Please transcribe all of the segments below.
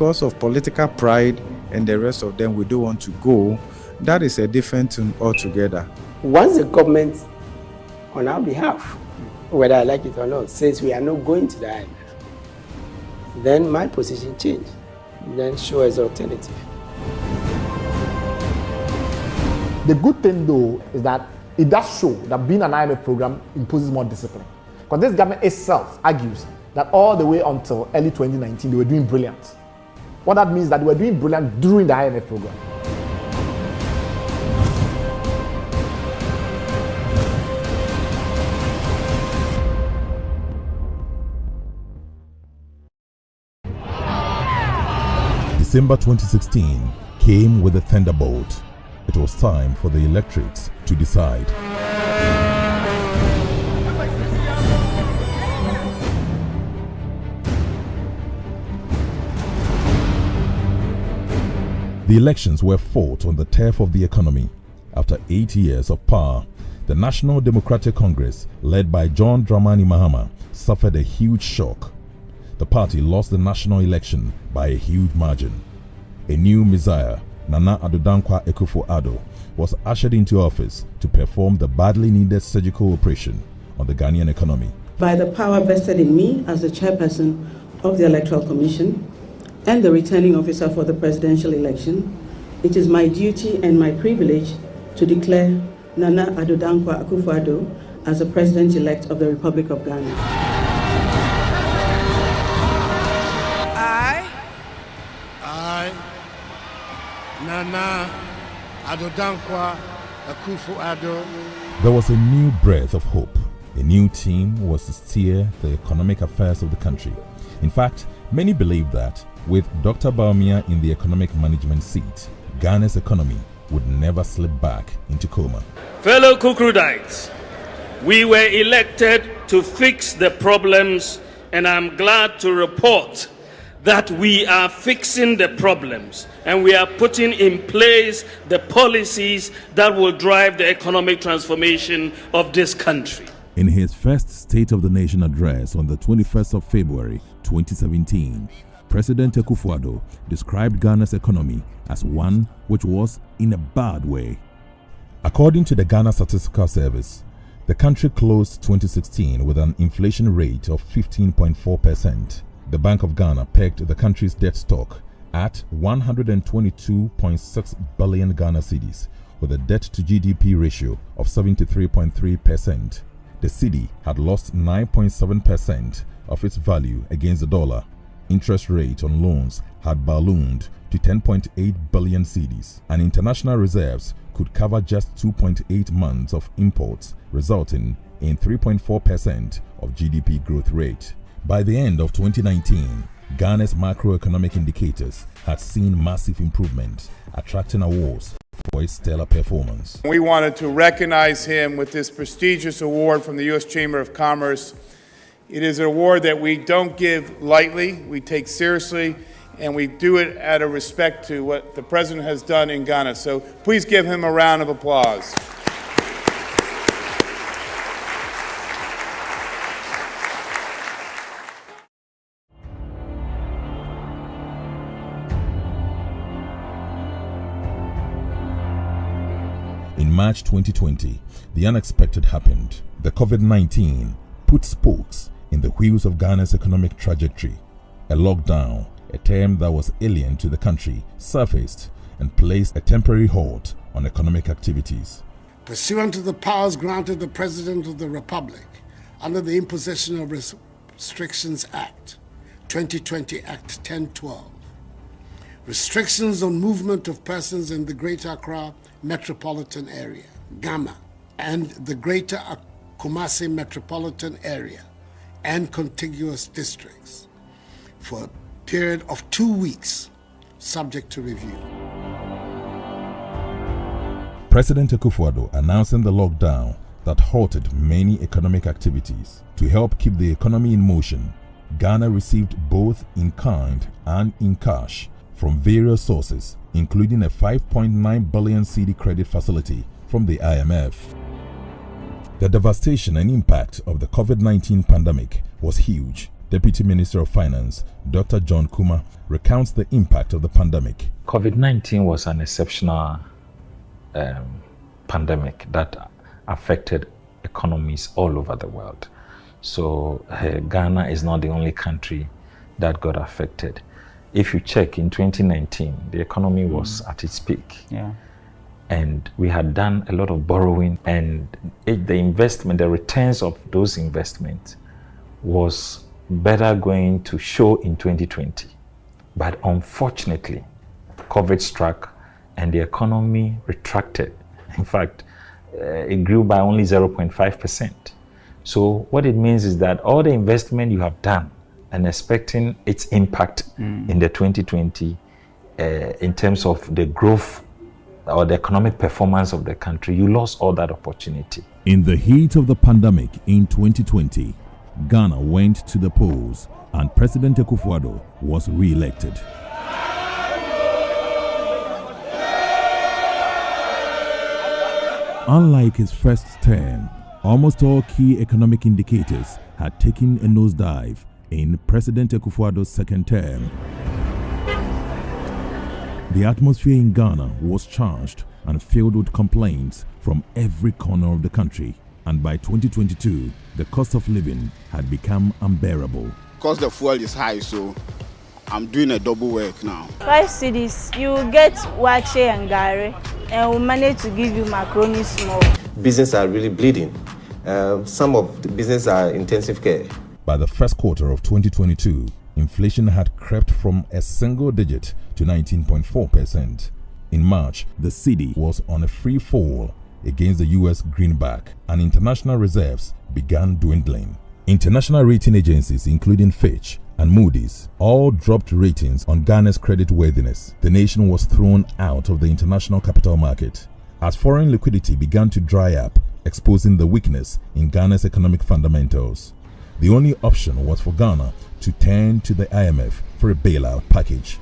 because of political pride and the rest of them, we don't want to go. That is a different thing altogether. Once the government, on our behalf, whether I like it or not, says we are not going to the IMF, then my position changed. Then show as alternative. The good thing though is that it does show that being an IMF program imposes more discipline. Because this government itself argues that all the way until early 2019 they were doing brilliant. What that means is that they were doing brilliant during the IMF program. December 2016 came with a thunderbolt. It was time for the electorates to decide. The elections were fought on the turf of the economy. After 8 years of power, the National Democratic Congress, led by John Dramani Mahama, suffered a huge shock. The party lost the national election by a huge margin. A new Messiah, Nana Addo Dankwa Akufo-Addo, was ushered into office to perform the badly needed surgical operation on the Ghanaian economy. By the power vested in me as the chairperson of the Electoral Commission and the returning officer for the presidential election, it is my duty and my privilege to declare Nana Addo Dankwa Akufo-Addo as the President-elect of the Republic of Ghana. Nana Addo Dankwa Akufo-Addo. There was a new breath of hope. A new team was to steer the economic affairs of the country. In fact, many believed that with Dr. Bawumia in the economic management seat, Ghana's economy would never slip back into coma. Fellow Kukrudites, we were elected to fix the problems, and I'm glad to report that we are fixing the problems and we are putting in place the policies that will drive the economic transformation of this country. In his first State of the Nation address on the 21st of February 2017, President Akufo-Addo described Ghana's economy as one which was in a bad way. According to the Ghana Statistical Service, the country closed 2016 with an inflation rate of 15.4%. The Bank of Ghana pegged the country's debt stock at 122.6 billion Ghana cedis, with a debt-to-GDP ratio of 73.3%. The cedi had lost 9.7% of its value against the dollar. Interest rate on loans had ballooned to 10.8 billion cedis, and international reserves could cover just 2.8 months of imports, resulting in 3.4% of GDP growth rate. By the end of 2019, Ghana's macroeconomic indicators had seen massive improvement, attracting awards for its stellar performance. We wanted to recognize him with this prestigious award from the U.S. Chamber of Commerce. It is an award that we don't give lightly, we take seriously, and we do it out of respect to what the President has done in Ghana. So please give him a round of applause. In March 2020, the unexpected happened. The COVID-19 put spokes in the wheels of Ghana's economic trajectory. A lockdown, a term that was alien to the country, surfaced and placed a temporary halt on economic activities. Pursuant to the powers granted the President of the Republic under the Imposition of Restrictions Act, 2020 Act 1012, restrictions on movement of persons in the Greater Accra Metropolitan Area, GAMA, and the Greater Kumasi Metropolitan Area and contiguous districts for a period of 2 weeks, subject to review. President Akufo-Addo announcing the lockdown that halted many economic activities. To help keep the economy in motion, Ghana received both in kind and in cash from various sources, including a 5.9 billion cedi credit facility from the IMF. The devastation and impact of the COVID-19 pandemic was huge. Deputy Minister of Finance, Dr. John Kuma, recounts the impact of the pandemic. COVID-19 was an exceptional pandemic that affected economies all over the world. So Ghana is not the only country that got affected. If you check in 2019, the economy was at its peak. Yeah. And we had done a lot of borrowing, and the investment, the returns of those investments was better going to show in 2020. But unfortunately, COVID struck and the economy retracted. In fact, it grew by only 0.5%. So what it means is that all the investment you have done and expecting its impact in the 2020 in terms of the growth or the economic performance of the country, you lost all that opportunity. In the heat of the pandemic in 2020, Ghana went to the polls and President Akufo-Addo was re-elected. Unlike his first term, almost all key economic indicators had taken a nosedive in President Akufo-Addo's second term. The atmosphere in Ghana was charged and filled with complaints from every corner of the country, and by 2022, the cost of living had become unbearable. Because the fuel is high, so I'm doing a double work now. 5 cedis, you get wache and gari, and we'll manage to give you macaroni small. Business are really bleeding. Some of the business are intensive care. By the first quarter of 2022, inflation had crept from a single digit to 19.4%. In March, the cedi was on a free fall against the US greenback, and international reserves began dwindling. International rating agencies, including Fitch and Moody's, all dropped ratings on Ghana's creditworthiness. The nation was thrown out of the international capital market as foreign liquidity began to dry up, exposing the weakness in Ghana's economic fundamentals. The only option was for Ghana to turn to the IMF for a bailout package.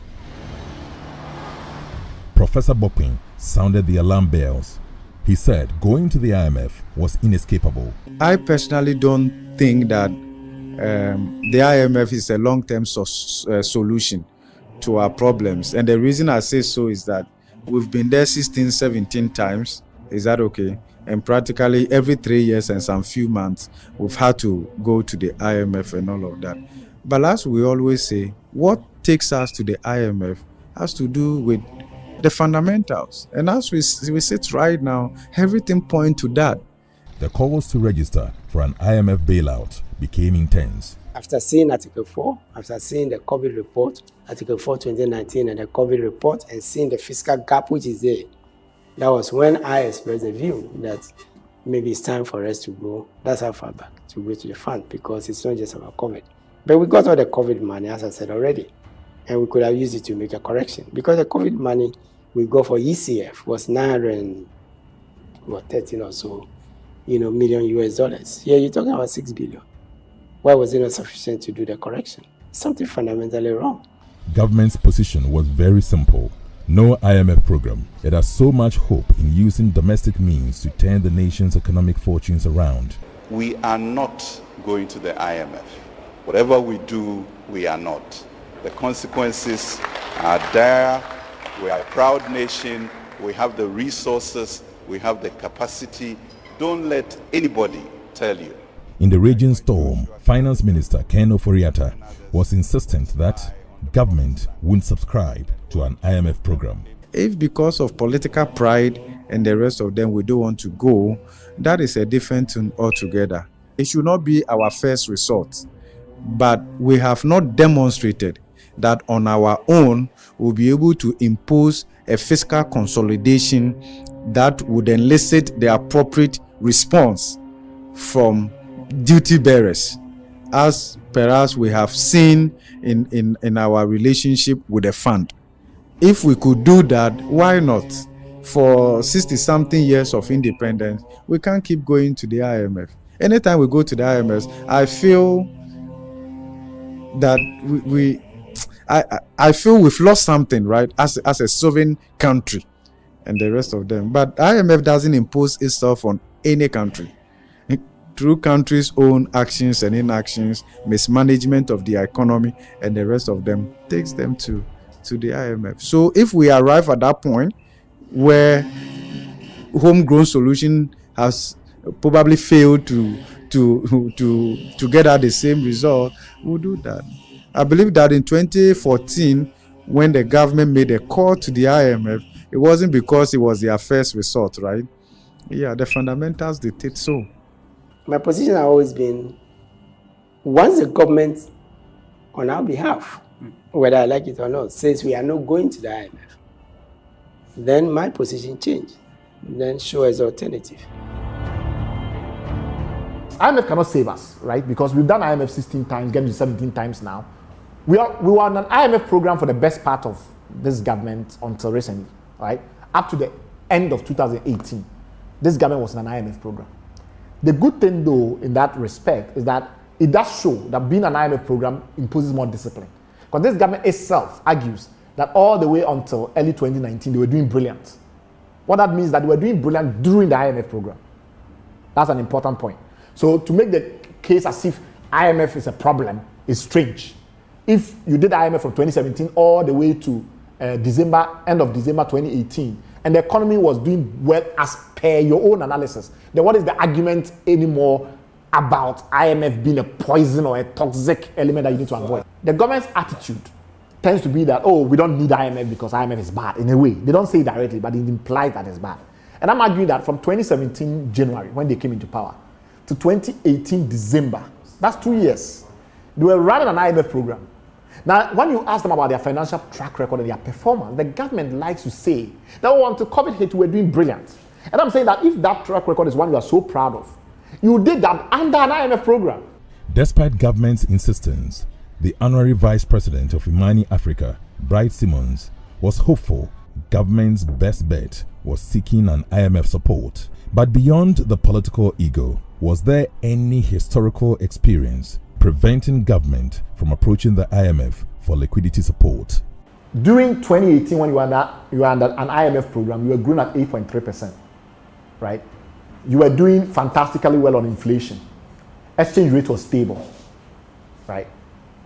Professor Bokpin sounded the alarm bells. He said going to the IMF was inescapable. I personally don't think that the IMF is a long-term solution to our problems. And the reason I say so is that we've been there 16, 17 times. Is that okay? And practically every 3 years and some few months, we've had to go to the IMF and all of that. But as we always say, what takes us to the IMF has to do with the fundamentals. And as we sit right now, everything points to that. The calls to register for an IMF bailout became intense. After seeing Article 4, after seeing the COVID report, Article 4 2019 and the COVID report, and seeing the fiscal gap which is there, that was when I expressed the view that maybe it's time for us to go, that's how far back, to go to the fund, because it's not just about COVID. But we got all the COVID money, as I said already, and we could have used it to make a correction. Because the COVID money we got for ECF was 913 or so, million US dollars. Here you're talking about 6 billion. Why was it not sufficient to do the correction? Something fundamentally wrong. Government's position was very simple. No IMF program. It has so much hope in using domestic means to turn the nation's economic fortunes around. We are not going to the IMF. Whatever we do, we are not. The consequences are dire. We are a proud nation. We have the resources. We have the capacity. Don't let anybody tell you. In the raging storm, Finance Minister Ken Ofori-Atta was insistent that government wouldn't subscribe to an IMF program. If because of political pride and the rest of them we don't want to go, that is a different thing altogether. It should not be our first resort. But we have not demonstrated that on our own we'll be able to impose a fiscal consolidation that would elicit the appropriate response from duty bearers, as perhaps we have seen in our relationship with the fund. If we could do that, why not? For 60-something years of independence, we can't keep going to the IMF. Anytime we go to the IMF, I feel that I feel we've lost something, right, as a sovereign country and the rest of them. But IMF doesn't impose itself on any country. through countries' own actions and inactions, mismanagement of the economy, and the rest of them takes them to the IMF. So if we arrive at that point where homegrown solution has probably failed to get at the same result, we'll do that. I believe that in 2014, when the government made a call to the IMF, it wasn't because it was their first resort, right? Yeah, the fundamentals dictate so. My position has always been, once the government, on our behalf, whether I like it or not, says we are not going to the IMF, then my position changed. Then show as alternative. IMF cannot save us, right? Because we've done IMF 16 times, getting to 17 times now. We were on an IMF program for the best part of this government until recently, right? Up to the end of 2018, this government was on an IMF program. The good thing, though, in that respect, is that it does show that being an IMF program imposes more discipline. Because this government itself argues that all the way until early 2019, they were doing brilliant. What that means is that they were doing brilliant during the IMF program. That's an important point. So to make the case as if IMF is a problem is strange. If you did IMF from 2017 all the way to end of December 2018, and the economy was doing well as per your own analysis, then what is the argument anymore about IMF being a poison or a toxic element that you need to avoid? The government's attitude tends to be that, oh, we don't need IMF because IMF is bad. In a way, they don't say it directly, but it implies that it's bad. And I'm arguing that from 2017 January, when they came into power, to 2018 December, that's 2 years, they were running an IMF program. Now, when you ask them about their financial track record and their performance, the government likes to say that, oh, until COVID hit, we were doing brilliant. And I'm saying that if that track record is one you are so proud of, you did that under an IMF program. Despite government's insistence, the honorary vice president of Imani Africa, Bright Simmons, was hopeful government's best bet was seeking an IMF support. But beyond the political ego, was there any historical experience preventing government from approaching the IMF for liquidity support? During 2018, when you were under an IMF program, you were growing at 8.3%, right? You were doing fantastically well on inflation. Exchange rate was stable, right?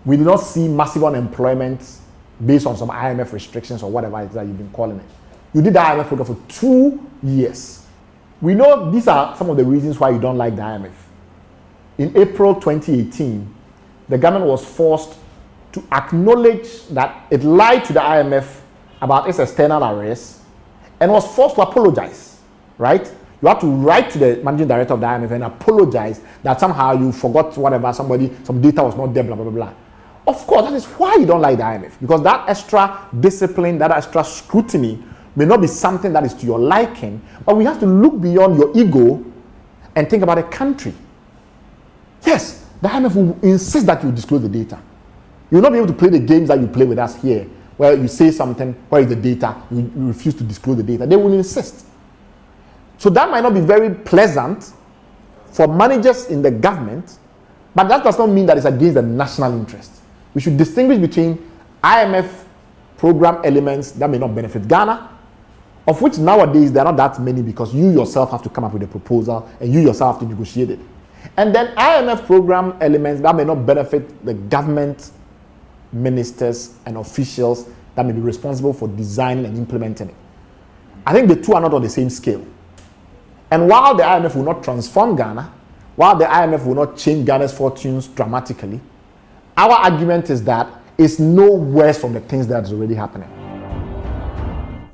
We did not see massive unemployment based on some IMF restrictions or whatever it is that you've been calling it. You did the IMF program for 2 years. We know these are some of the reasons why you don't like the IMF. In April 2018, the government was forced to acknowledge that it lied to the IMF about its external arrears and was forced to apologize, right? You have to write to the managing director of the IMF and apologize that somehow you forgot whatever, some data was not there, blah, blah, blah, blah. Of course, that is why you don't like the IMF, because that extra discipline, that extra scrutiny may not be something that is to your liking, but we have to look beyond your ego and think about a country. Yes, the IMF will insist that you disclose the data. You will not be able to play the games that you play with us here, where you say something, where is the data, you refuse to disclose the data. They will insist. So that might not be very pleasant for managers in the government, but that does not mean that it's against the national interest. We should distinguish between IMF program elements that may not benefit Ghana, of which nowadays there are not that many because you yourself have to come up with a proposal and you yourself have to negotiate it. And then IMF program elements that may not benefit the government, ministers and officials that may be responsible for designing and implementing it. I think the two are not on the same scale. And while the IMF will not transform Ghana, while the IMF will not change Ghana's fortunes dramatically, our argument is that it's no worse from the things that is already happening.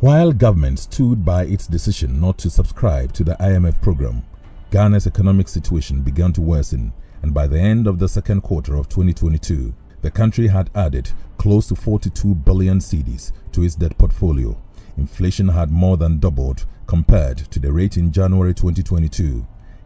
While government stood by its decision not to subscribe to the IMF program, Ghana's economic situation began to worsen, and by the end of the second quarter of 2022, the country had added close to 42 billion cedis to its debt portfolio. Inflation had more than doubled compared to the rate in January 2022.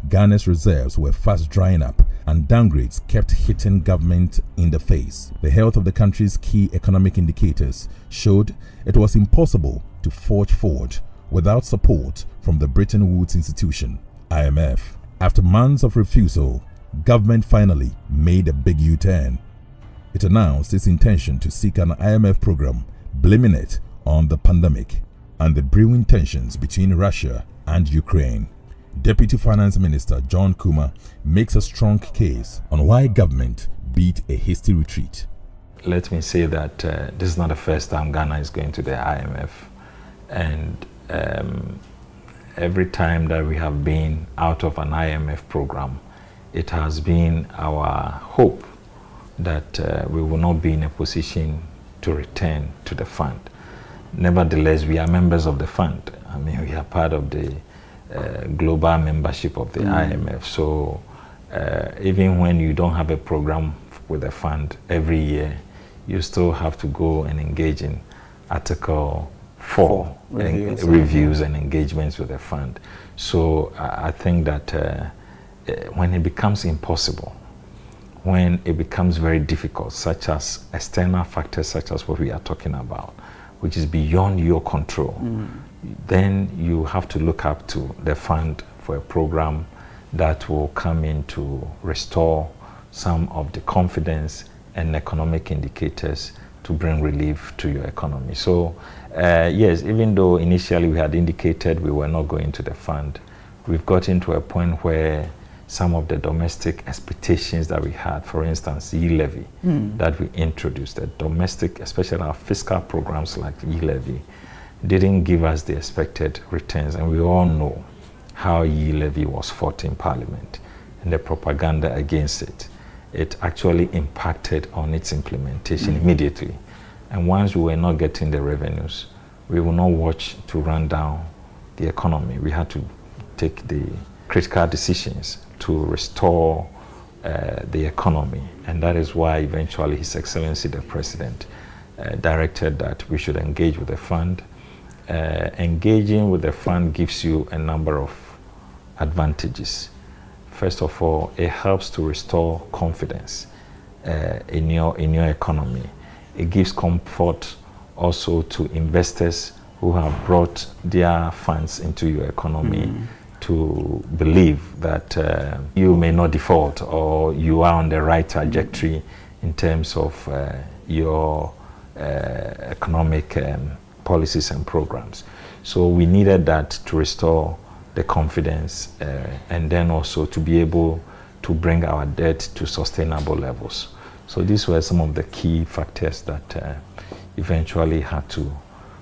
Ghana's reserves were fast drying up, and downgrades kept hitting government in the face. The health of the country's key economic indicators showed it was impossible to forge forward without support from the Bretton Woods institution, IMF. After months of refusal, government finally made a big U-turn. It announced its intention to seek an IMF program, blaming it on the pandemic and the brewing tensions between Russia and Ukraine. Deputy Finance Minister John Kuma makes a strong case on why government beat a hasty retreat. Let me say that this is not the first time Ghana is going to the IMF, and every time that we have been out of an IMF program, it has been our hope that we will not be in a position to return to the fund. Nevertheless, we are members of the fund. I mean, we are part of the global membership of the IMF. So even when you don't have a program with the fund every year, you still have to go and engage in Article 4 reviews and engagements with the fund. So I think that when it becomes impossible, when it becomes very difficult, such as external factors such as what we are talking about, which is beyond your control, then you have to look up to the fund for a program that will come in to restore some of the confidence and economic indicators to bring relief to your economy. So yes, even though initially we had indicated we were not going to the fund, we've gotten to a point where some of the domestic expectations that we had, for instance, e-levy that we introduced, the domestic, especially our fiscal programs like e-levy, didn't give us the expected returns. And we all know how e-levy was fought in Parliament and the propaganda against it. It actually impacted on its implementation immediately. And once we were not getting the revenues, we will not watch to run down the economy. We had to take the critical decisions to restore the economy. And that is why eventually His Excellency the President directed that we should engage with the fund. Engaging with the fund gives you a number of advantages. First of all, it helps to restore confidence in your economy. It gives comfort also to investors who have brought their funds into your economy to believe that you may not default or you are on the right trajectory in terms of your economic policies and programs. So we needed that to restore the confidence and then also to be able to bring our debt to sustainable levels. So these were some of the key factors that eventually had to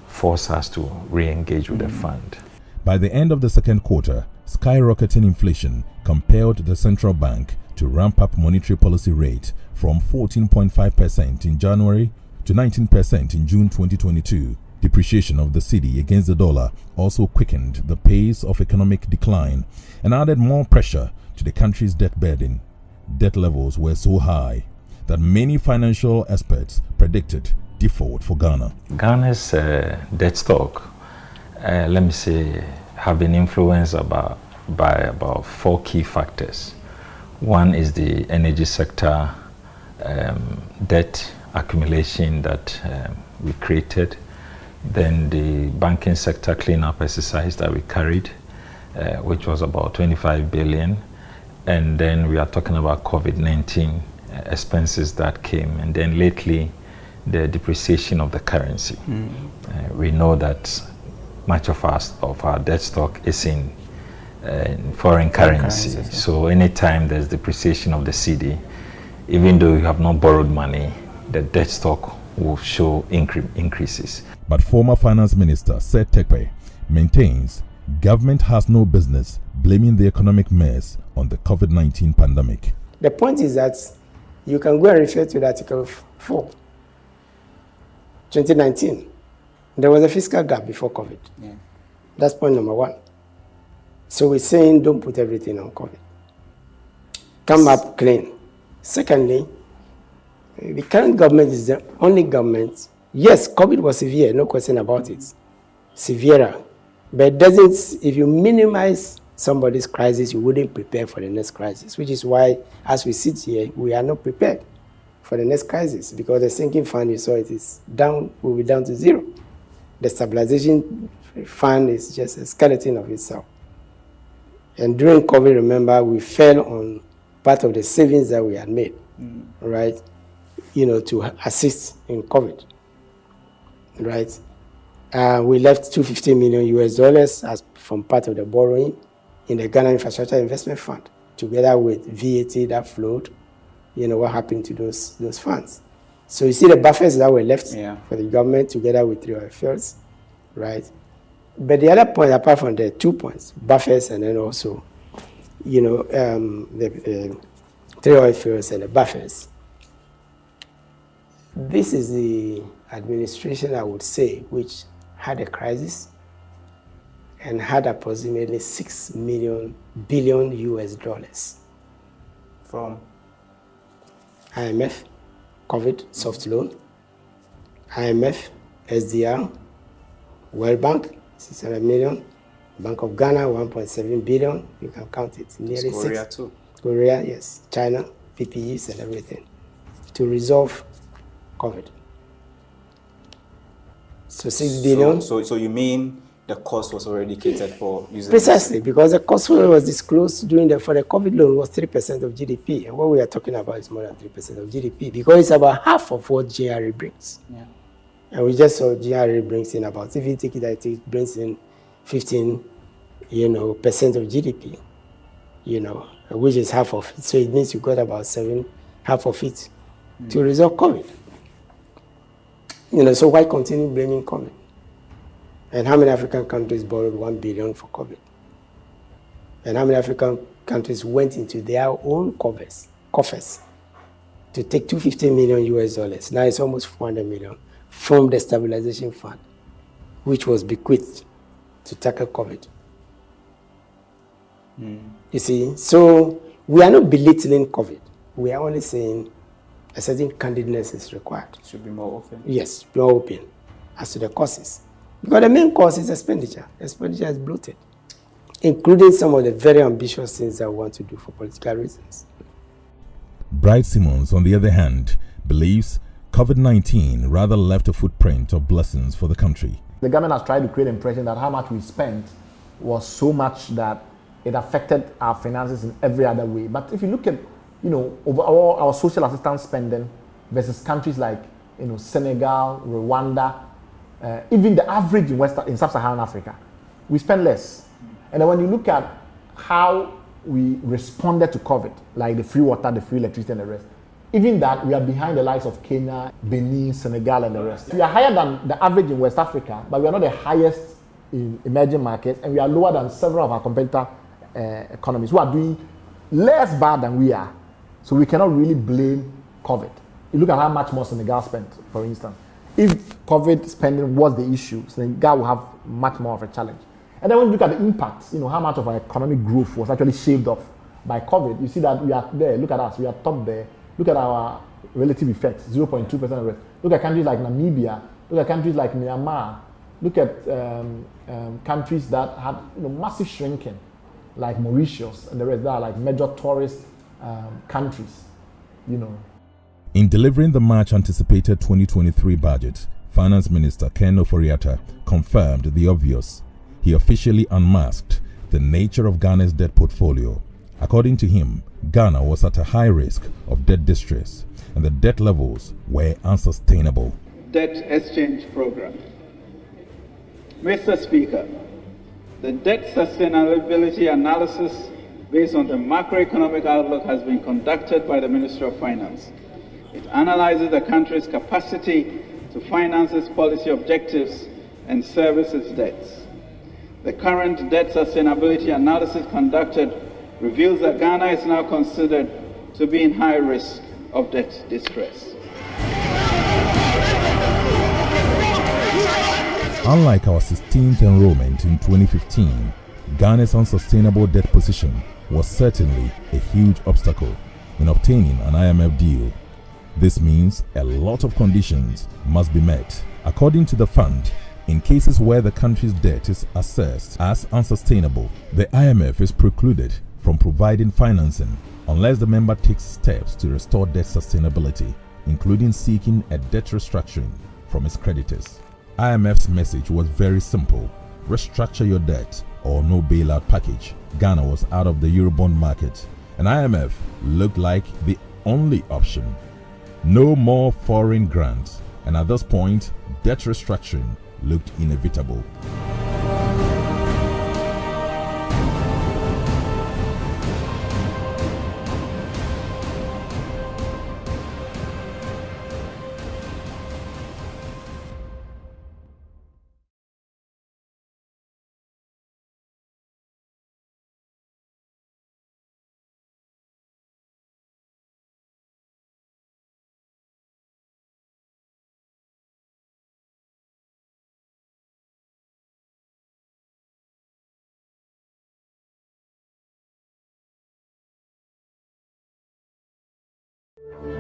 force us to re-engage with the fund. By the end of the second quarter, skyrocketing inflation compelled the central bank to ramp up monetary policy rate from 14.5% in January to 19% in June 2022. Depreciation of the cedi against the dollar also quickened the pace of economic decline and added more pressure to the country's debt burden. Debt levels were so high that many financial experts predicted default for Ghana. Ghana's debt stock, let me say, have been influenced by about 4 key factors. One is the energy sector debt accumulation that we created. Then the banking sector cleanup exercise that we carried, which was about 25 billion. And then we are talking about COVID-19 expenses that came. And then lately, the depreciation of the currency. We know that much of our debt stock is in foreign currency. So anytime there's depreciation of the cedi, even though you have not borrowed money, the debt stock will show increases. But former Finance Minister Seth Terkper maintains government has no business blaming the economic mess on the COVID-19 pandemic. The point is that you can go and refer to the Article 4, 2019. There was a fiscal gap before COVID. That's point number 1. So we're saying don't put everything on COVID. Come up clean. Secondly, the current government is the only government. Yes, COVID was severe, no question about it. Severer. But it doesn't, if you minimize somebody's crisis, you wouldn't prepare for the next crisis, which is why, as we sit here, we are not prepared for the next crisis because the sinking fund, you saw it is down, will be down to 0. The stabilization fund is just a skeleton of itself. And during COVID, remember, we fell on part of the savings that we had made, right? To assist in COVID, right? We left $250 million as from part of the borrowing in the Ghana Infrastructure Investment Fund, together with VAT that flowed. What happened to those funds. So you see the buffers that were left for the government together with 3 oil fields, right? But the other point, apart from the 2 points, buffers and then also, the 3 oil fields and the buffers. This is the administration, I would say, which had a crisis and had approximately $6 billion US from IMF, COVID, soft loan, IMF, SDR, World Bank, 600 million, Bank of Ghana, 1.7 billion, you can count it, nearly Korea 6. too. Korea, yes, China, PPEs and everything, to resolve COVID. So 6 billion. So you mean the cost was already catered for using Precisely, because the cost was disclosed for the COVID loan was 3% of GDP, and what we are talking about is more than 3% of GDP, because it's about half of what GRE brings. Yeah. And we just saw GRE brings in about, if you take it, it brings in 15%, of GDP, which is half of it. So it means you got about half of it to resolve COVID. So why continue blaming COVID? And how many African countries borrowed 1 billion for COVID? And how many African countries went into their own coffers to take $250 million US? Now it's almost 400 million from the stabilization fund, which was bequeathed to tackle COVID. You see, so we are not belittling COVID. We are only saying a certain candidness is required. Should be more open. Yes, more open as to the causes. Because the main cause is expenditure. Expenditure is bloated, including some of the very ambitious things that we want to do for political reasons. Bright Simmons, on the other hand, believes COVID-19 rather left a footprint of blessings for the country. The government has tried to create the impression that how much we spent was so much that it affected our finances in every other way. But if you look at, overall our social assistance spending versus countries like, Senegal, Rwanda, even the average in sub-Saharan Africa, we spend less. And then when you look at how we responded to COVID, like the free water, the free electricity, and the rest, even that, we are behind the likes of Kenya, Benin, Senegal, and the rest. We are higher than the average in West Africa, but we are not the highest in emerging markets, and we are lower than several of our competitor economies who are doing less bad than we are. So we cannot really blame COVID. You look at how much more Senegal spent, for instance. If COVID spending was the issue, Senegal will have much more of a challenge. And then when you look at the impacts, how much of our economic growth was actually shaved off by COVID, you see that we are there. Look at us, we are top there. Look at our relative effects, 0.2% of rest. Look at countries like Namibia. Look at countries like Myanmar. Look at countries that had massive shrinking, like Mauritius and the rest. That are like major tourist countries, In delivering the much-anticipated 2023 budget, Finance Minister Ken Ofori-Atta confirmed the obvious. He officially unmasked the nature of Ghana's debt portfolio. According to him, Ghana was at a high risk of debt distress, and the debt levels were unsustainable. Debt exchange program. Mr. Speaker, the debt sustainability analysis based on the macroeconomic outlook has been conducted by the Ministry of Finance. It analyzes the country's capacity to finance its policy objectives and service its debts. The current debt sustainability analysis conducted reveals that Ghana is now considered to be in high risk of debt distress. Unlike our 16th enrollment in 2015, Ghana's unsustainable debt position was certainly a huge obstacle in obtaining an IMF deal. This means a lot of conditions must be met. According to the fund, in cases where the country's debt is assessed as unsustainable, the IMF is precluded from providing financing unless the member takes steps to restore debt sustainability, including seeking a debt restructuring from its creditors. IMF's message was very simple: restructure your debt or no bailout package. Ghana was out of the Eurobond market, and IMF looked like the only option. No more foreign grants, and at this point, debt restructuring looked inevitable. Today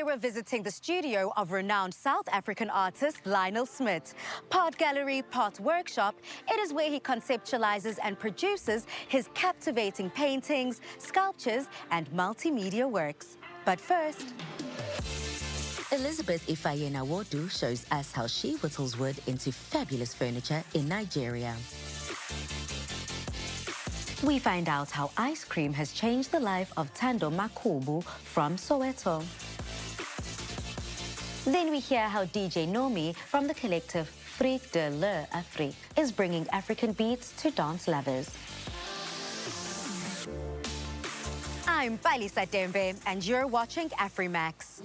we're visiting the studio of renowned South African artist Lionel Smith. Part gallery, part workshop, it is where he conceptualizes and produces his captivating paintings, sculptures, and multimedia works. But first, Elizabeth Ifayena Wodu shows us how she whittles wood into fabulous furniture in Nigeria. We find out how ice cream has changed the life of Tando Makubu from Soweto. Then we hear how DJ Nomi from the collective Frique de l'Afrique is bringing African beats to dance lovers. I'm Palisa Dembe, and you're watching Afrimax.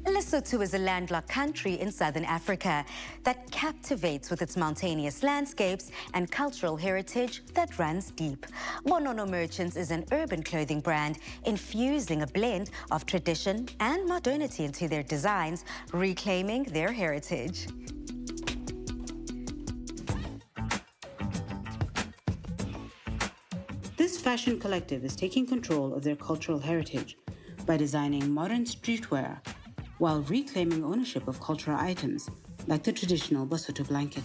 Lesotho is a landlocked country in southern Africa that captivates with its mountainous landscapes and cultural heritage that runs deep. Bonono Merchants is an urban clothing brand infusing a blend of tradition and modernity into their designs, reclaiming their heritage. This fashion collective is taking control of their cultural heritage by designing modern streetwear while reclaiming ownership of cultural items like the traditional Basotho blanket.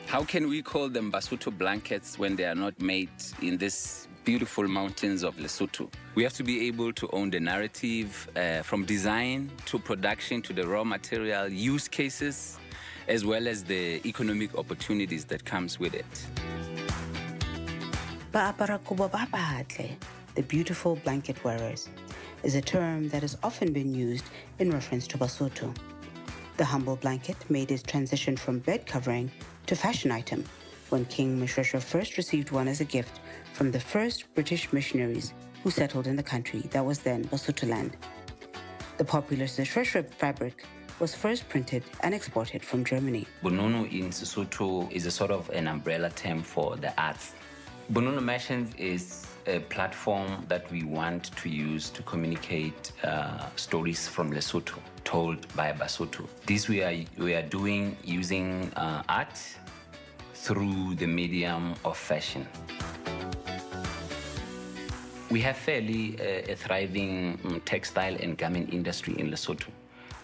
How can we call them Basotho blankets when they are not made in these beautiful mountains of Lesotho? We have to be able to own the narrative from design to production to the raw material, use cases, as well as the economic opportunities that comes with it. The beautiful blanket wearers is a term that has often been used in reference to Basotho. The humble blanket made its transition from bed covering to fashion item when King Moshoeshoe first received one as a gift from the first British missionaries who settled in the country that was then Basotho land. The popular Moshoeshoe fabric was first printed and exported from Germany. Bonono in Sesotho is a sort of an umbrella term for the arts. Bonono Merchants is a platform that we want to use to communicate stories from Lesotho told by Basotho. This we are doing using art through the medium of fashion. We have fairly a thriving textile and garment industry in Lesotho,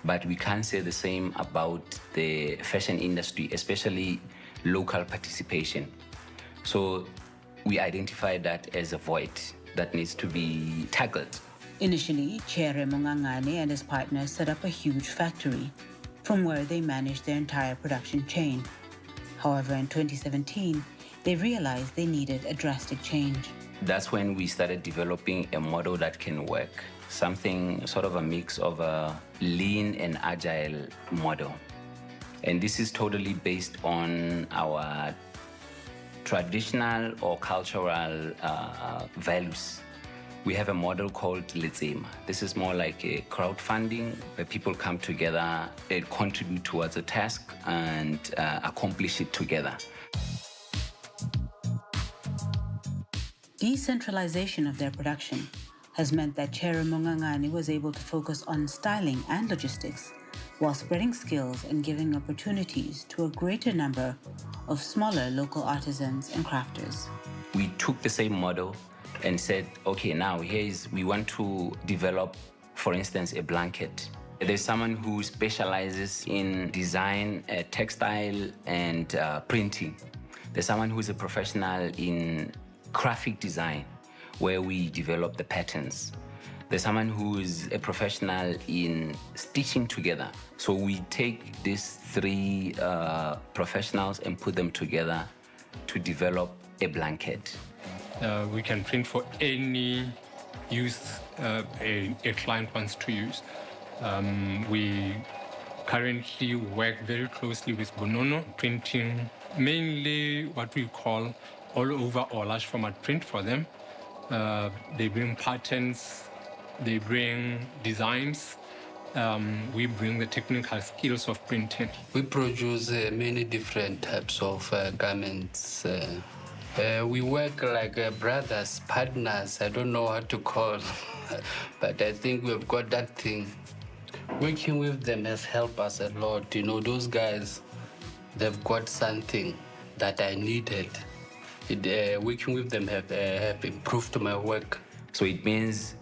but we can't say the same about the fashion industry, especially local participation. So we identify that as a void that needs to be tackled. Initially, Chere Mongangane and his partners set up a huge factory from where they managed their entire production chain. However, in 2017, they realized they needed a drastic change. That's when we started developing a model that can work, something sort of a mix of a lean and agile model. And this is totally based on our traditional or cultural values. We have a model called Letsema. This is more like a crowdfunding where people come together and contribute towards a task and accomplish it together. Decentralization of their production has meant that Chere Mongangane was able to focus on styling and logistics while spreading skills and giving opportunities to a greater number of smaller local artisans and crafters. We took the same model and said, okay, now we want to develop, for instance, a blanket. There's someone who specializes in design, textile, and printing. There's someone who's a professional in graphic design, where we develop the patterns. There's someone who is a professional in stitching together. So we take these three professionals and put them together to develop a blanket. We can print for any use a client wants to use. We currently work very closely with Bonono, printing mainly what we call all over or large format print for them. They bring patterns, they bring designs, we bring the technical skills of printing. We produce many different types of garments. We work like brothers, partners. I don't know what to call, but I think we've got that thing. Working with them has helped us a lot. You know, those guys, they've got something that I needed. Working with them have improved my work. So it means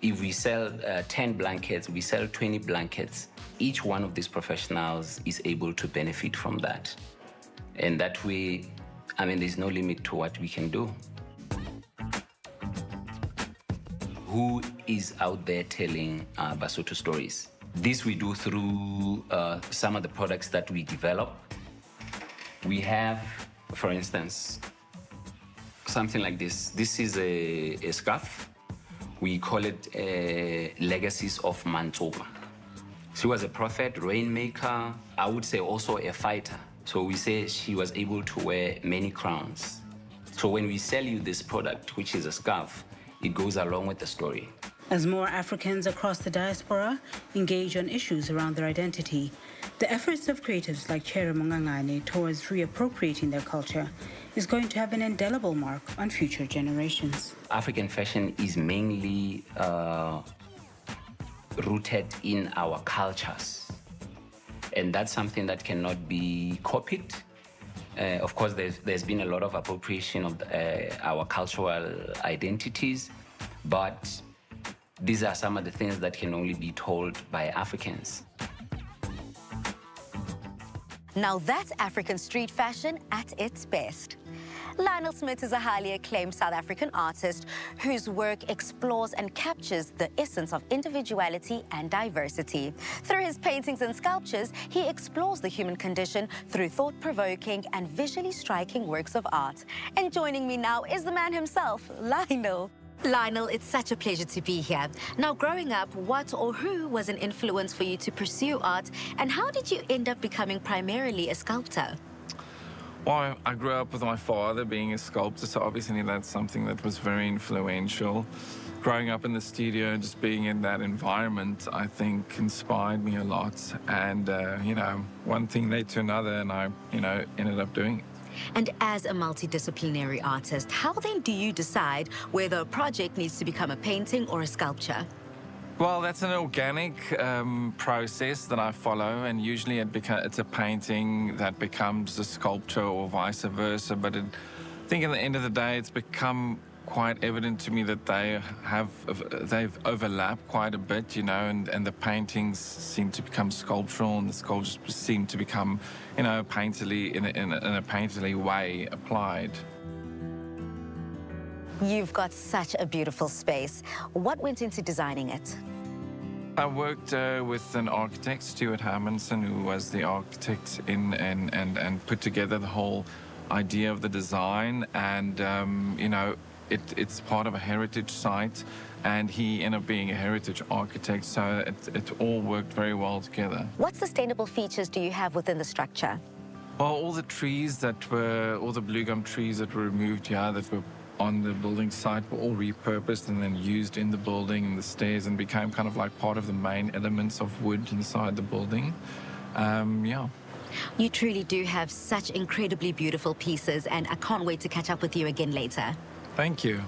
if we sell 10 blankets, we sell 20 blankets. Each one of these professionals is able to benefit from that. And that way, I mean, there's no limit to what we can do. Who is out there telling Basotho stories? This we do through some of the products that we develop. We have, for instance, something like this. This is a scarf. We call it Legacies of Mantsopa. She was a prophet, rainmaker, I would say also a fighter. So we say she was able to wear many crowns. So when we sell you this product, which is a scarf, it goes along with the story. As more Africans across the diaspora engage on issues around their identity, the efforts of creatives like Chere Mongangane towards reappropriating their culture is going to have an indelible mark on future generations. African fashion is mainly rooted in our cultures. And that's something that cannot be copied. Of course, there's been a lot of appropriation of our cultural identities, but these are some of the things that can only be told by Africans. Now that's African street fashion at its best. Lionel Smith is a highly acclaimed South African artist whose work explores and captures the essence of individuality and diversity. Through his paintings and sculptures, he explores the human condition through thought-provoking and visually striking works of art. And joining me now is the man himself, Lionel. Lionel, it's such a pleasure to be here. Now, growing up, what or who was an influence for you to pursue art, and how did you end up becoming primarily a sculptor? Well, I grew up with my father being a sculptor, so obviously that's something that was very influential. Growing up in the studio, just being in that environment, I think inspired me a lot. And, one thing led to another, and I, ended up doing it. And as a multidisciplinary artist, how then do you decide whether a project needs to become a painting or a sculpture? Well, that's an organic process that I follow, and usually it's a painting that becomes a sculpture or vice versa. But I think at the end of the day, it's become quite evident to me that they've overlapped quite a bit, and the paintings seem to become sculptural, and the sculptures seem to become, painterly in a painterly way applied. You've got such a beautiful space. What went into designing it? I worked with an architect, Stuart Hammonson, who was the architect and put together the whole idea of the design. And, it's part of a heritage site, and he ended up being a heritage architect, so it all worked very well together. What sustainable features do you have within the structure? Well, all the blue gum trees that were removed here, that were on the building site, were all repurposed and then used in the building and the stairs, and became kind of like part of the main elements of wood inside the building. You truly do have such incredibly beautiful pieces, and I can't wait to catch up with you again later. Thank you.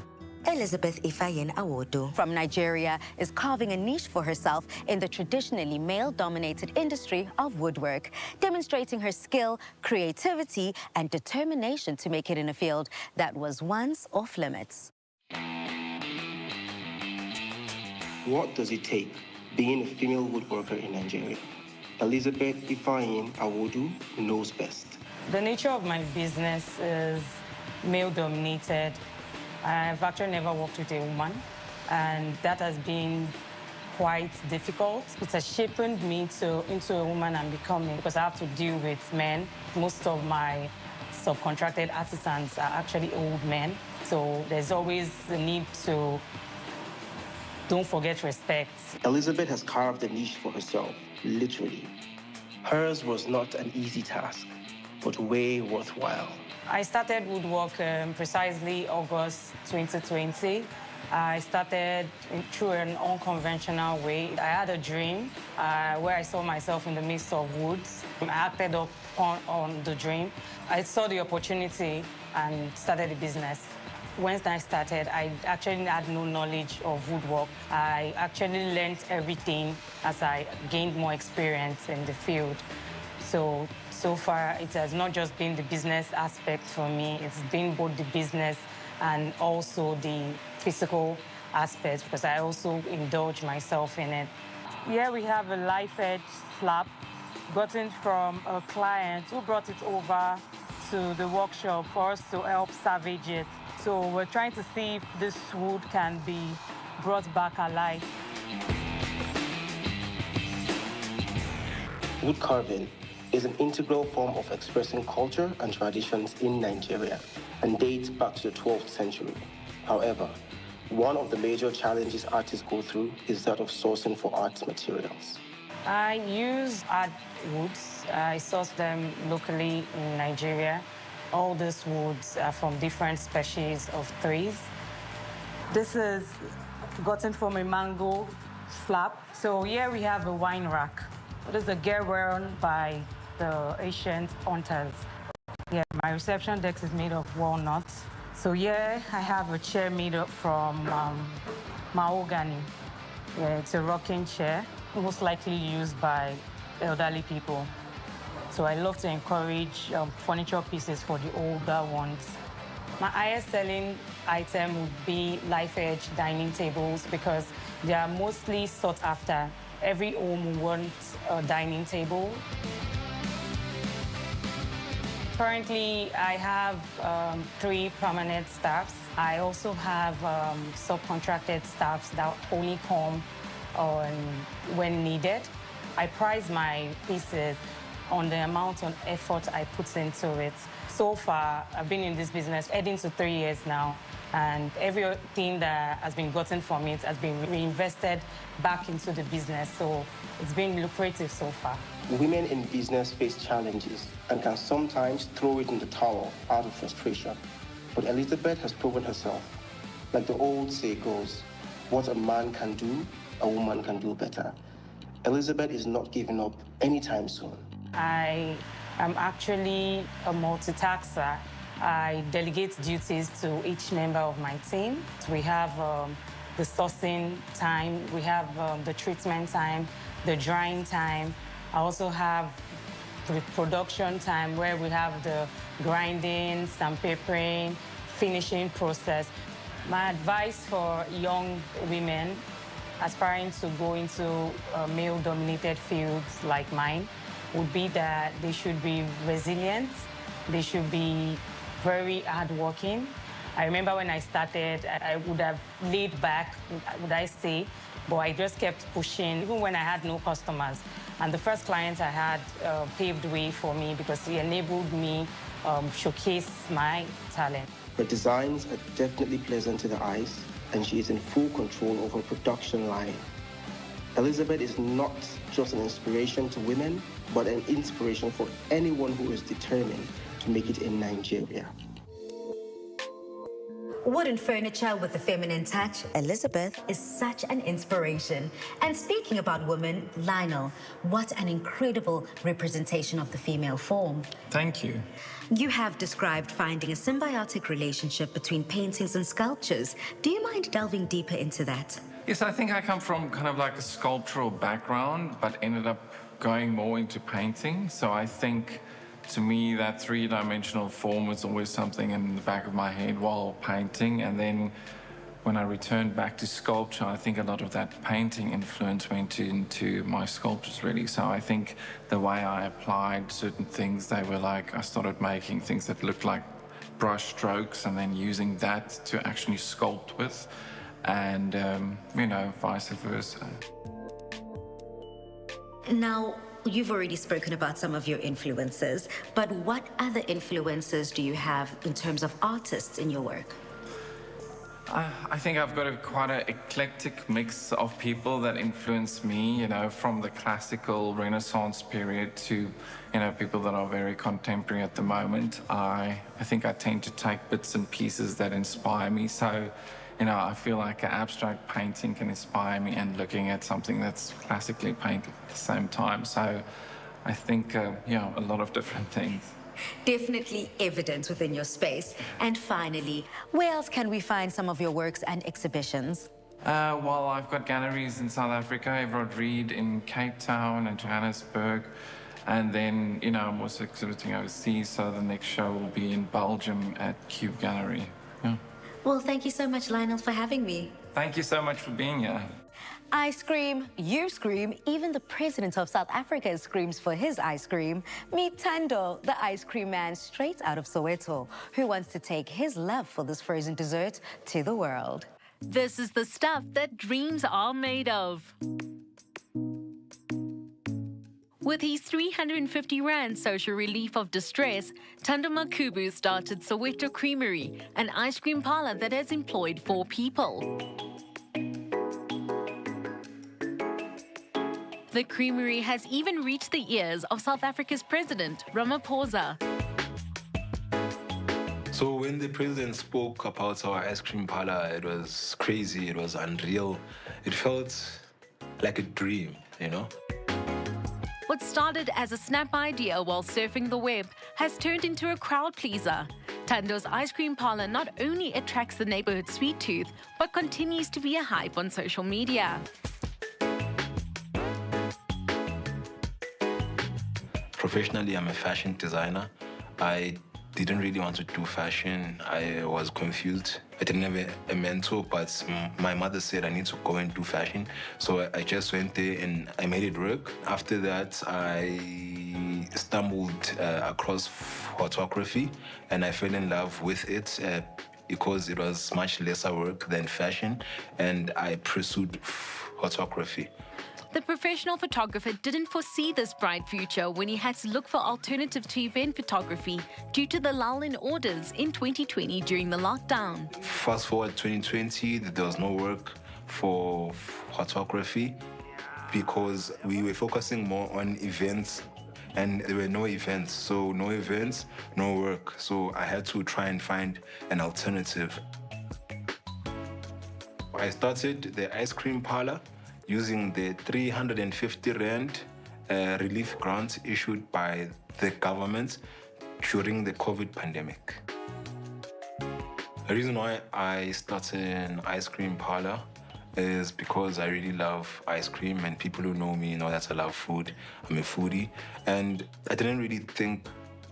Elizabeth Ifayen Awodu from Nigeria is carving a niche for herself in the traditionally male-dominated industry of woodwork, demonstrating her skill, creativity, and determination to make it in a field that was once off limits. What does it take being a female woodworker in Nigeria? Elizabeth Ifayen Awodu knows best. The nature of my business is male-dominated. I've actually never worked with a woman, and that has been quite difficult. It has shaped me into a woman I'm becoming, because I have to deal with men. Most of my subcontracted artisans are actually old men, so there's always the need to don't forget respect. Elizabeth has carved a niche for herself, literally. Hers was not an easy task, but way worthwhile. I started woodwork precisely August 2020. I started through an unconventional way. I had a dream where I saw myself in the midst of woods. I acted up on the dream. I saw the opportunity and started the business. When I started, I actually had no knowledge of woodwork. I actually learned everything as I gained more experience in the field. So far, it has not just been the business aspect for me, it's been both the business and also the physical aspect, because I also indulge myself in it. Here we have a life edge slab gotten from a client who brought it over to the workshop for us to help salvage it. So we're trying to see if this wood can be brought back alive. Wood carving is an integral form of expressing culture and traditions in Nigeria and dates back to the 12th century. However, one of the major challenges artists go through is that of sourcing for art materials. I use art woods. I source them locally in Nigeria. All these woods are from different species of trees. This is gotten from a mango slab. So here we have a wine rack. This is a gear worn by the ancient hunters. Yeah, my reception desk is made of walnuts. So here I have a chair made up from mahogany. Yeah, it's a rocking chair, most likely used by elderly people. So I love to encourage furniture pieces for the older ones. My highest selling item would be life edge dining tables because they are mostly sought after. Every home wants a dining table. Currently, I have 3 permanent staffs. I also have subcontracted staffs that only come on when needed. I price my pieces on the amount of effort I put into it. So far, I've been in this business heading to 3 years now, and everything that has been gotten from it has been reinvested back into the business, so it's been lucrative so far. Women in business face challenges and can sometimes throw it in the towel out of frustration. But Elizabeth has proven herself. Like the old say goes, what a man can do, a woman can do better. Elizabeth is not giving up anytime soon. I am actually a multitasker. I delegate duties to each member of my team. We have the sourcing time, we have the treatment time, the drying time. I also have the production time where we have the grinding, sandpapering, finishing process. My advice for young women aspiring to go into male-dominated fields like mine would be that they should be resilient, they should be very hardworking. I remember when I started, I would have laid back, would I say, but I just kept pushing, even when I had no customers. And the first client I had paved the way for me because he enabled me showcase my talent. Her designs are definitely pleasant to the eyes, and she is in full control of her production line. Elizabeth is not just an inspiration to women, but an inspiration for anyone who is determined to make it in Nigeria. Wooden furniture with a feminine touch, Elizabeth is such an inspiration. And speaking about women, Lionel, what an incredible representation of the female form. Thank you. You have described finding a symbiotic relationship between paintings and sculptures. Do you mind delving deeper into that? Yes, I think I come from kind of like a sculptural background, but ended up going more into painting. So I think, to me, that three-dimensional form was always something in the back of my head while painting. And then when I returned back to sculpture, I think a lot of that painting influence went into my sculptures, really. So I think the way I applied certain things, they were like, I started making things that looked like brush strokes and then using that to actually sculpt with. And, you know, vice versa. Now, you've already spoken about some of your influences, but what other influences do you have in terms of artists in your work? I think I've got quite an eclectic mix of people that influence me, you know, from the classical Renaissance period to, you know, people that are very contemporary at the moment. I think I tend to take bits and pieces that inspire me. So I feel like an abstract painting can inspire me and looking at something that's classically painted at the same time. So I think, a lot of different things. Definitely evident within your space. And finally, where else can we find some of your works and exhibitions? Well, I've got galleries in South Africa, Everard Reed in Cape Town and Johannesburg. And then, I'm also exhibiting overseas, so the next show will be in Belgium at Cube Gallery. Yeah. Well, thank you so much, Lionel, for having me. Thank you so much for being here. I scream, you scream, even the president of South Africa screams for his ice cream. Meet Tando, the ice cream man straight out of Soweto, who wants to take his love for this frozen dessert to the world. This is the stuff that dreams are made of. With his 350 Rand social relief of distress, Tando Makubu started Soweto Creamery, an ice cream parlor that has employed 4 people. The creamery has even reached the ears of South Africa's president, Ramaphosa. So when the president spoke about our ice cream parlor, it was crazy, it was unreal. It felt like a dream, What started as a snap idea while surfing the web has turned into a crowd pleaser. Tando's ice cream parlor not only attracts the neighborhood sweet tooth, but continues to be a hype on social media. Professionally, I'm a fashion designer. I didn't really want to do fashion. I was confused. I didn't have a mentor, but my mother said I need to go and do fashion. So I just went there and I made it work. After that, I stumbled across photography and I fell in love with it because it was much lesser work than fashion, and I pursued photography. The professional photographer didn't foresee this bright future when he had to look for alternatives to event photography due to the lull in orders in 2020 during the lockdown. Fast forward 2020, there was no work for photography because we were focusing more on events and there were no events. So no events, no work. So I had to try and find an alternative. I started the ice cream parlor using the 350 Rand relief grant issued by the government during the COVID pandemic. The reason why I started an ice cream parlor is because I really love ice cream, and people who know me know that I love food. I'm a foodie, and I didn't really think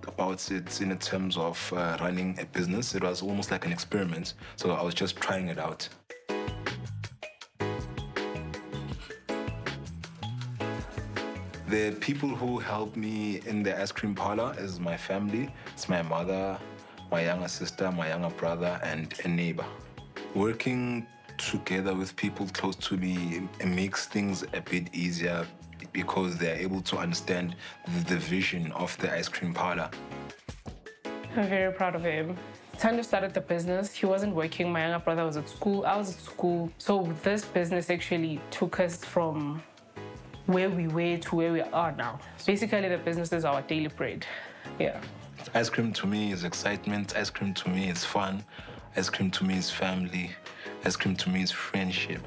about it in terms of running a business. It was almost like an experiment, so I was just trying it out. The people who help me in the ice cream parlor is my family. It's my mother, my younger sister, my younger brother, and a neighbor. Working together with people close to me, it makes things a bit easier because they're able to understand the vision of the ice cream parlor. I'm very proud of him. Tando started the business. He wasn't working. My younger brother was at school. I was at school. So this business actually took us from where we were to where we are now. Basically, the business is our daily bread. Yeah. Ice cream to me is excitement. Ice cream to me is fun. Ice cream to me is family. Ice cream to me is friendship.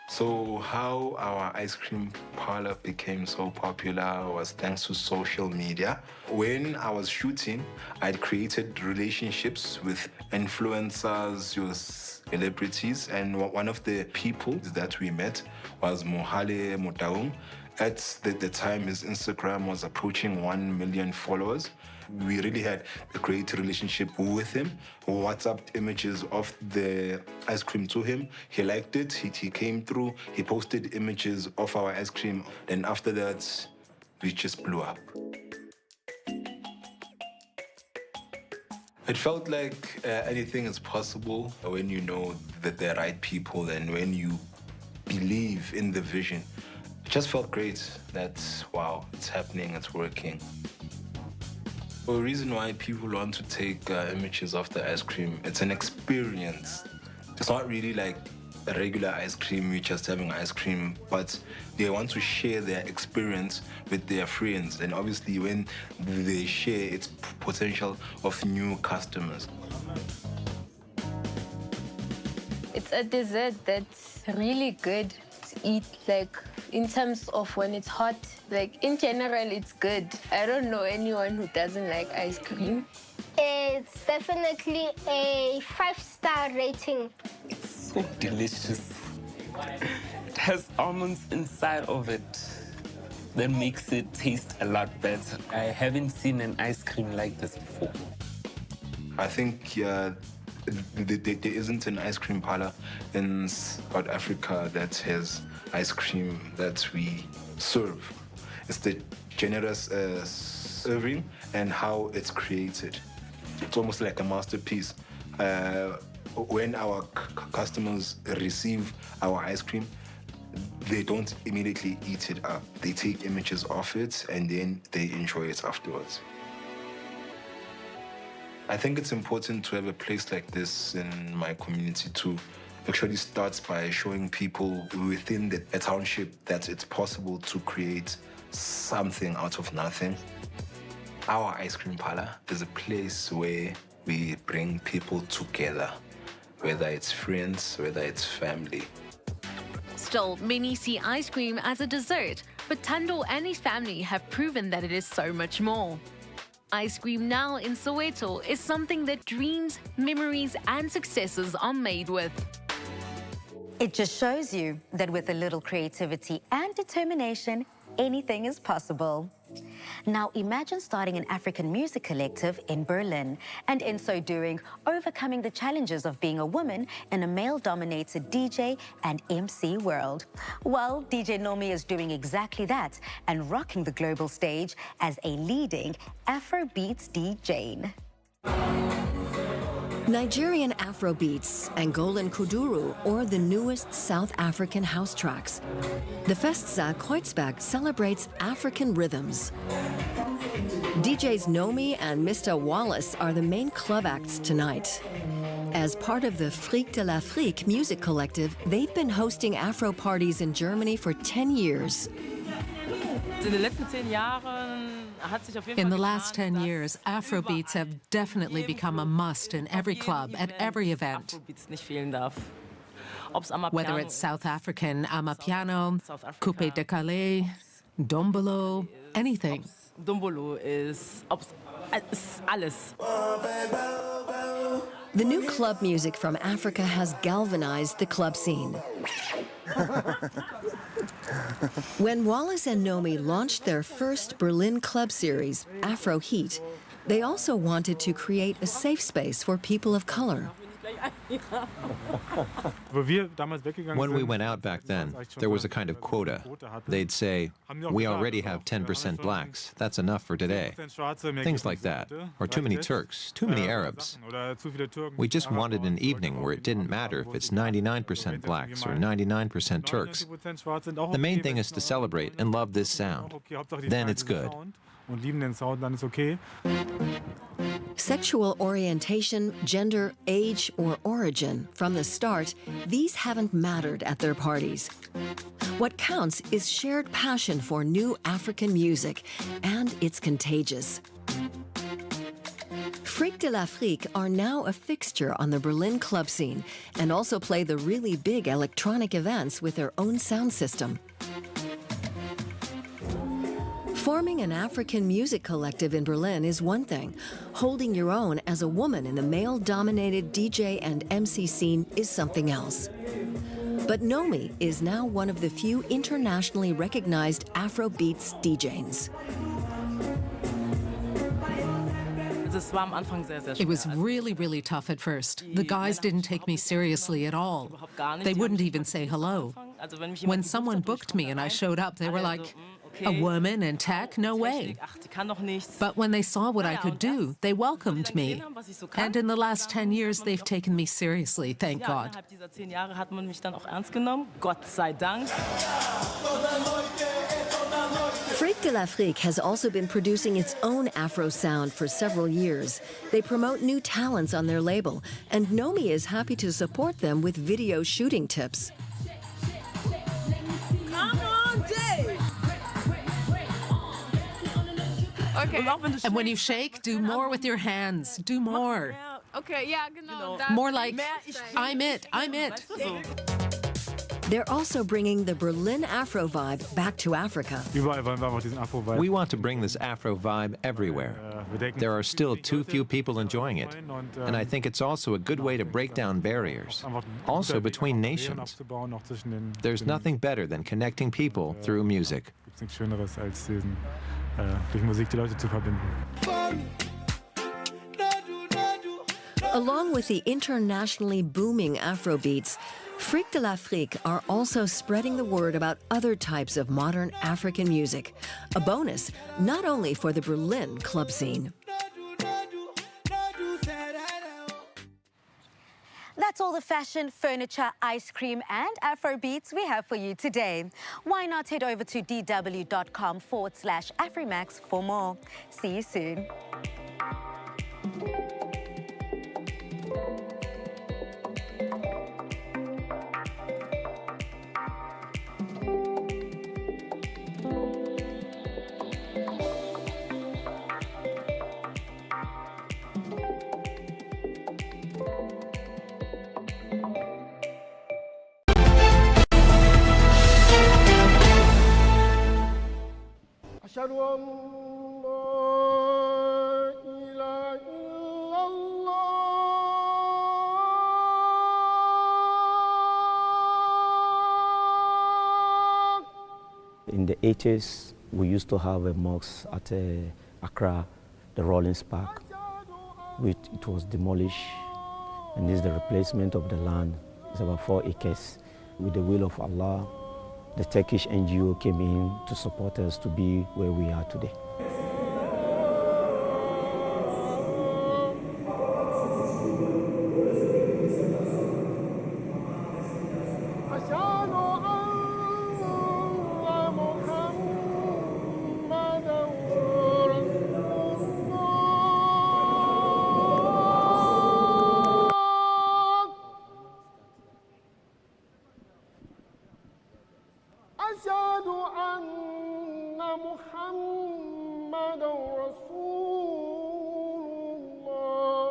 So how our ice cream parlor became so popular was thanks to social media. When I was shooting, I'd created relationships with influencers, celebrities, and one of the people that we met was Mohale Motaung. At the time, his Instagram was approaching 1 million followers. We really had a great relationship with him. WhatsApped images of the ice cream to him. He liked it. He came through. He posted images of our ice cream. And after that, we just blew up. It felt like anything is possible when you know that they're right people and when you believe in the vision. It just felt great that, wow, it's happening, it's working. The reason why people want to take images of the ice cream, it's an experience. It's not really like a regular ice cream, you're just having ice cream, but they want to share their experience with their friends. And obviously when they share, it's potential of new customers. It's a dessert that's really good to eat, like in terms of when it's hot. Like in general, it's good. I don't know anyone who doesn't like ice cream. It's definitely a 5-star rating. It's so delicious. It has almonds inside of it. That makes it taste a lot better. I haven't seen an ice cream like this before. I think there isn't an ice cream parlor in South Africa that has ice cream that we serve. It's the generous serving and how it's created. It's almost like a masterpiece. When our customers receive our ice cream, they don't immediately eat it up. They take images of it and then they enjoy it afterwards. I think it's important to have a place like this in my community too. Actually starts by showing people within the township that it's possible to create something out of nothing. Our ice cream parlor is a place where we bring people together, whether it's friends, whether it's family. Still, many see ice cream as a dessert, but Thando and his family have proven that it is so much more. Ice cream now in Soweto is something that dreams, memories, and successes are made with. It just shows you that with a little creativity and determination, anything is possible. Now imagine starting an African music collective in Berlin, and in so doing, overcoming the challenges of being a woman in a male-dominated DJ and MC world. Well, DJ Nomi is doing exactly that and rocking the global stage as a leading Afrobeats DJ. Nigerian Afrobeats, Angolan Kuduro, or the newest South African house tracks. The Festsaal Kreuzberg celebrates African rhythms. DJs Nomi and Mr. Wallace are the main club acts tonight. As part of the Fric de l'Afrique music collective, they've been hosting Afro parties in Germany for 10 years. In the last 10 years, Afrobeats have definitely become a must in every club, at every event. Whether it's South African Amapiano, Coupé Décalé, Dombolo, anything. The new club music from Africa has galvanized the club scene. When Wallace and Nomi launched their first Berlin club series, Afro Heat, they also wanted to create a safe space for people of color. When we went out back then, there was a kind of quota. They'd say, we already have 10% blacks, that's enough for today. Things like that. Or too many Turks, too many Arabs. We just wanted an evening where it didn't matter if it's 99% blacks or 99% Turks. The main thing is to celebrate and love this sound. Then it's good. Sexual orientation, gender, age, or origin, from the start, these haven't mattered at their parties. What counts is shared passion for new African music, and it's contagious. Fric de l'Afrique are now a fixture on the Berlin club scene and also play the really big electronic events with their own sound system. Forming an African music collective in Berlin is one thing. Holding your own as a woman in the male-dominated DJ and MC scene is something else. But Nomi is now one of the few internationally recognized Afrobeats DJs. It was really, really tough at first. The guys didn't take me seriously at all. They wouldn't even say hello. When someone booked me and I showed up, they were like, a woman in tech? No way. But when they saw what I could do, they welcomed me. And in the last 10 years, they've taken me seriously, thank God. Fric Fric de l'Afrique has also been producing its own Afro sound for several years. They promote new talents on their label, and Nomi is happy to support them with video shooting tips. Come on, Jay! Okay. And when you shake, do more with your hands. Do more. Okay, yeah, genau. More like, I'm it, I'm it. They're also bringing the Berlin Afro vibe back to Africa. We want to bring this Afro vibe everywhere. There are still too few people enjoying it, and I think it's also a good way to break down barriers, also between nations. There's nothing better than connecting people through music. Along with the internationally booming Afrobeats, Fric de l'Afrique are also spreading the word about other types of modern African music, a bonus not only for the Berlin club scene. That's all the fashion, furniture, ice cream, and Afrobeats we have for you today. Why not head over to dw.com/Afrimax for more. See you soon. أشهد أن لا إله إلا الله. In the 80s, we used to have a mosque at Accra, the Rollins Park. It was demolished, and this is the replacement of the land. It's about 4 acres. With the will of Allah, the Turkish NGO came in to support us to be where we are today. أشهد أن محمدا رسول الله.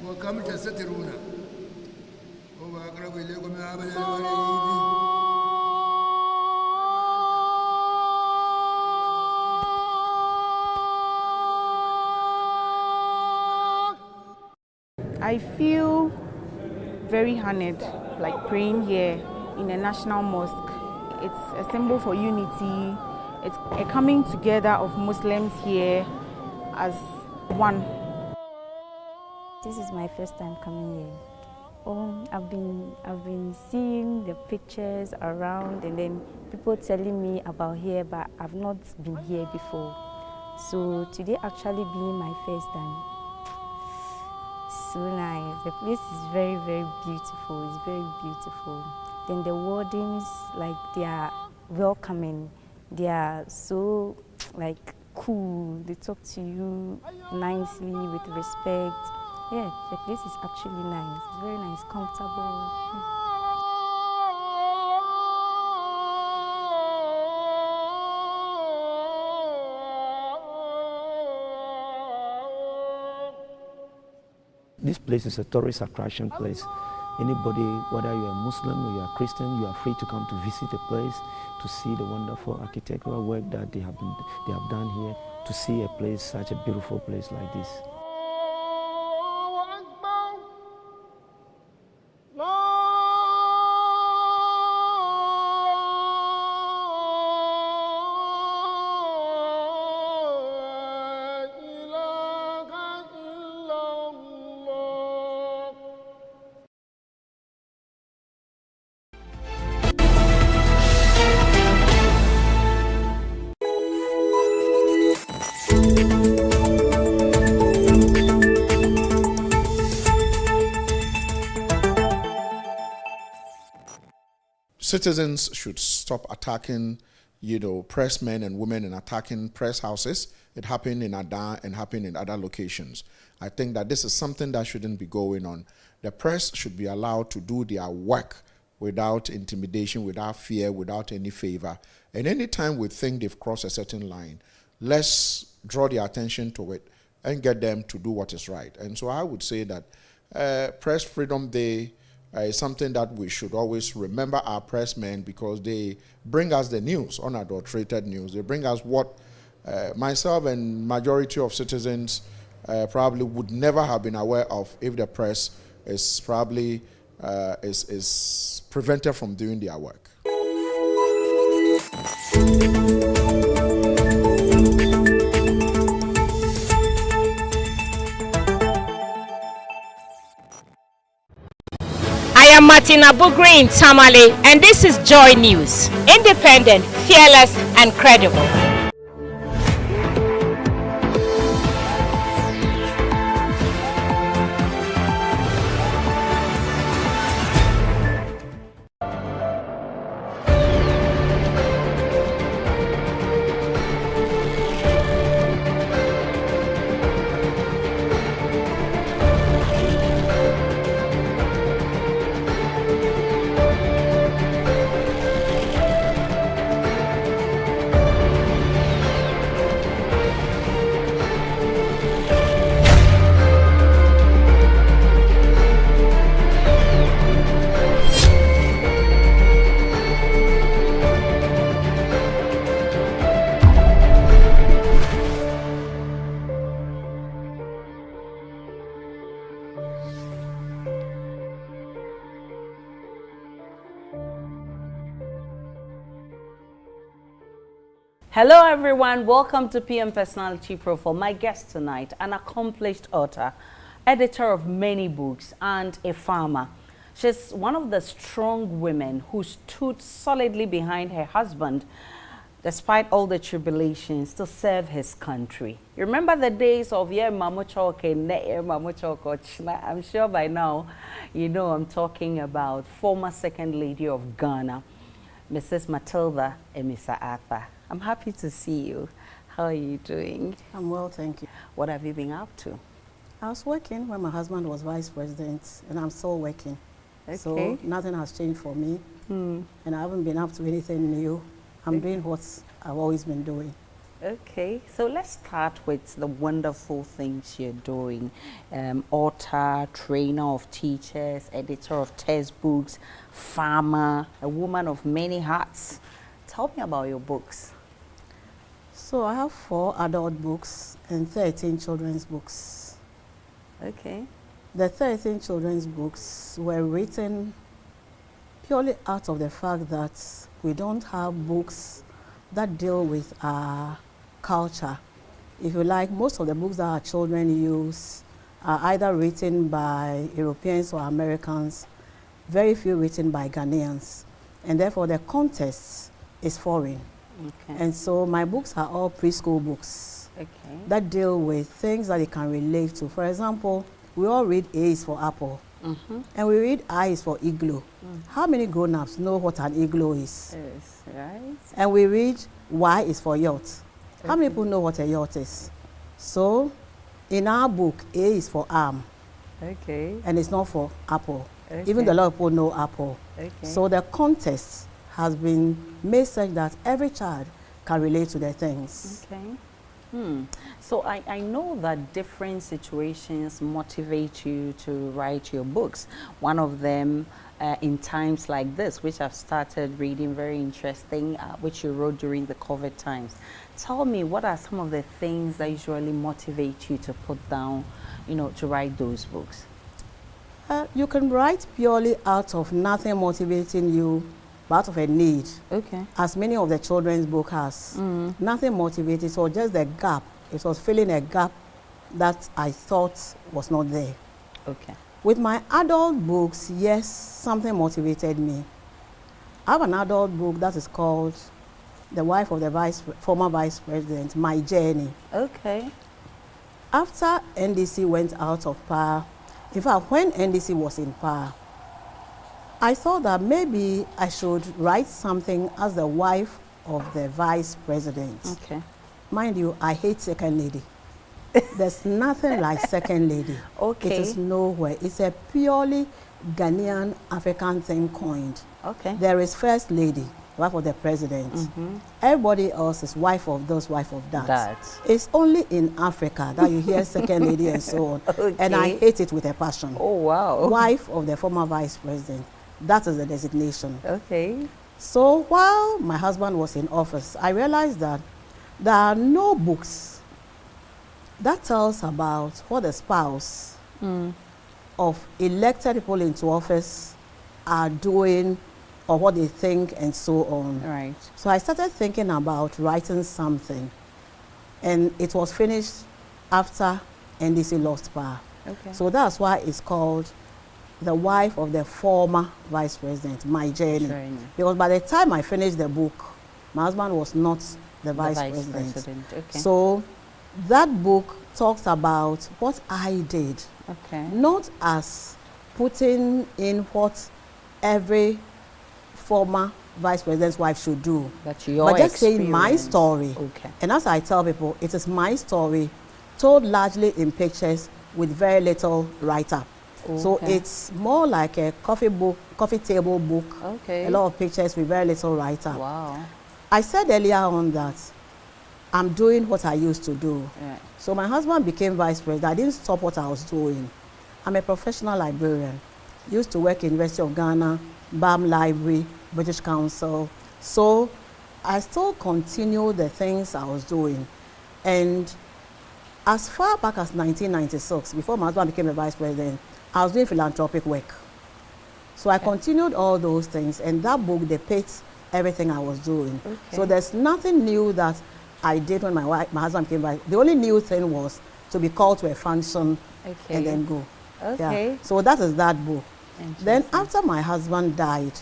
وكم تسترون هو أقرب إليكم من حبل الوريد. I feel very honored, like praying here in a national mosque. It's a symbol for unity. It's a coming together of Muslims here as one. This is my first time coming here. I've been seeing the pictures around, and then people telling me about here, but I've not been here before. So today actually being my first time. So nice. The place is very, very beautiful. It's very beautiful. Then the wardens, like, they are welcoming. They are so, like, cool. They talk to you nicely, with respect. Yeah, the place is actually nice. It's very nice, comfortable. This place is a tourist attraction place. Anybody, whether you're a Muslim or you're a Christian, you are free to come to visit the place, to see the wonderful architectural work that they have done here, to see a place, such a beautiful place like this. citizens should stop attacking, press men and women and attacking press houses. It happened in Ada and happened in other locations. I think that this is something that shouldn't be going on. The press should be allowed to do their work without intimidation, without fear, without any favor. And anytime we think they've crossed a certain line, let's draw their attention to it and get them to do what is right. And so I would say that Press Freedom Day is something that we should always remember our pressmen, because they bring us the news, unadulterated news. They bring us what myself and majority of citizens probably would never have been aware of if the press is probably is prevented from doing their work. I am Martina Bugri in Tamale, and this is Joy News. Independent, fearless, and credible. Hello everyone, welcome to PM Personality Profile. My guest tonight, an accomplished author, editor of many books, and a farmer. She's one of the strong women who stood solidly behind her husband despite all the tribulations to serve his country. You remember the days of I'm sure by now you know I'm talking about former Second Lady of Ghana, Mrs. Matilda Emisa Arthur. I'm happy to see you. How are you doing? I'm well, thank you. What have you been up to? I was working when my husband was vice president, and I'm still working. Okay. So nothing has changed for me, and I haven't been up to anything new. I'm doing what I've always been doing. Okay, so let's start with the wonderful things you're doing. Author, trainer of teachers, editor of textbooks, farmer, a woman of many hats. Tell me about your books. So I have 4 adult books and 13 children's books. Okay. The 13 children's books were written purely out of the fact that we don't have books that deal with our culture. If you like, most of the books that our children use are either written by Europeans or Americans, very few written by Ghanaians, and therefore the context is foreign. Okay. And so my books are all preschool books that deal with things that they can relate to. For example, we all read A is for apple, and we read I is for igloo. How many grown-ups know what an igloo is? Yes, right. And we read Y is for yacht. How many people know what a yacht is? So in our book, A is for arm. Okay. And it's not for apple. Okay. Even though a lot of people know apple. Okay. So the context has been made such that every child can relate to the things. Okay. So I know that different situations motivate you to write your books. One of them in times like this, which I've started reading, very interesting, which you wrote during the COVID times. Tell me, what are some of the things that usually motivate you to put down, to write those books? You can write purely out of nothing motivating you, but out of a need. Okay. As many of the children's book has. Nothing motivated, so just the gap. It was filling a gap that I thought was not there. Okay. With my adult books, yes, something motivated me. I have an adult book that is called The Wife of the Former Vice President, My Journey. Okay. After NDC went out of power, in fact, when NDC was in power, I thought that maybe I should write something as the wife of the vice president. Okay. Mind you, I hate second lady. There's nothing like second lady. Okay. It is nowhere. It's a purely Ghanaian African thing coined. Okay. There is first lady, wife of the president. Everybody else is wife of this, wife of that. It's only in Africa that you hear second lady and so on. Okay. And I hate it with a passion. Oh, wow. Wife of the former vice president. That is the designation. Okay. So while my husband was in office, I realized that there are no books that tells about what the spouse of elected people into office are doing or what they think and so on. Right. So I started thinking about writing something, and it was finished after NDC lost power. Okay. So that's why it's called The Wife of the Former Vice President, My Journey. Because by the time I finished the book, my husband was not the vice president. Okay. So that book talks about what I did, not as putting in what every former vice president's wife should do, but just saying my story. Okay. And as I tell people, it is my story told largely in pictures with very little write-up. So it's more like a coffee table book, a lot of pictures with very little write-up. Wow. I said earlier on that I'm doing what I used to do. Right. So my husband became vice president. I didn't stop what I was doing. I'm a professional librarian. Used to work in University of Ghana, BAM Library, British Council. So I still continue the things I was doing. And as far back as 1996, before my husband became the vice president, I was doing philanthropic work. So I continued all those things, and that book depicts everything I was doing. So there's nothing new that I did when my husband came back. The only new thing was to be called to a function and then go. Okay. Yeah. So that is that book. Then after my husband died,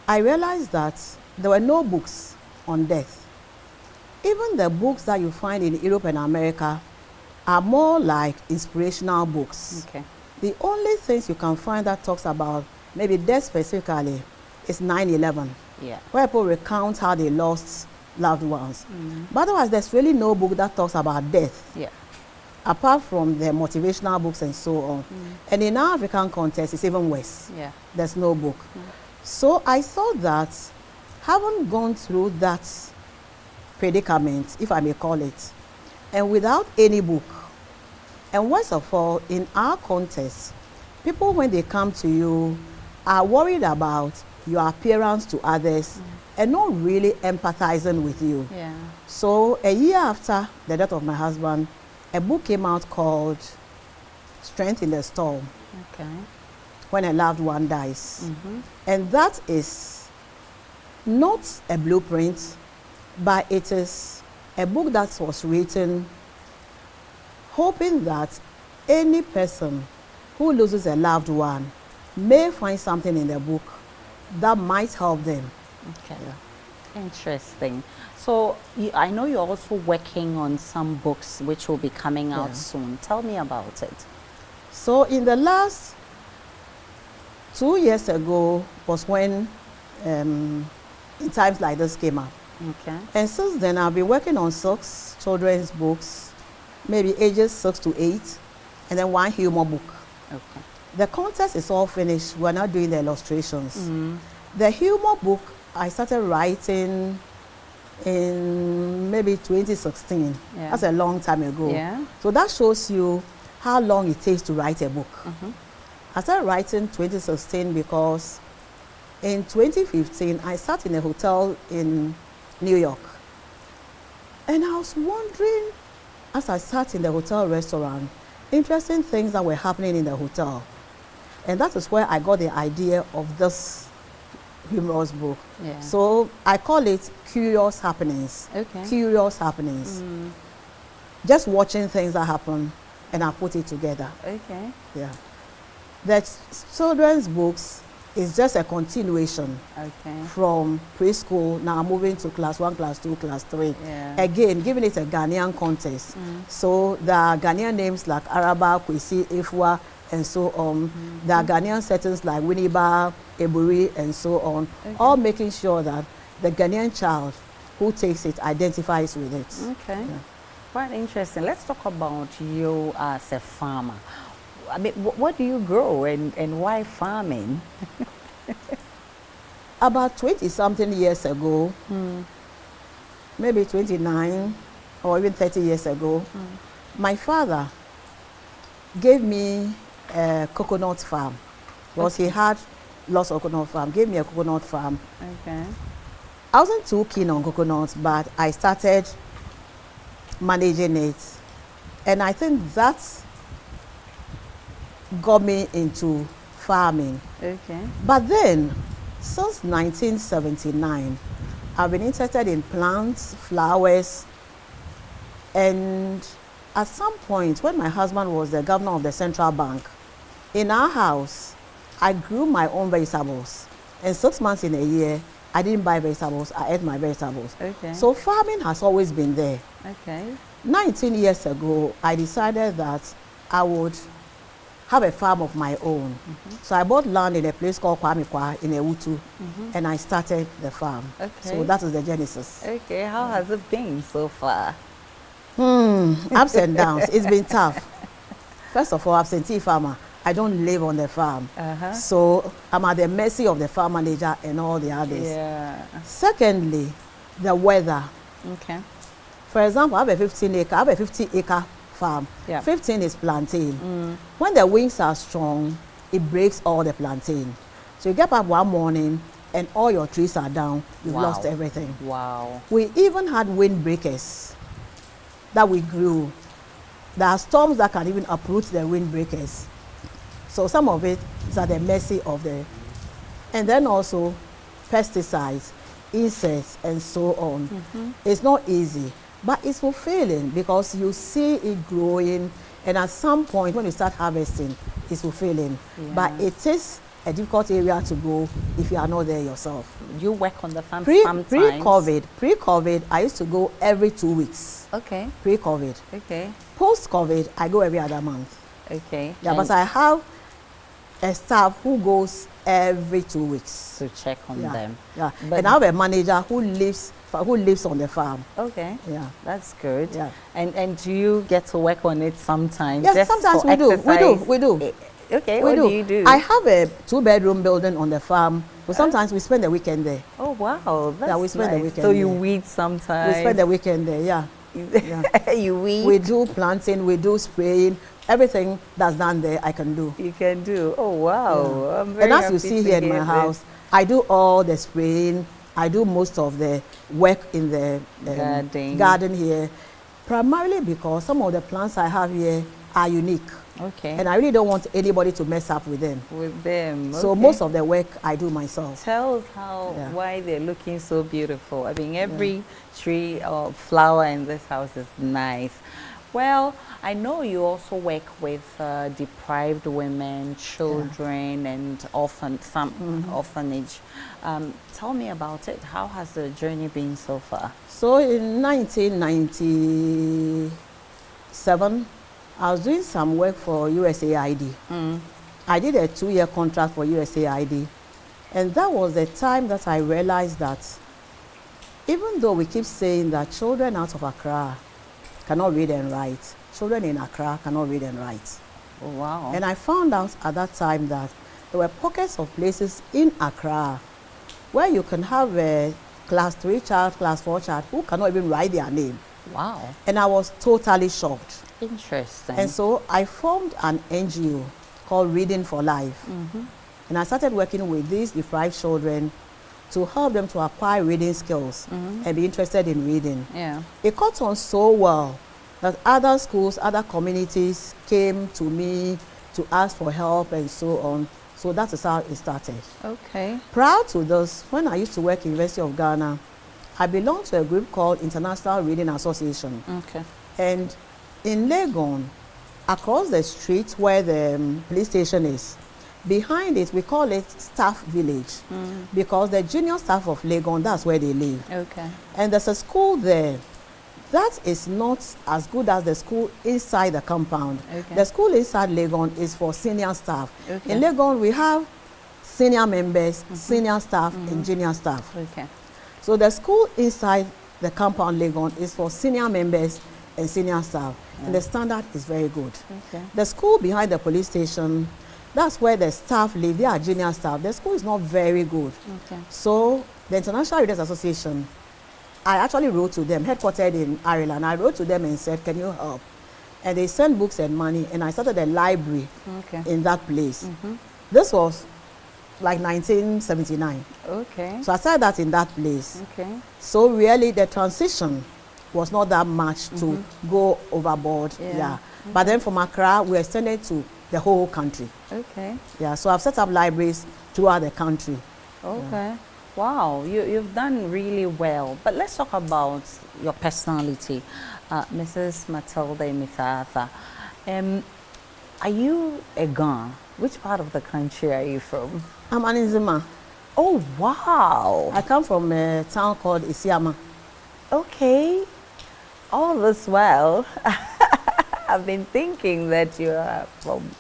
I realized that there were no books on death. Even the books that you find in Europe and America are more like inspirational books. Okay. The only things you can find that talks about maybe death specifically is 9/11, where people recount how they lost loved ones. But otherwise, there's really no book that talks about death, apart from the motivational books and so on. And in our African context, it's even worse. There's no book. So I thought that, having gone through that predicament, if I may call it, and without any book, and worst of all, in our context, people, when they come to you, are worried about your appearance to others and not really empathizing with you. So a year after the death of my husband, a book came out called Strength in the Storm, When a Loved One Dies. And that is not a blueprint, but it is a book that was written hoping that any person who loses a loved one may find something in the book that might help them. Interesting. So I know you're also working on some books which will be coming out soon. Tell me about it. So in the last 2 years ago was when In Times Like This came out. And since then I've been working on 6 children's books, maybe ages 6 to 8, and then 1 humor book. The contest is all finished. We're not doing the illustrations. The humor book I started writing in maybe 2016. That's a long time ago. So that shows you how long it takes to write a book. I started writing 2016 because in 2015 I sat in a hotel in New York, and I was wondering, as I sat in the hotel restaurant, interesting things that were happening in the hotel. And that is where I got the idea of this humorous book. So I call it Curious Happenings. Curious Happenings. Just watching things that happen, and I put it together. The children's books is just a continuation from preschool, now moving to class 1, class 2, class 3. Again, giving it a Ghanaian context. So the Ghanaian names like Araba, Kwesi, Ifwa, and so on. There are Ghanaian settings like Winneba, Eburi, and so on, all making sure that the Ghanaian child who takes it identifies with it. Okay. Yeah. Quite interesting. Let's talk about you as a farmer. I mean, what do you grow and why farming? About 20-something years ago, maybe 29 or even 30 years ago, my father gave me a coconut farm because he had lots of coconut farm, gave me a coconut farm. Okay. I wasn't too keen on coconuts, but I started managing it. And I think that got me into farming. Okay. But then, since 1979, I've been interested in plants, flowers, and at some point, when my husband was the governor of the central bank, in our house, I grew my own vegetables. And 6 months in a year, I didn't buy vegetables, I ate my vegetables. Okay. So farming has always been there. Okay. 19 years ago, I decided that I would have a farm of my own. So I bought land in a place called Kwamikwa in Ewutu, and I started the farm. Okay. So that is the genesis. Okay, how has it been so far? Ups and downs. It's been tough. First of all, absentee farmer. I don't live on the farm. So I'm at the mercy of the farm manager and all the others. Yeah. Secondly, the weather. Okay. For example, I have a 50-acre farm. Yeah. 15 is plantain. When the winds are strong, it breaks all the plantain. So you get up one morning and all your trees are down. You've lost everything. Wow. We even had windbreakers that we grew. There are storms that can even uproot the windbreakers. So some of it is at the mercy of the, and then also pesticides, insects, and so on. It's not easy, but it's fulfilling because you see it growing, and at some point when you start harvesting, it's fulfilling. But it is a difficult area to go if you are not there yourself. You work on the farm sometimes? Pre-COVID, I used to go every 2 weeks. Okay. Pre-COVID. Okay. Post-COVID, I go every other month. Okay. Yeah, but I have a staff who goes every 2 weeks to check on them. Yeah, but and I have a manager who lives on the farm. Okay. Yeah, that's good. Yeah. And do you get to work on it sometimes? Yes, just sometimes for we do. exercise? We do. Okay. What do you do? I have a 2-bedroom building on the farm. But sometimes we spend the weekend there. Oh wow, that's we spend nice. the weekend so you there. weed sometimes. We spend the weekend there. Yeah. You weed. We do planting. We do spraying. Everything that's done there, I can do. You can do. Oh wow! Yeah. I'm very and as happy you see to here in hear my house, I do all the spraying. I do most of the work in the garden here, primarily because some of the plants I have here are unique. Okay. And I really don't want anybody to mess up with them. So most of the work I do myself. Tell us why they're looking so beautiful. I mean, every tree or flower in this house is nice. Well, I know you also work with deprived women, children, and orphanage. Tell me about it. How has the journey been so far? So in 1997, I was doing some work for USAID. I did a 2-year contract for USAID. And that was the time that I realized that even though we keep saying that children out of Accra cannot read and write, children in Accra cannot read and write. Oh, wow. And I found out at that time that there were pockets of places in Accra where you can have a class 3 child, class 4 child who cannot even write their name. Wow. And I was totally shocked. Interesting. And so I formed an NGO called Reading for Life. And I started working with these deprived children to help them to acquire reading skills and be interested in reading. Yeah. It caught on so well that other schools, other communities came to me to ask for help and so on. So that is how it started. Okay. Prior to this, when I used to work in University of Ghana, I belonged to a group called International Reading Association. Okay. And in Legon, across the street where the police station is, behind it, we call it Staff Village, because the junior staff of Legon, that's where they live. Okay. And there's a school there that is not as good as the school inside the compound. Okay. The school inside Legon is for senior staff. Okay. In Legon, we have senior members, senior staff, and junior staff. Okay. So the school inside the compound Legon is for senior members and senior staff. And the standard is very good. Okay. The school behind the police station, that's where the staff live. They are junior staff. The school is not very good. Okay. So the International Readers Association, I actually wrote to them, headquartered in Ireland. I wrote to them and said, can you help? And they sent books and money, and I started a library in that place. This was like 1979. Okay. So I started that in that place. Okay. So really the transition was not that much to go overboard. Yeah. But then from Accra, we extended to the whole country. Okay. Yeah, so I've set up libraries throughout the country. Okay. Yeah. Wow, you've done really well. But let's talk about your personality, Mrs. Matilda Mithatha. Are you a Ghana? Which part of the country are you from? I'm an Nzima. Oh, wow. I come from a town called Isiama. Okay. All this while, I've been thinking that you are from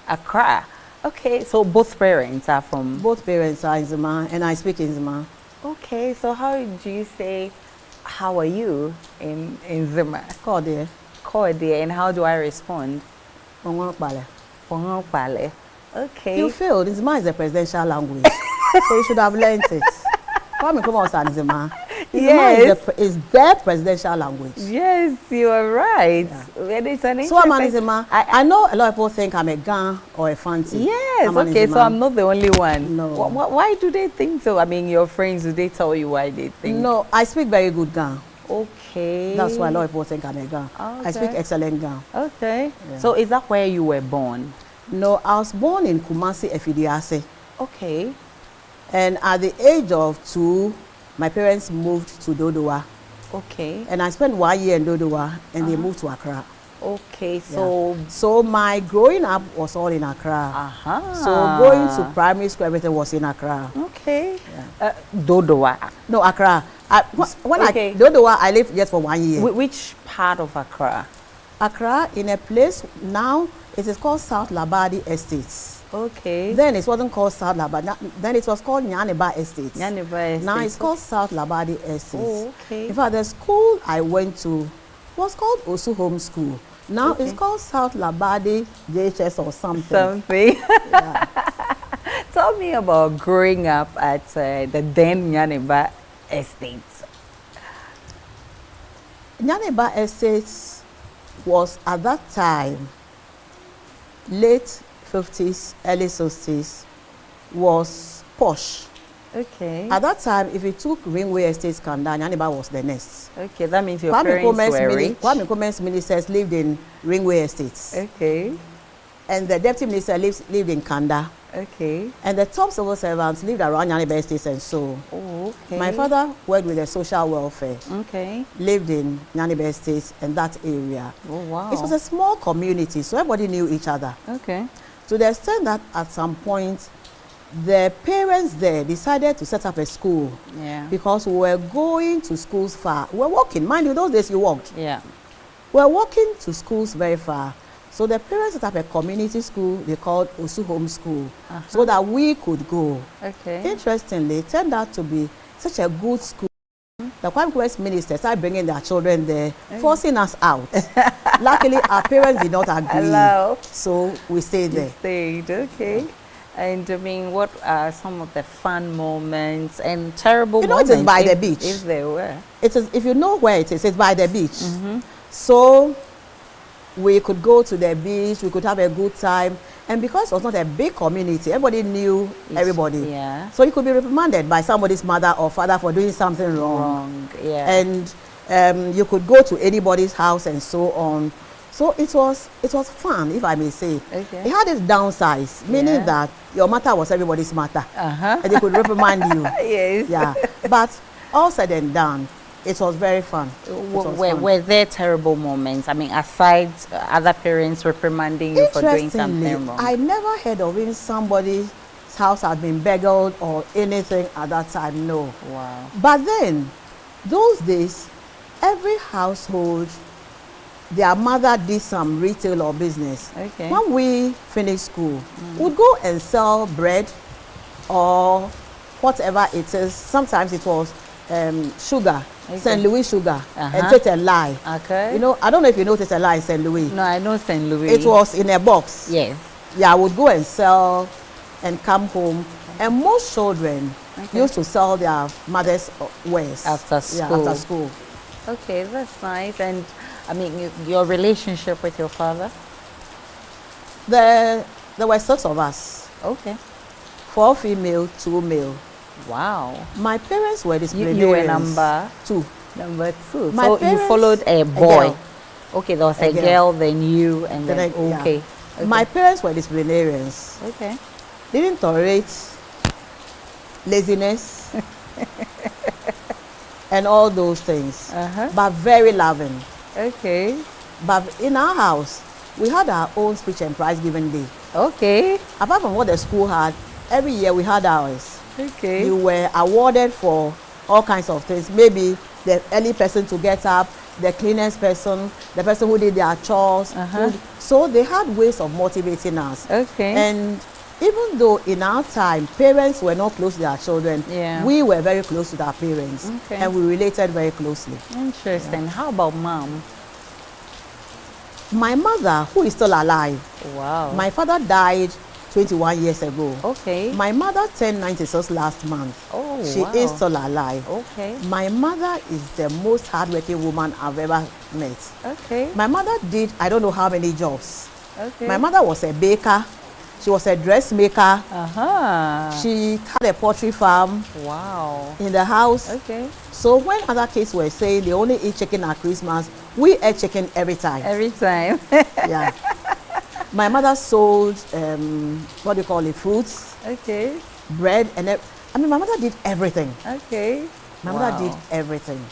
Accra. Okay, so both parents are from... Both parents are Nzima, and I speak Nzima. Okay, so how do you say, how are you in Nzima? Kode. Kode, and how do I respond? Pongokpale. Pongokpale. Okay. You failed. Nzima is a presidential language, so you should have learned it. Come on, Nzima. Yes. Is their presidential language. Yes, you are right. Yeah. So I'm an Nzima. I know a lot of people think I'm a Gan or a Fanti. Yes, okay, so I'm not the only one. No. Why do they think so? I mean, your friends, do they tell you why they think? No, I speak very good Gan. Okay. That's why a lot of people think I'm a Gan. Okay. I speak excellent Gan. Okay. Yeah. So is that where you were born? No, I was born in Kumasi, Efidiase. Okay. And at the age of 2, my parents moved to Dodowa. Okay. And I spent 1 year in Dodowa, and they moved to Accra. Okay, so... Yeah. So my growing up was all in Accra. So going to primary school, everything was in Accra. Okay. Yeah. Dodowa? No, Accra. Dodowa, I lived just for 1 year. Which part of Accra? Accra, in a place now, it is called South Labadi Estates. Okay. Then it wasn't called South Labadi. Then it was called Nyaneba Estates. Nyaneba Estates. Now it's called South Labadi Estates. Oh, okay. In fact, the school I went to was called Osu Home School. Now it's called South Labadi JHS or something. Yeah. Tell me about growing up at the then Nyaneba Estates. Nyaneba Estates was at that time, late 50s, early 60s, was posh. Okay. At that time, if you took Ringway Estates Kanda, Nyaneba was the next. Okay, that means your parents were rich. Kwame Nkrumah's ministers lived in Ringway Estates. Okay. And the deputy minister lived in Kanda. Okay. And the top civil servants lived around Nyaneba Estates and so. Oh, okay. My father worked with the social welfare. Okay. Lived in Nyaneba Estates and that area. Oh, wow. It was a small community, so everybody knew each other. Okay. To the extent that at some point, the parents there decided to set up a school. Yeah. Because we were going to schools far. We were walking. Mind you, those days you walked. Yeah. We were walking to schools very far. So the parents set up a community school they called Osu Home School so that we could go. Okay. Interestingly, it turned out to be such a good school. The Kwame Nkrumah's ministers started bringing their children there, forcing us out. Luckily, our parents did not agree. Hello. So we stayed there. You stayed, okay. And I mean, what are some of the fun moments and terrible moments? It is by the beach. If there were. It is, if you know where it is, it's by the beach. So we could go to the beach, we could have a good time. And because it was not a big community, everybody knew everybody. Yeah. So you could be reprimanded by somebody's mother or father for doing something wrong. Yeah. And you could go to anybody's house and so on. So it was fun, if I may say. Okay. It had its downsides, meaning that your matter was everybody's matter. And they could reprimand you. Yes. Yeah. But all said and done, it was very fun. Were there terrible moments? I mean, aside other parents reprimanding you for doing something wrong? I never heard of even somebody's house had been burgled or anything at that time, no. Wow. But then, those days, every household, their mother did some retail or business. Okay. When we finished school, we'd go and sell bread or whatever it is. Sometimes it was sugar, St. Louis sugar, and Tetelai. Okay. You know, I don't know if you know Tetelai in St. Louis. No, I know St. Louis. It was in a box. Yes. Yeah, I would go and sell and come home. And most children used to sell their mother's wares. After school. Yeah, after school. Okay, that's nice. And I mean, your relationship with your father? There were 6 of us. Okay. 4 female, 2 male. Wow. My parents were disciplinarians. You were number 2. Number 2. My so you followed a boy. Okay, there was a girl, then you, and then okay. My parents were disciplinarians. Okay. Didn't tolerate laziness and all those things, but very loving. Okay. But in our house, we had our own speech and prize giving day. Okay. Apart from what the school had, every year we had ours. Okay. You were awarded for all kinds of things. Maybe the early person to get up, the cleanest person, the person who did their chores. So they had ways of motivating us. Okay. And even though in our time, parents were not close to their children, we were very close to our parents. Okay. And we related very closely. Interesting. How about mom? My mother, who is still alive. Wow. My father died 21 years ago. Okay. My mother turned 96 last month. Oh, she wow. is still alive. Okay. My mother is the most hardworking woman I've ever met. Okay. My mother did, I don't know how many jobs. Okay. My mother was a baker. She was a dressmaker. She had a poultry farm. Wow. In the house. Okay. So when other kids were saying they only eat chicken at Christmas, we ate chicken every time. Every time. Yeah. My mother sold, what do you call it, fruits. Okay. Bread, and I mean, my mother did everything. Okay. My mother did everything.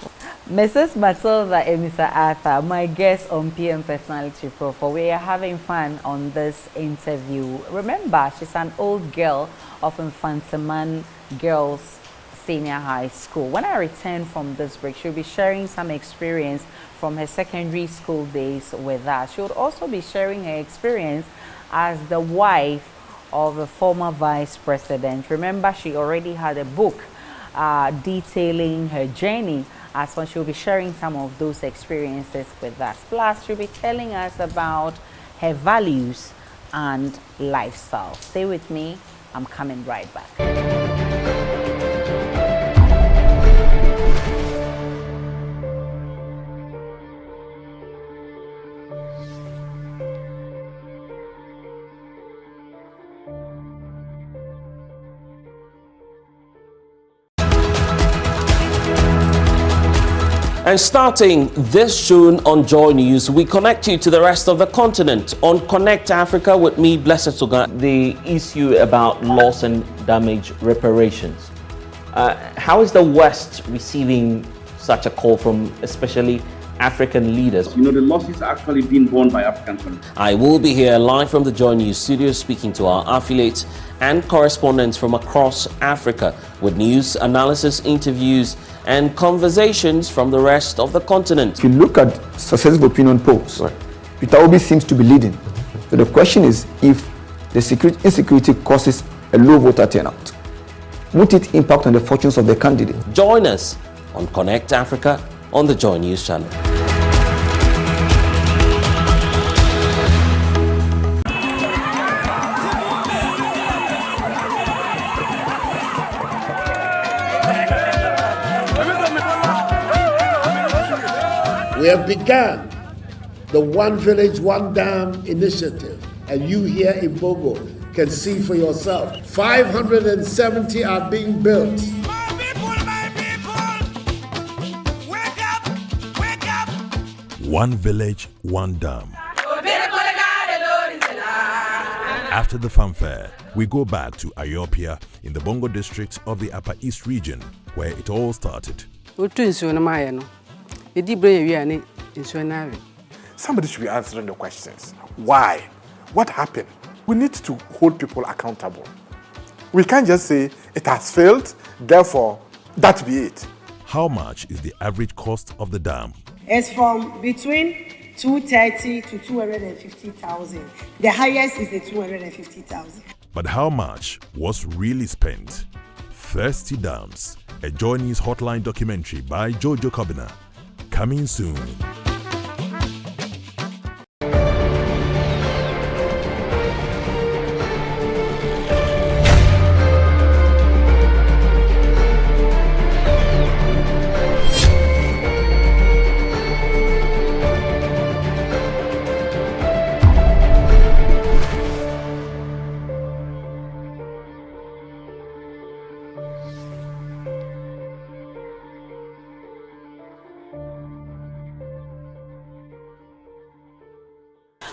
Mrs. Matilda and Mr. Arthur, my guest on PM Personality Profile. We are having fun on this interview. Remember, she's an old girl of Infantaman Girls Senior High School. When I return from this break, she'll be sharing some experience from her secondary school days with us. She would also be sharing her experience as the wife of a former vice president. Remember, she already had a book detailing her journey. As well, she'll be sharing some of those experiences with us. Plus, she'll be telling us about her values and lifestyle. Stay with me. I'm coming right back. And starting this June on Joy News, we connect you to the rest of the continent on Connect Africa with me, Blessed Suga. The issue about loss and damage reparations. How is the West receiving such a call from especially African leaders? You know, the losses are actually being borne by African countries. I will be here live from the Joy News studio speaking to our affiliates and correspondents from across Africa with news, analysis, interviews, and conversations from the rest of the continent. If you look at successive opinion polls, Peter Obi seems to be leading. So the question is, if the insecurity causes a low voter turnout, would it impact on the fortunes of the candidate? Join us on Connect Africa on the Joy News channel. We have begun the One Village, One Dam initiative, and you here in Bogo can see for yourself. 570 are being built. One Village, One Dam. After the fanfare, we go back to Ayopia in the Bongo district of the Upper East region, where it all started. Somebody should be answering the questions. Why? What happened? We need to hold people accountable. We can't just say it has failed, therefore that be it. How much is the average cost of the dam? It's from between 230 to 250,000. The highest is the 250,000. But how much was really spent? Thirsty Dams, a JoyNews hotline documentary by Jojo Kobina. Coming soon.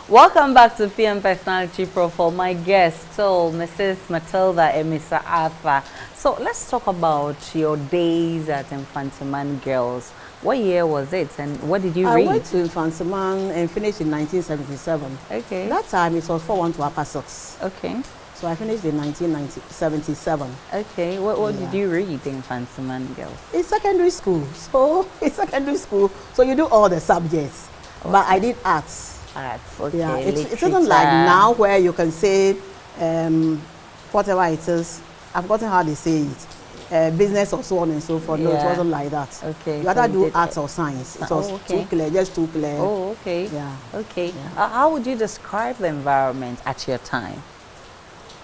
Welcome back to PM Personality Profile. My guest, so Mrs. Matilda and Mr. Arthur. So let's talk about your days at Infantiman Girls. What year was it and what did you read? I went to Infantiman and finished in 1977. Okay. That time it was 4-1 to Upper Socks. Okay. So I finished in 1977. Okay. What did you read in Infantiman Girls? It's secondary school. So it's secondary school. So you do all the subjects. Okay. But I did arts. Arts, okay. Yeah, it isn't like now where you can say whatever it is. I've forgotten how they say it. Business or so on and so forth. No, it wasn't like that. Okay. You either do arts or science. It was too clear, just too clear. Oh, okay. Yeah. Okay. Yeah. How would you describe the environment at your time?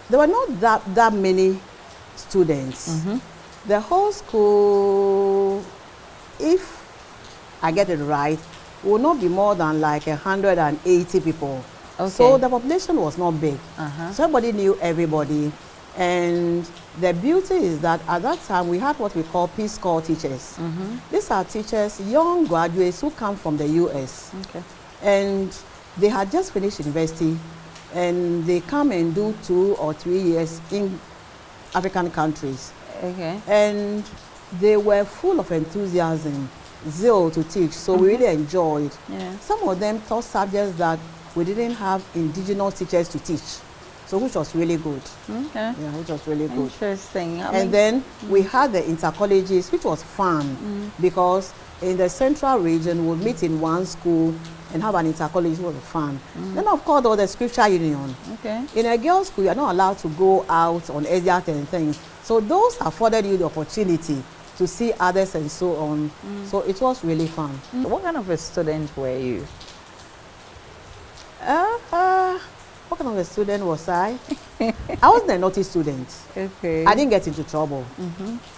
There were not that many students. The whole school, if I get it right, will not be more than like 180 people. Okay. So the population was not big. So everybody knew everybody. And the beauty is that at that time we had what we call Peace Corps teachers. These are teachers, young graduates who come from the US. Okay. And they had just finished university and they come and do 2 or 3 years in African countries. Okay. And they were full of enthusiasm, zeal to teach, so we really enjoyed. Yeah. Some of them taught subjects that we didn't have indigenous teachers to teach, so which was really good. Okay. Yeah, which was really good. Interesting. And then we had the intercolleges, which was fun because in the central region we'll meet in one school and have an intercollege, which was fun. Then of course there was the scripture union. Okay. In a girls' school you're not allowed to go out on exit and things, so those afforded you the opportunity to see others and so on. So it was really fun. What kind of a student were you? What kind of a student was I? I wasn't a naughty student. Okay. I didn't get into trouble.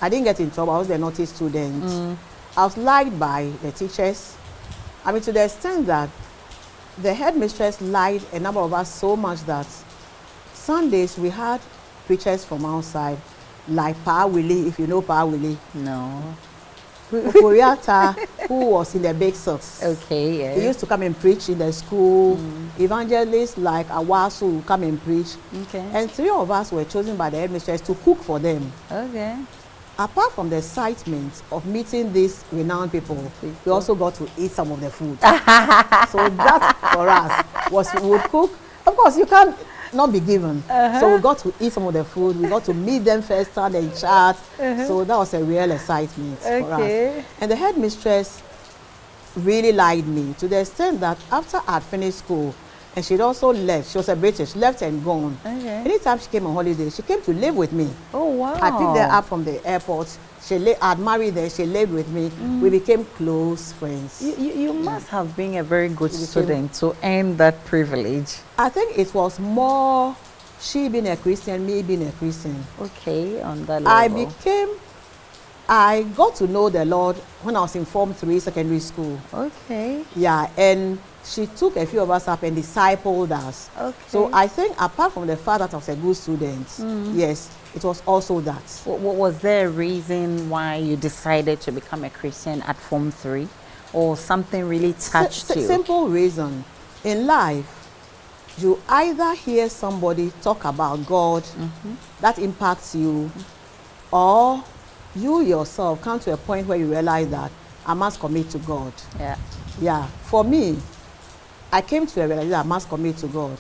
I didn't get in trouble. I was a naughty student. I was liked by the teachers. I mean, to the extent that the headmistress liked a number of us so much that Sundays we had preachers from outside, like Pa Willie, if you know Pa Willie. No. Uforiata, who was in the big socks. Okay, yeah. He used to come and preach in the school. Evangelists like Awasu would come and preach. Okay. And 3 of us were chosen by the headmistress to cook for them. Okay. Apart from the excitement of meeting these renowned people, we also got to eat some of the food. So that for us was we would cook. Of course, you can't not be given. So we got to eat some of the food. We got to meet them first and then chat. So that was a real excitement for us. And the headmistress really liked me to the extent that after I'd finished school, and she'd also left. She was a British, left and gone. Okay. Anytime she came on holiday, she came to live with me. Oh, wow. I picked her up from the airport. I'd married her. She lived with me. We became close friends. You must have been a very good student to earn that privilege. I think it was more she being a Christian, me being a Christian. Okay, on that level. I got to know the Lord when I was in Form 3 secondary school. Okay. Yeah, and she took a few of us up and discipled us. Okay. So I think apart from the fact that I was a good student, yes, it was also that. What was there a reason why you decided to become a Christian at Form 3? Or something really touched you? Simple reason. In life, you either hear somebody talk about God that impacts you, or you yourself come to a point where you realize that I must commit to God. Yeah. Yeah. For me, I came to a realization that I must commit to God.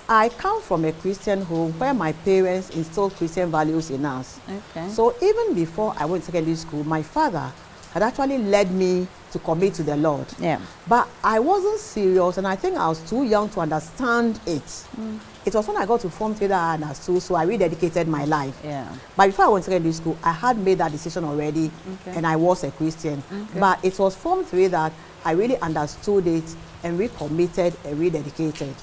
I come from a Christian home where my parents instilled Christian values in us. Okay. So even before I went to secondary school, my father had actually led me to commit to the Lord. Yeah. But I wasn't serious, and I think I was too young to understand it. It was when I got to Form 3 that I understood, so I rededicated my life. Yeah. But before I went to secondary school, I had made that decision already, and I was a Christian. But it was Form 3 that I really understood it and recommitted and rededicated.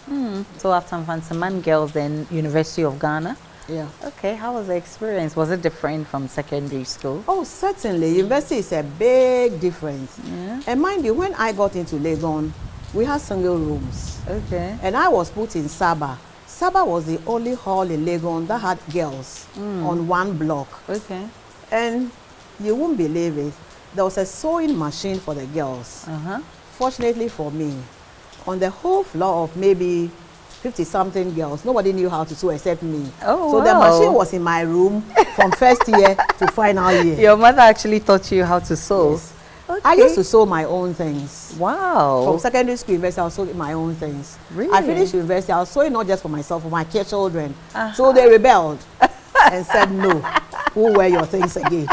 So after Fansaman Girls, then University of Ghana? Yeah. Okay, how was the experience? Was it different from secondary school? Oh, certainly. University is a big difference. Yeah. And mind you, when I got into Legon, we had single rooms. Okay. And I was put in Saba. Saba was the only hall in Legon that had girls on one block. Okay. And you won't believe it, there was a sewing machine for the girls. Fortunately for me, on the whole floor of maybe 50-something girls, nobody knew how to sew except me. Oh, so the machine was in my room from first year to final year. Your mother actually taught you how to sew? Yes. Okay. I used to sew my own things. Wow. From secondary school, university, I was sewing my own things. Really? I finished university, I was sewing not just for myself, for my children. So they rebelled and said, no, we'll wear your things again.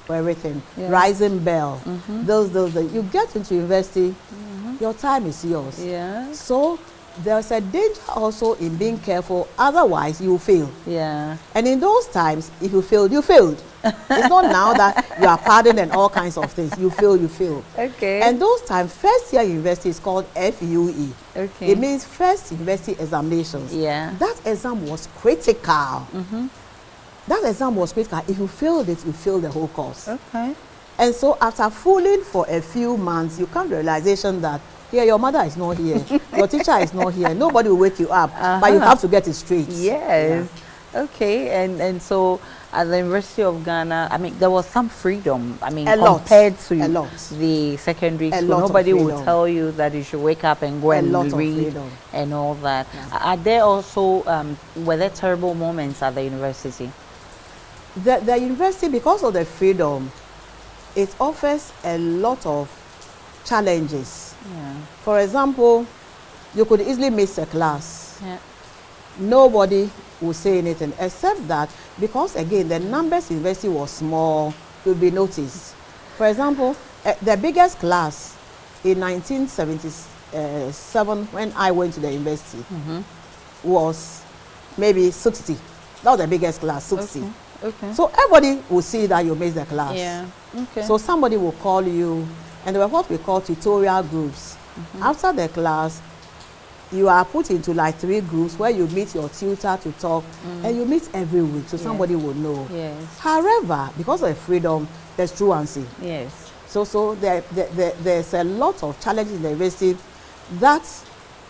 For everything. Yeah. Rising Bell. Those. You get into university, your time is yours. Yeah. So there's a danger also in being careful, otherwise you fail. Yeah. And in those times, if you failed, you failed. It's not now that you are pardoned and all kinds of things. You fail, you fail. Okay. And those times, first year university is called FUE. Okay. It means first university examinations. Yeah. That exam was critical. That exam was critical. If you failed it, you failed the whole course. Okay. And so after fooling for a few months, you come to the realization that here, your mother is not here. Your teacher is not here. Nobody will wake you up. But you have to get it straight. Yes. Yeah. Okay. And so at the University of Ghana, I mean, there was some freedom. I mean, compared to the secondary school, nobody will tell you that you should wake up and go and read and all that. Yeah. Are there also, were there terrible moments at the university? The university, because of the freedom, it offers a lot of challenges. Yeah. For example, you could easily miss a class. Yeah. Nobody will say anything, except that because, again, the numbers in university was small, you'll be noticed. For example, the biggest class in 1977, when I went to the university, was maybe 60. That was the biggest class, 60. Okay. So everybody will see that you missed the class. Yeah. Okay. So somebody will call you, and there were what we call tutorial groups. After the class, you are put into like 3 groups where you meet your tutor to talk, and you meet every week, so somebody will know. Yes. However, because of freedom, there's truancy. Yes. So there's a lot of challenges in the university that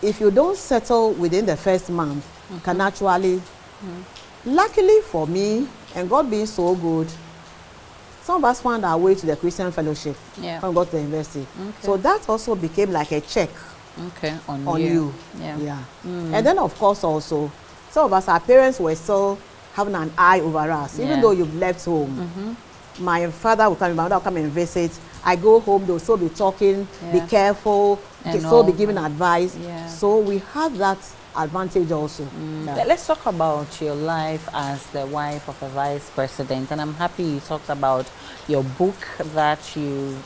if you don't settle within the first month, can actually, luckily for me, and God being so good, some of us found our way to the Christian fellowship when we got to the university. Okay. So that also became like a check on you. Yeah. And then of course also, some of us, our parents were still having an eye over us, even though you've left home. My father will come, my mother will come and visit. I go home, they'll still be talking, be careful, and still be giving that. advice. So we had that advantage also. Let's talk about your life as the wife of a vice president, and I'm happy you talked about your book, that you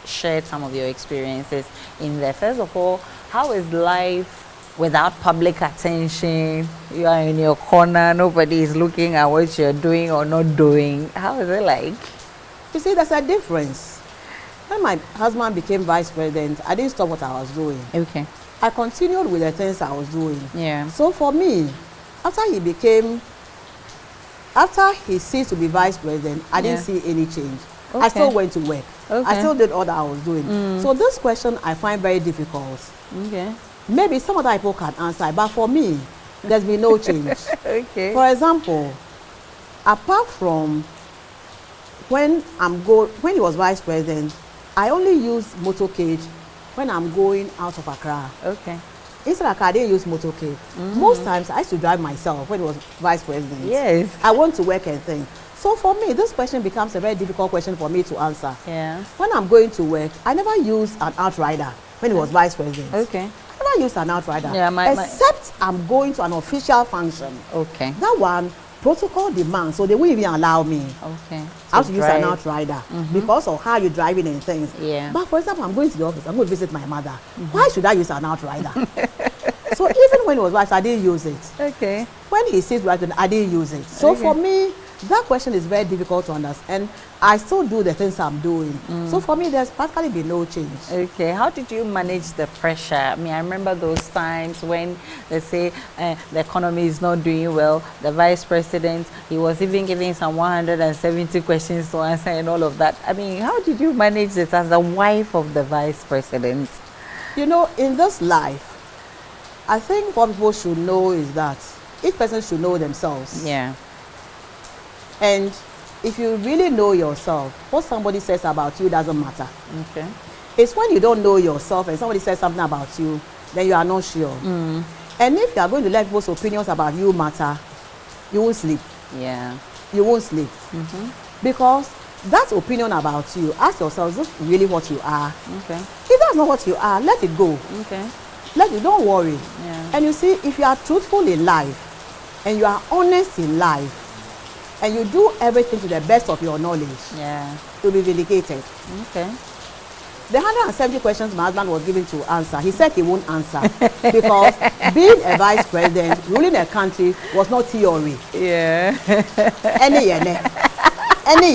shared some of your experiences in there. First of all, how is life without public attention? You are in your corner, nobody is looking at what you're doing or not doing. How is it like? You see, there's a difference. When my husband became vice president, I didn't stop what I was doing. Okay. I continued with the things I was doing. Yeah. So for me, after he ceased to be vice president, I didn't see any change. I still went to work. I still did all that I was doing. So this question I find very difficult. Okay. Maybe some other people can answer, but for me, there's been no change. Okay. For example, apart from when he was vice president, I only use motorcade when I'm going out of Accra. Okay. Instead of Accra, I didn't use motorcade. Most times I used to drive myself when he was vice president. Yes. I went to work and things. So for me, this question becomes a very difficult question for me to answer. Yeah. When I'm going to work, I never used an outrider when he was vice president. Okay. I never used an outrider. Yeah, except I'm going to an official function. Okay. That one, protocol demands, so they won't even allow me. Okay. I have to use an outrider because of how you're driving and things. Yeah. But for example, I'm going to the office, I'm going to visit my mother. Why should I use an outrider? So even when it was wife, I didn't use it. Okay. When he says right, I didn't use it. So for me, that question is very difficult to understand. And I still do the things I'm doing. So for me, there's practically been no change. Okay. How did you manage the pressure? I mean, I remember those times when they say the economy is not doing well. The vice president, he was even giving some 170 questions to answer and all of that. I mean, how did you manage it as a wife of the vice president? You know, in this life, I think what people should know is that each person should know themselves. Yeah. And if you really know yourself, what somebody says about you doesn't matter. Okay. It's when you don't know yourself and somebody says something about you, then you are not sure. And if you are going to let people's opinions about you matter, you won't sleep. Yeah. You won't sleep. Because that opinion about you, ask yourself, is this really what you are? Okay. If that's not what you are, let it go. Okay. Let it, don't worry. Yeah. And you see, if you are truthful in life and you are honest in life and you do everything to the best of your knowledge, you'll be vindicated. Okay. The 170 questions my husband was given to answer, he said he won't answer because being a vice president, ruling a country was not theory. Yeah. Any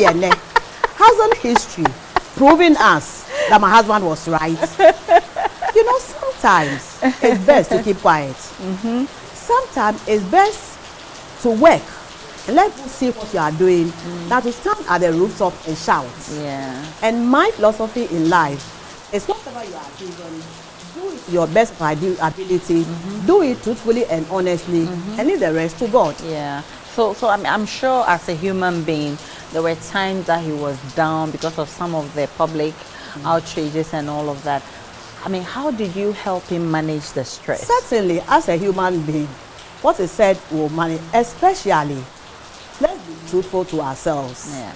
yene. Hasn't history proven us that my husband was right? You know, sometimes it's best to keep quiet. Sometimes it's best to work and let people see what you are doing, than to stand at the rooftop and shout. Yeah. And my philosophy in life is whatever you are given, do it to your best ability, do it truthfully and honestly, and leave the rest to God. Yeah. So I'm sure as a human being, there were times that he was down because of some of the public outrages and all of that. I mean, how did you help him manage the stress? Certainly, as a human being, what is said will manage, especially, let's be truthful to ourselves. Yeah.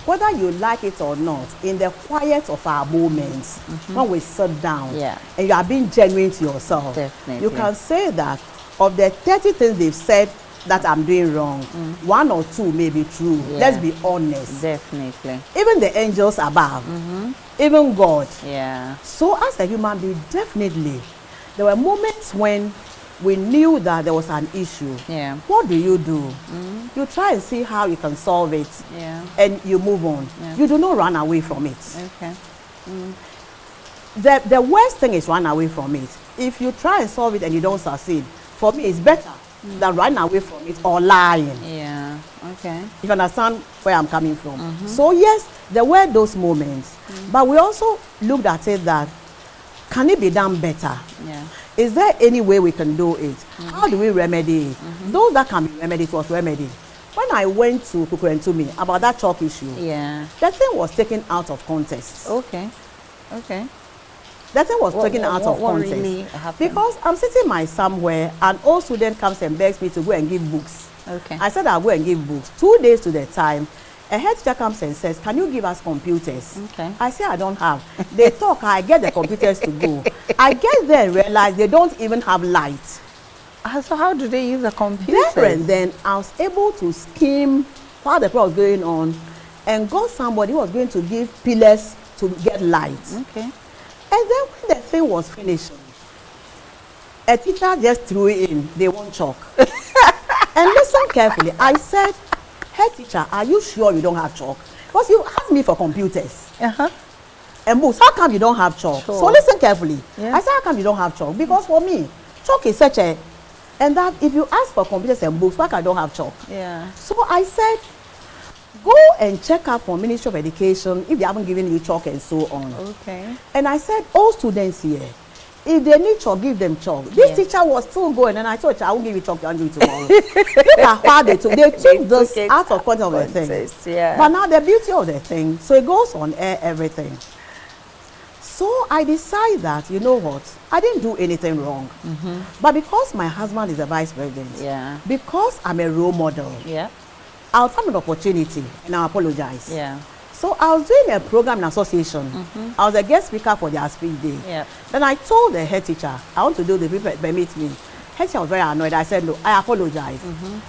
Whether you like it or not, in the quiet of our moments, when we sit down and you are being genuine to yourself, you can say that of the 30 things they've said that I'm doing wrong, 1 or 2 may be true. Let's be honest. Definitely. Even the angels above, even God. Yeah. So as a human being, definitely, there were moments when we knew that there was an issue. Yeah. What do? You try and see how you can solve it. Yeah. And you move on. Yeah. You do not run away from it. Okay. The worst thing is run away from it. If you try and solve it and you don't succeed, for me it's better than running away from it or lying. Yeah. Okay. If you understand where I'm coming from. So yes, there were those moments, but we also looked at it that, can it be done better? Yeah. Is there any way we can do it? How do we remedy it? Those that can be remedied was remedied. When I went to Kukurentumi about that chalk issue, the thing was taken out of context. Okay. Okay. The thing was taken out of context. Really happened? Because I'm sitting somewhere, an old student comes and begs me to go and give books. Okay. I said I'll go and give books. 2 days to the time, a head teacher comes and says, can you give us computers? Okay. I say I don't have. They talk, I get the computers to go. I get there and realize they don't even have light. So how do they use the computers? There and then I was able to skim while the program was going on and got somebody who was going to give pillars to get light. Okay. And then when the thing was finished, a teacher just threw it in, they want chalk. And listen carefully, I said, head teacher, are you sure you don't have chalk? Because you asked me for computers and books. How come you don't have chalk? Sure. So listen carefully. Yeah. I said, how come you don't have chalk? Because for me, chalk is such a, and that if you ask for computers and books, why I don't have chalk? Yeah. So I said, go and check out for Ministry of Education if they haven't given you chalk and so on. Okay. And I said, all students here, if they need chalk, give them chalk. This teacher was still going, and I told her, I won't give you chalk, I'll give you tomorrow. Look at how they took this out of context of the thing. Yeah. But now the beauty of the thing, so it goes on air, everything. So I decided that, you know what, I didn't do anything wrong. But because my husband is a vice president, because I'm a role model, I'll find an opportunity and I'll apologize. Yeah. So I was doing a program in association. I was a guest speaker for their speech day. Yeah. Then I told the head teacher, I want to do the people permit me. Hetty was very annoyed. I said, no, I apologize.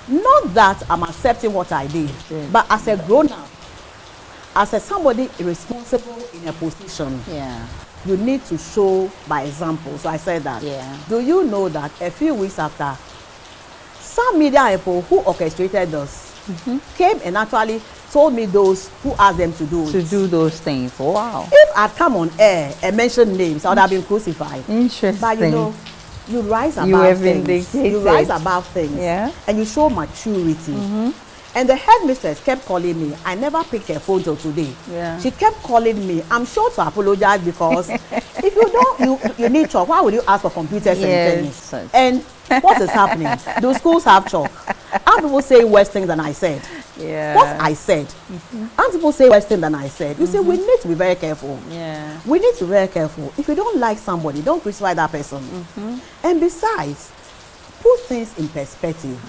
Not that I'm accepting what I did, but as a grown-up, as somebody responsible in a position, you need to show by example. So I said that. Do you know that a few weeks after, some media people who orchestrated this came and actually told me those who asked them to do it. To do those things. Wow. If I'd come on air and mentioned names, I would have been crucified. Interesting. But you know, you rise above You have things. vindicated. You rise above things. And you show maturity. And the headmistress kept calling me. I never picked her phone till today. She kept calling me. I'm sure to apologize because if you don't, you need chalk. Why would you ask for computers and things? And what is happening? Do schools have chalk? Aren't people saying worse things than I said? What I said. Aren't people say worse things than I said? You see, we need to be very careful. We need to be very careful. If you don't like somebody, don't crucify that person. And besides, put things in perspective.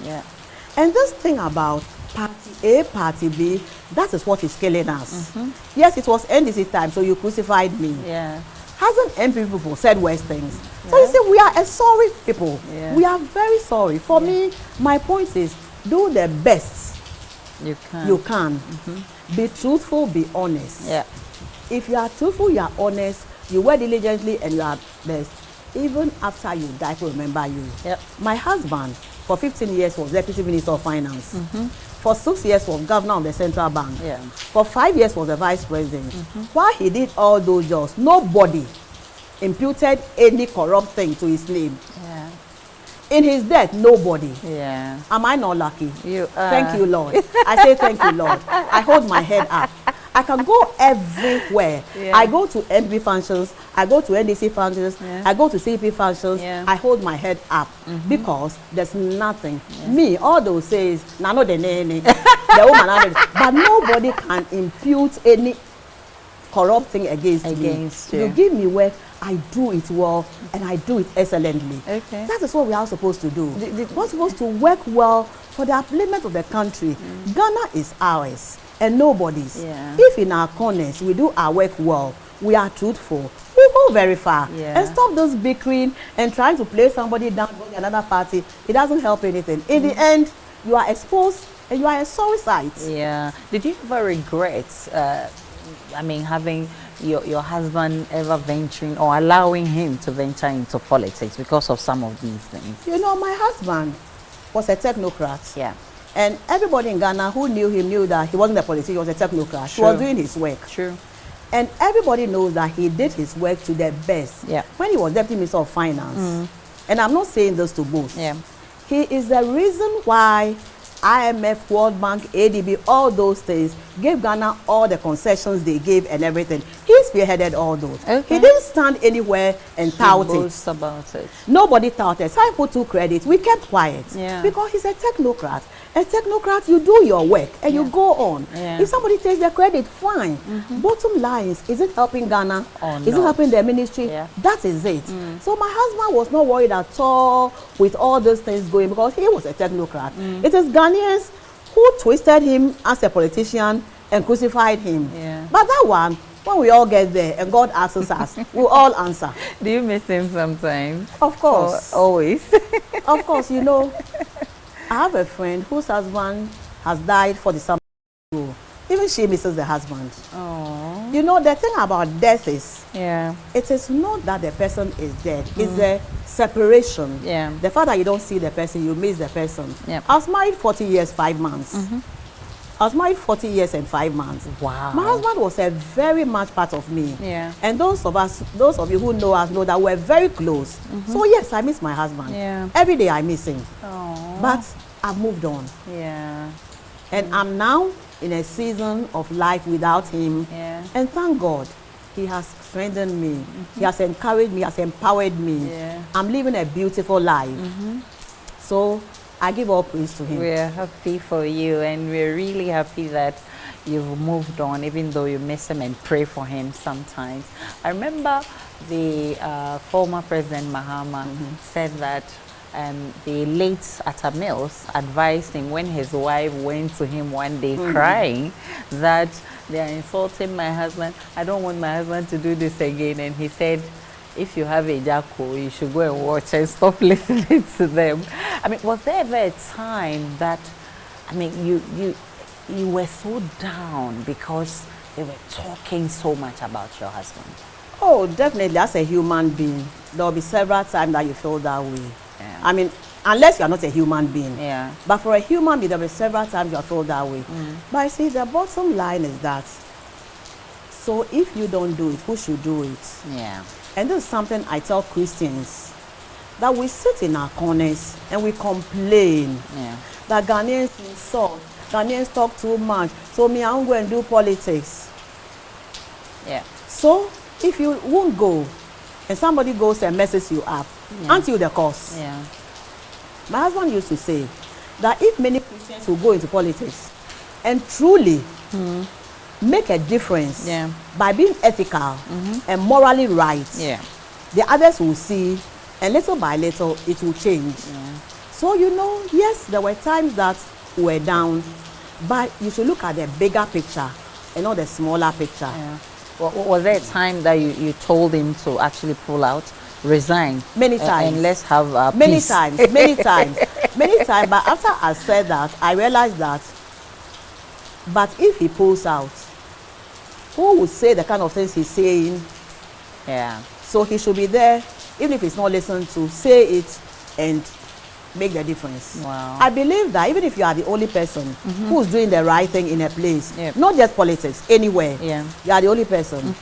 And this thing about party A, party B, that is what is killing us. Yes, it was NDC time, so you crucified me. Hasn't MP people said worse things? So you say we are a sorry people. We are very sorry. For me, my point is, do the best you can. Be truthful, be honest. If you are truthful, you are honest, you work diligently and you are best. Even after you die, people remember you. My husband, for 15 years, was Deputy Minister of Finance. For 6 years, was Governor of the Central Bank. For 5 years, was the Vice President. While he did all those jobs, nobody imputed any corrupt thing to his name. In his death, nobody. Am I not lucky? Thank you, Lord. I say thank you, Lord. I hold my head up. I can go everywhere. I go to MP functions, I go to NDC functions, I go to CP functions, I hold my head up because there's nothing. Me, all those says, no, the name, the woman, but nobody can impute any corrupt thing against me. You give me work, I do it well and I do it excellently. That is what we are supposed to do. We're supposed to work well for the upliftment of the country. Ghana is ours and nobody's. If in our corners we do our work well, we are truthful, we go very far. And stop those bickering and trying to play somebody down with another party. It doesn't help anything. In the end, you are exposed and you are a sorry sight. Did you ever regret, having your husband ever venturing or allowing him to venture into politics because of some of these things? You know, my husband was a technocrat. And everybody in Ghana who knew him knew that he wasn't a politician, he was a technocrat. He was doing his work. And everybody knows that he did his work to the best. When he was Deputy Minister of Finance, and I'm not saying this to boast, he is the reason why IMF, World Bank, ADB, all those things gave Ghana all the concessions they gave and everything. He spearheaded all those. He didn't stand anywhere and tout it. About it. Nobody touted. So I put two credits. We kept quiet because he's a technocrat. A technocrat, you do your work and you go on. If somebody takes the credit, fine. Bottom line is it helping Ghana? Is it helping the ministry? That is it. So my husband was not worried at all with all those things going because he was a technocrat. It is Ghanaians who twisted him as a politician and crucified him. But that one, when we all get there and God asks us, we'll all answer. Do you miss him sometimes? Of course. Always. Of course, you know. I have a friend whose husband has died 40 something years ago. Even she misses the husband. You know, the thing about death is, it is not that the person is dead. It's the separation. The fact that you don't see the person, you miss the person. I was married 40 years, 5 months. I was married 40 years and 5 months. Wow. My husband was a very much part of me. And those of you who know us know that we're very close. So yes, I miss my husband. Every day I miss him. But I've moved on. And I'm now in a season of life without him. And thank God, he has strengthened me. He has encouraged me, has empowered me. I'm living a beautiful life. So I give all praise to him. We're happy for you and we're really happy that you've moved on even though you miss him and pray for him sometimes. I remember the former President Mahama said that the late Atta Mills advised him when his wife went to him one day crying that they are insulting my husband. I don't want my husband to do this again. And he said, if you have a Jacko, you should go and watch and stop listening to them. I mean, was there ever a time that, I mean, you were so down because they were talking so much about your husband? Oh, definitely. As a human being, there will be several times that you feel that way. Yeah. I mean, unless you are not a human being. Yeah. But for a human being, there will be several times you feel that way. But I see the bottom line is that, so if you don't do it, who should do it? Yeah. And this is something I tell Christians, that we sit in our corners and we complain that Ghanaians insult, Ghanaians talk too much, so me, I won't go and do politics. Yeah. So if you won't go and somebody goes and messes you up, aren't you the cause? Yeah. My husband used to say that if many Christians will go into politics and truly make a difference by being ethical and morally right, the others will see, and little by little it will change. So you know, yes, there were times that we were down, but you should look at the bigger picture and not the smaller picture. Well, was there a time that you told him to actually pull out, resign? Many times. And let's have many peace. times, many times, many times. But after I said that, I realized that, but if he pulls out, who would say the kind of things he's saying? Yeah. So he should be there, even if it's not listened to, say it and make the difference. Wow. I believe that even if you are the only person who's doing the right thing in a place, not just politics, anywhere, you are the only person,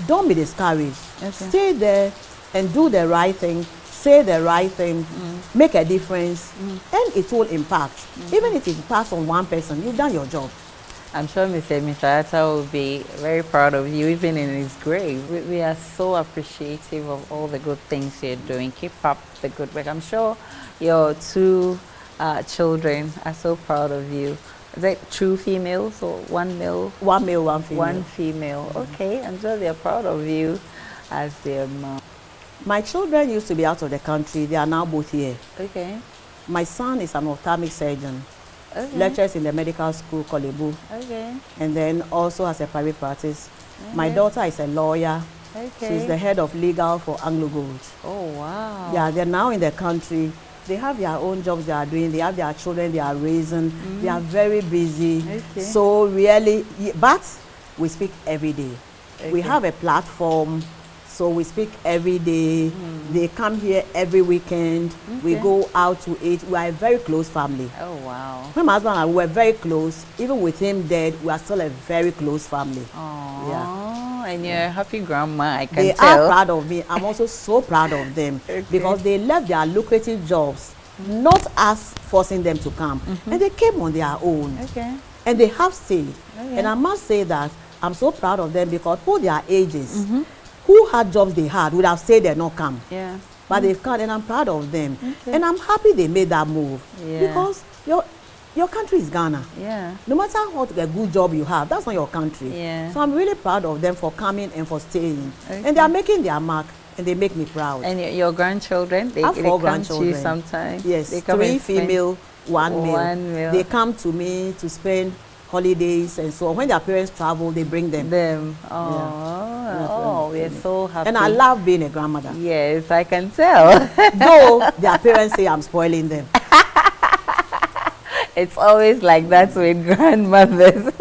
don't be discouraged. Stay there and do the right thing, say the right thing, make a difference, and it will impact. Even if it impacts on one person, you've done your job. I'm sure Mr. Atta will be very proud of you, even in his grave. We are so appreciative of all the good things you're doing. Keep up the good work. I'm sure your two children are so proud of you. Is that two females or one male? One male, one female. One female. Okay, I'm sure they're proud of you as their mom. My children used to be out of the country. They are now both here. Okay. My son is an ophthalmic surgeon. Okay. Lectures in the medical school, Kolebu. Okay. And then also has a private practice. My daughter is a lawyer. Okay. She's the head of legal for Anglo Gold. Oh, wow. Yeah, they're now in the country. They have their own jobs they are doing. They have their children they are raising. They are very busy. Okay. So really, but we speak every day. Okay. We have a platform. So we speak every day. They come here every weekend. We go out to eat. We are a very close family. Oh, wow. When my husband and I were very close. Even with him dead, we are still a very close family. Oh, yeah. And you're a happy grandma, I can they tell. They are proud of me. I'm also so proud of them because they left their lucrative jobs, not us forcing them to come. And they came on their own. Okay. And they have stayed. Okay. And I must say that I'm so proud of them because for their ages, who had jobs they had would have stayed there, not come. Yeah. But they've come, and I'm proud of them. And I'm happy they made that move. Yeah. Because your country is Ghana. Yeah. No matter what a good job you have, that's not your country. Yeah. So I'm really proud of them for coming and for staying. Okay. And they are making their mark, and they make me proud. And your grandchildren, they, I have they 4 come grandchildren. to you sometimes? Yes, they come 3 and spend female, 1 male. 1 male. They come to me to spend holidays and so on. When their parents travel, they bring them. Oh, we're so happy. And I love being a grandmother. Yes, I can tell. Though their parents say I'm spoiling them. It's always like that with grandmothers.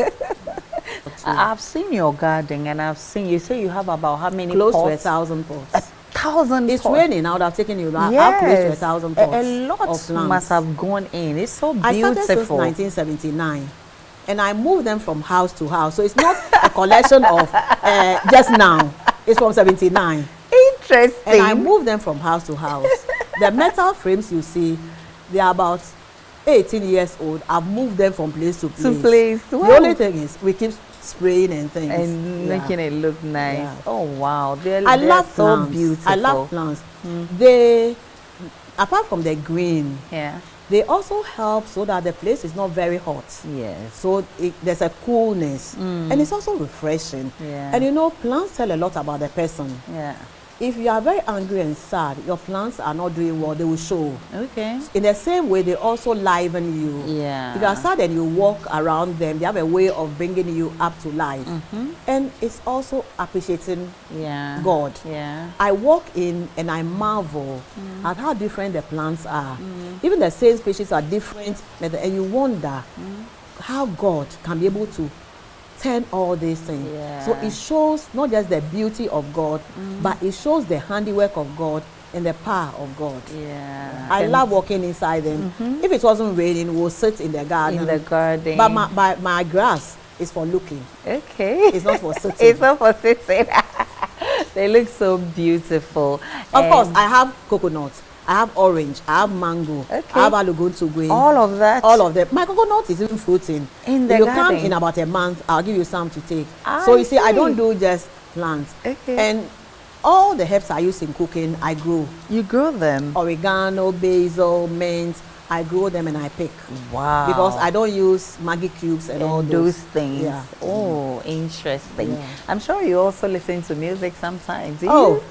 I've seen your garden and I've seen, you say you have about how many Close pots? to 1,000 pots. 1,000 It's pots. raining now. I've taken you now. Yes. I've close to 1,000 pots. A lot of plants. must have gone in. It's so I beautiful. started since 1979. And I moved them from house to house. So it's not a collection of just now. It's from 79. Interesting. And I moved them from house to house. The metal frames you see, they are about 18 years old. I've moved them from place to place. Wow. The only thing is we keep spraying and things. And making it look nice. Yeah. Oh, wow. They're love so plants. beautiful. I love plants. They, apart from the green, they also help so that the place is not very hot. Yes. So there's a coolness. And it's also refreshing. Yeah. And you know, plants tell a lot about the person. Yeah. if you are very angry and sad, your plants are not doing well, they will show. Okay. In the same way, they also liven you. Yeah. If you are sad and you walk around them, they have a way of bringing you up to life. And it's also appreciating God. Yeah. I walk in and I marvel at how different the plants are. Even the same species are different, and you wonder how God can be able to turn all these things. So it shows not just the beauty of God, but it shows the handiwork of God and the power of God. I love walking inside them. If it wasn't raining, we'll sit in the garden. In the garden. But my grass is for looking. Okay. It's not for sitting. It's not for sitting. They look so beautiful. Of course, I have coconuts. I have orange, I have mango, I have alugontugue. All of that? All of them. My coconut is even fruiting. In the you garden? come in about a month, I'll give you some to take. So you see, I don't do just plants. And all the herbs I use in cooking, I grow. You grow them? Oregano, basil, mint. I grow them and I pick. Wow. Because I don't use Maggi cubes and all those things. Yeah. Oh, interesting. Yeah. I'm sure you also listen to music sometimes. Do you? Oh.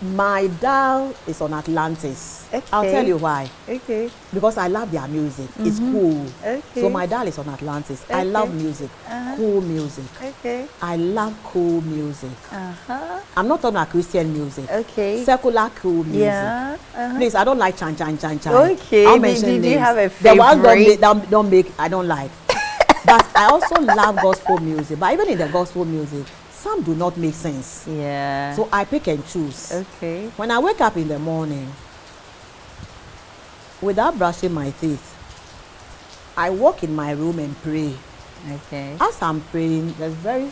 My dial is on Atlantis. I'll tell you why. Because I love their music. It's cool. So my dial is on Atlantis. I love music. Cool music. I love cool music. I'm not talking about Christian music. Secular cool music. Please, I don't like chan. I'll mention Did you have a the ones favorite? don't make, I don't like. But I also love gospel music. But even in the gospel music, some do not make sense. So I pick and choose. When I wake up in the morning, without brushing my teeth, I walk in my room and pray. As I'm praying, there's very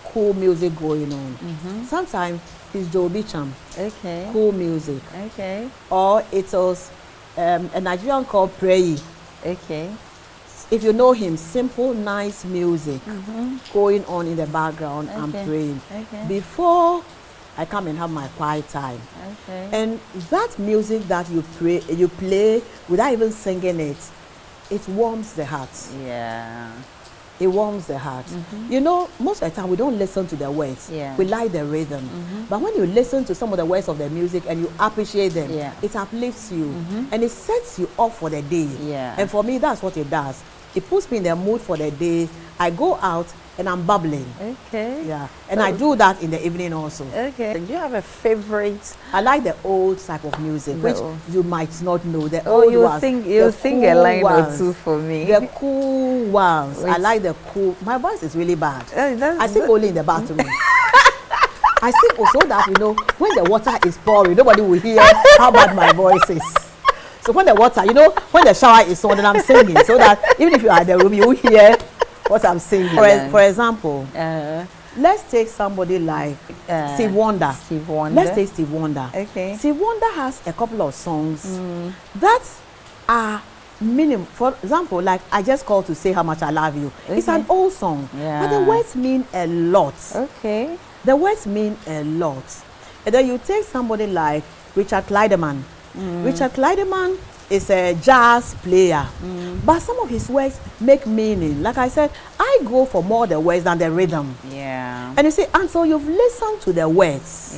cool music going on. Sometimes it's Joe Bicham, cool music. Or it was a Nigerian called Pray. If you know him, simple, nice music going on in the background. I'm praying before I come and have my quiet time. And that music that you play without even singing it, it warms the heart. It warms the heart. You know, most of the time we don't listen to the words. We like the rhythm. But when you listen to some of the words of the music and you appreciate them, it uplifts you and it sets you off for the day. And for me, that's what it does. It puts me in the mood for the day. I go out and I'm bubbling. Yeah. And I do that in the evening also. Do you have a favorite? I like the old type of music, which you might not know. The Oh, old you ones. sing a line or two for me. The cool ones. I like the cool. My voice is really bad. I sing only in the bathroom. I sing so that, you know, when the water is pouring, nobody will hear how bad my voice is. So when the water, you know, when the shower is on, then I'm singing, so that even if you are in the room, you will hear what I'm singing. For example, let's take somebody like Steve Wonder. Let's take Steve Wonder. Steve Wonder has a couple of songs that are minimum. For example, like I Just Called to Say How Much I Love You. It's an old song, but the words mean a lot. The words mean a lot. And then you take somebody like Richard Clydeman. Richard Clydeman is a jazz player, but some of his words make meaning. Like I said, I go for more the words than the rhythm. And you see, and so you've listened to the words,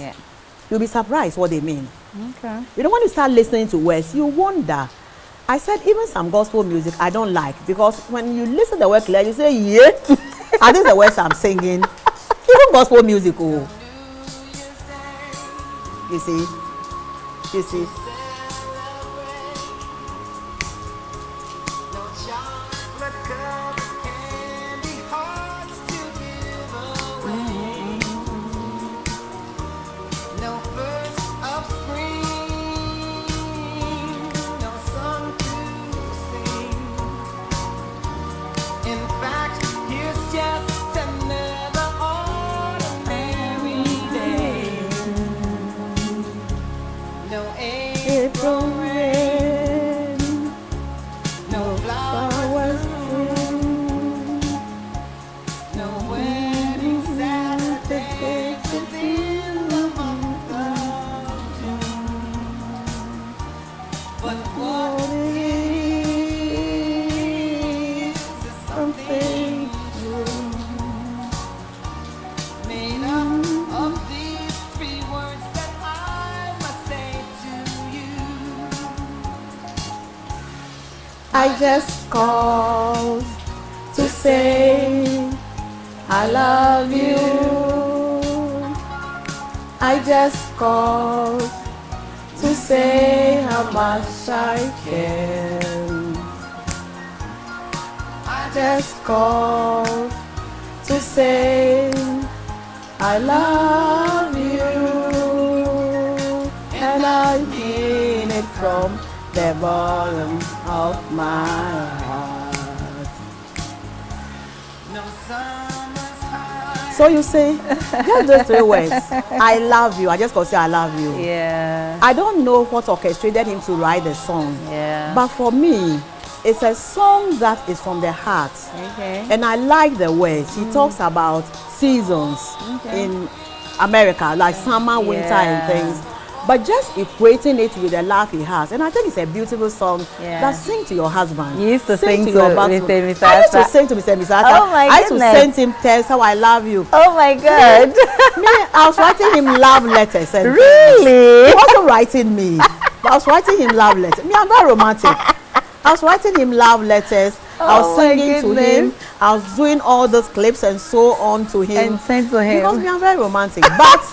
you'll be surprised what they mean. You know, when you start listening to words, you wonder. I said even some gospel music I don't like, because when you listen to the word clear, you say, yeah, and these are the words I'm singing. Even gospel music, oh. You see. No I just called to say I love you. I just called to say how much I care. I just called to say I love you, and I mean it from the bottom of my heart. So you say, just those 3 words, I love you. I just gonna say I love you. Yeah. I don't know what orchestrated him to write the song. Yeah. But for me, it's a song that is from the heart. Okay. And I like the words. He talks about seasons in America, like summer, winter, and things. But just equating it with the laugh he has. And I think it's a beautiful song that sing to your husband. You used to sing to your Mr. husband. Misata. I used to sing to Mr. Misata. Oh my I used to goodness. send him text how I love you. Oh my God. Me, I was writing him love letters. And Really? he wasn't writing me. But I was writing him love letters. Me, I'm very romantic. I was writing him love letters. I was singing to him. I was doing all those clips and so on to him. And sent to him. Because me, I'm very romantic. But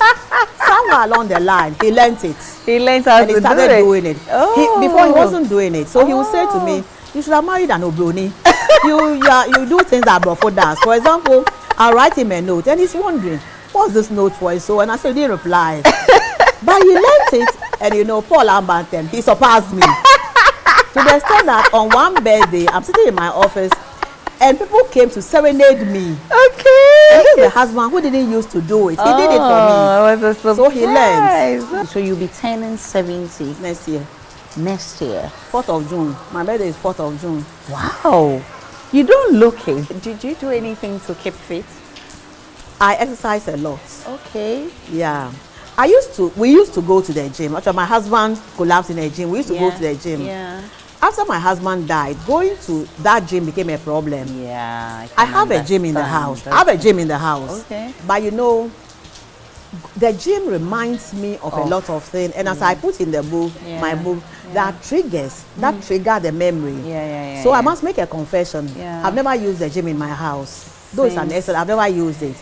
somewhere along the line, he learnt it. He learned how and to he started do it. doing it. Oh. Before he wasn't doing it. So he would say to me, you should have married an Obroni. you do things that Brofo does. For example, I'll write him a note and he's wondering, what's this note for? So, and I said, he didn't reply. But he learnt it, and you know, Paul Ambantem, he surpassed me. To the extent that on one birthday, I'm sitting in my office, and people came to serenade me. Okay. And this is the husband who didn't used to do it. He did it for me. It was a surprise. So he learned. So you'll be turning 70 next year. Next year. 4th of June. My birthday is 4th of June. Wow. You don't look it. Did you do anything to keep fit? I exercise a lot. Okay. Yeah. We used to go to the gym. Actually, my husband collapsed in the gym. We used to go to the gym. Yeah. After my husband died, going to that gym became a problem. Yeah. I have a gym in the house. I have a gym in the house. Okay. But you know, the gym reminds me of a lot of things. And as I put in the book, my book, there are triggers that trigger the memory. So I must make a confession. I've never used the gym in my house. Though it's an essence, I've never used it.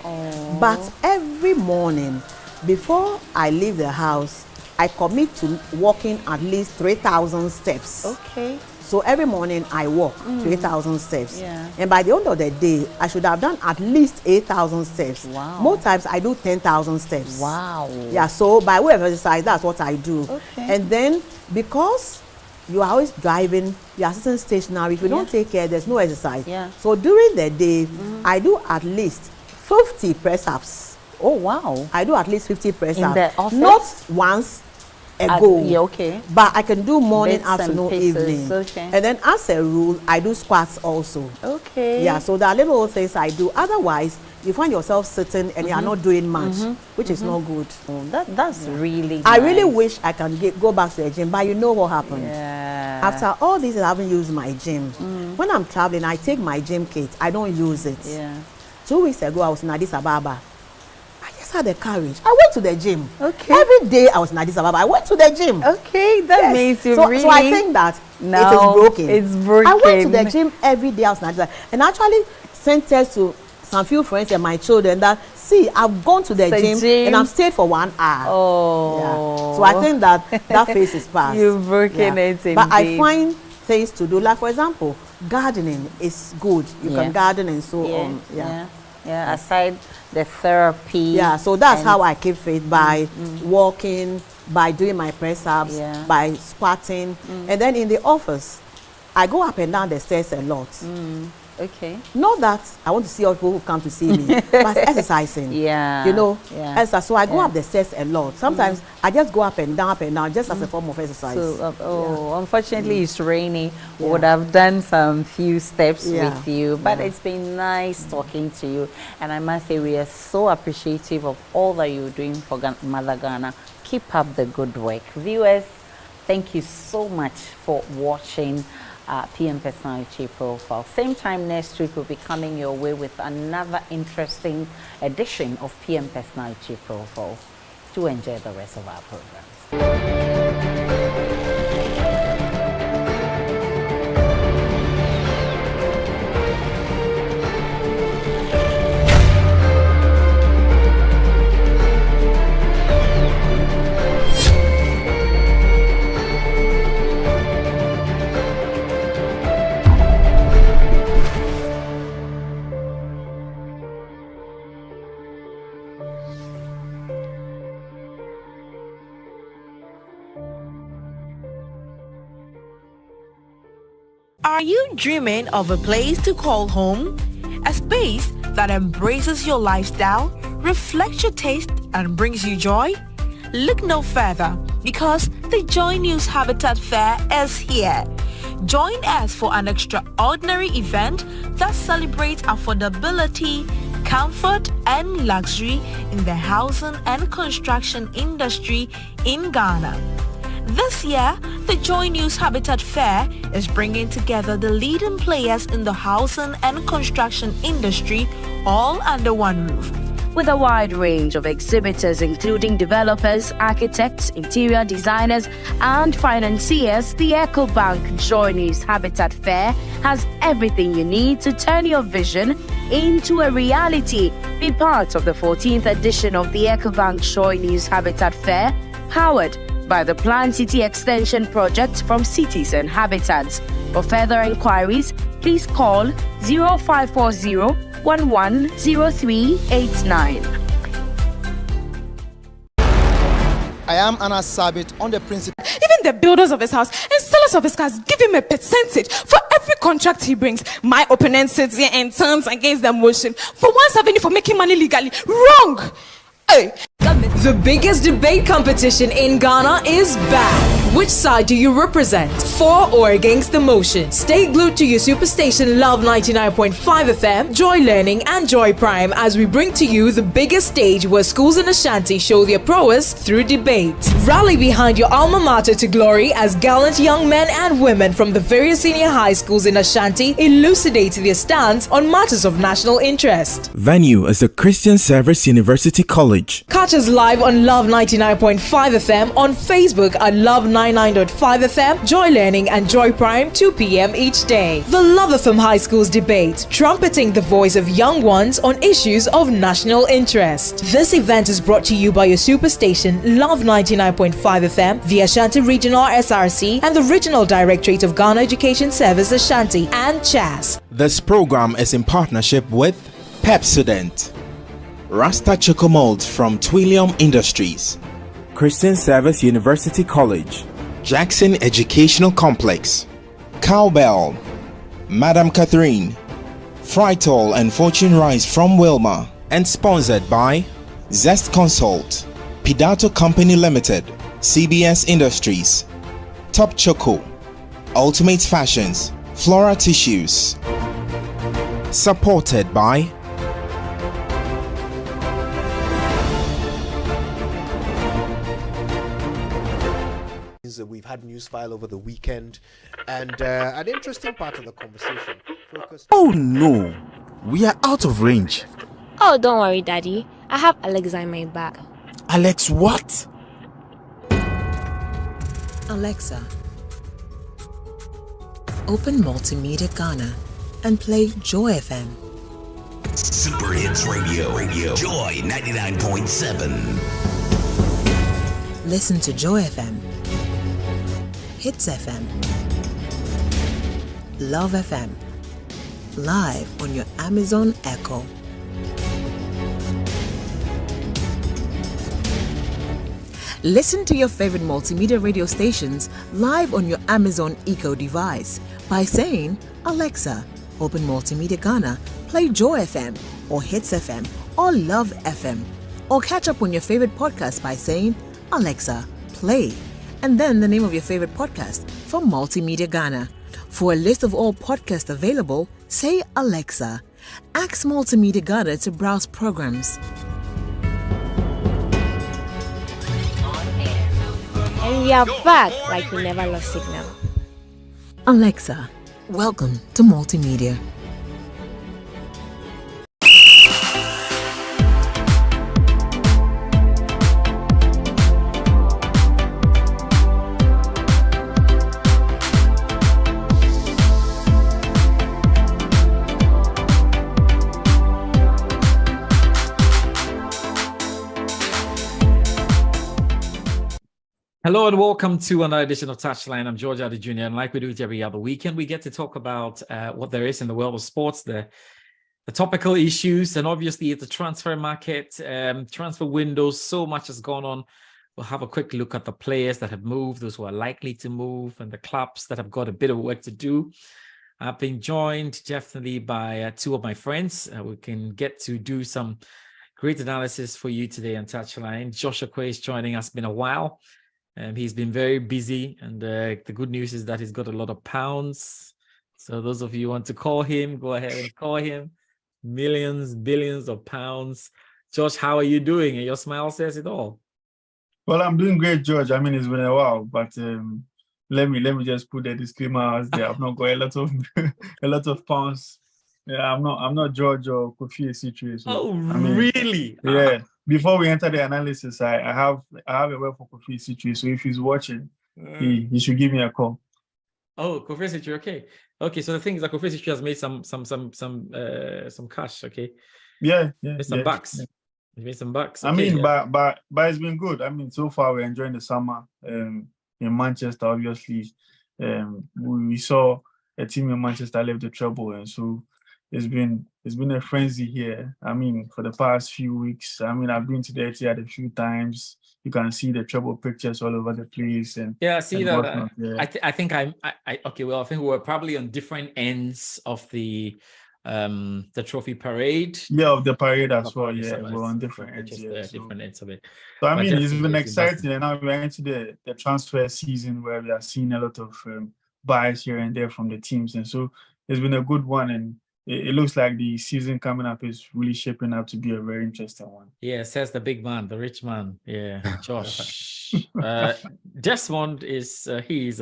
But every morning, before I leave the house, I commit to walking at least 3,000 steps. Okay. So every morning I walk 3,000 steps. And by the end of the day, I should have done at least 8,000 steps. Wow. Most times I do 10,000 steps. Wow. Yeah, so by way of exercise, that's what I do. Okay. And then because you are always driving, you are sitting stationary, if you don't take care, there's no exercise. So during the day, I do at least 50 press-ups. Oh, wow. I do at least 50 press-ups. In the office? Not once a go. Yeah, okay. But I can do morning, Bits and afternoon, pieces, evening. okay. And then as a rule, I do squats also. Okay. Yeah, so there are little things I do. Otherwise, you find yourself sitting and you are not doing much, which is not good. Oh, that's really I nice. really wish I can go back to the gym, but you know what happened? Yeah. After all this, I haven't used my gym. When I'm traveling, I take my gym kit. I don't use it. Yeah. 2 weeks ago, I was in Addis Ababa. I just had the courage. I went to the gym. Okay. Every day I was in Addis Ababa. I went to the gym. Okay, that means you really... So I think that it is broken. It's broken. I went to the gym every day I was in Addis Ababa. And actually sent text to some few friends and my children that, see, I've gone to the gym and I've stayed for 1 hour. Oh. Yeah. So I think that phase is past. You've broken it indeed. But I find things to do. Like, for example, gardening is good. You can garden and so on. Yeah, aside the therapy. Yeah, so that's how I keep fit, by walking, by doing my press-ups, by squatting. And then in the office, I go up and down the stairs a lot. Okay. Not that I want to see all people who come to see me, but exercising. Yeah. You know, Yeah. so I go up the stairs a lot. Sometimes I just go up and down, just as a form of exercise. So, unfortunately, it's raining. We would have done some few steps with you, but it's been nice talking to you. And I must say, we are so appreciative of all that you're doing for Mother Ghana. Keep up the good work. Viewers, thank you so much for watching PM Personality Profile. Same time next week, we'll be coming your way with another interesting edition of PM Personality Profile. Do enjoy the rest of our programs. Are you dreaming of a place to call home? A space that embraces your lifestyle, reflects your taste, and brings you joy? Look no further, because the Joy News Habitat Fair is here. Join us for an extraordinary event that celebrates affordability, comfort, and luxury in the housing and construction industry in Ghana. This year, the Joy News Habitat Fair is bringing together the leading players in the housing and construction industry all under one roof. With a wide range of exhibitors including developers, architects, interior designers, and financiers, the EcoBank JoyNews Habitat Fair has everything you need to turn your vision into a reality. Be part of the 14th edition of the EcoBank JoyNews Habitat Fair, powered by the Plan City Extension Project from Cities and Habitats. For further inquiries, please call 0540 110389. I am Anna Sabit on the principle. Even the builders of his house and sellers of his cars give him a percentage for every contract he brings. My opponent sits here and turns against the motion for 170 for making money legally. Wrong! Hey. The biggest debate competition in Ghana is back. Which side do you represent? For or against the motion? Stay glued to your superstation Love 99.5 FM, Joy Learning, and Joy Prime as we bring to you the biggest stage where schools in Ashanti show their prowess through debate. Rally behind your alma mater to glory as gallant young men and women from the various senior high schools in Ashanti elucidate their stance on matters of national interest. Venue is the Christian Service University College. Catch us live on Love 99.5 FM, on Facebook at Love 99.5 FM, Joy Learning, and Joy Prime, 2 p.m. each day. The Love FM High Schools debate, trumpeting the voice of young ones on issues of national interest. This event is brought to you by your superstation Love 99.5 FM, the Ashanti Regional SRC, and the Regional Directorate of Ghana Education Service Ashanti, and CHAS. This program is in partnership with Pepsodent, Rasta Choco Molds from Twillium Industries, Christian Service University College, Jackson Educational Complex, Cowbell, Madam Catherine, Fritol and Fortune Rice from Wilma, and sponsored by Zest Consult, Pidato Company Limited, CBS Industries, Top Choco, Ultimate Fashions, Flora Tissues. Supported by We've had news file over the weekend, and an interesting part of the conversation focused. Oh no, we are out of range. Oh, don't worry, Daddy. I have Alexa in my bag. Alex, what? Alexa, open Multimedia Ghana and play Joy FM. Super Hits Radio, Joy 99.7. Listen to Joy FM, Hits FM, Love FM, live on your Amazon Echo. Listen to your favorite multimedia radio stations live on your Amazon Echo device by saying, Alexa, open Multimedia Ghana, play Joy FM or Hits FM or Love FM. Or catch up on your favorite podcast by saying, Alexa, play, and then the name of your favorite podcast from Multimedia Ghana. For a list of all podcasts available, say Alexa. Ask Multimedia Ghana to browse programs. And we are back like we never lost signal. Alexa, welcome to Multimedia. Hello and welcome to another edition of Touchline. I'm George Addy Jr. and like we do it every other weekend, we get to talk about what there is in the world of sports, the topical issues, and obviously the transfer market, transfer windows. So much has gone on. We'll have a quick look at the players that have moved, those who are likely to move, and the clubs that have got a bit of work to do. I've been joined definitely by two of my friends. We can get to do some great analysis for you today on Touchline. Josh Okoye is joining us. Been a while. He's been very busy, and the good news is that he's got a lot of pounds. So those of you who want to call him, go ahead and call him. Millions, billions of pounds. Josh, how are you doing? And your smile says it all. Well, I'm doing great, George. I mean, it's been a while, but let me just put the disclaimer out there. I've not got a lot of a lot of pounds. Yeah, I'm not George or Kofi situation. Oh, I mean, really? Yeah. Before we enter the analysis, I have a word for Kofi situation. So if he's watching, he should give me a call. Oh, Kofi situation, okay. Okay, so the thing is that Kofi situation has made some cash, okay? Yeah. Made some bucks. Yeah. He made some bucks. Okay, I mean, but it's been good. I mean, so far we're enjoying the summer. In Manchester, obviously, we saw a team in Manchester left the trouble, and so it's been a frenzy here. I mean, for the past few weeks, I mean, I've been to the Etihad a few times. You can see the trouble pictures all over the place, and yeah, I see that. Yeah. I think okay. Well, I think we were probably on different ends of the trophy parade. Yeah, of the parade as well. Yeah, we're on different ends. Yeah, different ends of it. So I mean, it's been exciting, and now we're into the transfer season where we are seeing a lot of buys here and there from the teams, and so it's been a good one, and it looks like the season coming up is really shaping up to be a very interesting one. Yeah, says the big man, the rich man. Yeah, Josh. Desmond is he's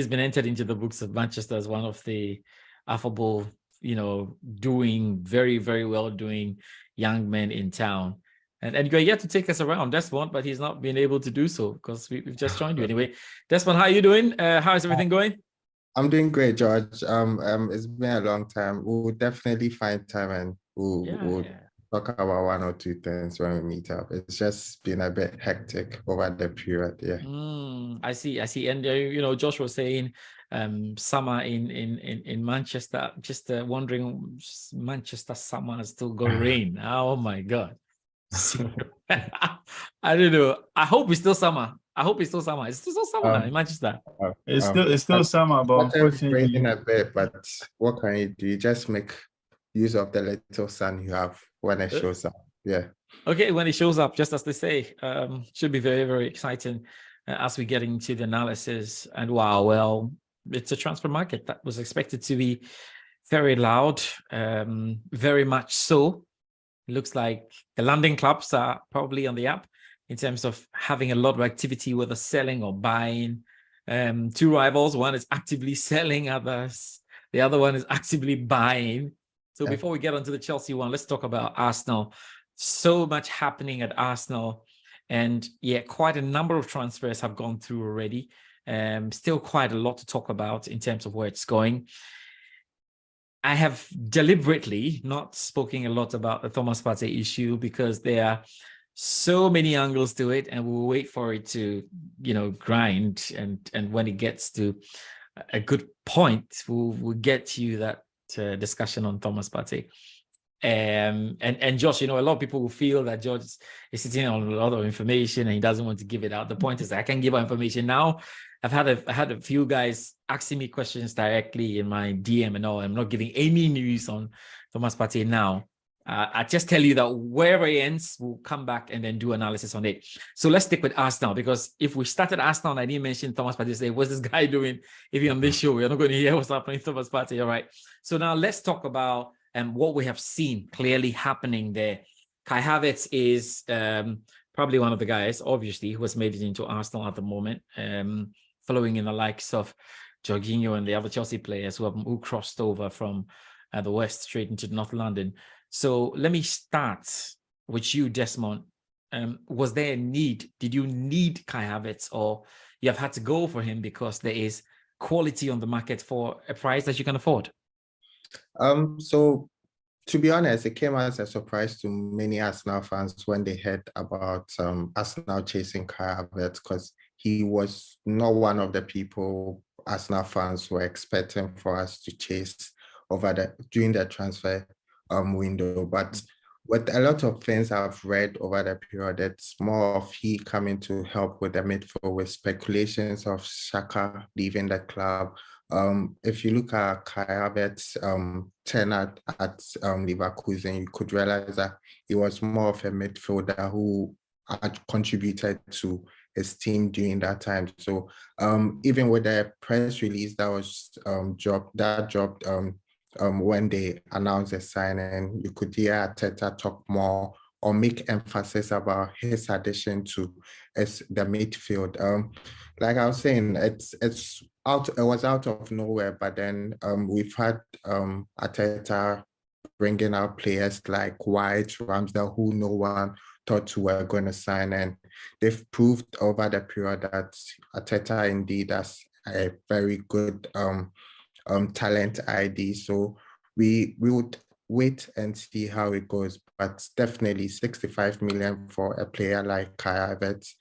been entered into the books of Manchester as one of the affable, doing very, very well doing young men in town. And you're yet to take us around, Desmond, but he's not been able to do so because we've just joined you anyway. Desmond, how are you doing? How is everything going? I'm doing great, George. It's been a long time. We'll definitely find time and we'll talk about one or two things when we meet up. It's just been a bit hectic over the period. Yeah. I see. And Josh was saying summer in Manchester. Just wondering, Manchester summer has still got rain. Oh my God. I don't know. I hope it's still summer. It's still summer now in Manchester. It's still summer, but unfortunately, raining a bit. But what can you do? You just make use of the little sun you have when it shows up. Yeah. Okay, when it shows up, just as they say, should be very, very exciting as we get into the analysis. And wow, well, it's a transfer market that was expected to be very loud, very much so. It looks like the London clubs are probably on the up in terms of having a lot of activity, whether selling or buying. Two rivals, one is actively selling, the other one is actively buying. So before we get onto the Chelsea one, let's talk about Arsenal. So much happening at Arsenal. And yeah, quite a number of transfers have gone through already. Still quite a lot to talk about in terms of where it's going. I have deliberately not spoken a lot about the Thomas Partey issue because there are so many angles to it, and we'll wait for it to, grind. And when it gets to a good point, we'll get to you that discussion on Thomas Partey. And Josh, a lot of people will feel that George is sitting on a lot of information and he doesn't want to give it out. The point is that I can give out information now. I've had a few guys asking me questions directly in my DM and all. I'm not giving any news on Thomas Partey now. I just tell you that wherever it ends, we'll come back and then do analysis on it. So let's stick with Arsenal, because if we started Arsenal and I didn't mention Thomas Partey, say, what's this guy doing? If you're on this show, we're not going to hear what's happening to Thomas Partey. All right. So now let's talk about what we have seen clearly happening there. Kai Havertz is probably one of the guys, obviously, who has made it into Arsenal at the moment, following in the likes of Jorginho and the other Chelsea players who crossed over from the West straight into North London. So let me start with you, Desmond. Was there a need? Did you need Kai Havertz, or you have had to go for him because there is quality on the market for a price that you can afford? So to be honest, it came as a surprise to many Arsenal fans when they heard about Arsenal chasing Kai Havertz, because he was not one of the people Arsenal fans were expecting for us to chase during the transfer window. But with a lot of things I've read over the period, it's more of he coming to help with the midfield, with speculations of Xhaka leaving the club, If you look at Kai Havertz's tenure at Leverkusen, you could realize that he was more of a midfielder who had contributed to his team during that time. So even with the press release that was dropped when they announced the signing, you could hear Arteta talk more or make emphasis about his addition to the midfield. Like I was saying, it was out of nowhere, but then we've had Arteta bringing out players like White, Ramsdale, who no one thought were going to sign, and they've proved over the period that Arteta indeed has a very good talent ID. So we would wait and see how it goes, but definitely 65 million for a player like Kai Havertz.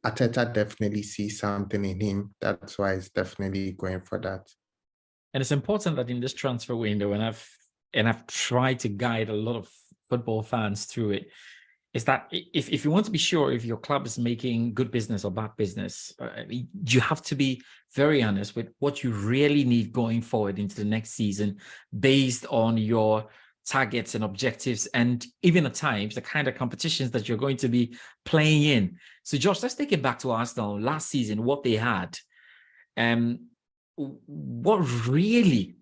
Arteta definitely sees something in him. That's why he's definitely going for that. And it's important that in this transfer window, and I've tried to guide a lot of football fans through it, is that if you want to be sure if your club is making good business or bad business, you have to be very honest with what you really need going forward into the next season based on your targets and objectives, and even at times the kind of competitions that you're going to be playing in. So Josh, let's take it back to Arsenal last season, what they had. What really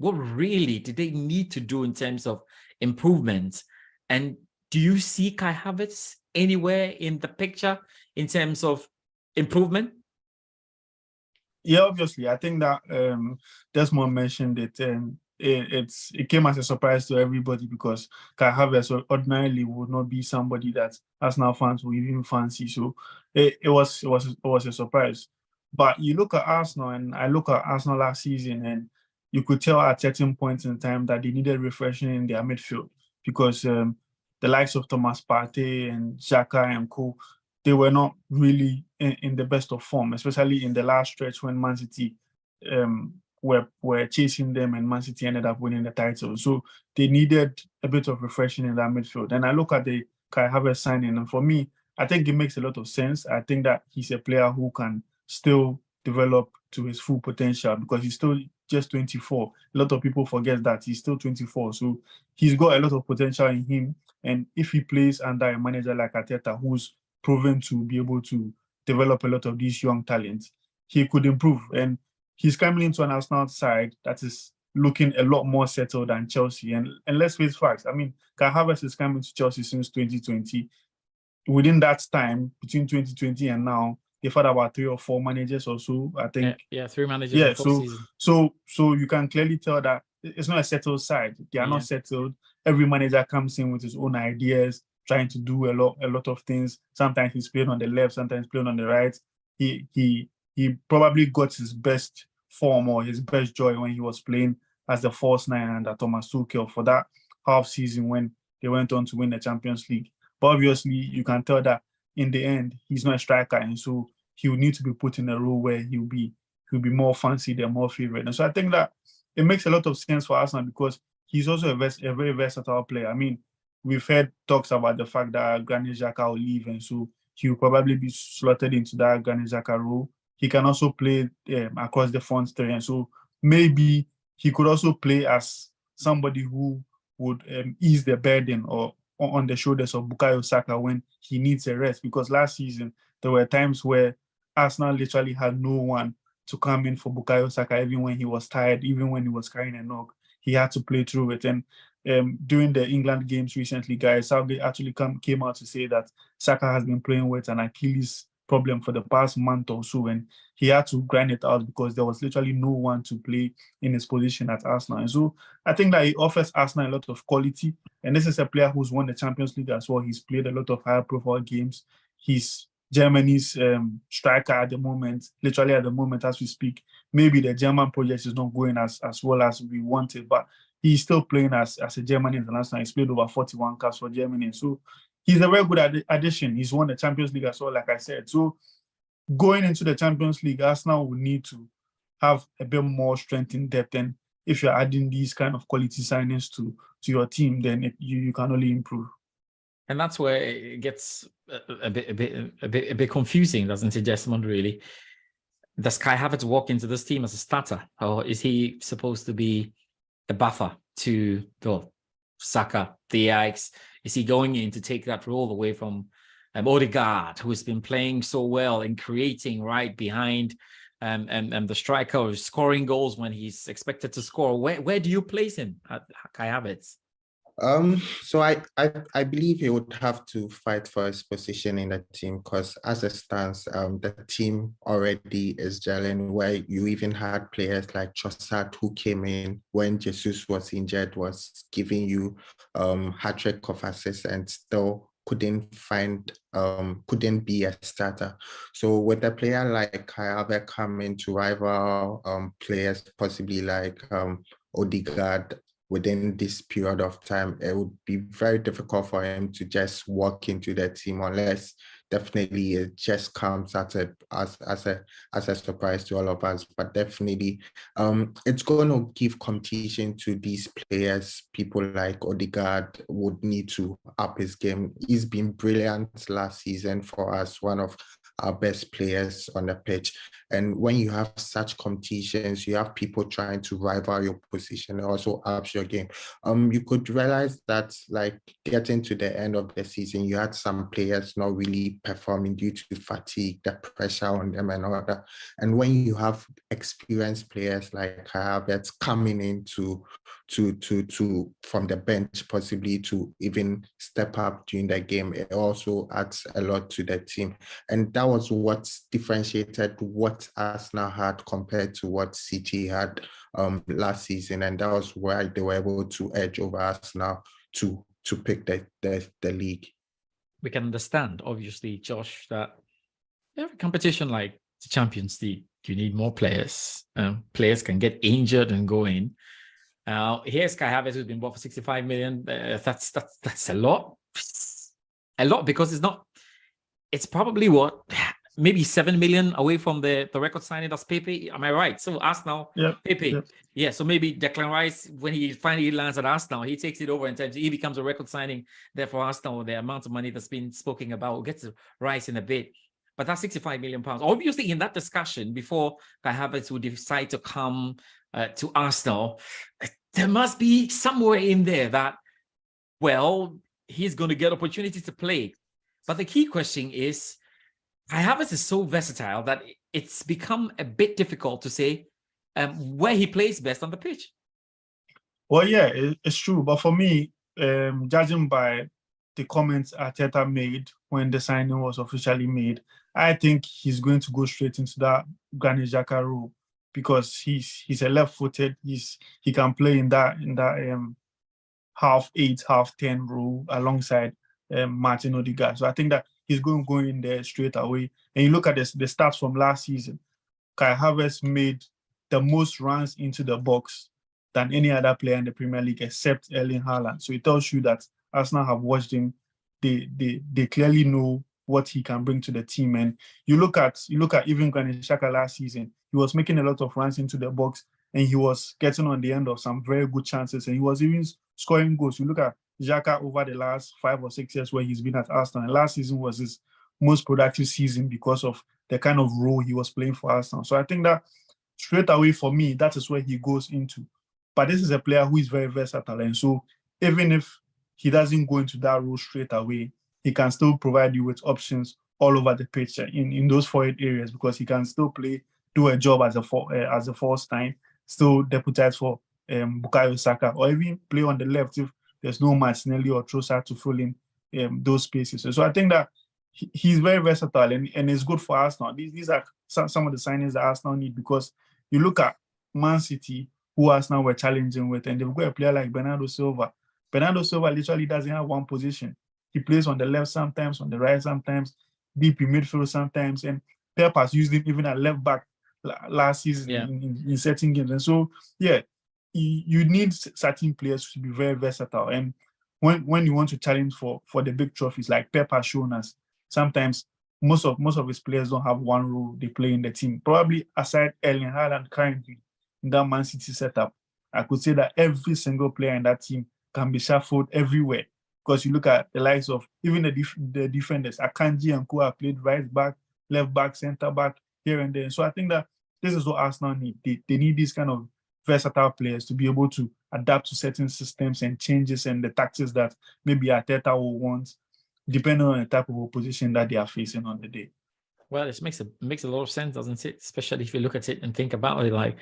did they need to do in terms of improvement? And do you see Kai Havertz anywhere in the picture in terms of improvement? Yeah, obviously. I think that Desmond mentioned it. It came as a surprise to everybody because Kai Havertz ordinarily would not be somebody that Arsenal fans would even fancy. So it was a surprise. But you look at Arsenal, and I look at Arsenal last season, and you could tell at certain points in time that they needed refreshing in their midfield because the likes of Thomas Partey and Xhaka and co, they were not really in the best of form, especially in the last stretch when Man City were chasing them and Man City ended up winning the title. So they needed a bit of refreshing in that midfield. And I look at the Kai Havertz signing, and for me, I think it makes a lot of sense. I think that he's a player who can still develop to his full potential because he's still just 24. A lot of people forget that he's still 24. So he's got a lot of potential in him. And if he plays under a manager like Arteta, who's proven to be able to develop a lot of these young talents, he could improve. And he's coming into an Arsenal side that is looking a lot more settled than Chelsea. And let's face facts. I mean, Kai Havertz is coming to Chelsea since 2020. Within that time, between 2020 and now, they've had about 3 or 4 managers or so, I think. Yeah, 3 managers. Yeah, season. so you can clearly tell that it's not a settled side. They are not settled. Every manager comes in with his own ideas, trying to do a lot of things. Sometimes he's playing on the left, sometimes playing on the right. He probably got his best form or his best joy when he was playing as the false nine under Thomas Tuchel for that half season when they went on to win the Champions League. But obviously, you can tell that in the end, he's not a striker, and so he will need to be put in a role where he'll be more fancied and more favored. And so I think that it makes a lot of sense for Arsenal because he's also a very versatile player. I mean, we've heard talks about the fact that Granit Xhaka will leave, and so he will probably be slotted into that Granit Xhaka role. He can also play across the front three, and so maybe he could also play as somebody who would ease the burden or on the shoulders of Bukayo Saka when he needs a rest. Because last season, there were times where Arsenal literally had no one to come in for Bukayo Saka, even when he was tired, even when he was carrying a knock. He had to play through it. And during the England games recently, guys, Southgate actually came out to say that Saka has been playing with an Achilles problem for the past month or so, and he had to grind it out because there was literally no one to play in his position at Arsenal. And so I think that he offers Arsenal a lot of quality, and this is a player who's won the Champions League as well. He's played a lot of high-profile games. He's Germany's striker at the moment, literally at the moment as we speak. Maybe the German project is not going as well as we wanted, but he's still playing as a German international. He's played over 41 caps for Germany. So he's a very good addition. He's won the Champions League as well, like I said. So going into the Champions League, Arsenal will need to have a bit more strength in depth. And if you're adding these kind of quality signings to your team, then you can only improve. And that's where it gets a bit confusing, doesn't it, Desmond, really? does Kai Havertz walk into this team as a starter, or is he supposed to be the buffer to Saka, the Ajax? Is he going in to take that role away from Odegaard, who has been playing so well and creating right behind and the striker, who's scoring goals when he's expected to score? Where do you place him, Kai Havertz? So I believe he would have to fight for his position in the team, because as it stands, the team already is gelling, where you even had players like Trossard, who came in when Jesus was injured, was giving you hat-trick of assists and still couldn't be a starter. So with a player like Kai Havertz coming to rival players, possibly like Odegaard, within this period of time, it would be very difficult for him to just walk into the team, unless definitely it just comes as a surprise to all of us. But definitely, it's going to give competition to these players. People like Odegaard would need to up his game. He's been brilliant last season for us, one of our best players on the pitch. And when you have such competitions, you have people trying to rival your position, it also ups your game. You could realize that, like, getting to the end of the season, you had some players not really performing due to fatigue, the pressure on them and all that. And when you have experienced players like Havertz coming in to from the bench, possibly to even step up during the game, it also adds a lot to the team. And that was what differentiated what Arsenal had compared to what City had last season, and that was why they were able to edge over Arsenal to pick the league. We can understand, obviously, Josh, that every competition like the Champions League, you need more players. Players can get injured and go in. Here's Kai Havertz, who's been bought for 65 million. That's a lot. A lot, because it's probably maybe 7 million away from the record signing. That's Pepe. Am I right? So Arsenal, Pepe. Yep. Yeah, so maybe Declan Rice, when he finally lands at Arsenal, he takes it over in terms, he becomes a record signing there for Arsenal. The amount of money that's been spoken about, we'll get to Rice in a bit. But that's 65 million pounds. Obviously, in that discussion, before Kai Havertz would decide to come to Arsenal, there must be somewhere in there that, well, he's going to get opportunity to play. But the key question is, Kai Havertz is so versatile that it's become a bit difficult to say where he plays best on the pitch. Well, yeah, it's true. But for me, judging by the comments Arteta made when the signing was officially made, I think he's going to go straight into that Granit Xhaka role, because he's a left-footed. He can play in that half 8, half 10 role alongside Martin Odegaard. So I think that he's going to go in there straight away. And you look at the stats from last season, Kai Havertz made the most runs into the box than any other player in the Premier League except Erling Haaland. So it tells you that Arsenal have watched him. They clearly know what he can bring to the team. And you look at even Granit Xhaka last season, he was making a lot of runs into the box, and he was getting on the end of some very good chances, and he was even scoring goals. You look at Xhaka over the last 5 or 6 years where he's been at Arsenal, and last season was his most productive season because of the kind of role he was playing for Arsenal. So I think that straight away for me, that is where he goes into. But this is a player who is very versatile, and so even if he doesn't go into that role straight away, he can still provide you with options all over the pitch in those forward areas, because he can still do a job as a false nine, still deputize for Bukayo Saka, or even play on the left if there's no Martinelli or Trossard to fill in those spaces. So I think that he's very versatile, and it's good for Arsenal. These are some of the signings that Arsenal need, because you look at Man City, who Arsenal were challenging with, and they've got a player like Bernardo Silva. Bernardo Silva literally doesn't have one position. He plays on the left sometimes, on the right sometimes, deep in midfield sometimes, and Pep has used him even at left back last season in certain games. And so, yeah, you need certain players to be very versatile. And when you want to challenge for the big trophies, like Pep has shown us, sometimes most of his players don't have one role they play in the team. Probably aside Erling Haaland currently in that Man City setup, I could say that every single player in that team can be shuffled everywhere. Because you look at the likes of even the defenders, Akanji and Kua played right back, left back, center back, here and there. So I think that this is what Arsenal need. They need these kind of versatile players to be able to adapt to certain systems and changes and the tactics that maybe Arteta will want, depending on the type of opposition that they are facing on the day. Well, it makes a lot of sense, doesn't it? Especially if you look at it and think about it, like,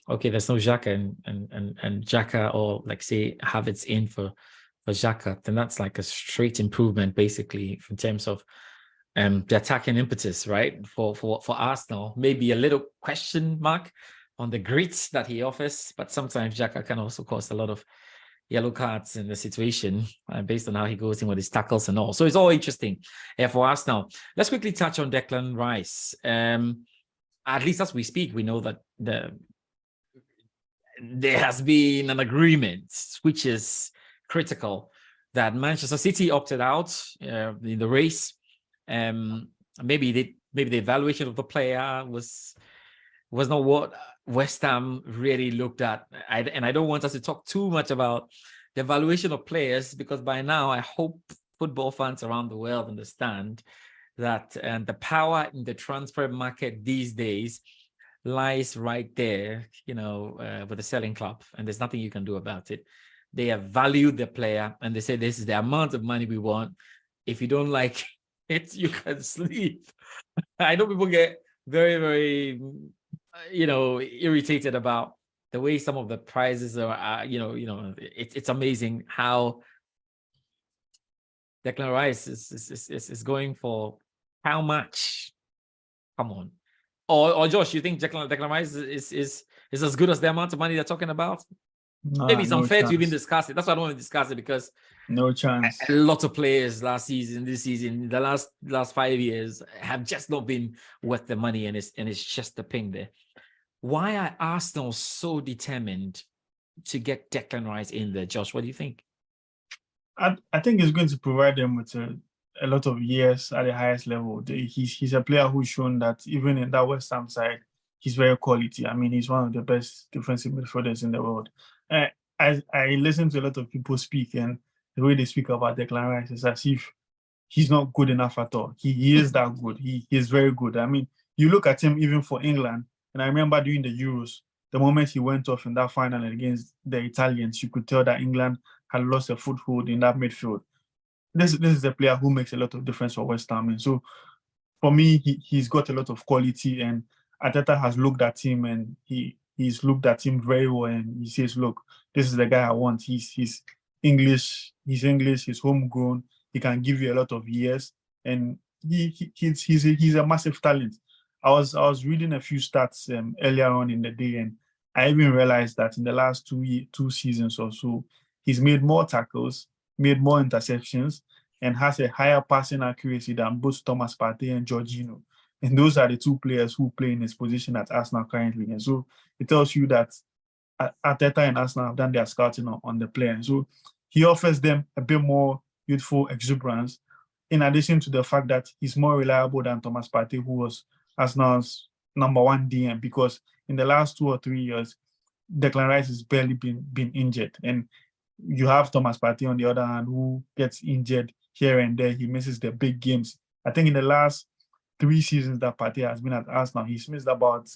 okay, there's no Xhaka and Xhaka, or like say Havertz in for Xhaka, then that's like a straight improvement basically in terms of the attacking impetus, right? For Arsenal, maybe a little question mark on the grit that he offers, but sometimes Xhaka can also cause a lot of yellow cards in the situation based on how he goes in with his tackles and all. So it's all interesting for us now. Let's quickly touch on Declan Rice. At least as we speak, we know that there has been an agreement, which is critical, that Manchester City opted out in the race. Maybe the evaluation of the player was not what West Ham really looked at. And I don't want us to talk too much about the evaluation of players, because by now I hope football fans around the world understand that the power in the transfer market these days lies right there, with the selling club, and there's nothing you can do about it. They have valued the player and they say, this is the amount of money we want. If you don't like it, you can sleep. I know people get very, very irritated about the way some of the prizes are. It's amazing how Declan Rice is going for how much? Come on. Or Josh, you think Declan Rice is as good as the amount of money they're talking about? Maybe it's unfair to even discuss it. That's why I don't want to discuss it, because no chance. A lot of players last season, this season, the last 5 years have just not been worth the money, and it's just the ping there. Why are Arsenal so determined to get Declan Rice in there, Josh? What do you think? I think it's going to provide them with a lot of years at the highest level. He's a player who's shown that even in that West Ham side, he's very quality. I mean, he's one of the best defensive midfielders in the world. I listen to a lot of people speak, and the way they speak about Declan Rice is as if he's not good enough at all. He is that good. He is very good. I mean, you look at him even for England, and I remember during the Euros, the moment he went off in that final against the Italians, you could tell that England had lost a foothold in that midfield. This is a player who makes a lot of difference for West Ham. And so for me, he's got a lot of quality, and Arteta has looked at him, and he's looked at him very well, and he says, look, this is the guy I want. He's English, he's homegrown, he can give you a lot of years, and he's a massive talent. I was reading a few stats earlier on in the day, and I even realized that in the last two seasons or so, he's made more tackles, made more interceptions, and has a higher passing accuracy than both Thomas Partey and Jorginho. And those are the two players who play in his position at Arsenal currently. And so it tells you that Arteta and Arsenal have done their scouting on the player. And so he offers them a bit more youthful exuberance, in addition to the fact that he's more reliable than Thomas Partey, who was Arsenal's #1 DM, because in the last 2 or 3 years, Declan Rice has barely been injured. And you have Thomas Partey on the other hand, who gets injured here and there. He misses the big games. I think in the last 3 seasons that Partey has been at Arsenal, he's missed about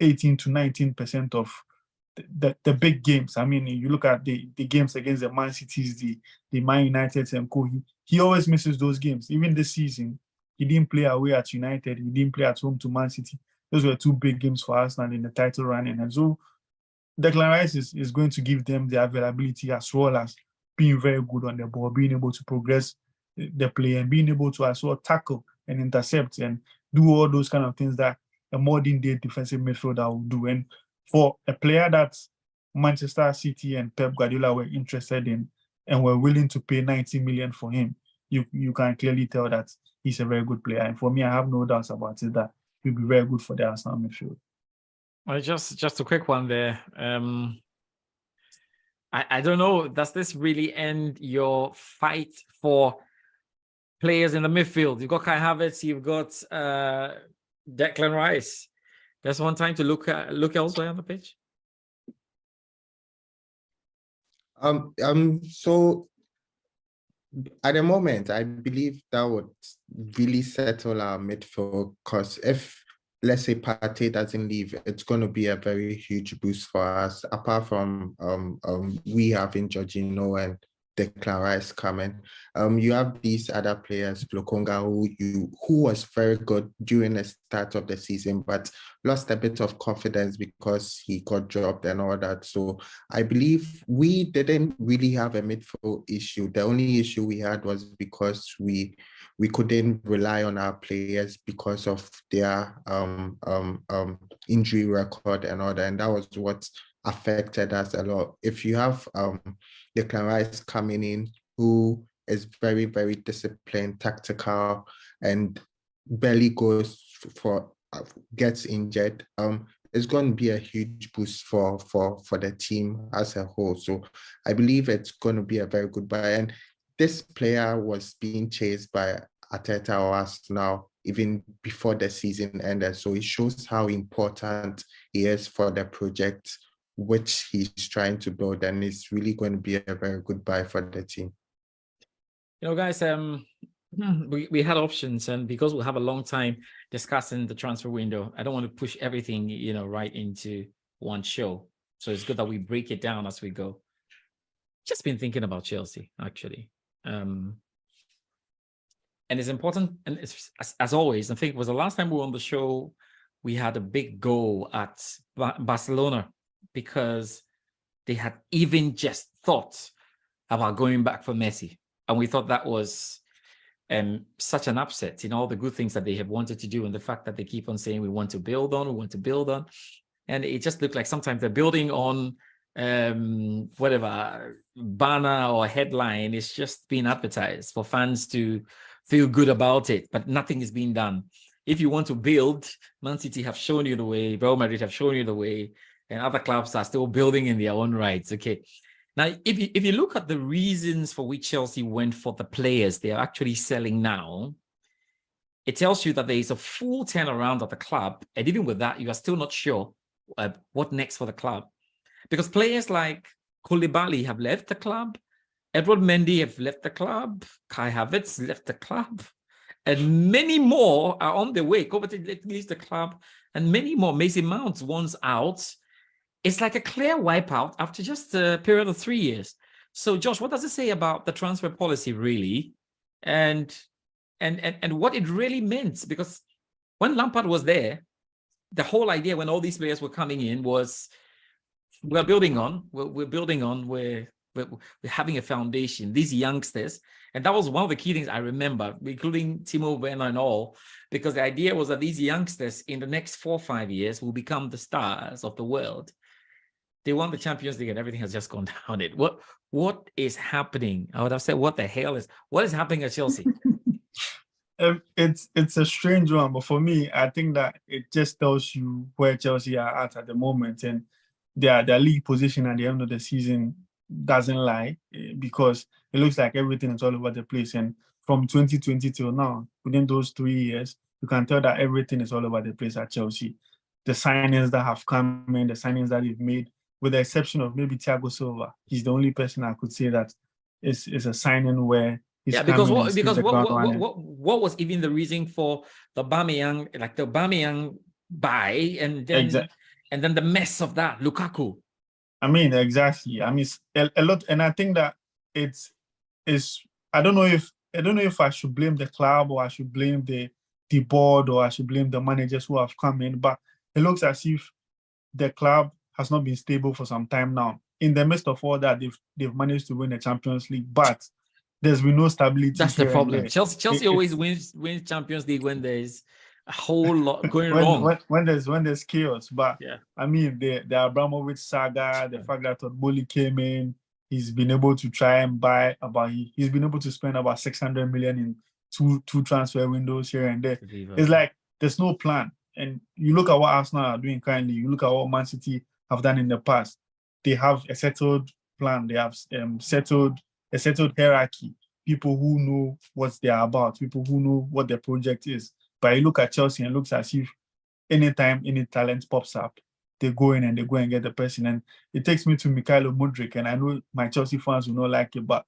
18 to 19% of the big games. I mean, you look at the games against the Man Cities, the Man United and co. He always misses those games. Even this season, he didn't play away at United. He didn't play at home to Man City. Those were 2 big games for Arsenal in the title running. And so Declan Rice is going to give them the availability, as well as being very good on the ball, being able to progress the play, and being able to as well tackle and intercept and do all those kind of things that a modern day defensive midfielder will do. And for a player that Manchester City and Pep Guardiola were interested in and were willing to pay 90 million for him, you can clearly tell that he's a very good player. And for me, I have no doubts about it that he'll be very good for the Arsenal midfield. Well, just a quick one there. I don't know, does this really end your fight for players in the midfield? You've got Kai Havertz, you've got Declan Rice. There's one time to look elsewhere on the pitch. So At the moment, I believe that would really settle our midfield, because if, let's say, Partey doesn't leave, it's going to be a very huge boost for us. Apart from we having Jorginho and Declan Rice coming, you have these other players, Lokonga, who was very good during the start of the season, but lost a bit of confidence because he got dropped and all that. So I believe we didn't really have a midfield issue. The only issue we had was because we couldn't rely on our players because of their injury record and all that, and that was what affected us a lot. If you have Declan Rice coming in, who is very, very disciplined, tactical, and barely goes for gets injured, it's going to be a huge boost for the team as a whole. So I believe it's going to be a very good buy. And this player was being chased by Arteta or Arsenal even before the season ended. So it shows how important he is for the project which he's trying to build, and it's really going to be a very good buy for the team. You know, guys, we had options, and because we'll have a long time discussing the transfer window, I don't want to push everything, right into one show. So it's good that we break it down as we go. Just been thinking about Chelsea, actually. And it's important, and it's, as always, I think it was the last time we were on the show, we had a big go at Barcelona, because they had even just thought about going back for Messi. And we thought that was such an upset in all the good things that they have wanted to do, and the fact that they keep on saying we want to build on. And it just looked like sometimes they're building on whatever banner or headline is just being advertised for fans to feel good about it, but nothing is being done. If you want to build, Man City have shown you the way, Real Madrid have shown you the way, and other clubs are still building in their own rights. Okay. Now, if you look at the reasons for which Chelsea went for the players they are actually selling now, it tells you that there is a full turnaround at the club. And even with that, you are still not sure what next for the club. Because players like Koulibaly have left the club, Edward Mendy have left the club, Kai Havertz left the club, and many more are on their way. Kovacic leaves the club, and many more. Mason Mount wants out. It's like a clear wipeout after just a period of 3 years. So, Josh, what does it say about the transfer policy, really, and what it really meant? Because when Lampard was there, the whole idea when all these players were coming in was we're building on, we're having a foundation, these youngsters. And that was one of the key things I remember, including Timo Werner and all, because the idea was that these youngsters in the next 4 or 5 years will become the stars of the world. They won the Champions League and everything has just gone down. What is happening? I would have said, what is happening at Chelsea? It's a strange one, but for me, I think that it just tells you where Chelsea are at the moment, and their league position at the end of the season doesn't lie, because it looks like everything is all over the place. And from 2020 till now, within those 3 years, you can tell that everything is all over the place at Chelsea. The signings that have come in, the signings that they've made, with the exception of maybe Thiago Silva, he's the only person I could say that is a signing where he's because what was even the reason for the Aubameyang buy, and then the mess of that Lukaku. I mean, exactly. I mean, a lot, and I think that it's I don't know if I should blame the club, or I should blame the board, or I should blame the managers who have come in, but it looks as if the club has not been stable for some time now. In the midst of all that, they've managed to win the Champions League, but there's been no stability. That's the problem. Chelsea always wins Champions League when there's a whole lot going wrong. When there's chaos. But yeah. I mean, the Abramovich saga, the fact that Todd came in, he's been able to try and buy he's been able to spend about 600 million in two transfer windows here and there. It's like there's no plan. And you look at what Arsenal are doing currently, you look at what Man City have done in the past. They have a settled plan. They have a settled hierarchy. People who know what they are about, people who know what their project is. But you look at Chelsea and it looks as if anytime any talent pops up, they go in and they go and get the person. And it takes me to Mikhailo Mudryk, and I know my Chelsea fans will not like it, but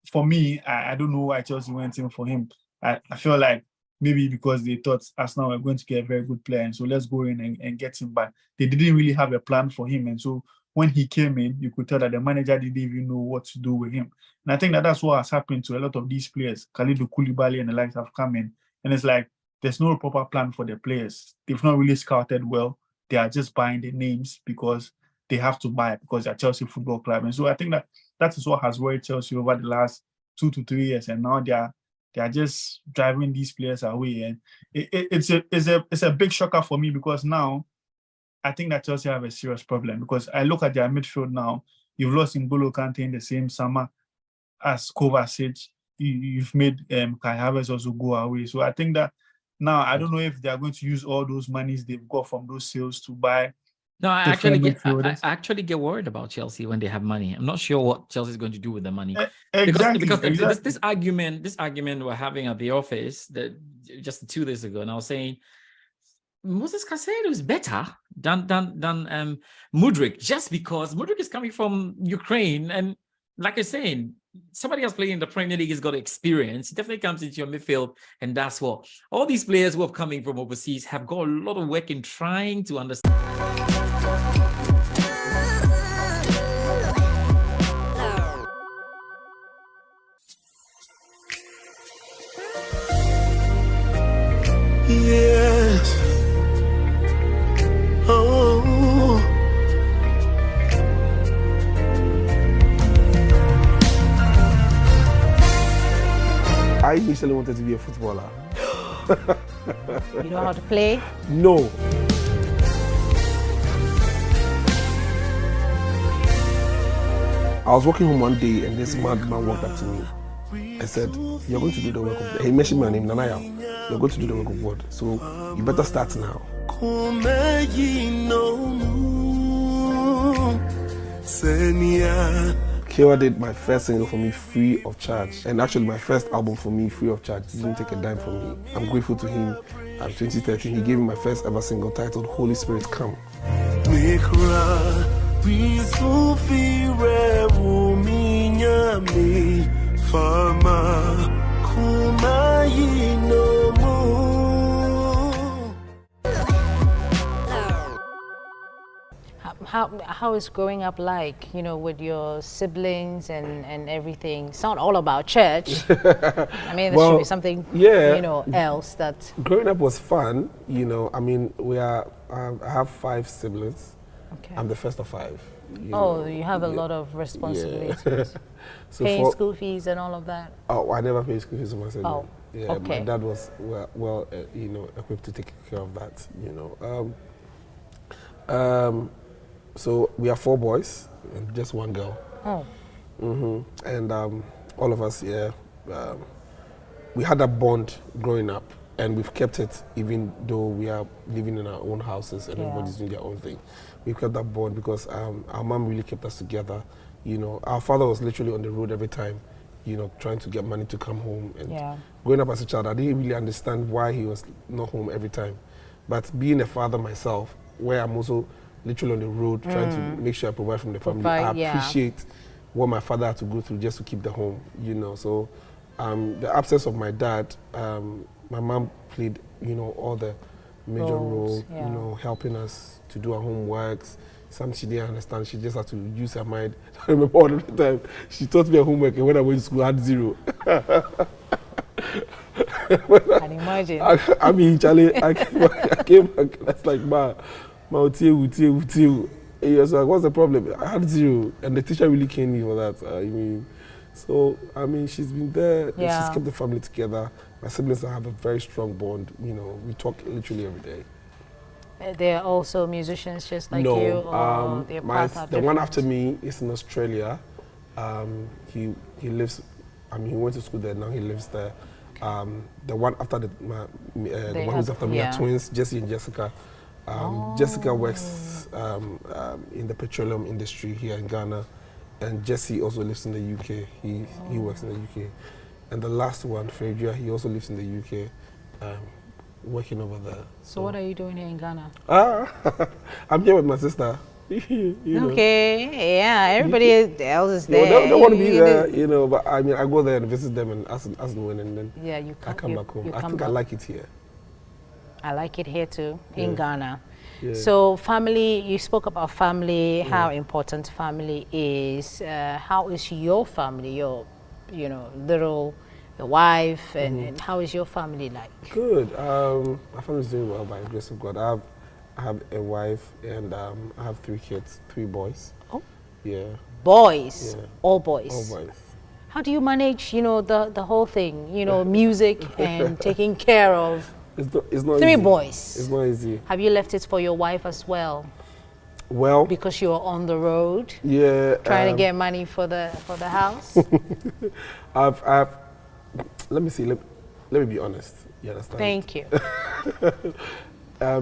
for me, I don't know why Chelsea went in for him. I feel like maybe because they thought Arsenal were going to get a very good player, and so let's go in and get him back. They didn't really have a plan for him, and so when he came in, you could tell that the manager didn't even know what to do with him. And I think that that's what has happened to a lot of these players. Kalidou Koulibaly and the likes have come in, and it's like there's no proper plan for the players. They've not really scouted well. They are just buying the names because they have to buy it because they're Chelsea Football Club. And so I think that is what has worried Chelsea over the last 2 to 3 years, and now they are just driving these players away. And it's a big shocker for me because now I think that Chelsea have a serious problem because I look at their midfield now. You've lost N'Golo Kante in the same summer as Kovacic. You've made Kai Havertz also go away. So I think that now I don't know if they are going to use all those monies they've got from those sales to buy. No, I actually get worried about Chelsea when they have money. I'm not sure what Chelsea is going to do with the money. Because this argument we're having at the office that just 2 days ago, and I was saying Moses Caicedo is better than Mudryk, just because Mudryk is coming from Ukraine, and like I said, somebody else playing in the Premier League has got experience. He definitely comes into your midfield, and that's what all these players who are coming from overseas have got a lot of work in trying to understand. Yes. Oh. I initially wanted to be a footballer. You know how to play? No. I was walking home one day and this madman walked up to me. I said, "You're going to do the work of God." He mentioned my name, Nanaya. "You're going to do the work of God. So you better start now." Kewa did my first single for me free of charge, and actually my first album for me free of charge. He didn't take a dime from me. I'm grateful to him. 2013, he gave me my first ever single titled Holy Spirit Come. How is growing up like, you know, with your siblings and everything? It's not all about church. I mean, there should be something, you know, else that... Growing up was fun, you know. I mean, I have 5 siblings. Okay. I'm the first of 5. You have a lot of responsibilities. So paying school fees and all of that? Oh, I never paid school fees for myself. Oh, yeah, okay. My dad was well you know, equipped to take care of that, you know. So we are 4 boys and just 1 girl. Oh. And all of us, we had that bond growing up, and we've kept it even though we are living in our own houses and everybody's doing their own thing. We've kept that bond because our mom really kept us together. You know, our father was literally on the road every time, you know, trying to get money to come home. And growing up as a child, I didn't really understand why he was not home every time. But being a father myself, where I'm also literally on the road trying to make sure I provide from the family, I appreciate what my father had to go through just to keep the home, you know. So the absence of my dad, my mom played, you know, all the major role, you know, helping us to do our homeworks. Some she didn't understand, she just had to use her mind. I remember all the time, she taught me her homework, and when I went to school I had 0. I can imagine. I mean, Charlie, I came back, that's like, he was like, "What's the problem?" I had 0, and the teacher really caned me for that. I mean, so I mean, she's been there. Yeah. She's kept the family together. My siblings have a very strong bond. You know, we talk literally every day. They're also musicians, just like you. Or the one after me is in Australia. He lives. I mean, he went to school there. Now he lives there. The one after the one who's after me are twins, Jesse and Jessica. Jessica works in the petroleum industry here in Ghana, and Jesse also lives in the UK. He works in the UK. And the last one, Fredria, he also lives in the UK, working over there. So what are you doing here in Ghana? I'm here with my sister. You know. Okay, yeah, everybody else is there. They want to be there, you know, but I mean, I go there and visit them and ask them when, and then yeah, I come back home. I think I like it here. I like it here too, in Yeah. Ghana. Yeah. So family, you spoke about family, how important family is. How is your family, your, you know, your wife, and how is your family like? Good. My family's doing well by the grace of God. I have a wife and I have 3 kids, 3 boys. Oh. Yeah. Boys? Yeah. All boys? All boys. How do you manage, you know, the whole thing, you know, music and taking care of it's not 3 easy. boys? It's not easy. Have you left it for your wife as well? Well, because you're on the road, yeah, trying to get money for the house. I've let me see. Let me be honest. You understand? Thank you.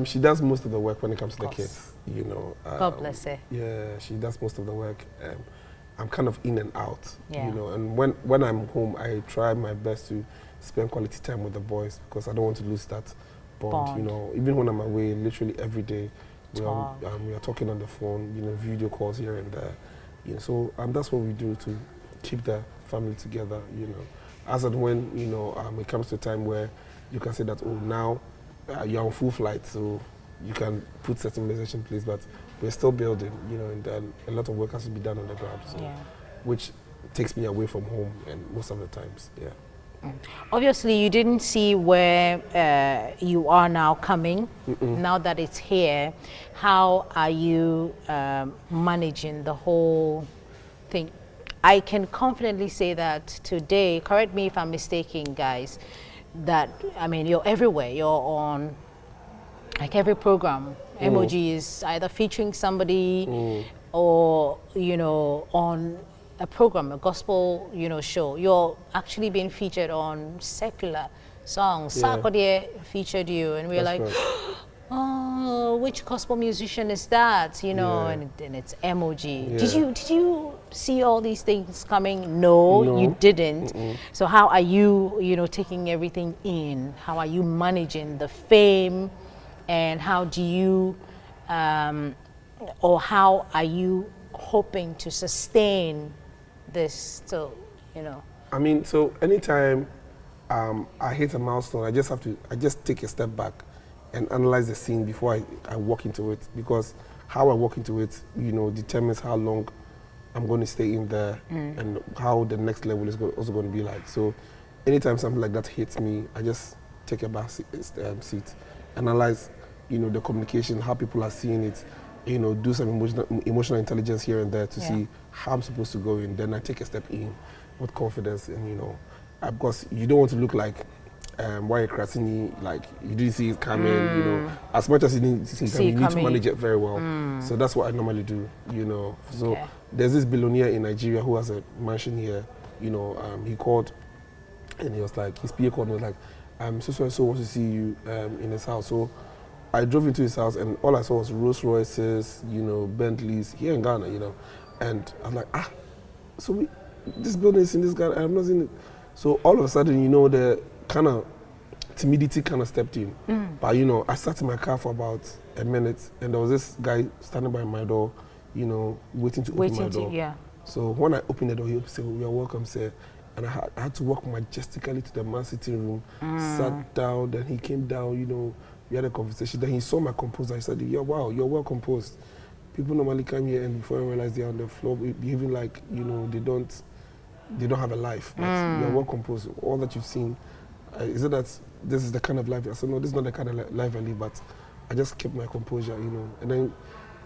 She does most of the work when it comes to the kids. You know. God bless her. Yeah, she does most of the work. I'm kind of in and out. Yeah. You know, and when I'm home, I try my best to spend quality time with the boys because I don't want to lose that bond. You know, even when I'm away, literally every day. We are talking on the phone, you know, video calls here and there. You know, so that's what we do to keep the family together, you know. As and when, you know, it comes to a time where you can say that, oh, now you're on full flight, so you can put certain measures in place, but we're still building, you know, and a lot of work has to be done on the ground, so, which takes me away from home and most of the times, yeah. Obviously, you didn't see where you are now coming. Now that it's here, how are you managing the whole thing? I can confidently say that today, correct me if I'm mistaken, guys, that, I mean, you're everywhere. You're on, like, every program. Emoji is either featuring somebody or, you know, on a program, a gospel, you know, show. You're actually being featured on secular songs. Yeah. Sarkodie featured you, and we're like, oh, which gospel musician is that? You know, and it's Emoji. Yeah. Did you see all these things coming? No, you didn't. So how are you, you know, taking everything in? How are you managing the fame, and how do you, or how are you hoping to sustain this still, you know? I mean, so anytime I hit a milestone, I just take a step back and analyze the scene before I walk into it, because how I walk into it, you know, determines how long I'm going to stay in there and how the next level is also going to be like. So anytime something like that hits me, I just take a back seat, analyze, you know, the communication, how people are seeing it, you know, do some emotional intelligence here and there to see how I'm supposed to go in. Then I take a step in with confidence, and, you know, of course, you don't want to look like why Krasini, like you didn't see it coming, you know. As much as you didn't see it coming, you need to manage it very well. So that's what I normally do, you know. So there's this billionaire in Nigeria who has a mansion here, you know. He called and he was like, his PA called and was like, so wants to see you in his house. So I drove into his house and all I saw was Rolls Royces, you know, Bentleys here in Ghana, you know. And I was like, so this building is in this Ghana, I'm not in it. So all of a sudden, you know, the kind of timidity kind of stepped in. But, you know, I sat in my car for about a minute and there was this guy standing by my door, you know, waiting to open my door. So when I opened the door, he said, "We are welcome, sir." And I had to walk majestically to the man's sitting room, sat down, then he came down, you know, we had a conversation. Then he saw my composer. He said, "Yeah, wow, you're well composed. People normally come here and before I realize they're on the floor behaving like, you know, they don't have a life. But you're well composed. All that you've seen, is it that this is the kind of life?" I said, "No, this is not the kind of life I live, but I just kept my composure, you know." And then,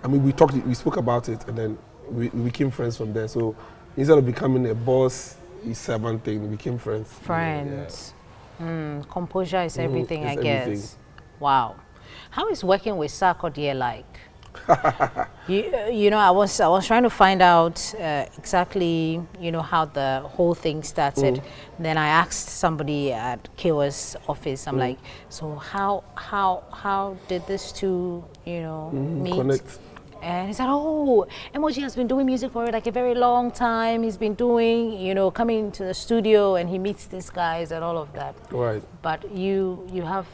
I mean, we spoke about it, and then we became friends from there. So instead of becoming a boss, servant thing, we became friends. Friends. You know, Composure is everything, it's I guess. everything. Wow. How is working with Sarkodie like? You know, I was trying to find out exactly, you know, how the whole thing started. Then I asked somebody at Kewa's office. I'm like, so how did these two, you know, meet? Connect. And he said, oh, Emoji has been doing music for like a very long time. He's been doing, you know, coming to the studio and he meets these guys and all of that. Right. But you have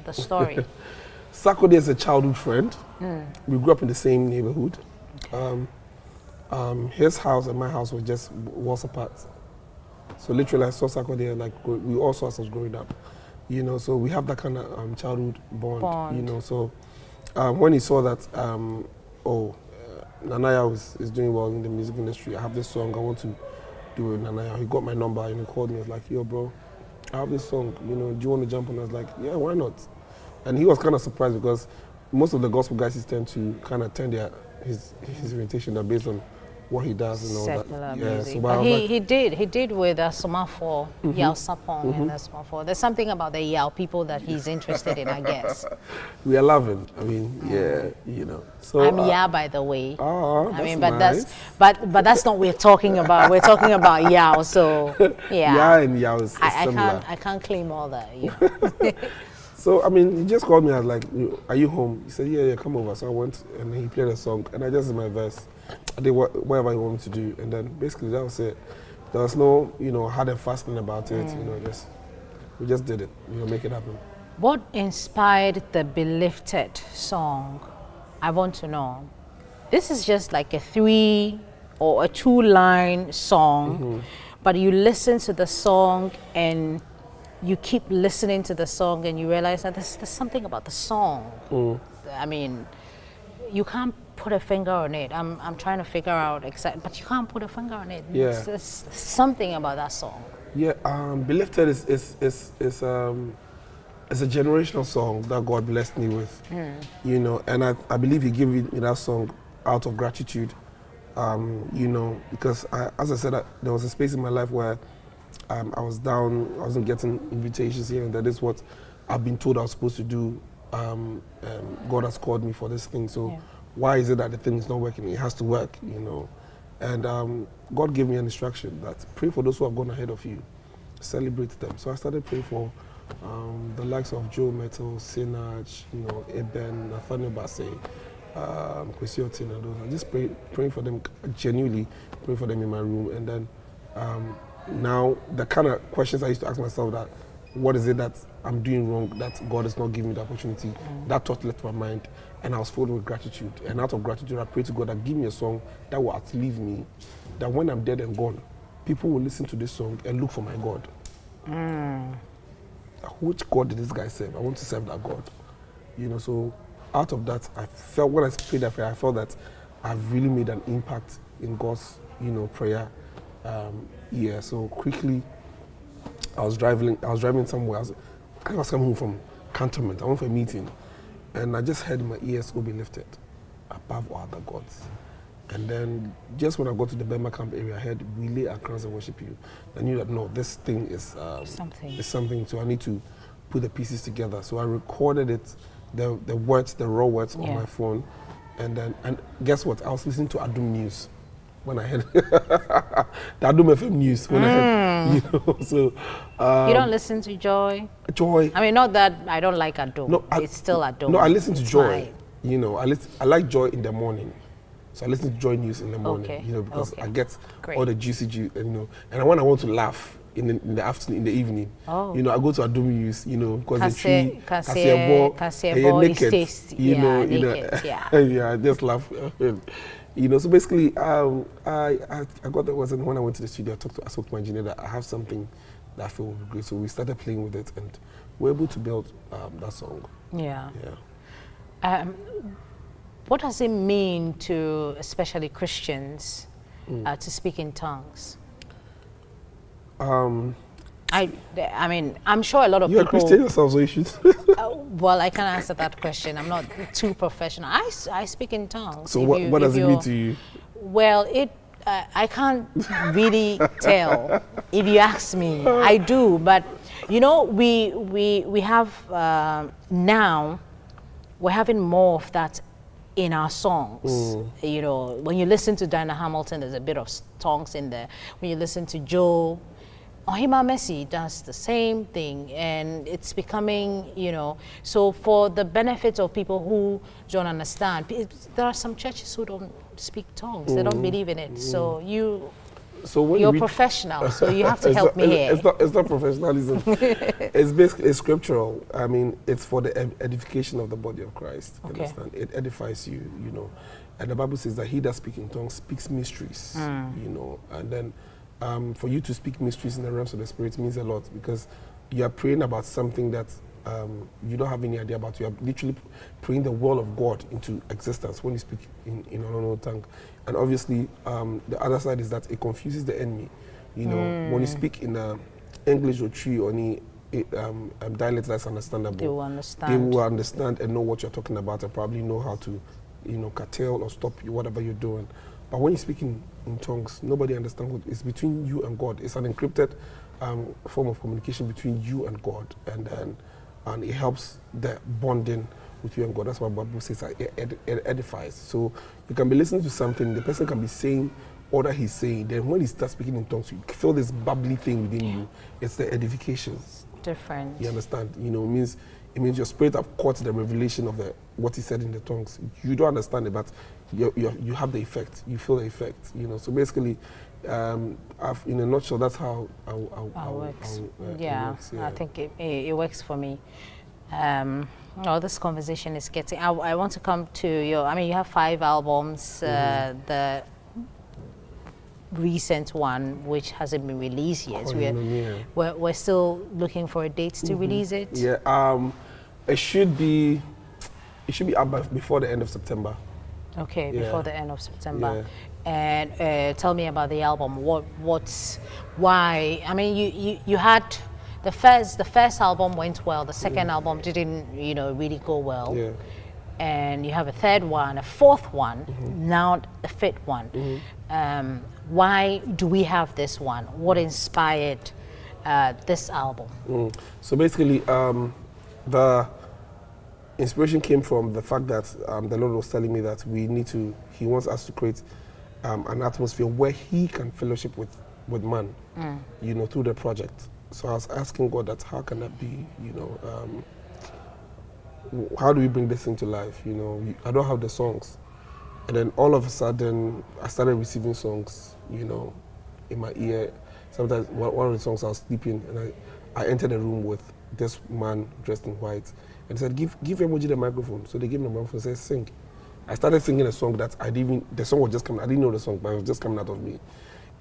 the story. Sakode is a childhood friend. We grew up in the same neighborhood. His house and my house was just walls apart. So literally, I saw Sakode like we all saw ourselves growing up. You know, so we have that kind of childhood bond. You know, so when he saw that, Nanaya is doing well in the music industry. I have this song I want to do with Nanaya. He got my number and he called me. I was like, yo, bro, I have this song. You know, do you want to jump on? I was like, yeah, why not? And he was kind of surprised because most of the gospel guys tend to kind of turn his orientation based on what he does and all secular that. music. Yeah, so but he did with Somafo, Yao Sapong and Somafo. There's something about the Yao people that he's interested in, I guess. We are loving. I mean, yeah, you know. So I'm Ya, by the way. Oh, I mean, but nice. but that's not what we're talking about. We're talking about Yao. So yeah. Ya and Yao is similar. I can't claim all that. You know. So, I mean, he just called me. I was like, are you home? He said, yeah, come over. So I went and he played a song and I just did my verse. I did whatever he wanted me to do. And then basically that was it. There was no, hard and fast thing about it. We just did it, make it happen. What inspired the Be Lifted song? I want to know. This is just like a 3 or a 2-line song, but you listen to the song and you keep listening to the song and you realize that there's something about the song. I mean, you can't put a finger on it. I'm trying to figure out exactly, but you can't put a finger on it. Yeah. There's something about that song. Yeah, Be Lifted is a generational song that God blessed me with. And I believe He gave me that song out of gratitude. Because as I said, there was a space in my life where I was down, I wasn't getting invitations here, and that is what I've been told I was supposed to do. God has called me for this thing, so why is it that the thing is not working? It has to work, And God gave me an instruction that pray for those who have gone ahead of you, celebrate them. So I started praying for the likes of Joe Metal, Sinach, Eben, Nathaniel Bassey, Kwesi Otin, and those. I just praying for them, genuinely praying for them in my room, and then. Now, the kind of questions I used to ask myself that, what is it that I'm doing wrong that God is not giving me the opportunity? That thought left my mind, and I was filled with gratitude. And out of gratitude, I prayed to God that give me a song that will outlive me, that when I'm dead and gone, people will listen to this song and look for my God. Which God did this guy serve? I want to serve that God. So out of that, I felt, when I prayed that prayer, I felt that I've really made an impact in God's, prayer. So quickly, I was driving somewhere. I was coming home from cantonment. I went for a meeting, and I just heard my ears will be lifted above all other gods. And then, just when I got to the Bema camp area, I heard we lay our crowns and worship you. I knew that no, this thing is something. So I need to put the pieces together. So I recorded it, the raw words on my phone, and guess what? I was listening to Adum News. When I heard the Adum FM news, when I heard, so you don't listen to Joy. I mean, not that I don't like Adum. No, it's still Adum. No, I listen to Joy. I like Joy in the morning, so I listen to JoyNews in the morning. Because I get all the juicy juice, and when I want to laugh in the afternoon, in the evening, I go to Adum News, because the tree, Kasebo is tasty. Yeah, I just laugh. So basically, I got that wasn't when I went to the studio. I spoke to my engineer that I have something that I feel would be great. So we started playing with it, and we're able to build that song. Yeah. What does it mean to, especially Christians, to speak in tongues? I mean, I'm sure a lot of people... You're a Christian yourself, so you should... well, I can't answer that question. I'm not too professional. I speak in tongues. So what does it mean to you? Well, I can't really tell if you ask me. I do, but we have now, we're having more of that in our songs. When you listen to Diana Hamilton, there's a bit of tongues in there. When you listen to Joe, Ohima Messi does the same thing, and it's becoming, so for the benefit of people who don't understand, there are some churches who don't speak tongues, they don't believe in it. So So when you're you read, professional, so you have to help me here. It's not professionalism. It's basically scriptural. I mean, it's for the edification of the body of Christ. You understand? It edifies you, you know. And the Bible says that he that speaks in tongues speaks mysteries, you know. And then for you to speak mysteries in the realms of the spirit means a lot, because you are praying about something that you don't have any idea about. You are literally praying the will of God into existence when you speak in an unknown tongue. And obviously, the other side is that it confuses the enemy. You know, when you speak in English or Tree or any dialect that's understandable, they will understand. They will understand and know what you're talking about, and probably know how to, you know, curtail or stop you, whatever you're doing. But when you speak in tongues, nobody understands what it's between you and God. It's an encrypted form of communication between you and God, and it helps the bonding with you and God. That's what the Bible says, it edifies. So you can be listening to something, the person can be saying all that he's saying, then when he starts speaking in tongues, you feel this bubbly thing within you. It's the edification. Different. You understand? You know, it means your spirit have caught the revelation of what he said in the tongues. You don't understand it, but you have the effect. You feel the effect. You know. So basically, in a nutshell, that's how it works. Yeah, I think it works for me. This conversation is getting. I want to come to your. I mean, you have 5 albums. The recent one, which hasn't been released yet. We're still looking for a date to release it. Yeah. It should be up before the end of September. Okay, before the end of September. Yeah. And tell me about the album. Why? I mean, you had the first album went well. The second album didn't, really go well. Yeah. And you have a third one, a fourth one, now a fifth one. Why do we have this one? What inspired this album? So basically, the inspiration came from the fact that the Lord was telling me that He wants us to create an atmosphere where He can fellowship with man, through the project. So I was asking God that how can that be, how do we bring this into life? I don't have the songs. And then all of a sudden, I started receiving songs, in my ear. Sometimes one of the songs I was sleeping, and I entered a room with this man dressed in white, and he said, give Emoji the microphone. So they gave me the microphone and said, sing. I started singing a song that the song was just coming, I didn't know the song, but it was just coming out of me.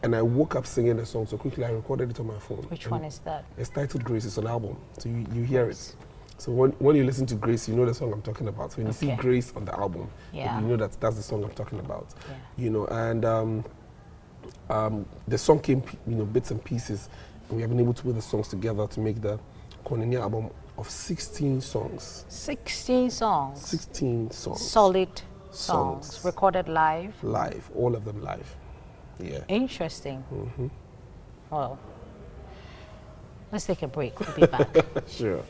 And I woke up singing the song, so quickly I recorded it on my phone. Which one is that? It's titled Grace, it's an album, so you hear it. So when you listen to Grace, you know the song I'm talking about. So when you see Grace on the album, you know that's the song I'm talking about. And the song came, bits and pieces, and we have been able to put the songs together to make the Koinonia album of 16 songs. 16 songs? 16 songs. Solid songs. Recorded live? Live, all of them live. Yeah. Interesting. Well, let's take a break. We'll be back. Sure.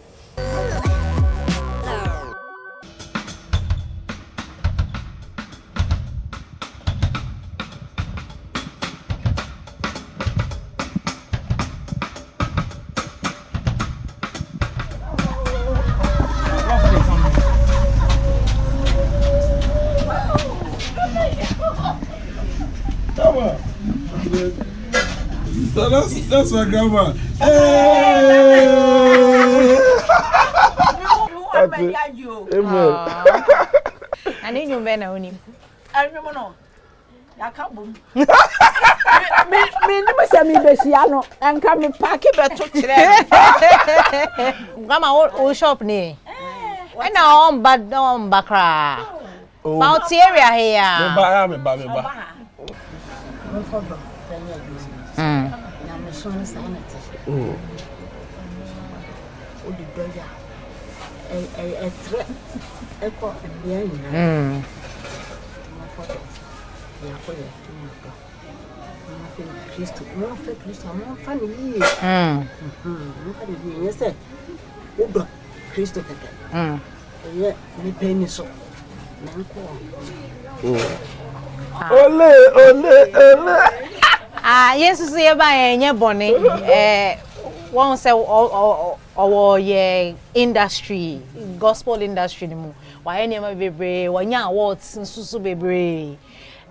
That's my grandma. I need you men only. I don't know. I can't move. Me never say me besiano and come me pack it better today. Grandma, all shop ne. I know, but don't bakra. About area here. Yes, see by any bonnet. One say our industry, gospel industry. Why any be brave? Why any awards and susu be brave?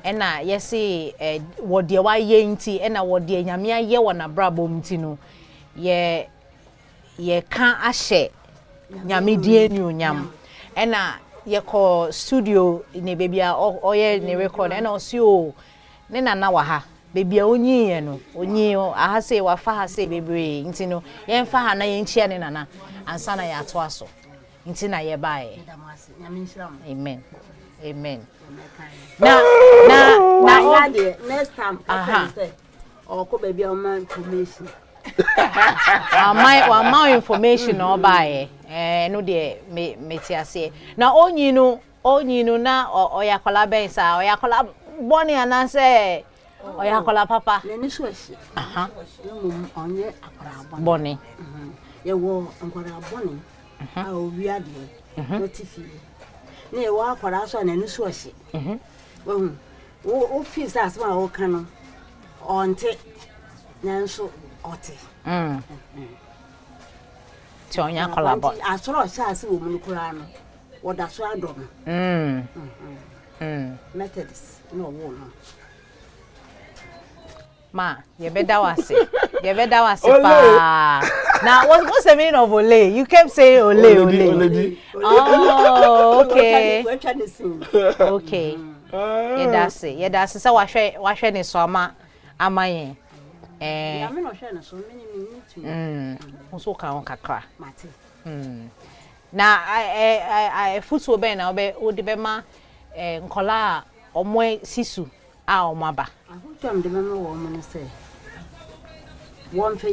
ena yesi wo de wa ye nti ena wo de nyame aye wona brabo mti no ye ka ahye nyame die ni onyam ena ye ko studio ne bebia oye ne record ena osi o ne nana wa ha bebia onyi ye no onyi aha se wa fa ha se bebre nti no ye mfa ha na ye nchia ne nana ansa na ya to aso nti na ye bae amen amen na next time I say or ko baby o man information my information no buy no de me ti ase na onyi no na oyakola ben sa oyakola boni anase oyakola papa ni so ahie no onye akwara boni ye wo akwara boni a owi ade no tifi na ye wo akwara so na ni so ahie wo fi sa asma wo kan no onte nanso ote ti onya kolabo asoro sha ase wo mu kura no wo da so ado no methods no wo no ma ye beda wase pa now what's the meaning of ole? You kept saying ole. Oh, okay. Okay. Yeah, that's it. So wa hwe ni so ama yen ya me no hwe na so many nso ka on kakra mate na I futu be na obe odi be ma nkola omo sisu a omaba ahutam de me wo mo no say one fa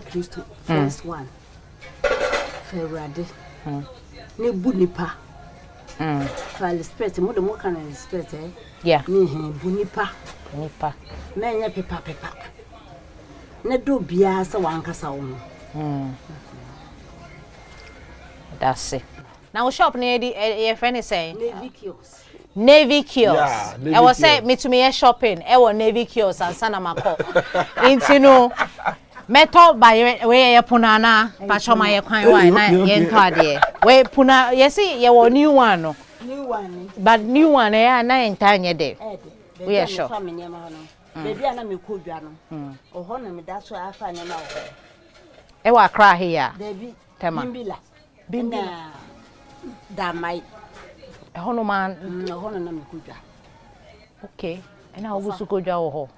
Kristo first one Ferrade ne bu nipa fa respect mo de mo kan respect yeah me bu nipa me nya pepa ne do bia se wankasa wo that's it now shop near your friend is saying Navy kiosk yeah, I was say me to me shopping e wo Navy kiosk and sana mako into no meto by we punana pacho ma ye kwan wa na ye nto ade we puna ye see ye wo new one no but new one na entanye de we are sure baby ana me kodwa no oho na me da so afa ne na wo e wa kra here baby tema bimbila da mai ho no man ho na me kodwa okay ena ogusu kodwa wo ho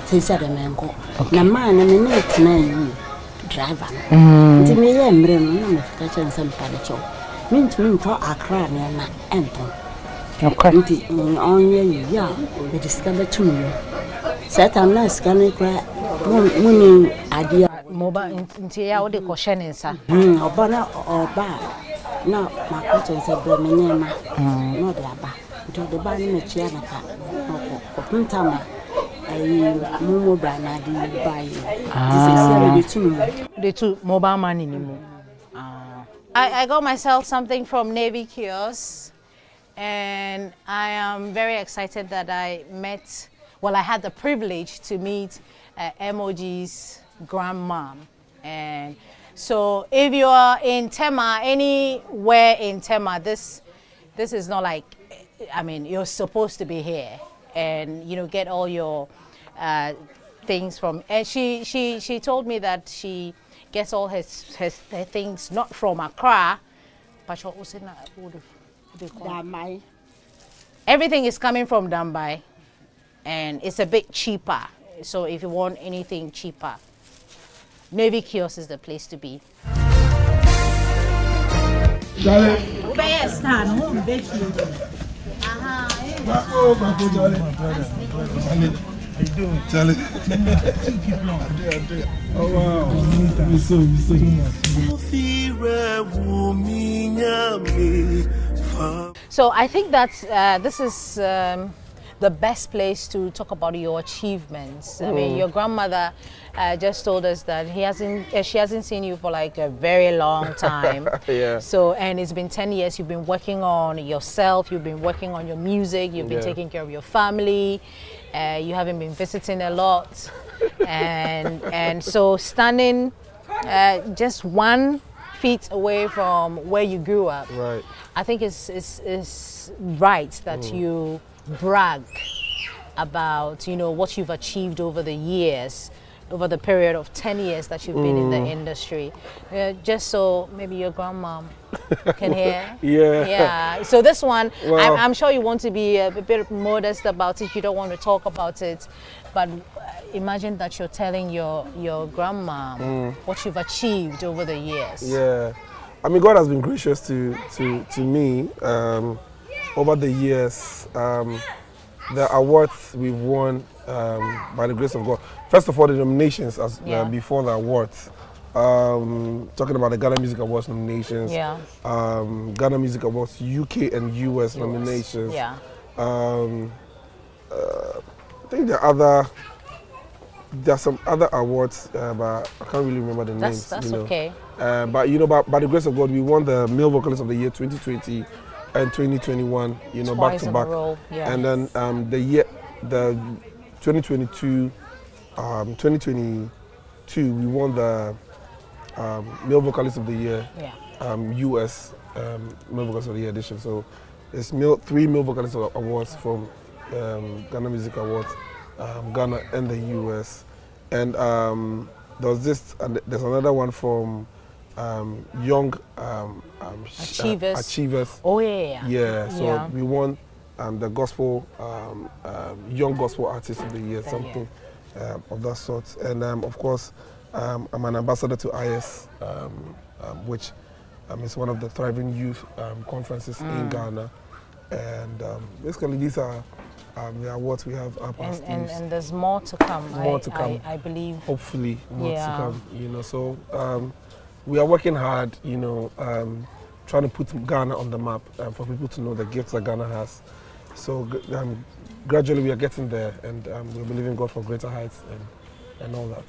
se se da menko na man na me ne tena yi driver nti me ye mre no na me fika chen sam pa de cho me to akra ne na ento okay nti onye yi ya we discover to me set am na scan kra muni adia moba nti ya wo de ko hye ne nsa oba na makoto se bro me nyema no de aba nti de ba ni metua na ka ko punta ma ayi mumu bra na di buy the two mobile money ni mu I got myself something from Navy Kiosk and I am very excited that I had the privilege to meet MOG's grandmom. And so if you are in Tema, anywhere in Tema, this is not like, I mean, you're supposed to be here and, you know, get all your things from, and she told me that she gets all her things not from Accra, but also Dambai. Everything is coming from Dambai and it's a bit cheaper. So if you want anything cheaper, Navy Kiosk is the place to be. How you doing, Charlie? Oh wow! So I think that's this is the best place to talk about your achievements. I mean, your grandmother just told us that she hasn't seen you for like a very long time. Yeah. So, and it's been 10 years. You've been working on yourself. You've been working on your music. You've been taking care of your family. You haven't been visiting a lot, and so standing just 1 feet away from where you grew up, right? I think it's right that you brag about, you know, what you've achieved over the years, over the period of 10 years that you've been in the industry, just so maybe your grandma can hear. Yeah. So this one, Well, I'm sure you want to be a bit modest about it. You don't want to talk about it, but imagine that you're telling your grandma what you've achieved over the years. Yeah, I mean, God has been gracious to me over the years. The awards we've won by the grace of God. First of all, the nominations as before the awards. Talking about the Ghana Music Awards nominations. Yeah. Ghana Music Awards UK and US nominations. Yeah. I think there are some other awards, but I can't really remember the names. That's okay. But you know, by the grace of God, we won the Male Vocalist of the Year 2020 and 2021. You know, Twice back to in a back. row, yeah. And then the 2022, 2022, we won the Male Vocalist of the Year, US Male Vocalist of the Year edition. So it's 3 Male Vocalist Awards from Ghana Music Awards, Ghana and the US. And there was this, and there's another one from Young Achievers. Oh yeah. Yeah. So we won the Gospel Young Gospel Artist of the Year, something of that sort. And of course, I'm an ambassador to IS, which is one of the thriving youth conferences in Ghana. And basically, these are the awards we have up our sleeves. And there's more to come. More to come. I believe. Hopefully, more to come. You know, so we are working hard. You know, trying to put Ghana on the map for people to know the gifts that Ghana has. So gradually we are getting there, and we're believing God for greater heights and all that.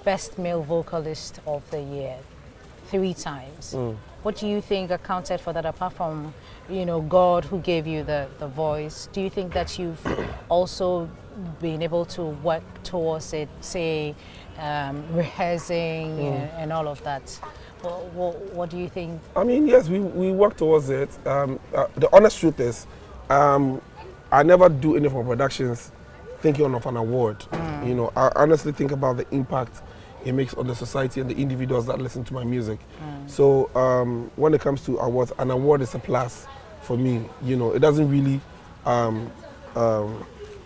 Best Male Vocalist of the Year, 3 times. What do you think accounted for that, apart from, you know, God who gave you the voice? Do you think that you've also been able to work towards it, say, rehearsing and all of that? What do you think? I mean, yes, we work towards it. The honest truth is, I never do any of my productions thinking of an award. You know, I honestly think about the impact it makes on the society and the individuals that listen to my music. So when it comes to awards, an award is a plus for me. You know, it doesn't really,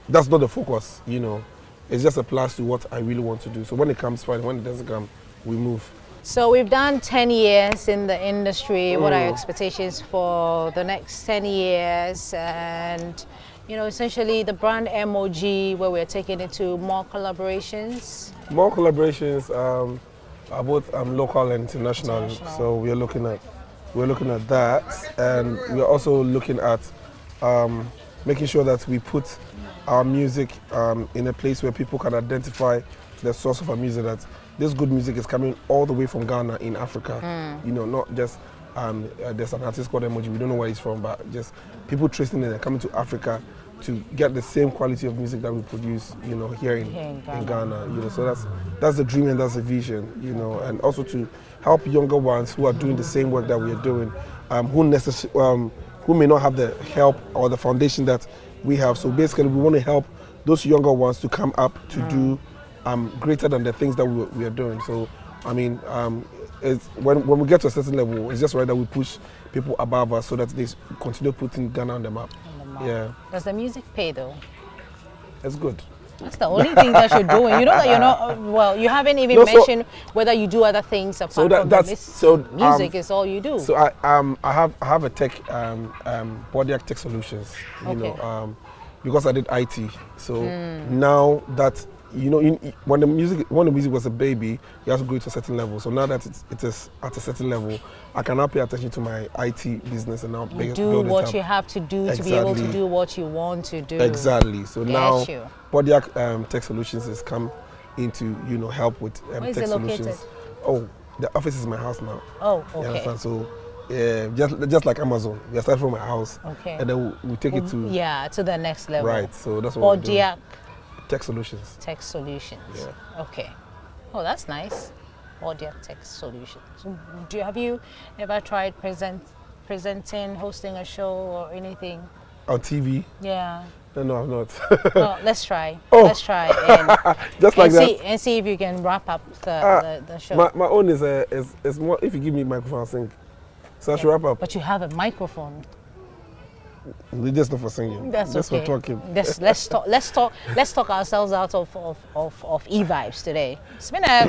that's not the focus, you know. It's just a plus to what I really want to do. So when it comes, fine. When it doesn't come, we move. So we've done 10 years in the industry. What are your expectations for the next 10 years? And, you know, essentially the brand MOG, where we're taking it to more collaborations? More collaborations are both local and international. So we're looking at that, and we're also looking at making sure that we put our music in a place where people can identify the source of our music, that this good music is coming all the way from Ghana in Africa. You know, not just there's an artist called Emoji, we don't know where he's from, but just people tracing it and coming to Africa to get the same quality of music that we produce, you know, here in Ghana. You know, so that's the dream and that's the vision, you know, and also to help younger ones who are doing the same work that we are doing, who may not have the help or the foundation that we have. So basically, we want to help those younger ones to come up to do greater than the things that we are doing. So, I mean, it's, when we get to a certain level, it's just right that we push people above us so that they continue putting Ghana on the map. Yeah. Does the music pay though? It's good. That's the only thing that you're doing. You know that you're not, well, you haven't even mentioned whether you do other things apart from the music is all you do. So I have a tech, Bodiac Tech Solutions, you know, because I did IT. So now that, you know, when the music was a baby, you have to go to a certain level. So now that it is at a certain level, I can now pay attention to my IT business and now do what you have to do to be able to do what you want to do. Exactly. So now Bodiac Tech Solutions has come into, you know, help with tech solutions. Oh, the office is in my house now. Oh, okay. You understand? So just like Amazon, we are starting from my house, and then we take it to to the next level. Right. So that's what we're doing. Bodiac Tech Solutions. Tech Solutions. Yeah. Okay. Oh, that's nice. Bodiac Tech Solutions. So have you ever tried presenting, hosting a show or anything? On TV? Yeah. No, I'm not. No, let's try. Oh. Let's try. And, Just like that. And see if you can wrap up the show. My own is more. If you give me a microphone, I'll sing. So I should wrap up. But you have a microphone. Just not for singing. That's just okay. for talking. Let's talk ourselves out of e-vibes today. It's been a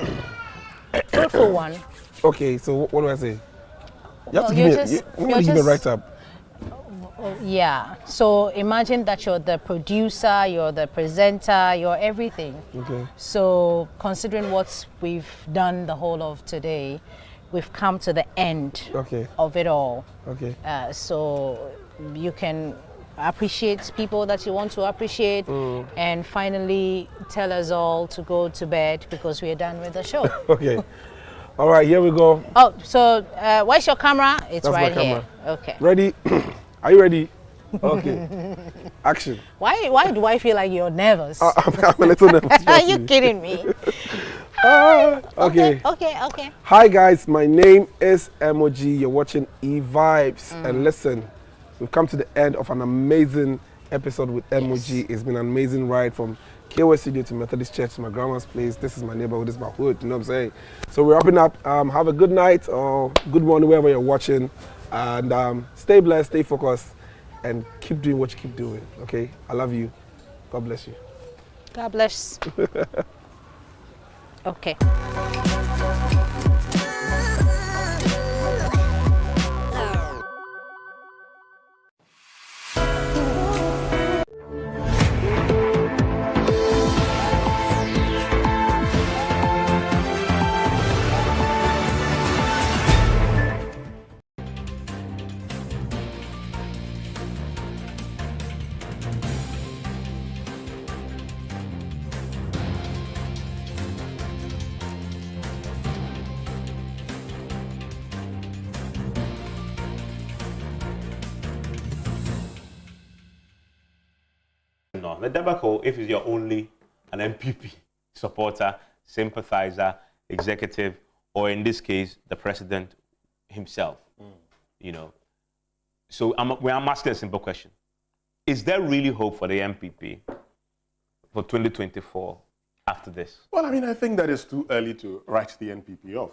fruitful one. Okay, so what do I say? You have to Well, give me a write-up. Yeah. So imagine that you're the producer, you're the presenter, you're everything. Okay. So considering what we've done the whole of today, we've come to the end of it all. Okay. So you can appreciate people that you want to appreciate and finally tell us all to go to bed because we're done with the show. Okay. All right, here we go. Oh, so where's your camera? It's That's right my here. camera. Okay. Ready? Are you ready? Okay. Action. Why do I feel like you're nervous? I'm a little nervous. Are you kidding me? Okay. Okay. Hi guys, my name is Emoji. You're watching E-Vibes. And listen, we've come to the end of an amazing episode with Emoji. It's been an amazing ride from KOS Studio to Methodist Church to my grandma's place. This is my neighborhood, this is my hood, you know what I'm saying? So we're wrapping up. Have a good night or good morning wherever you're watching. And stay blessed, stay focused, and keep doing what you keep doing, okay? I love you. God bless you. God bless. Okay. No, the debacle, if you're only an MPP supporter, sympathizer, executive, or in this case, the president himself, you know. So I'm asking a simple question. Is there really hope for the MPP for 2024 after this? Well, I mean, I think that it's too early to write the NPP off.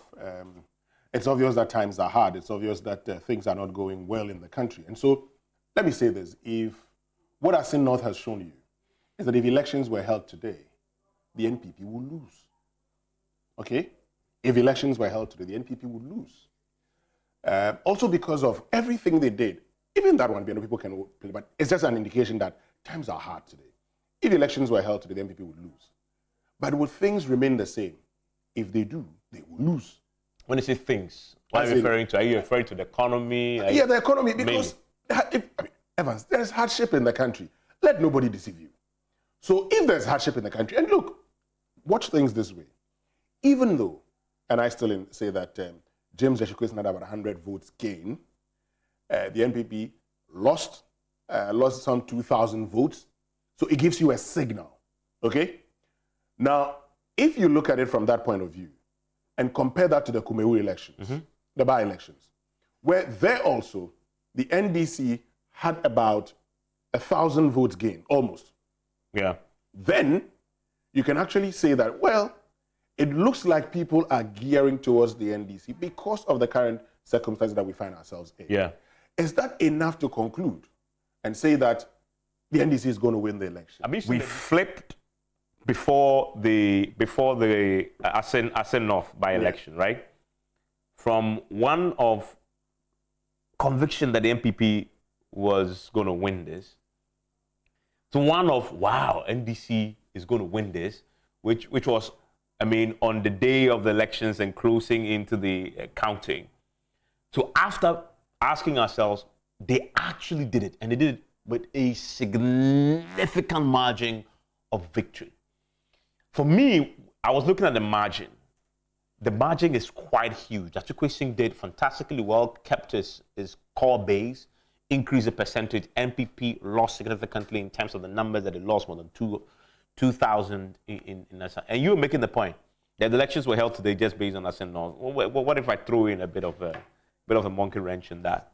It's obvious that times are hard. It's obvious that things are not going well in the country. And so let me say this. If what Asin North has shown you is that if elections were held today, the NPP will lose. Okay? If elections were held today, the NPP would lose. Also because of everything they did. Even that one, people can play, but it's just an indication that times are hard today. If elections were held today, the NPP would lose. But would things remain the same? If they do, they will lose. When you say things, what are you referring to? Are you referring to the economy? Yeah, the economy, because Evans, there's hardship in the country. Let nobody deceive you. So if there's hardship in the country, and look, watch things this way. Even though, and I still say that James Jeshiko is not about 100 votes gain, the NPP lost some 2,000 votes. So it gives you a signal, okay? Now, if you look at it from that point of view and compare that to the Kumewu elections, the by-elections, where there also, the NDC had about 1,000 votes gain, almost. Yeah. Then you can actually say that, well, it looks like people are gearing towards the NDC because of the current circumstances that we find ourselves in. Yeah. Is that enough to conclude and say that the NDC is going to win the election? We flipped before the Asen North by-election, right? From one of conviction that the MPP was going to win this, to one of, wow, NDC is going to win this, which was, I mean, on the day of the elections and closing into the counting. So after asking ourselves, they actually did it, and they did it with a significant margin of victory. For me, I was looking at the margin. The margin is quite huge. Achukwu Singh did fantastically well, kept his core base, increased the percentage. NPP lost significantly in terms of the numbers that they lost, more than 2,000 in Nasa. And you were making the point that the elections were held today just based on us and all. What if I throw in a bit of a monkey wrench in that?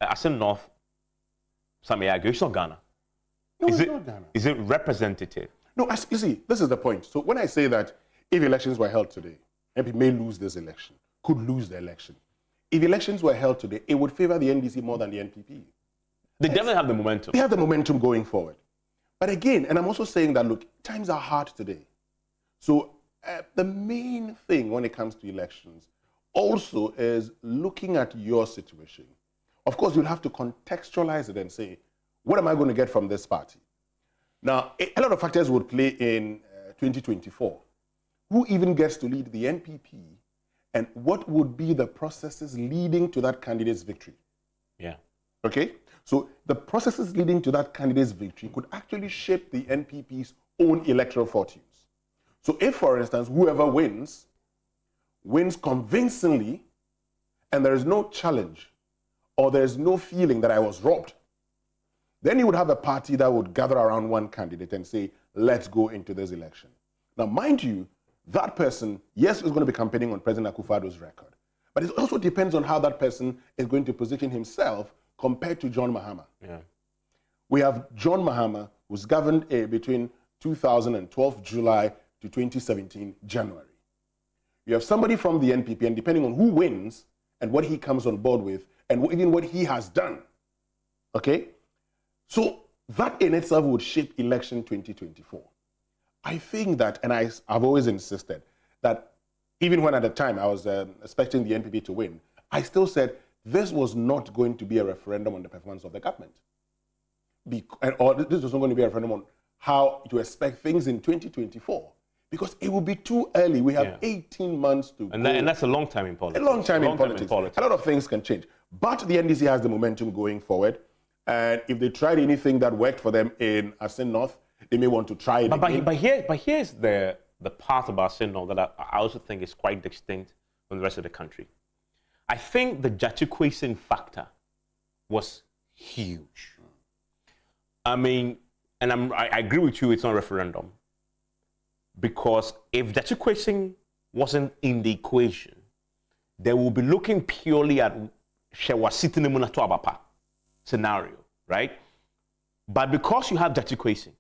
Asen North some may argue, it's not Ghana. No, it's not Ghana. Is it representative? No, you see, this is the point. So when I say that if elections were held today, MP may lose this election, could lose the election. If elections were held today, it would favor the NDC more than the NPP. They definitely have the momentum. They have the momentum going forward. But again, and I'm also saying that, look, times are hard today. So the main thing when it comes to elections also is looking at your situation. Of course, you'll have to contextualize it and say, what am I going to get from this party? Now, a lot of factors would play in 2024. Who even gets to lead the NPP, and what would be the processes leading to that candidate's victory? Yeah. Okay? So the processes leading to that candidate's victory could actually shape the NPP's own electoral fortunes. So if, for instance, whoever wins convincingly, and there is no challenge, or there is no feeling that I was robbed, then you would have a party that would gather around one candidate and say, let's go into this election. Now, mind you, that person, yes, is going to be campaigning on President Akufo-Addo's record, but it also depends on how that person is going to position himself compared to John Mahama. Yeah. We have John Mahama, who's governed between 2012 July to 2017 January. You have somebody from the NPP, and depending on who wins and what he comes on board with, and even what he has done, okay? So that in itself would shape election 2024. I think that, and I've always insisted, that even when at the time I was expecting the NPP to win, I still said this was not going to be a referendum on the performance of the government. Or this was not going to be a referendum on how to expect things in 2024. Because it will be too early. We have 18 months to go. And that's a long time in politics. A long time in politics. A lot of things can change. But the NDC has the momentum going forward. And if they tried anything that worked for them in Asin North, they may want to try it again. But here's the part about Asin North that I also think is quite distinct from the rest of the country. I think the Jatukwesing factor was huge. I mean, and I agree with you, it's not a referendum. Because if Jatukwesing wasn't in the equation, they will be looking purely at Shewa Sitinemuna Tuabapa scenario, right? But because you have Jatukwesing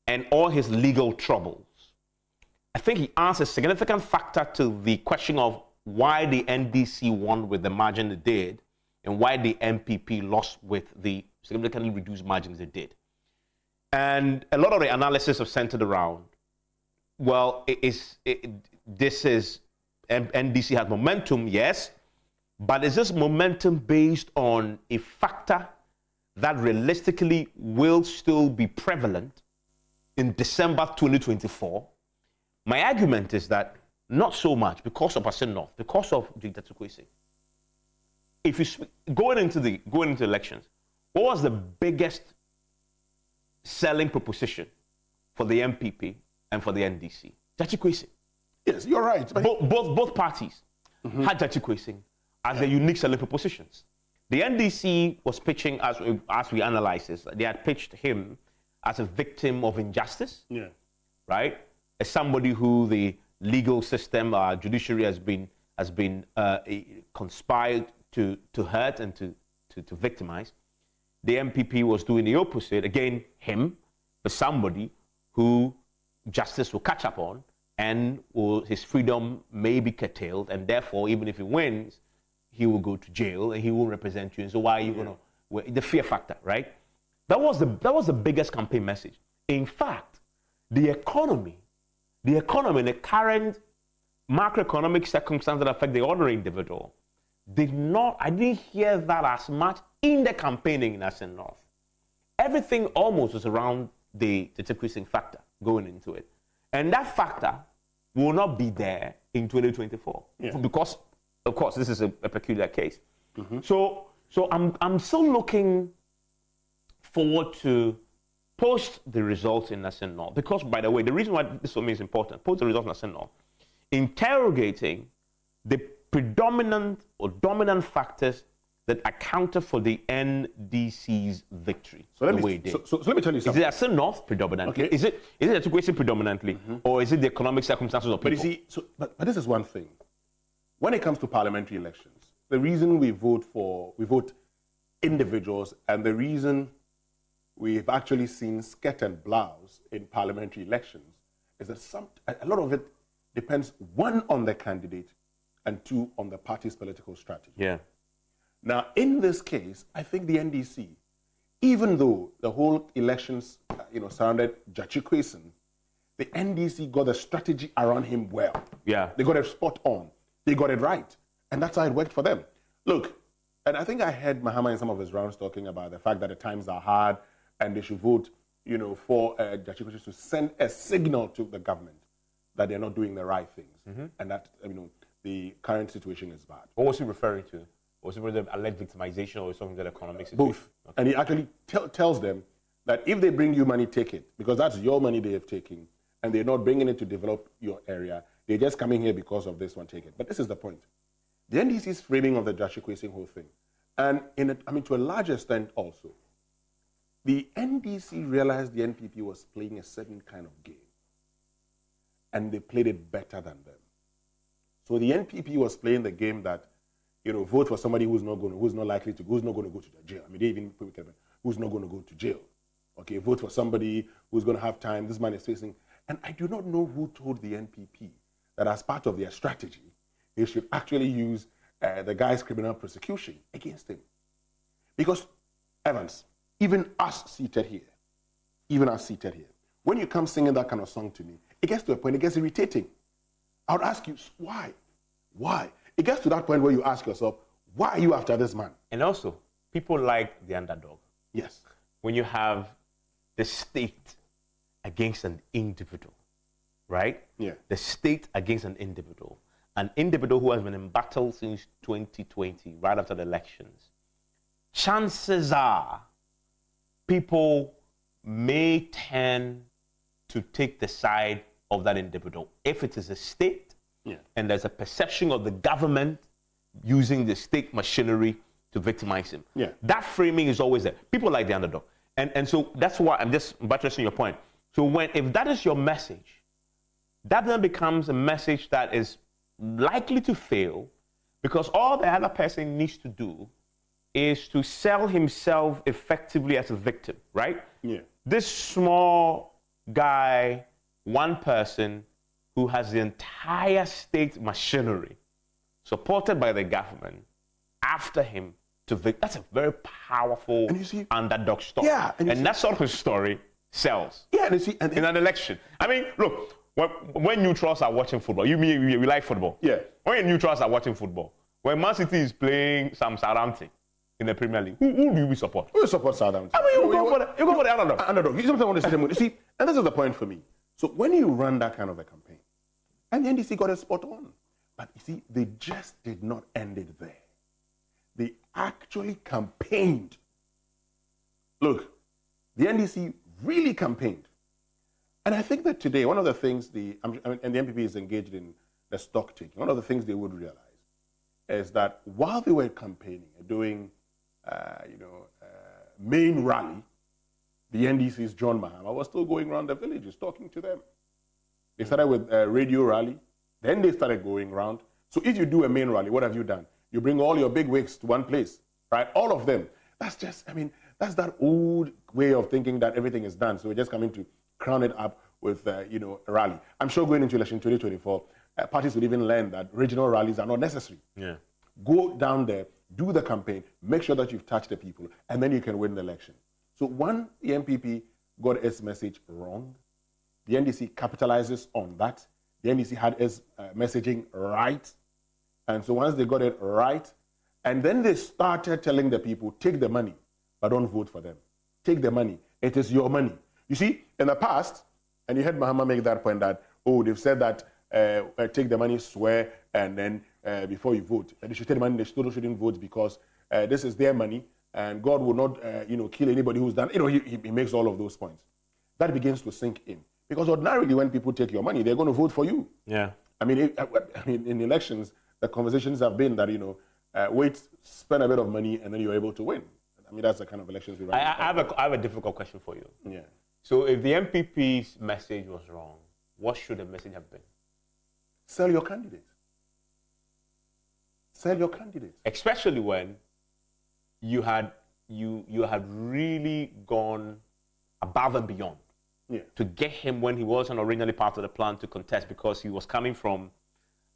and all his legal troubles, I think he adds a significant factor to the question of why the NDC won with the margin it did and why the MPP lost with the significantly reduced margins it did. And a lot of the analysis was centered around, well, this is NDC has momentum, yes, but is this momentum based on a factor that realistically will still be prevalent in December 2024? My argument is that not so much because of Asin North, because of the Jatukwesing. If you going into elections, what was the biggest selling proposition for the MPP and for the NDC? Jatukwesing. Yes, you're right. Both parties had Jatukwesing as their unique selling propositions. The NDC was pitching, as we analyze this, they had pitched him as a victim of injustice, right? As somebody who the legal system, judiciary has been conspired to hurt and to victimize. The MPP was doing the opposite, again, him, as somebody who justice will catch up on and his freedom may be curtailed, and therefore, even if he wins, he will go to jail and he will represent you. And so why are you going to, the fear factor, right? That was the biggest campaign message. In fact, the economy, the current macroeconomic circumstances that affect the ordinary individual, I didn't hear that as much in the campaigning in Asin North. Everything almost was around the Jatukwesing factor going into it. And that factor will not be there in 2024. Because, of course, this is a peculiar case. So I'm still looking forward to post the results in Asin North. Because, by the way, the reason why this for me is important, post the results in Asin North, interrogating the predominant or dominant factors that accounted for the NDC's victory. So let me tell you something. Is it Asin North predominantly? Okay. Is it Jatukwesing predominantly? Or is it the economic circumstances of people? But you see, but this is one thing. When it comes to parliamentary elections, the reason we vote individuals, and the reason we've actually seen skirt and blouse in parliamentary elections is that a lot of it depends, one, on the candidate, and two, on the party's political strategy. Yeah. Now, in this case, I think the NDC, even though the whole elections, surrounded Jachikwesin, the NDC got the strategy around him well. Yeah. They got it spot on. They got it right. And that's how it worked for them. Look, and I think I heard Mahama in some of his rounds talking about the fact that the times are hard and they should vote, for Jachikwesin to send a signal to the government that they're not doing the right things. And that, the current situation is bad. What was he referring to? Was it really alleged victimization or something that economic situation? Both. Okay. And he actually tells them that if they bring you money, take it, because that's your money they have taken, and they're not bringing it to develop your area. They're just coming here because of this one, take it. But this is the point. The NDC's framing of the Jachikwesin whole thing, and to a large extent also, the NDC realized the NPP was playing a certain kind of game, and they played it better than them. So the NPP was playing the game that, vote for somebody who's not going to go to jail. They even put it, who's not going to go to jail. Okay, vote for somebody who's going to have time. This man is facing, and I do not know who told the NPP that as part of their strategy, they should actually use the guy's criminal prosecution against him. Because, Evans, even us seated here, when you come singing that kind of song to me, it gets to a point, it gets irritating. I would ask you, why? Why? It gets to that point where you ask yourself, why are you after this man? And also, people like the underdog. Yes. When you have the state against an individual, right? Yeah. The state against an individual who has been in battle since 2020, right after the elections. Chances are people may tend to take the side of that individual if it is a state, and there's a perception of the government using the state machinery to victimize him. Yeah. That framing is always there. People like the underdog. And so that's why I'm just buttressing your point. So if that is your message, that then becomes a message that is likely to fail, because all the other person needs to do is to sell himself effectively as a victim, right? Yeah. This small guy, one person who has the entire state machinery supported by the government after him to that's a very powerful underdog story. Yeah, and that sort of story sells. Yeah, and you see, in an election. Look, when neutrals are watching football, we like football. Yeah. When neutrals are watching football, when Man City is playing some Southampton in the Premier League, who do we support? Who support Southampton? You go for the underdog. Underdog. You sometimes want to see them. You see, and this is the point for me. So when you run that kind of a campaign, and the NDC got it spot on, but you see, they just did not end it there. They actually campaigned. Look, the NDC really campaigned. And I think that today, one of the things and the NPP is engaged in the stock taking, one of the things they would realize is that while they were campaigning, doing, main rally, the NDC's John Mahama was still going around the villages talking to them. They started with a radio rally, then they started going around. So if you do a main rally, what have you done? You bring all your big wigs to one place, right? All of them. That's just, that's that old way of thinking that everything is done. So we're just coming to crown it up with, a rally. I'm sure going into election 2024, parties would even learn that regional rallies are not necessary. Yeah. Go down there, do the campaign, make sure that you've touched the people, and then you can win the election. So one, the NPP got its message wrong. The NDC capitalizes on that. The NDC had its messaging right. And so once they got it right, and then they started telling the people, take the money, but don't vote for them. Take the money. It is your money. You see, in the past, and you heard Mahama make that point that, they've said that take the money, swear, and then before you vote. And they should take the money, they still shouldn't vote because this is their money, and God will not, kill anybody who's done. He makes all of those points. That begins to sink in. Because ordinarily, when people take your money, they're going to vote for you. Yeah. In elections, the conversations have been that, wait, spend a bit of money, and then you're able to win. That's the kind of elections we run. I have a difficult question for you. Yeah. So if the MPP's message was wrong, what should the message have been? Sell your candidate. Sell your candidate. Especially when you had you had really gone above and beyond to get him when he wasn't originally part of the plan to contest, because he was coming from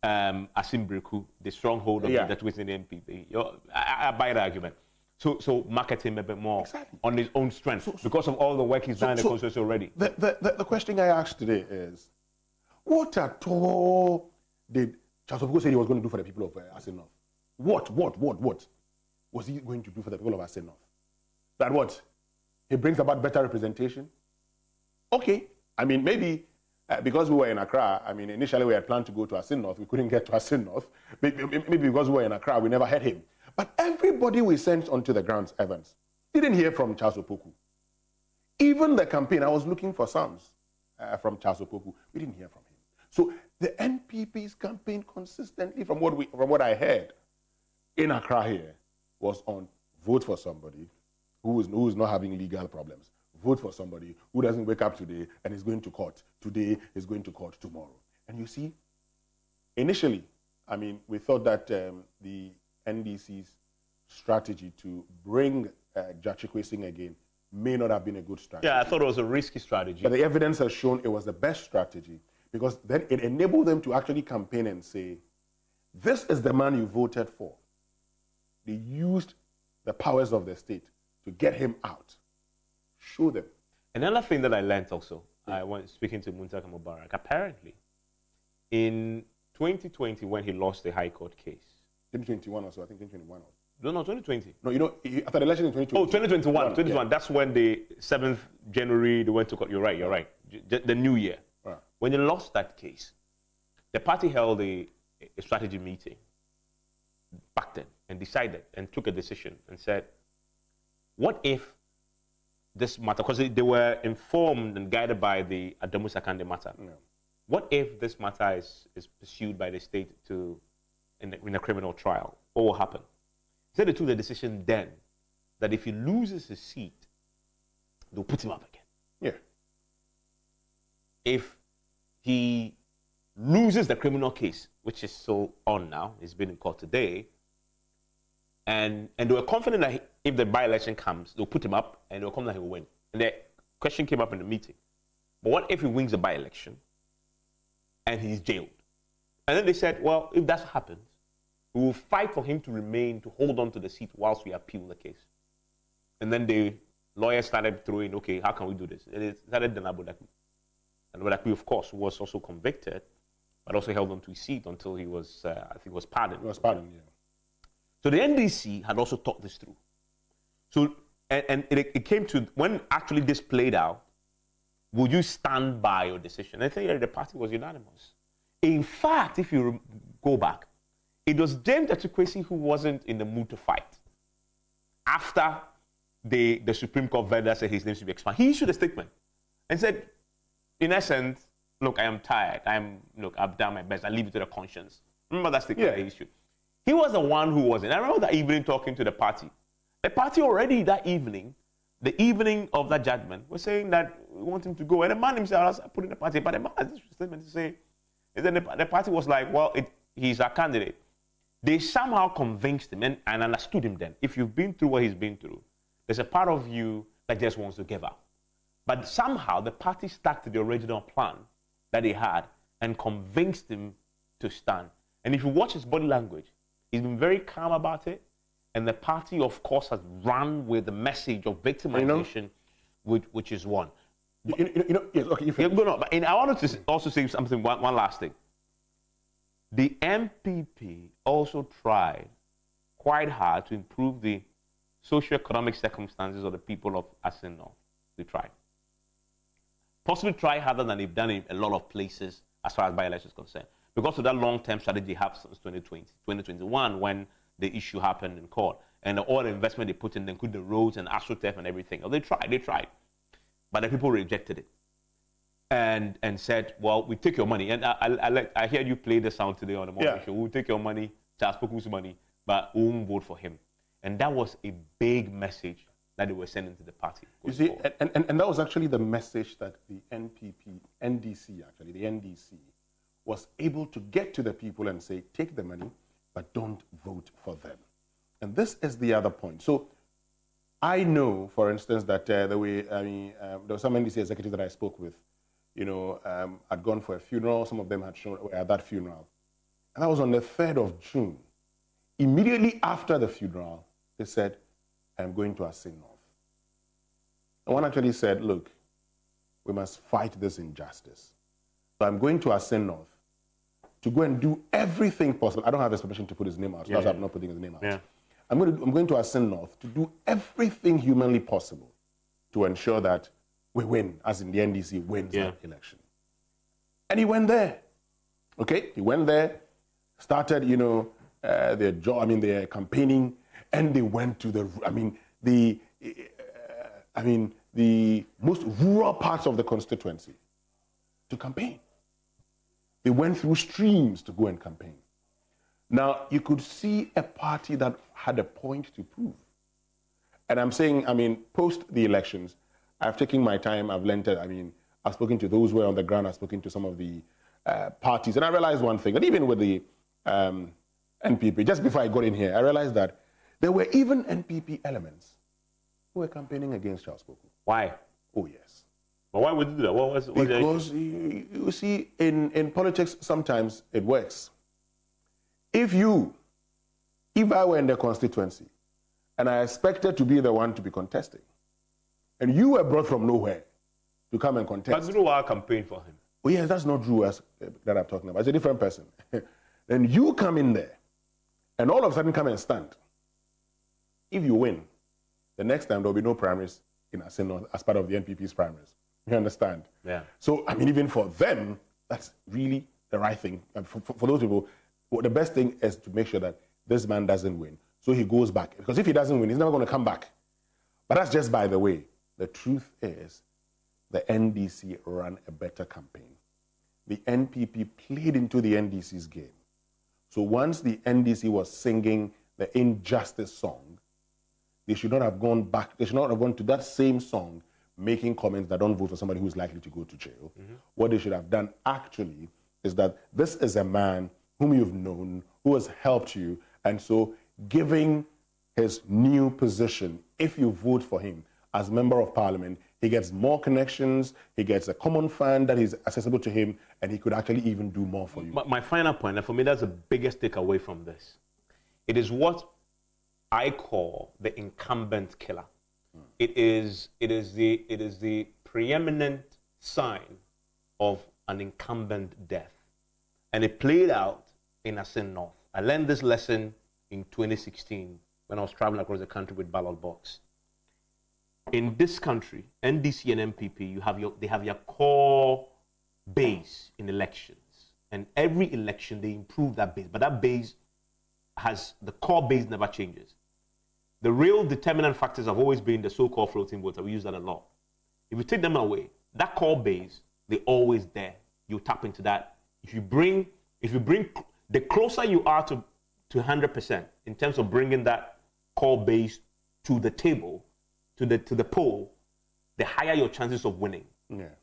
Asimbriku, the stronghold of that within the NPP. I buy the argument. So market him a bit more on his own strength because of all the work he's done in the constituency already. The question I asked today is, what at all did Charles Opuku say he was going to do for the people of Asin-North? What was he going to do for the people of Asin-North? That what? He brings about better representation? Okay. I mean, maybe because we were in Accra, I mean, initially we had planned to go to Asin-North. We couldn't get to Asin-North. Maybe because we were in Accra, we never had him. But everybody we sent onto the grounds, Evans, didn't hear from Charles Opuku. Even the campaign, I was looking for sounds from Charles Opuku. We didn't hear from him. So the NPP's campaign consistently, from what I heard in Accra here, was on vote for somebody who is not having legal problems. Vote for somebody who doesn't wake up today and is going to court. Today is going to court tomorrow. And you see, initially, I mean, we thought that the NDC's strategy to bring Jachikwe Singh again may not have been a good strategy. Yeah, I thought it was a risky strategy. But the evidence has shown it was the best strategy, because then it enabled them to actually campaign and say, this is the man you voted for. They used the powers of the state to get him out. Show them. Another thing that I learned also, I went speaking to Muntaka Mubarak, apparently, in 2020 when he lost the High Court case. 2021 also, I think 2021 also. No, 2020. No, you know, after the election in 2020. Oh, 2021. That's when the 7th January, they went to court. You're right. The new year. Right. When they lost that case, the party held a strategy meeting back then and decided and took a decision and said, what if this matter, because they were informed and guided by the Adamu Sakande matter. Yeah. What if this matter is pursued by the state in a criminal trial? What will happen? He said they took the decision then that if he loses his seat, they'll put him up again. Yeah. If he loses the criminal case, which is so on now, he's been in court today, and they were confident that if the by-election comes, they'll put him up and they'll come that he will win. And the question came up in the meeting. But what if he wins the by-election and he's jailed? And then they said, well, if that happens, we will fight for him to remain, to hold on to the seat whilst we appeal the case. And then the lawyers started throwing, okay, how can we do this? And it started Dan Abodakwi. And Abodakwi, of course, was also convicted, but also held on to his seat until he was, I think, was pardoned. He was pardoned, yeah. So the NDC had also thought this through. So, and it came to, when actually this played out, would you stand by your decision? I think the party was unanimous. In fact, if you go back, it was James Jachikwe who wasn't in the mood to fight. After the Supreme Court verdict said his name should be expunged, he issued a statement and said, in essence, look, I am tired. I've done my best. I leave it to the conscience. Remember that statement that he issued? He was the one who wasn't. I remember that evening talking to the party. The party already that evening, the evening of that judgment, was saying that we want him to go. And the man himself was putting the party, but the man had this statement to say, and then the party was like, well, he's our candidate. They somehow convinced him and understood him then. If you've been through what he's been through, there's a part of you that just wants to give up. But somehow the party stuck to the original plan that he had and convinced him to stand. And if you watch his body language, he's been very calm about it. And the party, of course, has run with the message of victimization, which is one. Yes, okay. But I wanted to also say something, one last thing. The MPP also tried quite hard to improve the socio-economic circumstances of the people of Asin-North. They tried. Possibly try harder than they've done in a lot of places as far as by-election is concerned. Because of that long-term strategy they have since 2020, 2021, when the issue happened in court. And all the investment they put in, including the roads and AstroTurf and everything. They tried. But the people rejected it. And said, well, we take your money. And I hear you play the sound today on the morning show. We'll take your money, Charles Poku's money, but we won't vote for him. And that was a big message that they were sending to the party. You see, and that was actually the message that the NDC, was able to get to the people and say, take the money, but don't vote for them. And this is the other point. So I know, for instance, that there were some NDC executives that I spoke with, had gone for a funeral. Some of them were at that funeral. And that was on the 3rd of June. Immediately after the funeral, they said, I'm going to Asin North. And one actually said, look, we must fight this injustice. So I'm going to Asin North to go and do everything possible. I don't have his permission to put his name out, so that's why I'm not putting his name out. Yeah. I'm going to Asin North to do everything humanly possible to ensure that we win, as in the NDC wins that election. And he went there. Okay, he went there, started, their campaigning, and they went to the most rural parts of the constituency to campaign. They went through streams to go and campaign. Now, you could see a party that had a point to prove. And I'm saying, post the elections, I've taken my time, I've learned it. I've spoken to those who were on the ground, I've spoken to some of the parties, and I realized one thing, that even with the NPP, just before I got in here, I realized that there were even NPP elements who were campaigning against Charles Poku. Why? Oh, yes. But why would you do that? Because, you see, in politics, sometimes it works. If I were in the constituency and I expected to be the one to be contesting, and you were brought from nowhere to come and contest. But Drew campaigned for him. Oh, yes, that's not Drew that I'm talking about. It's a different person. Then you come in there and all of a sudden come and stand. If you win, the next time there'll be no primaries in Asin as part of the NPP's primaries. You understand? Yeah. So, even for them, that's really the right thing. And for those people, the best thing is to make sure that this man doesn't win. So he goes back. Because if he doesn't win, he's never going to come back. But that's just by the way. The truth is, the NDC ran a better campaign. The NPP played into the NDC's game. So once the NDC was singing the injustice song, they should not have gone back. They should not have gone to that same song making comments that don't vote for somebody who's likely to go to jail. What they should have done actually is that this is a man whom you've known, who has helped you, and so giving his new position, if you vote for him as member of parliament, he gets more connections, he gets a common fund that is accessible to him, and he could actually even do more for you. My final point, and for me that's the biggest takeaway from this, it is what I call the incumbent killer. It is the preeminent sign of an incumbent death. And it played out in Asin North. I learned this lesson in 2016 when I was traveling across the country with ballot box. In this country, NDC and MPP, they have your core base in elections. And every election, they improve that base. But that base the core base never changes. The real determinant factors have always been the so-called floating votes. We use that a lot. If you take them away, that core base, they're always there. You tap into that. If you bring, the closer you are to 100% in terms of bringing that core base to the table, to the poll, the higher your chances of winning. Yeah.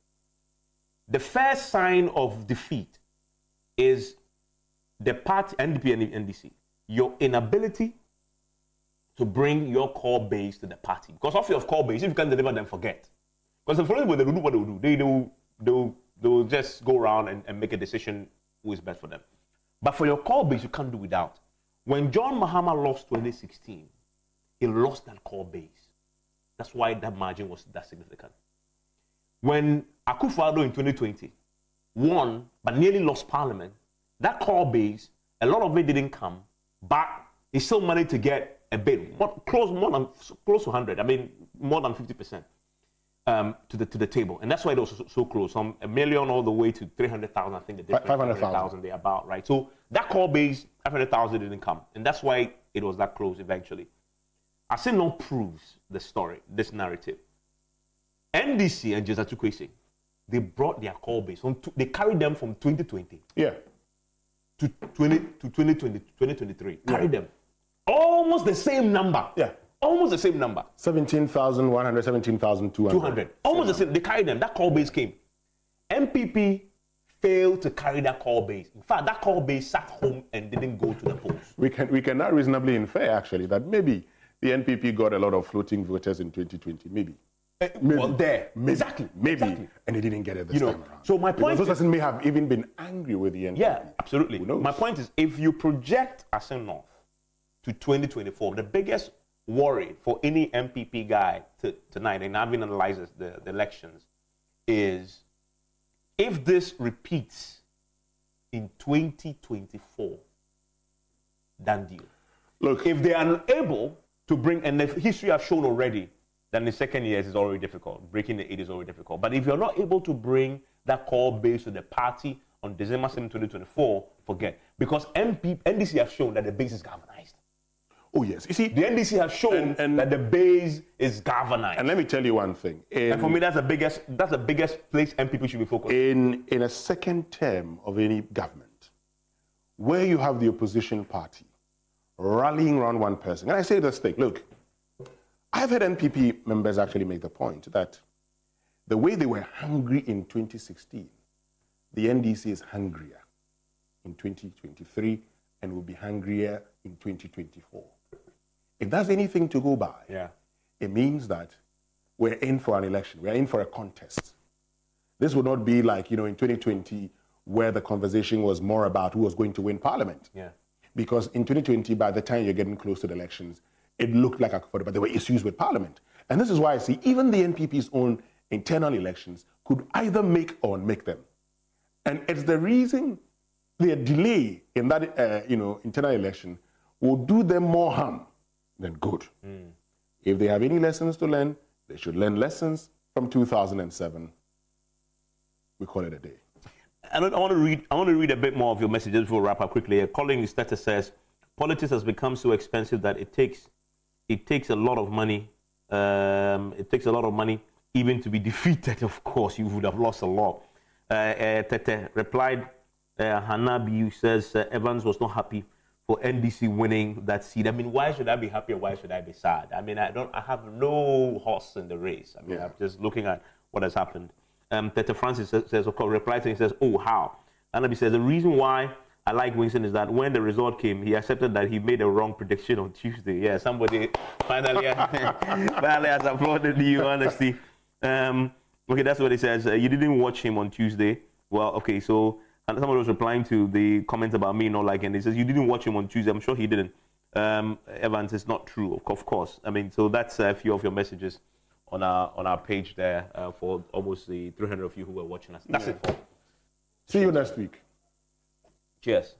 The first sign of defeat is the party, NDP and NDC, your inability to bring your core base to the party. Because of your core base, if you can't deliver, then forget. Because the following, they will do what they will do. They will just go around and make a decision who is best for them. But for your core base, you can't do without. When John Mahama lost 2016, he lost that core base. That's why that margin was that significant. When Akufo-Addo in 2020 won but nearly lost parliament, that core base, a lot of it didn't come, but he still managed to get a bit close to 100. More than 50% to the table, and that's why it was so close. From 1 million all the way to 300,000. I think the difference 500,000 they're about right. So that core base 500,000 didn't come, and that's why it was that close eventually. Asin North proves the story, this narrative. NDC and Jezatu Kwesi, they brought their core base. They carried them from 2020 to 2023. Carried them. Almost the same number. Yeah. Almost the same number. 17,100, 17,200. 200. Almost the same. They carried them. That core base came. MPP failed to carry that core base. In fact, that core base sat home and didn't go to the polls. We can now reasonably infer, actually, that maybe the NPP got a lot of floating voters in 2020? Maybe. Well, there. Maybe. Exactly. Maybe. Exactly. And they didn't get it this time around. So my point Because is, those person may have even been angry with the NPP. yeah, absolutely. My point is, if you project Asen North to 2024, the biggest worry for any MPP guy tonight, and I've been analyzing the elections, is if this repeats in 2024, done deal. Look, if they are unable to bring, and the history has shown already, then the second year is already difficult. Breaking the 8 is already difficult. But if you're not able to bring that core base to the party on December 7, 2024, forget. Because NDC have shown that the base is galvanized. Oh, yes. You see, the NDC has shown that the base is galvanized. And let me tell you one thing. And for me, that's the biggest place MPP should be focused. In a second term of any government, where you have the opposition party rallying around one person, and I say this thing, look, I've heard NPP members actually make the point that the way they were hungry in 2016, the NDC is hungrier in 2023 and will be hungrier in 2024. If that's anything to go by, it means that we're in for an election. We're in for a contest. This would not be like, in 2020, where the conversation was more about who was going to win parliament. Yeah. Because in 2020, by the time you're getting close to the elections, it looked like but there were issues with parliament. And this is why I see even the NPP's own internal elections could either make or make them. And it's the reason their delay in that internal election will do them more harm than good. If they have any lessons to learn, they should learn lessons from 2007. We call it a day. I want to read a bit more of your messages before we wrap up quickly. A calling letter says, politics has become so expensive that it takes a lot of money. It takes a lot of money even to be defeated. Of course, you would have lost a lot. Tete replied, Hanabi says Evans was not happy for NDC winning that seat. I mean, why should I be happy or why should I be sad? I mean, I have no horse in the race. I mean, I'm just looking at what has happened. Tete Francis says, of course, replied to him, says, oh, how? Hanabi says, the reason why I like Winston is that when the result came, he accepted that he made a wrong prediction on Tuesday. Yeah, somebody finally has applauded you, honestly. Okay, that's what he says. You didn't watch him on Tuesday. Well, okay, so somebody was replying to the comment about me not liking. He says, you didn't watch him on Tuesday. I'm sure he didn't. Evans, it's not true, of course. I mean, so that's a few of your messages on our page there for almost the 300 of you who were watching us. That's it. See you next week. Cheers.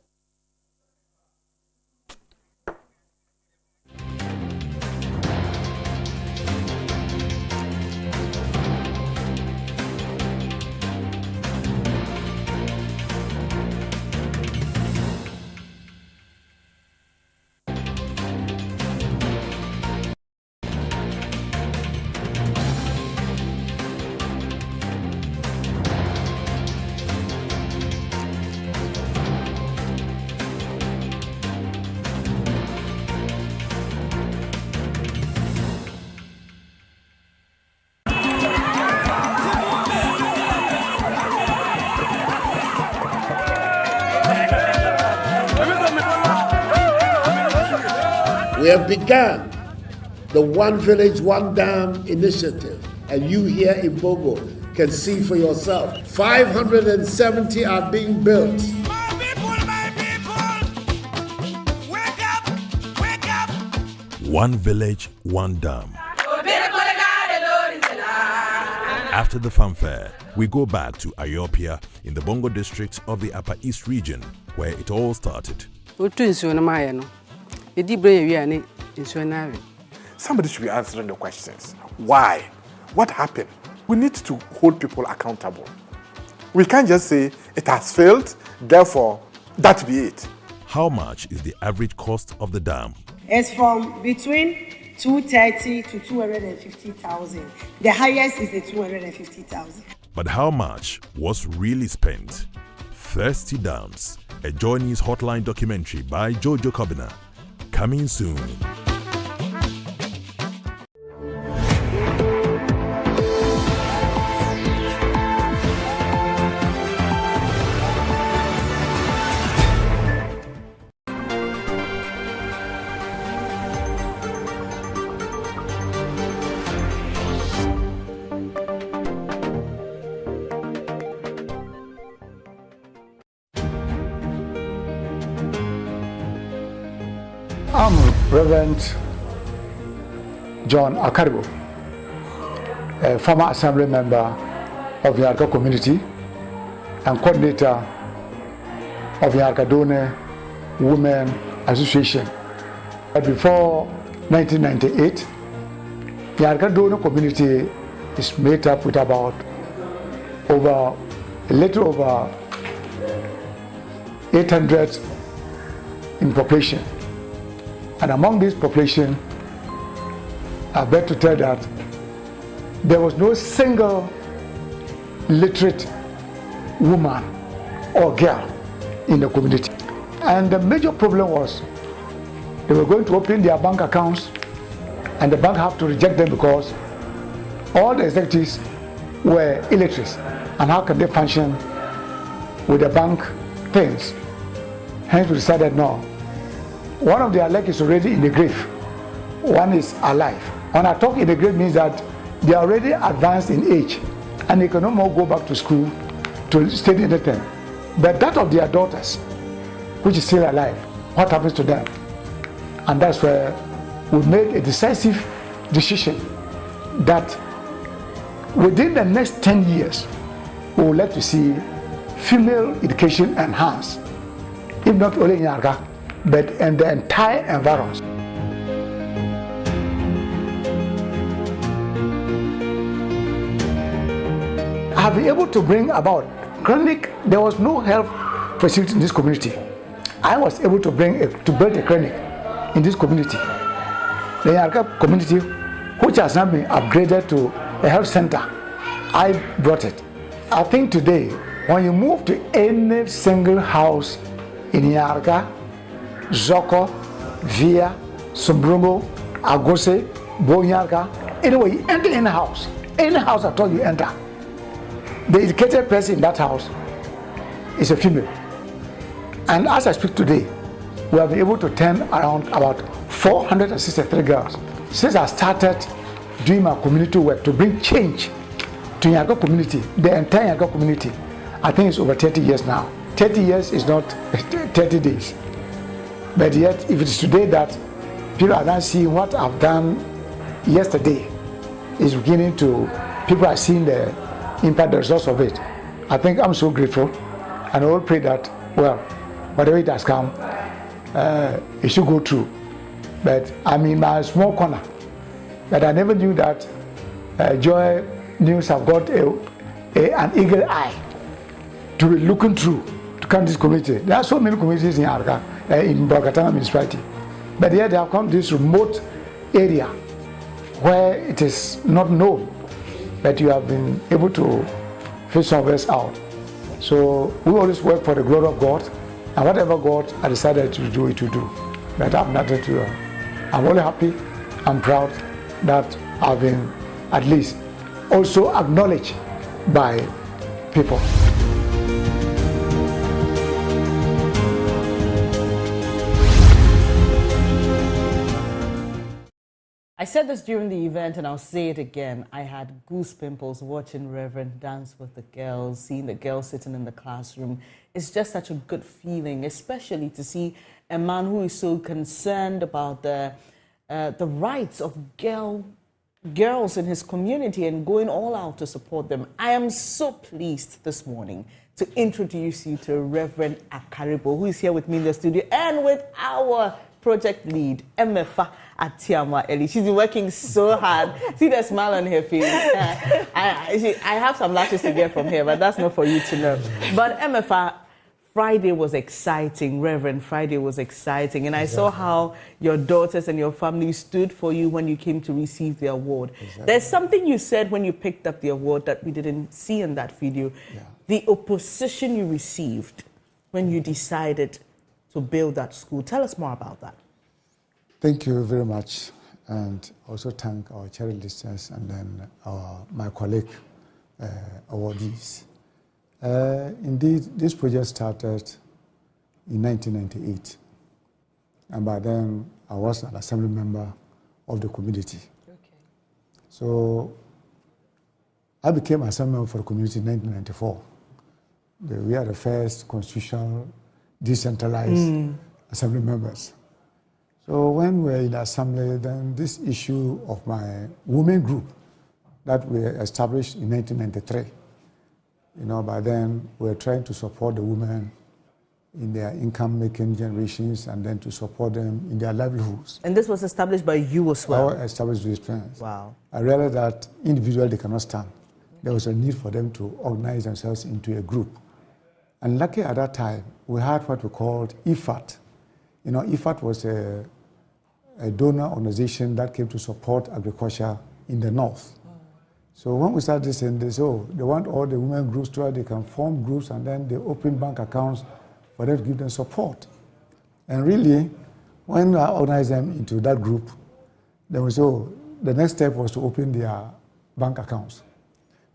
We have begun the One Village, One Dam initiative, and you here in Bogo can see for yourself. 570 are being built. One Village, One Dam. After the fanfare, we go back to Ayopia in the Bongo district of the Upper East region, where it all started. Somebody should be answering the questions. Why? What happened? We need to hold people accountable. We can't just say it has failed, therefore that be it. How much is the average cost of the dam? It's from between 230 to 250,000. The highest is the 250,000. But how much was really spent? Thirsty Dams, a JoyNews hotline documentary by Jojo Kobina. Coming soon. Reverend John Akaribo, a former assembly member of the Yarka community and coordinator of the Yarkadone Women Association. But before 1998, the Yarkadone community is made up with about a little over 800 in population. And among this population, I beg to tell that there was no single literate woman or girl in the community. And the major problem was they were going to open their bank accounts and the bank have to reject them because all the executives were illiterate. And how can they function with the bank things? Hence we decided no. One of their legs is already in the grave. One is alive. When I talk in the grave means that they are already advanced in age and they can no more go back to school to study anything. But that of their daughters, which is still alive, what happens to them? And that's where we made a decisive decision that within the next 10 years, we would like to see female education enhanced, if not only in Yarka, but in the entire environment. I have been able to bring about clinic. There was no health facility in this community. I was able to build a clinic in this community. The Yarka community, which has now been upgraded to a health center, I brought it. I think today, when you move to any single house in Yarka, Zoko, Via, Sumbrugo, Agose, Bonyarka, anyway, you enter any house at all you enter, the educated person in that house is a female. And as I speak today, we have been able to turn around about 463 girls. Since I started doing my community work to bring change to Yarka community, the entire Yarka community, I think it's over 30 years now. 30 years is not 30 days. But yet, if it's today that people are not seeing what I've done yesterday, is beginning to, people are seeing the impact, the results of it. I think I'm so grateful, and I will pray that, well, whatever it has come, it should go through. But I'm in my small corner, but I never knew that Joy News have got an eagle eye to be looking through to come to this community. There are so many communities in Yarka, in Bogotá municipality, but yet they have come to this remote area where it is not known, but you have been able to fill some of us out. So we always work for the glory of God, and whatever God has decided to do, it to do. But I'm nothing to do. I'm only happy, I'm proud that I've been at least also acknowledged by people. I said this during the event and I'll say it again. I had goose pimples watching Reverend dance with the girls, seeing the girls sitting in the classroom. It's just such a good feeling, especially to see a man who is so concerned about the rights of girls in his community and going all out to support them. I am so pleased this morning to introduce you to Reverend Akaribo, who is here with me in the studio, and with our project lead, Emefa Atiama Eli. She's been working so hard. See the smile on her face. I have some lashes to get from here, but that's not for you to know. But Emefa, Friday was exciting, Reverend. Friday was exciting. And I saw how your daughters and your family stood for you when you came to receive the award. Exactly. There's something you said when you picked up the award that we didn't see in that video. Yeah. The opposition you received when you decided to build that school. Tell us more about that. Thank you very much, and also thank our charity listeners and then my colleague awardees. Indeed, this project started in 1998, and by then I was an assembly member of the community. Okay. So I became assembly member for the community in 1994. We are the first constitutional decentralized assembly members. So when we were in the assembly, then this issue of my women group that we established in 1993, by then we were trying to support the women in their income-making generations and then to support them in their livelihoods. And this was established by you as well? I established these plans. Wow. I realized that individually they cannot stand. There was a need for them to organize themselves into a group. And lucky at that time, we had what we called IFAT. IFAT was a donor organization that came to support agriculture in the north. So when we started this, and they want all the women groups to they can form groups and then they open bank accounts for them to give them support. And really, when I organized them into that group, the next step was to open their bank accounts.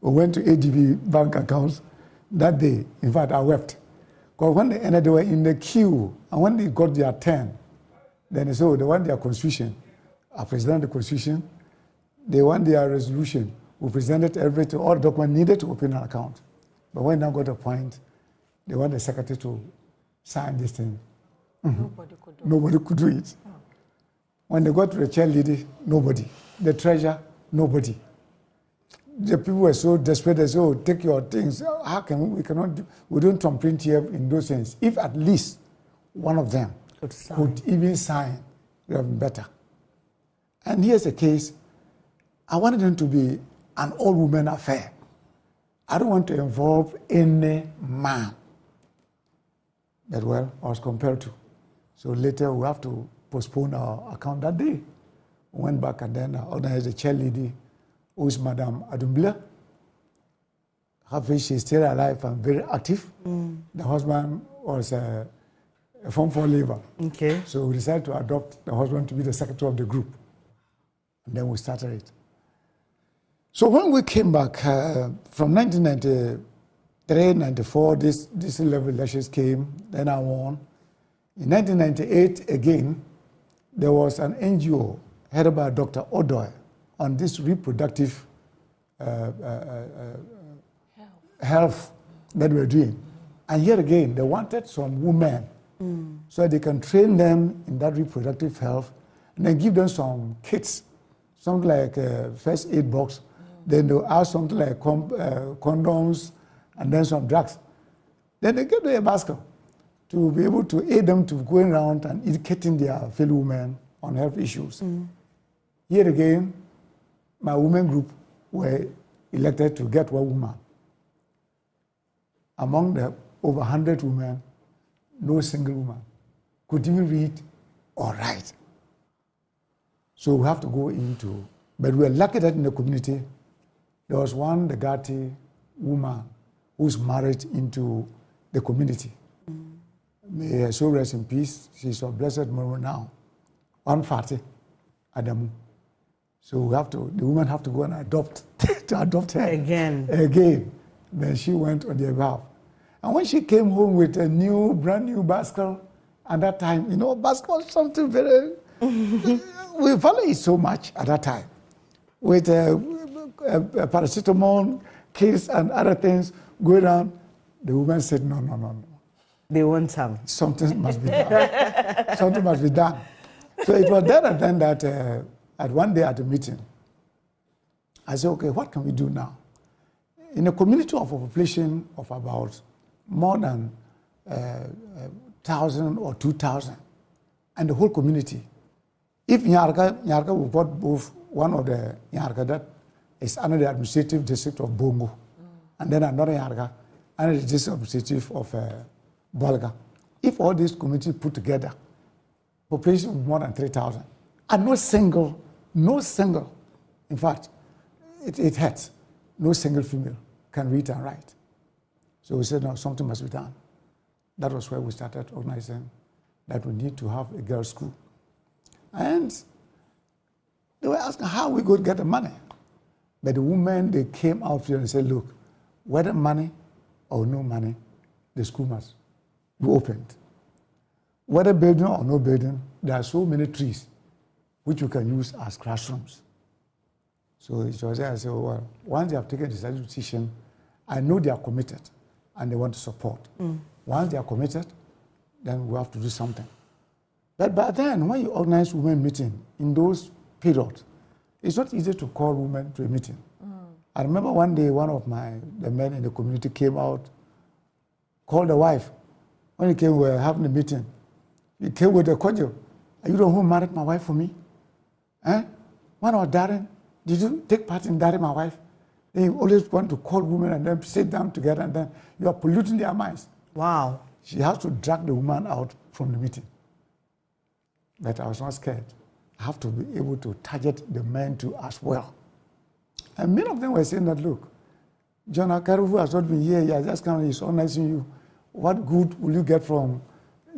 We went to ADB bank accounts that day. In fact, I wept. Because when they ended, they were in the queue. And when they got their turn, then they want their constitution. I presented the constitution. They want their resolution. We presented everything, all the documents needed to open an account. But when they got to a point, they want the secretary to sign this thing. Nobody could do it. When they got to the chair lady, nobody. The treasurer, nobody. The people were so desperate, they said, take your things. How can we cannot do, we don't complain here in those things. If at least one of them could even sign, it would have been better. And here's a case, I wanted them to be an all-women affair. I don't want to involve any man. But well, I was compelled to. So later we have to postpone our account that day. We went back and then I organized a chair lady who is Madame Adumbila. Happy she's still alive and very active. The husband was a Form 4 labor. Okay. So we decided to adopt the husband to be the secretary of the group. And then we started it. So when we came back from 1993, 94, this level elections came, then I won. In 1998, again, there was an NGO headed by Dr. Odoy on this reproductive health that we're doing. And here again, they wanted some women so they can train them in that reproductive health and then give them some kits, something like a first aid box. Then they'll add something like condoms and then some drugs. Then they give them a basket to be able to aid them to going around and educating their fellow women on health issues. Here again, my women group were elected to get one woman. Among the over 100 women, no single woman could even read or write. So we have to go into, but we're lucky that in the community, there was one Degati woman who's married into the community. May her soul rest in peace. She's of blessed memory now. Fati Adamu. So the women have to go and adopt, to adopt her. Again. Then she went on their behalf. And when she came home with a brand new basket, at that time, basket was something very, we value it so much at that time. With paracetamol, kits and other things going on, the woman said, no. They want some. Something must be done. Something must be done. So it was there and then that at one day at the meeting, I said, okay, what can we do now? In a community of a population of about more than 1,000 or 2,000, and the whole community, if Nyarka we bought both one of the Nyarka that is under the administrative district of Bongo, and then another Nyarka under the district administrative of Bolga. If all these communities put together, population of more than 3,000, and no single, in fact, it hurts, no single female can read and write. So we said, no, something must be done. That was where we started organizing that we need to have a girls' school. And they were asking how we could get the money. But the women, they came out here and said, look, whether money or no money, the school must be opened. Whether building or no building, there are so many trees which you can use as classrooms. So it was there, I said, well, once they have taken this decision, I know they are committed and they want to support. Once they are committed, then we have to do something. But by then, when you organize women meeting in those periods, it's not easy to call women to a meeting. I remember one day, one of the men in the community came out, called the wife. When he came, we were having a meeting. He came with a cordial. Are you the one who married my wife for me? Eh? When I was daring, did you take part in daring my wife? They always want to call women and then sit down together, and then you are polluting their minds. Wow. She has to drag the woman out from the meeting. But I was not scared. I have to be able to target the men too as well. And many of them were saying that, look, John Akaru, who has not been here, he has just come, he's organizing you. What good will you get from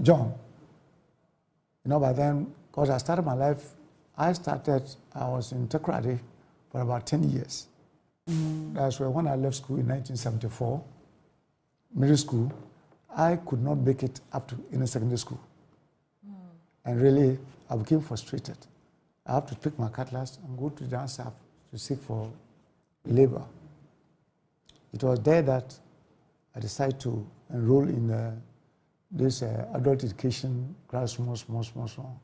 John? You know, by then, because I started my life, I was in Tekrade for about 10 years. That's where when I left school in 1974, middle school, I could not make it up to any secondary school. And really, I became frustrated. I have to pick my cutlass and go to down south to seek for labor. It was there that I decided to enroll in this adult education class small,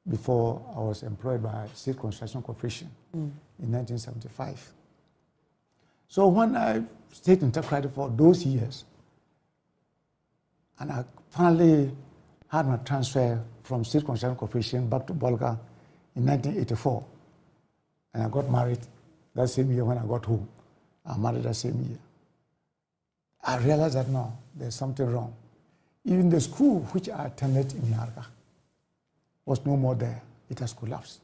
before I was employed by State Construction Corporation in 1975. So when I stayed in Tekrade for those years, and I finally had my transfer from State Construction Corporation back to Bolga in 1984, and I got married that same year when I got home. I married that same year. I realized that no, there's something wrong. Even the school which I attended in Yarga was no more there. It has collapsed.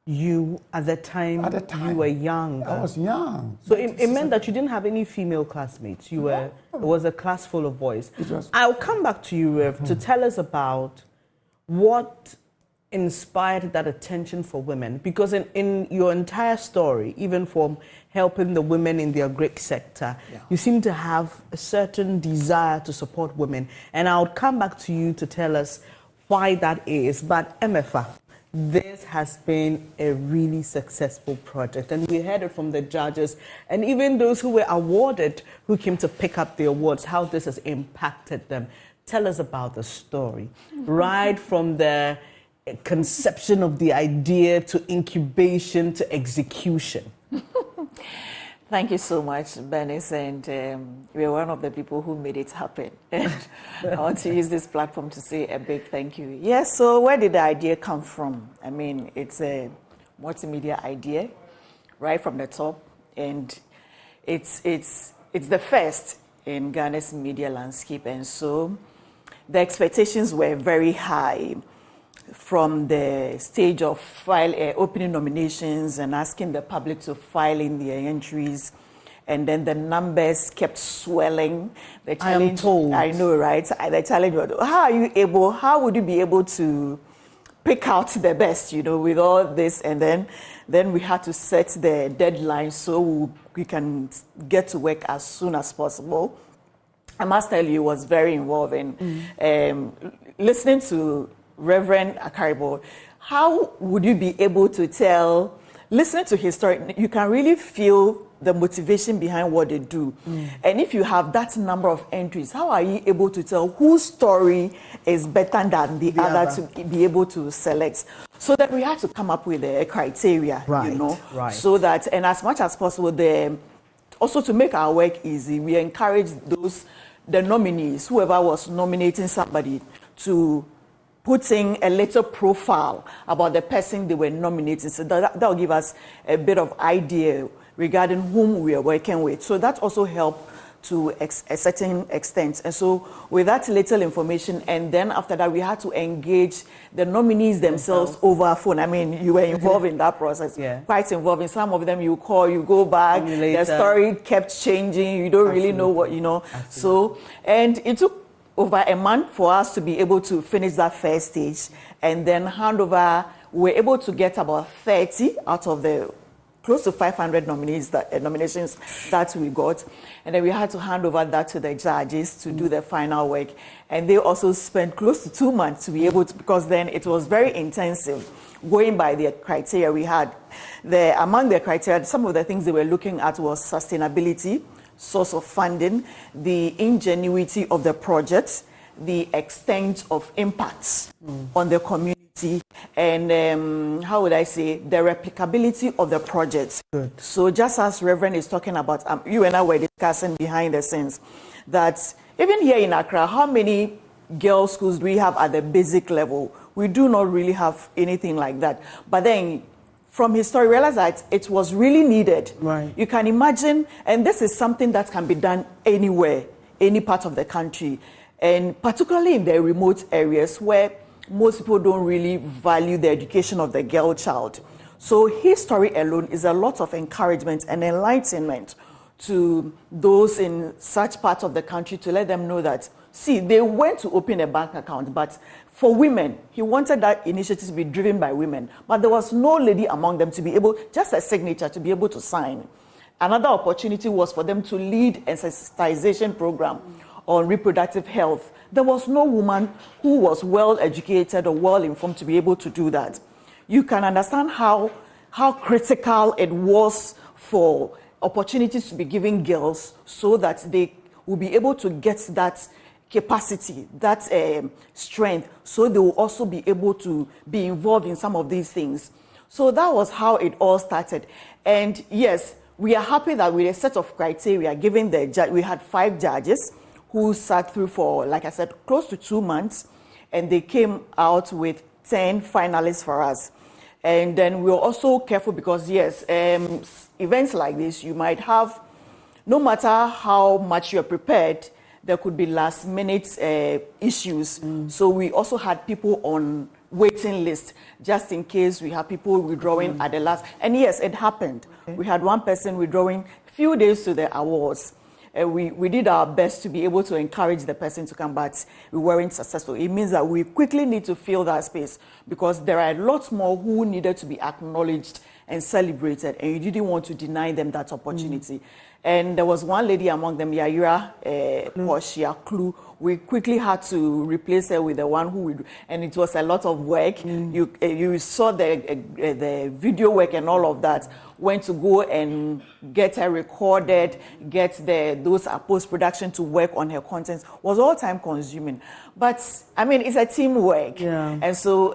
You, at the time, you were young. I was young. So it meant that you didn't have any female classmates. You were, it was a class full of boys. I'll come back to you, Rev, to tell us about what inspired that attention for women. Because in your entire story, even from helping the women in the agric sector, you seem to have a certain desire to support women. And I'll come back to you to tell us why that is. But MFA, this has been a really successful project, and we heard it from the judges and even those who were awarded, who came to pick up the awards, how this has impacted them. Tell us about the story, right from the conception of the idea to incubation to execution. Thank you so much, Bernice, and you're one of the people who made it happen. And I want to use this platform to say a big thank you. Yes, so where did the idea come from? I mean, it's a multimedia idea, right from the top, and it's the first in Ghana's media landscape, and so the expectations were very high from the stage of opening nominations and asking the public to file in their entries, and then the numbers kept swelling. The challenge, I am told. I know, right? The challenge was, how would you be able to pick out the best, with all this? And then we had to set the deadline so we can get to work as soon as possible. I must tell you, it was very involving. Listening to Reverend Akaribo, how would you be able to tell, listening to his story, you can really feel the motivation behind what they do. And if you have that number of entries, how are you able to tell whose story is better than the other to be able to select? So that we had to come up with a criteria, right. So that, and as much as possible, also to make our work easy, we encourage the nominees, whoever was nominating somebody, to putting a little profile about the person they were nominating. So that will give us a bit of idea regarding whom we are working with. So that also helped to a certain extent. And so with that little information, and then after that, we had to engage the nominees themselves over phone. I mean, you were involved in that process, quite involved. Some of them you call, you go back, the story kept changing, you don't really know what, So, and it took over a month for us to be able to finish that first stage, and then hand over. We were able to get about 30 out of the close to 500 nominations that we got, and then we had to hand over that to the judges to do the final work. And they also spent close to 2 months to be able to, because then it was very intensive, going by the criteria we had. Among the criteria, some of the things they were looking at was sustainability, source of funding, the ingenuity of the project, the extent of impacts on the community and how would I say, the replicability of the projects. Good. So just as Reverend is talking about, you and I were discussing behind the scenes, that even here in Accra, how many girls' schools do we have at the basic level? We do not really have anything like that. But then from his story, realize that it was really needed. Right. You can imagine, and this is something that can be done anywhere, any part of the country, and particularly in the remote areas where most people don't really value the education of the girl child. So his story alone is a lot of encouragement and enlightenment to those in such parts of the country to let them know that, see, they went to open a bank account, but for women, he wanted that initiative to be driven by women, but there was no lady among them to be able, just a signature, to be able to sign. Another opportunity was for them to lead a sensitization program on reproductive health. There was no woman who was well educated or well informed to be able to do that. You can understand how critical it was for opportunities to be given girls so that they will be able to get that capacity, that strength, so they will also be able to be involved in some of these things. So that was how it all started. And yes, we are happy that with a set of criteria, given the judge, we had 5 judges who sat through for, like I said, close to 2 months, and they came out with 10 finalists for us. And then we were also careful because, yes, events like this, you might have, no matter how much you're prepared, there could be last-minute issues. So we also had people on waiting list, just in case we have people withdrawing at the last. And yes, it happened. Okay. We had one person withdrawing a few days to the awards. We did our best to be able to encourage the person to come, but we weren't successful. It means that we quickly need to fill that space because there are lots more who needed to be acknowledged and celebrated, and you didn't want to deny them that opportunity. And there was one lady among them, Yaira Portia Clue. We quickly had to replace her with the one who would, and it was a lot of work. You saw the video work and all of that. Went to go and get her recorded, get those post-production to work on her contents. Was all time consuming. But I mean, it's a teamwork. Yeah.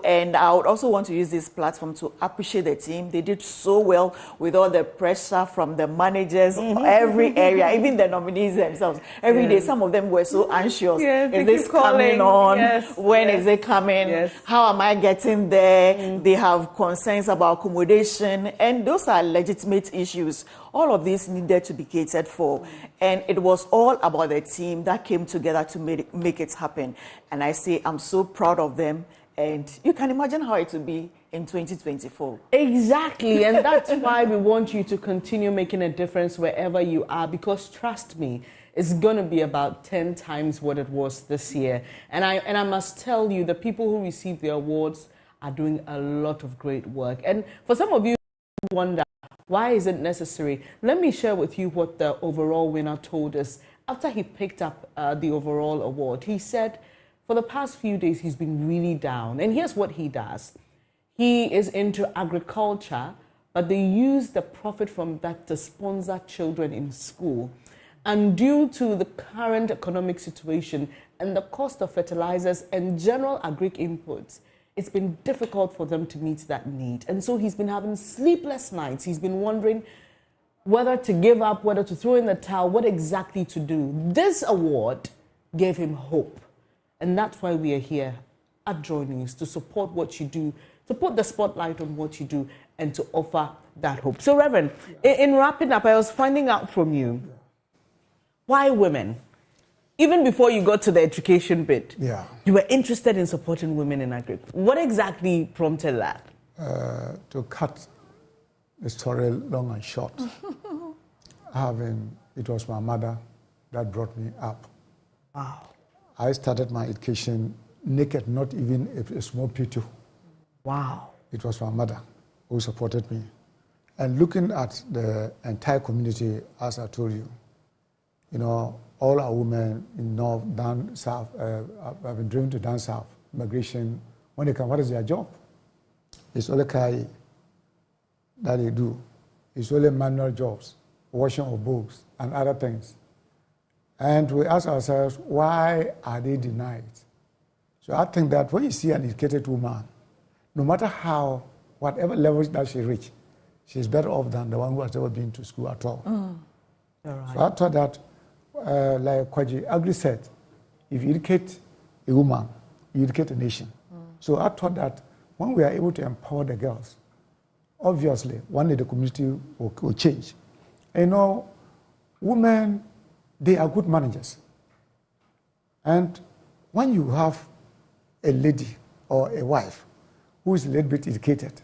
And I would also want to use this platform to appreciate the team. They did so well with all the pressure from the managers, every area, even the nominees themselves. Every day, some of them were so anxious. Yes, is this coming on? Yes. When is it coming? Yes. How am I getting there? They have concerns about accommodation, and those are legitimate issues. All of these needed to be catered for, and it was all about the team that came together to make it happen. And I say I'm so proud of them, and you can imagine how it will be in 2024. Exactly, and that's why we want you to continue making a difference wherever you are, because trust me, it's going to be about 10 times what it was this year. And I must tell you, the people who receive the awards are doing a lot of great work. And for some of you who wonder, why is it necessary? Let me share with you what the overall winner told us after he picked up the overall award. He said for the past few days he's been really down. And here's what he does. He is into agriculture, but they use the profit from that to sponsor children in school. And due to the current economic situation and the cost of fertilizers and general agri inputs, it's been difficult for them to meet that need. And so he's been having sleepless nights. He's been wondering whether to give up, whether to throw in the towel, what exactly to do. This award gave him hope. And that's why we are here at JoyNews, to support what you do, to put the spotlight on what you do, and to offer that hope. So, Reverend, in wrapping up, I was finding out from you, why women? Even before you got to the education bit, you were interested in supporting women in agriculture. What exactly prompted that? To cut the story long and short, it was my mother that brought me up. Wow. I started my education naked, not even a small P2. Wow. It was my mother who supported me. And looking at the entire community, as I told you, all our women in North, down South, have been driven to down South, migration. When they come, what is their job? It's only carry that they do. It's only manual jobs, washing of books and other things. And we ask ourselves, why are they denied? So I think that when you see an educated woman, no matter how, whatever level that she reach, she's better off than the one who has never been to school at all. All right. So I thought that, like Kwaji Agri said, if you educate a woman, you educate a nation. So I thought that when we are able to empower the girls, obviously, one day the community will change. And you know, women, they are good managers. And when you have a lady or a wife who is a little bit educated,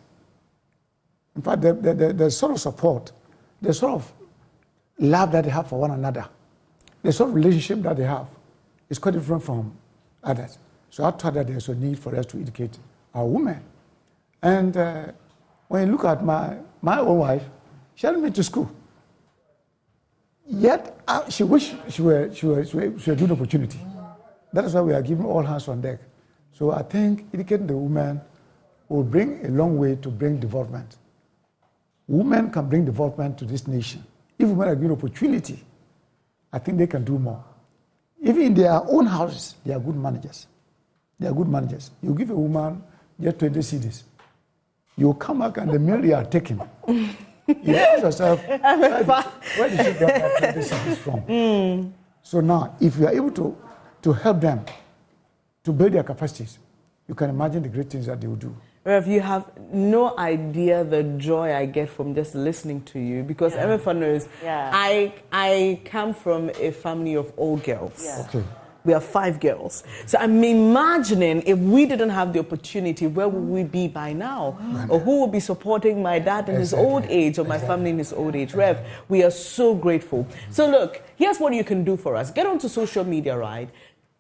in fact, the sort of support, the sort of love that they have for one another, the sort of relationship that they have is quite different from others. So I thought that there's a need for us to educate our women. And when you look at my own wife, she hadn't been to school. Yet she wished she were given opportunity. That is why we are giving all hands on deck. So I think educating the women will bring a long way to bring development. Women can bring development to this nation. If women are given opportunity, I think they can do more. Even in their own houses, they are good managers. They are good managers. You give a woman just 20 cedis, you come back and the meal you are taking. You ask yourself, where did she get that 20 cedis from? So now, if you are able to help them to build their capacities, you can imagine the great things that they will do. Rev, you have no idea the joy I get from just listening to you, because MFA knows I come from a family of all girls. Yeah. Okay. We have 5 girls. So I'm imagining if we didn't have the opportunity, where would we be by now? Or who would be supporting my dad in his old age, or my family in his old age? Rev, we are so grateful. So look, here's what you can do for us. Get onto social media, right?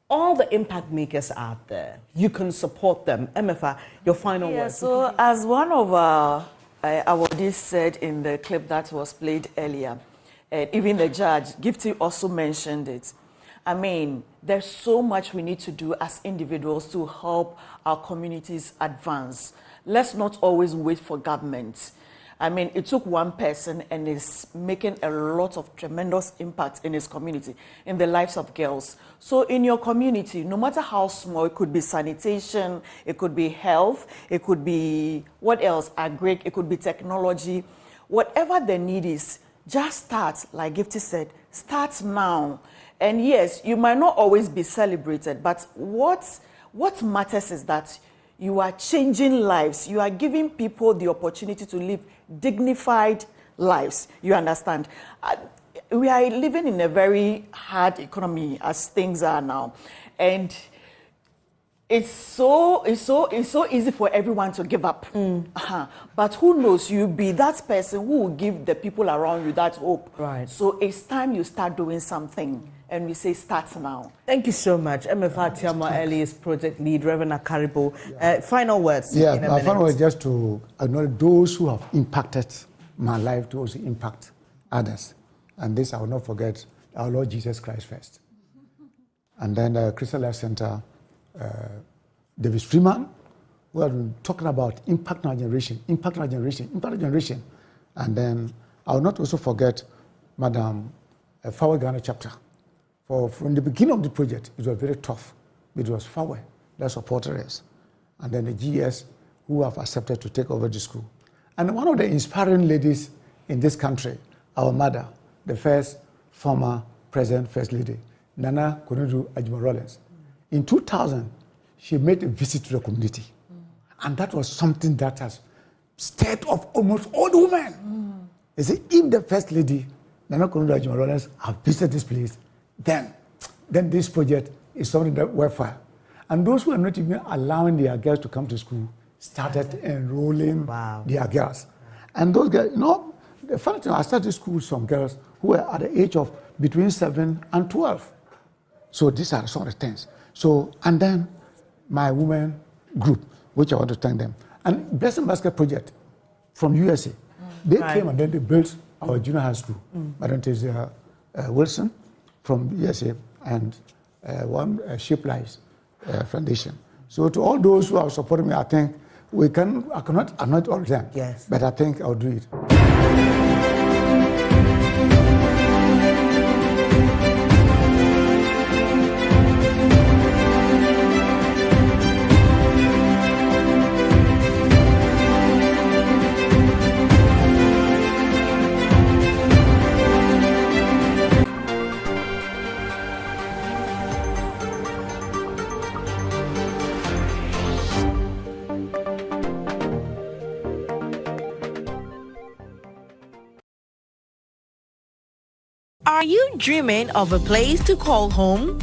All the impact makers out there, you can support them. MFA, your final words. So as one of our awardees said in the clip that was played earlier, and even the judge, Gifty, also mentioned it. I mean, there's so much we need to do as individuals to help our communities advance. Let's not always wait for government. I mean, it took one person and is making a lot of tremendous impact in his community, in the lives of girls. So in your community, no matter how small, it could be sanitation, it could be health, it could be, what else, agri, it could be technology. Whatever the need is, just start, like Gifty said, start now. And yes, you might not always be celebrated, but what matters is that you are changing lives. You are giving people the opportunity to live dignified lives. You understand? We are living in a very hard economy as things are now. And it's so easy for everyone to give up. But who knows, you'll be that person who will give the people around you that hope. Right. So it's time you start doing something. And we say start now. Thank you so much. MFA Tiama Eli is project lead, Reverend Akaribo. Final words. Yeah, my final word is just to acknowledge those who have impacted my life to also impact others. And this I will not forget our Lord Jesus Christ first. And then the Christian Life Center, David Freeman, who have been talking about impact our generation, impact our generation, impact our generation. And then I will not also forget Madam Fawe Ghana chapter. From the beginning of the project, it was very tough. It was Fawe that supported us. And then the GS who have accepted to take over the school. And one of the inspiring ladies in this country, our mother, the first former president, first lady, Nana Konadu Ajima-Rawlings. In 2000, she made a visit to the community. And that was something that has stirred up almost all the women. They say, if the first lady, Nana Konadu Ajima-Rawlings, have visited this place, then this project is something that worthwhile. And those who are not even allowing their girls to come to school started enrolling their girls. And those girls, the funny thing, I started school with some girls who were at the age of between 7 and 12. So these are some of the things. So, and then my women group, which I want to thank them. And Blessing Basket Project from USA. They came and then they built our junior high school. Madam Tezia Wilson from USA and one Shape Lives Foundation. So to all those who are supporting me, I think I cannot anoint all of them. Yes. But I think I'll do it. Are you dreaming of a place to call home?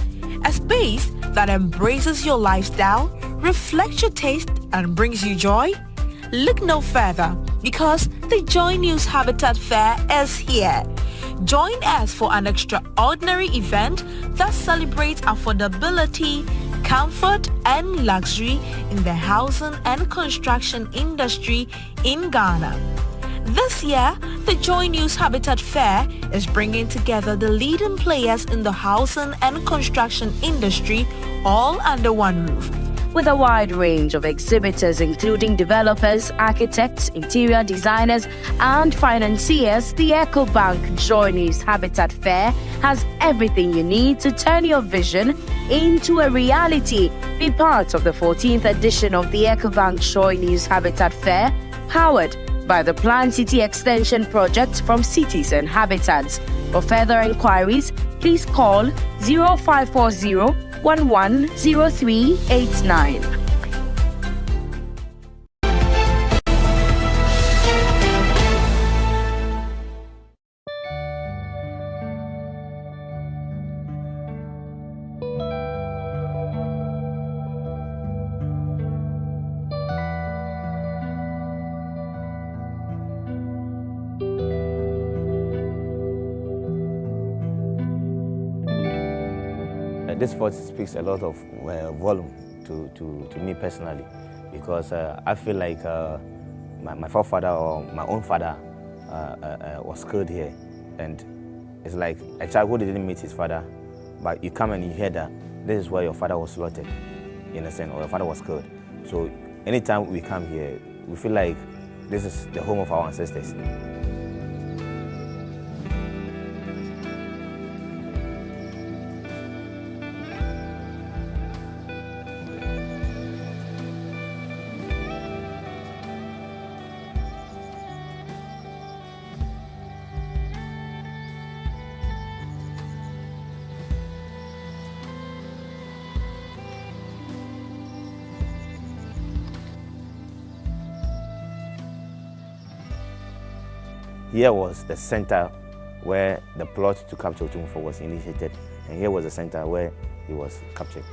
A space that embraces your lifestyle, reflects your taste, and brings you joy? Look no further, because the Joy News Habitat Fair is here. Join us for an extraordinary event that celebrates affordability, comfort, and luxury in the housing and construction industry in Ghana. This year, the Joy News Habitat Fair is bringing together the leading players in the housing and construction industry all under one roof. With a wide range of exhibitors including developers, architects, interior designers, and financiers, the EcoBank Joy News Habitat Fair has everything you need to turn your vision into a reality. Be part of the 14th edition of the EcoBank Joy News Habitat Fair, powered by the Planned City Extension Project from Cities and Habitats. For further inquiries, please call 0540 110389. This voice speaks a lot of volume to me personally, because I feel like my forefather or my own father was killed here, and it's like a child who didn't meet his father, but you come and you hear that this is where your father was slaughtered, in a sense, or your father was killed. So anytime we come here, we feel like this is the home of our ancestors. Here was the center where the plot to capture Otumfuo was initiated, and here was the center where he was captured.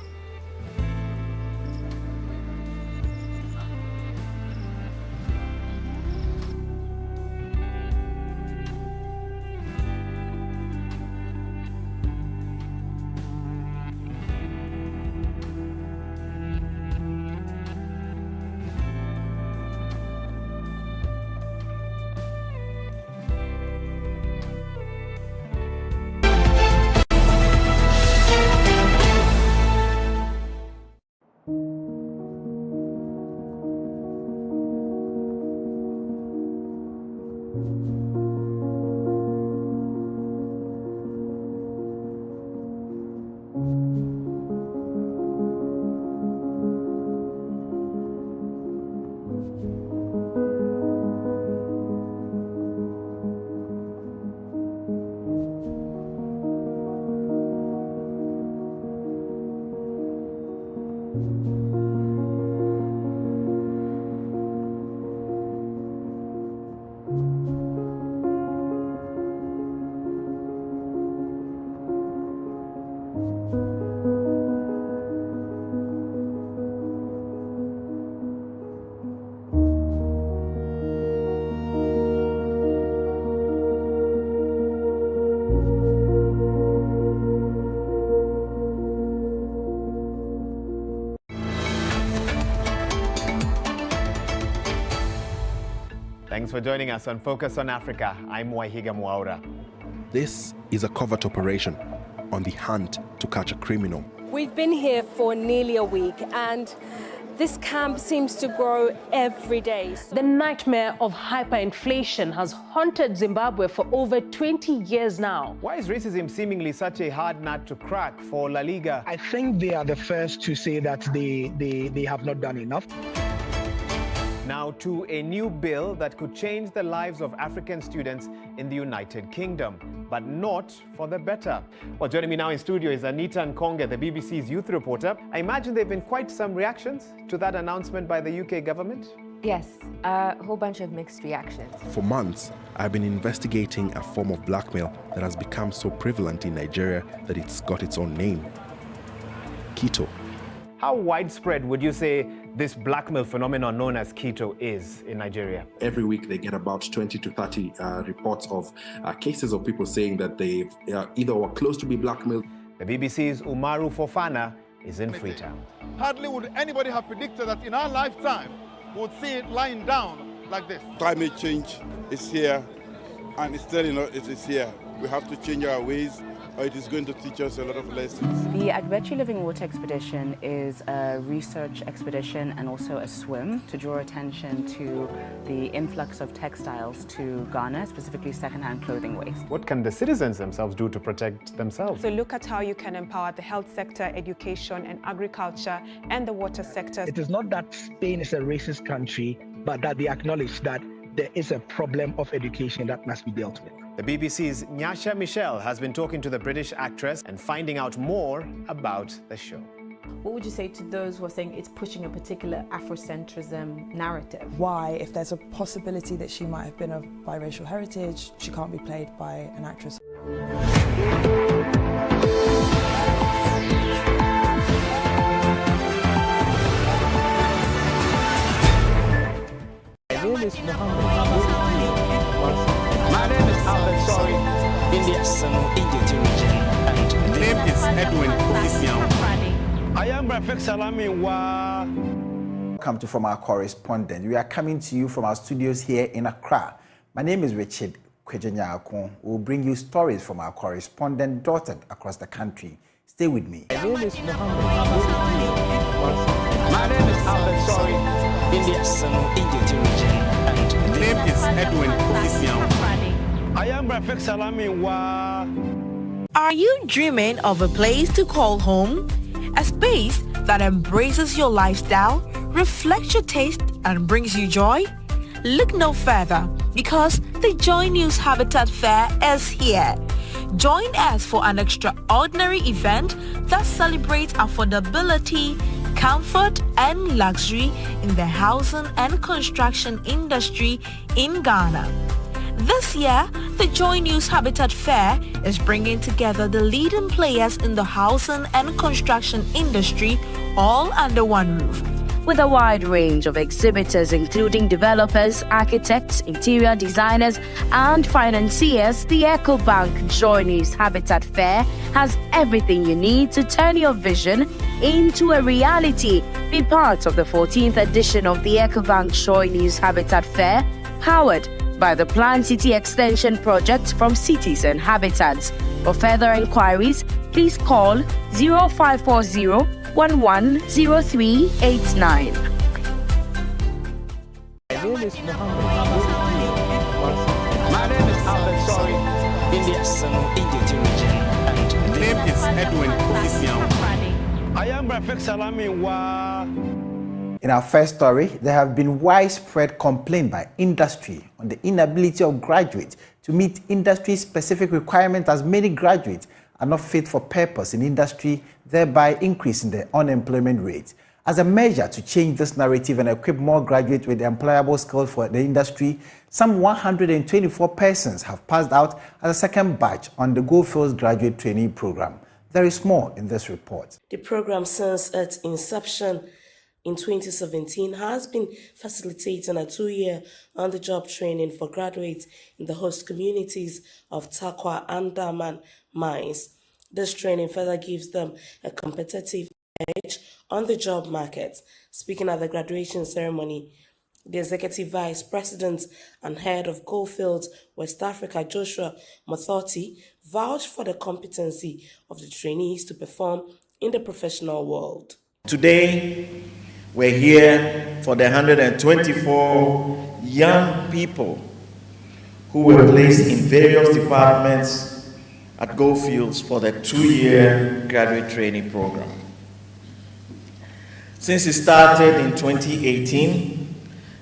Thanks for joining us on Focus on Africa. I'm Waihiga Mwaura. This is a covert operation on the hunt to catch a criminal. We've been here for nearly a week, and this camp seems to grow every day. The nightmare of hyperinflation has haunted Zimbabwe for over 20 years now. Why is racism seemingly such a hard nut to crack for La Liga? I think they are the first to say that they have not done enough. Now to a new bill that could change the lives of African students in the United Kingdom, but not for the better. Well, joining me now in studio is Anita Nkonge, the BBC's youth reporter. I imagine there have been quite some reactions to that announcement by the UK government. Yes, a whole bunch of mixed reactions. For months, I've been investigating a form of blackmail that has become so prevalent in Nigeria that it's got its own name: keto. How widespread would you say this blackmail phenomenon known as keto is in Nigeria? Every week they get about 20 to 30 reports of cases of people saying that they either were close to be blackmailed. The BBC's Umaru Fofana is in Freetown. Hardly would anybody have predicted that in our lifetime we would see it lying down like this. Climate change is here, and it's still, it is here. We have to change our ways, or it is going to teach us a lot of lessons. The Agbechi Living Water Expedition is a research expedition and also a swim to draw attention to the influx of textiles to Ghana, specifically second-hand clothing waste. What can the citizens themselves do to protect themselves? So look at how you can empower the health sector, education and agriculture and the water sector. It is not that Spain is a racist country, but that they acknowledge that there is a problem of education that must be dealt with. The BBC's Nyasha Michelle has been talking to the British actress and finding out more about the show. What would you say to those who are saying it's pushing a particular Afrocentrism narrative? Why, if there's a possibility that she might have been of biracial heritage, she can't be played by an actress? My name is Albert Sorry, in the Ijeti region, and the name is Edwin Official. I am Rafik Salami Wa. Welcome to From Our Correspondent. We are coming to you from our studios here in Accra. My name is Richard Kwejenyakon. We'll bring you stories from our correspondent dotted across the country. Stay with me. My name is Albert Sorry, in the Ijeti region, and the name is Edwin Official. I am Rafik Salami Wa. Are you dreaming of a place to call home? A space that embraces your lifestyle, reflects your taste, and brings you joy? Look no further, because the JoyNews Habitat Fair is here. Join us for an extraordinary event that celebrates affordability, comfort, and luxury in the housing and construction industry in Ghana. This year, the JoyNews Habitat Fair is bringing together the leading players in the housing and construction industry all under one roof. With a wide range of exhibitors including developers, architects, interior designers, and financiers, the EcoBank JoyNews Habitat Fair has everything you need to turn your vision into a reality. Be part of the 14th edition of the EcoBank JoyNews Habitat Fair, powered by the Planned City Extension Project from Cities and Habitats. For further inquiries, please call 0540 110389. My name is Albert Sorry, in the Ijeti region, and the name is Edwin Official. I am Rafik Salami Wa. In our first story, there have been widespread complaints by industry on the inability of graduates to meet industry-specific requirements, as many graduates are not fit for purpose in industry, thereby increasing the unemployment rate. As a measure to change this narrative and equip more graduates with employable skills for the industry, some 124 persons have passed out as a second batch on the Goldfields Graduate Training Program. There is more in this report. The program, since its inception in 2017, has been facilitating a 2-year on-the-job training for graduates in the host communities of Takwa and Daman mines. This training further gives them a competitive edge on the job market. Speaking at the graduation ceremony, the Executive Vice President and Head of Goldfields West Africa, Joshua Mathoti, vouched for the competency of the trainees to perform in the professional world. Today, we're here for the 124 young people who were placed in various departments at Goldfields for the 2-year graduate training program. Since it started in 2018,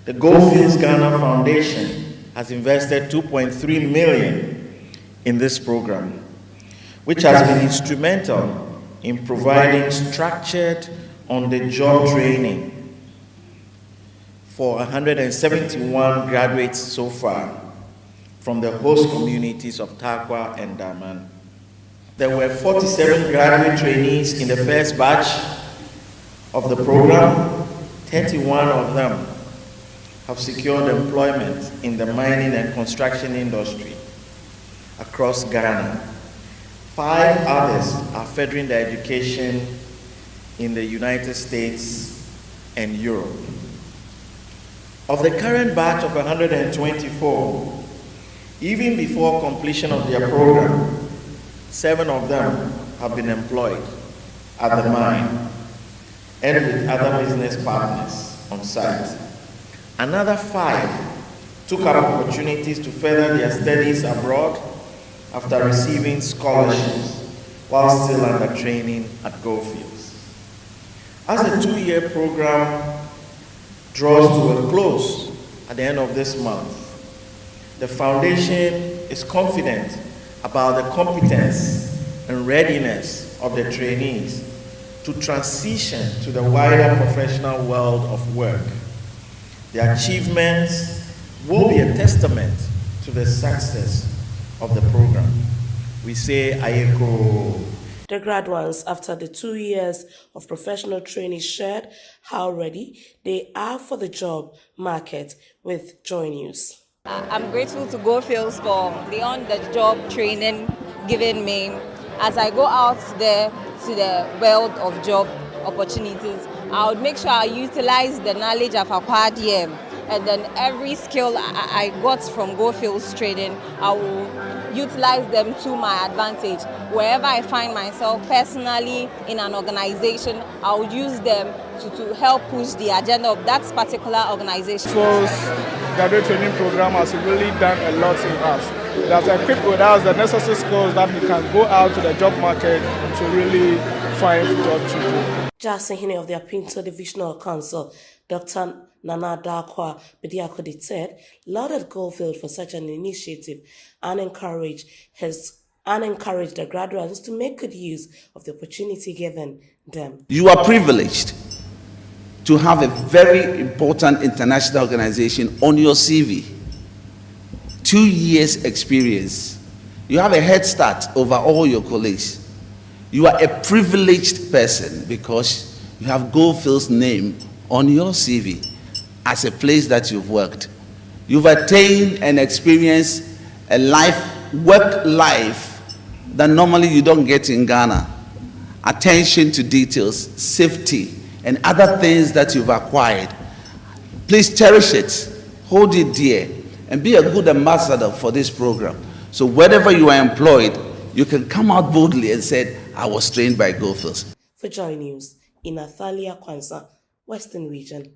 the Goldfields Ghana Foundation has invested $2.3 million in this program, which has been instrumental in providing structured on-the-job training for 171 graduates so far from the host communities of Tarkwa and Daman. There were 47 graduate trainees in the first batch of the program. 31 of them have secured employment in the mining and construction industry across Ghana. 5 others are furthering their education in the United States and Europe. Of the current batch of 124, even before completion of their program, 7 of them have been employed at the mine and with other business partners on site. Another 5 took up opportunities to further their studies abroad after receiving scholarships while still under training at Goldfields. As the 2-year program draws to a close at the end of this month, the Foundation is confident about the competence and readiness of the trainees to transition to the wider professional world of work. Their achievements will be a testament to the success of the program. We say Ayeko. The graduates, after the 2 years of professional training, shared how ready they are for the job market with JoyNews. I'm grateful to Goldfields for the on-the-job training given me. As I go out there to the world of job opportunities, I would make sure I utilize the knowledge I've acquired here. And then every skill I got from Goldfields training, I will utilize them to my advantage. Wherever I find myself personally in an organization, I will use them to help push the agenda of that particular organization. Graduate training program has really done a lot in us. It has equipped with us the necessary skills that we can go out to the job market to really find jobs to do. Jackson Hine of the Apinto Divisional Council, Dr. Nana Dakwa Bediakode said, lauded Goldfield for such an initiative and encouraged the graduates to make good use of the opportunity given them. You are privileged to have a very important international organization on your CV. 2 years experience. You have a head start over all your colleagues. You are a privileged person because you have Goldfield's name on your CV as a place that you've worked. You've attained and experienced a work life that normally you don't get in Ghana. Attention to details, safety, and other things that you've acquired. Please cherish it, hold it dear, and be a good ambassador for this program. So wherever you are employed, you can come out boldly and say, I was trained by Goldfields. For JoyNews, in Athalia, Kwanza, Western Region.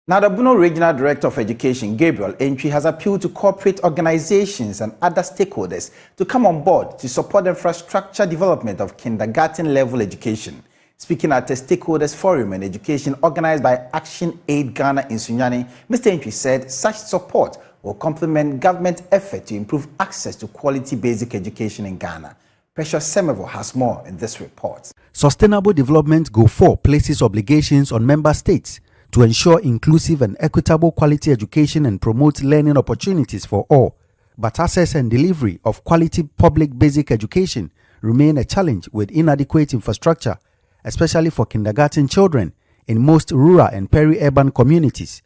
Now, the Bono Regional Director of Education, Gabriel Entry, has appealed to corporate organizations and other stakeholders to come on board to support the infrastructure development of kindergarten-level education. Speaking at a stakeholders forum on education organized by Action Aid Ghana in Sunyani, Mr. Entry said such support will complement government effort to improve access to quality basic education in Ghana. Precious Semevo has more in this report. Sustainable Development Goal 4 places obligations on member states to ensure inclusive and equitable quality education and promote learning opportunities for all. But access and delivery of quality public basic education remain a challenge with inadequate infrastructure, especially for kindergarten children in most rural and peri-urban communities.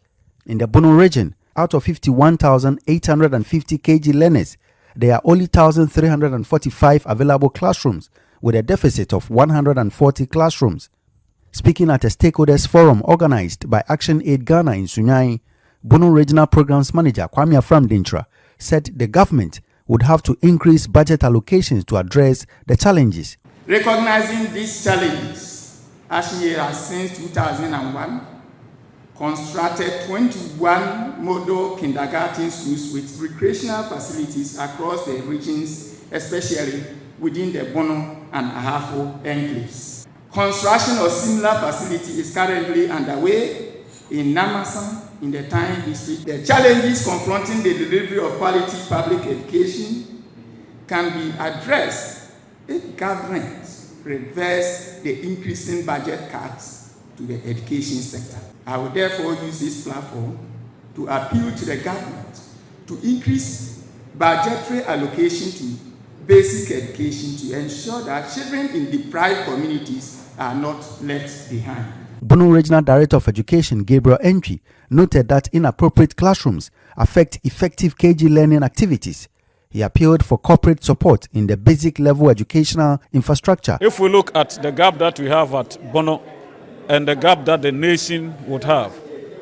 In the Bono region, out of 51,850 KG learners, there are only 1,345 available classrooms with a deficit of 140 classrooms. Speaking at a stakeholders forum organized by Action Aid Ghana in Sunyani, Bono Regional Programs Manager Kwame Afram-Dintra said the government would have to increase budget allocations to address the challenges. Recognizing these challenges, Action Aid has since 2001 constructed 21 model kindergarten schools with recreational facilities across the regions, especially within the Bono and Ahafo enclaves. Construction of similar facility is currently underway in Namasan, in the Time district. The challenges confronting the delivery of quality public education can be addressed if governments reverse the increasing budget cuts to the education sector. I will therefore use this platform to appeal to the government to increase budgetary allocation to basic education to ensure that children in deprived communities are not left behind. Bono Regional Director of Education, Gabriel Entry, noted that inappropriate classrooms affect effective KG learning activities. He appealed for corporate support in the basic level educational infrastructure. If we look at the gap that we have at Bono and the gap that the nation would have,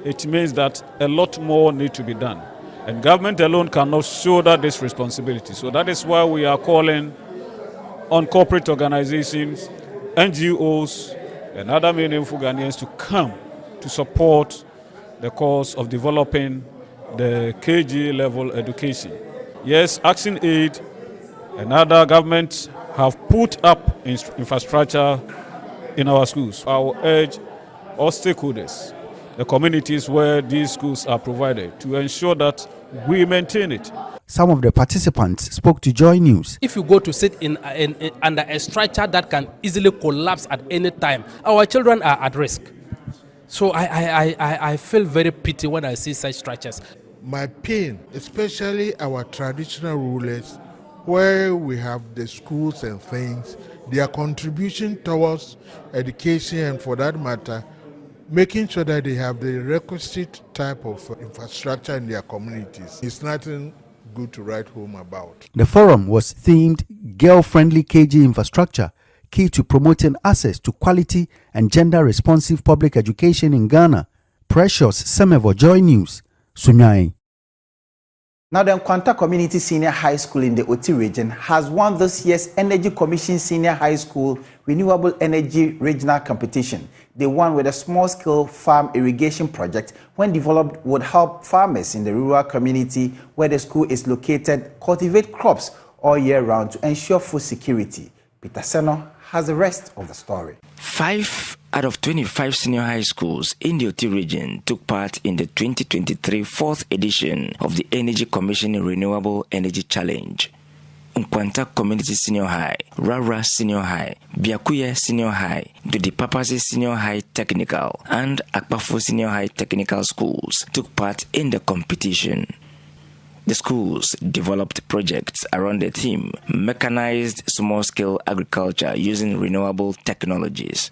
it means that a lot more needs to be done. And government alone cannot shoulder this responsibility. So that is why we are calling on corporate organizations, NGOs, and other meaningful Ghanaians to come to support the cause of developing the KG level education. Yes, Action Aid and other governments have put up infrastructure in our schools. I will urge all stakeholders, the communities where these schools are provided, to ensure that we maintain it. Some of the participants spoke to JoyNews. If you go to sit under a structure that can easily collapse at any time, our children are at risk. So I feel very pity when I see such structures. My pain, especially our traditional rulers, where we have the schools and things, their contribution towards education and, for that matter, making sure that they have the requisite type of infrastructure in their communities. It's nothing good to write home about. The forum was themed Girl-Friendly KG Infrastructure, key to promoting access to quality and gender-responsive public education in Ghana. Precious Semevo, JoyNews, Sunyai. Now, the Nkwanta Community Senior High School in the Oti region has won this year's Energy Commission Senior High School Renewable Energy Regional Competition. They won with a small-scale farm irrigation project when developed would help farmers in the rural community where the school is located cultivate crops all year round to ensure food security. Peter Seno has the rest of the story. 5 out of 25 senior high schools in the Oti region took part in the 2023 4th edition of the Energy Commission Renewable Energy Challenge. Nkwanta Community Senior High, Rara Senior High, Biakuye Senior High, Dudipapasi Senior High Technical, and Akpafo Senior High Technical schools took part in the competition. The schools developed projects around the theme Mechanized Small-Scale Agriculture Using Renewable Technologies.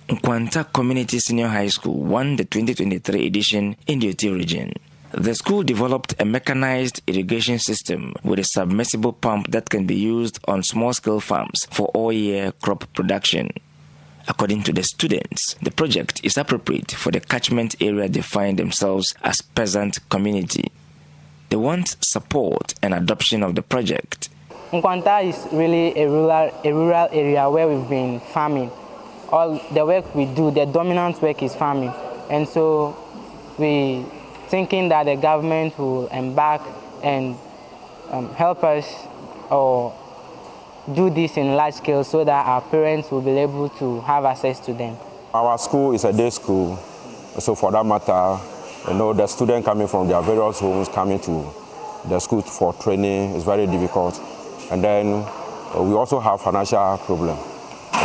Nkwanta Community Senior High School won the 2023 edition in the Oti region. The school developed a mechanized irrigation system with a submersible pump that can be used on small-scale farms for all-year crop production. According to the students, the project is appropriate for the catchment area they find themselves as peasant community. They want support and adoption of the project. Nkwanta is really a rural area where we've been farming. All the work we do, the dominant work is farming. And so we thinking that the government will embark and help us or do this in large scale so that our parents will be able to have access to them. Our school is a day school, so for that matter, the students coming from their various homes coming to the school for training is very difficult. And then we also have financial problem.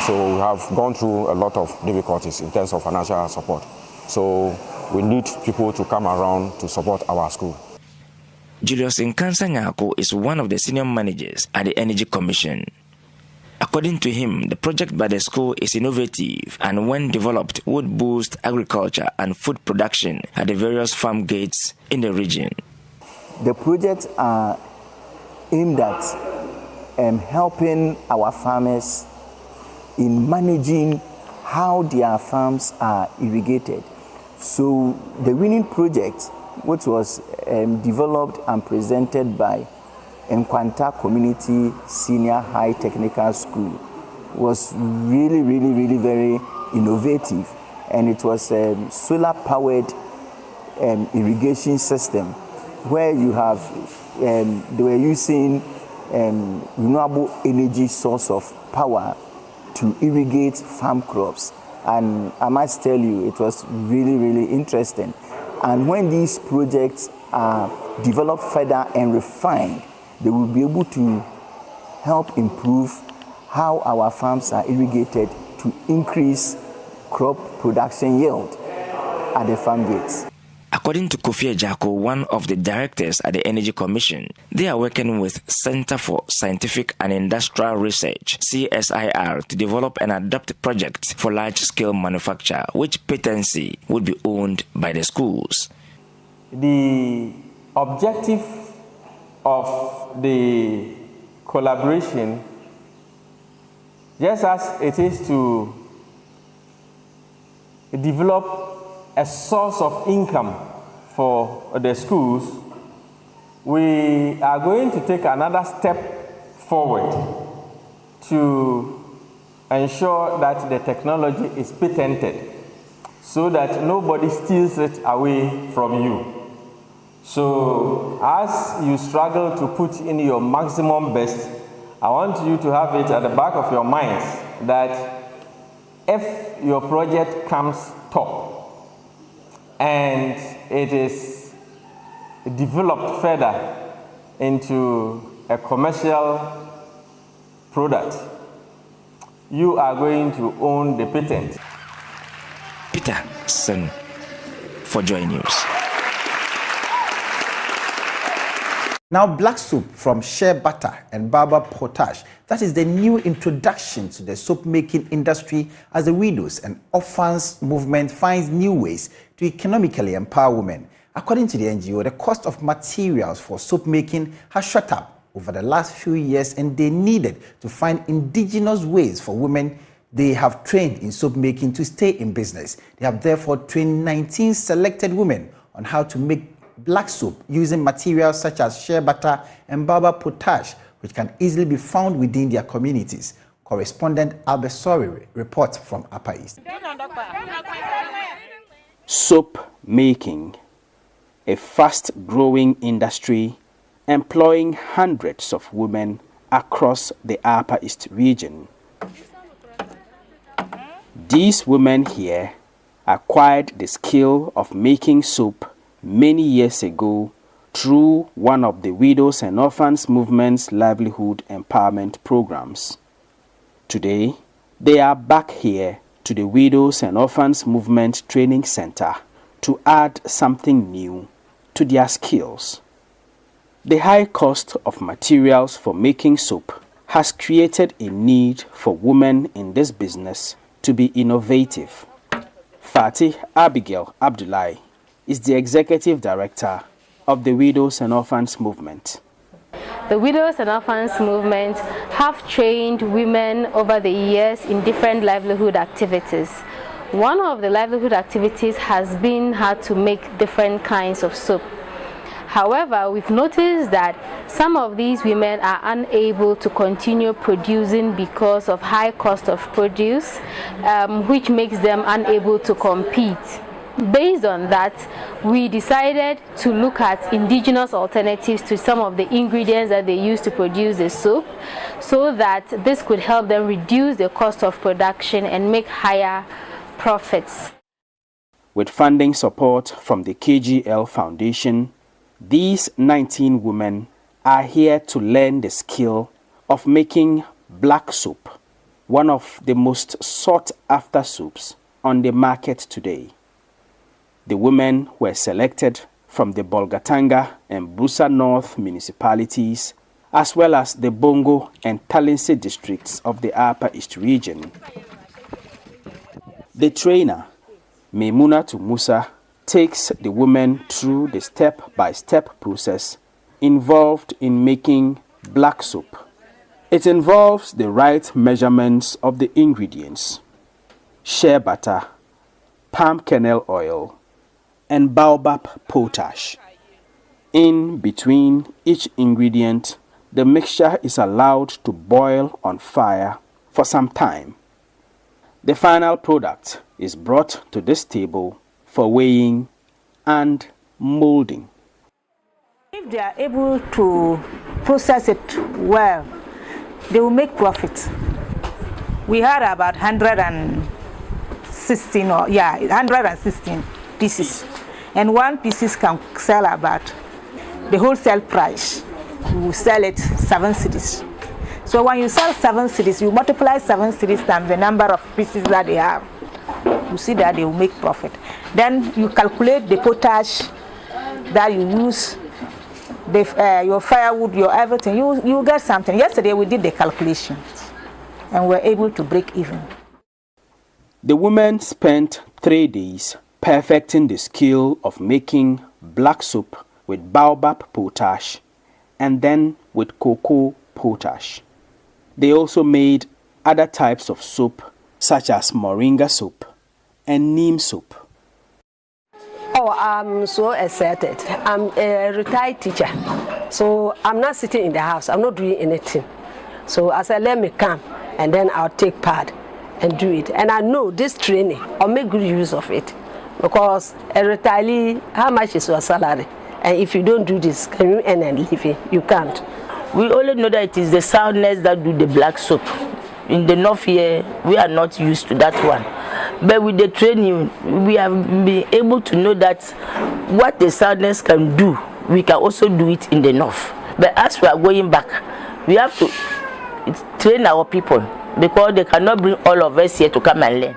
So we have gone through a lot of difficulties in terms of financial support. So we need people to come around to support our school. Julius Nkansa Nyako is one of the senior managers at the Energy Commission. According to him, the project by the school is innovative and when developed would boost agriculture and food production at the various farm gates in the region. The projects are aimed at helping our farmers in managing how their farms are irrigated. So the winning project, which was developed and presented by Nkwanta Community Senior High Technical School, was really very innovative, and it was a solar-powered irrigation system where you have they were using renewable energy source of power to irrigate farm crops. And I must tell you, it was really interesting. And when these projects are developed further and refined, they will be able to help improve how our farms are irrigated to increase crop production yield at the farm gates. According to Kofi Ejako, one of the directors at the Energy Commission, they are working with Center for Scientific and Industrial Research, CSIR, to develop and adopt projects for large-scale manufacture, which patency would be owned by the schools. The objective of the collaboration, just as it is to develop a source of income for the schools, we are going to take another step forward to ensure that the technology is patented so that nobody steals it away from you. So as you struggle to put in your maximum best, I want you to have it at the back of your minds that if your project comes top, and it is developed further into a commercial product, you are going to own the patent. Peter Sen for JoyNews. Now, black soap from shea butter and baobab potash. That is the new introduction to the soap making industry as the widows and orphans movement finds new ways to economically empower women. According to the NGO, the cost of materials for soap making has shot up over the last few years, and they needed to find indigenous ways for women they have trained in soap making to stay in business. They have therefore trained 19 selected women on how to make black soap using materials such as shea butter and baobab potash, which can easily be found within their communities. Correspondent Albert Sori reports from Upper East. Soap making, a fast-growing industry employing hundreds of women across the Upper East region. These women here acquired the skill of making soap many years ago through one of the Widows and Orphans Movement's livelihood empowerment programs. Today, they are back here to the Widows and Orphans Movement Training Center to add something new to their skills. The high cost of materials for making soap has created a need for women in this business to be innovative. Fatih Abigail Abdullahi is the executive director of the Widows and Orphans Movement. The Widows and Orphans Movement have trained women over the years in different livelihood activities. One of the livelihood activities has been how to make different kinds of soap. However, we've noticed that some of these women are unable to continue producing because of high cost of produce, which makes them unable to compete. Based on that, we decided to look at indigenous alternatives to some of the ingredients that they use to produce the soap, so that this could help them reduce the cost of production and make higher profits. With funding support from the KGL Foundation, these 19 women are here to learn the skill of making black soap, one of the most sought-after soaps on the market today. The women were selected from the Bolgatanga and Busa North municipalities, as well as the Bongo and Talinse districts of the Upper East region. The trainer, Memunatu Musa, takes the women through the step-by-step process involved in making black soap. It involves the right measurements of the ingredients: shea butter, palm kernel oil, and baobab potash. In between each ingredient, the mixture is allowed to boil on fire for some time. The final product is brought to this table for weighing and molding. If they are able to process it well, they will make profit. We had about 116 pieces, and one pieces can sell about the wholesale price. We will sell it 7 cedis. So when you sell 7 cedis, you multiply 7 cedis times the number of pieces that they have. You see that they will make profit. Then you calculate the potash that you use, your firewood, your everything. You get something. Yesterday we did the calculations and we're able to break even. The women spent 3 days perfecting the skill of making black soup with baobab potash and then with cocoa potash. They also made other types of soup such as moringa soup and neem soup. Oh, I'm so excited. I'm a retired teacher, so I'm not sitting in the house. I'm not doing anything. So I said, let me come and then I'll take part and do it. And I know this training, I'll make good use of it. Because a retiree, how much is your salary? And if you don't do this, can you earn a living? You can't. We only know that it is the soundness that do the black soap. In the north here, we are not used to that one. But with the training, we have been able to know that what the soundness can do, we can also do it in the north. But as we are going back, we have to train our people because they cannot bring all of us here to come and learn.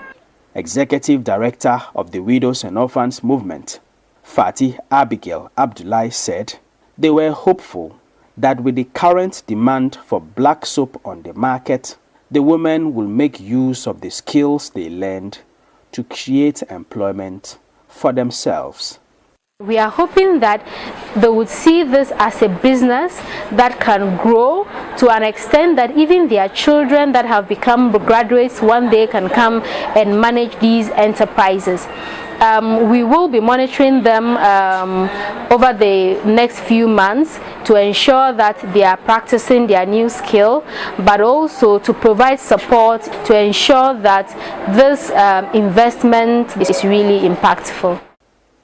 Executive Director of the Widows and Orphans Movement, Fatih Abigail Abdullahi, said they were hopeful that with the current demand for black soap on the market, the women will make use of the skills they learned to create employment for themselves. We are hoping that they would see this as a business that can grow to an extent that even their children that have become graduates one day can come and manage these enterprises. We will be monitoring them over the next few months to ensure that they are practicing their new skill, but also to provide support to ensure that this investment is really impactful.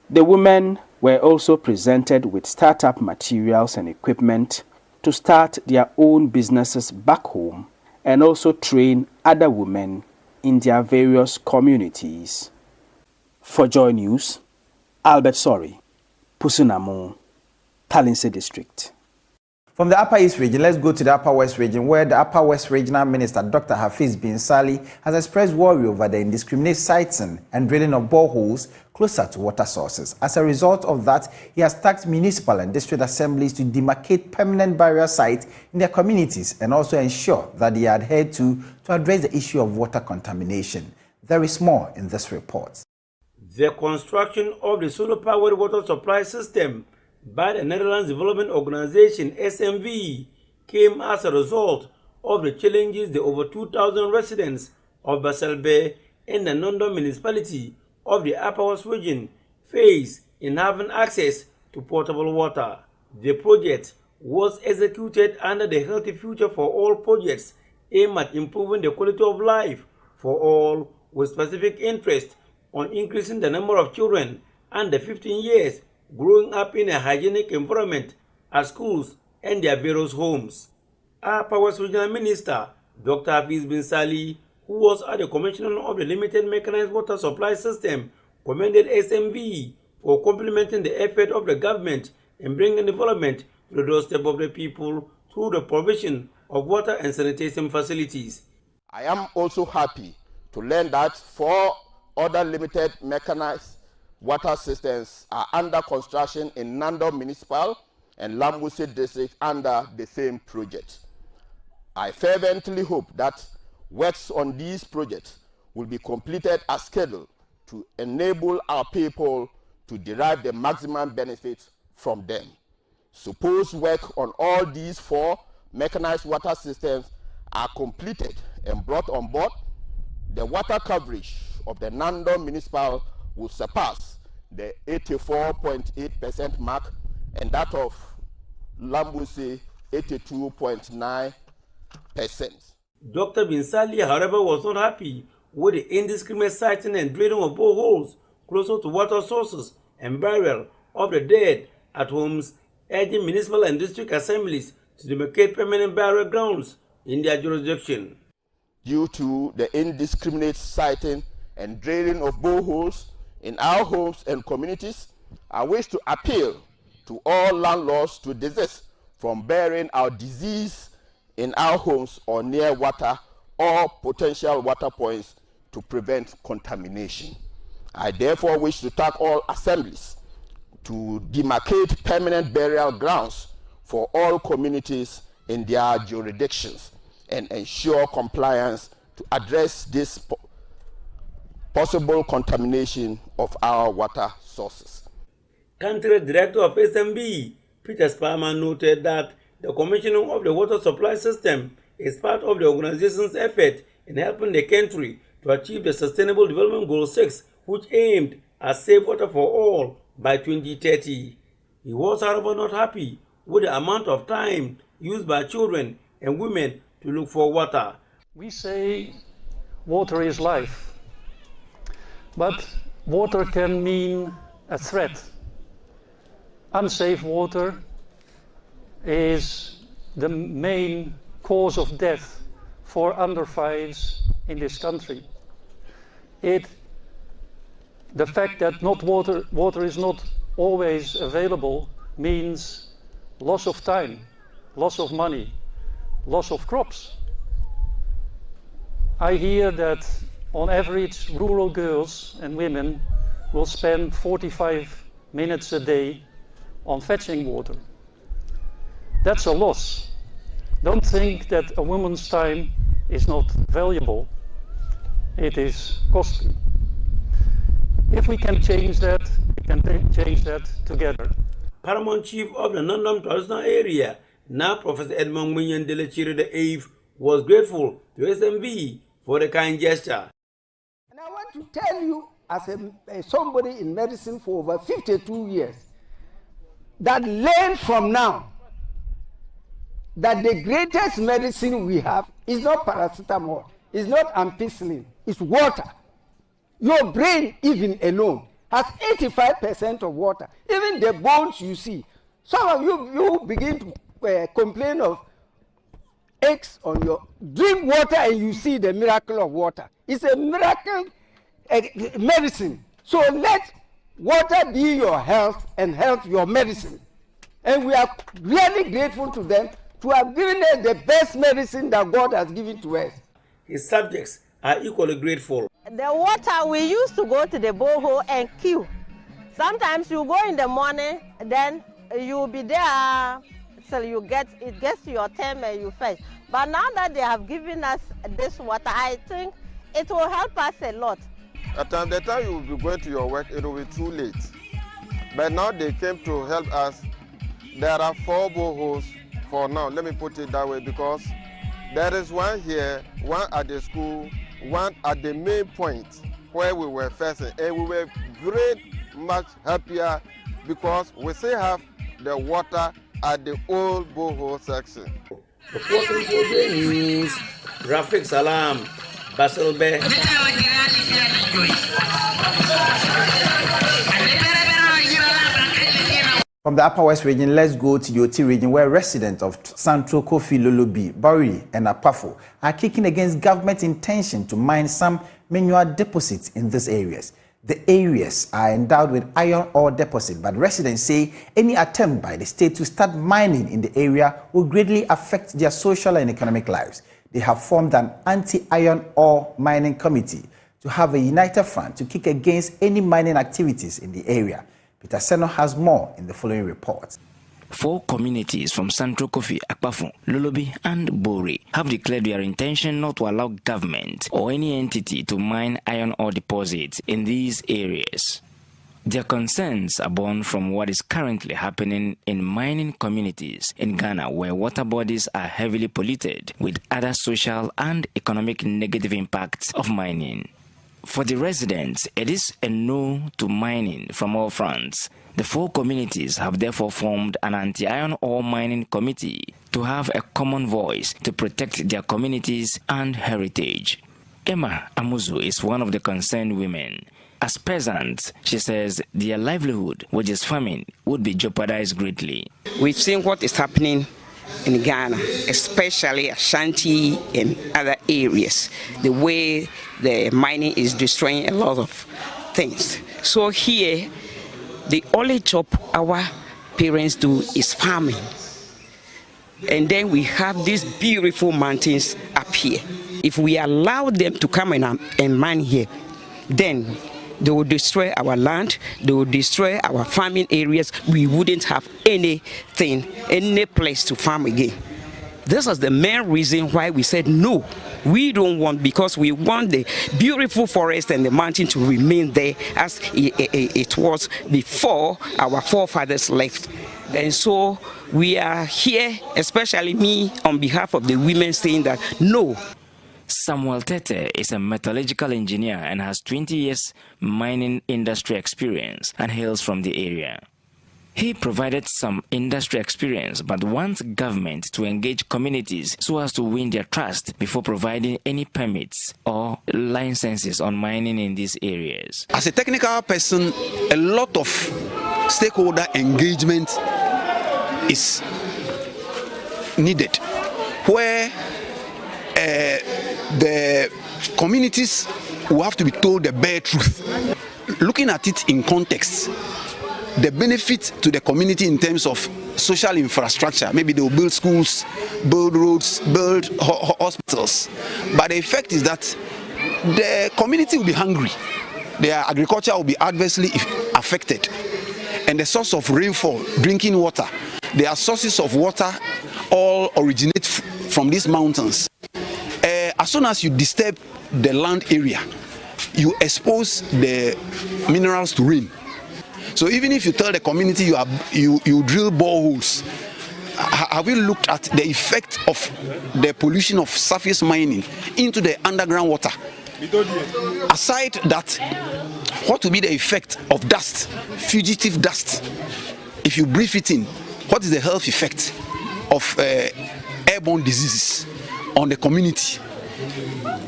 The women were also presented with startup materials and equipment to start their own businesses back home and also train other women in their various communities. For Joy News, Albert Sori, Pusunamo, Talinse District. From the Upper East region, let's go to the Upper West region, where the Upper West Regional Minister, Dr. Hafiz Bin Sali, has expressed worry over the indiscriminate siting and drilling of boreholes closer to water sources. As a result of that, he has tasked municipal and district assemblies to demarcate permanent barrier sites in their communities and also ensure that they adhere to address the issue of water contamination. There is more in this report. The construction of the solar-powered water supply system by the Netherlands Development Organization (SMV) came as a result of the challenges the over 2,000 residents of Baselbe in the Nondo municipality of the Upper West region face in having access to potable water. The project was executed under the Healthy Future for All projects aimed at improving the quality of life for all, with specific interest on increasing the number of children under 15 years growing up in a hygienic environment at schools and their various homes. Upper West Regional Minister Dr. Hafiz Bin Sali, who was at the commissioning of the Limited Mechanized Water Supply System, commended SMV for complementing the effort of the government in bringing development to the doorstep of the people through the provision of water and sanitation facilities. I am also happy to learn that 4 other limited mechanized water systems are under construction in Nando Municipal and Lambuse District under the same project. I fervently hope that works on these projects will be completed as scheduled to enable our people to derive the maximum benefits from them. Suppose work on all these 4 mechanized water systems are completed and brought on board, the water coverage of the Nando Municipal will surpass the 84.8% mark and that of Lambuse 82.9%. Dr. Bin Sali, however, was not happy with the indiscriminate siting and drilling of boreholes closer to water sources and burial of the dead at homes, urging municipal and district assemblies to demarcate permanent burial grounds in their jurisdiction. Due to the indiscriminate siting and drilling of boreholes in our homes and communities, I wish to appeal to all landlords to desist from burying our disease in our homes or near water or potential water points to prevent contamination. I therefore wish to thank all assemblies to demarcate permanent burial grounds for all communities in their jurisdictions and ensure compliance to address this possible contamination of our water sources. Country Director of SMB, Peter Sparman, noted that the commissioning of the water supply system is part of the organization's effort in helping the country to achieve the Sustainable Development Goal 6, which aimed at safe water for all by 2030. He was, however, not happy with the amount of time used by children and women to look for water. We say water is life, but water can mean a threat. Unsafe water is the main cause of death for under 5s in this country. The fact that water is not always available means loss of time, loss of money, loss of crops. I hear that on average rural girls and women will spend 45 minutes a day on fetching water. That's a loss. Don't think that a woman's time is not valuable. It is costly. If we can change that, we can change that together. Paramount Chief of the Nandam traditional area, now Professor Edmond Munyan Delechiri the Eighth, was grateful to SMB for the kind gesture. And I want to tell you, as somebody in medicine for over 52 years, that learn from now that the greatest medicine we have is not paracetamol, is not ampicillin, it's water. Your brain, even alone, has 85% of water. Even the bones you see. Some of you begin to complain of aches on your... Drink water and you see the miracle of water. It's a miracle medicine. So let water be your health and health your medicine. And we are really grateful to them to have given us the best medicine that God has given to us. His subjects are equally grateful. The water, we used to go to the borehole and queue. Sometimes you go in the morning, then you'll be there till it gets to your turn and you fetch. But now that they have given us this water, I think it will help us a lot. At the time you will be going to your work, it will be too late. But now they came to help us. There are 4 boreholes for now, let me put it that way, because there is one here, one at the school, one at the main point where we were first, and we were much happier because we still have the water at the old borehole section. Reporting for JoyNews, Rafik Salam, Basil Bay. From the Upper West region, let's go to the Oti region, where residents of Central Kofi, Lolobi, Bari, and Apafo are kicking against government intention to mine some mineral deposits in these areas. The areas are endowed with iron ore deposit, but residents say any attempt by the state to start mining in the area will greatly affect their social and economic lives. They have formed an anti-iron ore mining committee to have a united front to kick against any mining activities in the area. Peter Seno has more in the following report. 4 communities from Central Kofi, Akpafo, Lolobi, and Bori have declared their intention not to allow government or any entity to mine iron ore deposits in these areas. Their concerns are born from what is currently happening in mining communities in Ghana, where water bodies are heavily polluted with other social and economic negative impacts of mining. For the residents, it is a no to mining from all fronts. The 4 communities have therefore formed an anti-iron ore mining committee to have a common voice to protect their communities and heritage. Emma Amuzu is one of the concerned women. As peasants, she says their livelihood, which is farming, would be jeopardized greatly. We've seen what is happening in Ghana, especially Ashanti and other areas, the way the mining is destroying a lot of things. So here, the only job our parents do is farming. And then we have these beautiful mountains up here. If we allow them to come and mine here, then they will destroy our land, they will destroy our farming areas. We wouldn't have anything, any place to farm again. This is the main reason why we said no. We don't want, because we want the beautiful forest and the mountain to remain there as it was before our forefathers left. And so we are here, especially me, on behalf of the women, saying that no. Samuel Tete is a metallurgical engineer and has 20 years mining industry experience and hails from the area. He provided some industry experience but wants government to engage communities so as to win their trust before providing any permits or licenses on mining in these areas. As a technical person, a lot of stakeholder engagement is needed, where the communities will have to be told the bare truth. Looking at it in context, the benefit to the community in terms of social infrastructure, maybe they will build schools, build roads, build hospitals, but the effect is that the community will be hungry, their agriculture will be adversely affected, and the source of rainfall, drinking water, their sources of water all originate from these mountains. As soon as you disturb the land area, you expose the minerals to rain. So even if you tell the community you drill boreholes, have you looked at the effect of the pollution of surface mining into the underground water? Aside that, what will be the effect of dust, fugitive dust? If you breathe it in, what is the health effect of airborne diseases on the community?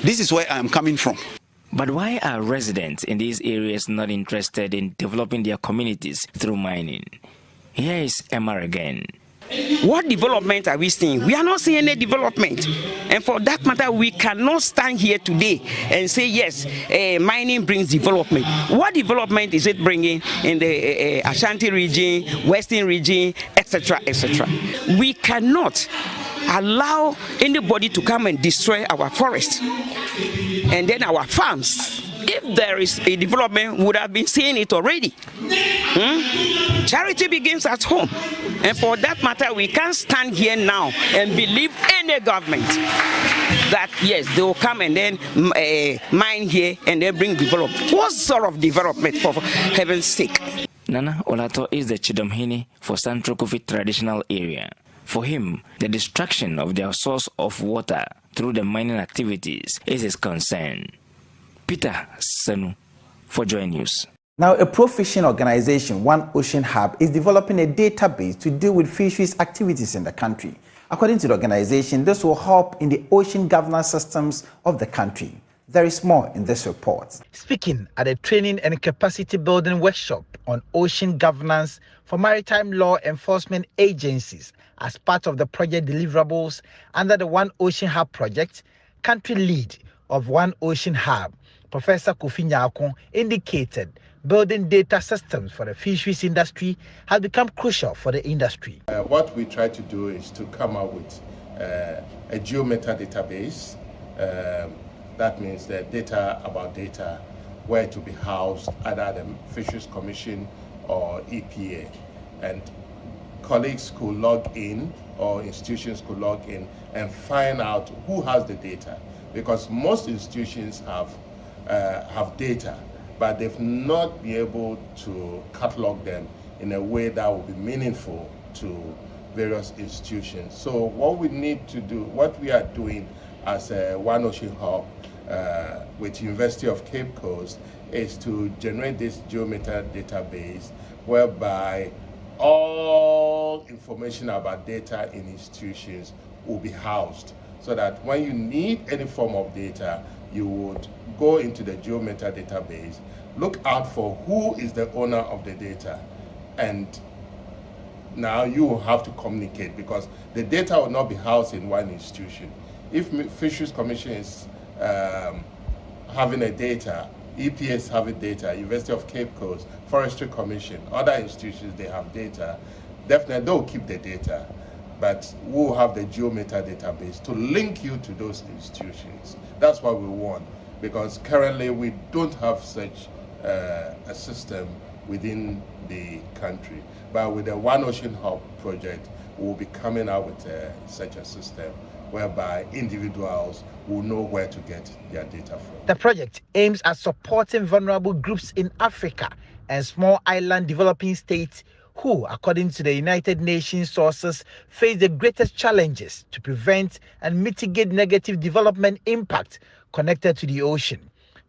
This is where I am coming from. But why are residents in these areas not interested in developing their communities through mining? Here is Emma again. What development are we seeing? We are not seeing any development. And for that matter, we cannot stand here today and say, yes, mining brings development. What development is it bringing in the Ashanti region, Western region, etc., etc.? We cannot allow anybody to come and destroy our forests and then our farms. If there is a development, we would have been seeing it already. Charity begins at home. And for that matter, we can't stand here now and believe any government that, yes, they will come and then mine here and then bring development. What sort of development, for heaven's sake? Nana Olato is the Chidomhini for Central Kofi traditional area. For him, the destruction of their source of water through the mining activities is his concern. Peter Sanu for JoyNews. Now, a pro-fishing organization, One Ocean Hub, is developing a database to deal with fisheries activities in the country. According to the organization, this will help in the ocean governance systems of the country. There is more in this report. Speaking at a training and capacity building workshop on ocean governance for maritime law enforcement agencies as part of the project deliverables under the One Ocean Hub project, country lead of One Ocean Hub, Professor Kofi Nyakon, indicated building data systems for the fisheries industry has become crucial for the industry. What we try to do is to come up with a geometa database. That means the data about data, where to be housed, either the Fisheries Commission or EPA. And colleagues could log in, or institutions could log in and find out who has the data. Because most institutions have data, but they've not been able to catalog them in a way that will be meaningful to various institutions. So what we need to do, what we are doing as a One Ocean Hub with University of Cape Coast, is to generate this geometa database whereby all information about data in institutions will be housed, so that when you need any form of data, you would go into the geometa database, look out for who is the owner of the data, and now you will have to communicate, because the data will not be housed in one institution. If Fisheries Commission is having a data, EPA is having data, University of Cape Coast, Forestry Commission, other institutions, they have data, definitely they'll keep the data. but we'll have the geometer database to link you to those institutions. That's what we want, because currently we don't have such a system within the country. But with the One Ocean Hub project, we'll be coming out with such a system whereby individuals will know where to get their data from. The project aims at supporting vulnerable groups in Africa and small island developing states who, according to the United Nations sources, face the greatest challenges to prevent and mitigate negative development impact connected to the ocean,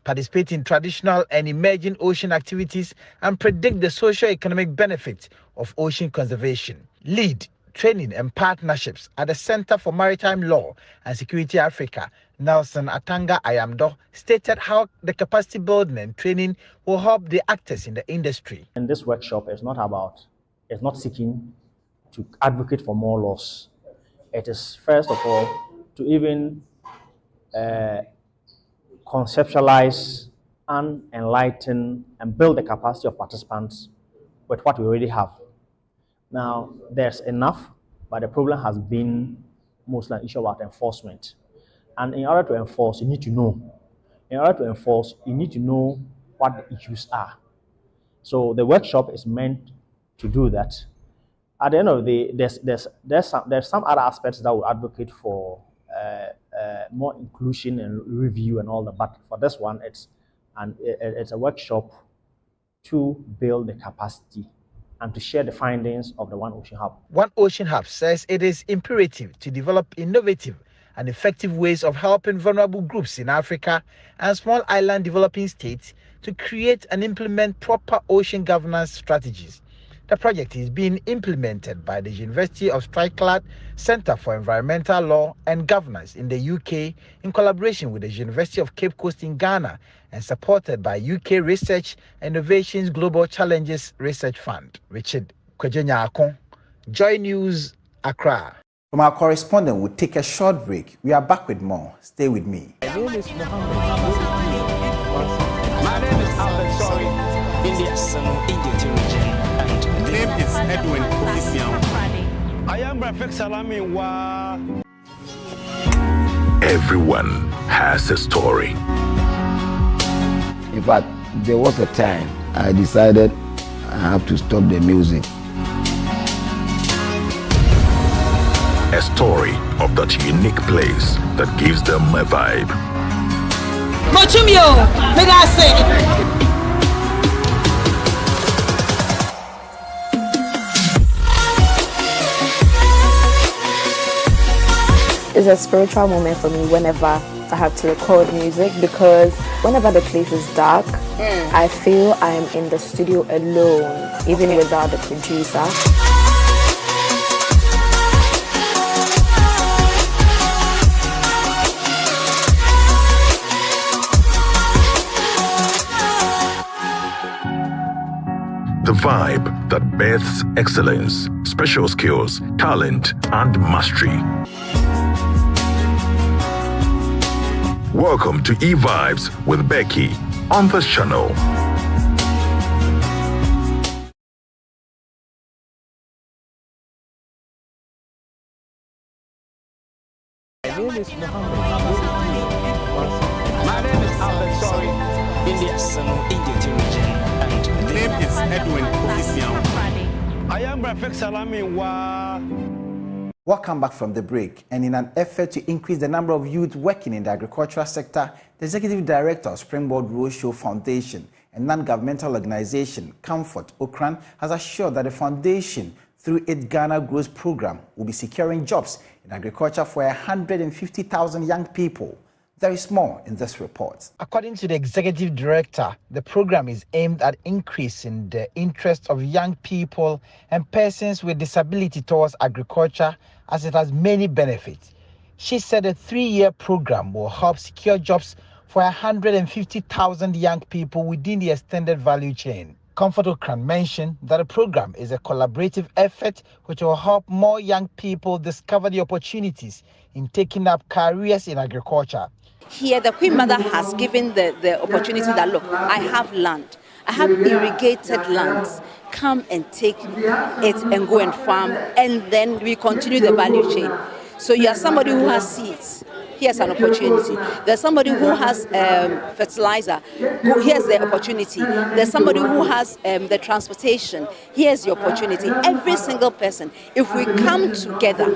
participate in traditional and emerging ocean activities, and predict the socio-economic benefits of ocean conservation. Lead training and partnerships at the Center for Maritime Law and Security Africa, Nelson Atanga Ayamdo, stated how the capacity building and training will help the actors in the industry. And this workshop is not seeking to advocate for more laws. It is first of all to even conceptualize and enlighten and build the capacity of participants with what we already have. Now, there's enough, but the problem has been mostly an issue about enforcement. And in order to enforce, you need to know. In order to enforce, you need to know what the issues are. So the workshop is meant to do that. At the end of the day, there's some other aspects that will advocate for more inclusion and review and all that. But for this one, it's a workshop to build the capacity and to share the findings of the One Ocean Hub. One Ocean Hub says it is imperative to develop innovative and effective ways of helping vulnerable groups in Africa and small island developing states to create and implement proper ocean governance strategies. The project is being implemented by the University of Strathclyde Centre for Environmental Law and Governance in the UK in collaboration with the University of Cape Coast in Ghana and supported by UK Research Innovations Global Challenges Research Fund. Richard Kwejenya-Akon, Joy News, Accra. From our correspondent, we'll take a short break. We are back with more. Stay with me. My name is Albert Sorry, India region, and name is Edwin Official. I am Rafik Salami Wa. Everyone has a story. In fact, there was a time I decided I have to stop the music. A story of that unique place that gives them a vibe. Mochumio, Megase. It's a spiritual moment for me whenever I have to record music, because whenever the place is dark, I feel I'm in the studio alone, even without the producer. The vibe that births excellence, special skills, talent, and mastery. Welcome to E-Vibes with Becky on this channel. My name is Albert Sorry, India region, and name is Edwin Official. I am Rafik Salami Wa. Welcome back from the break. And in an effort to increase the number of youth working in the agricultural sector, the Executive Director of Springboard Roadshow Foundation, a non-governmental organization, Comfort Okran, has assured that the foundation, through its Ghana Growth Program, will be securing jobs in agriculture for 150,000 young people. There is more in this report. According to the Executive Director, the program is aimed at increasing the interest of young people and persons with disability towards agriculture, as it has many benefits. She said a 3-year program will help secure jobs for 150,000 young people within the extended value chain. Comfort Okran mentioned that the program is a collaborative effort which will help more young people discover the opportunities in taking up careers in agriculture. Here, the Queen Mother has given the opportunity that, look, I have land. I have irrigated lands. Come and take it and go and farm, and then we continue the value chain. So you are somebody who has seeds. Here's an opportunity. There's somebody who has fertilizer. Here's the opportunity. There's somebody who has the transportation. Here's the opportunity. Every single person, if we come together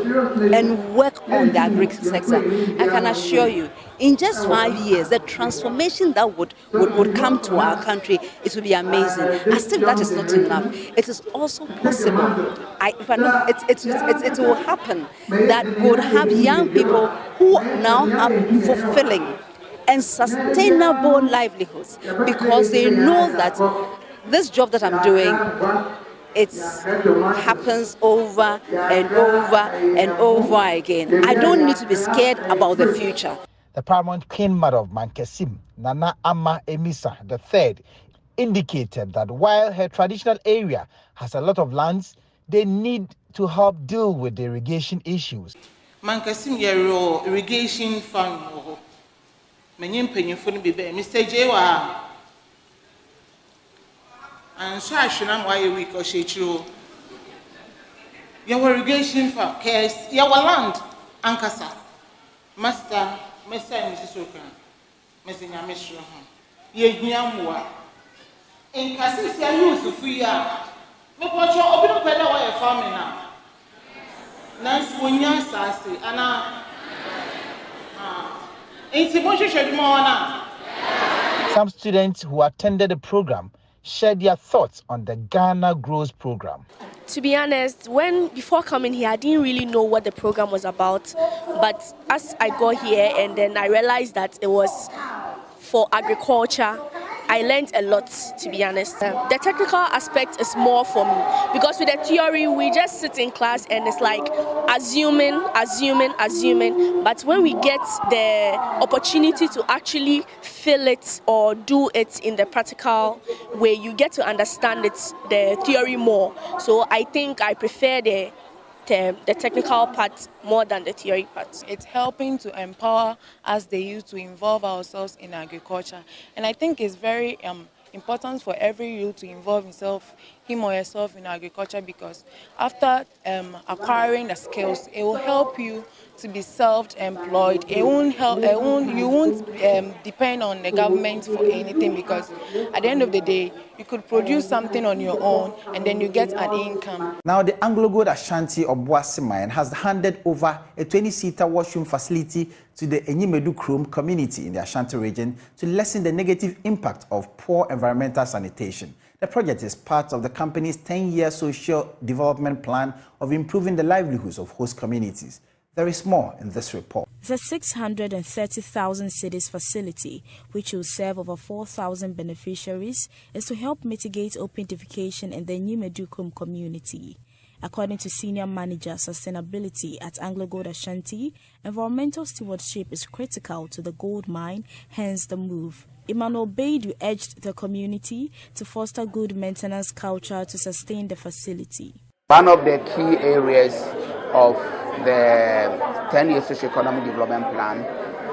and work on the agri sector, I can assure you, in just 5 years, the transformation that would come to our country, it will be amazing. As if that is not enough, it is also possible. It will happen that we would have young people who now have fulfilling and sustainable livelihoods because they know that this job that I'm doing, it happens over and over and over again. I don't need to be scared about the future. The paramount Queen Mother of Mankesim, Nana Ama Emisa III, indicated that while her traditional area has a lot of lands, they need to help deal with the irrigation issues. Mankesim yero irrigation farm ho. Menyim penyimfo no bebe Mr. Jewa. And so I should not why we ko shechiro. Your irrigation farm case your land ankasa. Master Mr. and Mrs. Oka, Mr. Yamishro, Yehiamwa. In Cassis, I use the free yard. No portrait of the better way of farming now. Nance Wunya Sassy, Anna. Ain't the motion should more now. Some students who attended the program shared their thoughts on the Ghana Grows program. To be honest, before coming here, I didn't really know what the program was about. But as I got here and then I realized that it was for agriculture, I learned a lot, to be honest. The technical aspect is more for me because with the theory, we just sit in class and it's like assuming. But when we get the opportunity to actually feel it or do it in the practical way, you get to understand the theory more. So I think I prefer the technical part more than the theory part. It's helping to empower us, the youth, to involve ourselves in agriculture. And I think it's very important for every youth to involve him or herself in agriculture because after acquiring the skills, it will help you to be self-employed. You won't depend on the government for anything because at the end of the day, you could produce something on your own and then you get an income. Now, the Anglo-Gold Ashanti of Boasimayan has handed over a 20-seater washroom facility to the Enyimedu Krom community in the Ashanti region to lessen the negative impact of poor environmental sanitation. The project is part of the company's 10-year social development plan of improving the livelihoods of host communities. There is more in this report. The 630,000 cedis facility, which will serve over 4,000 beneficiaries, is to help mitigate open defecation in the Enyimedu Krom community. According to Senior Manager Sustainability at Anglo-Gold Ashanti, environmental stewardship is critical to the gold mine, hence the move. Emmanuel Baidu urged the community to foster good maintenance culture to sustain the facility. One of the key areas of the 10-year socio-economic development plan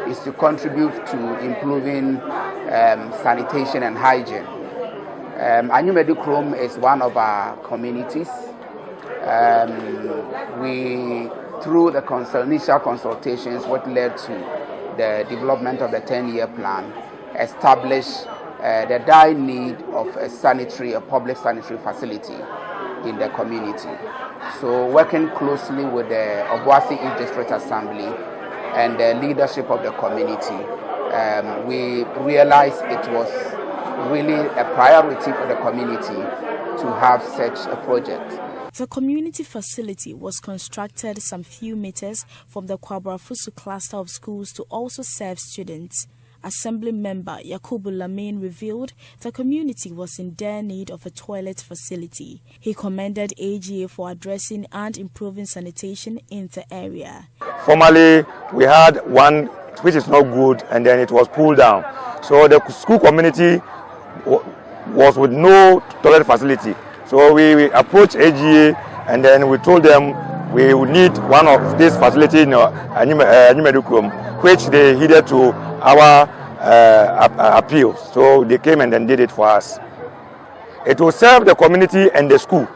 is to contribute to improving sanitation and hygiene. Enyimedu Krom is one of our communities. We, through the initial consultations, what led to the development of the 10-year plan, established the dire need of a public sanitary facility in the community. So working closely with the Obuasi East District Assembly and the leadership of the community, we realized it was really a priority for the community to have such a project. The community facility was constructed some few meters from the Kwabrafusu cluster of schools to also serve students. Assembly member Yakubu Lamin revealed the community was in dire need of a toilet facility. He commended AGA for addressing and improving sanitation in the area. Formerly, we had one which is not good and then it was pulled down. So the school community was with no toilet facility. So we approached AGA and then we told them we would need one of this facility in Enyimedu Krom, which they heeded to our appeals. So they came and then did it for us. It will serve the community and the school.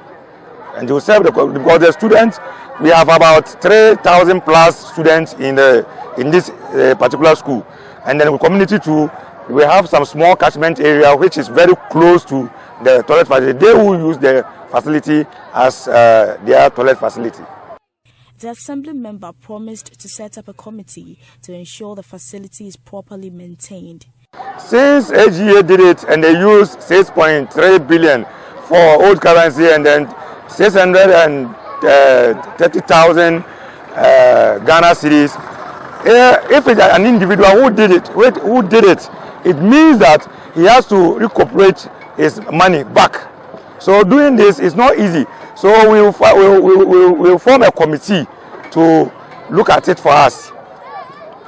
And it will serve because the students, we have about 3,000 plus students in this particular school. And then the community too, we have some small catchment area which is very close to the toilet facility. They will use the facility as their toilet facility. The assembly member promised to set up a committee to ensure the facility is properly maintained. Since AGA did it and they used 6.3 billion for old currency and then 630,000 Ghana cedis, if it's an individual who did it, it means that he has to recuperate his money back. So doing this is not easy. So we'll form a committee to look at it for us.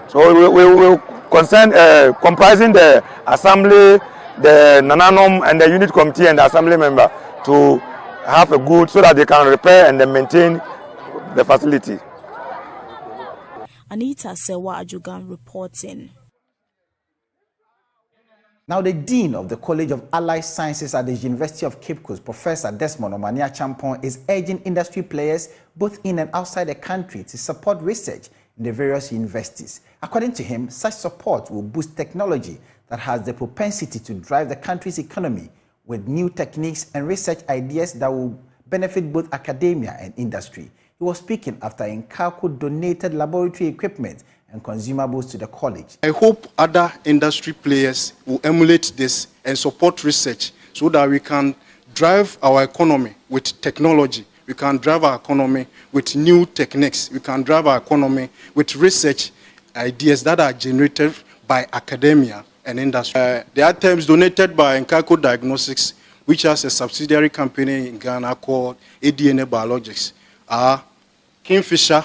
So we'll comprising the assembly, the Nananum and the unit committee and the assembly member to have a good so that they can repair and then maintain the facility. Anita Sewa Ajugan reporting. Now, the Dean of the College of Allied Sciences at the University of Cape Coast, Professor Desmond Omania Champon, is urging industry players both in and outside the country to support research in the various universities. According to him, such support will boost technology that has the propensity to drive the country's economy with new techniques and research ideas that will benefit both academia and industry. He was speaking after Nkaku donated laboratory equipment and consumables to the college. I hope other industry players will emulate this and support research so that we can drive our economy with technology. We can drive our economy with new techniques. We can drive our economy with research ideas that are generated by academia and industry. The items donated by Nkaku Diagnostics, which has a subsidiary company in Ghana called ADNA Biologics, are Kingfisher,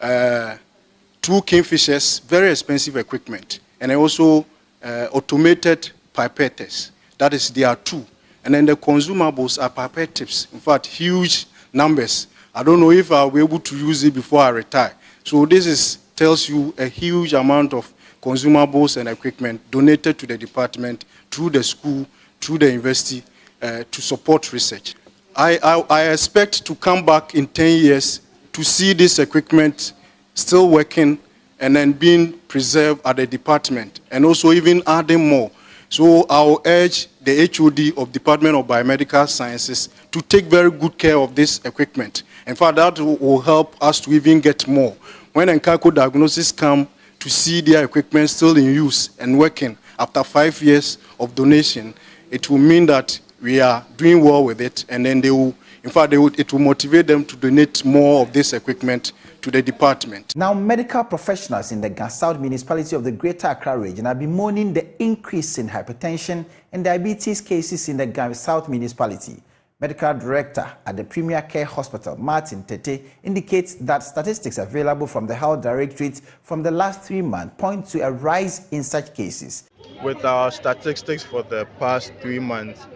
2 Kingfishers, very expensive equipment, and also automated pipettes. That is, there are 2. And then the consumables are pipette tips. In fact, huge numbers. I don't know if I'll be able to use it before I retire. So this tells you a huge amount of consumables and equipment donated to the department, through the school, through the university, to support research. I expect to come back in 10 years to see this equipment still working and then being preserved at the department, and also even adding more. So I'll urge the HOD of Department of Biomedical Sciences to take very good care of this equipment. In fact, that will help us to even get more. When Nkaku Diagnosis come to see their equipment still in use and working after 5 years of donation, it will mean that we are doing well with it, and then they will, in fact, it will motivate them to donate more of this equipment to the department. Now, medical professionals in the South municipality of the Greater Accra region are bemoaning the increase in hypertension and diabetes cases in the South municipality. Medical Director at the Premier Care Hospital, Martin Tete, indicates that statistics available from the Health Directorate from the last 3 months point to a rise in such cases. With our statistics for the past 3 months,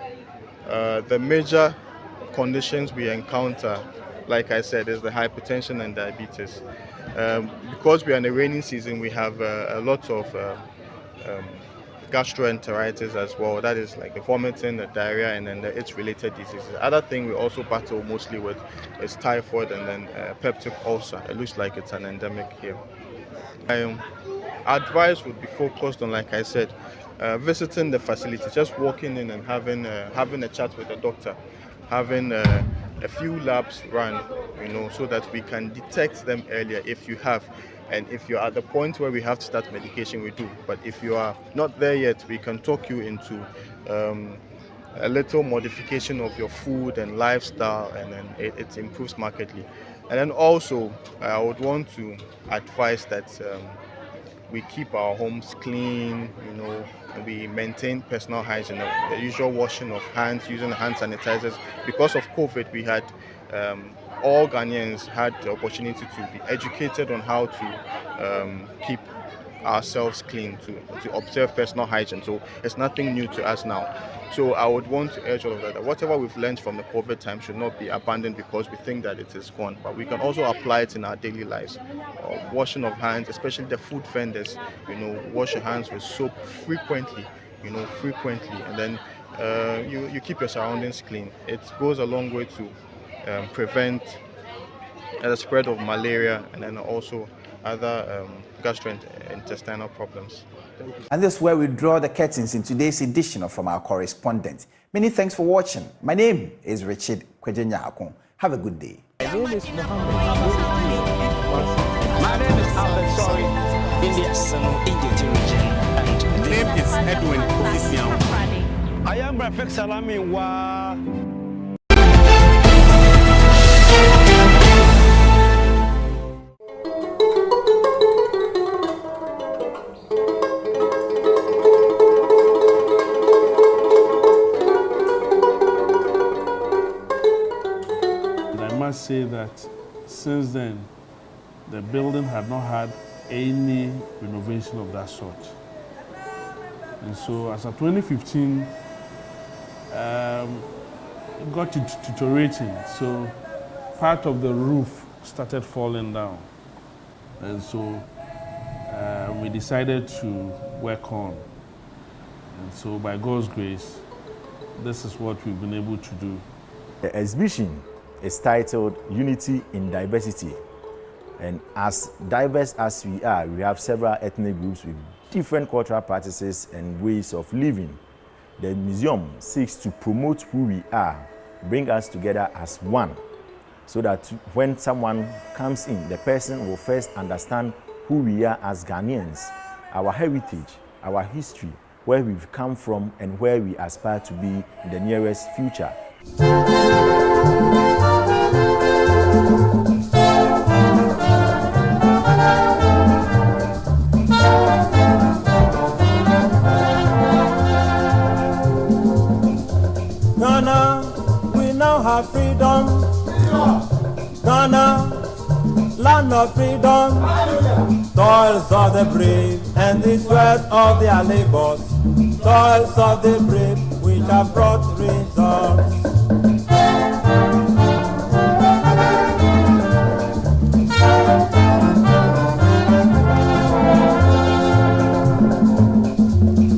the major conditions we encounter, like I said, is the hypertension and diabetes. Because we are in the rainy season, we have a lot of gastroenteritis as well. That is like the vomiting, the diarrhea, and then the its-related diseases. The other thing we also battle mostly with is typhoid and then peptic ulcer. It looks like it's an endemic here. Advice would be focused on, like I said, visiting the facility, just walking in and having a chat with the doctor, having a few labs run, so that we can detect them earlier if you have. And if you're at the point where we have to start medication, we do. But if you are not there yet, we can talk you into a little modification of your food and lifestyle, and then it improves markedly. And then also, I would want to advise that we keep our homes clean, and we maintain personal hygiene, the usual washing of hands, using hand sanitizers. Because of COVID, we had all Ghanaians had the opportunity to be educated on how to keep ourselves clean, to observe personal hygiene. So it's nothing new to us now. So I would want to urge all of that whatever we've learned from the COVID time should not be abandoned because we think that it is gone, but we can also apply it in our daily lives. Washing of hands, especially the food vendors, wash your hands with soap frequently, and then you keep your surroundings clean. It goes a long way to prevent the spread of malaria and then also other gastrointestinal problems. And this is where we draw the curtains in today's edition of From Our Correspondent. Many thanks for watching. My name is Richard Kwejenyakon. Have a good day. My name is Albert Sorry in the Indioti region, and the name is Edwin Official. I am Rafik Salami Wa. I must say that since then, the building had not had any renovation of that sort. And so as of 2015, it got deteriorating. So part of the roof started falling down. And so we decided to work on. And so by God's grace, this is what we've been able to do. The exhibition is titled Unity in Diversity. And as diverse as we are, we have several ethnic groups with different cultural practices and ways of living. The museum seeks to promote who we are, bring us together as one, so that when someone comes in, the person will first understand who we are as Ghanaians, our heritage, our history, where we've come from and where we aspire to be in the nearest future. Ghana, we now have freedom. Ghana, land of freedom. Toils of the brave and the sweat of their labors. Toils of the brave which have brought results.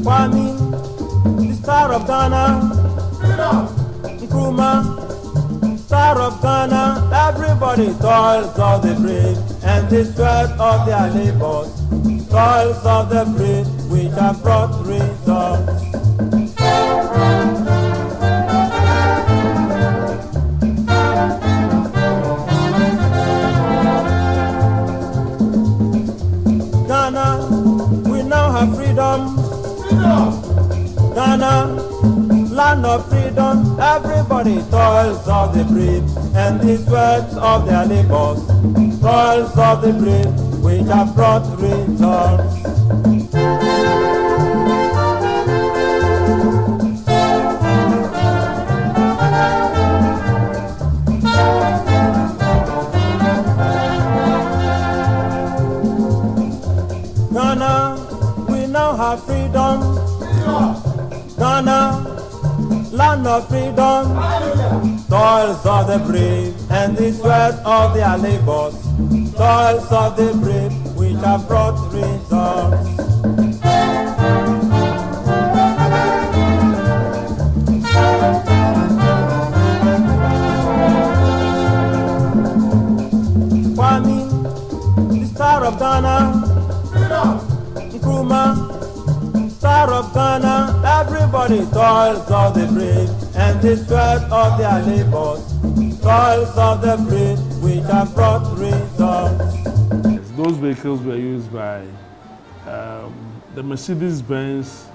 Kwame, the star of Ghana. Nkrumah, star of Ghana, everybody toils of the brave and the sweat of their labors, toils of the brave which have brought results. Ghana, we now have freedom. Ghana, land of freedom, everybody toils of the brave and the sweat of their labors, toils of the brave which have brought results. Ghana, we now have freedom. Ghana, land of freedom, toils of the brave and the sweat of their labors, toils of the brave which have brought results. Kwame, the star of Ghana. Nkrumah, star of Ghana, everybody toils of the brave and the sweat of their labors, toils of the brave which have brought results. Those vehicles were used by the Mercedes-Benz,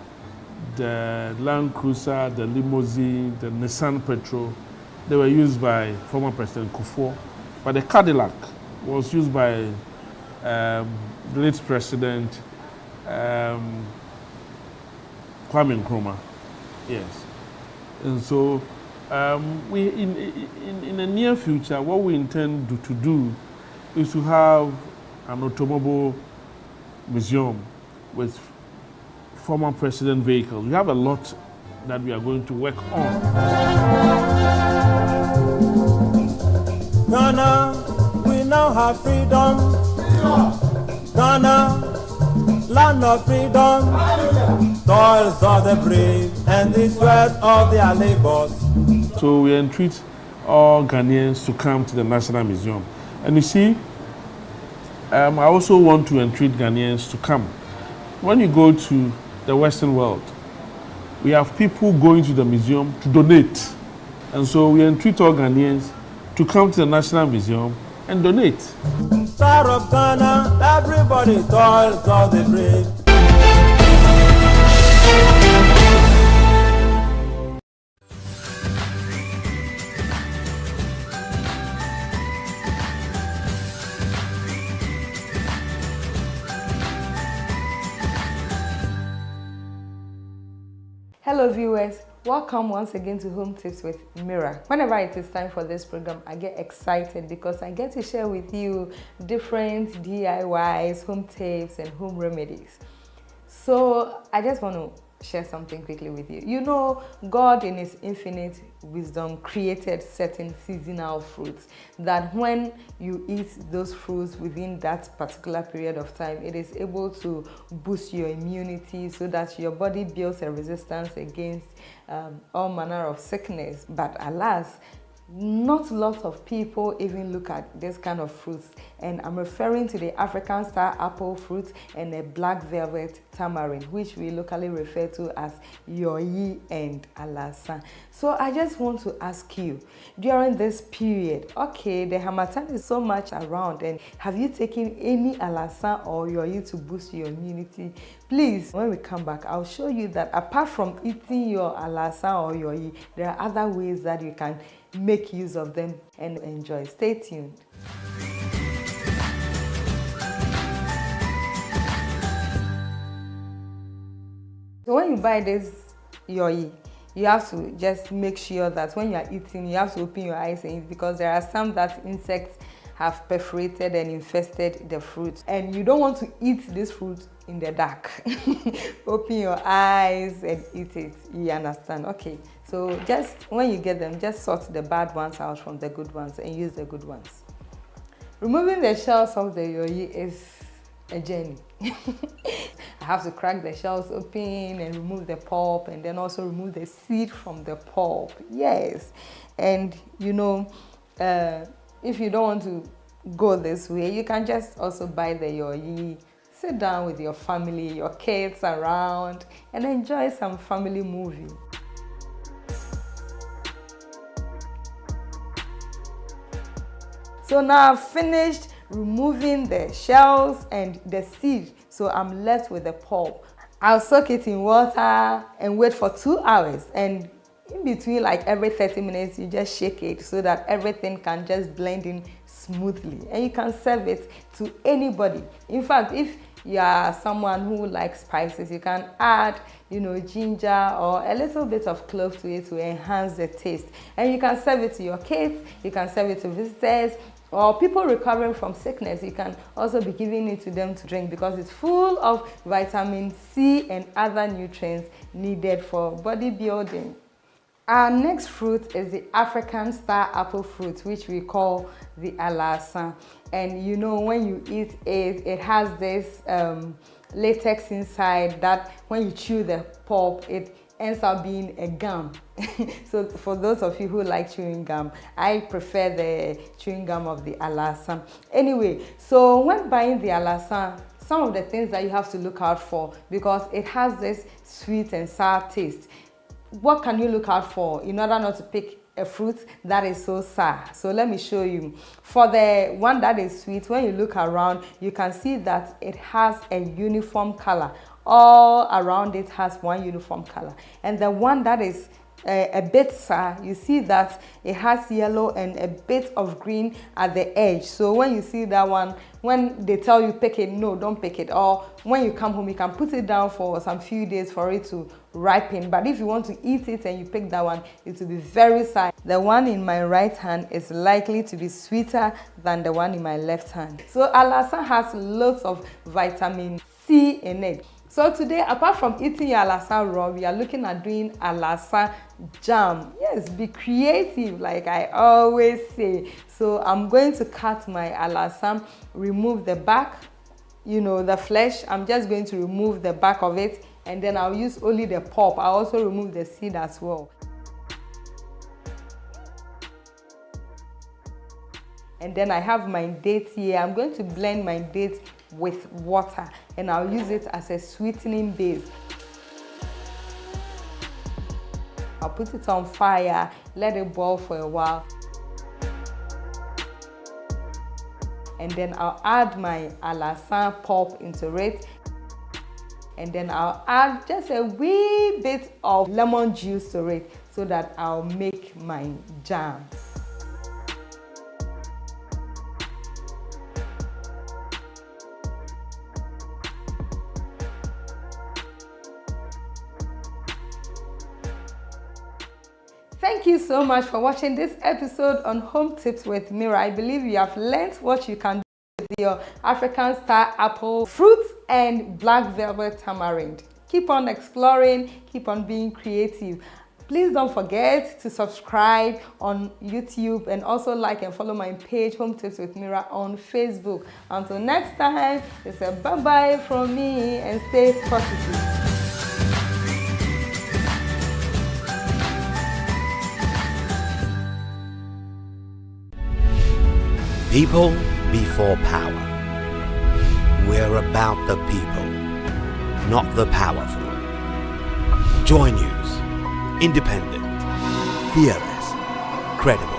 the Land Cruiser, the limousine, the Nissan Petrol. They were used by former President Kufuor, but the Cadillac was used by the late President Kwame Nkrumah, yes. And so we in the near future, what we intend to do is to have an automobile museum with former president vehicles. We have a lot that we are going to work on. Ghana, we now have freedom. Ghana, land of freedom. toils of the brave, and the sweat of their labors. So we entreat all Ghanaians to come to the National Museum. And you see, I also want to entreat Ghanaians to come. When you go to the Western world, we have people going to the museum to donate. And so we entreat all Ghanaians to come to the National Museum and donate. Star of Ghana, everybody toils of the brave. Hello viewers, welcome once again to Home Tips with Mira. Whenever it is time for this program, I get excited because I get to share with you different DIYs, home tips and home remedies. So I just want to share something quickly with you. You know, God in His infinite wisdom created certain seasonal fruits that when you eat those fruits within that particular period of time, it is able to boost your immunity so that your body builds a resistance against all manner of sickness. But alas, not lots of people even look at this kind of fruits, and I'm referring to the African star apple fruit and the black velvet tamarind, which we locally refer to as yoyi and alasa. So I just want to ask you, during this period, okay, the harmattan is so much around, and have you taken any alasa or yoyi to boost your immunity? Please, when we come back, I'll show you that apart from eating your alasa or yoyi, there are other ways that you can make use of them and enjoy. Stay tuned. So when you buy this yoyi, you have to just make sure that when you are eating, you have to open your eyes and eat, because there are some that insects have perforated and infested the fruit, and you don't want to eat this fruit in the dark. Open your eyes and eat it. You understand? Okay, so just when you get them, just sort the bad ones out from the good ones and use the good ones. Removing the shells of the yoyi is a journey. I have to crack the shells open and remove the pulp, and then also remove the seed from the pulp. Yes, and you know, if you don't want to go this way, you can just also buy the yoyi, sit down with your family, your kids around, and enjoy some family movie. So now I've finished removing the shells and the seed, so I'm left with the pulp. I'll soak it in water and wait for 2 hours, and in between, like every 30 minutes, you just shake it so that everything can just blend in smoothly, and you can serve it to anybody. In fact, if you are someone who likes spices, you can add, you know, ginger or a little bit of clove to it to enhance the taste, and you can serve it to your kids, you can serve it to visitors, or people recovering from sickness. You can also be giving it to them to drink because it's full of vitamin C and other nutrients needed for bodybuilding. Our next fruit is the African star apple fruit, which we call the alasa. And you know, when you eat it, it has this latex inside that when you chew the pulp, it ends up being a gum. So for those of you who like chewing gum, I prefer the chewing gum of the alasa. Anyway, so when buying the alasa, some of the things that you have to look out for, because it has this sweet and sour taste. What can you look out for in order not to pick a fruit that is so sour? So let me show you. For the one that is sweet, when you look around, you can see that it has a uniform color. All around it has one uniform color. And the one that is a bit sour, you see that it has yellow and a bit of green at the edge. So when you see that one, when they tell you pick it, no, don't pick it. Or when you come home, you can put it down for some few days for it to ripen. But if you want to eat it and you pick that one, it will be very sour. The one in my right hand is likely to be sweeter than the one in my left hand. So alasa has lots of vitamin C in it. So today, apart from eating your alasa raw, we are looking at doing alasa jam. Yes, be creative, like I always say. So I'm going to cut my alasa, remove the back, you know, the flesh. I'm just going to remove the back of it and then I'll use only the pulp. I'll also remove the seed as well. And then I have my dates here. I'm going to blend my dates with water, and I'll use it as a sweetening base. I'll put it on fire, let it boil for a while. And then I'll add my alasan pulp into it. And then I'll add just a wee bit of lemon juice to it so that I'll make my jam. Thank you so much for watching this episode on Home Tips with Mira. I believe you have learned what you can do with your African star apple fruits and black velvet tamarind. Keep on exploring, keep on being creative. Please don't forget to subscribe on YouTube and also like and follow my page Home Tips with Mira on Facebook. Until next time, it's a bye-bye from me and stay positive. People before power. We're about the people, not the powerful. JoyNews. Independent, fearless, credible.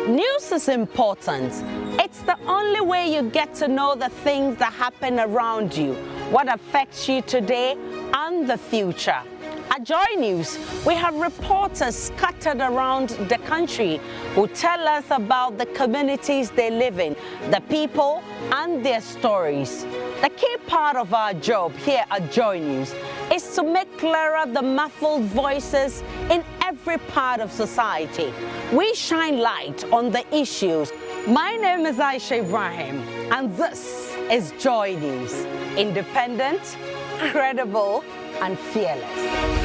News is important. It's the only way you get to know the things that happen around you, what affects you today and the future. At JoyNews, we have reporters scattered around the country who tell us about the communities they live in, the people and their stories. The key part of our job here at JoyNews is to make clearer the muffled voices in every part of society. We shine light on the issues. My name is Aisha Ibrahim, and this is JoyNews. Independent, credible, and fearless.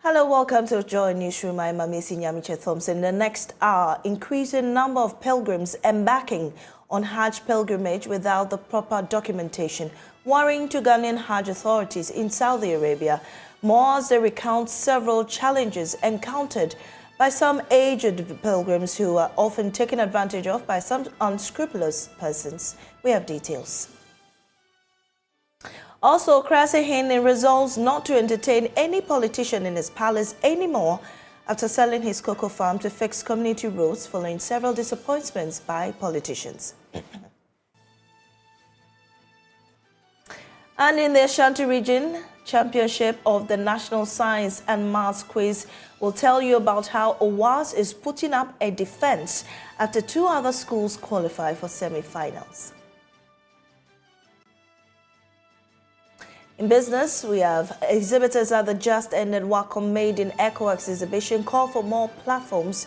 Hello, welcome to Joy Newsroom. I'm Amisi Nyamiche Thompson. In the next hour, increasing number of pilgrims embarking on Hajj pilgrimage without the proper documentation, worrying to Ghanaian Hajj authorities in Saudi Arabia. More as they recount several challenges encountered by some aged pilgrims who are often taken advantage of by some unscrupulous persons. We have details. Also, Krasihin resolves not to entertain any politician in his palace anymore after selling his cocoa farm to fix community roads following several disappointments by politicians. And in the Ashanti region, championship of the National Science and Maths Quiz will tell you about how OWAS is putting up a defense after two other schools qualify for semi-finals. In business, we have exhibitors at the just-ended Wacom Made in ECOWAX exhibition call for more platforms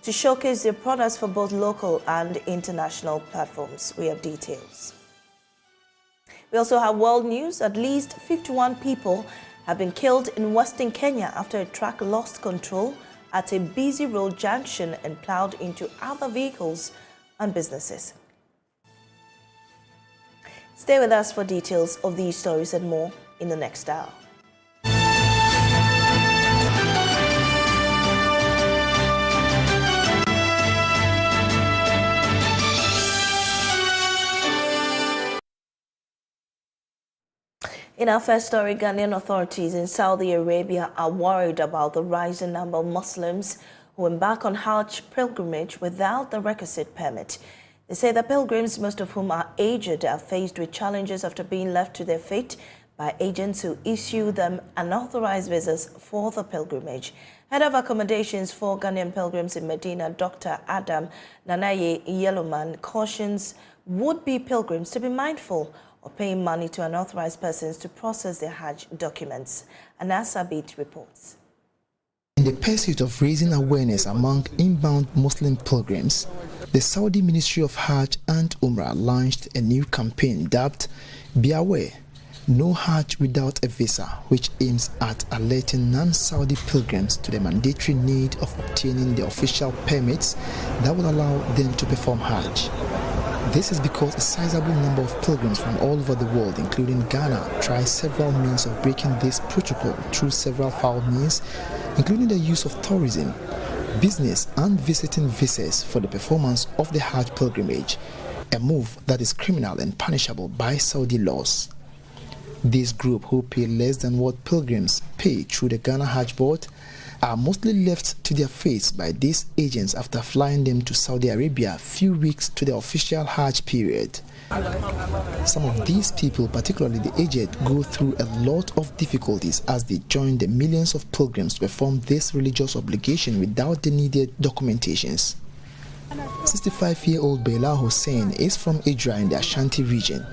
to showcase their products for both local and international platforms. We have details. We also have world news. At least 51 people have been killed in western Kenya after a truck lost control at a busy road junction and plowed into other vehicles and businesses. Stay with us for details of these stories and more in the next hour. In our first story, Ghanaian authorities in Saudi Arabia are worried about the rising number of Muslims who embark on Hajj pilgrimage without the requisite permit. They say the pilgrims, most of whom are aged, are faced with challenges after being left to their fate by agents who issue them unauthorized visas for the pilgrimage. Head of accommodations for Ghanaian pilgrims in Medina, Dr. Adam Nanaye Yellowman, cautions would-be pilgrims to be mindful of paying money to unauthorized persons to process their Hajj documents. Anasabit reports. In the pursuit of raising awareness among inbound Muslim pilgrims, the Saudi Ministry of Hajj and Umrah launched a new campaign dubbed Be Aware, No Hajj Without a Visa, which aims at alerting non-Saudi pilgrims to the mandatory need of obtaining the official permits that will allow them to perform Hajj. This is because a sizable number of pilgrims from all over the world, including Ghana, try several means of breaking this protocol through several foul means, including the use of tourism, business and visiting visas for the performance of the Hajj pilgrimage, a move that is criminal and punishable by Saudi laws. This group, who pay less than what pilgrims pay through the Ghana Hajj Board, are mostly left to their fates by these agents after flying them to Saudi Arabia a few weeks to the official Hajj period. Some of these people, particularly the aged, go through a lot of difficulties as they join the millions of pilgrims to perform this religious obligation without the needed documentations. 65-year-old Bela Hussein is from Idra in the Ashanti region.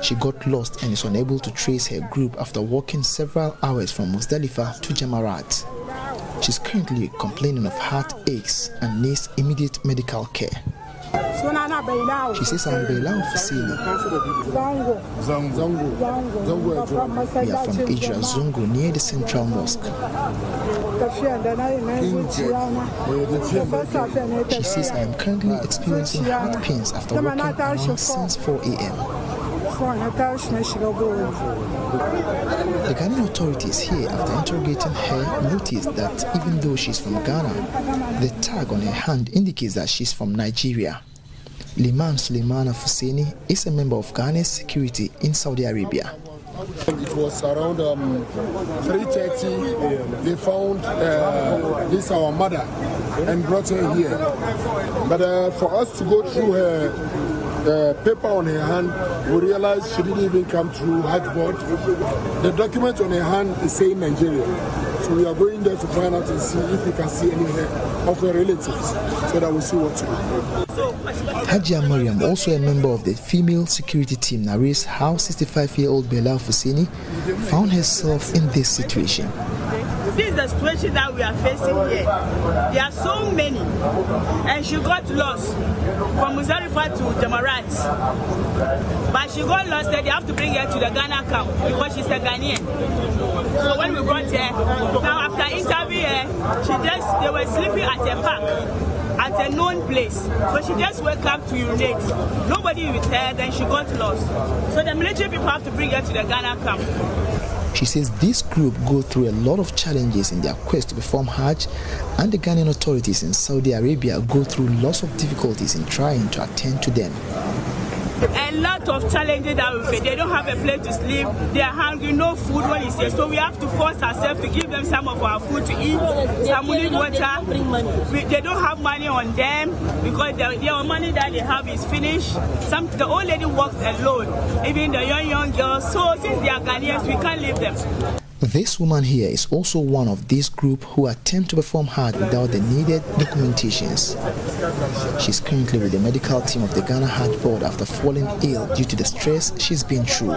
She got lost and is unable to trace her group after walking several hours from Muzdalifah to Jamarat. She's currently complaining of heart aches and needs immediate medical care. She says, I'm Bela Ofisili. We are from Idra Zungu near the Central Mosque. She says, I am currently experiencing heart pains after walking around since 4 a.m. The Ghanaian authorities here, after interrogating her, noticed that even though she's from Ghana, the tag on her hand indicates that she's from Nigeria. Liman Suleimana Fuseni is a member of Ghana's security in Saudi Arabia. It was around 3:30. They found this our mother and brought her here. But for us to go through her paper on her hand, we realized she didn't even come through Hajj Board. The document on her hand is saying Nigeria. So we are going there to find out and see if we can see any of her relatives so that we see what to do. Hajia Mariam, also a member of the female security team, narrates how 65-year-old Bela Fuseni found herself in this situation. This is the situation that we are facing here. There are so many, and she got lost from Muzdalifah to Jamarat. But she got lost there. They have to bring her to the Ghana camp because she's a Ghanaian. So when we brought her, now after interview her, they were sleeping at a park at a known place. So she just woke up to urinate. Nobody with her, then she got lost. So the military people have to bring her to the Ghana camp. She says this group go through a lot of challenges in their quest to perform Hajj, and the Ghanaian authorities in Saudi Arabia go through lots of difficulties in trying to attend to them. A lot of challenges that we face. They don't have a place to sleep. They are hungry, no food when it's here. So we have to force ourselves to give them some of our food to eat, some water. They don't have money on them because their money that they have is finished. The old lady works alone, even the young girls. So since they are Ghanaians, we can't leave them. This woman here is also one of this group who attempt to perform Hajj without the needed documentations. She's currently with the medical team of the Ghana Hajj Board after falling ill due to the stress she's been through.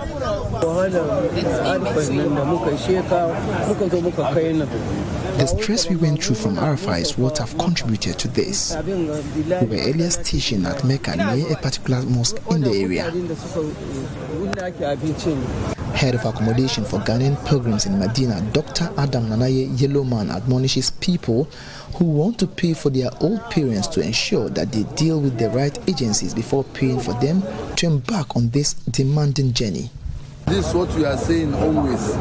The stress we went through from Arafah is what have contributed to this. We were earlier stationed at Mecca near a particular mosque in the area. Head of accommodation for Ghanaian pilgrims in Medina, Dr. Adam Nanaye Yellowman admonishes people who want to pay for their old parents to ensure that they deal with the right agencies before paying for them to embark on this demanding journey. This is what we are saying always.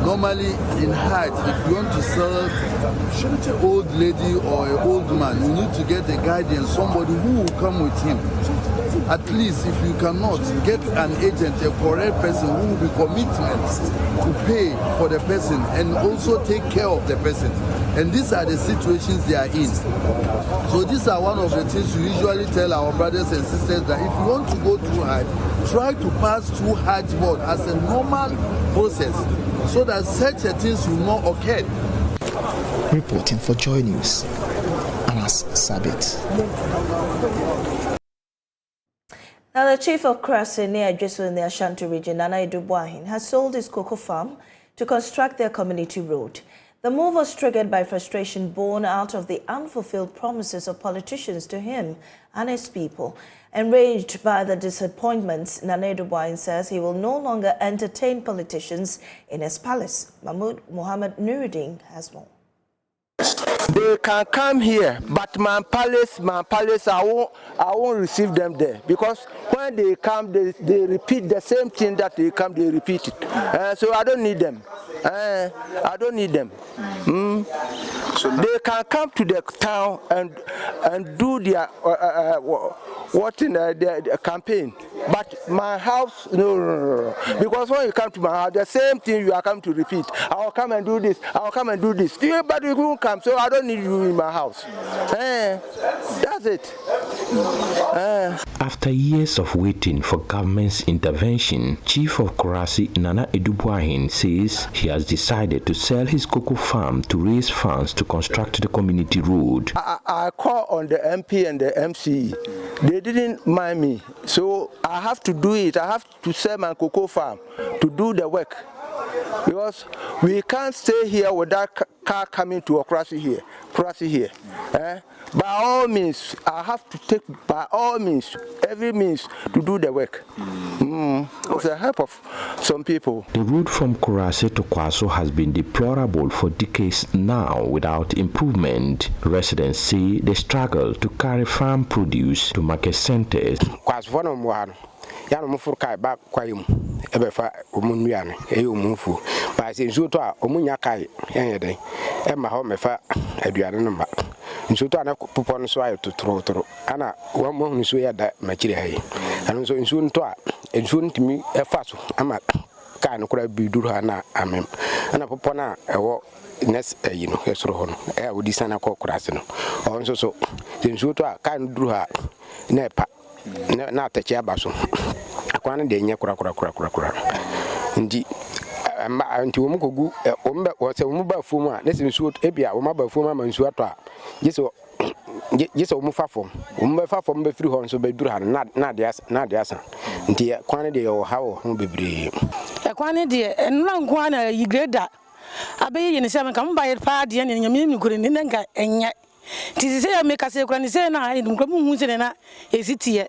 Normally in Hajj, if you want to sell an old lady or an old man, you need to get a guardian, somebody who will come with him. At least if you cannot, get an agent, a correct person who will be committed to pay for the person and also take care of the person. And these are the situations they are in. So these are one of the things we usually tell our brothers and sisters, that if you want to go through Hajj, try to pass through Hajj board as a normal process so that such a things will not occur. Reporting for Joy News, Anas Sabit. Now, the chief of Krasi near Adjesu in the Ashanti region, Nana Edubuahin, has sold his cocoa farm to construct their community road. The move was triggered by frustration born out of the unfulfilled promises of politicians to him and his people. Enraged by the disappointments, Nana Edubuahin says he will no longer entertain politicians in his palace. Mahmoud Mohammed Nuruddin has more. They can come here, but my palace, I won't receive them there, because when they come, they repeat the same thing that they come, they repeat it. So I don't need them. I don't need them. So they can come to the town and do their their campaign. But my house, no. Because when you come to my house, the same thing you are coming to repeat. I will come and do this. I will come and do this. But you won't come, so I don't need you in my house. That's it. After years of waiting for government's intervention, Chief of Krasi Nana Edubuahin says he has decided to sell his cocoa farm to raise funds to construct the community road. I called on the MP and the MC. They didn't mind me, so I have to do it. I have to sell my cocoa farm to do the work, because we can't stay here without car coming to Krasi here. By all means, I have to take by all means, every means to do the work. With the help of some people. The route from Kurase to Kwaso has been deplorable for decades now without improvement. Residents say they struggle to carry farm produce to market centers. Yana mufurka ba kwayum ebefa omunuane eyumufu ba se nsuto a omunya kai yenye ma ho mefa aduane no ma nsuto ana popo no so ayo totoro ana wa mo nsu ya da makire hayi ana so nsu nto a nsu ntimi efa so ama ka no kura biduru ha na amem ana popo na ewo nes no esoro ho no wodi sana ko kurase no onso so nsuto a ka no duru ha na epa na atachi abaso akwana de nya kura ndi anti wo mukogu ombe wose wo ba fumu a nesi nsuo ebia wo ma ba fumu ama nsuo ato a gese wo mu fafom wo mu fafom be firi ho nso be duru ha na de asa nti kwana de yo ha wo ho bebre kwana de enra nko na yigreda abeyi ne se me kam ba ye pa de ne nyame mi kure ne nka enye ti se ya me kase kura ne se na ha ndum mu hu se ne na esitie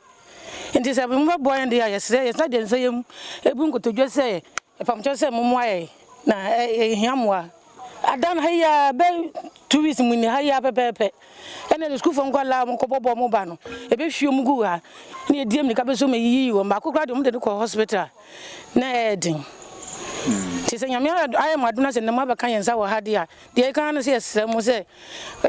nti se me mo boy de ya se ya de nse yem ebu nkotodwe se epamcho se mo moye na hiamwa adan haya be 2 weeks muni haya pepepe ene the school from kwala mo ko bobo mo ba no ebe hwie mu gu ha na ediem ni ka be so me yiyi wo mba kokra de mo de ko hospital na edin ti se nyame aye maduna se na ma ba kan yensa wo ha dia de kan na se esre mo se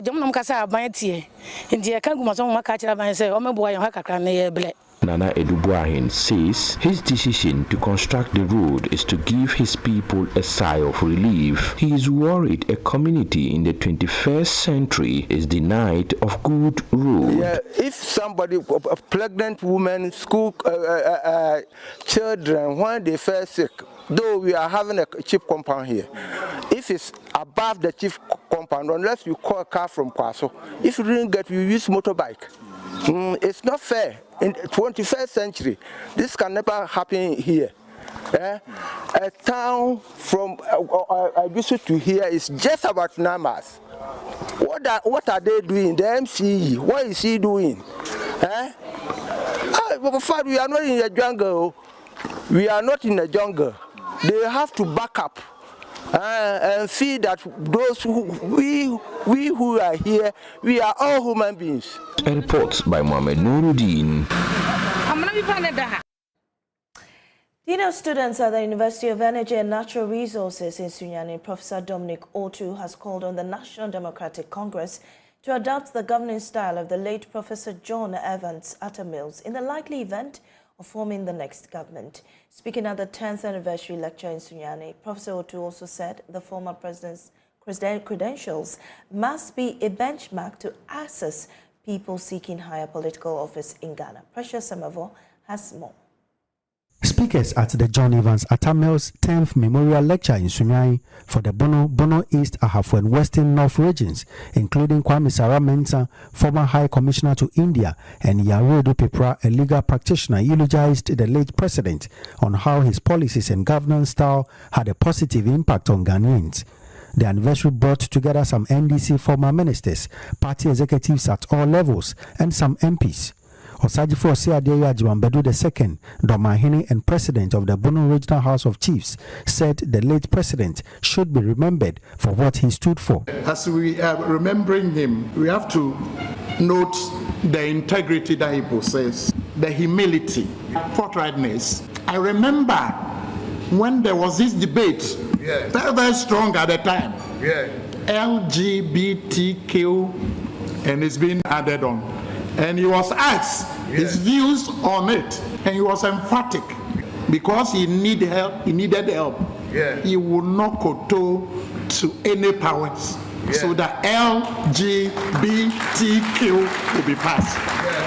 jom no mkasa aban tie nti e kan gu mo so mo ka kira ban se o mebo aye ha kakra na ye ble. Nana Edubuahin says his decision to construct the road is to give his people a sigh of relief. He is worried a community in the 21st century is denied of good road. Yeah, if somebody, a pregnant woman, school children, when they fell sick, though we are having a cheap compound here, if it's above the cheap compound, unless you call a car from Kwaso, if you didn't get, you use motorbike. It's not fair. In the 21st century, this can never happen here. a town from Agusu to here is just about 9 miles. What are they doing? The MCE, what is he doing? We are not in the jungle. We are not in the jungle. They have to back up and see that those we who are here, we are all human beings. A report by Mohamed Nuruddin. Dean of Students at the University of Energy and Natural Resources in Sunyani, Professor Dominic Otu, has called on the National Democratic Congress to adopt the governing style of the late Professor John Evans Attamills in the likely event of forming the next government. Speaking at the 10th anniversary lecture in Sunyani, Professor Otu also said the former president's credentials must be a benchmark to assess people seeking higher political office in Ghana. Precious Samavo has more. Speakers at the John Evans Attamills 10th Memorial Lecture in Sunyani for the Bono East, Ahafo and Western North regions, including Kwame Sarah Mensah, former High Commissioner to India, and Yarodo Pepra, a legal practitioner, eulogized the late president on how his policies and governance style had a positive impact on Ghanaians. The anniversary brought together some NDC former ministers, party executives at all levels, and some MPs. Osajifo Osiadeyo Ajiman Bedu II, Domahini and president of the Bono Regional House of Chiefs, said the late president should be remembered for what he stood for. As we are remembering him, we have to note the integrity that he possessed, the humility, forthrightness. I remember when there was this debate, very, very strong at the time, LGBTQ, and it's been added on. And he was asked his views on it, and he was emphatic because he needed help. He would not kowtow to any powers, so that LGBTQ will be passed.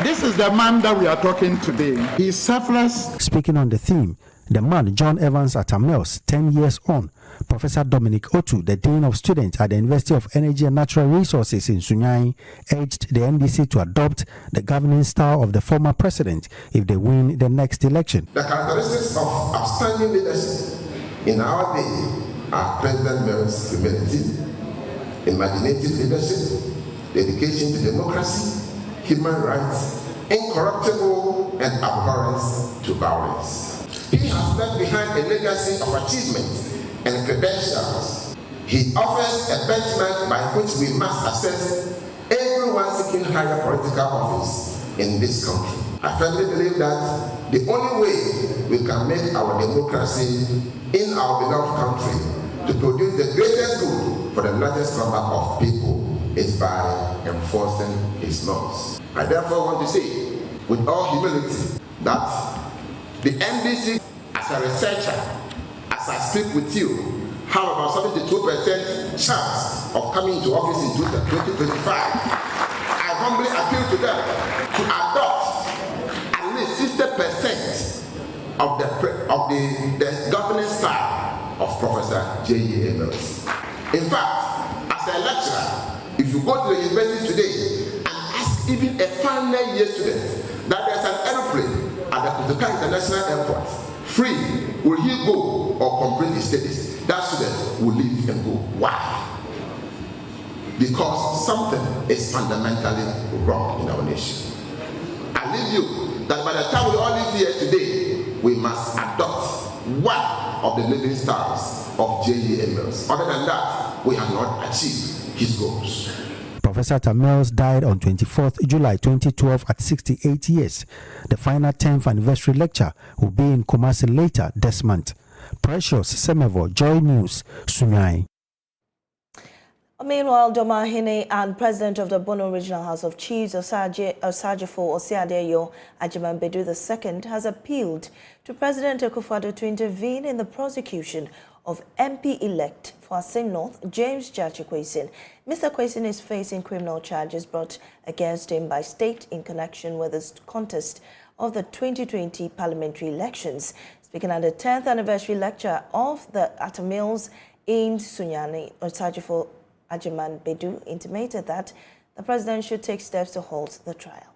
This is the man that we are talking today. He's selfless. Speaking on the theme, the man John Evans Attamills, 10 years on, Professor Dominic Otu, the Dean of Students at the University of Energy and Natural Resources in Sunyani, urged the NDC to adopt the governing style of the former president if they win the next election. The characteristics of outstanding leadership in our day are President Mel's humility, imaginative leadership, dedication to democracy, human rights, incorruptible and abhorrence to violence. He has left behind a legacy of achievement and credentials. He offers a benchmark by which we must assess everyone seeking higher political office in this country. I firmly believe that the only way we can make our democracy in our beloved country to produce the greatest good for the largest number of people is by enforcing his laws. I therefore want to say, with all humility, that the NDC, as a researcher, as I speak with you, have about 72% chance of coming into office in 2025. I humbly appeal to them to adopt at least 60% of the governance style of Professor J.E. Mills. In fact, as a lecturer, if you go to the university today and ask even a final year student that there's an aeroplane at the Kutuka International Airport, free, will he go or complete his studies? That student will leave and go. Why? Because something is fundamentally wrong in our nation. I leave you that by the time we all live here today, we must adopt one of the living styles of J.E. Mills. Other than that, we have not achieved his goals. Professor Attamills died on 24th July 2012 at 68 years. The final 10th anniversary lecture will be in Kumasi later this month. Precious Semevo, Joy News, Sunyani. Meanwhile, Domahini and President of the Bono Regional House of Chiefs, Osajifo Osiadeyo Ajiman Bedu II, has appealed to President Akufo-Addo to intervene in the prosecution of MP-elect for Asin North, James Jachi Kwesin. Mr. Kwesin is facing criminal charges brought against him by state in connection with his contest of the 2020 parliamentary elections. Speaking at the 10th anniversary lecture of the Attamills in Sunyani, Osajifo Ajiman Bedu intimated that the president should take steps to halt the trial.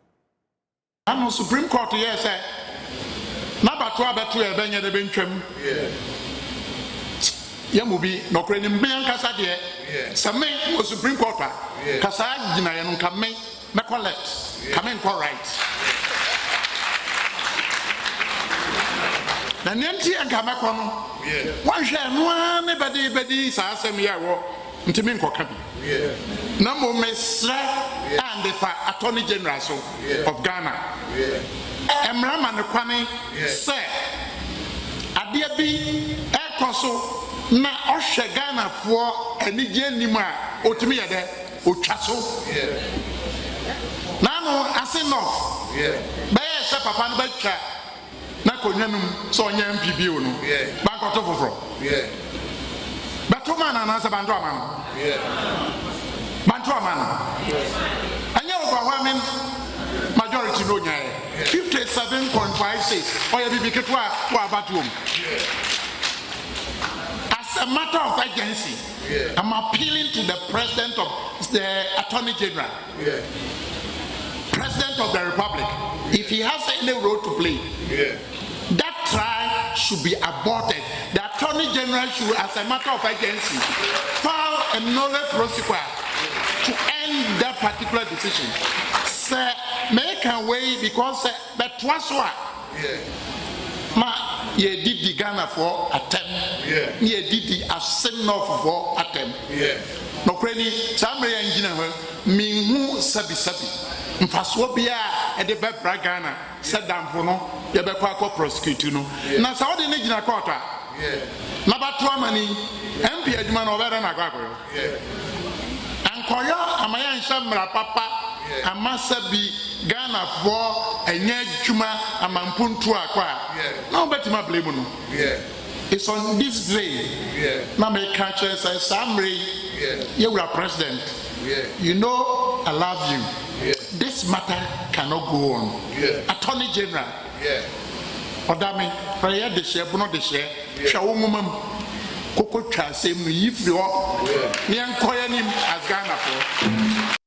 I'm on Supreme Court, yes, sir. Yamubi, no craning being Casadia, some men was Supreme Court, Casad, Gina, and come left, come in right. Na nenti agama kono wan hwe no anybody sa asem ya wo ntimi nkoka bi na mo mesra and the Attorney General of Ghana emra man kwane se ade bi ekoso na ohwe Ghana fo anigye nim a otimi ye de otwa so na no asenof be se papa no ba twa na konyanum so nya MPB no banko to foforo but to man na bantu amano bantu amano anya overwhelming majority no nya 57.56 oya bibi ketwa wa batum as a matter of urgency I'm appealing to the President of the Attorney General President of the Republic, if he has any role to play, that trial should be aborted. The Attorney General should, as a matter of urgency, file a nolle prosequi to end that particular decision. Sir, make a way because that was what. Ma, ye did the Ghana for attempt. Ye did the assent for attempt. No credit, some engineer, Mingu Sabi. Mfaswo bia e de bebra Ghana said damfo no ye be kwa prosecute no na sa wode ne gina court a na bato amani MP adwuma no obere na gwagoyo ankoyo amaya nshamra papa amasa bi Ghana for enye adwuma amampuntu akwa na obetima blame no it's on this day na me catch say Samre you were president you know I love you. This matter cannot go on. Attorney General. Odame, prayer de share, bono de share. Shawo mumam. Koko cha se mu yifio. Ni ankoya nim as Ghana for.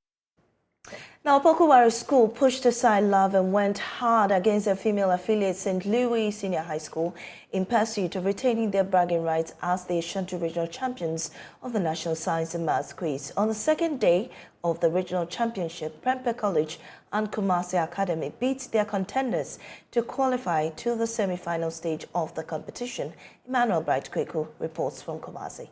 Now, Opoku School pushed aside love and went hard against their female affiliate St. Louis Senior High School in pursuit of retaining their bragging rights as the Ashanti Regional Champions of the National Science and Maths Quiz. On the second day of the Regional Championship, Prempeh College and Kumasi Academy beat their contenders to qualify to the semi-final stage of the competition. Emmanuel Bright Kweku reports from Kumasi.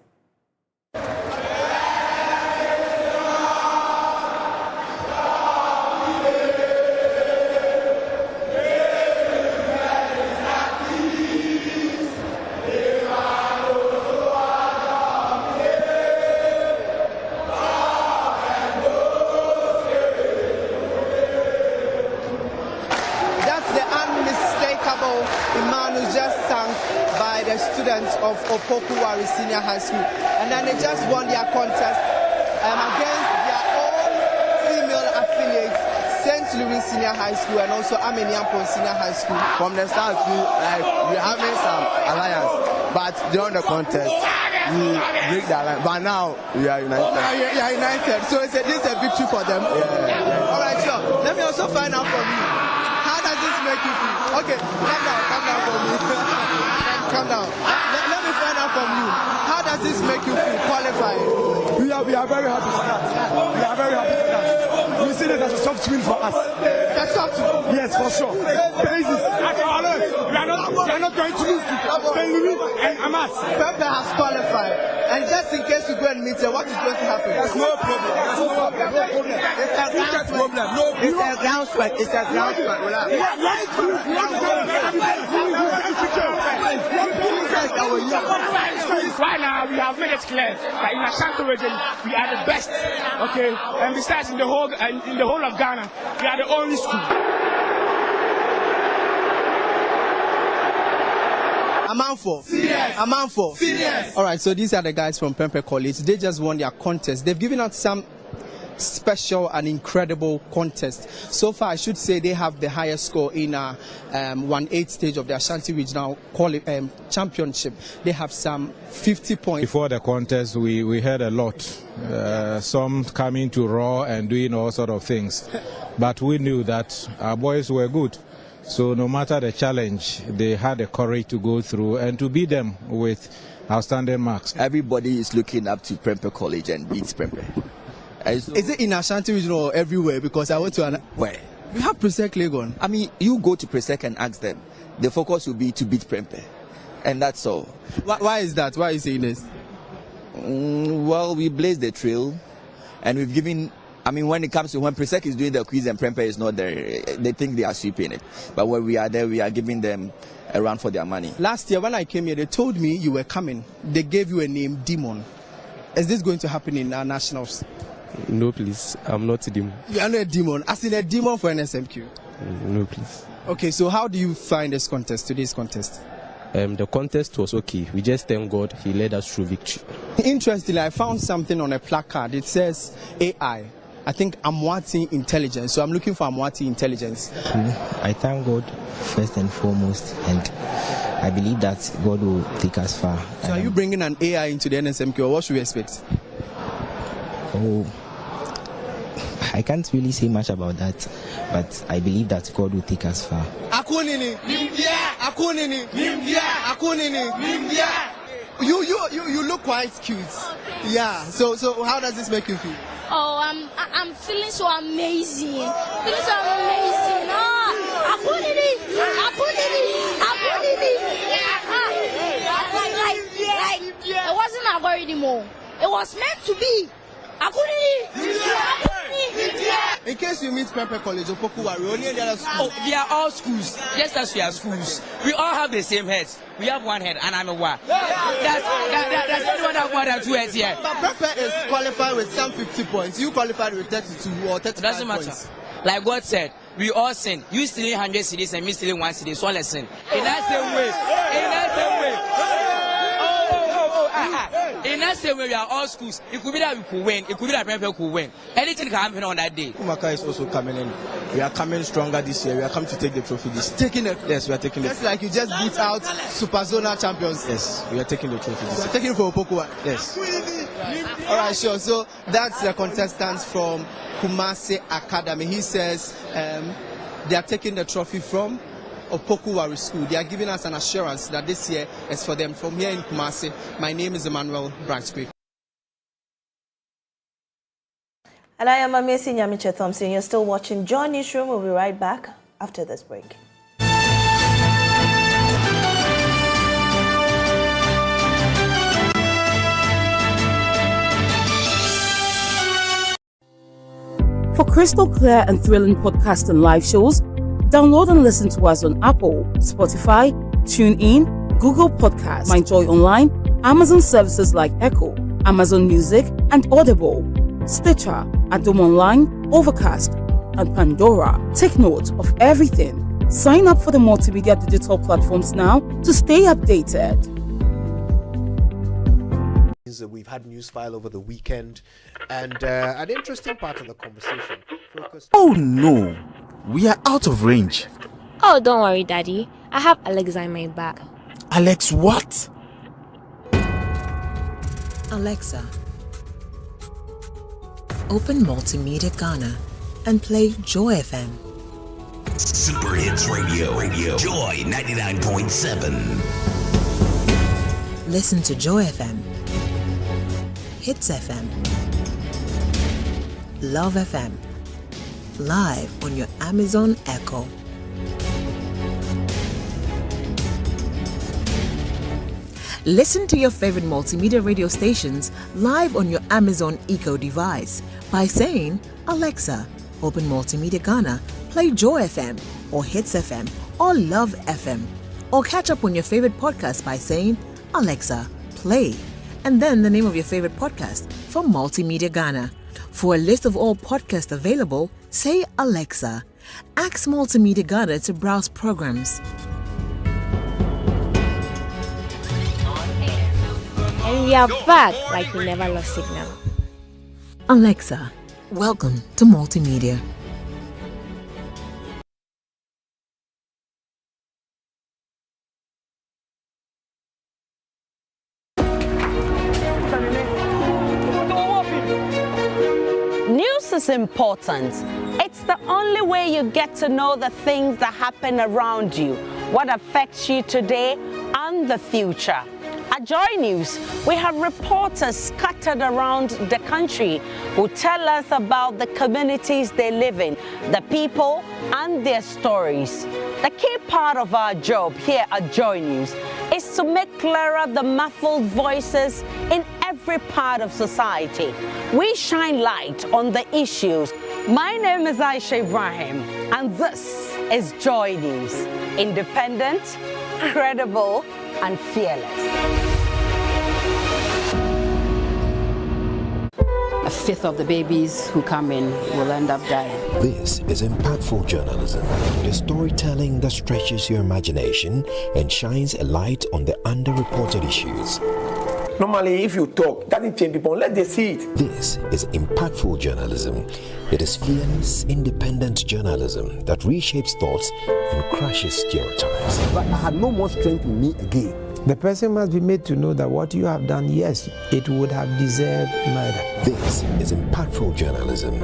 Students of Opoku Senior High School, and then they just won their contest against their own female affiliates, St. Louis Senior High School and also Ameniampon Senior High School. From the start, we're having some alliance, but during the contest, we break the alliance. But now we are united. We are united, so this is a victory for them. All right, sure. Let me also find out from you. How does this make you feel? Okay, come down for me. Calm down. Let me find out from you. How does this make you feel qualifying? We are very happy for that. We are very happy for that. We see it as a soft win for us. A soft win? Yes, for sure. Basis. We are not going to lose to St. Louis and Amas. Prempeh has qualified. And just in case you go and meet her, what is going to happen? There's no problem. There's no problem. It's a groundswell. It's a groundswell. Right now, we have made it clear that in Ashanti region, we are the best. Okay, and besides, in the whole of Ghana, we are the only school. A man for. All right, so these are the guys from Prempeh College. They just won their contest. They've given out some special and incredible contest. So far, I should say they have the highest score in 1/8 stage of the Ashanti Regional Championship. They have some 50 points. Before the contest, we heard a lot. Some coming to raw and doing all sort of things. But we knew that our boys were good. So no matter the challenge, they had the courage to go through and to beat them with outstanding marks. Everybody is looking up to Prempeh College and beats Prempeh. Is it in Ashanti region or everywhere? Because I went to where? We have Presec Legon. I mean, you go to Presec and ask them. The focus will be to beat Prempeh. And that's all. Why is that? Why are you saying this? Well, we blaze the trail and we've given... I mean, when it comes to when Presec is doing the quiz and Prempeh is not there, they think they are sweeping it. But when we are there, we are giving them a run for their money. Last year when I came here, they told me you were coming. They gave you a name, Demon. Is this going to happen in our nationals? No, please. I'm not a demon. You are not a demon. As in a demon for NSMQ? No, please. Okay, so how do you find this contest, today's contest? The contest was okay. We just thank God He led us through victory. Interestingly, I found something on a placard. It says AI. I think Amwati Intelligence. So I'm looking for Amwati Intelligence. I thank God first and foremost, and I believe that God will take us far. So are you bringing an AI into the NSMQ, or what should we expect? Oh, I can't really say much about that, but I believe that God will take us far. Akunini, Akunini, Akunini. You look quite cute. Yeah. So how does this make you feel? Oh, I'm feeling so amazing. Feeling so amazing. It wasn't a word anymore. It was meant to be. In case you meet Prempeh College or Pokuwa, we only the other school. Oh, we are all schools, just as we are schools. We all have the same heads. We have one head, and I'm a one. That's anyone have more than 2 heads here. But Prempeh is qualified with some 50 points. You qualified with 32 or 35 doesn't matter. Points. Like God said, we all sin. You stealing 100 cedis and me stealing 1 cedi. So let's sin. In that same way. In that same way, we are all schools. It could be that we could win. It could be that Prempeh could win. Anything can happen on that day. Umaka is also coming in. We are coming stronger this year. We are coming to take the trophy this year. Taking it? Yes, we are taking it. Just like you just beat out Super Zona champions. Yes, we are taking the trophy this year. Taking it for Opokuwa? Yes. All right, sure. So that's the contestants from Kumasi Academy. He says they are taking the trophy from Opokuwa School. They are giving us an assurance that this year is for them. From here in Kumasi, my name is Emmanuel Branchquick. And I am Amesi Nyamiche Thompson. You're still watching Joy Newsroom. We'll be right back after this break. For crystal clear and thrilling podcasts and live shows, download and listen to us on Apple, Spotify, TuneIn, Google Podcasts, MyJoy Online, Amazon services like Echo, Amazon Music, and Audible, Stitcher, Adom Online, Overcast, and Pandora. Take note of everything. Sign up for the multimedia digital platforms now to stay updated. We've had news file over the weekend, and an interesting part of the conversation focused. Oh no, we are out of range. Oh, don't worry, Daddy. I have Alexa in my bag. Alex, what? Alexa, open Multimedia Ghana and play Joy FM. Super Hits Radio, Joy 99.7. Listen to Joy FM, Hits FM, Love FM, live on your Amazon Echo. Listen to your favorite multimedia radio stations live on your Amazon Echo device by saying, Alexa, open Multimedia Ghana, play Joy FM or Hits FM or Love FM. Or catch up on your favorite podcast by saying, Alexa, play, and then the name of your favorite podcast from Multimedia Ghana. For a list of all podcasts available, say Alexa. Ask Multimedia Ghana to browse programs. And we are back like we never lost signal. Alexa, welcome to Multimedia. News is important. It's the only way you get to know the things that happen around you, what affects you today and the future. At Joy News, we have reporters scattered around the country who tell us about the communities they live in, the people and their stories. The key part of our job here at Joy News is to make clearer the muffled voices in every part of society. We shine light on the issues. My name is Aisha Ibrahim, and this is Joy News. Independent, credible, and fearless. A fifth of the babies who come in will end up dying. This is impactful journalism, the storytelling that stretches your imagination and shines a light on the underreported issues. Normally, if you talk, that will change people. Let them see it. This is impactful journalism. It is fearless, independent journalism that reshapes thoughts and crushes stereotypes. But I had no more strength in me again. The person must be made to know that what you have done, yes, it would have deserved murder. This is impactful journalism.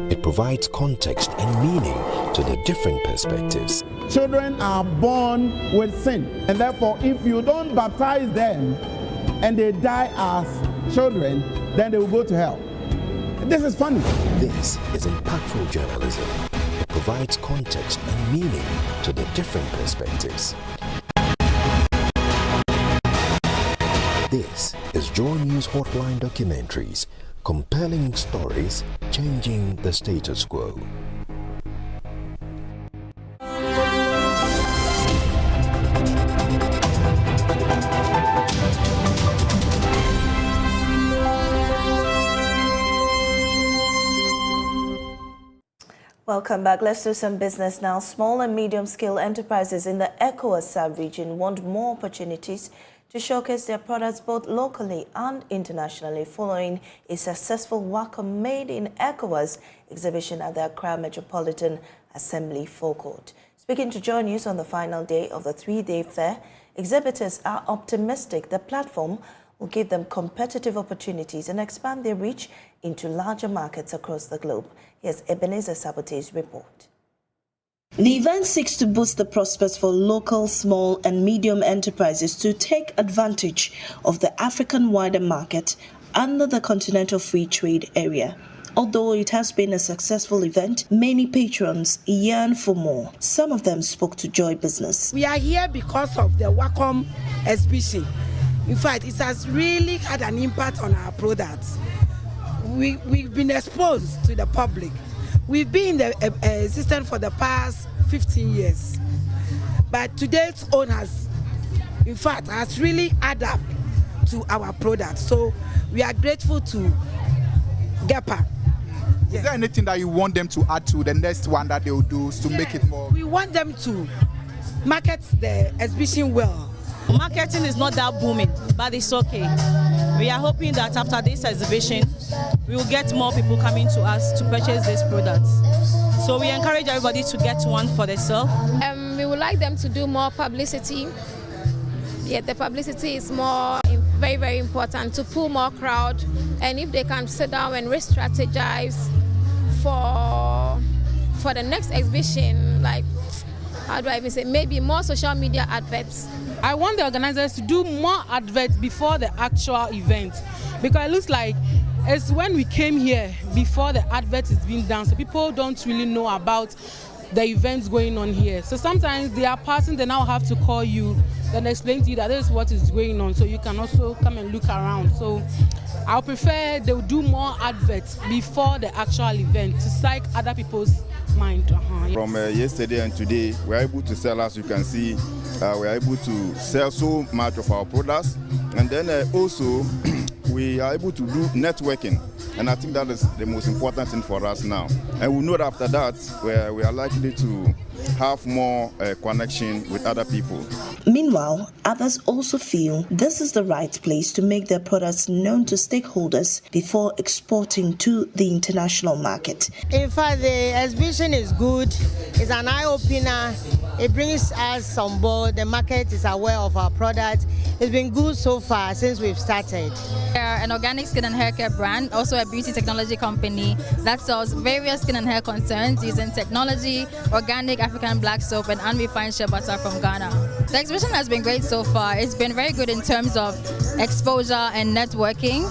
It provides context and meaning to the different perspectives. Children are born with sin, and therefore if you don't baptize them and they die as children, then they will go to hell. This is funny. This is impactful journalism. It provides context and meaning to the different perspectives. This is Joy News Hotline Documentaries, compelling stories changing the status quo. Welcome back. Let's do some business now. Small and medium-scale enterprises in the ECOWAS sub-region want more opportunities to showcase their products both locally and internationally following a successful Welcome Made in ECOWAS exhibition at the Accra Metropolitan Assembly forecourt. Speaking to Joy News on the final day of the three-day fair, exhibitors are optimistic the platform will give them competitive opportunities and expand their reach into larger markets across the globe. Here's Ebenezer Sabote's report. The event seeks to boost the prospects for local, small and medium enterprises to take advantage of the African wider market under the Continental Free Trade Area. Although it has been a successful event, many patrons yearn for more. Some of them spoke to Joy Business. We are here because of the Welcome exhibition. In fact, it has really had an impact on our products. We've been exposed to the public. We've been in the system for the past 15 years. But today's own has really added up to our products. So we are grateful to GEPA. Is there anything that you want them to add to the next one that they will do to make it more? We want them to market the exhibition well. Marketing is not that booming, but it's okay. We are hoping that after this exhibition, we will get more people coming to us to purchase these products. So we encourage everybody to get one for themselves. We would like them to do more publicity. Yeah, the publicity is very, very important to pull more crowd. And if they can sit down and re-strategize for the next exhibition, like, how do I even say, maybe more social media adverts. I want the organizers to do more adverts before the actual event, because it looks like it's when we came here before the advert is being done, so people don't really know about the events going on here. So sometimes they are passing, they now have to call you, then explain to you that this is what is going on, so you can also come and look around. So I prefer they will do more adverts before the actual event to psych other people's mind. From yesterday and today, we are able to sell, as you can see, we are able to sell so much of our products, and then also we are able to do networking, and I think that is the most important thing for us now. And we know that after that, we are likely to have more connection with other people. Meanwhile, others also feel this is the right place to make their products known to stakeholders before exporting to the international market. In fact, the exhibition is good. It's an eye-opener. It brings us on board. The market is aware of our product. It's been good so far since we've started. We are an organic skin and hair care brand, also a beauty technology company that sells various skin and hair concerns using technology, organic African black soap, and unrefined shea butter from Ghana. The exhibition has been great so far. It's been very good in terms of exposure and networking.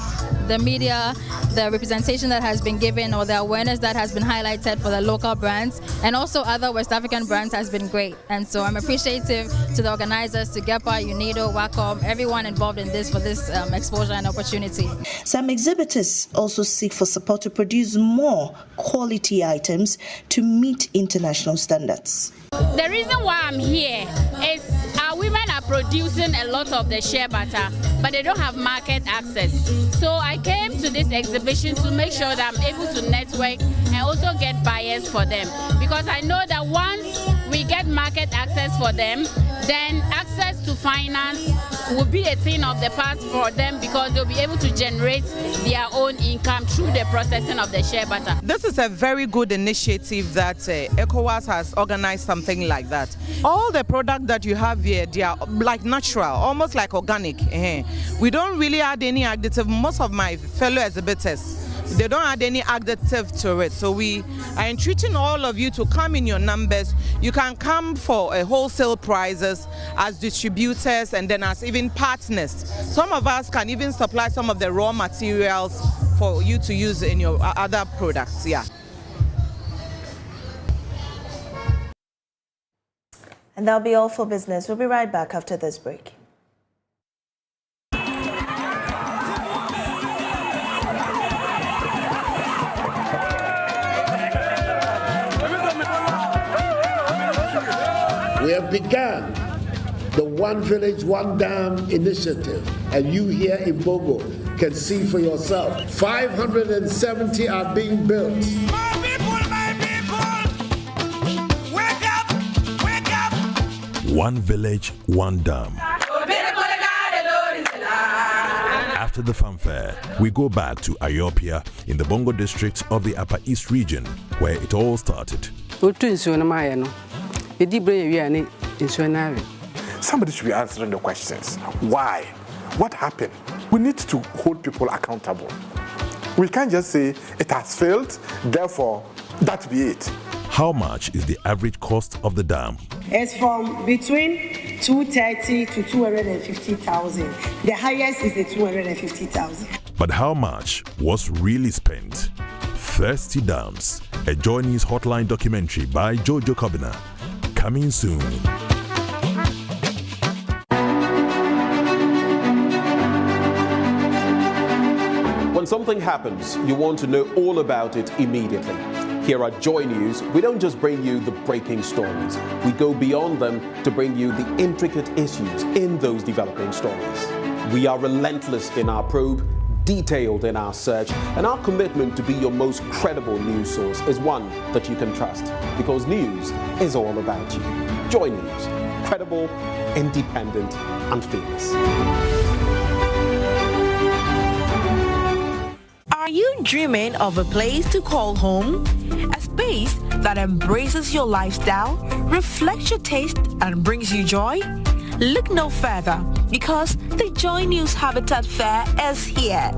The media, the representation that has been given, or the awareness that has been highlighted for the local brands and also other West African brands has been great. And so I'm appreciative to the organizers, to GEPA, UNIDO, WACOM, everyone involved in this for this exposure and opportunity. Some exhibitors also seek for support to produce more quality items to meet international standards. The reason why I'm here is our women are producing a lot of the shea butter, but they don't have market access. So I came to this exhibition to make sure that I'm able to network and also get buyers for them. Because I know that once we get market access for them, then access to finance will be a thing of the past for them because they'll be able to generate their own income through the processing of the shea butter. This is a very good initiative that ECOWAS has organized something like that. All the products that you have here, they are like natural, almost like organic. We don't really add any additive. Most of my fellow exhibitors, they don't add any additive to it. So we are entreating all of you to come in your numbers. You can come for wholesale prices as distributors and then as even partners. Some of us can even supply some of the raw materials for you to use in your other products. Yeah. And that'll be all for business. We'll be right back after this break. We have begun the One Village, One Dam initiative, and you here in Bogo can see for yourself. 570 are being built. My people, wake up, wake up. One Village, One Dam. After the fanfare, we go back to Ayopia in the Bongo district of the Upper East region, where it all started. Somebody should be answering the questions. Why? What happened? We need to hold people accountable. We can't just say it has failed, therefore that be it. How much is the average cost of the dam? It's from between 230 to 250,000. The highest is the 250,000. But how much was really spent? Thirsty Dams, a JoyNews hotline documentary by Jojo Kobina. Coming soon. When something happens, you want to know all about it immediately. Here at JoyNews, we don't just bring you the breaking stories. We go beyond them to bring you the intricate issues in those developing stories. We are relentless in our probe, detailed in our search, and our commitment to be your most credible news source is one that you can trust, because news is all about you. JoyNews, credible, independent, and fearless. Are you dreaming of a place to call home? A space that embraces your lifestyle, reflects your taste, and brings you joy? Look no further, because the JoyNews Habitat Fair is here.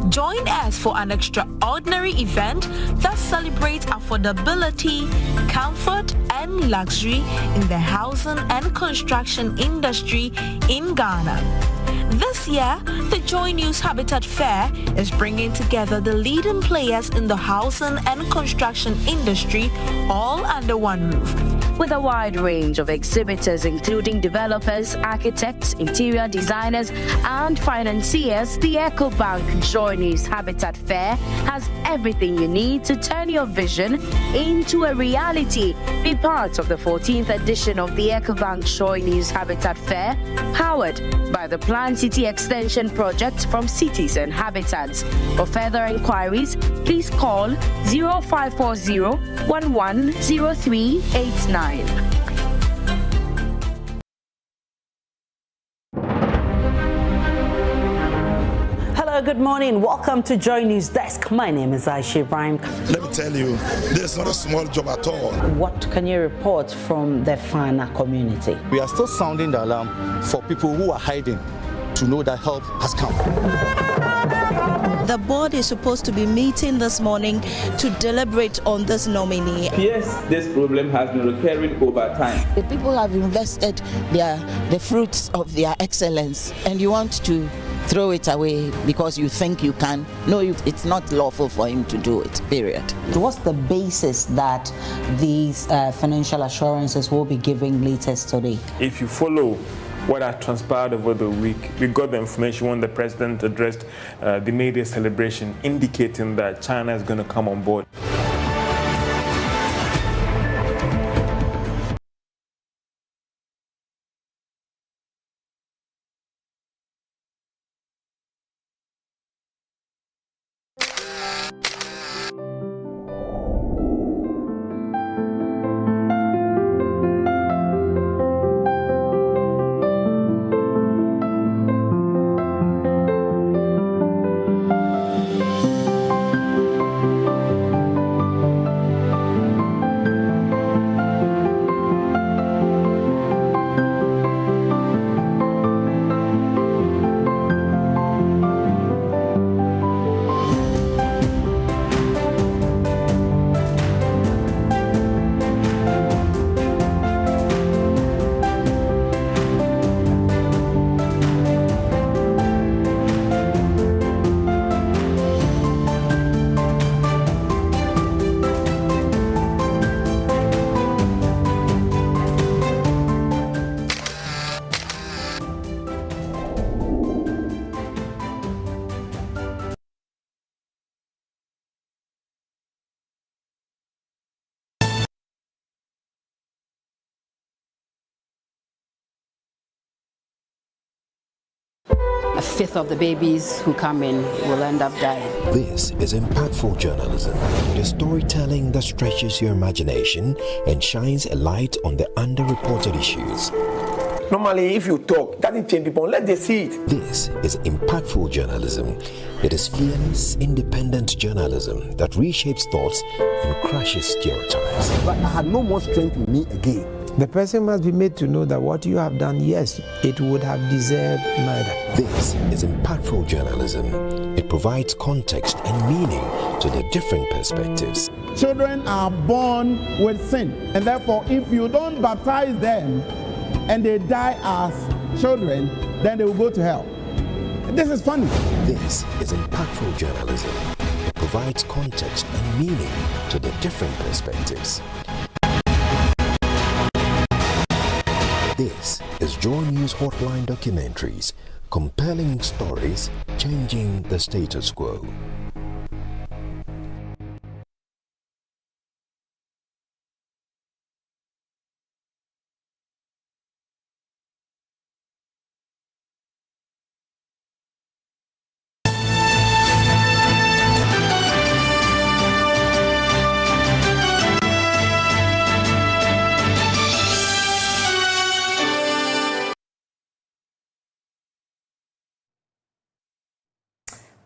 Join us for an extraordinary event that celebrates affordability, comfort, and luxury in the housing and construction industry in Ghana. This year, the JoyNews Habitat Fair is bringing together the leading players in the housing and construction industry all under one roof. With a wide range of exhibitors including developers, architects, interior designers, and financiers, the EcoBank JoyNews Habitat Fair has everything you need to turn your vision into a reality. Be part of the 14th edition of the EcoBank JoyNews Habitat Fair, powered by the Plan City Extension Project from Cities and Habitats. For further inquiries, please call 0540 110389. Hello Hello, good morning. Welcome to JoyNews Desk. My name is Aisha Ibrahim. Let me tell you, this is not a small job at all. What can you report from the farmer community? We are still sounding the alarm for people who are hiding to know that help has come. The board is supposed to be meeting this morning to deliberate on this nominee. Yes, this problem has been recurring over time. The people have invested the fruits of their excellence, and you want to throw it away because you think you can. No, it's not lawful for him to do it, period. What's the basis that these financial assurances will be giving latest today? If you follow what had transpired over the week, we got the information when the president addressed the May Day celebration, indicating that China is going to come on board. A fifth of the babies who come in will end up dying. This is impactful journalism, the storytelling that stretches your imagination and shines a light on the underreported issues. Normally, if you talk, that doesn't change people. Let them see it. This is impactful journalism. It is fearless, independent journalism that reshapes thoughts and crushes stereotypes. But I had no more strength in me again. The person must be made to know that what you have done, yes, it would have deserved murder. This is impactful journalism. It provides context and meaning to the different perspectives. Children are born with sin, and therefore, if you don't baptize them and they die as children, then they will go to hell. This is funny. This is impactful journalism. It provides context and meaning to the different perspectives. This is JoyNews Hotline Documentaries, compelling stories changing the status quo.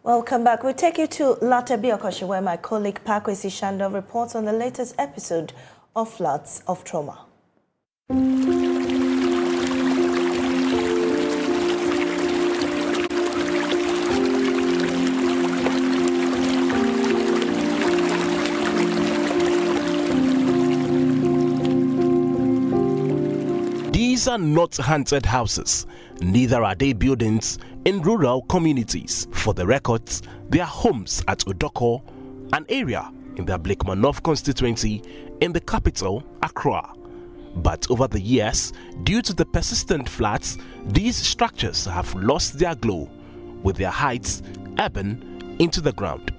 Welcome back. We'll take you to Latabiokoshi, where my colleague Pakwesi Shando reports on the latest episode of Floods of Trauma. These are not haunted houses, neither are they buildings in rural communities. For the records, they are homes at Odoko, an area in the Blakemanoff constituency in the capital, Accra. But over the years, due to the persistent floods, these structures have lost their glow, with their heights ebbing into the ground.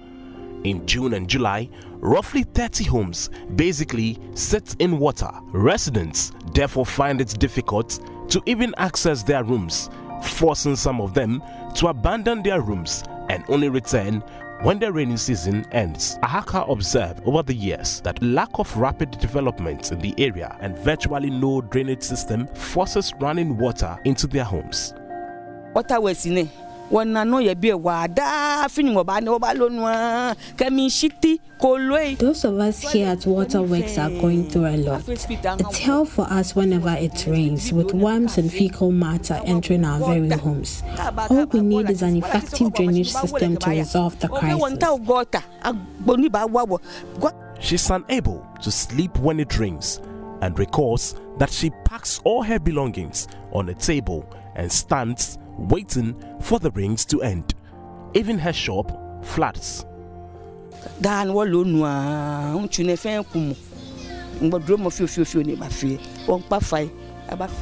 In June and July, roughly 30 homes basically sit in water. Residents therefore find it difficult to even access their rooms, forcing some of them to abandon their rooms and only return when the rainy season ends. Ahaka observed over the years that lack of rapid development in the area and virtually no drainage system forces running water into their homes. Water was in Those of us here at Waterworks are going through a lot. It's hell for us whenever it rains, with worms and fecal matter entering our very homes. All we need is an effective drainage system to resolve the crisis. She's unable to sleep when it rains and recalls that she packs all her belongings on a table and stands waiting for the rains to end. Even her shop floods.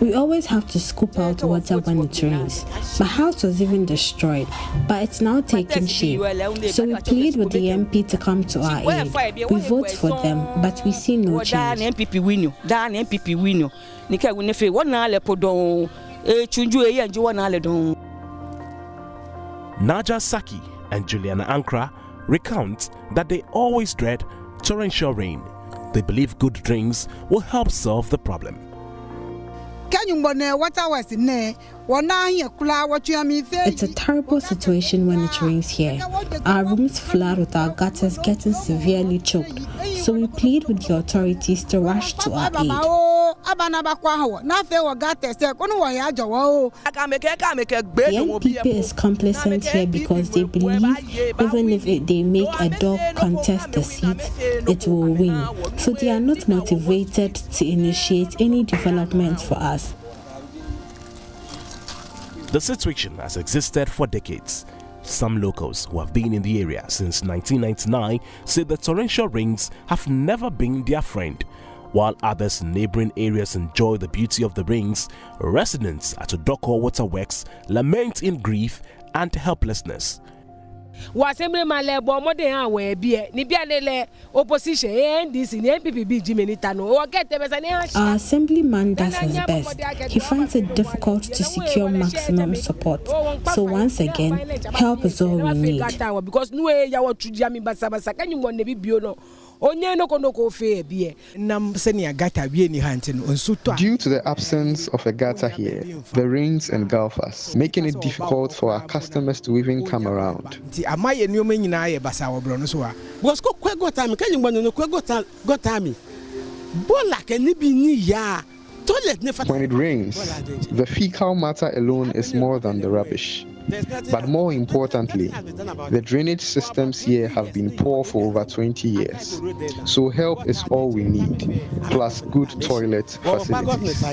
We always have to scoop out water when it rains. My house was even destroyed, but it's now taking shape. So we plead with the MP to come to our aid. We vote for them, but we see no change. Naja Saki and Juliana Ankra recount that they always dread torrential rain. They believe good drinks will help solve the problem. It's a terrible situation when it rains here. Our rooms flood with our gutters getting severely choked. So we plead with the authorities to rush to our aid. The NPP is complacent here because they believe even if they make a dog contest the seat, it will win. So they are not motivated to initiate any developments for us. The situation has existed for decades. Some locals who have been in the area since 1999 say the torrential rains have never been their friend. While others in neighboring areas enjoy the beauty of the rains, residents at Odoko Waterworks lament in grief and helplessness. Our assemblyman does his best. He finds it difficult to secure maximum support. So once again, help is all we need. Due to the absence of a gutter here, the rains engulf us, making it difficult for our customers to even come around. When it rains, the fecal matter alone is more than the rubbish. But more importantly, the drainage systems here have been poor for over 20 years. So help is all we need, plus good toilet facilities.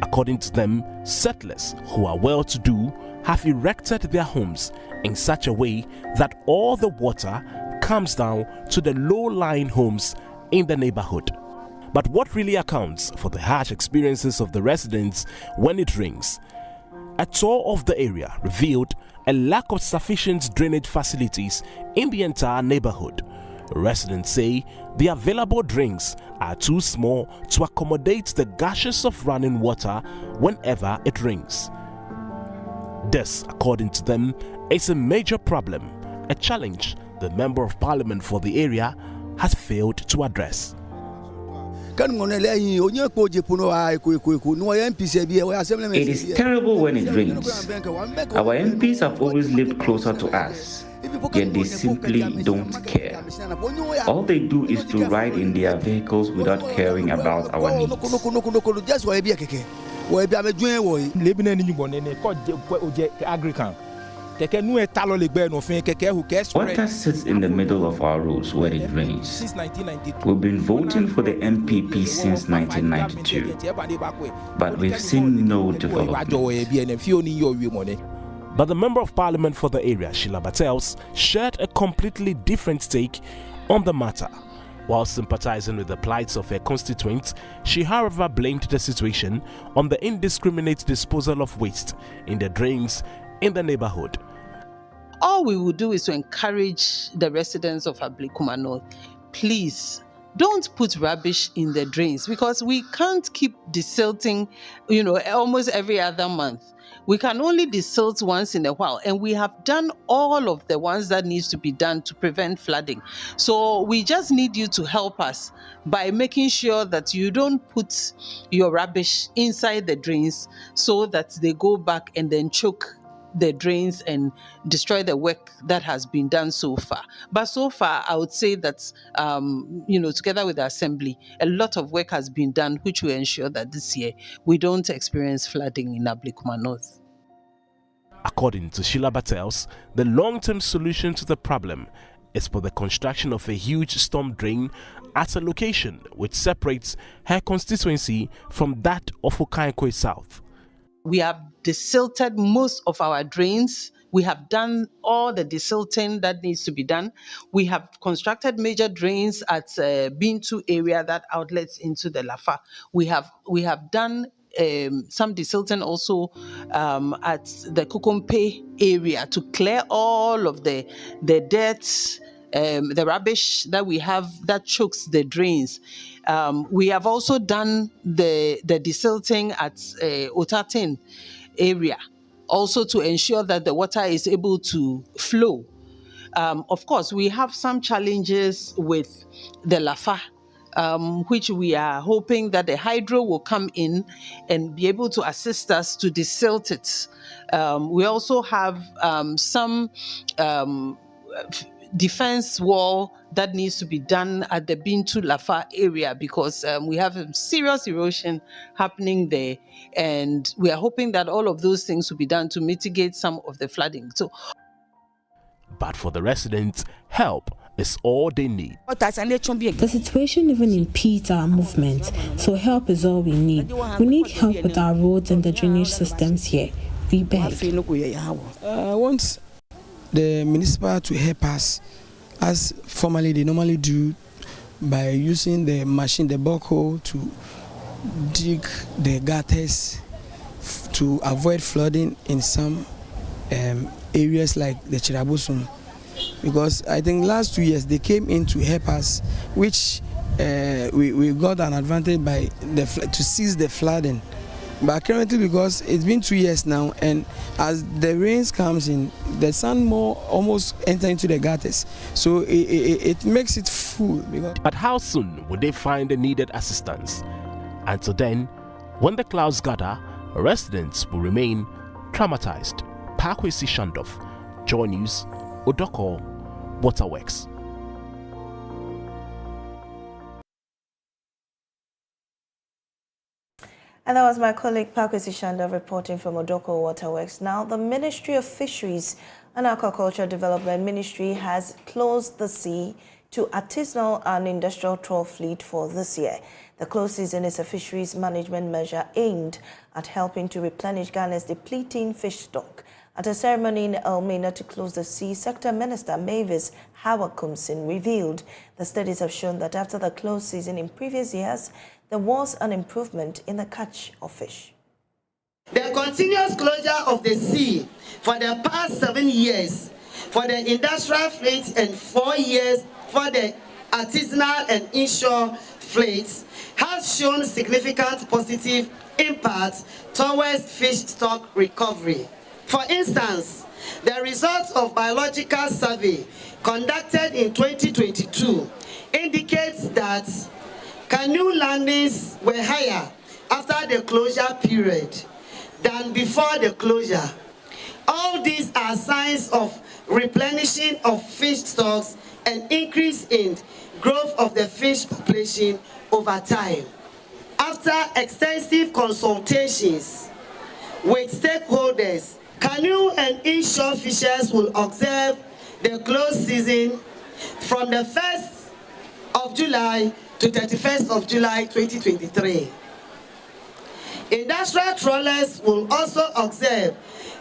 According to them, settlers who are well-to-do have erected their homes in such a way that all the water comes down to the low-lying homes in the neighborhood. But what really accounts for the harsh experiences of the residents when it rains? A tour of the area revealed a lack of sufficient drainage facilities in the entire neighborhood. Residents say the available drains are too small to accommodate the gushes of running water whenever it rains. This, according to them, is a major problem, a challenge the Member of Parliament for the area has failed to address. It is terrible when it rains. Our MPs have always lived closer to us, yet they simply don't care. All they do is to ride in their vehicles without caring about our needs. Water sits in the middle of our roads when it rains. We've been voting for the MPP since 1992, but we've seen no development. But the Member of Parliament for the area, Sheila Battels, shared a completely different take on the matter. While sympathizing with the plights of her constituents, she however blamed the situation on the indiscriminate disposal of waste in the drains in the neighborhood. All we will do is to encourage the residents of Ablikuma North, please don't put rubbish in the drains, because we can't keep desilting, almost every other month. We can only desilt once in a while, and we have done all of the ones that needs to be done to prevent flooding. So we just need you to help us by making sure that you don't put your rubbish inside the drains so that they go back and then choke the drains and destroy the work that has been done so far. But so far, I would say that, together with the Assembly, a lot of work has been done, which will ensure that this year we don't experience flooding in Ablikuma North. According to Sheila Battels, the long-term solution to the problem is for the construction of a huge storm drain at a location which separates her constituency from that of Okankwe South. We have desilted most of our drains. We have done all the desilting that needs to be done. We have constructed major drains at Bintu area that outlets into the Lafa. We have done some desilting also at the Kukumpe area to clear all of the dirt, the rubbish that we have that chokes the drains. We have also done the desilting at Otatin area, also to ensure that the water is able to flow. Of course, we have some challenges with the Lafa, which we are hoping that the hydro will come in and be able to assist us to desilt it. We also have some defense wall that needs to be done at the Bintu Lafa area because we have a serious erosion happening there, and we are hoping that all of those things will be done to mitigate some of the flooding. But for the residents, help is all they need. The situation even impedes our movement, so help is all we need. We need help with our roads and the drainage systems here. We beg. I want the municipal to help us, as formerly they normally do, by using the machine, the backhoe, to dig the gutters to avoid flooding in some areas like the Chirabusum. Because I think last 2 years they came in to help us, which we got an advantage by to cease the flooding. But currently, because it's been 2 years now, and as the rains comes in, the sun more almost enter into the gutters, so it makes it full. But how soon will they find the needed assistance? Until then, when the clouds gather, residents will remain traumatized. Pakwesi Shandoff, JoyNews, Odoko, Waterworks. And that was my colleague Pakwesi Shanda reporting from Odoko Waterworks. Now, the Ministry of Fisheries and Aquaculture Development Ministry has closed the sea to artisanal and industrial trawl fleet for this year. The closed season is a fisheries management measure aimed at helping to replenish Ghana's depleting fish stock. At a ceremony in Elmina to close the sea, Sector Minister Mavis Hawakumsin revealed the studies have shown that after the closed season in previous years, there was an improvement in the catch of fish. The continuous closure of the sea for the past 7 years for the industrial fleet and 4 years for the artisanal and inshore fleets has shown significant positive impact towards fish stock recovery. For instance, the results of biological survey conducted in 2022 indicates that canoe landings were higher after the closure period than before the closure. All these are signs of replenishing of fish stocks and increase in growth of the fish population over time. After extensive consultations with stakeholders, canoe and inshore fishers will observe the closed season from the 1st of July to 31st of July 2023. Industrial trawlers will also observe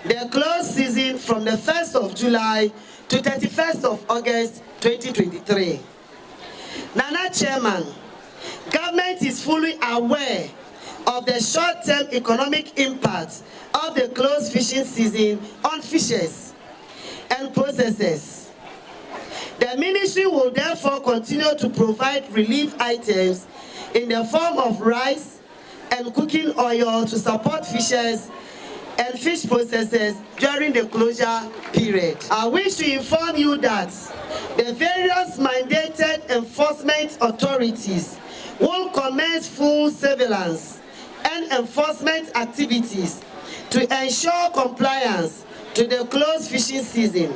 the closed season from the 1st of July to 31st of August 2023. Nana Chairman, government is fully aware of the short-term economic impact of the closed fishing season on fishers and processors. The ministry will therefore continue to provide relief items in the form of rice and cooking oil to support fishers and fish processors during the closure period. I wish to inform you that the various mandated enforcement authorities will commence full surveillance and enforcement activities to ensure compliance to the closed fishing season,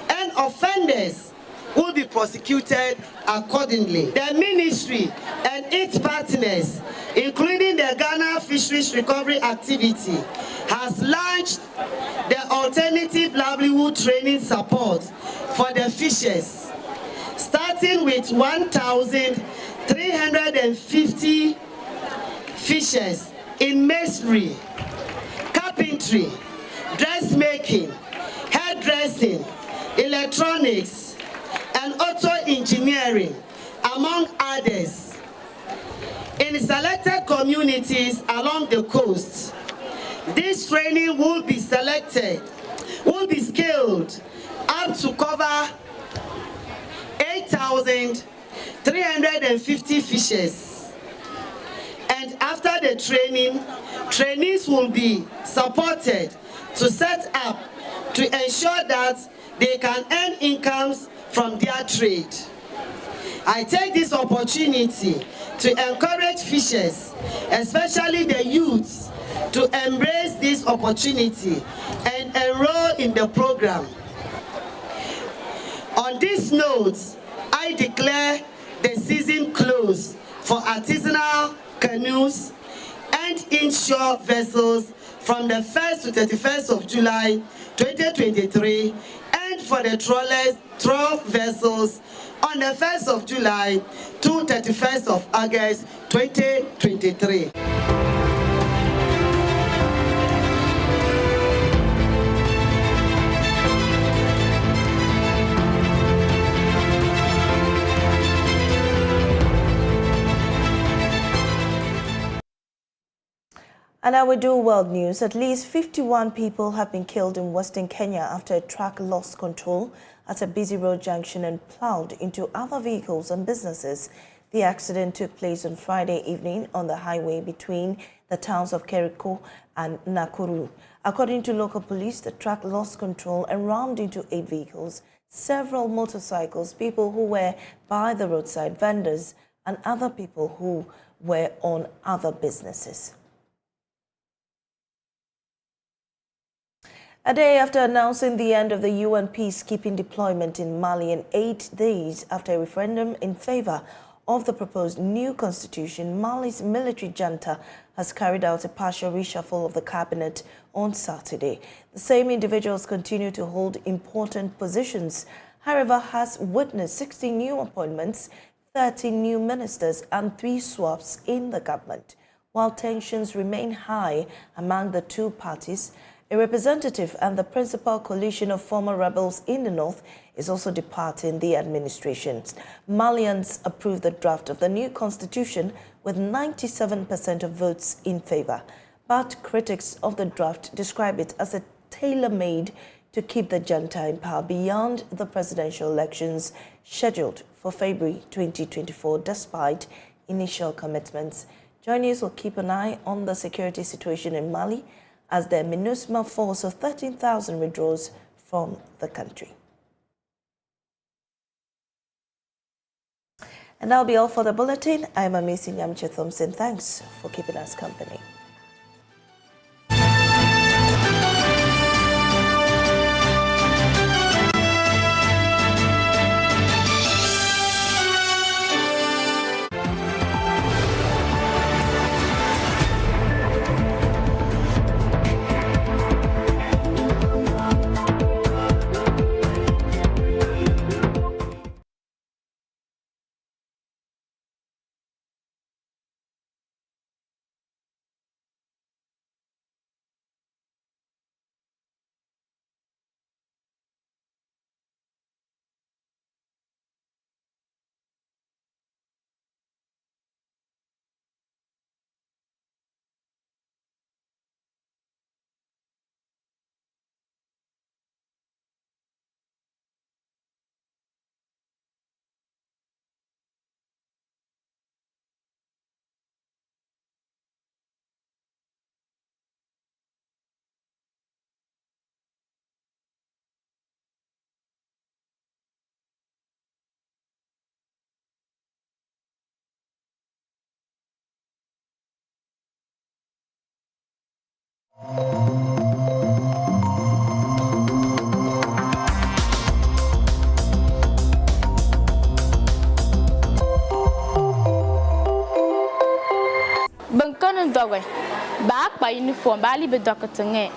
and offenders will be prosecuted accordingly. The ministry and its partners, including the Ghana Fisheries Recovery Activity, has launched the alternative livelihood training support for the fishers, starting with 1,350 fishers in masonry, carpentry, dressmaking, hairdressing, electronics, and auto engineering, among others, in selected communities along the coast. This training will be scaled up to cover 8,350 fishers. And after the training, trainees will be supported to set up to ensure that they can earn incomes from their trade. I take this opportunity to encourage fishers, especially the youths, to embrace this opportunity and enroll in the program. On this note, I declare the season closed for artisanal canoes and inshore vessels from the 1st to 31st of July 2023, and for the trawlers, trawl vessels on the 1st of July to 31st of August 2023. And now we do world news. At least 51 people have been killed in Western Kenya after a truck lost control at a busy road junction and plowed into other vehicles and businesses. The accident took place on Friday evening on the highway between the towns of Kericho and Nakuru. According to local police, the truck lost control and rammed into 8 vehicles, several motorcycles, people who were by the roadside, vendors, and other people who were on other businesses. A day after announcing the end of the UN peacekeeping deployment in Mali and 8 days after a referendum in favor of the proposed new constitution, Mali's military junta has carried out a partial reshuffle of the cabinet on Saturday. The same individuals continue to hold important positions, however, has witnessed 60 new appointments, 30 new ministers and 3 swaps in the government. While tensions remain high among the two parties, a representative and the principal coalition of former rebels in the north is also departing the administration. Malians approved the draft of the new constitution with 97% of votes in favor. But critics of the draft describe it as a tailor-made to keep the junta in power beyond the presidential elections scheduled for February 2024, despite initial commitments. JoyNews will keep an eye on the security situation in Mali as the MINUSMA force of 13,000 withdraws from the country. And that'll be all for the bulletin. I'm Amazing Yamche Thompson. Thanks for keeping us company. Bangkan dogwe back by uniform bali be dokatange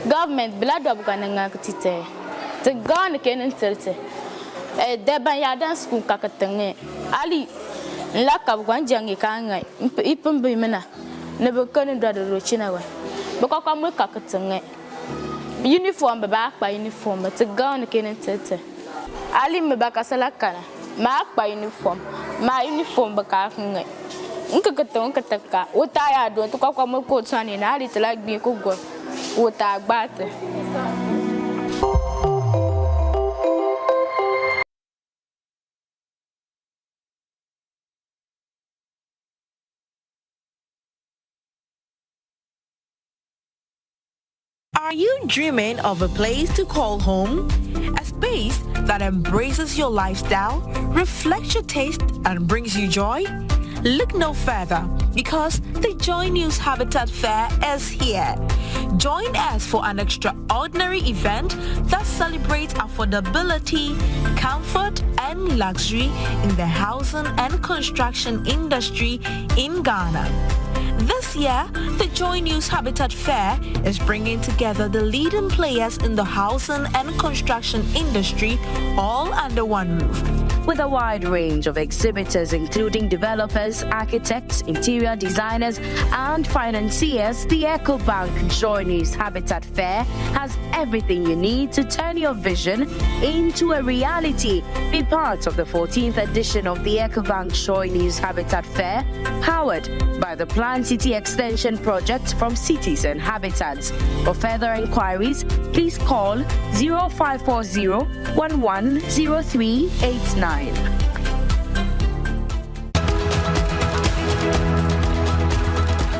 government blood of gananga kitite the gun ken terte de ban ya dan school kakatange ali lakab gwanjangi kanga ipum be mena ne bangkan do do china we bako kam kakatange uniform back by uniform the gun ken terte ali me bakasala kana back by uniform ma uniform bakanga Nkakataka, Utaya do to come up with Sunny, and it's like being good. What I bought. Are you dreaming of a place to call home? A space that embraces your lifestyle, reflects your taste, and brings you joy? Look no further, because the JoyNews Habitat Fair is here. Join us for an extraordinary event that celebrates affordability, comfort, and luxury in the housing and construction industry in Ghana. This year, the JoyNews Habitat Fair is bringing together the leading players in the housing and construction industry all under one roof. With a wide range of exhibitors including developers, architects, interior designers, and financiers, the EcoBank JoyNews Habitat Fair has everything you need to turn your vision into a reality. Be part of the 14th edition of the EcoBank JoyNews Habitat Fair, powered by the Planned City Extension Project from Cities and Habitats. For further inquiries, please call 0540 110389.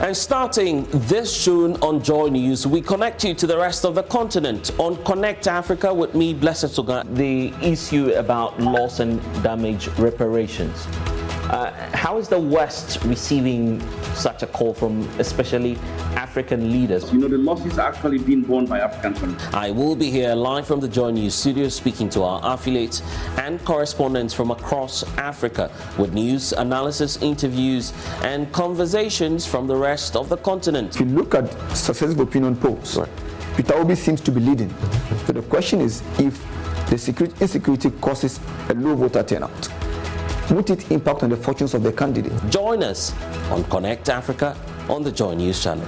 And starting this June on Joy News, we connect you to the rest of the continent on Connect Africa with me, Blessed Suga. The issue about loss and damage reparations. How is the West receiving such a call from especially African leaders? You know, the losses are actually being borne by African countries. I will be here live from the Joy News studio speaking to our affiliates and correspondents from across Africa with news, analysis, interviews and conversations from the rest of the continent. If you look at successive opinion polls, Peter Obi seems to be leading. So the question is, if the insecurity causes a low voter turnout, would it impact on the fortunes of the candidate? Join us on Connect Africa on the Joy News channel.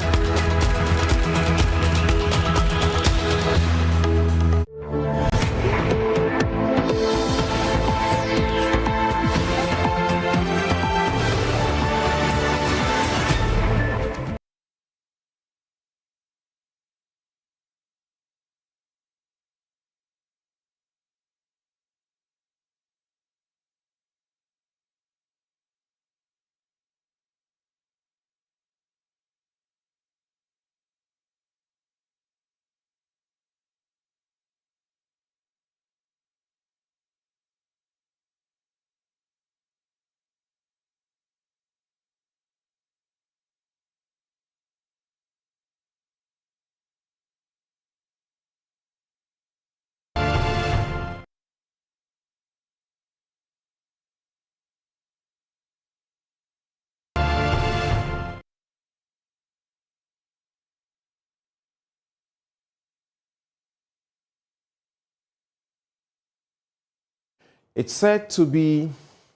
It's said to be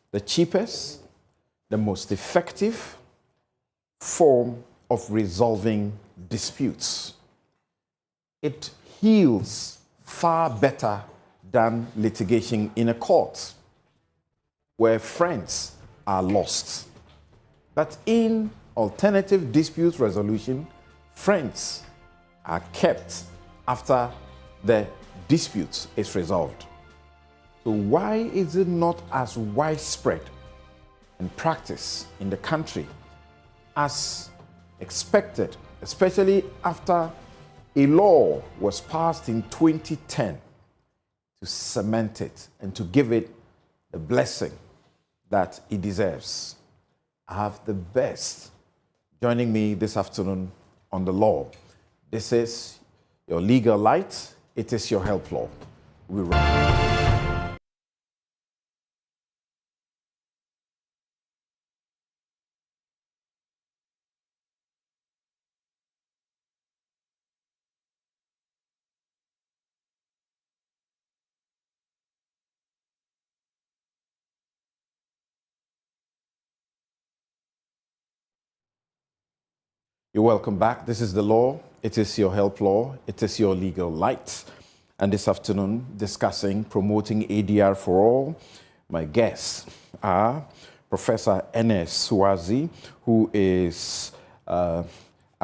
the cheapest, the most effective form of resolving disputes. It heals far better than litigation in a court where friends are lost. But in alternative dispute resolution, friends are kept after the dispute is resolved. So why is it not as widespread in practice in the country as expected, especially after a law was passed in 2010 to cement it and to give it the blessing that it deserves? I have the best joining me this afternoon on the law, This is your legal light. It is your health law. You're welcome back. This is the law. It is your health law. It is your legal light. And this afternoon, discussing promoting ADR for all. My guests are Professor Enes Swazi, who is at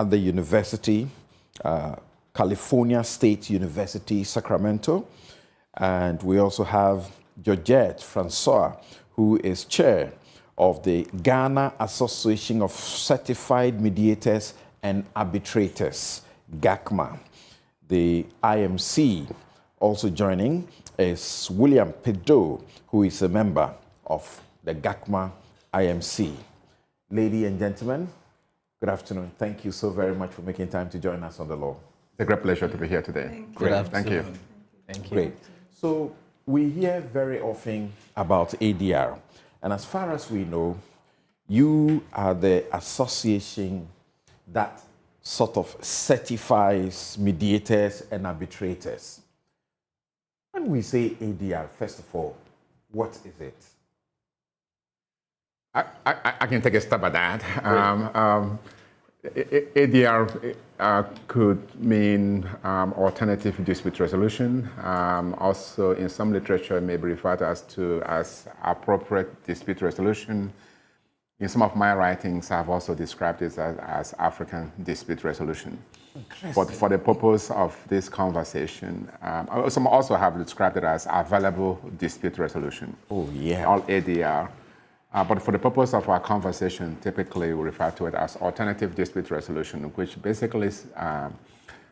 the University, California State University, Sacramento. And we also have Georgette Francois, who is chair of the Ghana Association of Certified Mediators and Arbitrators, GACMA. The IMC also joining is William Pedo, who is a member of the GACMA IMC. Ladies and gentlemen, good afternoon. Thank you so very much for making time to join us on the law. It's a great pleasure to be here today. Great. Thank you. Thank you. Great. So we hear very often about ADR. And as far as we know, you are the association that sort of certifies mediators and arbitrators. When we say ADR, first of all, what is it? I can take a stab at that. ADR could mean alternative dispute resolution. Also, in some literature, it may be referred to as appropriate dispute resolution. In some of my writings, I've also described it as African dispute resolution. But for the purpose of this conversation, some also have described it as available dispute resolution. Oh, yeah. All ADR. But for the purpose of our conversation, typically we refer to it as alternative dispute resolution, which basically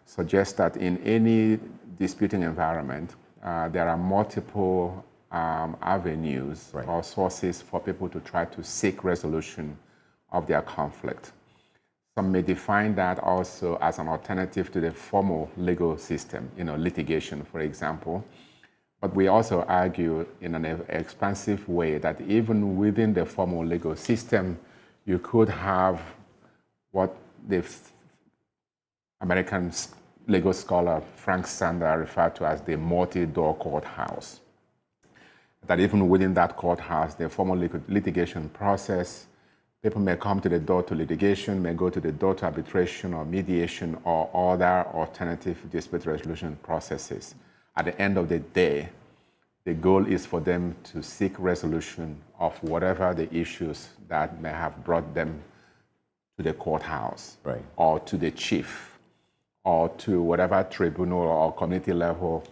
suggests that in any disputing environment, there are multiple avenues or sources for people to try to seek resolution of their conflict. Some may define that also as an alternative to the formal legal system, litigation, for example. But we also argue in an expansive way that even within the formal legal system, you could have what the American legal scholar Frank Sander referred to as the multi-door courthouse. That even within that courthouse, the formal litigation process, people may come to the door to litigation, may go to the door to arbitration or mediation or other alternative dispute resolution processes. At the end of the day, the goal is for them to seek resolution of whatever the issues that may have brought them to the courthouse, or to the chief, or to whatever tribunal or community level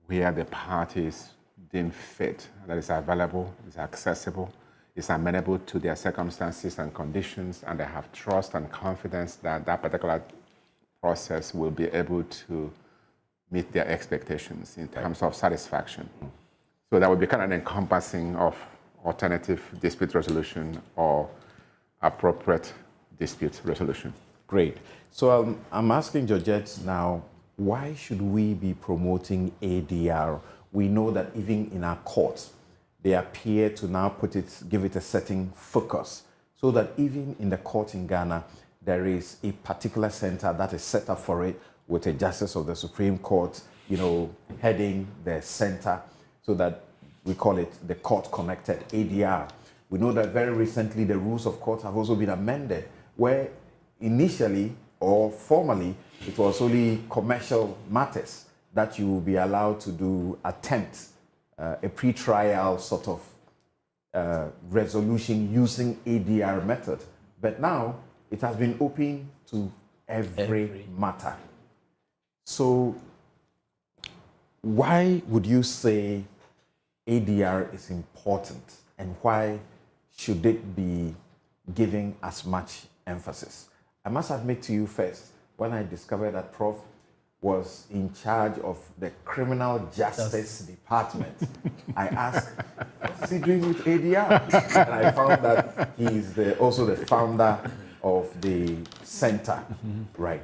where the parties deem fit, that is available, is accessible, is amenable to their circumstances and conditions, and they have trust and confidence that that particular process will be able to meet their expectations in terms of satisfaction. So that would be kind of an encompassing of alternative dispute resolution or appropriate dispute resolution. Great. So I'm asking Georgette now, why should we be promoting ADR? We know that even in our courts, they appear to now give it a certain focus, so that even in the court in Ghana, there is a particular center that is set up for it with a justice of the Supreme Court, heading the center, so that we call it the court-connected ADR. We know that very recently the rules of court have also been amended, where initially or formally it was only commercial matters that you will be allowed to do a pre-trial sort of resolution using ADR method. But now it has been open to every matter. So why would you say ADR is important, and why should it be given as much emphasis? I must admit to you first, when I discovered that Prof was in charge of the criminal justice department, I asked, what is he doing with ADR? And I found that he is also the founder of the center, right?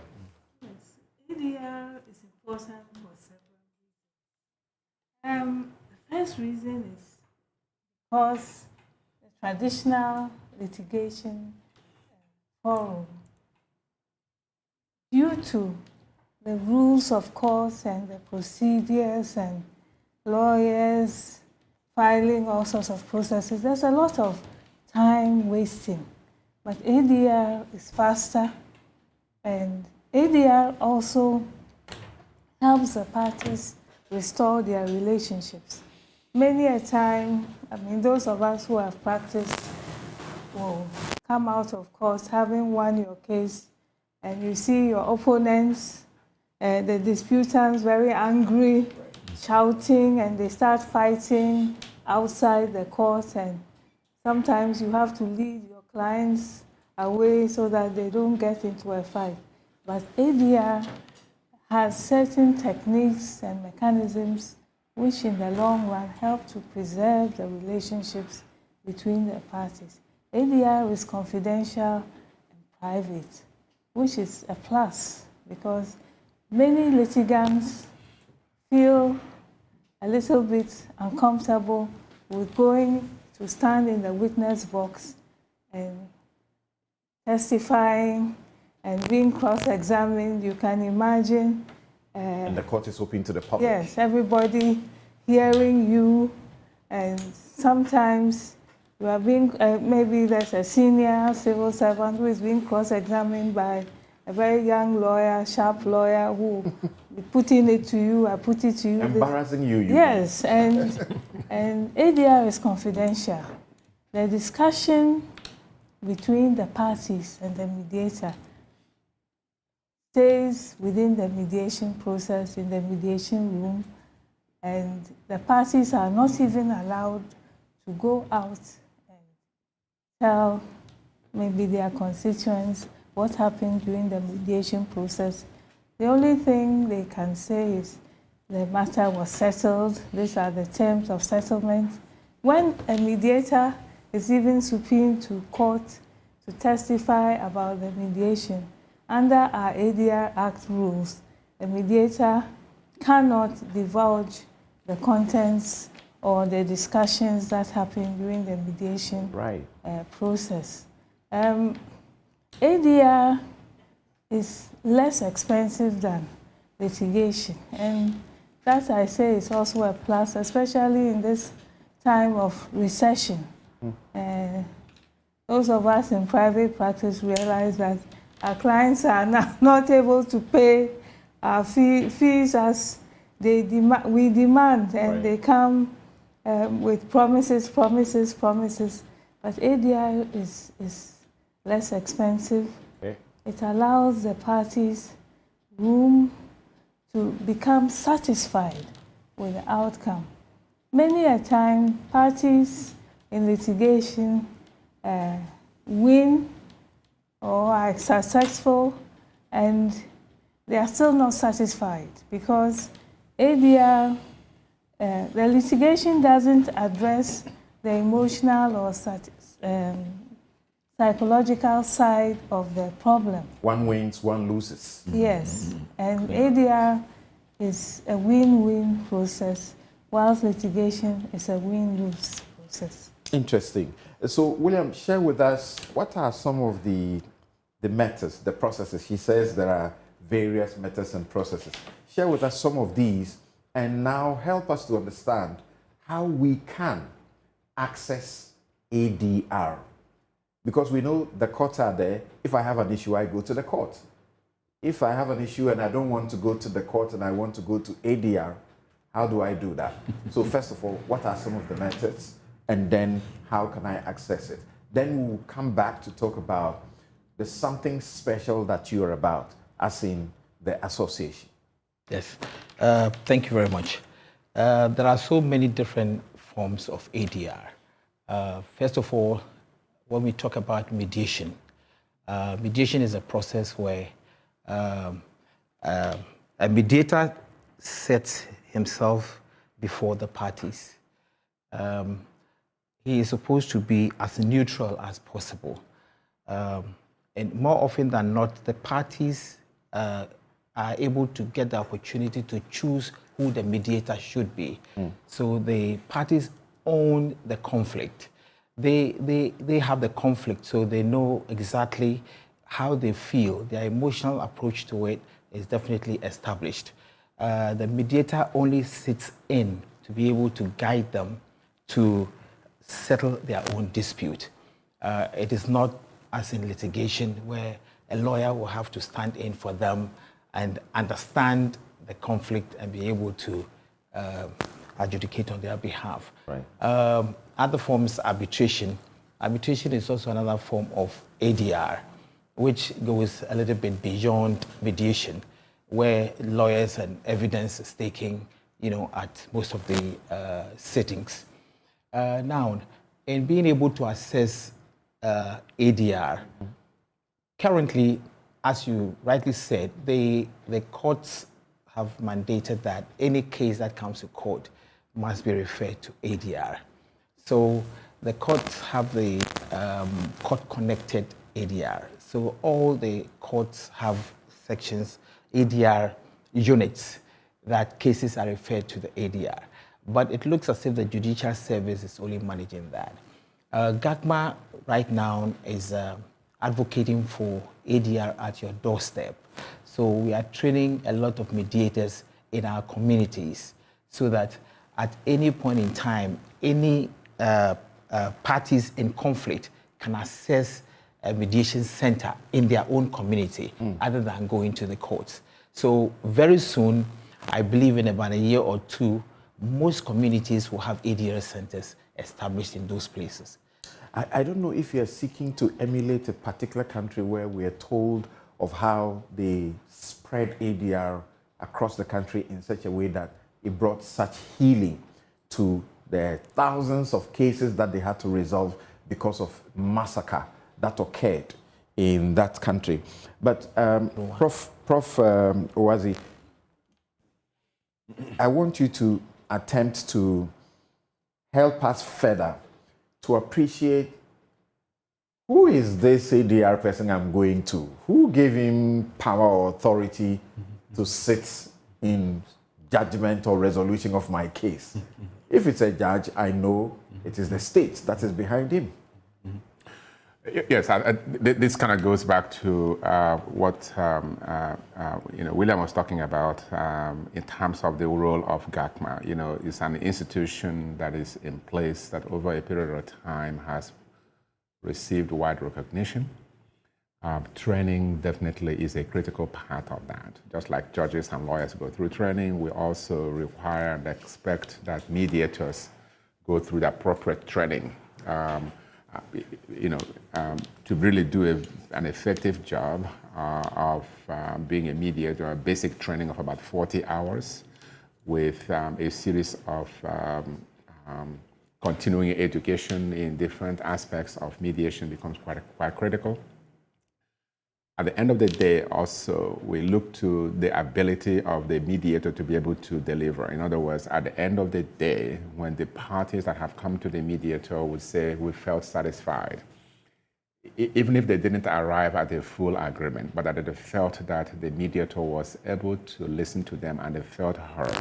important for several reasons. The first reason is because the traditional litigation forum, due to the rules of course and the procedures and lawyers filing all sorts of processes, there's a lot of time wasting. But ADR is faster, and ADR also helps the parties restore their relationships. Many a time, I mean, those of us who have practiced will come out of court having won your case, and you see your opponents, the disputants, very angry, shouting, and they start fighting outside the court, and sometimes you have to lead your clients away so that they don't get into a fight. But ADR has certain techniques and mechanisms which in the long run help to preserve the relationships between the parties. ADR is confidential and private, which is a plus because many litigants feel a little bit uncomfortable with going to stand in the witness box and testifying and being cross-examined. You can imagine. And the court is open to the public. Yes, everybody hearing you, and sometimes you are being, maybe there's a senior civil servant who is being cross-examined by a very young lawyer, sharp lawyer, who be putting it to you, I put it to you. Embarrassing you. Yes, and ADR is confidential. The discussion between the parties and the mediator stays within the mediation process in the mediation room, and the parties are not even allowed to go out and tell maybe their constituents what happened during the mediation process. The only thing they can say is the matter was settled, these are the terms of settlement. When a mediator is even subpoenaed to court to testify about the mediation, under our ADR Act rules, the mediator cannot divulge the contents or the discussions that happen during the mediation process. ADR is less expensive than litigation, and that, I say, is also a plus, especially in this time of recession. Those of us in private practice realize that our clients are not able to pay our fees as we demand, and they come with promises. But ADR is less expensive. It allows the parties room to become satisfied with the outcome. Many a time, parties in litigation win or are successful, and they are still not satisfied because ADR, the litigation doesn't address the emotional or psychological side of the problem. One wins, one loses. Yes, and ADR is a win-win process, whilst litigation is a win-lose process. Interesting. So, William, share with us, what are some of the methods, the processes? He says there are various methods and processes. Share with us some of these, and now help us to understand how we can access ADR. Because we know the courts are there. If I have an issue, I go to the court. If I have an issue and I don't want to go to the court and I want to go to ADR, how do I do that? So first of all, what are some of the methods? And then how can I access it? Then we'll come back to talk about there's something special that you're about, as in the association. Yes, thank you very much. There are so many different forms of ADR. First of all, when we talk about mediation, mediation is a process where a mediator sets himself before the parties. He is supposed to be as neutral as possible. And more often than not, the parties are are able to get the opportunity to choose who the mediator should be. So the parties own the conflict. They have the conflict, so they know exactly how they feel. Their emotional approach to it is definitely established. The mediator only sits in to be able to guide them to settle their own dispute. It is not as in litigation where a lawyer will have to stand in for them and understand the conflict and be able to adjudicate on their behalf. Right. Other forms, arbitration. Arbitration is also another form of ADR, which goes a little bit beyond mediation, where lawyers and evidence is taken, at most of the sittings. Now, in being able to assess ADR, currently, as you rightly said, the courts have mandated that any case that comes to court must be referred to ADR. So the courts have the court-connected ADR. So all the courts have sections, ADR units, that cases are referred to the ADR. But it looks as if the Judicial Service is only managing that. GACMA right now is advocating for ADR at your doorstep. So we are training a lot of mediators in our communities so that at any point in time, any parties in conflict can access a mediation center in their own community other than going to the courts. So very soon, I believe in about a year or two, most communities will have ADR centers established in those places. I don't know if you're seeking to emulate a particular country where we are told of how they spread ADR across the country in such a way that it brought such healing to the thousands of cases that they had to resolve because of massacre that occurred in that country. But Prof. Owazi, I want you to attempt to help us further to appreciate who is this ADR person I'm going to? Who gave him power or authority to sit in judgment or resolution of my case? If it's a judge, I know it is the state that is behind him. Yes, this kind of goes back to what William was talking about in terms of the role of GACMA. It's an institution that is in place that over a period of time has received wide recognition. Training definitely is a critical part of that. Just like judges and lawyers go through training, we also require and expect that mediators go through the appropriate training. To really do an effective job of being a mediator, a basic training of about 40 hours with a series of continuing education in different aspects of mediation becomes quite critical. At the end of the day, also, we look to the ability of the mediator to be able to deliver. In other words, at the end of the day, when the parties that have come to the mediator would say, we felt satisfied, even if they didn't arrive at a full agreement, but that they felt that the mediator was able to listen to them and they felt heard,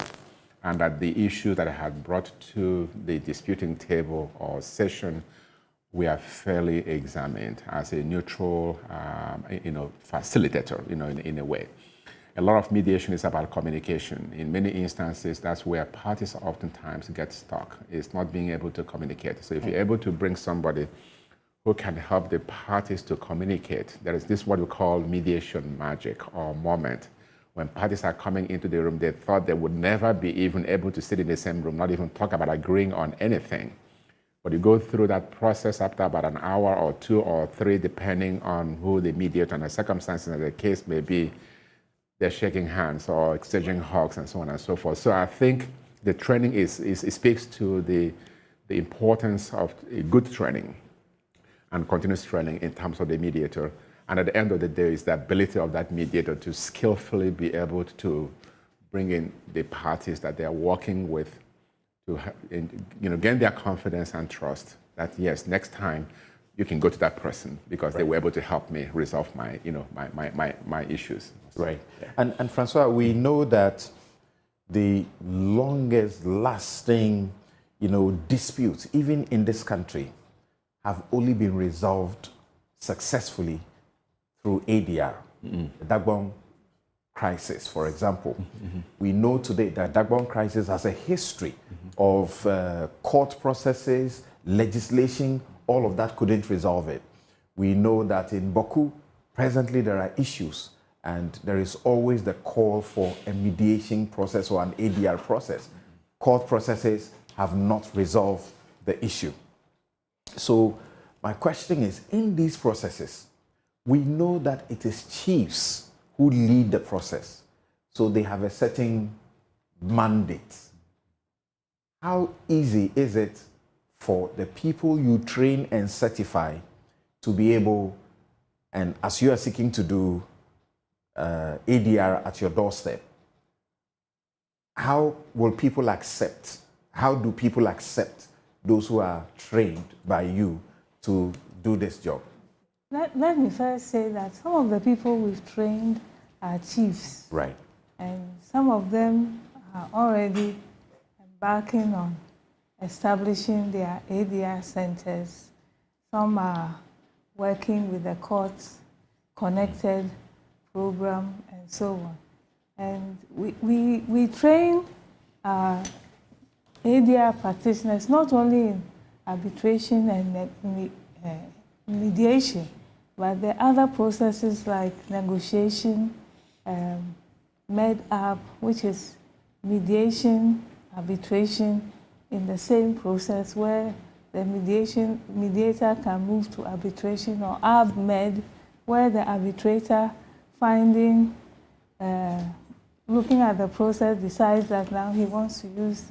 and that the issue that I had brought to the disputing table or session were fairly examined as a neutral, facilitator, in a way. A lot of mediation is about communication. In many instances, that's where parties oftentimes get stuck. It's not being able to communicate. So if you're able to bring somebody who can help the parties to communicate, there is this what we call mediation magic or moment. When parties are coming into the room, they thought they would never be even able to sit in the same room, not even talk about agreeing on anything. But you go through that process after about an hour or 2 or 3, depending on who the mediator and the circumstances of the case may be, they're shaking hands or exchanging hugs and so on and so forth. So I think the training speaks to the importance of a good training and continuous training in terms of the mediator. And at the end of the day, is the ability of that mediator to skillfully be able to bring in the parties that they're working with to gain their confidence and trust that, yes, next time you can go to that person because they were able to help me resolve my, my issues. Right. Yeah. And Francois, we know that the longest lasting, disputes, even in this country, have only been resolved successfully through ADR. The Dagbon crisis, for example. We know today that Dagbon crisis has a history of court processes, legislation, all of that couldn't resolve it. We know that in Boku, presently there are issues, and there is always the call for a mediation process or an ADR process. Court processes have not resolved the issue. So my question is, in these processes, we know that it is chiefs who lead the process. So they have a certain mandate. How easy is it for the people you train and certify to be able, and as you are seeking to do ADR at your doorstep, how will people accept? How do people accept those who are trained by you to do this job? Let me first say that some of the people we've trained are chiefs. Right. And some of them are already embarking on establishing their ADR centers. Some are working with the courts, connected program, and so on. And we train ADR practitioners not only in arbitration and mediation, but the other processes like negotiation, med-up, which is mediation, arbitration, in the same process where the mediator can move to arbitration, or ARB-med, where the arbitrator finding, looking at the process, decides that now he wants to use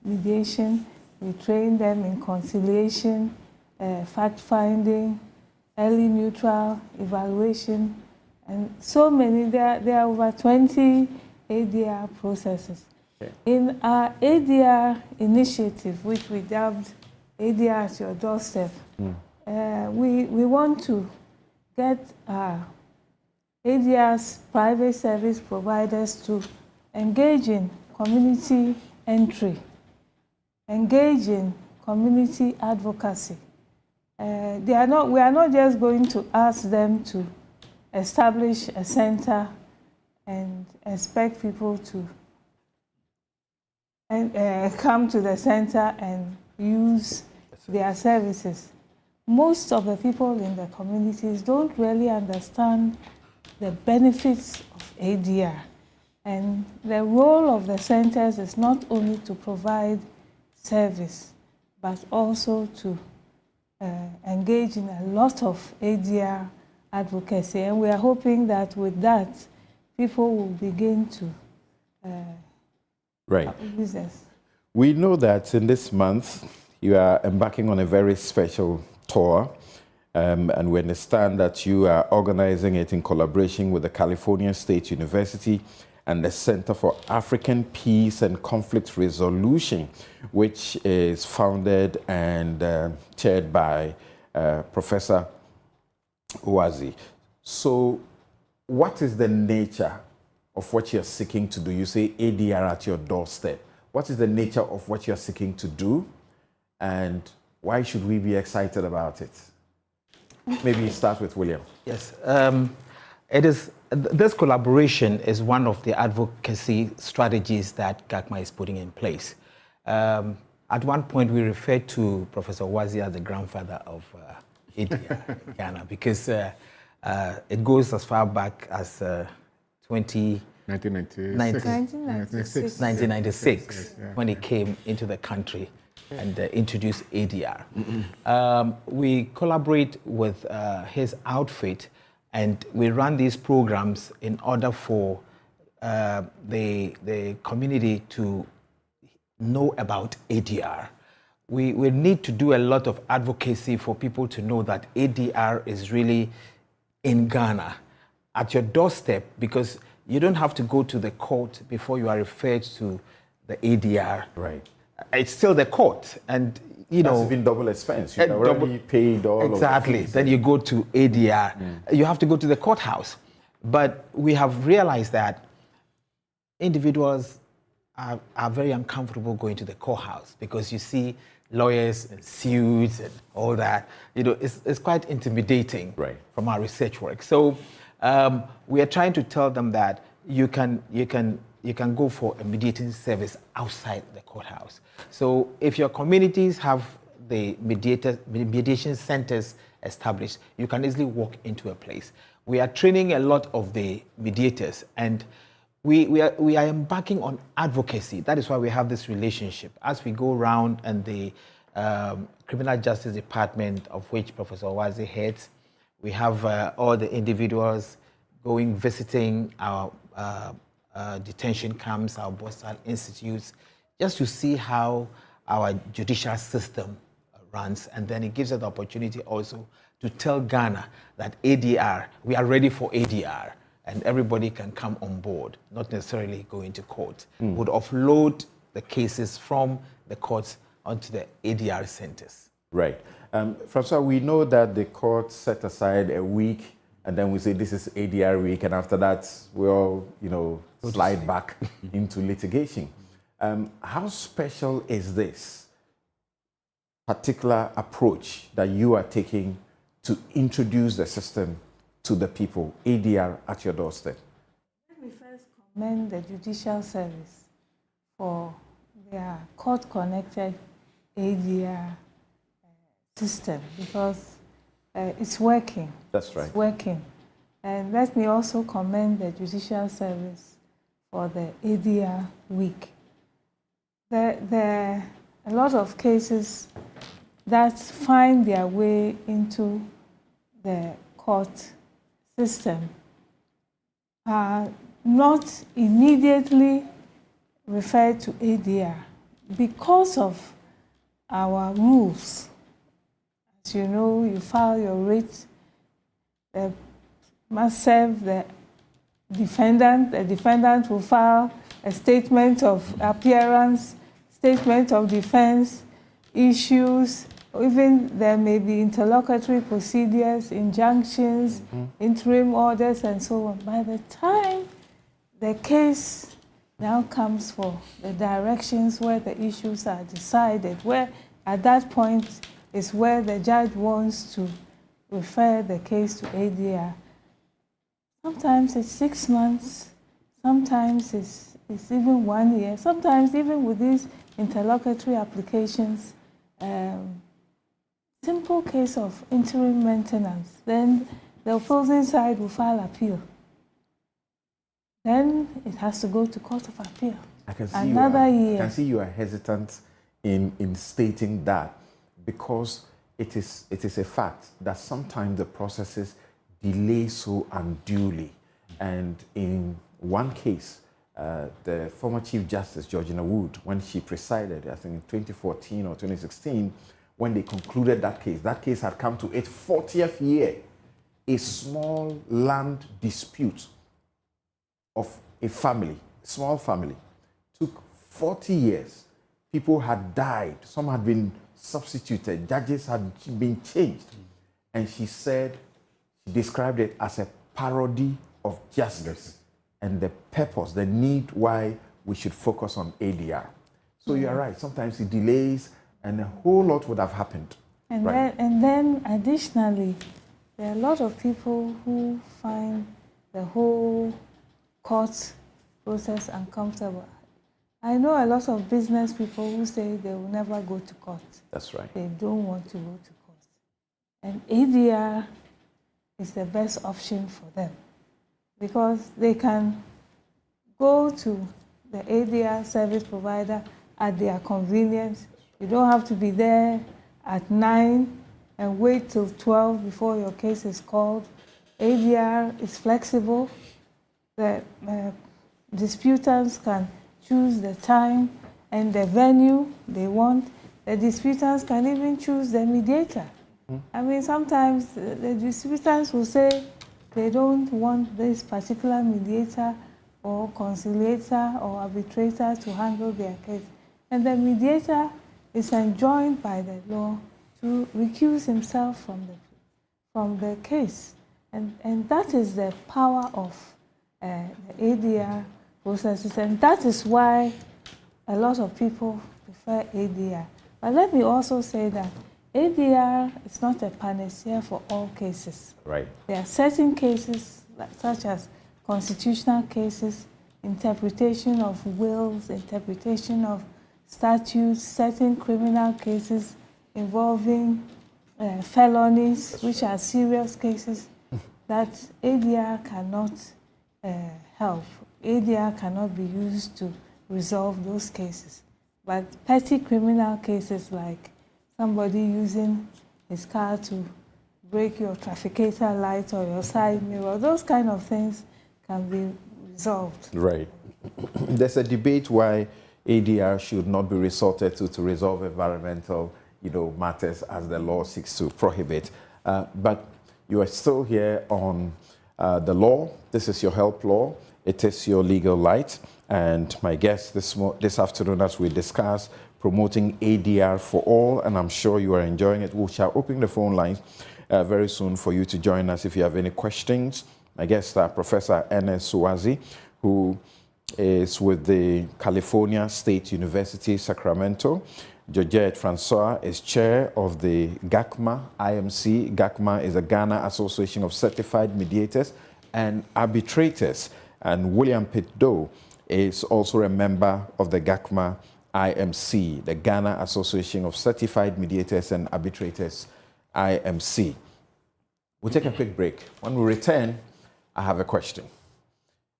mediation. We train them in conciliation, fact-finding, early neutral evaluation, and so many. There are over 20 ADR processes. Okay. In our ADR initiative, which we dubbed ADR at Your Doorstep, we want to get ADR's private service providers to engage in community entry, engage in community advocacy. We are not just going to ask them to establish a center and expect people to come to the center and use their services. Most of the people in the communities don't really understand the benefits of ADR. And the role of the centers is not only to provide service, but also to engage in a lot of ADR advocacy. And we are hoping that with that, people will begin to use us. We know that in this month, you are embarking on a very special tour, and we understand that you are organizing it in collaboration with the California State University and the Center for African Peace and Conflict Resolution, which is founded and chaired by Professor Uwazi. So what is the nature of what you're seeking to do? You say ADR at your doorstep. What is the nature of what you're seeking to do, and why should we be excited about it? Maybe start with William. Yes. This collaboration is one of the advocacy strategies that GACMA is putting in place. At one point, we referred to Professor Wazi as the grandfather of ADR in Ghana, because it goes as far back as 1996, when he came into the country and introduced ADR. We collaborate with his outfit, and we run these programs in order for the community to know about ADR. We need to do a lot of advocacy for people to know that ADR is really in Ghana, at your doorstep, because you don't have to go to the court before you are referred to the ADR. Right. it's still the court, and you That's know, even double expense. You already paid all exactly. Of the fees. Then you go to ADR. You have to go to the courthouse. But we have realized that individuals are very uncomfortable going to the courthouse because you see lawyers and suits and all that. You know, it's quite intimidating from our research work. So we are trying to tell them that you can go for a mediating service outside the courthouse. So if your communities have the mediation centers established, you can easily walk into a place. We are training a lot of the mediators, and we are embarking on advocacy. That is why we have this relationship. As we go around, and the Criminal Justice Department, of which Professor Owazi heads, we have all the individuals visiting our detention camps, our Boston institutes, just to see how our judicial system runs. And then it gives us the opportunity also to tell Ghana that ADR, we are ready for ADR, and everybody can come on board, not necessarily go into court. Would offload the cases from the courts onto the ADR centers. Right. Francois, we know that the court set aside a week, and then we say this is ADR week, and after that we all, slide back into litigation. How special is this particular approach that you are taking to introduce the system to the people, ADR at your doorstep? Let me first commend the Judicial Service for their court-connected ADR system, because it's working. That's right. It's working. And let me also commend the Judicial Service for the ADR week. There are a lot of cases that find their way into the court system are not immediately referred to ADR because of our rules. As you know, you file your writ, must serve the defendant will file a statement of appearance, statement of defense, issues, even there may be interlocutory procedures, injunctions, interim orders, and so on. By the time the case now comes for the directions where the issues are decided, where at that point is where the judge wants to refer the case to ADR. Sometimes it's 6 months, sometimes it's even 1 year, sometimes even with these interlocutory applications, simple case of interim maintenance, then the opposing side will file appeal. Then it has to go to Court of Appeal. I can see another year. I can see you are hesitant in stating that, because it is a fact that sometimes the processes delay so unduly. And in one case, the former Chief Justice, Georgina Wood, when she presided, I think in 2014 or 2016, when they concluded that case had come to its 40th year. A small land dispute of a family, small family, took 40 years. People had died, some had been substituted, judges had been changed. And she said, she described it as a parody of justice and the purpose, the need why we should focus on ADR. So you're right, sometimes it delays and a whole lot would have happened. And, right. then additionally, there are a lot of people who find the whole court process uncomfortable. I know a lot of business people who say they will never go to court. That's right. They don't want to go to court. And ADR is the best option for them, because they can go to the ADR service provider at their convenience. You don't have to be there at 9 and wait till 12 before your case is called. ADR is flexible. The disputants can choose the time and the venue they want. The disputants can even choose the mediator. I mean, sometimes the disputants will say they don't want this particular mediator or conciliator or arbitrator to handle their case. And the mediator is enjoined by the law to recuse himself from the case. And that is the power of the ADR processes, and that is why a lot of people prefer ADR. But let me also say that ADR is not a panacea for all cases. Right. There are certain cases, such as constitutional cases, interpretation of wills, interpretation of statutes, certain criminal cases involving felonies, which are serious cases, that ADR cannot help. ADR cannot be used to resolve those cases. But petty criminal cases like somebody using his car to break your trafficator light or your side mirror, those kind of things can be resolved. Right. There's a debate why ADR should not be resorted to resolve environmental, matters as the law seeks to prohibit. But you are still here on the law. This is your help law. It is your legal light. And my guest this afternoon, as we discuss promoting ADR for all, and I'm sure you are enjoying it. We shall open the phone lines very soon for you to join us if you have any questions. My guest, Professor Ernest Suwazi, who is with the California State University, Sacramento. Georgette Francois is chair of the GACMA IMC. GACMA is the Ghana Association of Certified Mediators and Arbitrators. And William Pitt-Doe is also a member of the GACMA IMC, the Ghana Association of Certified Mediators and Arbitrators, IMC. We'll take a quick break. When we return, I have a question.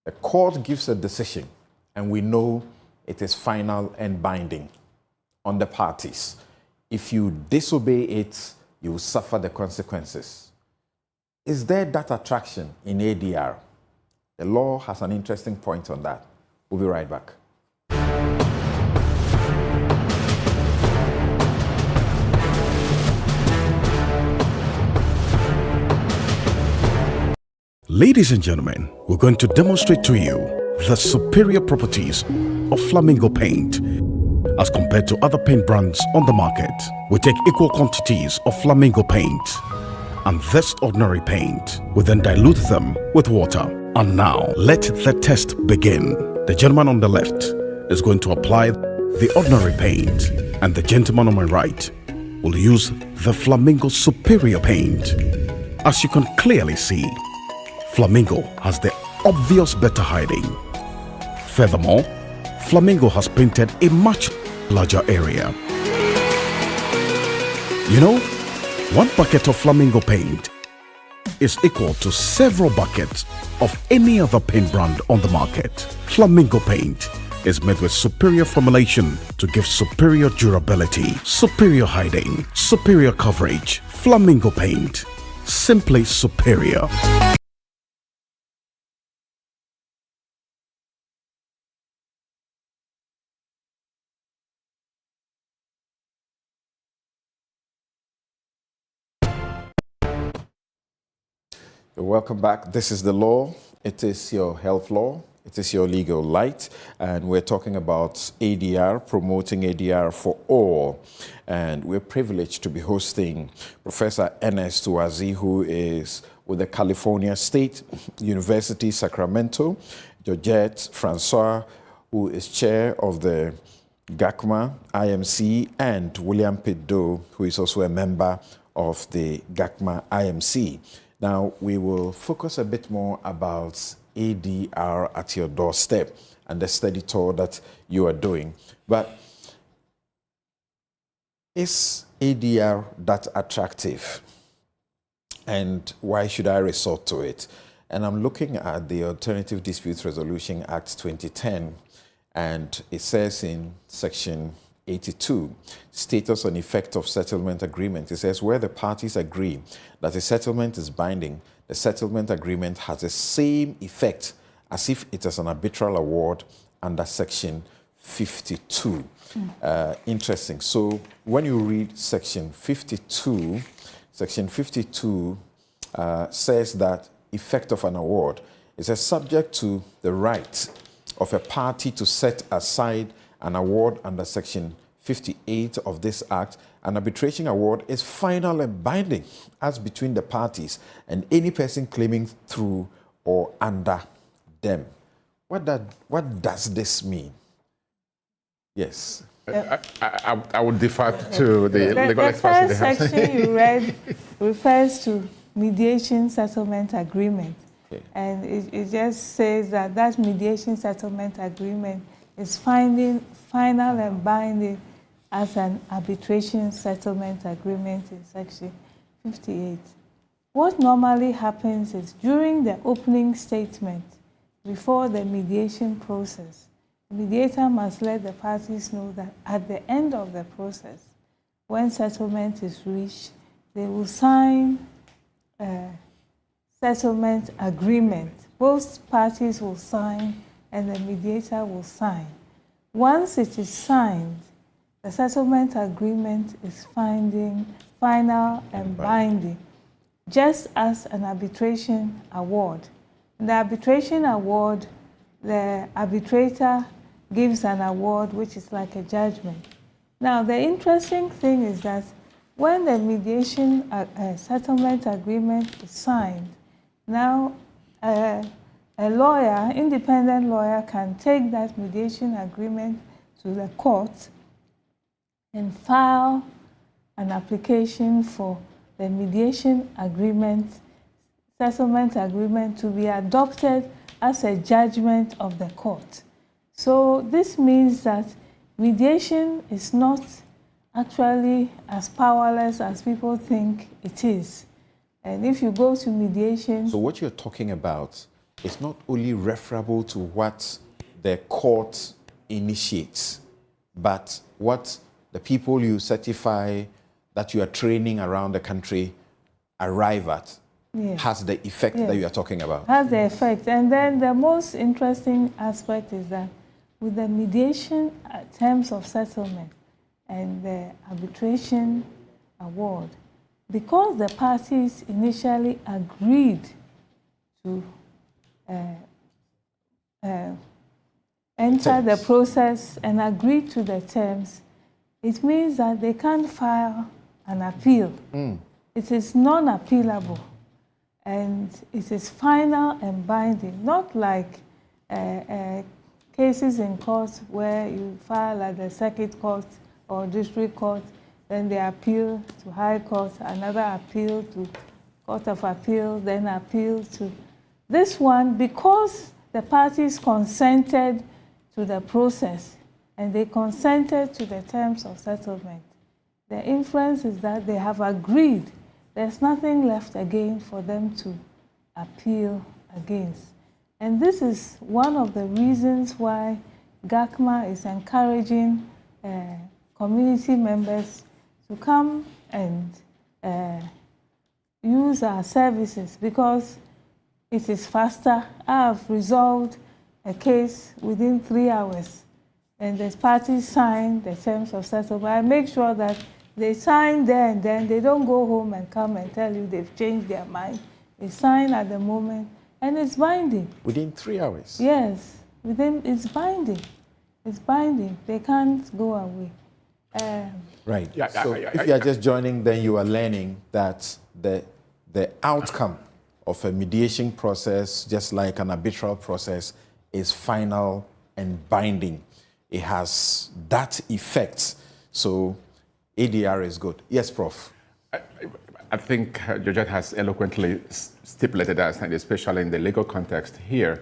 The court gives a decision, and we know it is final and binding on the parties. If you disobey it, you will suffer the consequences. Is there that attraction in ADR? The law has an interesting point on that. We'll be right back. Ladies and gentlemen, we're going to demonstrate to you the superior properties of Flamingo paint as compared to other paint brands on the market. We take equal quantities of Flamingo paint and this ordinary paint. We then dilute them with water. And now, let the test begin. The gentleman on the left is going to apply the ordinary paint, and the gentleman on my right will use the Flamingo Superior paint. As you can clearly see, Flamingo has the obvious better hiding. Furthermore, Flamingo has painted a much larger area. You know, one bucket of Flamingo paint is equal to several buckets of any other paint brand on the market. Flamingo paint is made with superior formulation to give superior durability, superior hiding, superior coverage. Flamingo paint, simply superior. Welcome back. This is the law. It is your health law. It is your legal light. And we're talking about ADR, promoting ADR for all. And we're privileged to be hosting Professor Ernest Suwazi, who is with the California State University, Sacramento, Georgette Francois, who is chair of the GACMA IMC, and William Pitt-Doe, who is also a member of the GACMA IMC. Now, we will focus a bit more about ADR at your doorstep and the study tour that you are doing. But is ADR that attractive? And why should I resort to it? And I'm looking at the Alternative Dispute Resolution Act 2010, and it says in Section 82, status on effect of settlement agreement. It says where the parties agree that a settlement is binding, the settlement agreement has the same effect as if it is an arbitral award under Section 52. Interesting. So when you read Section 52, Section 52 says that effect of an award is subject to the right of a party to set aside an award under Section 58 of this Act. An arbitration award is final and binding as between the parties and any person claiming through or under them. What does this mean? Yes. I would defer to the legal experts. The first section you read refers to mediation settlement agreement. Okay. And it just says that that mediation settlement agreement is final and binding as an arbitration settlement agreement in Section 58. What normally happens is during the opening statement, before the mediation process, the mediator must let the parties know that at the end of the process, when settlement is reached, they will sign a settlement agreement. Both parties will sign and the mediator will sign. Once it is signed, the settlement agreement is final and binding, just as an arbitration award. In the arbitration award, the arbitrator gives an award which is like a judgment. Now, the interesting thing is that when the mediation settlement agreement is signed, now a lawyer, independent lawyer, can take that mediation agreement to the court and file an application for the mediation agreement, settlement agreement to be adopted as a judgment of the court. So this means that mediation is not actually as powerless as people think it is. And if you go to mediation... So what you're talking about is not only referable to what the court initiates, but what the people you certify that you are training around the country arrive at. Yes. Has the effect that you are talking about. Has the effect. And then the most interesting aspect is that with the mediation terms of settlement and the arbitration award, because the parties initially agreed to enter the process and agreed to the terms, it means that they can't file an appeal. It is non-appealable. And it is final and binding, not like cases in court where you file at the circuit court or district court, then they appeal to high court, another appeal to court of appeal, then appeal to this one. Because the parties consented to the process and they consented to the terms of settlement, the inference is that they have agreed. There's nothing left again for them to appeal against. And this is one of the reasons why GACMA is encouraging community members to come and use our services, because it is faster. I have resolved a case within 3 hours, and the parties sign the terms of settlement. I make sure that they sign there and then. They don't go home and come and tell you they've changed their mind. They sign at the moment, and it's binding. Within 3 hours? Yes, it's binding. It's binding. They can't go away. Right. So if you are just joining, then you are learning that the outcome of a mediation process, just like an arbitral process, is final and binding. It has that effect. So ADR is good. Yes, Prof. I think Georgette has eloquently stipulated that, and especially in the legal context here,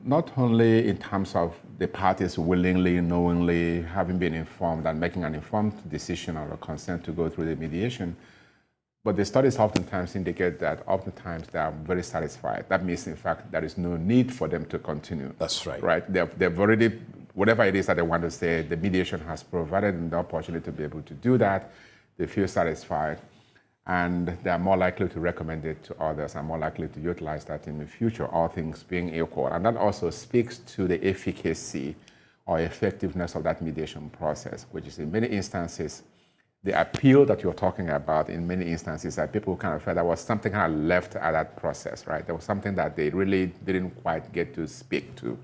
not only in terms of the parties willingly, knowingly, having been informed and making an informed decision or a consent to go through the mediation, but the studies oftentimes indicate that oftentimes they are very satisfied. That means, in fact, there is no need for them to continue. That's right. Right? They've already, whatever it is that they want to say, the mediation has provided them the opportunity to be able to do that. They feel satisfied, and they are more likely to recommend it to others and more likely to utilize that in the future, all things being equal. And that also speaks to the efficacy or effectiveness of that mediation process, which is in many instances, the appeal that you're talking about in many instances that people kind of felt there was something kind of left at that process, right? There was something that they really didn't quite get to speak to.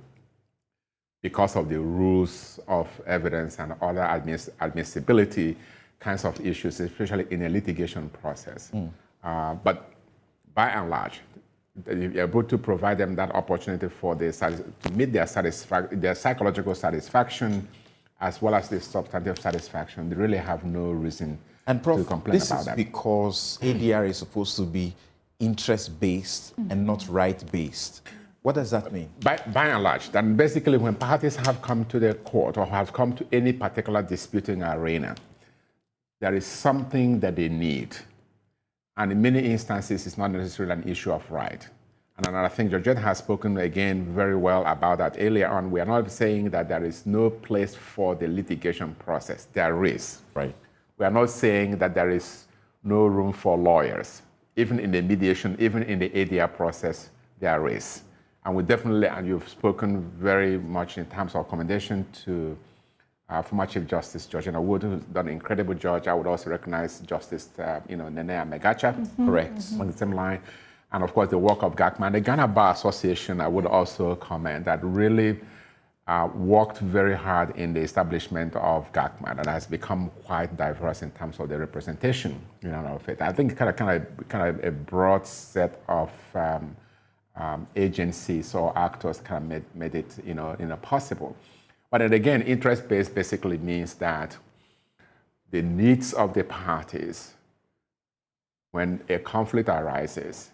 because of the rules of evidence and other admissibility kinds of issues, especially in a litigation process. But by and large, you're able to provide them that opportunity for to meet their psychological satisfaction as well as the substantive satisfaction. They really have no reason to complain about that. This is because ADR is supposed to be interest-based and not right-based. What does that mean? By and large, then basically when parties have come to the court or have come to any particular disputing arena, there is something that they need. And in many instances, it's not necessarily an issue of right. And I think Georgette has spoken again very well about that earlier on. We are not saying that there is no place for the litigation process. There is. Right. We are not saying that there is no room for lawyers. Even in the mediation, even in the ADR process, there is. And we definitely, and you've spoken very much in terms of commendation to former Chief Justice Georgina Wood, who's done an incredible job. I would also recognize Justice Nenea Megacha. Correct. On the same line. And of course, the work of GACMA. The Ghana Bar Association, I would also comment, that really worked very hard in the establishment of GACMA, that has become quite diverse in terms of the representation, of it. I think kind of a broad set of agencies or actors kind of made it, possible. But then again, interest-based basically means that the needs of the parties, when a conflict arises,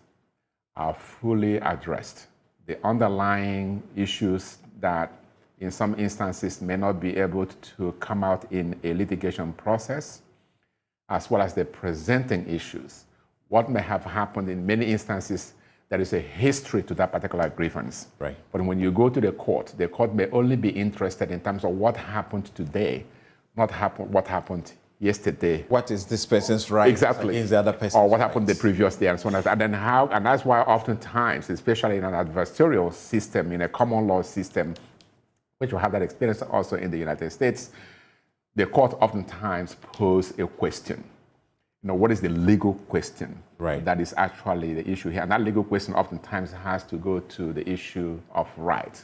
are fully addressed. The underlying issues that in some instances may not be able to come out in a litigation process, as well as the presenting issues. What may have happened in many instances, there is a history to that particular grievance. Right. But when you go to the court may only be interested in terms of what happened today, not what happened yesterday. What is this person's right exactly against the other person's or what happened the previous day and so on. And then and that's why oftentimes, especially in an adversarial system, in a common law system, which we have that experience also in the United States, the court oftentimes pose a question. What is the legal question that is actually the issue here? And that legal question oftentimes has to go to the issue of right.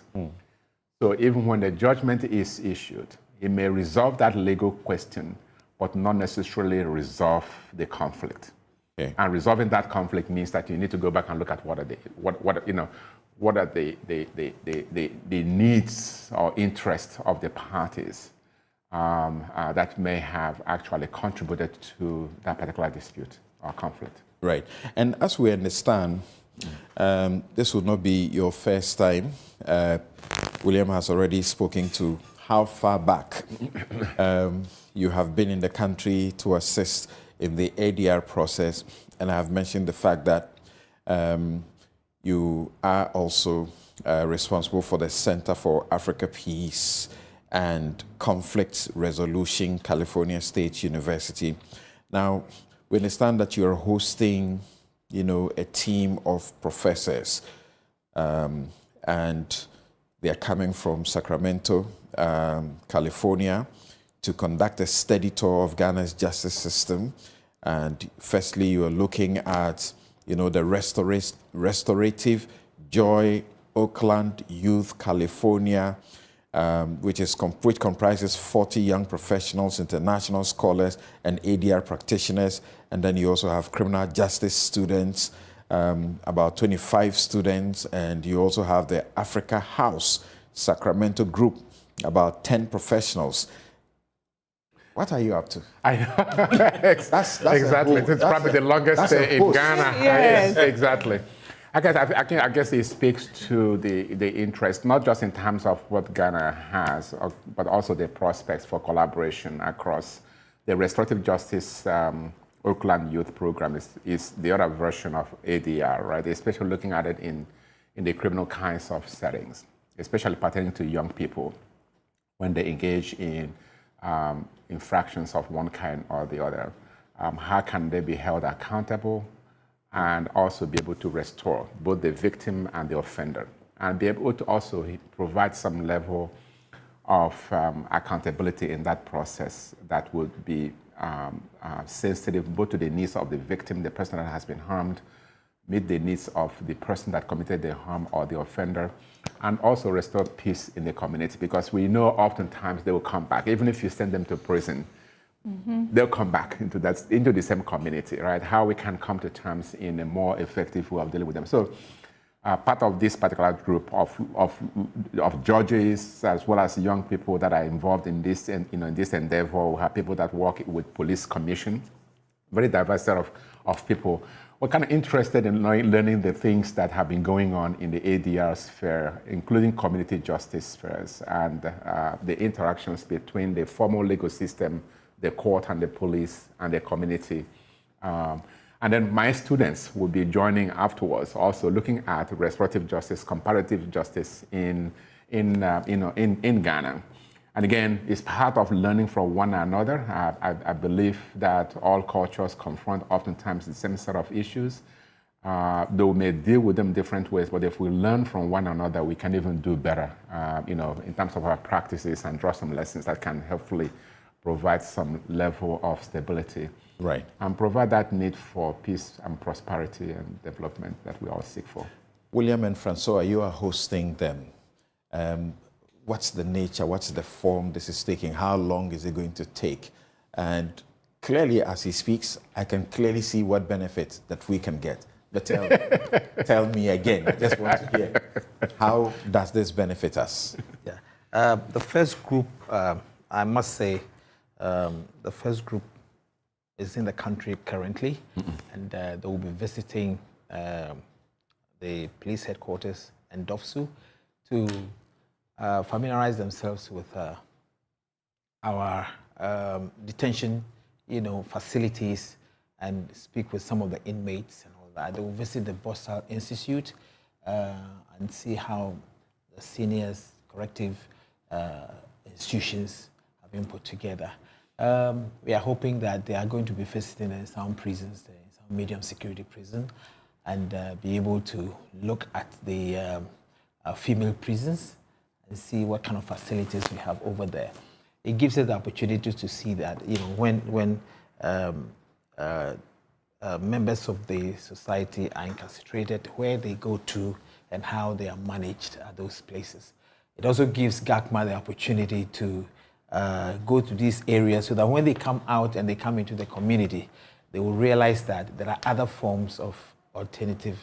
So even when the judgment is issued, it may resolve that legal question, but not necessarily resolve the conflict. Okay. And resolving that conflict means that you need to go back and look at what are the needs or interests of the parties that may have actually contributed to that particular dispute or conflict. Right. And as we understand, this would not be your first time. William has already spoken to how far back you have been in the country to assist in the ADR process. And I have mentioned the fact that you are also responsible for the Center for Africa Peace and Conflict Resolution, California State University. Now, we understand that you're hosting, a team of professors, and they are coming from Sacramento, California, to conduct a study tour of Ghana's justice system. And firstly, you are looking at, the restorative Joy Oakland Youth California, which comprises 40 young professionals, international scholars, and ADR practitioners. And then you also have criminal justice students, about 25 students, and you also have the Africa House Sacramento group, about 10 professionals. What are you up to? That's exactly. It's probably the longest stay in Ghana. Yes. Exactly. I guess it speaks to the interest, not just in terms of what Ghana has, but also the prospects for collaboration across the restorative justice. Oakland Youth Program is the other version of ADR, right? Especially looking at it in the criminal kinds of settings, especially pertaining to young people when they engage in infractions of one kind or the other. How can they be held accountable and also be able to restore both the victim and the offender, and be able to also provide some level of accountability in that process that would be sensitive both to the needs of the victim, the person that has been harmed, meet the needs of the person that committed the harm or the offender, and also restore peace in the community, because we know oftentimes they will come back. Even if you send them to prison, they'll come back into the same community, right? How we can come to terms in a more effective way of dealing with them. So part of this particular group of judges, as well as young people that are involved in this, in this endeavor. We have people that work with police commission, very diverse set of people. We're kind of interested in learning the things that have been going on in the ADR sphere, including community justice spheres, and the interactions between the formal legal system, the court and the police and the community. And then my students will be joining afterwards, also looking at restorative justice, comparative justice in Ghana. And again, it's part of learning from one another. I believe that all cultures confront oftentimes the same set of issues. Though we may deal with them different ways, but if we learn from one another, we can even do better, in terms of our practices, and draw some lessons that can hopefully provide some level of stability. Right. And provide that need for peace and prosperity and development that we all seek for. William and Francois, you are hosting them. What's the nature, what's the form this is taking? How long is it going to take? And clearly, as he speaks, I can clearly see what benefits that we can get. But tell me again, I just want to hear, how does this benefit us? Yeah. The first group, I must say, the first group is in the country currently, and they will be visiting the police headquarters in Dofsu to familiarize themselves with our detention, facilities, and speak with some of the inmates and all that. They will visit the Bostal Institute and see how the seniors corrective institutions have been put together. We are hoping that they are going to be visiting some prisons, some medium security prison, and be able to look at the female prisons and see what kind of facilities we have over there. It gives us the opportunity to see that, when members of the society are incarcerated, where they go to and how they are managed at those places. It also gives GACMA the opportunity to go to these areas so that when they come out and they come into the community, they will realize that there are other forms of alternative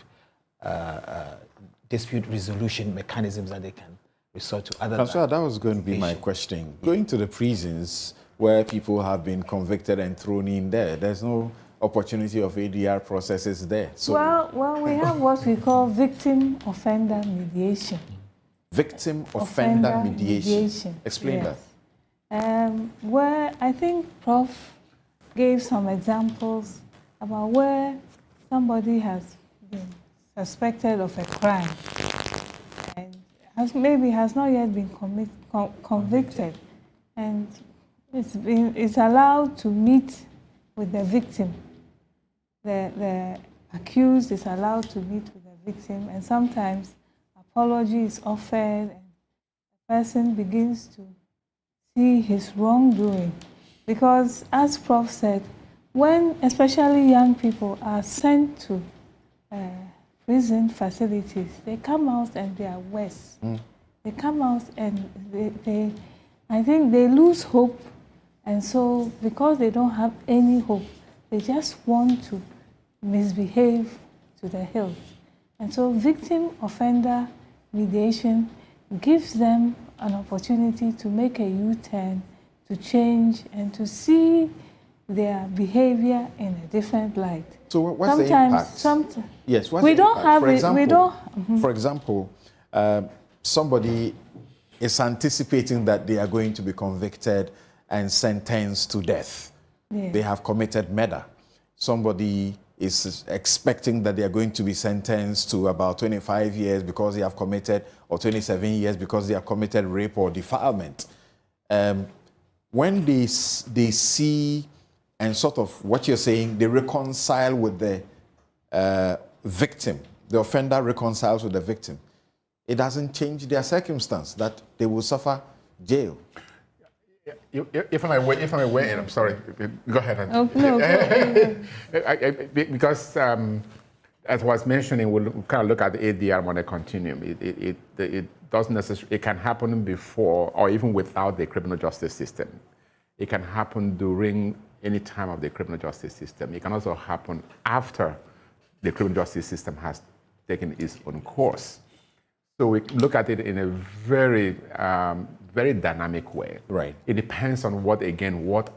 dispute resolution mechanisms that they can resort to. Francois, that was going to be my question. Going to the prisons where people have been convicted and thrown in there, there's no opportunity of ADR processes there. So well, we have what we call victim offender mediation. Victim offender mediation. Explain that. Where I think Prof gave some examples about where somebody has been suspected of a crime and has not yet been convicted, and it's allowed to meet with the victim. The accused is allowed to meet with the victim, and sometimes apology is offered, and the person begins to see his wrongdoing. Because, as Prof said, when especially young people are sent to prison facilities, they come out and they are worse. They come out and I think they lose hope, and so because they don't have any hope, they just want to misbehave to the hilt. And so victim offender mediation gives them an opportunity to make a U-turn, to change, and to see their behavior in a different light. So what's the impact? Yes, what's we the don't impact? have For it. example, We don't. For example, somebody is anticipating that they are going to be convicted and sentenced to death. Yeah. They have committed murder. Somebody is expecting that they are going to be sentenced to about 25 years because they have committed, or 27 years because they have committed rape or defilement. When they see, and sort of what you're saying, they reconcile with the victim, the offender reconciles with the victim, it doesn't change their circumstance, that they will suffer jail. If I may weigh in, I'm sorry. Go ahead. Because as I was mentioning, we'll kind of look at the ADR on a continuum. doesn't necessarily, it can happen before or even without the criminal justice system. It can happen during any time of the criminal justice system. It can also happen after the criminal justice system has taken its own course. So we look at it in a very, very dynamic way. Right. It depends on what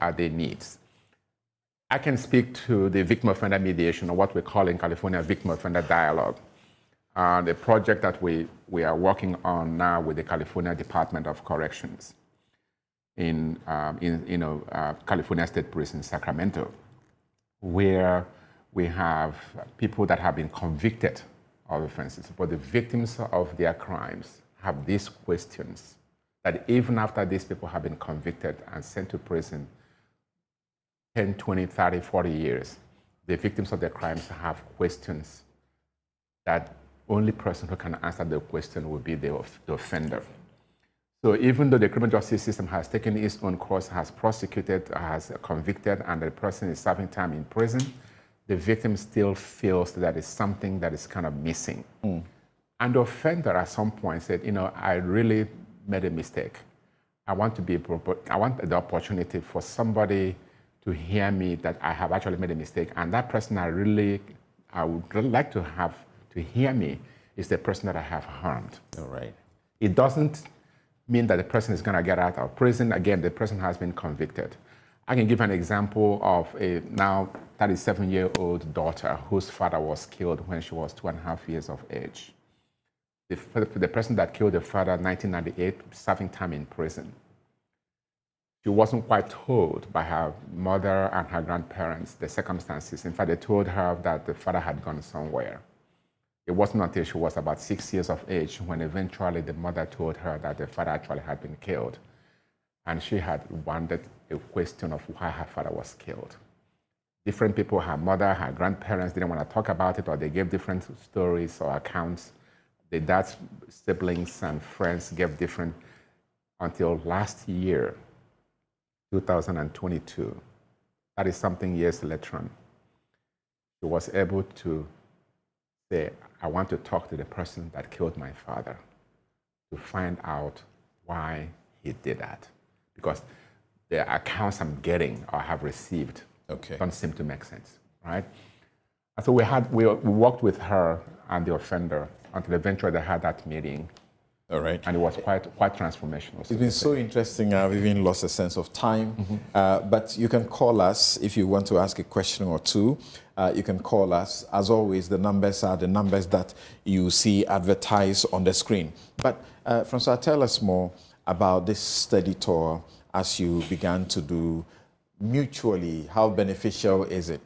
are their needs. I can speak to the victim offender mediation, or what we call in California victim offender dialogue. The project that we are working on now with the California Department of Corrections in California State Prison, Sacramento, where we have people that have been convicted of offenses, but the victims of their crimes have these questions that even after these people have been convicted and sent to prison 10, 20, 30, 40 years, the victims of their crimes have questions that only person who can answer the question will be the offender. So even though the criminal justice system has taken its own course, has prosecuted, has convicted, and the person is serving time in prison, the victim still feels that it's something that is kind of missing. And the offender at some point said, I really made a mistake. I want the opportunity for somebody to hear me that I have actually made a mistake. And that person I would really like to have to hear me is the person that I have harmed. All right. It doesn't mean that the person is going to get out of prison. Again, the person has been convicted. I can give an example of a now 37-year-old daughter whose father was killed when she was 2.5 years of age. The person that killed the father in 1998 serving time in prison. She wasn't quite told by her mother and her grandparents the circumstances. In fact, they told her that the father had gone somewhere. It wasn't until she was about 6 years of age when eventually the mother told her that the father actually had been killed. And she had wondered a question of why her father was killed. Different people, her mother, her grandparents didn't want to talk about it, or they gave different stories or accounts. The dad's siblings and friends gave different, until last year, 2022. That is something years later on. She was able to say, I want to talk to the person that killed my father to find out why he did that. Because the accounts I'm getting or have received don't seem to make sense, right? And so we worked with her and the offender until eventually they had that meeting. All right. And it was quite transformational. It's been so interesting. I've even lost a sense of time. But you can call us if you want to ask a question or two. You can call us. As always, the numbers are the numbers that you see advertised on the screen. But Francois, tell us more about this study tour as you began to do mutually. How beneficial is it?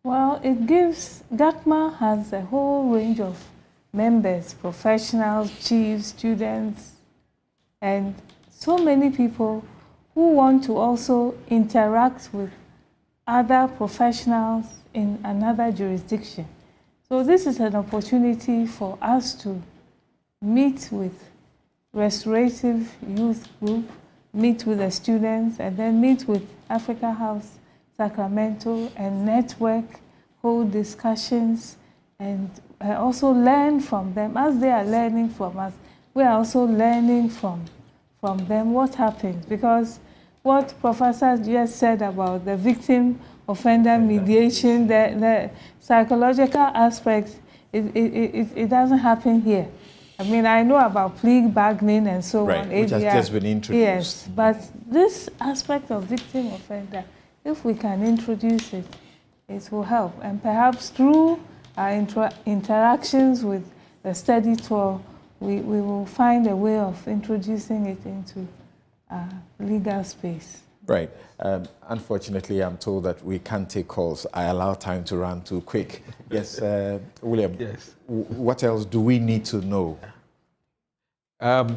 Well, it gives, GATMA has a whole range of members, professionals, chiefs, students, and so many people who want to also interact with other professionals in another jurisdiction. So this is an opportunity for us to meet with Restorative Youth Group, meet with the students, and then meet with Africa House Sacramento and network, hold discussions, and also learn from them. As they are learning from us, we are also learning from them what happens. Because what Professor just said about the victim offender mediation, the psychological aspect, it doesn't happen here. I mean, I know about plea bargaining and so on. Which has just been introduced. Yes, but this aspect of victim offender, if we can introduce it, it will help. And perhaps through our interactions with the study tour, we will find a way of introducing it into legal space. Right. Unfortunately, I'm told that we can't take calls. I allow time to run too quick. Yes, William. Yes. What else do we need to know? A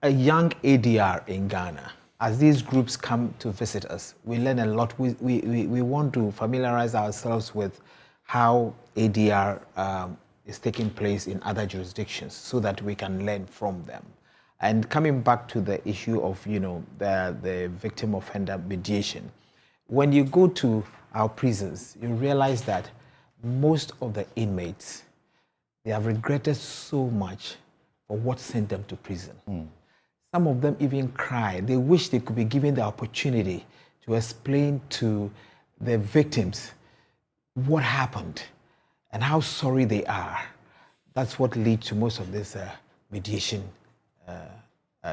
young ADR in Ghana, as these groups come to visit us, we learn a lot. We want to familiarize ourselves with how ADR is taking place in other jurisdictions so that we can learn from them. And coming back to the issue of, the victim offender mediation, when you go to our prisons, you realize that most of the inmates, they have regretted so much for what sent them to prison. Some of them even cry. They wish they could be given the opportunity to explain to the victims what happened and how sorry they are. That's what leads to most of these mediation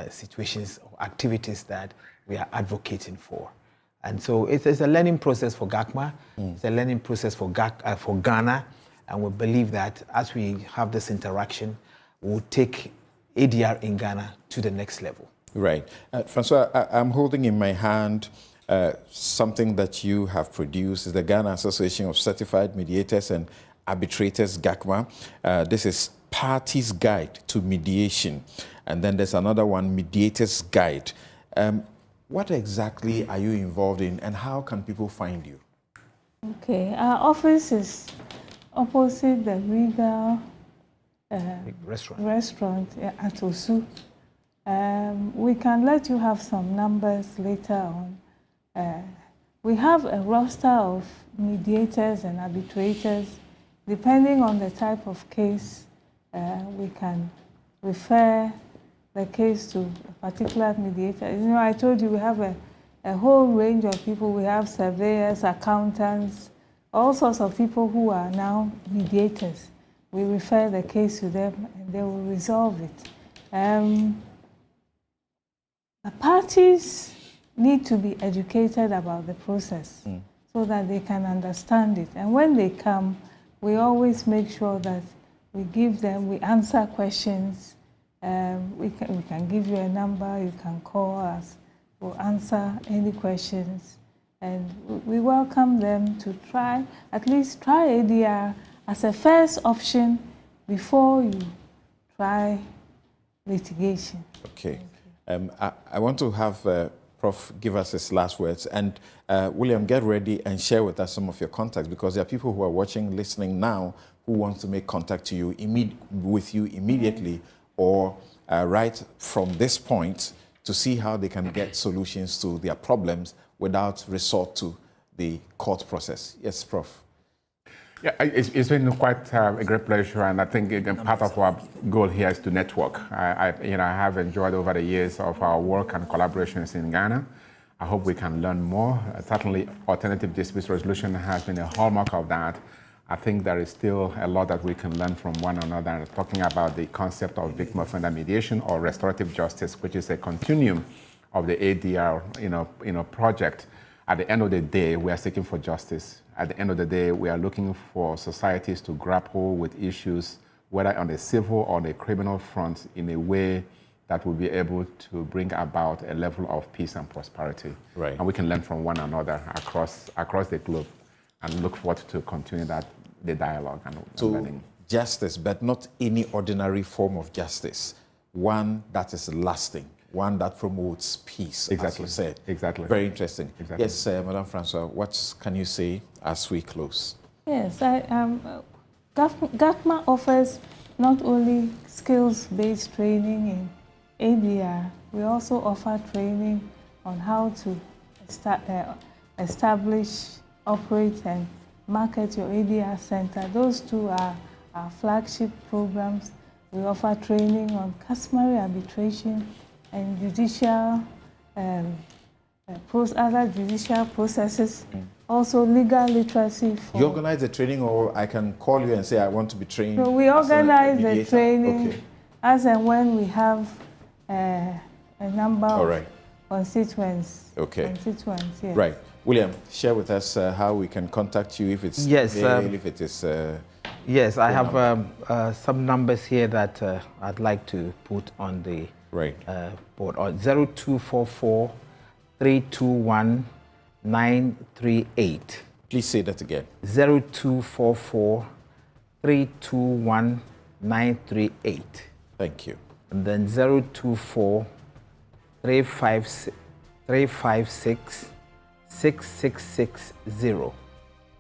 situations or activities that we are advocating for. And so it's a learning process for GACMA, it's a learning process for Ghana, and we believe that as we have this interaction, we'll take ADR in Ghana to the next level. Right. Francois, I'm holding in my hand something that you have produced. Is the Ghana Association of Certified Mediators and Arbitrators, GACMA. This is Parties Guide to Mediation. And then there's another one, Mediators Guide. What exactly are you involved in, and how can people find you? Okay, our office is opposite the Regal restaurant at Osu. We can let you have some numbers later on. We have a roster of mediators and arbitrators. Depending on the type of case, we can refer the case to a particular mediator. You know, I told you we have a whole range of people. We have surveyors, accountants, all sorts of people who are now mediators. We refer the case to them and they will resolve it. The parties need to be educated about the process so that they can understand it. And when they come, we always make sure that we give them, we answer questions. We can give you a number, you can call us, we'll answer any questions. And we welcome them to at least try ADR as a first option before you try litigation. Okay. I want to have Prof give us his last words. And William, get ready and share with us some of your contacts, because there are people who are watching, listening now, who want to make contact to you with you immediately, or right from this point to see how they can get solutions to their problems without resort to the court process. Yes, Prof. Yeah, it's been quite a great pleasure, and I think part of our goal here is to network. I have enjoyed over the years of our work and collaborations in Ghana. I hope we can learn more. Certainly, alternative dispute resolution has been a hallmark of that. I think there is still a lot that we can learn from one another, talking about the concept of victim-offender mediation or restorative justice, which is a continuum of the ADR project. At the end of the day, we are seeking for justice. At the end of the day, we are looking for societies to grapple with issues, whether on the civil or the criminal front, in a way that will be able to bring about a level of peace and prosperity. Right. And we can learn from one another across the globe, and look forward to continue the dialogue and learning. Justice, but not any ordinary form of justice. One that is lasting, one that promotes peace, exactly. As you said. Exactly. Very interesting. Exactly. Yes, Madame Francois, what can you say as we close? Yes, GACMA offers not only skills-based training in ADR, we also offer training on how to establish, operate, and market your ADR center. Those two are our flagship programs. We offer training on customary arbitration and judicial, other judicial processes. Also legal literacy. You organize the training, or I can call you and say I want to be trained? So we organize the training as and when we have a number of constituents. Okay. Constituents, yes. Right. William, share with us how we can contact you, if it's email, if it is... yes, I have some numbers here that I'd like to put on the board. 0244 321 938. Please say that again. 0244 321 938. Thank you. And then 024 356 6660.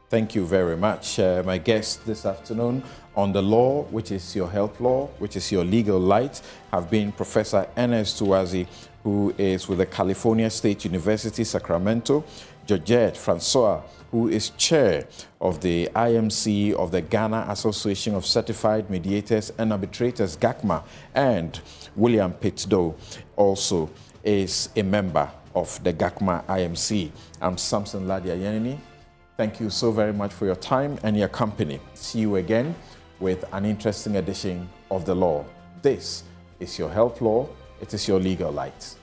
Thank you very much. My guest this afternoon on the law, which is your health law, which is your legal light, have been Professor Ernest Tuazi, who is with the California State University, Sacramento, Georgette Francois, who is chair of the IMC of the Ghana Association of Certified Mediators and Arbitrators, GACMA, and William Pitdo also is a member of the GACMA IMC. I'm Samson Ladia Yenini. Thank you so very much for your time and your company. See you again with an interesting edition of The Law. This is your health law. It is your legal light.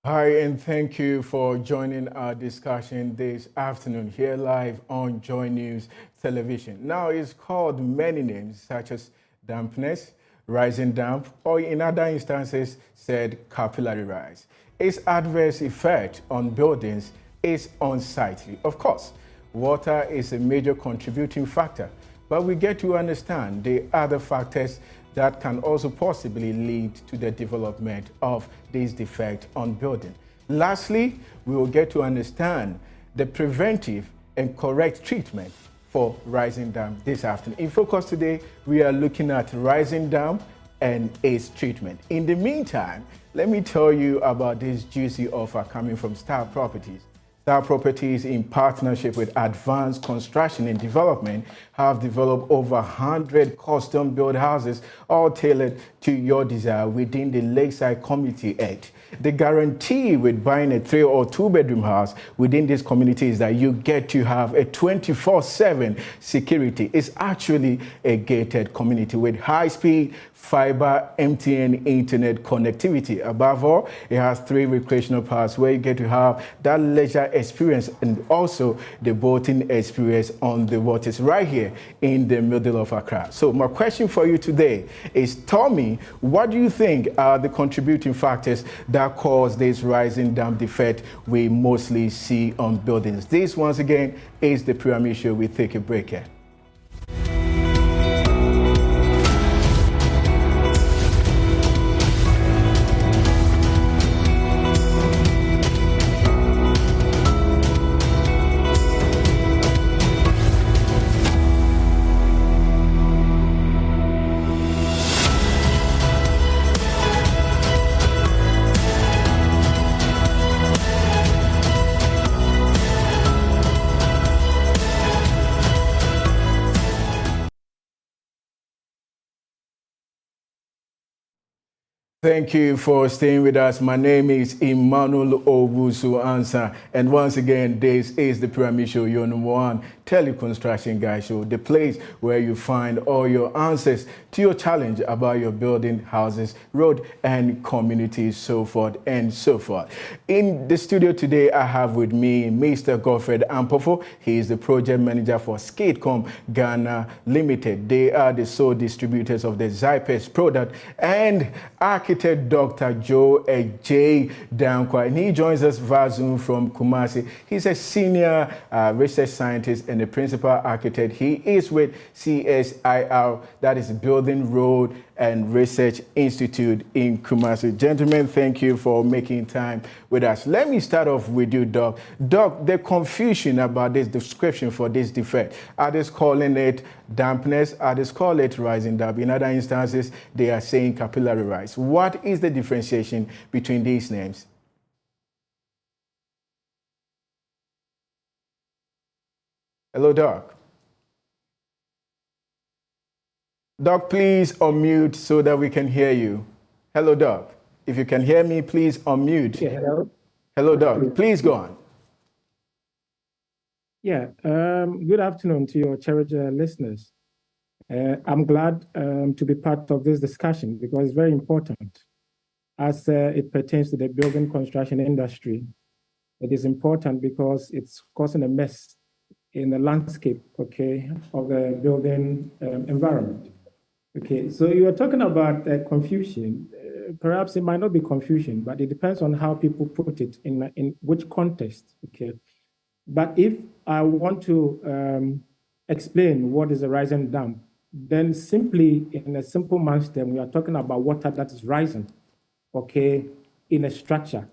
Hi, and thank you for joining our discussion this afternoon here live on Joy News Television. Now, it's called many names such as dampness, rising damp, or in other instances said capillary rise. Its adverse effect on buildings is unsightly. Of course, water is a major contributing factor, but we get to understand the other factors that can also possibly lead to the development of this defect on building. Lastly, we will get to understand the preventive and correct treatment for rising damp this afternoon. In focus today, we are looking at rising damp and its treatment. In the meantime, let me tell you about this juicy offer coming from Star Properties. Star Properties, in partnership with Advanced Construction and Development, have developed over 100 custom-built houses, all tailored to your desire within the Lakeside Community Act. The guarantee with buying a 3 or 2 bedroom house within this community is that you get to have a 24/7 security. It's actually a gated community with high-speed fiber MTN internet connectivity. Above all, it has 3 recreational parks where you get to have that leisure experience and also the boating experience on the waters right here in the middle of Accra. So my question for you today is, tell me, what do you think are the contributing factors that cause this rising damp defect we mostly see on buildings? This, once again, is the Pyramid Show. We take a break here. Thank you for staying with us. My name is Emmanuel Owusu Ansa. And once again, this is the Pyramid Show, your number one teleconstruction guy show, the place where you find all your answers to your challenge about your building, houses, road, and communities, so forth and so forth. In the studio today, I have with me Mr. Godfred Ampofo. He is the project manager for Skatecom Ghana Limited. They are the sole distributors of the Zypes product, and architect Dr. Joe J. Dankwa, and he joins us via Zoom from Kumasi. He's a senior research scientist and a principal architect. He is with CSIR, that is Building Road and Research Institute in Kumasi. Gentlemen, thank you for making time with us. Let me start off with you, Doc. Doc, the confusion about this description for this defect, others calling it dampness, others call it rising damp. In other instances, they are saying capillary rise. What is the differentiation between these names? Hello, Doc. Doc, please unmute so that we can hear you. Hello, Doc. If you can hear me, please unmute. Yeah, hello. Hello, Doc. Please go on. Yeah, good afternoon to your cherished listeners. I'm glad to be part of this discussion because it's very important as it pertains to the building construction industry. It is important because it's causing a mess in the landscape, okay, of the building environment. Okay, so you are talking about confusion. Perhaps it might not be confusion, but it depends on how people put it in which context, okay? But if I want to explain what is a rising damp, then simply in a simple man's term, we are talking about water that is rising, okay, in a structure.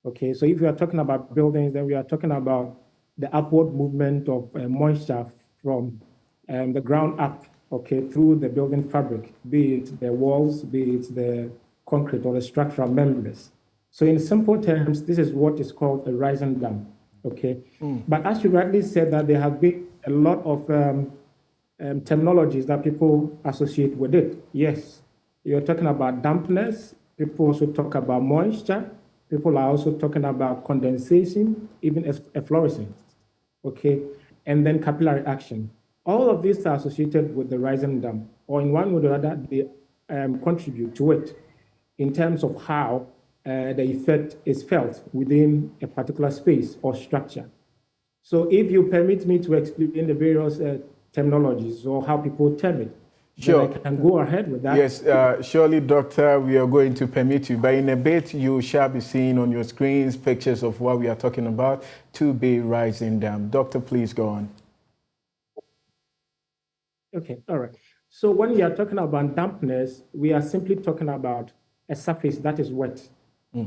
Okay, so if we are talking about buildings, then we are talking about the upward movement of moisture from the ground up, okay, through the building fabric, be it the walls, be it the concrete or the structural members. So in simple terms, this is what is called a rising damp, okay? But as you rightly said, that there have been a lot of terminologies that people associate with it. Yes, you're talking about dampness. People also talk about moisture. People are also talking about condensation, even efflorescence, okay? And then capillary action. All of these are associated with the rising damp, or in one way or other, they contribute to it in terms of how the effect is felt within a particular space or structure. So if you permit me to explain the various terminologies or how people term it, sure, then I can go ahead with that. Yes, surely, Doctor, we are going to permit you. But in a bit, you shall be seeing on your screens pictures of what we are talking about to be rising damp. Doctor, please go on. Okay, all right. So when we are talking about dampness, we are simply talking about a surface that is wet,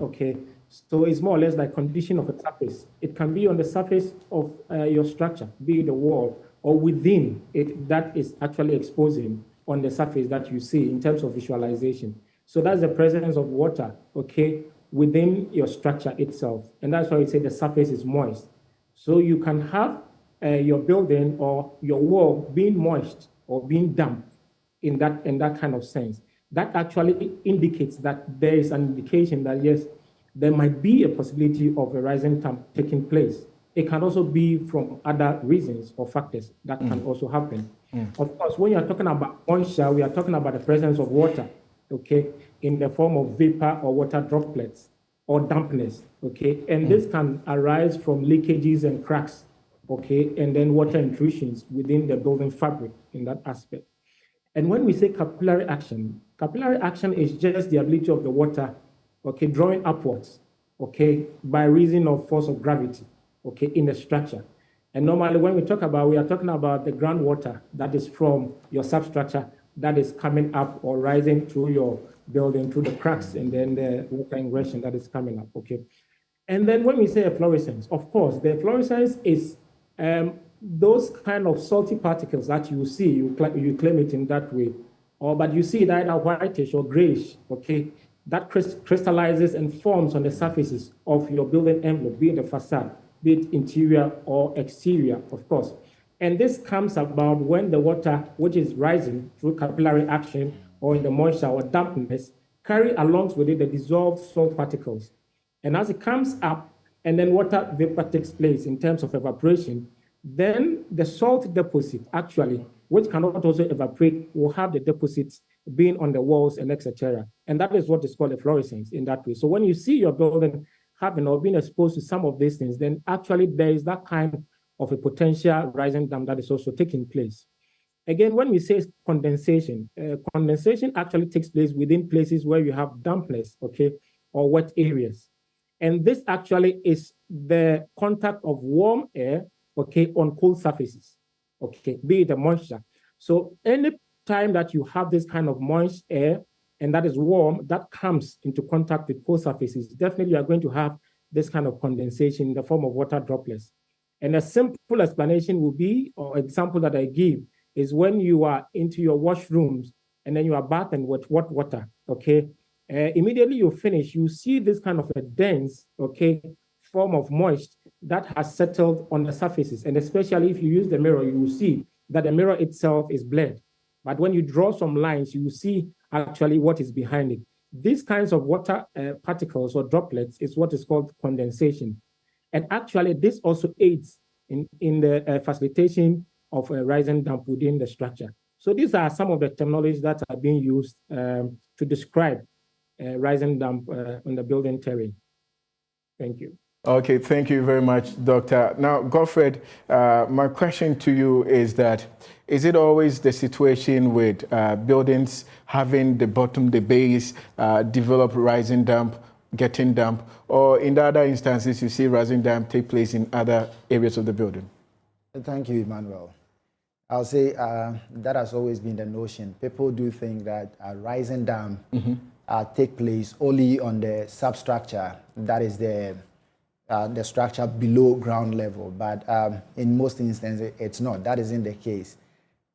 okay? So it's more or less like condition of a surface. It can be on the surface of your structure, be it the wall, or within it that is actually exposing on the surface that you see in terms of visualization. So that's the presence of water, okay, within your structure itself. And that's why we say the surface is moist. So you can have your building or your wall being moist or being damp in that kind of sense. That actually indicates that there is an indication that, yes, there might be a possibility of a rising damp taking place. It can also be from other reasons or factors that can also happen. Of course, when you're talking about moisture, we are talking about the presence of water, okay, in the form of vapor or water droplets or dampness, okay? And this can arise from leakages and cracks, okay, and then water intrusions within the building fabric in that aspect. And when we say capillary action is just the ability of the water, okay, drawing upwards, okay, by reason of force of gravity, okay, in the structure. And normally when we are talking about the groundwater that is from your substructure that is coming up or rising through your building, through the cracks, and then the water ingression that is coming up, okay? And then when we say efflorescence, of course, the efflorescence is those kind of salty particles that you see, you claim it in that way, but you see it either whitish or grayish, okay? That crystallizes and forms on the surfaces of your building envelope, be it the facade, be it interior or exterior, of course. And this comes about when the water, which is rising through capillary action or in the moisture or dampness, carry along with it the dissolved salt particles. And as it comes up, and then water vapor takes place in terms of evaporation, then the salt deposit actually, which cannot also evaporate, will have the deposits being on the walls and etc. And that is what is called efflorescence in that way. So when you see your building having or being exposed to some of these things, then actually there is that kind of a potential rising dam that is also taking place. Again, when we say condensation, condensation actually takes place within places where you have dampness, okay, or wet areas. And this actually is the contact of warm air, okay, on cold surfaces, okay, be it a moisture. So any time that you have this kind of moist air and that is warm, that comes into contact with cold surfaces, definitely you are going to have this kind of condensation in the form of water droplets. And a simple explanation will be, or example that I give, is when you are into your washrooms and then you are bathing with hot water, okay? Immediately you finish, you see this kind of a dense, okay, form of moist that has settled on the surfaces. And especially if you use the mirror, you will see that the mirror itself is blurred. But when you draw some lines, you will see actually what is behind it. These kinds of water particles or droplets is what is called condensation. And actually this also aids in the facilitation of a rising damp within the structure. So these are some of the terminologies that are being used to describe rising damp on the building terrain. Thank you. Okay, thank you very much, Doctor. Now, Godfred, my question to you is that, is it always the situation with buildings having the bottom, the base, develop rising damp, getting damp, or in the other instances you see rising damp take place in other areas of the building? Thank you, Emmanuel. I'll say that has always been the notion. People do think that rising damp take place only on the substructure, that is the structure below ground level, but in most instances it's not. That isn't the case.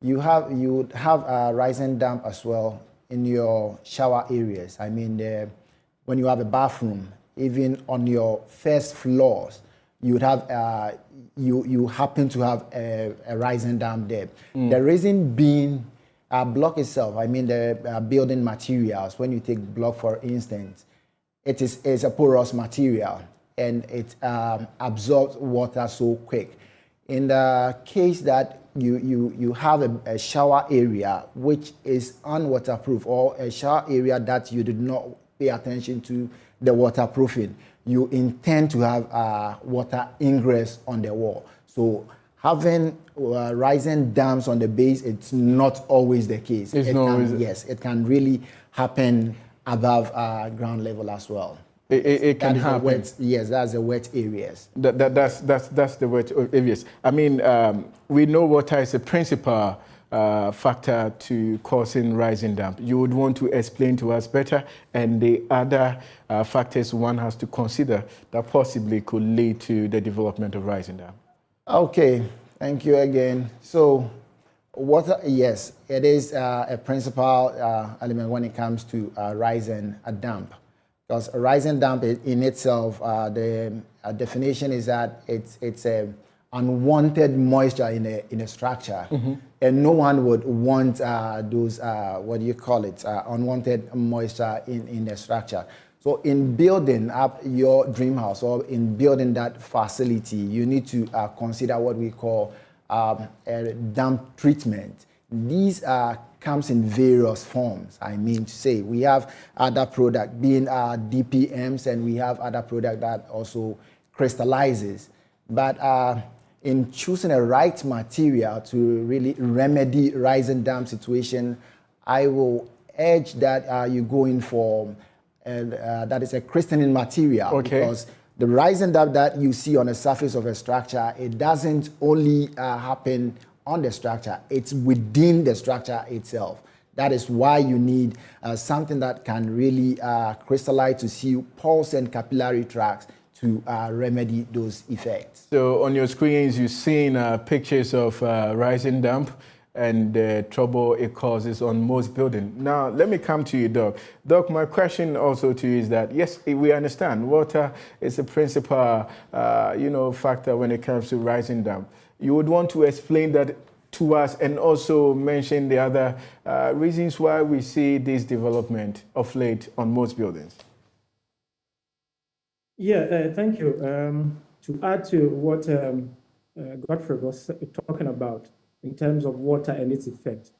You would have rising damp as well in your shower areas. I mean, when you have a bathroom, even on your first floors, you would have you happen to have a rising damp there. The reason being block itself. I mean the building materials. When you take block for instance, it's a porous material and it absorbs water so quick. In the case that you have a shower area which is unwaterproof, or a shower area that you did not pay attention to the waterproofing, you intend to have water ingress on the wall. So having rising dams on the base, it's not always the case. Yes, it can really happen above ground level as well. It can happen. Yes, that's the wet areas. That's the wet areas. I mean, we know water is a principal factor to causing rising damp. You would want to explain to us better, and the other factors one has to consider that possibly could lead to the development of rising damp. Okay, thank you again. So water, yes, it is a principal element when it comes to rising damp. Because a rising damp in itself, the definition is that it's a unwanted moisture in a structure, and no one would want those unwanted moisture in the structure. So in building up your dream house or in building that facility, you need to consider what we call a damp treatment. These comes in various forms. I mean to say, we have other product being DPMs, and we have other product that also crystallizes. But in choosing a right material to really remedy rising damp situation, I will urge that you go in for that is a crystalline material, because the rising damp that you see on the surface of a structure, it doesn't only happen on the structure, it's within the structure itself. That is why you need something that can really crystallize to seal pores and capillary tracts to remedy those effects. So on your screens, you've seen pictures of rising damp and the trouble it causes on most buildings. Now, let me come to you, Doc. Doc, my question also to you is that, yes, we understand water is a principal factor when it comes to rising damp. You would want to explain that to us and also mention the other reasons why we see this development of late on most buildings? Yeah, thank you. To add to what Godfrey was talking about in terms of water and its effect,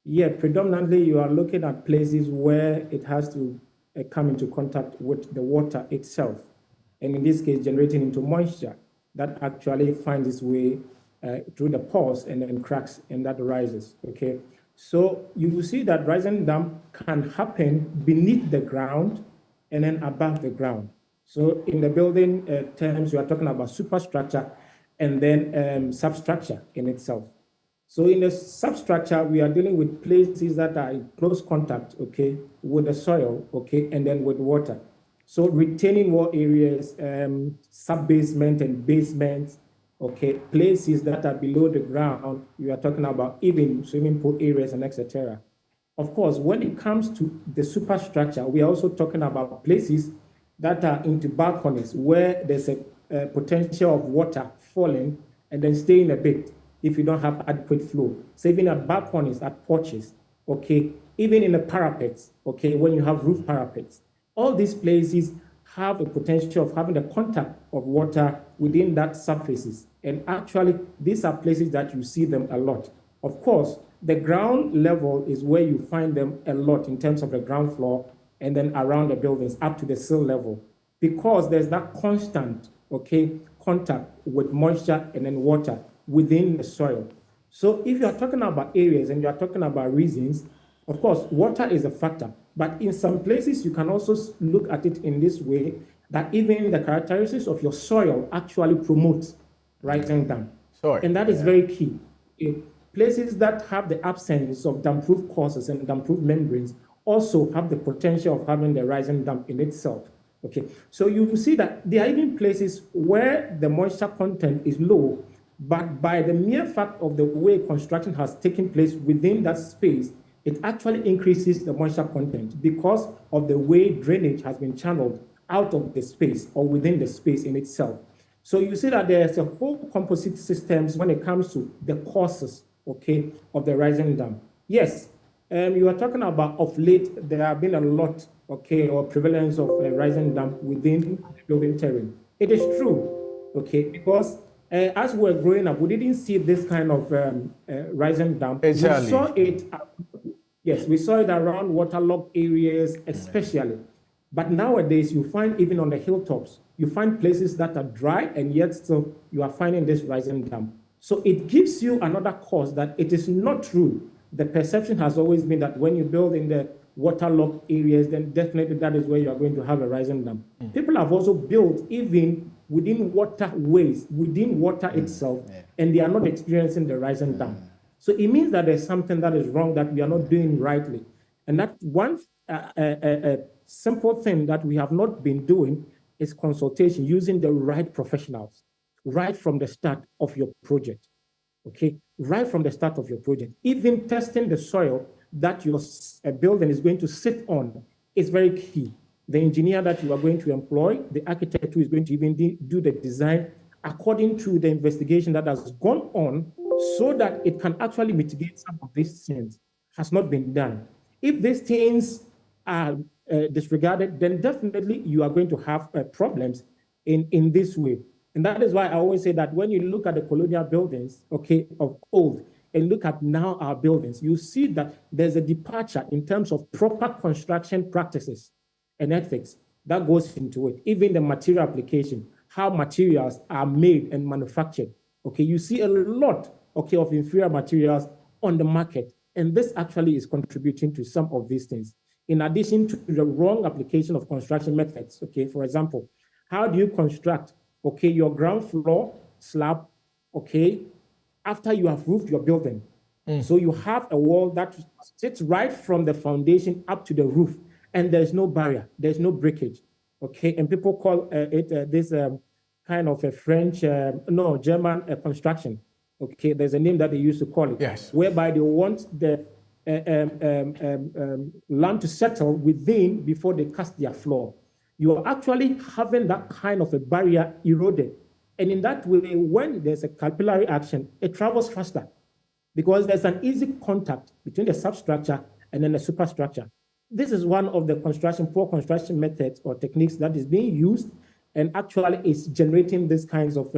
yeah, predominantly you are looking at places where it has to come into contact with the water itself, and in this case, generating into moisture that actually finds its way through the pores and then cracks, and that rises, okay? So you will see that rising dam can happen beneath the ground and then above the ground. So in the building terms, you are talking about superstructure and then substructure in itself. So in the substructure, we are dealing with places that are in close contact, okay, with the soil, okay, and then with water. So retaining wall areas, sub-basement and basements, okay, places that are below the ground, you are talking about even swimming pool areas and etc. Of course, when it comes to the superstructure, we are also talking about places that are into balconies where there's a potential of water falling and then staying a bit if you don't have adequate flow. So even at balconies, at porches, okay, even in the parapets, okay, when you have roof parapets, all these places have a potential of having the contact of water within that surfaces. And actually, these are places that you see them a lot. Of course, the ground level is where you find them a lot in terms of the ground floor and then around the buildings up to the sill level, because there's that constant, okay, contact with moisture and then water within the soil. So if you are talking about areas and you are talking about reasons, of course, water is a factor, but in some places you can also look at it in this way, that even the characteristics of your soil actually promotes rising dam. And that is very key. Places that have the absence of dam-proof courses and dam-proof membranes also have the potential of having the rising dam in itself. Okay, so you will see that there are even places where the moisture content is low, but by the mere fact of the way construction has taken place within that space, it actually increases the moisture content because of the way drainage has been channeled out of the space or within the space in itself. So you see that there's a whole composite systems when it comes to the causes, okay, of the rising dam. Yes, you are talking about of late, there have been a lot, okay, or prevalence of rising dam within the building terrain. It is true, okay, because as we were growing up, we didn't see this kind of rising dam. Exactly. We saw it, yes, we saw it around waterlogged areas, especially. But nowadays, you find even on the hilltops, you find places that are dry, and yet still you are finding this rising dam. So it gives you another cause that it is not true. The perception has always been that when you build in the waterlogged areas, then definitely that is where you are going to have a rising dam. People have also built even within waterways, within water itself, and they are not experiencing the rising dam. So it means that there's something that is wrong that we are not doing rightly. And that one simple thing that we have not been doing is consultation, using the right professionals right from the start of your project. Okay, right from the start of your project. Even testing the soil that your building is going to sit on is very key. The engineer that you are going to employ, the architect who is going to even do the design according to the investigation that has gone on so that it can actually mitigate some of these things has not been done. If these things are disregarded, then definitely you are going to have problems in this way. And that is why I always say that when you look at the colonial buildings, okay, of old, and look at now our buildings, you see that there's a departure in terms of proper construction practices and ethics that goes into it. Even the material application, how materials are made and manufactured. Okay, you see a lot, okay, of inferior materials on the market. And this actually is contributing to some of these things. In addition to the wrong application of construction methods, okay, for example, how do you construct, okay, your ground floor slab, okay, after you have roofed your building? So you have a wall that sits right from the foundation up to the roof, and there's no barrier, there's no breakage, okay? And people call it this kind of a French, German construction, okay? There's a name that they used to call it, yes, whereby they want the land to settle within before they cast their floor. You are actually having that kind of a barrier eroded. And in that way, when there's a capillary action, it travels faster. because there's an easy contact between the substructure and then the superstructure. This is one of the poor construction methods or techniques that is being used and actually is generating these kinds of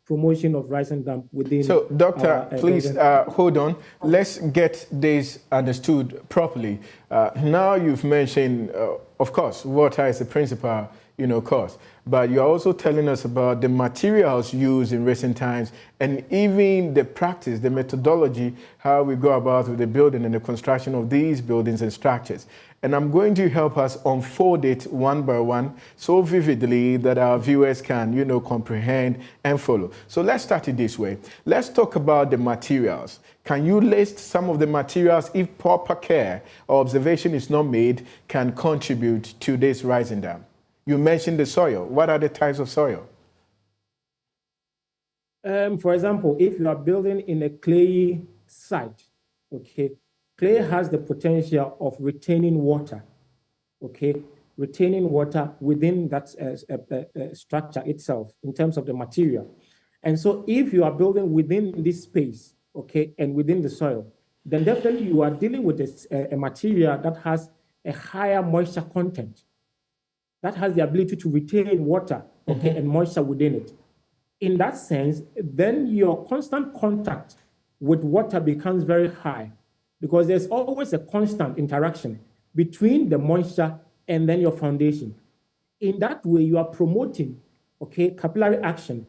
promotion of rise and dump within. So, Doctor, please hold on. Let's get this understood properly. Now you've mentioned, of course, water is the principal, cause, but you're also telling us about the materials used in recent times and even the practice, the methodology, how we go about with the building and the construction of these buildings and structures. And I'm going to help us unfold it one by one so vividly that our viewers can, comprehend and follow. So let's start it this way. Let's talk about the materials. Can you list some of the materials, if proper care or observation is not made, can contribute to this rising dam? You mentioned the soil. What are the types of soil? For example, if you are building in a clayey site, okay, clay has the potential of retaining water, okay, retaining water within that structure itself in terms of the material. And so if you are building within this space, okay, and within the soil, then definitely you are dealing with a material that has a higher moisture content, that has the ability to retain water, okay, and moisture within it. In that sense, then your constant contact with water becomes very high, because there's always a constant interaction between the moisture and then your foundation. In that way, you are promoting, okay, capillary action.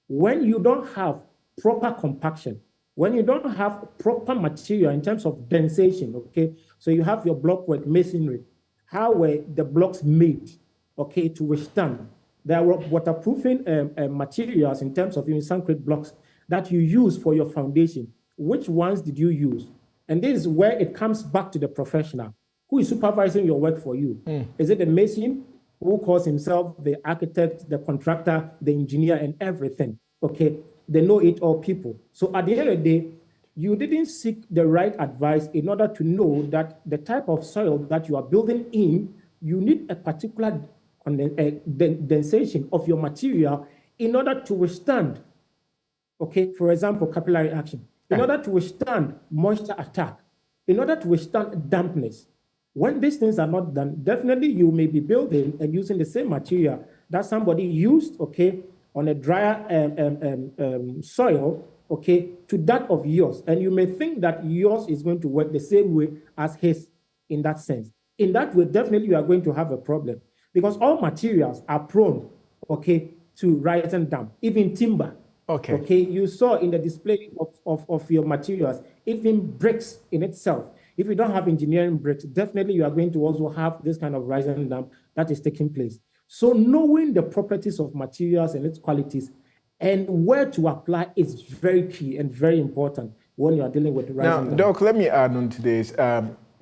When you don't have proper compaction, when you don't have proper material in terms of densation, okay, so you have your blockwork masonry, how were the blocks made, okay, to withstand? There are waterproofing materials in terms of even concrete blocks that you use for your foundation. Which ones did you use? And this is where it comes back to the professional. Who is supervising your work for you? Is it the mason who calls himself the architect, the contractor, the engineer, and everything? Okay, they know it all people. So at the end of the day, you didn't seek the right advice in order to know that the type of soil that you are building in, you need a particular densation of your material in order to withstand, okay, for example, capillary action, in order to withstand moisture attack, in order to withstand dampness. When these things are not done, definitely you may be building and using the same material that somebody used, okay, on a drier soil, okay, to that of yours. And you may think that yours is going to work the same way as his in that sense. In that way, definitely you are going to have a problem, because all materials are prone, okay, to rise and damp, even timber. Okay. Okay, you saw in the display of your materials, even bricks in itself. If you don't have engineering bricks, definitely you are going to also have this kind of rise and damp that is taking place. So knowing the properties of materials and its qualities and where to apply is very key and very important when you are dealing with rise and damp. Now, Doc, let me add on to this.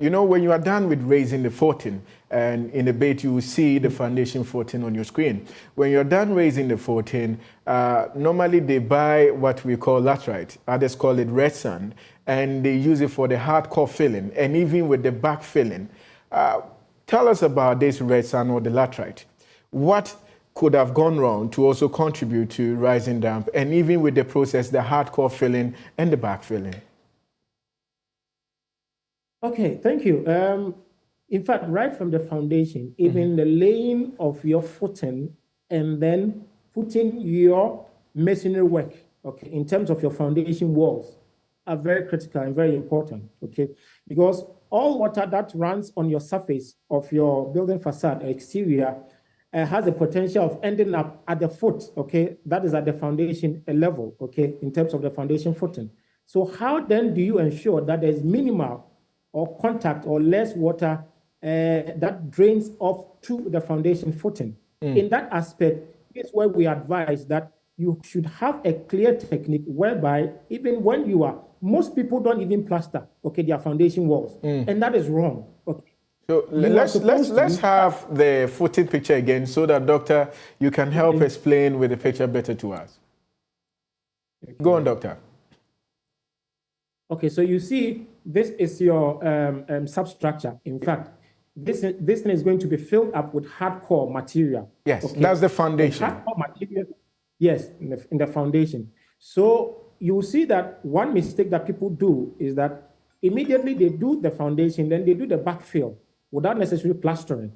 When you are done with raising the footing, and in a bit you will see the foundation footing on your screen. When you're done raising the footing, normally they buy what we call laterite. Others call it red sand, and they use it for the hardcore filling, and even with the back filling. Tell us about this red sand or the laterite. What could have gone wrong to also contribute to rising damp, and even with the process, the hardcore filling and the back filling? Okay, thank you. In fact, right from the foundation, even the laying of your footing and then putting your masonry work, okay, in terms of your foundation walls are very critical and very important, okay? Because all water that runs on your surface of your building facade or exterior has the potential of ending up at the foot, okay? That is at the foundation level, okay, in terms of the foundation footing. So how then do you ensure that there's minimal or contact or less water that drains off to the foundation footing? In that aspect, is where we advise that you should have a clear technique whereby even when you are, most people don't even plaster, okay, their foundation walls, and that is wrong. Okay. So let's have the footing picture again so that, Doctor, you can help explain with the picture better to us. Okay. Go on, Doctor. Okay, so you see, this is your substructure. In fact, this thing is going to be filled up with hardcore material. Yes, okay? That's the foundation. Hardcore material, yes, in the foundation. So you will see that one mistake that people do is that immediately they do the foundation, then they do the backfill without necessarily plastering.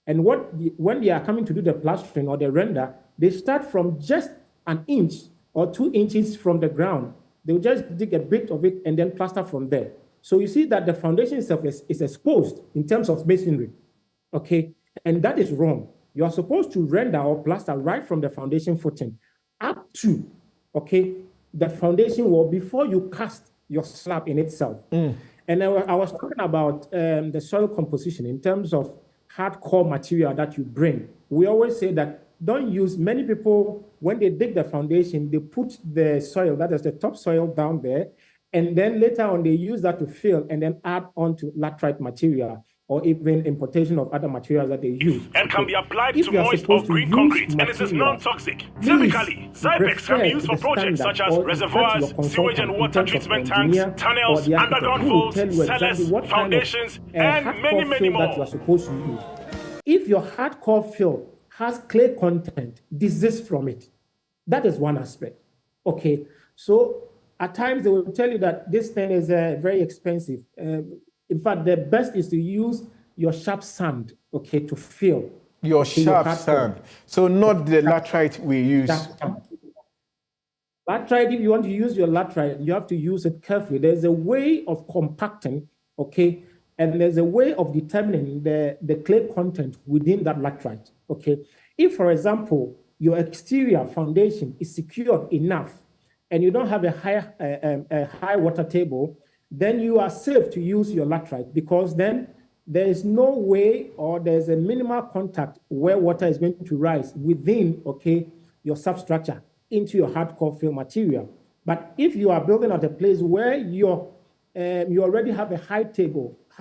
And when they are coming to do the plastering or the render, they start from just an inch or 2 inches from the ground. They'll just dig a bit of it and then plaster from there. So you see that the foundation itself is exposed in terms of masonry, okay? And that is wrong. You are supposed to render or plaster right from the foundation footing up to, okay, the foundation wall before you cast your slab in itself. And I was talking about the soil composition in terms of hardcore material that you bring. We always say that don't use, many people, when they dig the foundation, they put the soil, that is the topsoil down there, and then later on they use that to fill and then add on to laterite material or even importation of other materials that they use. And can be applied to moist or green concrete, and it is non-toxic. Typically, Zypex can be used for projects such as reservoirs, sewage and water treatment tanks, tunnels, underground vaults, cellars, foundations, and many, many more. That you are supposed to use. If your hardcore fill has clay content, desist from it. That is one aspect. Okay, so at times they will tell you that this thing is very expensive. In fact, the best is to use your sharp sand, okay, to fill. Your sharp sand. So not the laterite we use. Laterite, if you want to use your laterite, you have to use it carefully. There's a way of compacting, okay, and there's a way of determining the clay content within that laterite, okay. If, for example, your exterior foundation is secured enough and you don't have a high water table, then you are safe to use your laterite, because then there is no way, or there's a minimal contact where water is going to rise within, okay, your substructure into your hardcore fill material. But if you are building at a place where you already have a high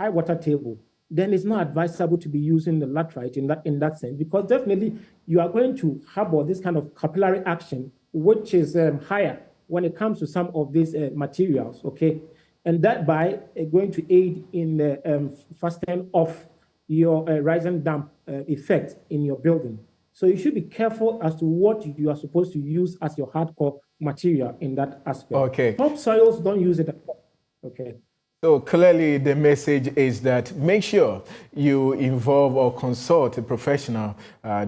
water table, then it's not advisable to be using the laterite in that sense, because definitely you are going to harbor this kind of capillary action, which is higher when it comes to some of these materials, okay? And that by going to aid in the fastening off your rise and damp effect in your building. So you should be careful as to what you are supposed to use as your hardcore material in that aspect. Okay. Topsoils, don't use it at all. Okay. So clearly the message is that make sure you involve or consult a professional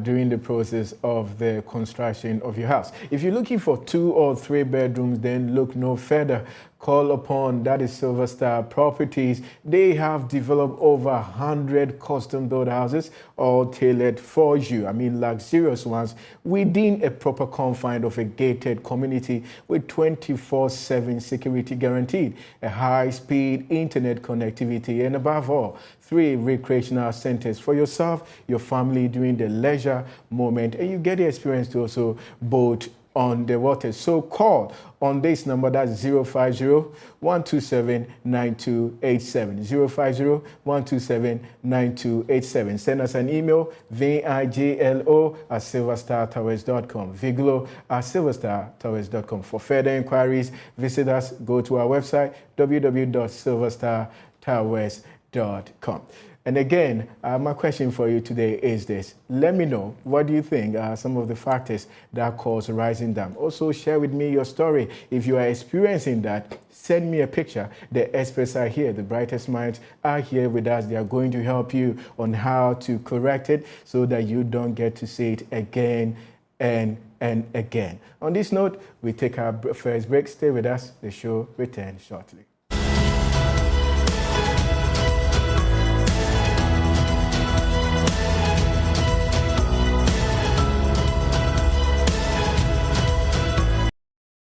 during the process of the construction of your house. If you're looking for 2 or 3 bedrooms, then look no further. Call upon, that is Silver Star Properties. They have developed over 100 custom-built houses, all tailored for you. I mean, luxurious ones within a proper confine of a gated community with 24/7 security guaranteed, a high-speed internet connectivity, and above all, 3 recreational centers for yourself, your family during the leisure moment, and you get the experience to also boat on the water. So call on this number, that's 050-127-9287, 050-127-9287. Send us an email, viglo@silverstartowers.com, viglo@silverstartowers.com. For further inquiries, visit us, go to our website, www.silverstartowers.com. And again, my question for you today is this. Let me know, what do you think are some of the factors that cause rising dam? Also, share with me your story. If you are experiencing that, send me a picture. The experts are here. The brightest minds are here with us. They are going to help you on how to correct it so that you don't get to see it again and again. On this note, we take our first break. Stay with us. The show returns shortly.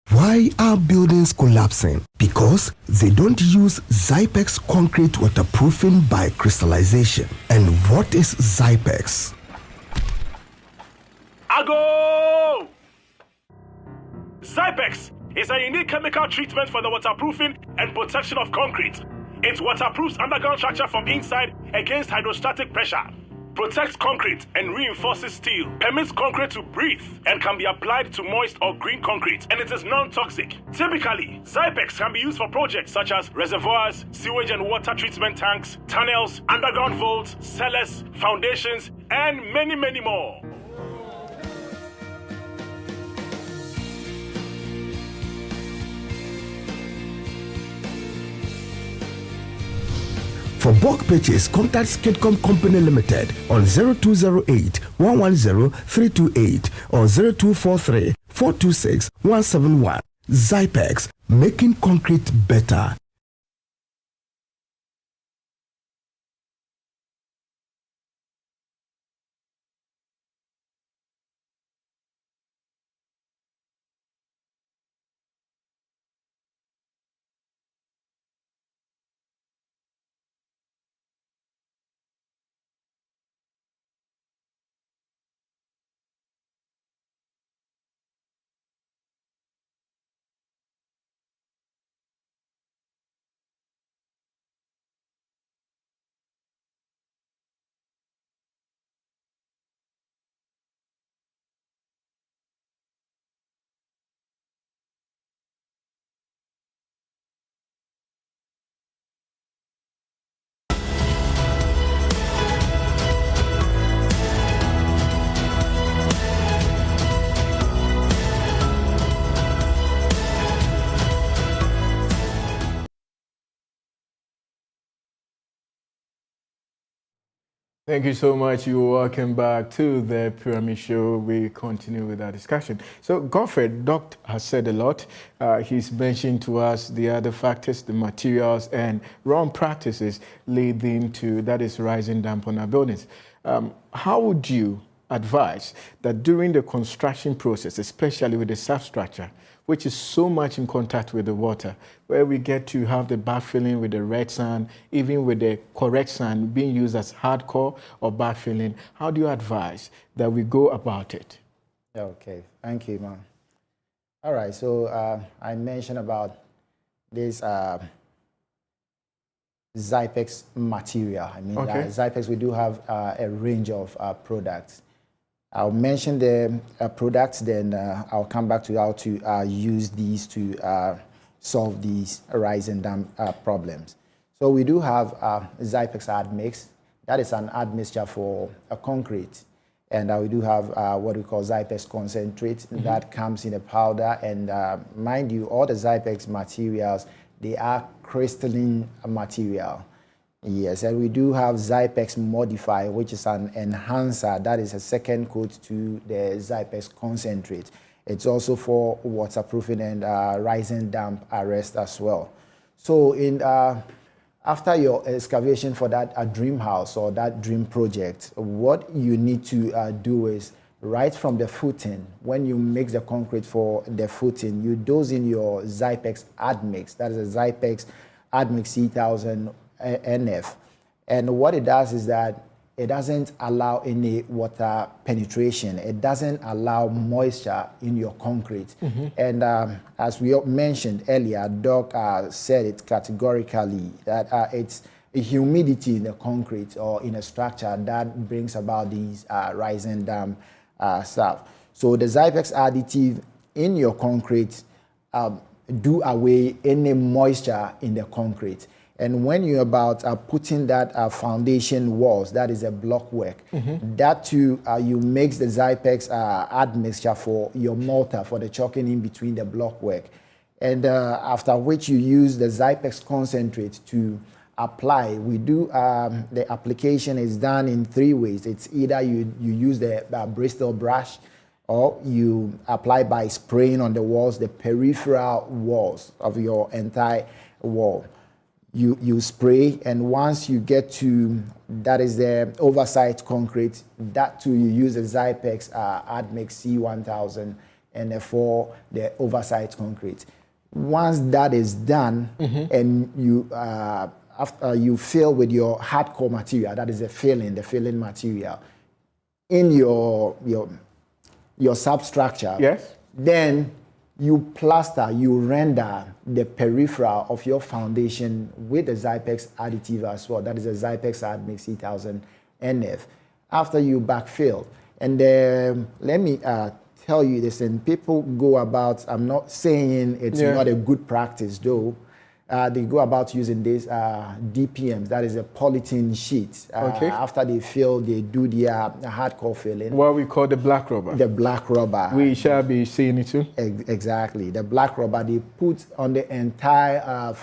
Why are buildings collapsing? Because they don't use Zypex concrete waterproofing by crystallization. And what is Zypex? Ago! Zypex is a unique chemical treatment for the waterproofing and protection of concrete. It waterproofs underground structure from inside against hydrostatic pressure, protects concrete and reinforces steel, permits concrete to breathe, and can be applied to moist or green concrete, and it is non-toxic. Typically, Zypex can be used for projects such as reservoirs, sewage and water treatment tanks, tunnels, underground vaults, cellars, foundations, and many, many more. For bulk purchase, contact Skidcom Company Limited on 0208 110 328 or 0243 426 171. Zypex, making concrete better. Thank you so much. You're welcome back to the Pyramid Show. We continue with our discussion. So, Godfrey, Doc has said a lot. He's mentioned to us the other factors, the materials and wrong practices leading to, that is, rising damp on our buildings. How would you advise that during the construction process, especially with the substructure, which is so much in contact with the water, where we get to have the backfilling with the red sand, even with the correct sand being used as hardcore or backfilling, how do you advise that we go about it? Okay, thank you, man. All right, so I mentioned about this Zypex material. I mean, okay. Zypex, we do have a range of products. I'll mention the products, then I'll come back to how to use these to solve these rise and damp problems. So we do have Zypex admix. That is an admixture for a concrete. And we do have what we call Zypex concentrate. That comes in a powder. And mind you, all the Zypex materials, they are crystalline material. Yes, and we do have Zypex Modify, which is an enhancer. That is a second coat to the Zypex concentrate. It's also for waterproofing and rising damp arrest as well. So in after your excavation for that dream house or that dream project, what you need to do is right from the footing, when you mix the concrete for the footing, you dose in your Zypex admix. That is a Zypex admix 3000 NF. And what it does is that it doesn't allow any water penetration. It doesn't allow moisture in your concrete. And as we mentioned earlier, Doc said it categorically that it's a humidity in the concrete or in a structure that brings about these rising damp stuff. So the Zypex additive in your concrete do away any moisture in the concrete. And when you're about putting that foundation walls, that is a block work, that too, you mix the Zypex admixture for your mortar, for the chalking in between the block work. And after which you use the Zypex concentrate to apply. We do, the application is done in 3 ways. It's either you use the Bristol brush, or you apply by spraying on the walls, the peripheral walls of your entire wall. You spray, and once you get to, that is the oversight concrete, that too you use a Zypex Admix C1000 and for the oversight concrete. Once that is done, and you after you fill with your hardcore material, that is the filling material in your substructure. Yes. Then you plaster, you render the peripheral of your foundation with the Zypex additive as well. That is a Zypex Admix 3000 NF. After you backfill, and let me tell you this, and people go about, I'm not saying it's not a good practice though, they go about using this DPMs, that is a polythene sheet. After they fill, they do their hardcore filling. What we call the black rubber. The black rubber. We shall be seeing it too. Exactly. The black rubber they put on the entire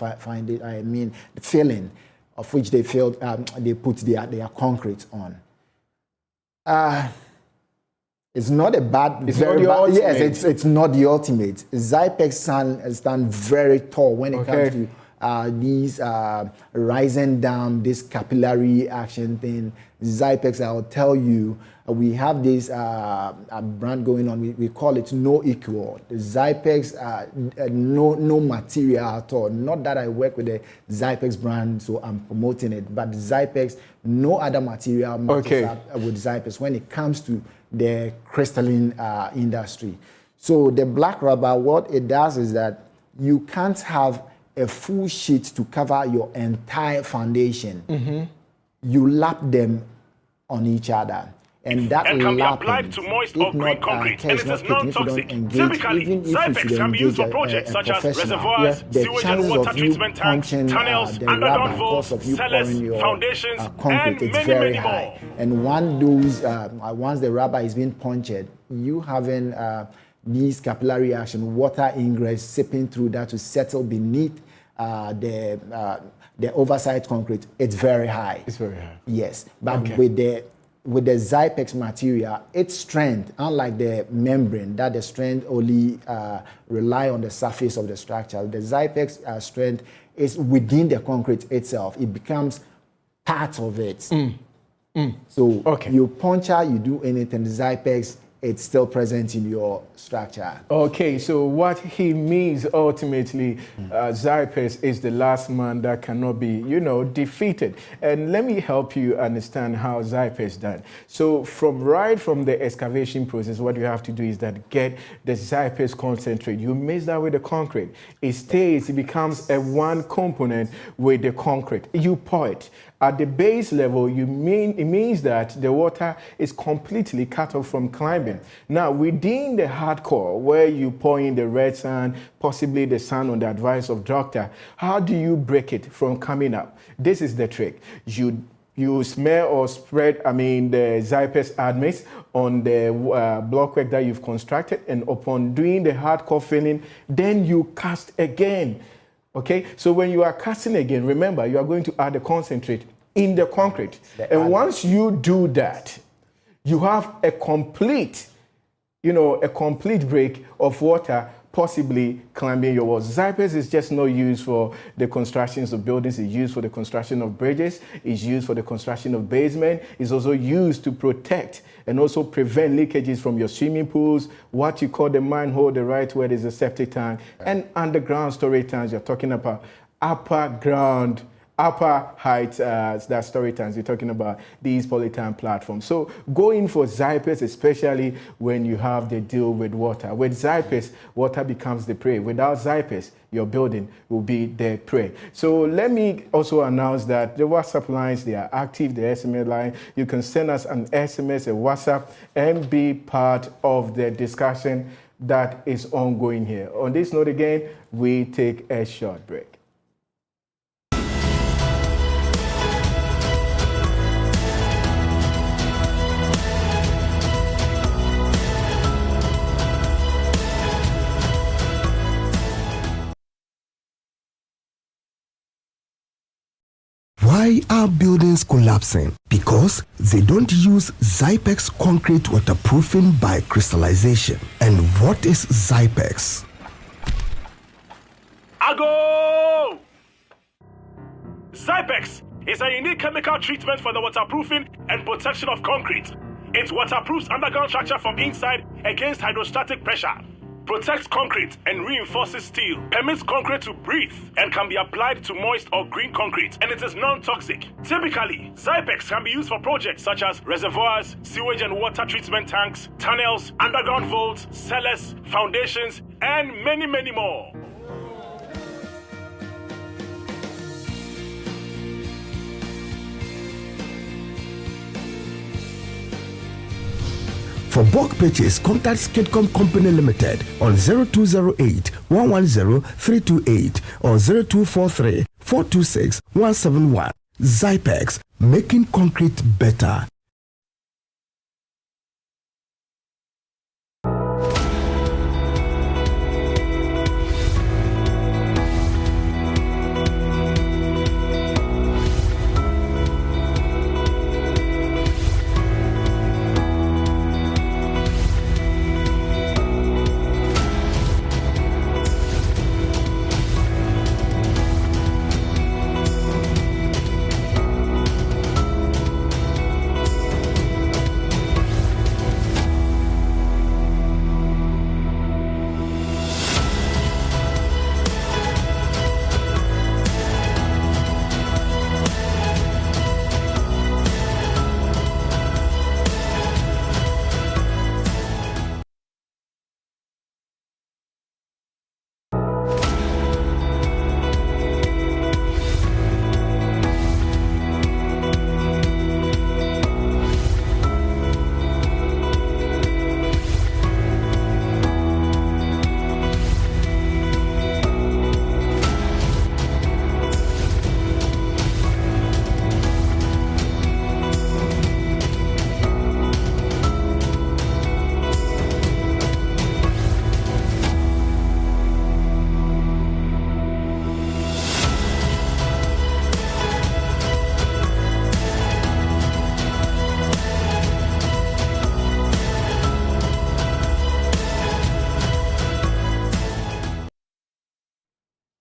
filling. of which they filled, they put their concrete on. It's not a bad, it's very not the bad. ultimate. Yes, it's not the ultimate. Zypex stand very tall when it comes to these rising down, this capillary action thing. Zypex, I'll tell you, we have this brand going on. We call it No Equal. The Zypex, no material at all. Not that I work with the Zypex brand, so I'm promoting it. But Zypex, no other material matches up with Zypex when it comes to the crystalline industry. So the black rubber, what it does is that you can't have a full sheet to cover your entire foundation. You lap them on each other. And that can be lapping, applied to moist or green concrete, and it is non-toxic. Typically, Zypex can be used for projects such as reservoirs, sewage and water treatment tanks, tunnels, underground vaults, cellars, foundations, and many more. And once the rubber is being punctured, you having these capillary action, water ingress seeping through that to settle beneath the oversized concrete. It's very high. It's very high. Yes, but with the Zypex material, its strength, unlike the membrane, that the strength only rely on the surface of the structure. The Zypex strength is within the concrete itself. It becomes part of it. So you puncture, you do anything, Zypex, it's still present in your structure. Okay, so what he means ultimately, Zypex is the last man that cannot be, defeated. And let me help you understand how Zypex is done. So right from the excavation process, what you have to do is that get the Zypex concentrate. You mix that with the concrete. It becomes a one component with the concrete. You pour it. At the base level, it means that the water is completely cut off from climbing. Now, within the hardcore, where you pour in the red sand, possibly the sand on the advice of doctor, how do you break it from coming up? This is the trick. You smear or spread, the Zypex admix on the blockwork that you've constructed, and upon doing the hardcore filling, then you cast again. Okay, so when you are casting again, remember, you are going to add the concentrate in the concrete. And once you do that, you have a complete break of water possibly climbing your walls. Zypex is just not used for the constructions of buildings. It's used for the construction of bridges. It's used for the construction of basement. It's also used to protect and also prevent leakages from your swimming pools, what you call the manhole, the right word is a septic tank, and underground storage tanks. You're talking about upper height that storage tanks. You're talking about these polytank platforms. So go in for Zypex, especially when you have the deal with water. With Zypex, water becomes the prey. Without Zypex, your building will be the prey. So let me also announce that the WhatsApp lines, they are active, the SMS line. You can send us an SMS, a WhatsApp, and be part of the discussion that is ongoing here. On this note again, we take a short break. Why are buildings collapsing? Because they don't use Zypex concrete waterproofing by crystallization. And what is Zypex? Ago! Zypex is a unique chemical treatment for the waterproofing and protection of concrete. It waterproofs underground structure from inside against hydrostatic pressure, protects concrete and reinforces steel, permits concrete to breathe, and can be applied to moist or green concrete, and it is non-toxic. Typically, Zypex can be used for projects such as reservoirs, sewage and water treatment tanks, tunnels, underground vaults, cellars, foundations, and many more. For bulk purchase, contact Skidcom Company Limited on 0208 110 328 or 0243 426 171. Zypex, making concrete better.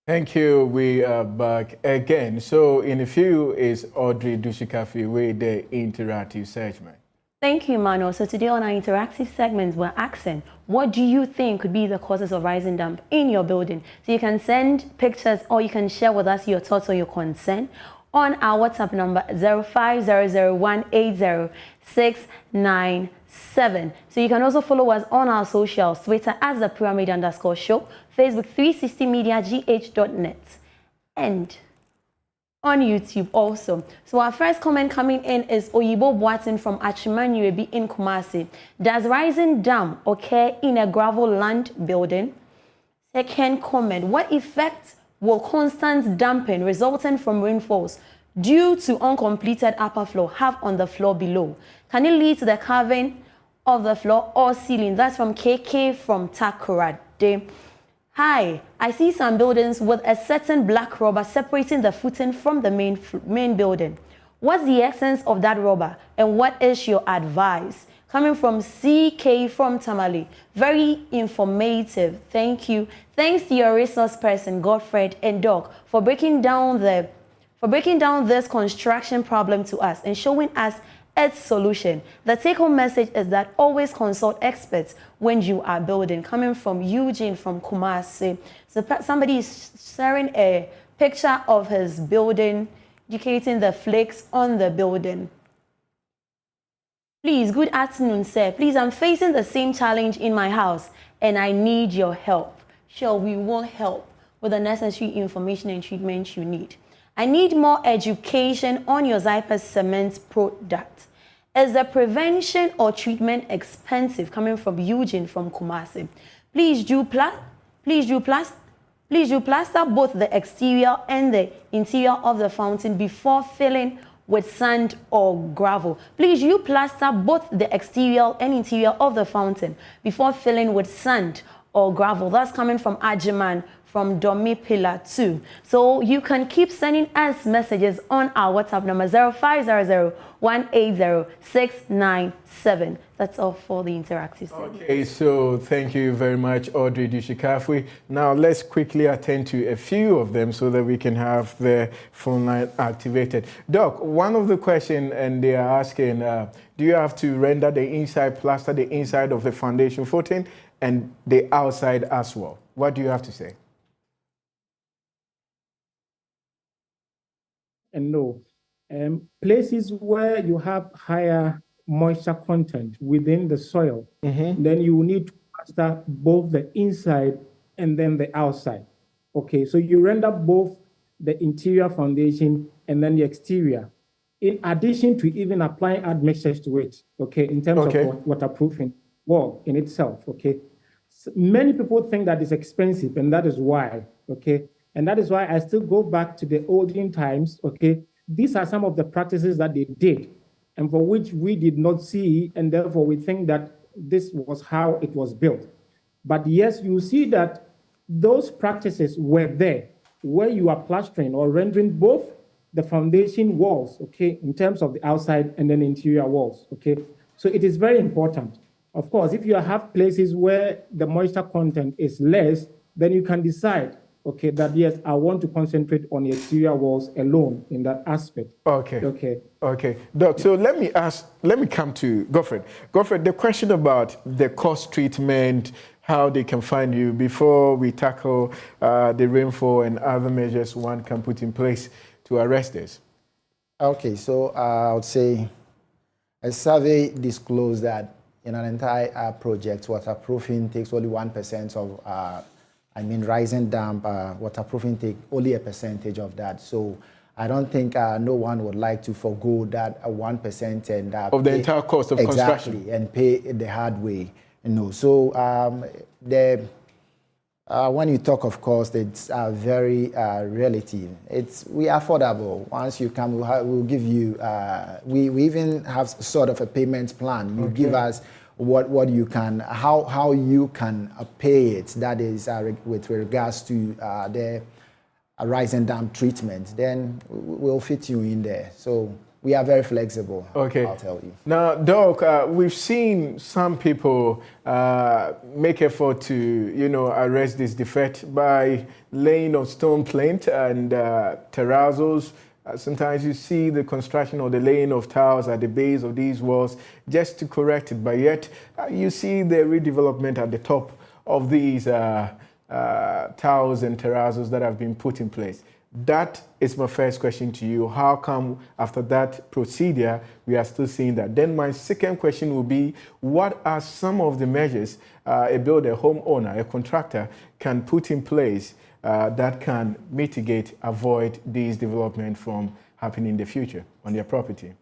Thank you. We are back again. So in a few is Audrey Dushikafi with the interactive segment. Thank you, Manuel. So today on our interactive segments, we're asking, what do you think could be the causes of rising damp in your building? So you can send pictures or you can share with us your thoughts or your concern on our WhatsApp number 0500180697. So you can also follow us on our socials, Twitter as the Pyramid_show, Facebook 360mediagh.net, and on YouTube also. So our first comment coming in is Oyibo Boatin from Achimanuebi in Kumasi. Does rising dam occur in a gravel land building? Second comment, what effect will constant damping resulting from rainfalls due to uncompleted upper floor have on the floor below? Can it lead to the carving of the floor or ceiling? That's from KK from Takoradi. Hi, I see some buildings with a certain black rubber separating the footing from the main building. What's the essence of that rubber and what is your advice? Coming from CK from Tamale. Very informative. Thank you. Thanks to your resource person, Godfred and Doc, for breaking down this construction problem to us and showing us its solution. The take-home message is that always consult experts when you are building. Coming from Eugene from Kumasi. So somebody is sharing a picture of his building, indicating the flakes on the building. Please, good afternoon, sir. Please, I'm facing the same challenge in my house and I need your help. Sure, we will help with the necessary information and treatment you need. I need more education on your Zypers cement product. Is the prevention or treatment expensive? Coming from Eugene from Kumasi. Please do plaster both the exterior and the interior of the fountain before filling with sand or gravel. Please you plaster both the exterior and interior of the fountain before filling with sand or gravel. That's coming from Ajiman from Domi Pillar 2. So you can keep sending us messages on our WhatsApp number 0500180697. That's all for the interactive segment. Okay, so thank you very much, Audrey Dushikafi. Now let's quickly attend to a few of them so that we can have the phone line activated. Doc, one of the questions, and they are asking, do you have to render the inside, plaster the inside of the foundation footing and the outside as well? What do you have to say? And no. Places where you have higher moisture content within the soil, then you need to plaster both the inside and then the outside. Okay, so you render both the interior foundation and then the exterior, in addition to even applying admixtures to it, okay, in terms of waterproofing wall in itself, okay. So many people think that it's expensive, and that is why, okay. And that is why I still go back to the olden times, okay? These are some of the practices that they did and for which we did not see, and therefore we think that this was how it was built. But yes, you see that those practices were there, where you are plastering or rendering both the foundation walls, okay, in terms of the outside and then interior walls, okay? So it is very important. Of course, if you have places where the moisture content is less, then you can decide, okay, that yes, I want to concentrate on the exterior walls alone in that aspect. Okay. Doc, so let me come to Godfred. Godfred, the question about the cost treatment, how they can find you before we tackle the rainfall and other measures one can put in place to arrest this. Okay, so I would say a survey disclosed that in an entire project, waterproofing takes only 1% of rising damp, waterproofing take only a percentage of that. So I don't think no one would like to forego that 1% and of the entire cost of construction and pay the hard way. So when you talk of cost, it's very relative. We are affordable. Once you come, we'll give you. We even have sort of a payment plan. You give us what you can, how you can pay it. That is with regards to the rise and damp treatment. Then we'll fit you in there. So we are very flexible. Okay. I'll tell you. Now, Doc, we've seen some people make effort to, arrest this defect by laying of stone plinth and terrazzos. Sometimes you see the construction or the laying of tiles at the base of these walls just to correct it, but yet you see the redevelopment at the top of these tiles and terrazzos that have been put in place. That is my first question to you. How come after that procedure we are still seeing that? Then my second question will be, what are some of the measures a builder, homeowner, a contractor can put in place that can mitigate, avoid these development from happening in the future on their property?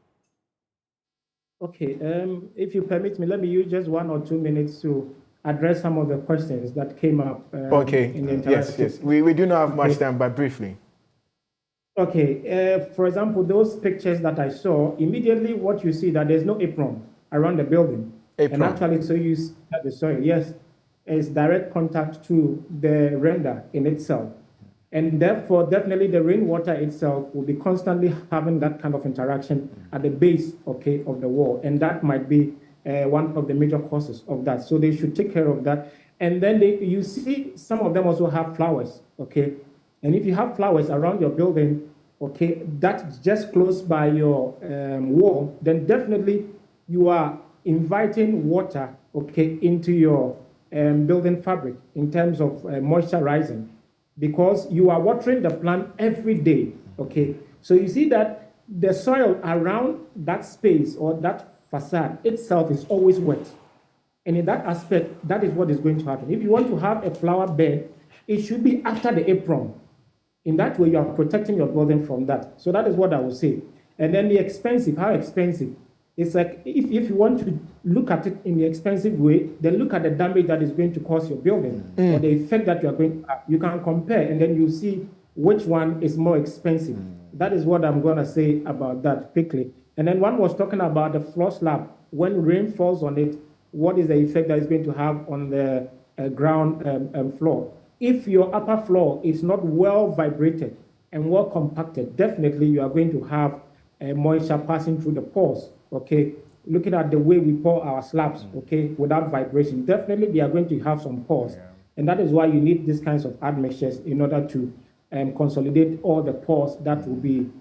Okay, if you permit me, let me use just 1 or 2 minutes to address some of the questions that came up. Okay, in the yes. We do not have much time, but briefly. Okay, for example, those pictures that I saw, immediately what you see that there's no apron around the building. Apron. And actually, so you see that the soil, yes, is direct contact to the render in itself. And therefore, definitely the rainwater itself will be constantly having that kind of interaction at the base, okay, of the wall. And that might be one of the major causes of that. So they should take care of that. And then you see some of them also have flowers, okay? And if you have flowers around your building, okay, that's just close by your wall, then definitely you are inviting water, okay, into your building fabric in terms of moisturizing, because you are watering the plant every day, okay? So you see that the soil around that space or that facade itself is always wet. And in that aspect, that is what is going to happen. If you want to have a flower bed, it should be after the apron. In that way, you are protecting your building from that. So that is what I would say. And then the expensive, how expensive? It's like if you want to look at it in the expensive way, then look at the damage that is going to cause your building or the effect that you are going to have. You can compare and then you see which one is more expensive. That is what I'm going to say about that quickly. And then one was talking about the floor slab. When rain falls on it, what is the effect that it's going to have on the ground floor? If your upper floor is not well vibrated and well compacted, definitely you are going to have moisture passing through the pores, okay? Looking at the way we pour our slabs, okay, without vibration, definitely we are going to have some pores. Yeah. And that is why you need these kinds of admixtures in order to consolidate all the pores that will be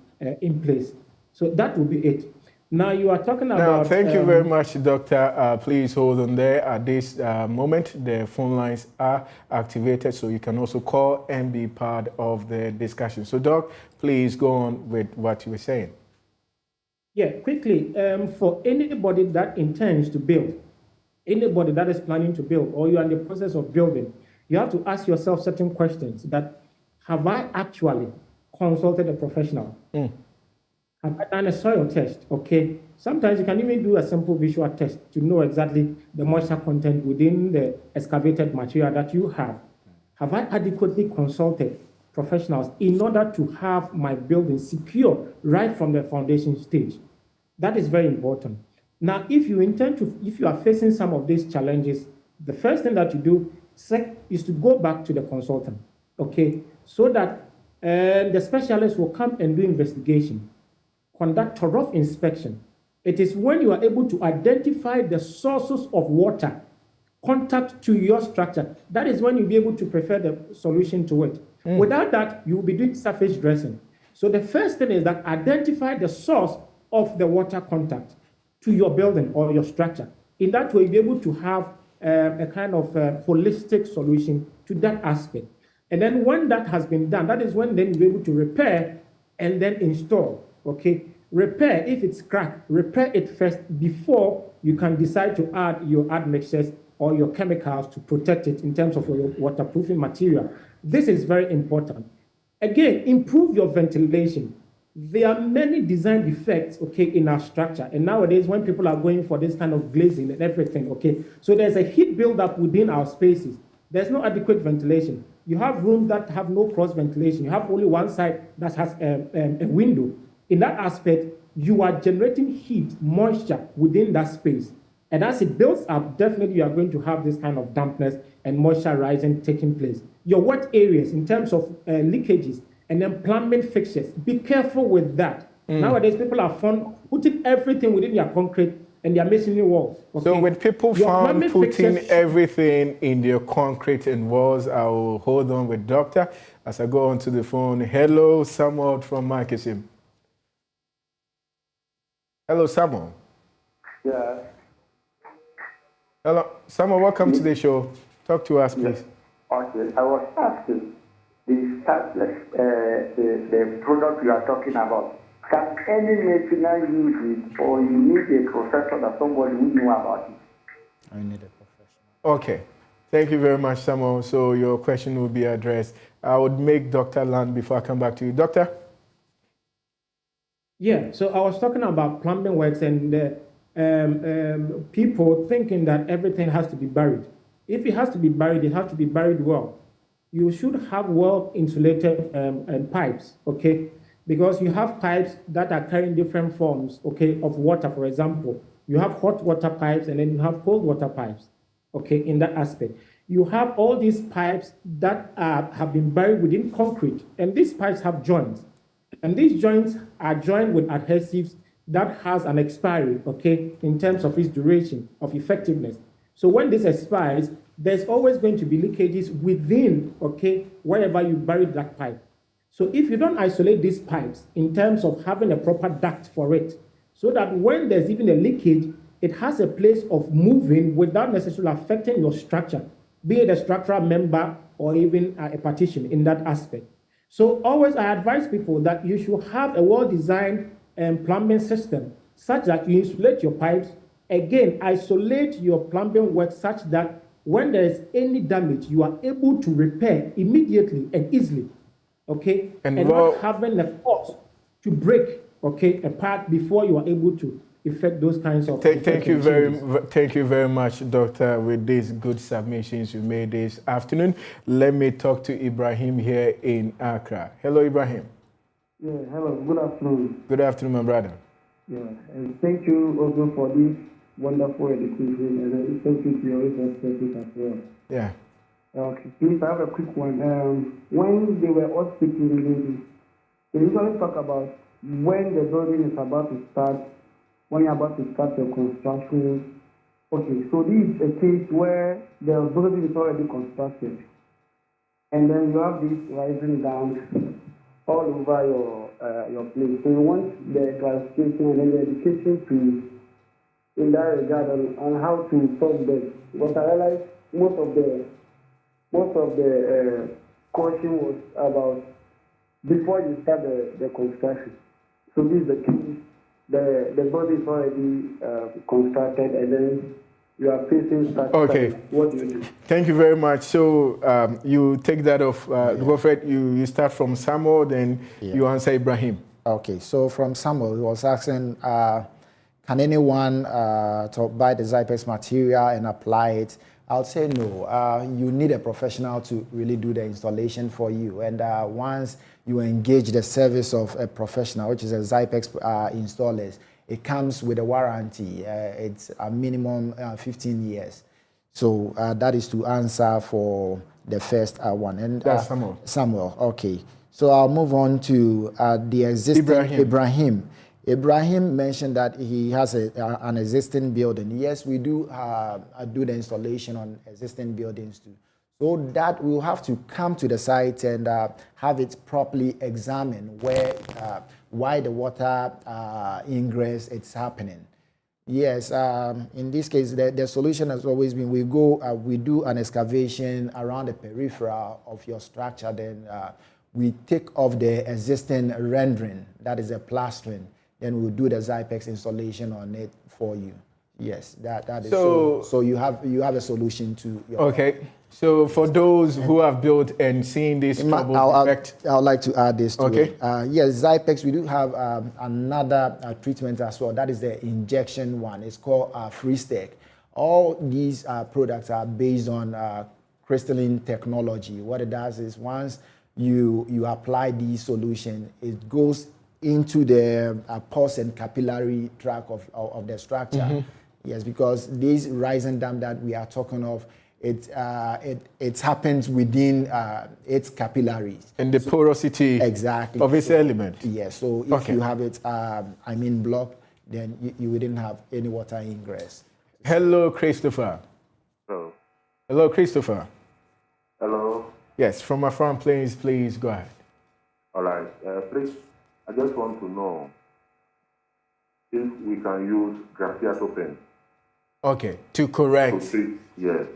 in place. So that will be it. Now you are talking about... Thank you very much, Doctor. Please hold on there. At this moment, the phone lines are activated, so you can also call and be part of the discussion. So, Doc, please go on with what you were saying. Yeah, quickly, for anybody that intends to build, anybody that is planning to build, or you are in the process of building, you have to ask yourself certain questions that, have I actually consulted a professional? Have I done a soil test? Okay. Sometimes you can even do a simple visual test to know exactly the moisture content within the excavated material that you have. Have I adequately consulted professionals in order to have my building secure right from the foundation stage? That is very important. Now, if you are facing some of these challenges, the first thing that you do is to go back to the consultant, okay? So that the specialist will come and do investigation, conduct thorough inspection. It is when you are able to identify the sources of water contact to your structure, that is when you'll be able to prefer the solution to it. Without that, you will be doing surface dressing. So the first thing is that identify the source of the water contact to your building or your structure. In that way, you'll be able to have a kind of holistic solution to that aspect. And then when that has been done, that is when then you'll be able to repair and then install. Okay, repair, if it's cracked, repair it first before you can decide to add your admixtures or your chemicals to protect it in terms of your waterproofing material. This is very important. Again, improve your ventilation. There are many design defects, okay, in our structure. And nowadays, when people are going for this kind of glazing and everything, okay, so there's a heat buildup within our spaces. There's no adequate ventilation. You have rooms that have no cross ventilation. You have only one side that has a window. In that aspect, you are generating heat, moisture within that space. And as it builds up, definitely you are going to have this kind of dampness and moisture rising taking place. Your wet areas in terms of leakages and then plumbing fixtures, be careful with that. Nowadays, people are found putting everything within their concrete and their masonry walls. Okay? So when people found putting everything in their concrete and walls, I will hold on with Doctor as I go onto the phone. Hello, Samuel from Markesim. Hello, Samuel. Yeah. Hello, Samuel, welcome to the show. Talk to us, please. Okay, I was asking the product you are talking about. Can any masonry use it, or you need a professional that somebody who know about it? I need a professional. Okay. Thank you very much, Samuel. So your question will be addressed. I would make Dr. land before I come back to you. Doctor? Yeah, so I was talking about plumbing works and people thinking that everything has to be buried. If it has to be buried, it has to be buried well. You should have well-insulated pipes, okay? Because you have pipes that are carrying different forms, okay, of water, for example. You have hot water pipes and then you have cold water pipes, okay, in that aspect. You have all these pipes that have been buried within concrete, and these pipes have joints. And these joints are joined with adhesives that has an expiry, okay, in terms of its duration, of effectiveness. So when this expires, there's always going to be leakages within, okay, wherever you buried that pipe. So if you don't isolate these pipes in terms of having a proper duct for it, so that when there's even a leakage, it has a place of moving without necessarily affecting your structure, be it a structural member or even a partition in that aspect. So always I advise people that you should have a well-designed plumbing system such that you insulate your pipes. Again, isolate your plumbing work such that when there is any damage, you are able to repair immediately and easily, okay? And not having the force to break, okay, a part before you are able to effect those kinds of Thank you very much, Doctor, with these good submissions you made this afternoon. Let me talk to Ibrahim here in Accra. Hello, Ibrahim. Yeah, hello, good afternoon. Good afternoon, my brother. Yeah, and thank you also for this wonderful education, and thank you to your expertise as well. Yeah. Okay, please, I have a quick one. When they were all speaking, they usually talk about when the building is about to start, when you're about to start your construction. Okay, so this is a case where the building is already constructed, and then you have this rising down all over your place. So you want the clarification and then the education to, in that regard, on how to solve that. But I realized most of the caution was about before you start the construction. So this is the case. The body is already constructed, and then you are facing such. Okay. What do you do? Thank you very much. So you take that off, Prophet. You start from Samuel, then you answer Ibrahim. Okay. So from Samuel, he was asking, can anyone buy the Zypex material and apply it? I'll say no. You need a professional to really do the installation for you. And once you engage the service of a professional, which is a Zypex installers, it comes with a warranty. It's a minimum 15 years. So that is to answer for the first one. And that's Samuel. Samuel, okay. So I'll move on to the existing Ibrahim. Ibrahim mentioned that he has an existing building. Yes, we do do the installation on existing buildings too. So that we'll have to come to the site and have it properly examined why the water ingress is happening. Yes, in this case, the solution has always been we do an excavation around the peripheral of your structure, then we take off the existing rendering, that is a plastering. Then we'll do the Zypex installation on it for you. Yes, that is so you have a solution to your okay. So for those who have built and seen this trouble effect, I would like to add this to it. Yes, Zypex, we do have another treatment as well. That is the injection one. It's called Freestec. All these products are based on crystalline technology. What it does is once you apply the solution, it goes into the pores and capillary tract of the structure. Yes, because this rising dam that we are talking of, it happens within its capillaries. And the porosity exactly of its element. Yes, so if you have it, blocked, then you wouldn't have any water ingress. Hello, Christopher. Hello. Hello, Christopher. Hello. Yes, from my front, please go ahead. All right. Please, I just want to know if we can use graphiato pen. Okay, to correct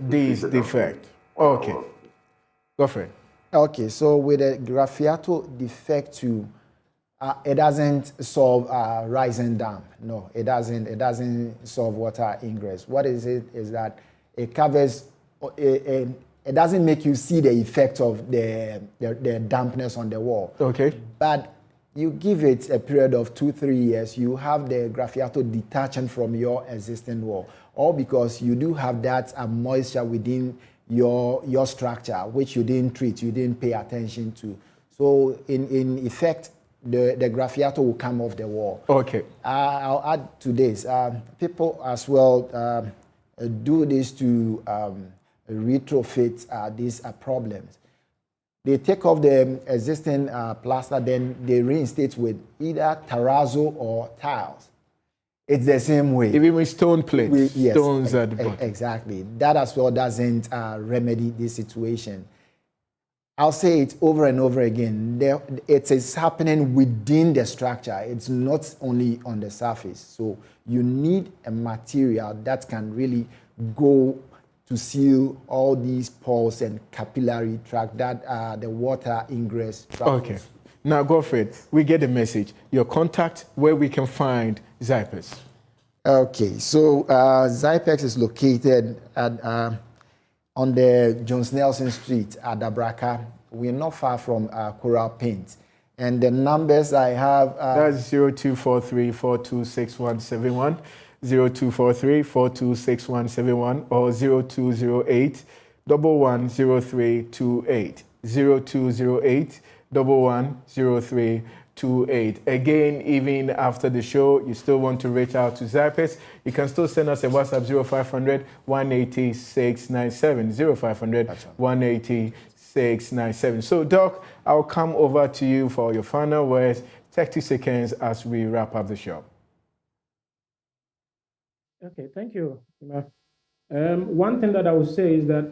this defect. Okay, go for it. Okay, so with a graphiato defect it doesn't solve rise and damp. No, it doesn't. It doesn't solve water ingress. What is it? Is that it covers. It doesn't make you see the effect of the dampness on the wall. Okay. But you give it a period of 2-3 years, you have the graphiato detaching from your existing wall, all because you do have that moisture within your structure, which you didn't treat, you didn't pay attention to. So in effect, the graphiato will come off the wall. Okay. I'll add to this. People as well do this to retrofit these problems. They take off the existing plaster, then they reinstate with either terrazzo or tiles. It's the same way. Even with stone plates, stones at the bottom. Exactly. That as well doesn't remedy this situation. I'll say it over and over again. It is happening within the structure. It's not only on the surface. So you need a material that can really go to seal all these pores and capillary tract that the water ingress travels. Okay. Now, Godfrey, we get the message. Your contact, where we can find Zypex. Okay, so Zypex is located at, on the Jones Nelson Street at Dabraka. We're not far from Coral Paint. And the numbers I have... That's 0243-426171. 0243-426171 or 0208-110328. 0208-110328. Again, even after the show, you still want to reach out to Zypex, you can still send us a WhatsApp 0500-180-697. 0500-180-697. So, Doc, I'll come over to you for your final words, 30 seconds as we wrap up the show. Okay, thank you. One thing that I would say is that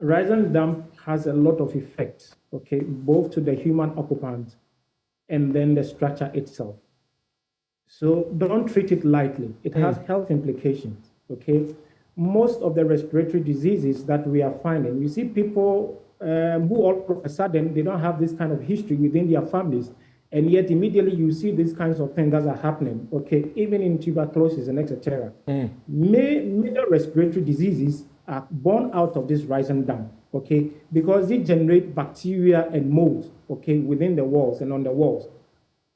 rise and damp has a lot of effects, okay, both to the human occupant and then the structure itself. So don't treat it lightly. It has health implications, okay? Most of the respiratory diseases that we are finding, you see people who all of a sudden, they don't have this kind of history within their families. And yet immediately you see these kinds of things that are happening, okay, even in tuberculosis and etc. Major respiratory diseases are born out of this rise and damp, okay, because they generate bacteria and mold, okay, within the walls and on the walls.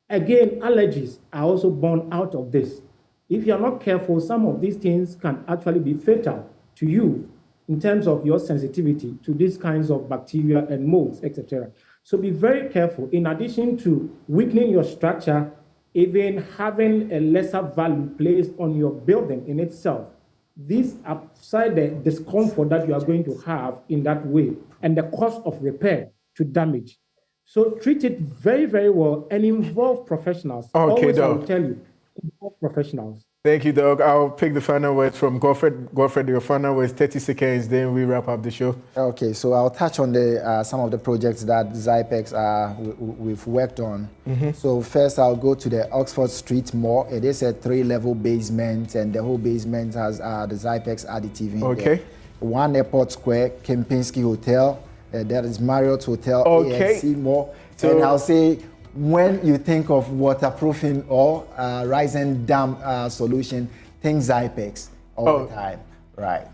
Again, allergies are also born out of this. If you're not careful, some of these things can actually be fatal to you in terms of your sensitivity to these kinds of bacteria and molds, etc. So be very careful. In addition to weakening your structure, even having a lesser value placed on your building in itself, these outside the discomfort that you are going to have in that way and the cost of repair to damage. So treat it very, very well and involve professionals. Okay, Always, Doc. I will tell you, involve professionals. Thank you, Doc. I'll pick the final words from Godfrey. Godfrey, your final words, 30 seconds, then we wrap up the show. Okay, so I'll touch on the some of the projects that Zypex we've worked on. So first, I'll go to the Oxford Street Mall. It is a 3-level basement, and the whole basement has the Zypex additive in there. One Airport Square, Kempinski Hotel, there is Marriott Hotel, AXC Mall. So, and I'll say, when you think of waterproofing or rise and damp solution, think Zypex all the time, right?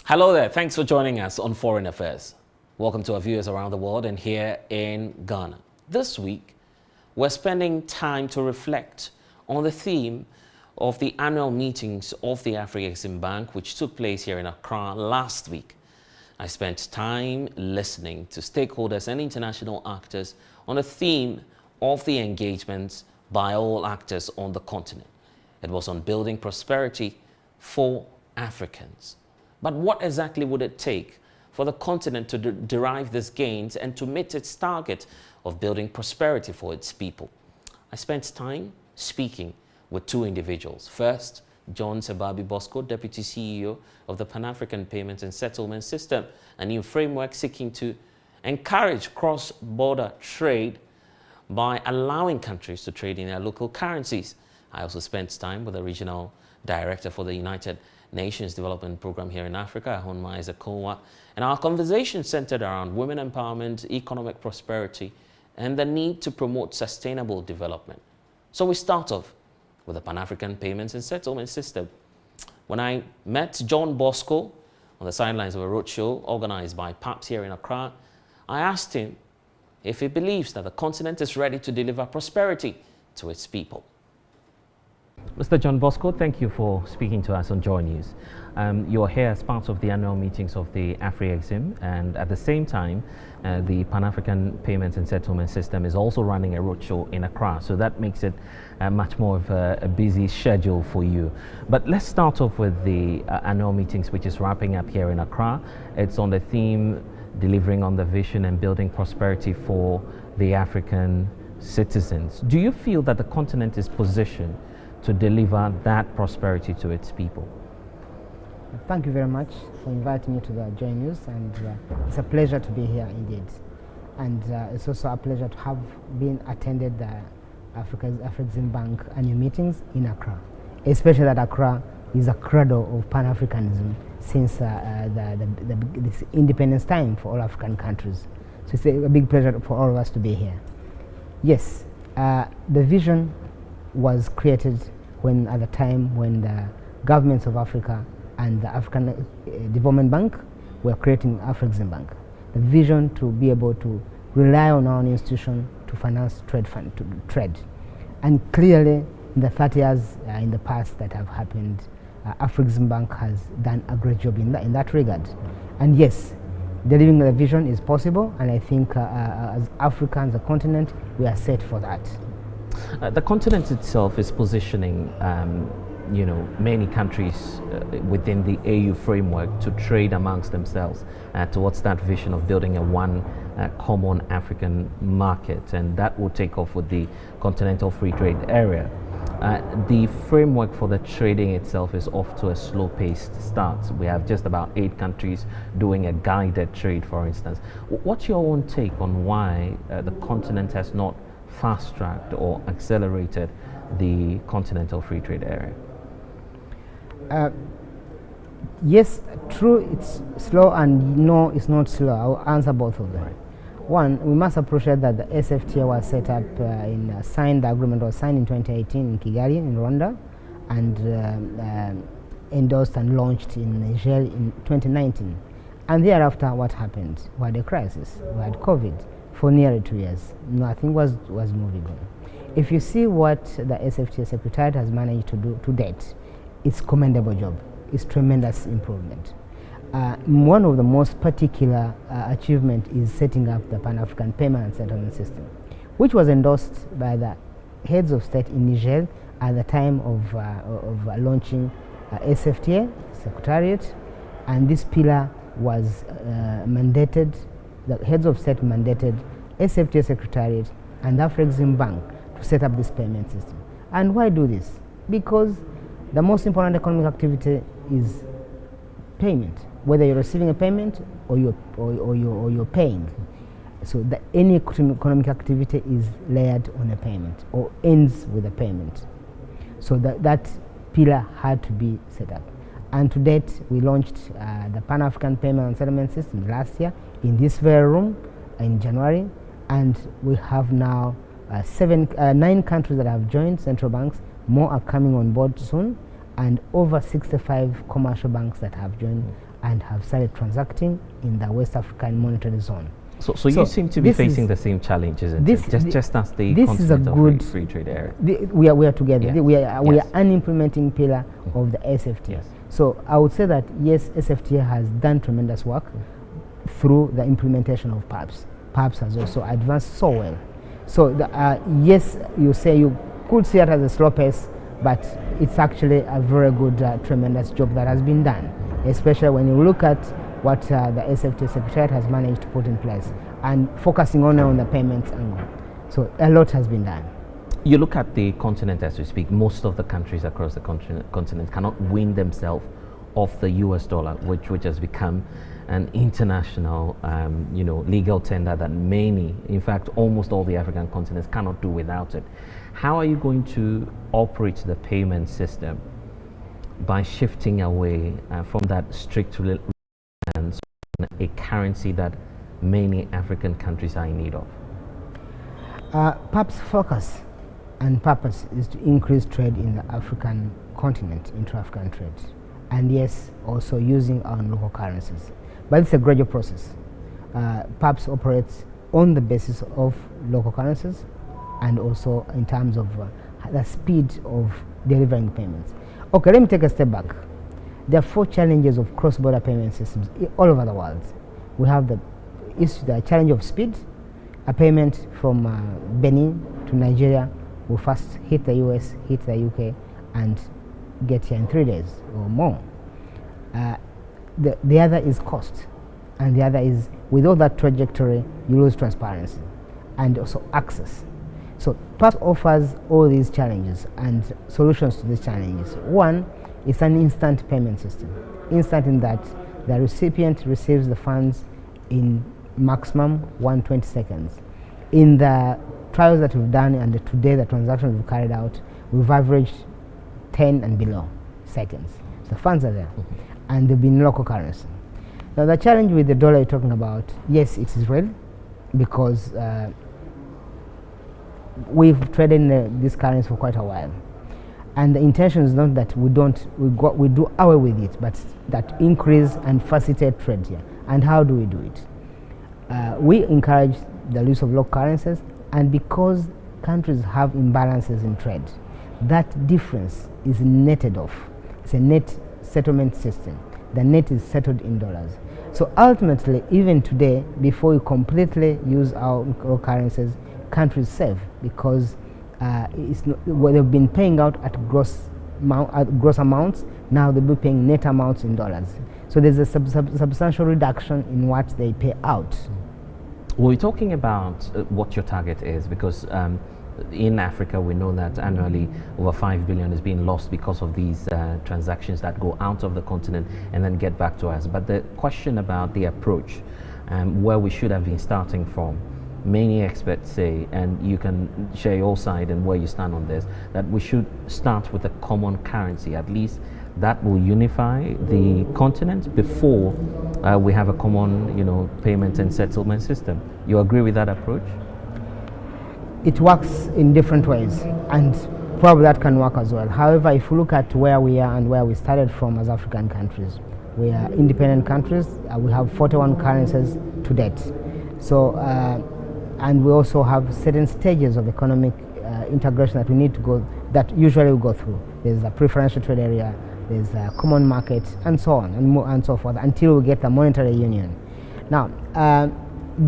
Hello there, thanks for joining us on Foreign Affairs. Welcome to our viewers around the world and here in Ghana. This week, we're spending time to reflect on the theme of the annual meetings of the Afro-Exim Bank, which took place here in Accra last week. I spent time listening to stakeholders and international actors on the theme of the engagements by all actors on the continent. It was on building prosperity for Africans. But what exactly would it take for the continent to derive these gains and to meet its target of building prosperity for its people? I spent time speaking with two individuals. First, John Sebabi Bosco, Deputy CEO of the Pan-African Payments and Settlement System, a new framework seeking to encourage cross-border trade by allowing countries to trade in their local currencies. I also spent time with the Regional Director for the United Nations Development Program here in Africa, Ahonma Ezekowa, and our conversation centered around women empowerment, economic prosperity, and the need to promote sustainable development. So we start off with the Pan-African Payments and Settlement System. When I met John Bosco on the sidelines of a roadshow organized by PAPS here in Accra, I asked him if he believes that the continent is ready to deliver prosperity to its people. Mr. John Bosco, thank you for speaking to us on JoyNews. You're here as part of the annual meetings of the Afro-Exim, and at the same time, the Pan-African Payments and Settlement System is also running a roadshow in Accra, so that makes it much more of a busy schedule for you. But let's start off with the annual meetings, which is wrapping up here in Accra. It's on the theme delivering on the vision and building prosperity for the African citizens. Do you feel that the continent is positioned to deliver that prosperity to its people? Thank you very much for inviting me to the JoyNews, and it's a pleasure to be here indeed. And it's also a pleasure to have been attended the Afro-Exim Bank annual meetings in Accra, especially that Accra is a cradle of Pan-Africanism since this independence time for all African countries. So it's a big pleasure for all of us to be here. Yes, the vision was created at the time when the governments of Africa and the African Development Bank were creating Afro-Exim Bank. The vision to be able to rely on our institution to finance trade. And clearly, in the 30 years in the past that have happened, Afro-Exim Bank has done a great job in that regard. And yes, delivering the vision is possible, and I think as Africa, as a continent, we are set for that. The continent itself is positioning many countries within the AU framework to trade amongst themselves towards that vision of building a one common African market, and that will take off with the continental free trade area. The framework for the trading itself is off to a slow-paced start. We have just about 8 countries doing a guided trade, for instance. What's your own take on why the continent has not fast-tracked or accelerated the continental free trade area? Yes, true, it's slow, and no, it's not slow. I'll answer both of them. Right. One, we must appreciate that the SFTA was set up the agreement was signed in 2018 in Kigali, in Rwanda, and endorsed and launched in Niger in 2019. And thereafter, what happened? We had a crisis. We had COVID for nearly 2 years. Nothing was moving on. If you see what the SFTA Secretariat has managed to do to date, it's commendable job. It's tremendous improvement. One of the most particular achievement is setting up the Pan-African Payment and Settlement System, which was endorsed by the heads of state in Niger at the time of launching SFTA Secretariat, and this pillar was mandated. The heads of state mandated SFTA Secretariat and Afro-Exim Bank to set up this payment system. And why do this? Because the most important economic activity is payment, whether you're receiving a payment or you're paying. So any economic activity is layered on a payment or ends with a payment. So that pillar had to be set up. And to date, we launched the Pan-African Payment and Settlement System last year in this very room in January, and we have now 9 countries that have joined central banks. More are coming on board soon, and over 65 commercial banks that have joined and have started transacting in the West African Monetary Zone. So you seem to be facing the same challenges, isn't it? Just as the continent of a free trade area. We are together. Yeah. We are an implementing pillar of the SFTA. Yes. So I would say that yes, SFTA has done tremendous work through the implementation of PAPS. PAPS has also advanced so well. So yes, you say you could see it as a slow pace, but it's actually a very good, tremendous job that has been done, especially when you look at what the SFTA Secretariat has managed to put in place and focusing only on the payments angle. So a lot has been done. You look at the continent as we speak, most of the countries across the continent cannot wean themselves off the US dollar, which has become an international legal tender that many, in fact almost all the African continents cannot do without it. How are you going to operate the payment system by shifting away from that strict reliance on a currency that many African countries are in need of? PAP's focus and purpose is to increase trade in the African continent, intra-African trade, and yes, also using our local currencies. But it's a gradual process. PAPS operates on the basis of local currencies and also in terms of the speed of delivering payments. Okay, let me take a step back. There are 4 challenges of cross-border payment systems all over the world. We have the challenge of speed. A payment from Benin to Nigeria will first hit the US, hit the UK, and get here in 3 days or more. The other is cost, and the other is without that trajectory, you lose transparency and also access. So PAPS offers all these challenges and solutions to these challenges. One is an instant payment system. Instant in that the recipient receives the funds in maximum 120 seconds. In the trials that we've done and today the transactions we've carried out, we've averaged 10 and below seconds. The funds are there and they've been local currency. Now the challenge with the dollar you're talking about, yes, it is real because we've traded this currency for quite a while, and the intention is not that we do away with it, but that increase and facilitate trade here. And how do we do it? We encourage the use of local currencies, and because countries have imbalances in trade, that difference is netted off. It's a net settlement system. The net is settled in dollars. So ultimately, even today, before we completely use our local currencies, countries save because they've been paying out at gross amounts. Now they'll be paying net amounts in dollars. So there's a substantial reduction in what they pay out. We're talking about what your target is, because in Africa we know that annually over 5 billion is being lost because of these transactions that go out of the continent and then get back to us. But the question about the approach, where we should have been starting from, many experts say, and you can share your side and where you stand on this, that we should start with a common currency. At least that will unify the continent before we have a common, payment and settlement system. You agree with that approach? It works in different ways, and probably that can work as well. However, if you look at where we are and where we started from as African countries, we are independent countries. We have 41 currencies to date. So, and we also have certain stages of economic integration that we need to go, that usually we go through. There's a preferential trade area, there's a common market, and so on and so forth, until we get the monetary union. Now,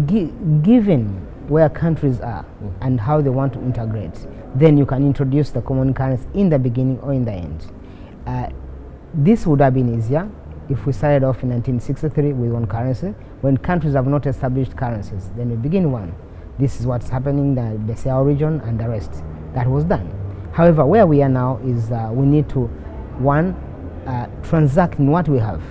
given where countries are and how they want to integrate, then you can introduce the common currency in the beginning or in the end. This would have been easier if we started off in 1963 with one currency. When countries have not established currencies, then we begin one. This is what's happening in the Bissau region and the rest. That was done. However, where we are now is we need to, one, transact in what we have.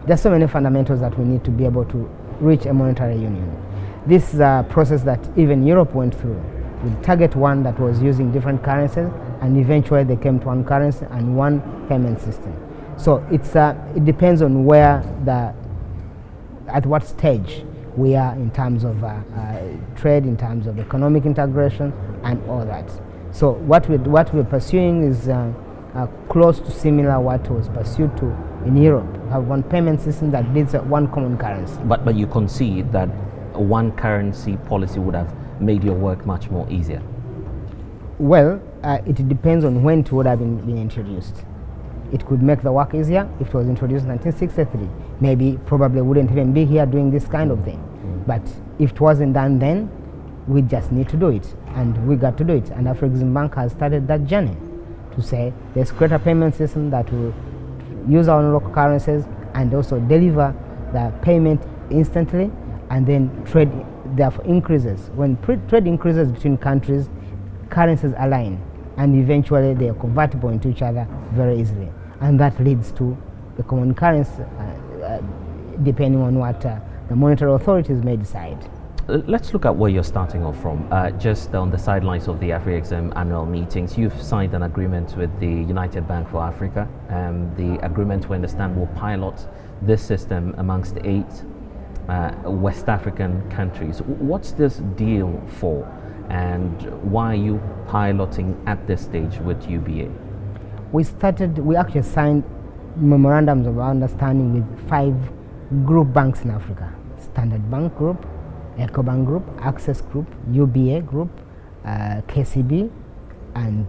There's so many fundamentals that we need to be able to reach a monetary union. This is a process that even Europe went through. With Target 1 that was using different currencies, and eventually they came to one currency and one payment system. So it depends on where at what stage we are in terms of trade, in terms of economic integration, and all that. So what we're pursuing is close to similar what was pursued to in Europe. We have one payment system that needs one common currency. But you concede that one currency policy would have made your work much more easier? Well, it depends on when it would have been introduced. It could make the work easier if it was introduced in 1963. Maybe, probably wouldn't even be here doing this kind of thing. But if it wasn't done then, we just need to do it. And we got to do it. And Afrexim Bank has started that journey to say, let's create a payment system that will use our local currencies and also deliver the payment instantly, and then trade therefore increases. When trade increases between countries, currencies align, and eventually they are convertible into each other very easily. And that leads to the common currency, depending on what the monetary authorities may decide. Let's look at where you're starting off from. Just on the sidelines of the AfriExim annual meetings, you've signed an agreement with the United Bank for Africa. The agreement, we understand, will pilot this system amongst 8 West African countries. What's this deal for, and why are you piloting at this stage with UBA? We actually signed memorandums of understanding with 5 group banks in Africa: Standard Bank Group, EcoBank Group, Access Group, UBA Group, KCB, and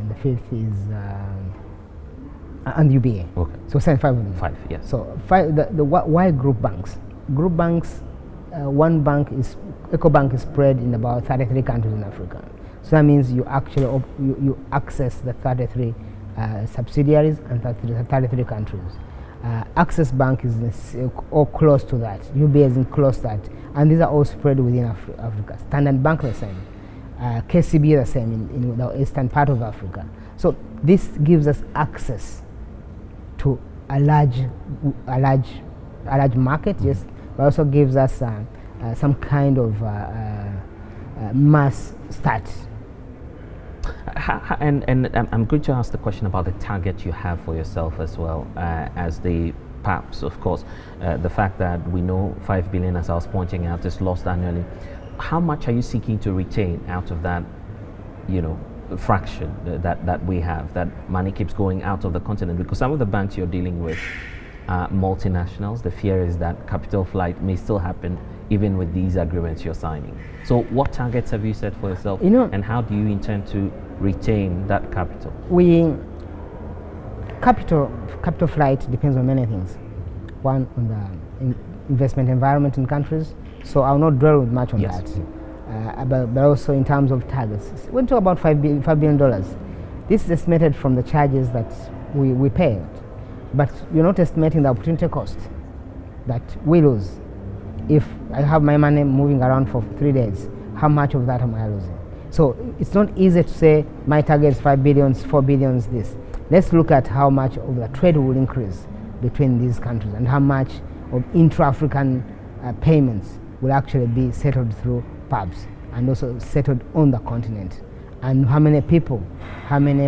the 5th is and UBA. Okay. So we signed 5 of them. 5, yes. So why group banks? Group banks, one bank is EcoBank is spread in about 33 countries in Africa. So that means you actually you access the 33 subsidiaries and 33 countries. Access Bank is all close to that. UBA is close to that, and these are all spread within Africa. Standard Bank the same, KCB the same in the eastern part of Africa. So this gives us access to a large market, yes, but also gives us some kind of mass start. And I'm going to ask the question about the target you have for yourself as well, as the perhaps, of course, the fact that we know 5 billion, as I was pointing out, is lost annually. How much are you seeking to retain out of that, fraction that we have, that money keeps going out of the continent? Because some of the banks you're dealing with are multinationals. The fear is that capital flight may still happen even with these agreements you're signing. So what targets have you set for yourself, and how do you intend to retain that capital? Capital flight depends on many things. One, on the investment environment in countries, so I'll not dwell much on that. But also in terms of targets. When we talk about $5 billion, this is estimated from the charges that we pay, but you're not estimating the opportunity cost that we lose. If I have my money moving around for 3 days, how much of that am I losing? So it's not easy to say my target is 5 billion, 4 billion, this. Let's look at how much of the trade will increase between these countries and how much of intra-African payments will actually be settled through pubs and also settled on the continent, and how many people, how many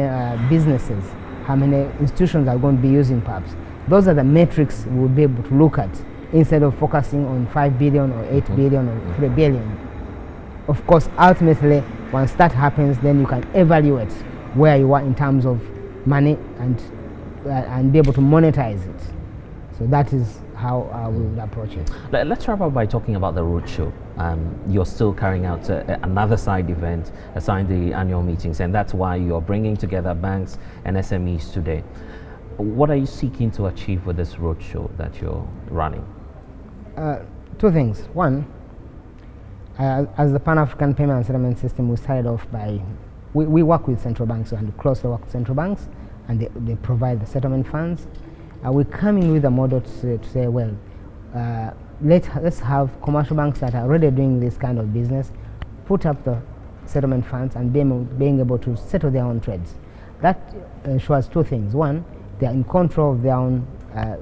businesses, how many institutions are going to be using pubs. Those are the metrics we'll be able to look at, instead of focusing on 5 billion or 8 billion or 3 billion. Of course, ultimately, once that happens, then you can evaluate where you are in terms of money and be able to monetize it. So that is how we would approach it. Let's wrap up by talking about the roadshow. You're still carrying out another side event aside the annual meetings, and that's why you're bringing together banks and SMEs today. What are you seeking to achieve with this roadshow that you're running? 2 things. One, as the Pan-African Payment and Settlement System, we started off by, we work with central banks and closely work with central banks, and they provide the settlement funds. We're coming with a model to say, well, let's have commercial banks that are already doing this kind of business put up the settlement funds and being able to settle their own trades. That ensures 2 things. One, they are in control of their own,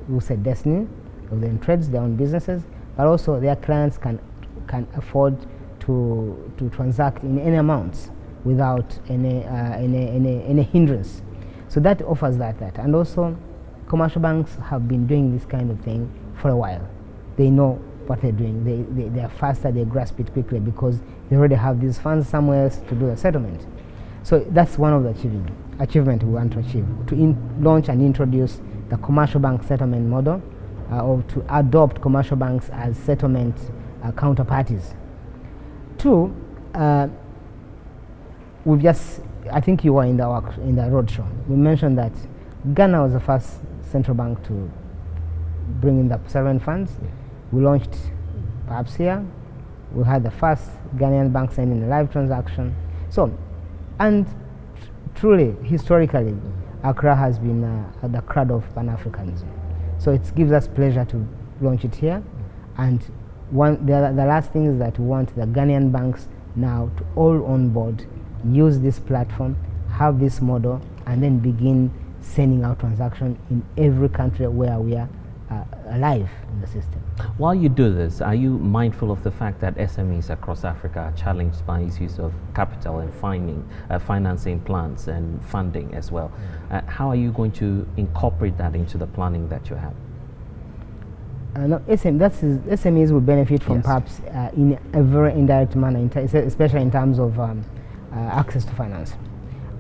we say, destiny, of their own trades, their own businesses, but also their clients can afford to transact in any amounts without any hindrance. So that offers that. And also, commercial banks have been doing this kind of thing for a while. They know what they're doing. They are faster, they grasp it quickly because they already have these funds somewhere else to do the settlement. So that's one of the achievement we want to achieve, to launch and introduce the commercial bank settlement model, or to adopt commercial banks as settlement counterparties. Two, I think you were in the roadshow. We mentioned that Ghana was the first central bank to bring in the sovereign funds. We launched perhaps here. We had the first Ghanaian bank sending a live transaction. So, and truly, historically, Accra has been the cradle of Pan-Africanism. So it gives us pleasure to launch it here. And the last thing is that we want the Ghanaian banks now to all on board, use this platform, have this model, and then begin sending out transactions in every country where we are alive in the system. While you do this, are you mindful of the fact that SMEs across Africa are challenged by issues of capital and financing plans and funding as well? How are you going to incorporate that into the planning that you have? No, SMEs will benefit from perhaps in a very indirect manner, especially in terms of access to finance.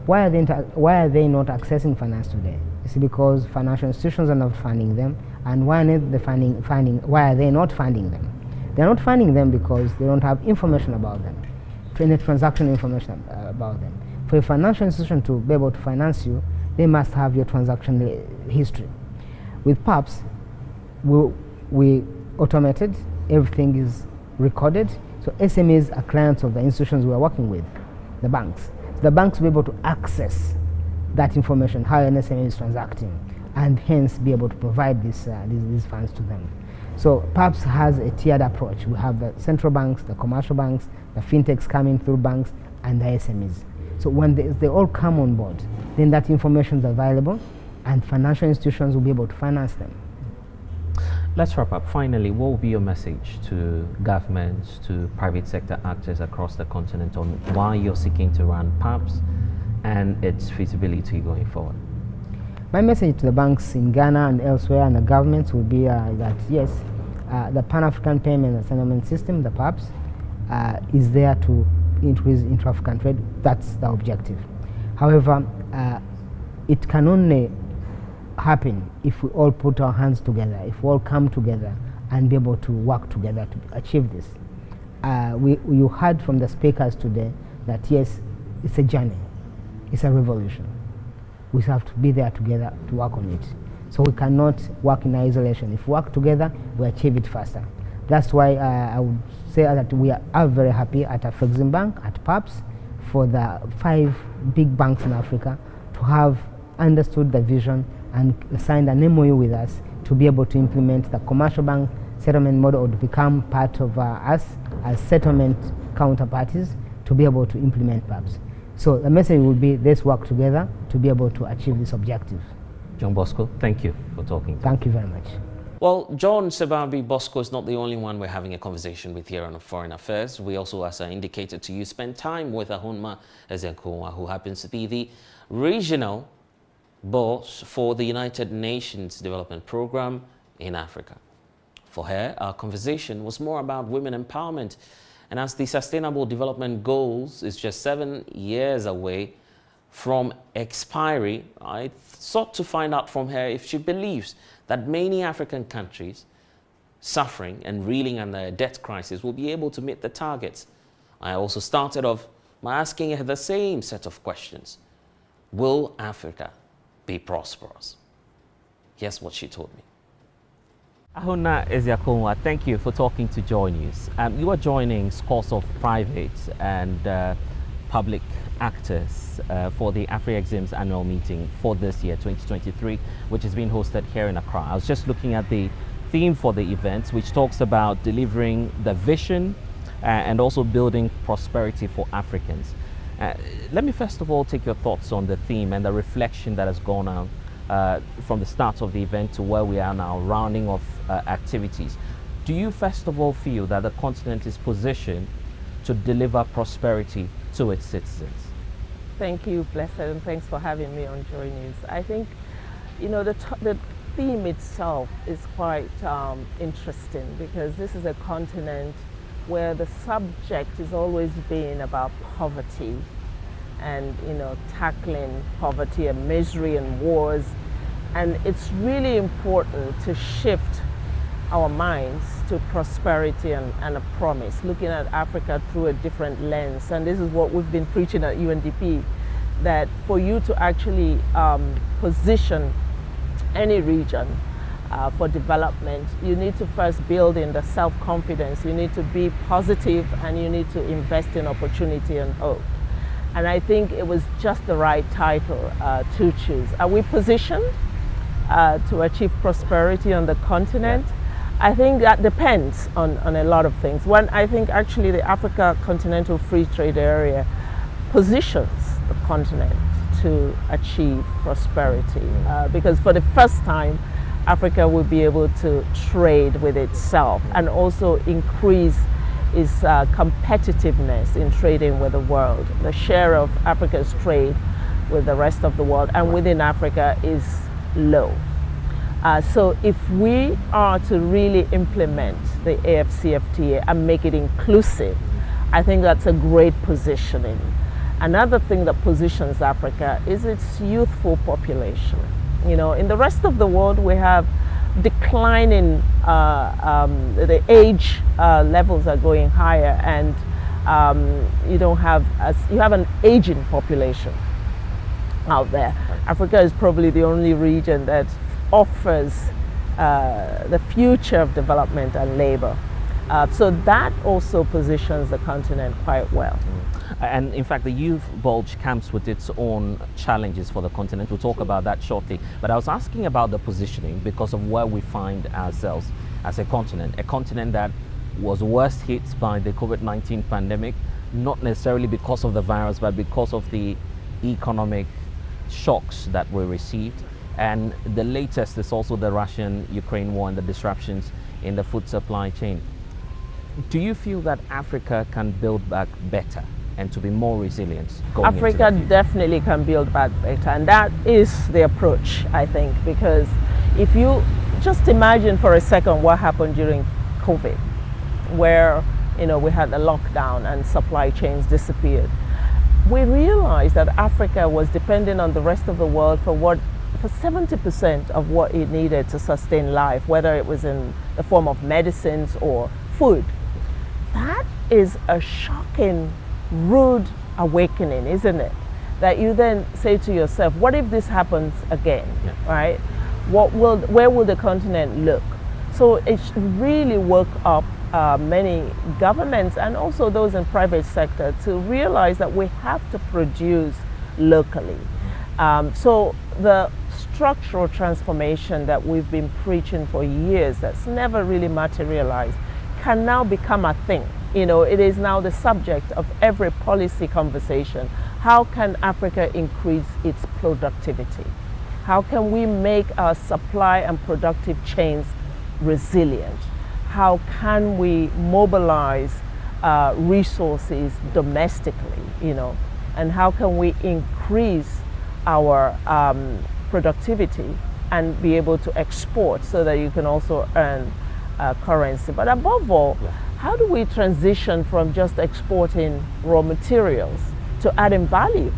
Why are they not accessing finance today? It's because financial institutions are not funding them. And why are they not funding them? They're not funding them because they don't have information about them, transaction information about them. For a financial institution to be able to finance you, they must have your transaction history. With PAPS, we automated, everything is recorded. So SMEs are clients of the institutions we are working with, the banks. So the banks will be able to access that information, how an SME is transacting, and hence be able to provide these funds to them. So PAPS has a tiered approach. We have the central banks, the commercial banks, the fintechs coming through banks, and the SMEs. So when they all come on board, then that information is available, and financial institutions will be able to finance them. Let's wrap up. Finally, what will be your message to governments, to private sector actors across the continent on why you're seeking to run PAPS and its feasibility going forward? My message to the banks in Ghana and elsewhere and the governments will be that yes, the Pan-African Payment and Settlement System, the PAPS, is there to increase intra-African trade. That's the objective. However, it can only happen if we all put our hands together, if we all come together and be able to work together to achieve this. You heard from the speakers today that yes, it's a journey, it's a revolution. We have to be there together to work on it. So we cannot work in isolation. If we work together, we achieve it faster. That's why I would say that we are very happy at Afreximbank, at PAPS, for the 5 big banks in Africa to have understood the vision and signed an MOU with us to be able to implement the commercial bank settlement model, or to become part of us as settlement counterparties to be able to implement PAPS. So the message will be, let's work together to be able to achieve this objective. John Bosco, thank you for talking. Thank you very much. Well, John Sebabi Bosco is not the only one we're having a conversation with here on Foreign Affairs. We also, as I indicated to you, spent time with Ahunma Ezenkowa, who happens to be the regional boss for the United Nations Development Program in Africa. For her, our conversation was more about women empowerment. And as the Sustainable Development Goals is just 7 years away from expiry, I sought to find out from her if she believes that many African countries suffering and reeling under a debt crisis will be able to meet the targets. I also started off by asking her the same set of questions. Will Africa be prosperous? Here's what she told me. Ahunma Ezenkowa, thank you for talking to JoyNews. You are joining scores of private and public actors for the Afrexim's annual meeting for this year, 2023, which is being hosted here in Accra. I was just looking at the theme for the event, which talks about delivering the vision and also building prosperity for Africans. Let me first of all take your thoughts on the theme and the reflection that has gone on from the start of the event to where we are now, rounding off activities. Do you first of all feel that the continent is positioned to deliver prosperity to its citizens? Thank you, Blessed, and thanks for having me on JoyNews. I think, you know, the theme itself is quite interesting, because this is a continent where the subject has always been about poverty. and tackling poverty and misery and wars. And it's really important to shift our minds to prosperity and a promise, looking at Africa through a different lens. And this is what we've been preaching at UNDP, that for you to actually position any region for development, you need to first build in the self-confidence, you need to be positive, and you need to invest in opportunity and hope. And I think it was just the right title to choose. Are we positioned to achieve prosperity on the continent? I think that depends on a lot of things. One, I think actually the Africa Continental Free Trade Area positions the continent to achieve prosperity, because for the first time, Africa will be able to trade with itself and also increase its competitiveness in trading with the world. The share of Africa's trade with the rest of the world and within Africa is low. So if we are to really implement the AFCFTA and make it inclusive, I think that's a great positioning. Another thing that positions Africa is its youthful population. In the rest of the world, we have declining, the age levels are going higher, and you have an aging population out there. Africa is probably the only region that offers the future of development and labor. So that also positions the continent quite well. And in fact, the youth bulge comes with its own challenges for the continent. We'll talk about that shortly. But I was asking about the positioning because of where we find ourselves as a continent that was worst hit by the COVID-19 pandemic, not necessarily because of the virus, but because of the economic shocks that were received. And the latest is also the Russian-Ukraine war and the disruptions in the food supply chain. Do you feel that Africa can build back better and to be more resilient going into the future? Africa definitely can build back better, and that is the approach, I think, because if you just imagine for a second what happened during COVID, where we had the lockdown and supply chains disappeared. We realized that Africa was dependent on the rest of the world for 70% of what it needed to sustain life, whether it was in the form of medicines or food. That is a shocking, rude awakening, isn't it? That you then say to yourself, what if this happens again, right? Where will the continent look? So it really woke up many governments and also those in private sector to realize that we have to produce locally. So the structural transformation that we've been preaching for years, that's never really materialized, can now become a thing. It is now the subject of every policy conversation. How can Africa increase its productivity? How can we make our supply and productive chains resilient? How can we mobilize resources domestically, and how can we increase our productivity and be able to export so that you can also earn currency? But above all, how do we transition from just exporting raw materials to adding value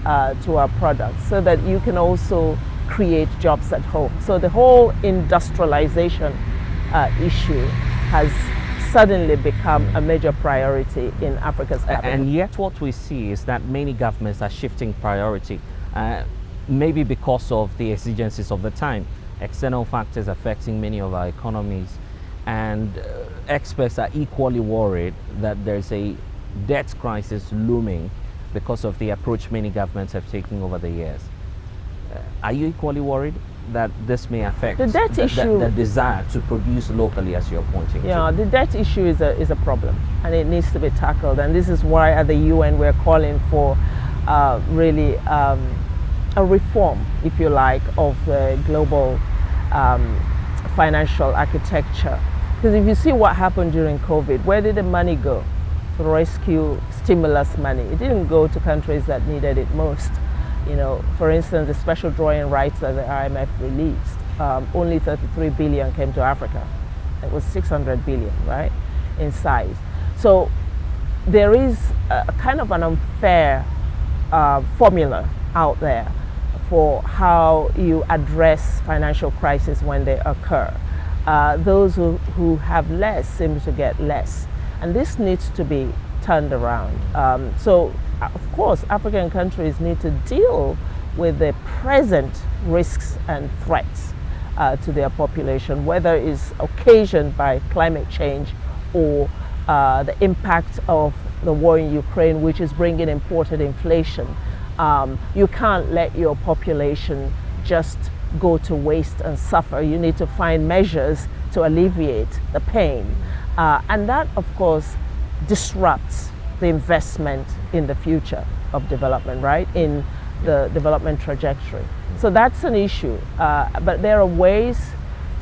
to our products so that you can also create jobs at home? So the whole industrialization issue has suddenly become a major priority in Africa's cabinet. And yet what we see is that many governments are shifting priority, maybe because of the exigencies of the time, external factors affecting many of our economies, and experts are equally worried that there's a debt crisis looming because of the approach many governments have taken over the years. Are you equally worried that this may affect the debt issue, the desire to produce locally, as you're pointing to? The debt issue is a problem, and it needs to be tackled. And this is why at the UN we're calling for really a reform, if you like, of the global financial architecture. Because if you see what happened during COVID, where did the money go to rescue stimulus money? It didn't go to countries that needed it most. For instance, the special drawing rights that the IMF released, only 33 billion came to Africa. It was 600 billion, right, in size. So there is a kind of an unfair formula out there for how you address financial crises when they occur. Those who have less seem to get less, and this needs to be turned around. So, of course, African countries need to deal with the present risks and threats to their population, whether it's occasioned by climate change or the impact of the war in Ukraine, which is bringing imported inflation. You can't let your population just go to waste and suffer. You need to find measures to alleviate the pain. And that, of course, disrupts the investment in the future of development, right? In the development trajectory. So that's an issue. But there are ways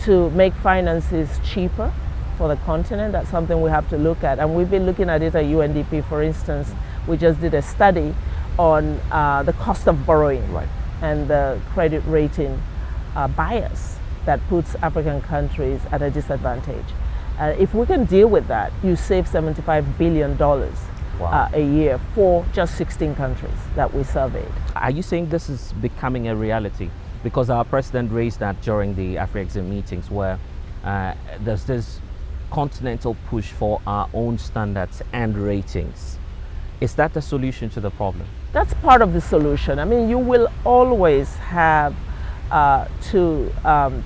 to make finances cheaper for the continent. That's something we have to look at. And we've been looking at it at UNDP, for instance. We just did a study on the cost of borrowing and the credit rating bias that puts African countries at a disadvantage. If we can deal with that, you save $75 billion a year for just 16 countries that we surveyed. Are you saying this is becoming a reality? Because our president raised that during the AfriExim meetings, where there's this continental push for our own standards and ratings. Is that the solution to the problem? That's part of the solution. I mean, you will always have to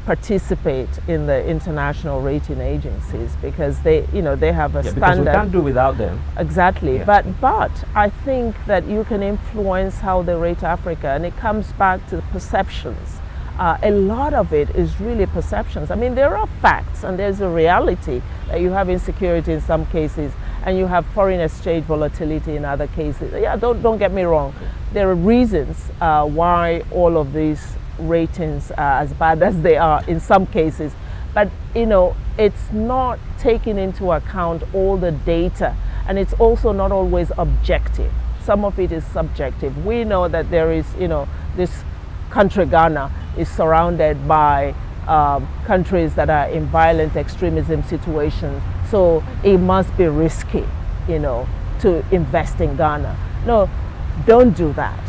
participate in the international rating agencies because they have a standard. Because we can't do without them. Exactly. Yeah. But I think that you can influence how they rate Africa, and it comes back to perceptions. A lot of it is really perceptions. I mean, there are facts and there's a reality that you have insecurity in some cases and you have foreign exchange volatility in other cases. Yeah, don't get me wrong. There are reasons why all of these ratings are as bad as they are in some cases. But, it's not taking into account all the data, and it's also not always objective. Some of it is subjective. We know that there is, this country, Ghana, is surrounded by countries that are in violent extremism situations. So it must be risky, to invest in Ghana. No, don't do that.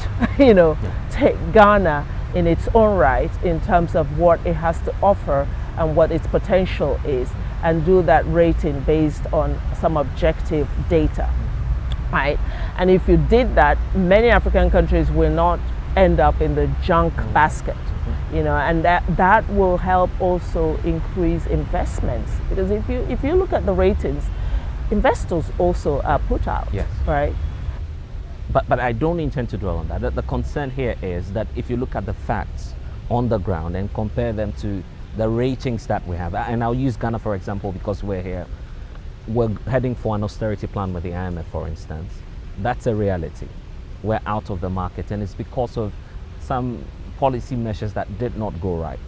Take Ghana in its own right in terms of what it has to offer and what its potential is, and do that rating based on some objective data, right? And if you did that, many African countries will not end up in the junk basket, and that will help also increase investments, because if you look at the ratings, investors also are put out, yes, right? But I don't intend to dwell on that. The concern here is that if you look at the facts on the ground and compare them to the ratings that we have, and I'll use Ghana for example because we're here, we're heading for an austerity plan with the IMF, for instance. That's a reality. We're out of the market, and it's because of some policy measures that did not go right.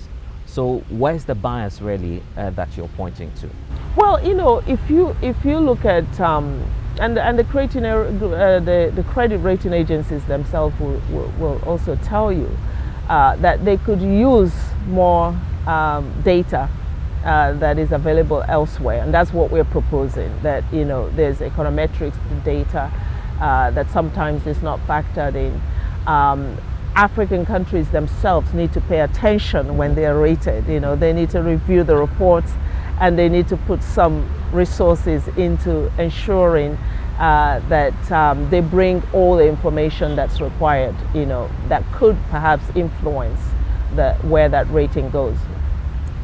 So where's the bias really that you're pointing to? Well, if you look at and the credit rating agencies themselves will also tell you that they could use more data that is available elsewhere, and that's what we're proposing. That there's econometrics data that sometimes is not factored in. African countries themselves need to pay attention when they are rated. They need to review the reports, and they need to put some resources into ensuring that they bring all the information that's required, that could perhaps influence where that rating goes.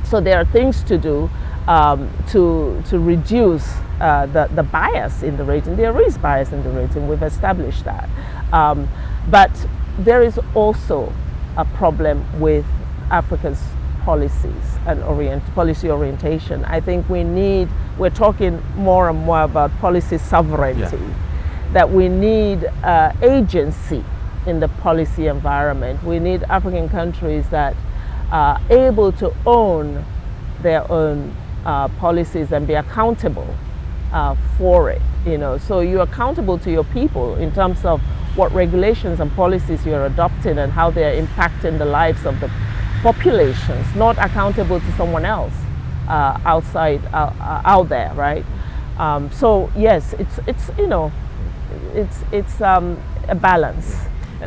So there are things to do to reduce the bias in the rating. There is bias in the rating, we've established that. But there is also a problem with Africa's policies and policy orientation. I think we're talking more and more about policy sovereignty, that we need agency in the policy environment. We need African countries that are able to own their own policies and be accountable for it. So you're accountable to your people in terms of what regulations and policies you're adopting and how they're impacting the lives of the populations, not accountable to someone else out there, right? So yes, it's a balance.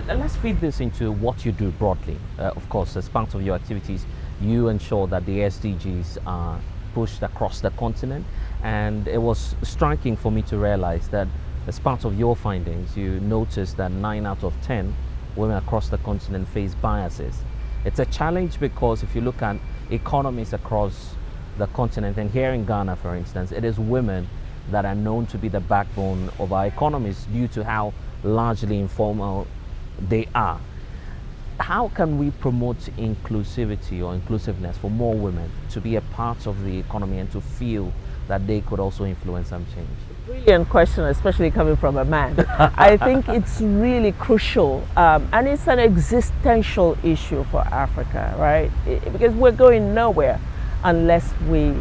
Let's feed this into what you do broadly. Of course, as part of your activities, you ensure that the SDGs are pushed across the continent. And it was striking for me to realize that as part of your findings, you noticed that 9 out of 10 women across the continent face biases. It's a challenge because if you look at economies across the continent, and here in Ghana, for instance, it is women that are known to be the backbone of our economies due to how largely informal they are. How can we promote inclusivity or inclusiveness for more women to be a part of the economy and to feel that they could also influence some change? Brilliant question, especially coming from a man. I think it's really crucial, and it's an existential issue for Africa, right? Because we're going nowhere unless we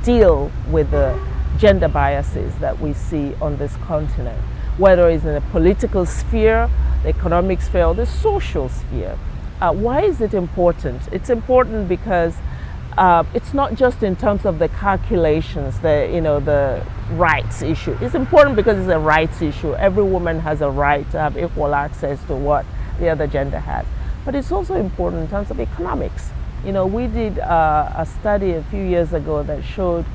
deal with the gender biases that we see on this continent, whether it's in the political sphere, the economic sphere, or the social sphere. Why is it important? It's important because it's not just in terms of the calculations, the rights issue. It's important because it's a rights issue. Every woman has a right to have equal access to what the other gender has. But it's also important in terms of economics. We did a study a few years ago that showed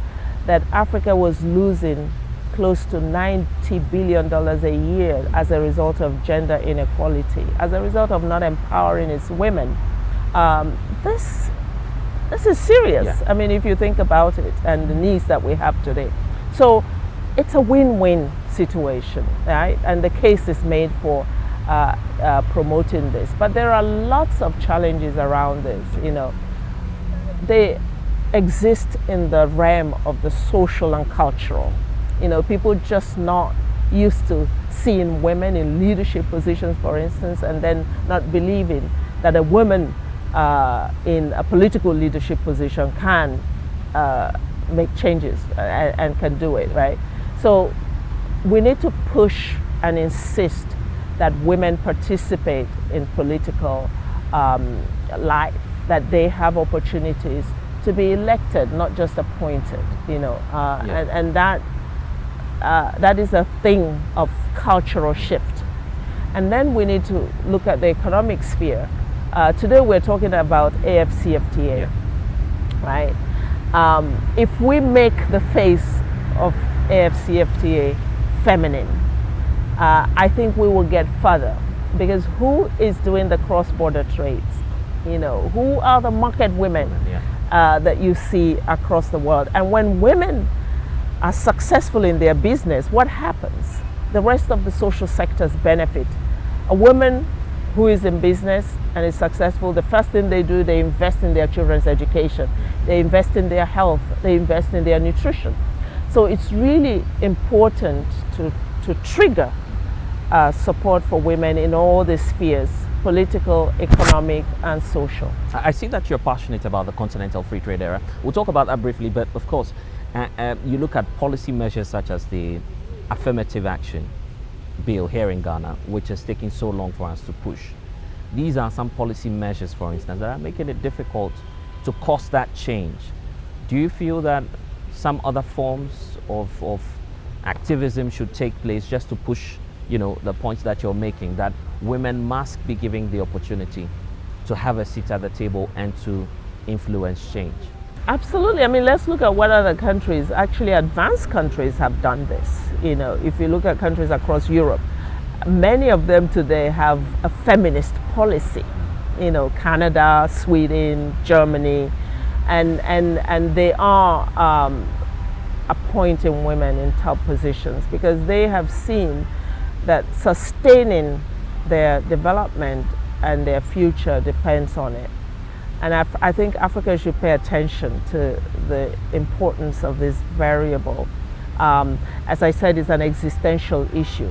that Africa was losing close to $90 billion a year as a result of gender inequality, as a result of not empowering its women. This is serious. Yeah. I mean, if you think about it and the needs that we have today. So it's a win-win situation, right? And the case is made for promoting this. But there are lots of challenges around this, They exist in the realm of the social and cultural. People just not used to seeing women in leadership positions, for instance, and then not believing that a woman in a political leadership position can make changes and can do it, right? So we need to push and insist that women participate in political life, that they have opportunities to be elected, not just appointed, and that is a thing of cultural shift. And then we need to look at the economic sphere. Today we're talking about AFCFTA, right? If we make the face of AFCFTA feminine, I think we will get further, because who is doing the cross-border trades? Who are the market women that you see across the world? And when women are successful in their business, what happens? The rest of the social sectors benefit. A woman who is in business and is successful, the first thing they do, they invest in their children's education. They invest in their health. They invest in their nutrition. So it's really important to trigger support for women in all the spheres: political, economic, and social. I see that you're passionate about the Continental Free Trade Area. We'll talk about that briefly, but of course, you look at policy measures such as the affirmative action bill here in Ghana, which has taken so long for us to push. These are some policy measures, for instance, that are making it difficult to cause that change. Do you feel that some other forms of activism should take place just to push, the points that you're making, that women must be given the opportunity to have a seat at the table and to influence change? Absolutely. I mean, let's look at what other countries, actually advanced countries, have done this. If you look at countries across Europe, many of them today have a feminist policy. Canada, Sweden, Germany, and they are appointing women in top positions because they have seen that sustaining their development and their future depends on it. And I think Africa should pay attention to the importance of this variable. As I said, it's an existential issue.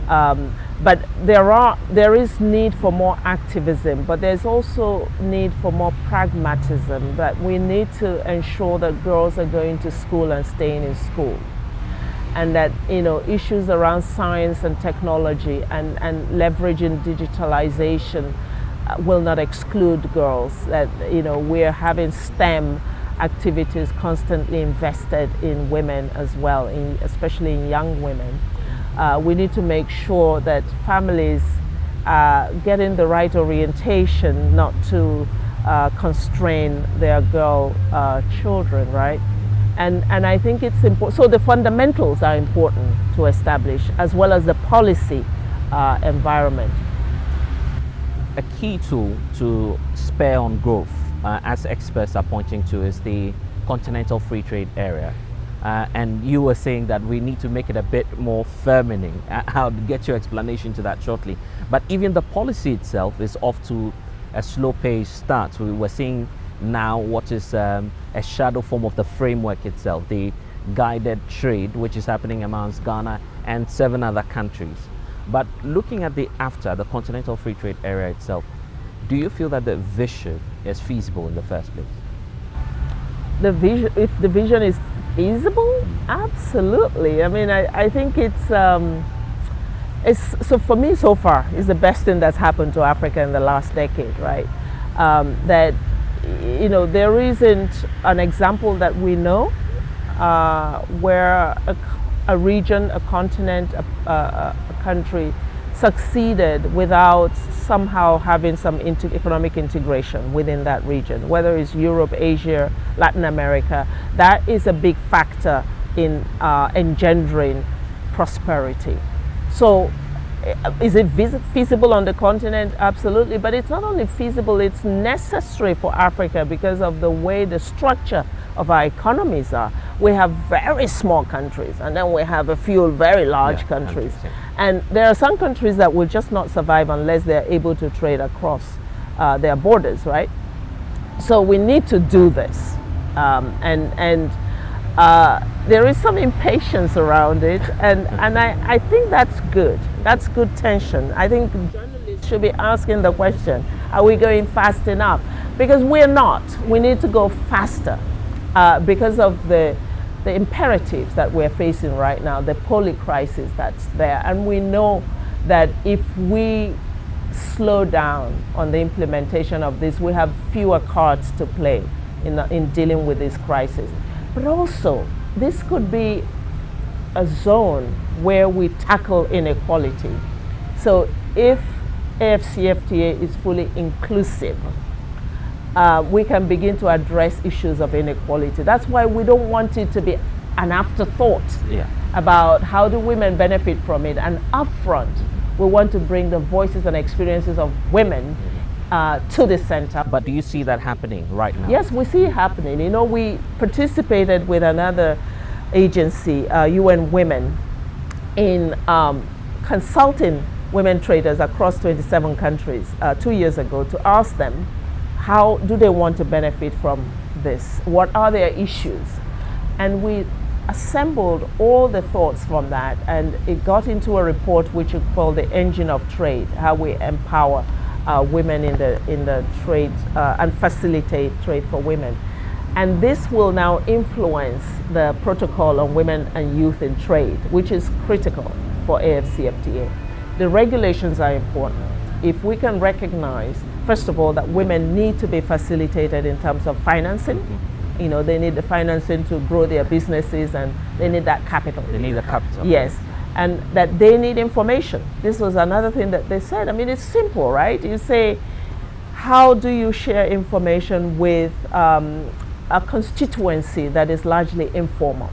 But there is need for more activism, but there's also need for more pragmatism, that we need to ensure that girls are going to school and staying in school. And that, issues around science and technology and leveraging digitalization will not exclude girls, that we're having STEM activities constantly invested in women as well, especially in young women. We need to make sure that families getting the right orientation not to constrain their girl children, right? And I think it's important. So the fundamentals are important to establish, as well as the policy environment. A key tool to spur on growth, as experts are pointing to, is the Continental Free Trade Area. And you were saying that we need to make it a bit more feminine. I'll get your explanation to that shortly. But even the policy itself is off to a slow-paced start. We were seeing now what is a shadow form of the framework itself, the guided trade, which is happening amongst Ghana and 7 other countries. But looking at the Continental Free Trade Area itself, do you feel that the vision is feasible in the first place? The vision, if the vision is feasible, absolutely. I mean, I think it's so for me so far, it's the best thing that's happened to Africa in the last decade, right? That, you know, there isn't an example that we know where a region, a continent, a country succeeded without somehow having some economic integration within that region, whether it's Europe, Asia, Latin America. That is a big factor in engendering prosperity. So is it feasible on the continent? Absolutely, but it's not only feasible, it's necessary for Africa because of the way the structure of our economies are. We have very small countries, and then we have a few very large countries. And there are some countries that will just not survive unless they're able to trade across their borders, right? So we need to do this. There is some impatience around it, and I think that's good. That's good tension. I think journalists should be asking the question, are we going fast enough? Because we're not. We need to go faster because of the imperatives that we're facing right now, the poly crisis that's there. And we know that if we slow down on the implementation of this, we have fewer cards to play in dealing with this crisis. But also, this could be a zone where we tackle inequality. So if AfCFTA is fully inclusive, we can begin to address issues of inequality. That's why we don't want it to be an afterthought about how do women benefit from it. And upfront, we want to bring the voices and experiences of women to the center. But do you see that happening right now? Yes, we see it happening. You know, we participated with another agency, UN Women, in consulting women traders across 27 countries 2 years ago to ask them, how do they want to benefit from this? What are their issues? And we assembled all the thoughts from that, and it got into a report which we call the Engine of Trade, how we empower women in the trade and facilitate trade for women. And this will now influence the protocol on women and youth in trade, which is critical for AfCFTA. The regulations are important. If we can recognize, first of all, that women need to be facilitated in terms of financing. You know, they need the financing to grow their businesses, and they need that capital. They need the capital. Yes. And that they need information. This was another thing that they said. I mean, it's simple, right? You say, how do you share information with a constituency that is largely informal,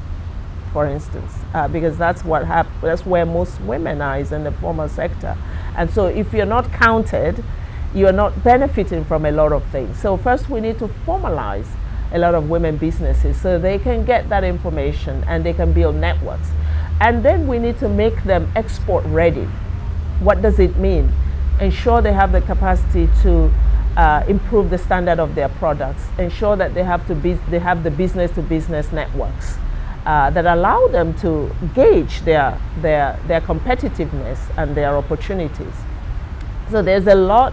for instance, because that's what that's where most women are, is in the formal sector. And so if you're not counted, you're not benefiting from a lot of things. So first we need to formalize a lot of women businesses so they can get that information and they can build networks. And then we need to make them export ready. What does it mean? Ensure they have the capacity to improve the standard of their products. Ensure that they have the business-to-business networks that allow them to gauge their competitiveness and their opportunities. So there's a lot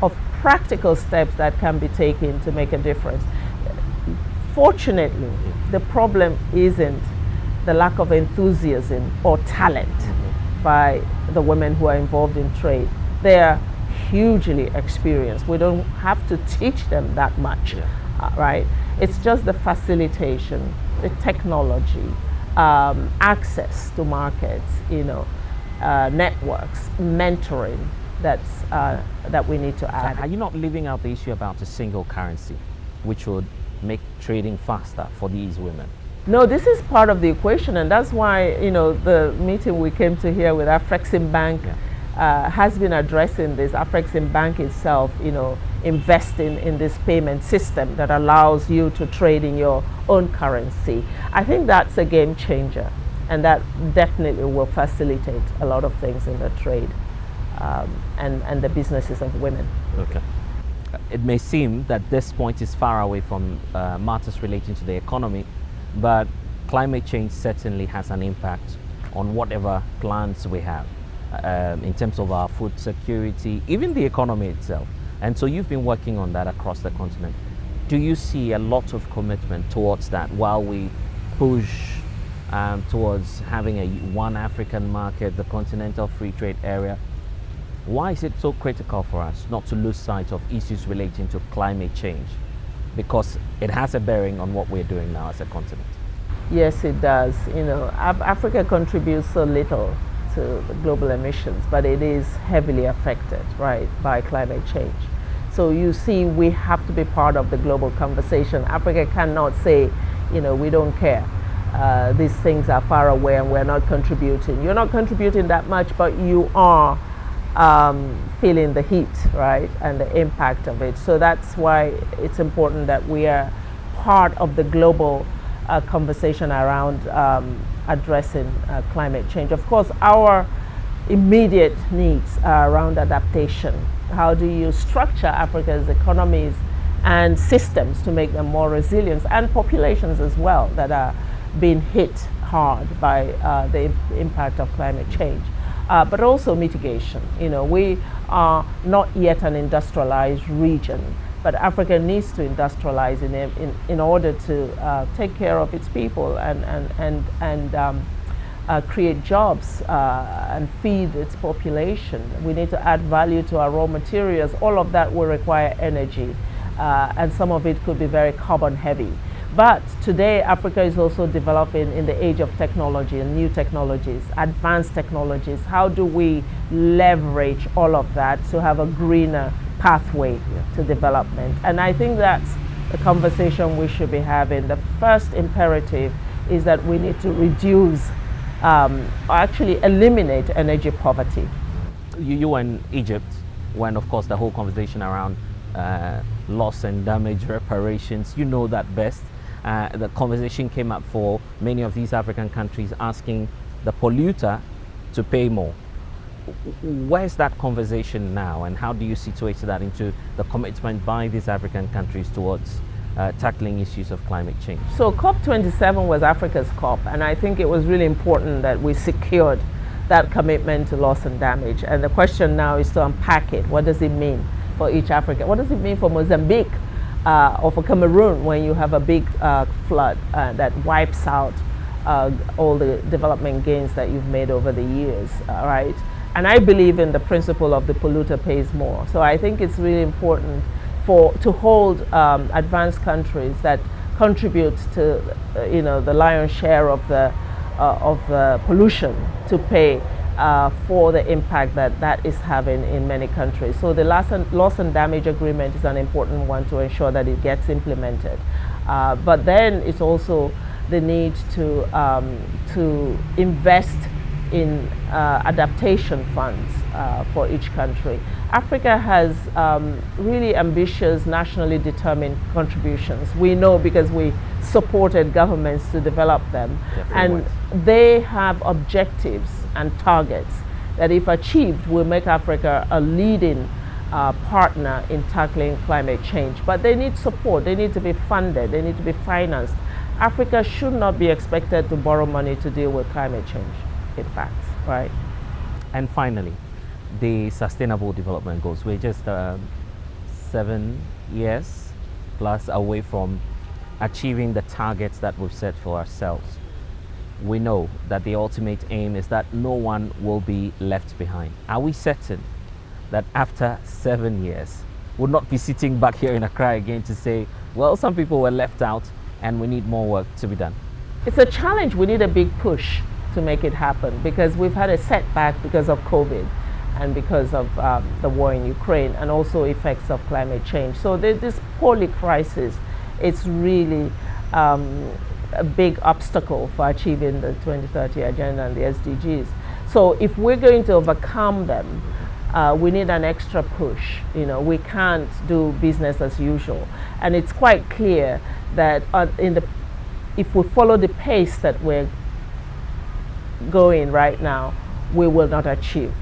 of practical steps that can be taken to make a difference. Fortunately, the problem isn't the lack of enthusiasm or talent by the women who are involved in trade. They are hugely experienced. We don't have to teach them that much, right? It's just the facilitation, the technology, access to markets, you know, networks, mentoring, that we need to add. Are you not leaving out the issue about a single currency, which would make trading faster for these women? No, this is part of the equation, and that's why, you know, the meeting we came to here with Afreximbank has been addressing this. Afreximbank itself, you know, investing in this payment system that allows you to trade in your own currency. I think that's a game changer, and that definitely will facilitate a lot of things in the trade and the businesses of women. Okay. It may seem that this point is far away from matters relating to the economy, but climate change certainly has an impact on whatever plans we have in terms of our food security, even the economy itself. And so you've been working on that across the continent. Do you see a lot of commitment towards that while we push towards having a one African market, the continental free trade area? Why is it so critical for us not to lose sight of issues relating to climate change? Because it has a bearing on what we're doing now as a continent. Yes, it does. You know, Africa contributes so little to the global emissions, but it is heavily affected, right, by climate change. So you see, we have to be part of the global conversation. Africa cannot say, you know, we don't care. These things are far away and we're not contributing. You're not contributing that much, but you are feeling the heat, right, and the impact of it. So that's why it's important that we are part of the global conversation around addressing climate change. Of course, our immediate needs are around adaptation. How do you structure Africa's economies and systems to make them more resilient, and populations as well that are being hit hard by the impact of climate change? But also mitigation. You know, we are not yet an industrialized region, but Africa needs to industrialize in order to take care of its people and create jobs and feed its population. We need to add value to our raw materials. All of that will require energy, and some of it could be very carbon heavy. But today, Africa is also developing in the age of technology and new technologies, advanced technologies. How do we leverage all of that to have a greener pathway to development? And I think that's the conversation we should be having. The first imperative is that we need to reduce, actually eliminate energy poverty. You were in Egypt when, of course, the whole conversation around loss and damage reparations, you know that best. The conversation came up for many of these African countries asking the polluter to pay more. Where's that conversation now, and how do you situate that into the commitment by these African countries towards tackling issues of climate change? So COP27 was Africa's COP, and I think it was really important that we secured that commitment to loss and damage. And the question now is to unpack it. What does it mean for each African? What does it mean for Mozambique? Or for Cameroon, when you have a big flood that wipes out all the development gains that you've made over the years, right? And I believe in the principle of the polluter pays more. So I think it's really important to hold advanced countries that contribute to the lion's share of the pollution to pay for the impact that is having in many countries. So the loss and damage agreement is an important one to ensure that it gets implemented. But then it's also the need to invest in adaptation funds for each country. Africa has really ambitious, nationally determined contributions. We know because we supported governments to develop them. And they have objectives and targets that, if achieved, will make Africa a leading partner in tackling climate change. But they need support, they need to be funded, they need to be financed. Africa should not be expected to borrow money to deal with climate change impacts, right? And finally, the Sustainable Development Goals. We're just 7 years plus away from achieving the targets that we've set for ourselves. We know that the ultimate aim is that no one will be left behind. Are we certain that after 7 years, we'll not be sitting back here in Accra again to say, well, some people were left out and we need more work to be done? It's a challenge. We need a big push to make it happen because we've had a setback because of COVID. and because of the war in Ukraine, and also effects of climate change. So this poly crisis, it's really a big obstacle for achieving the 2030 agenda and the SDGs. So if we're going to overcome them, we need an extra push. You know, we can't do business as usual. And it's quite clear that if we follow the pace that we're going right now, we will not achieve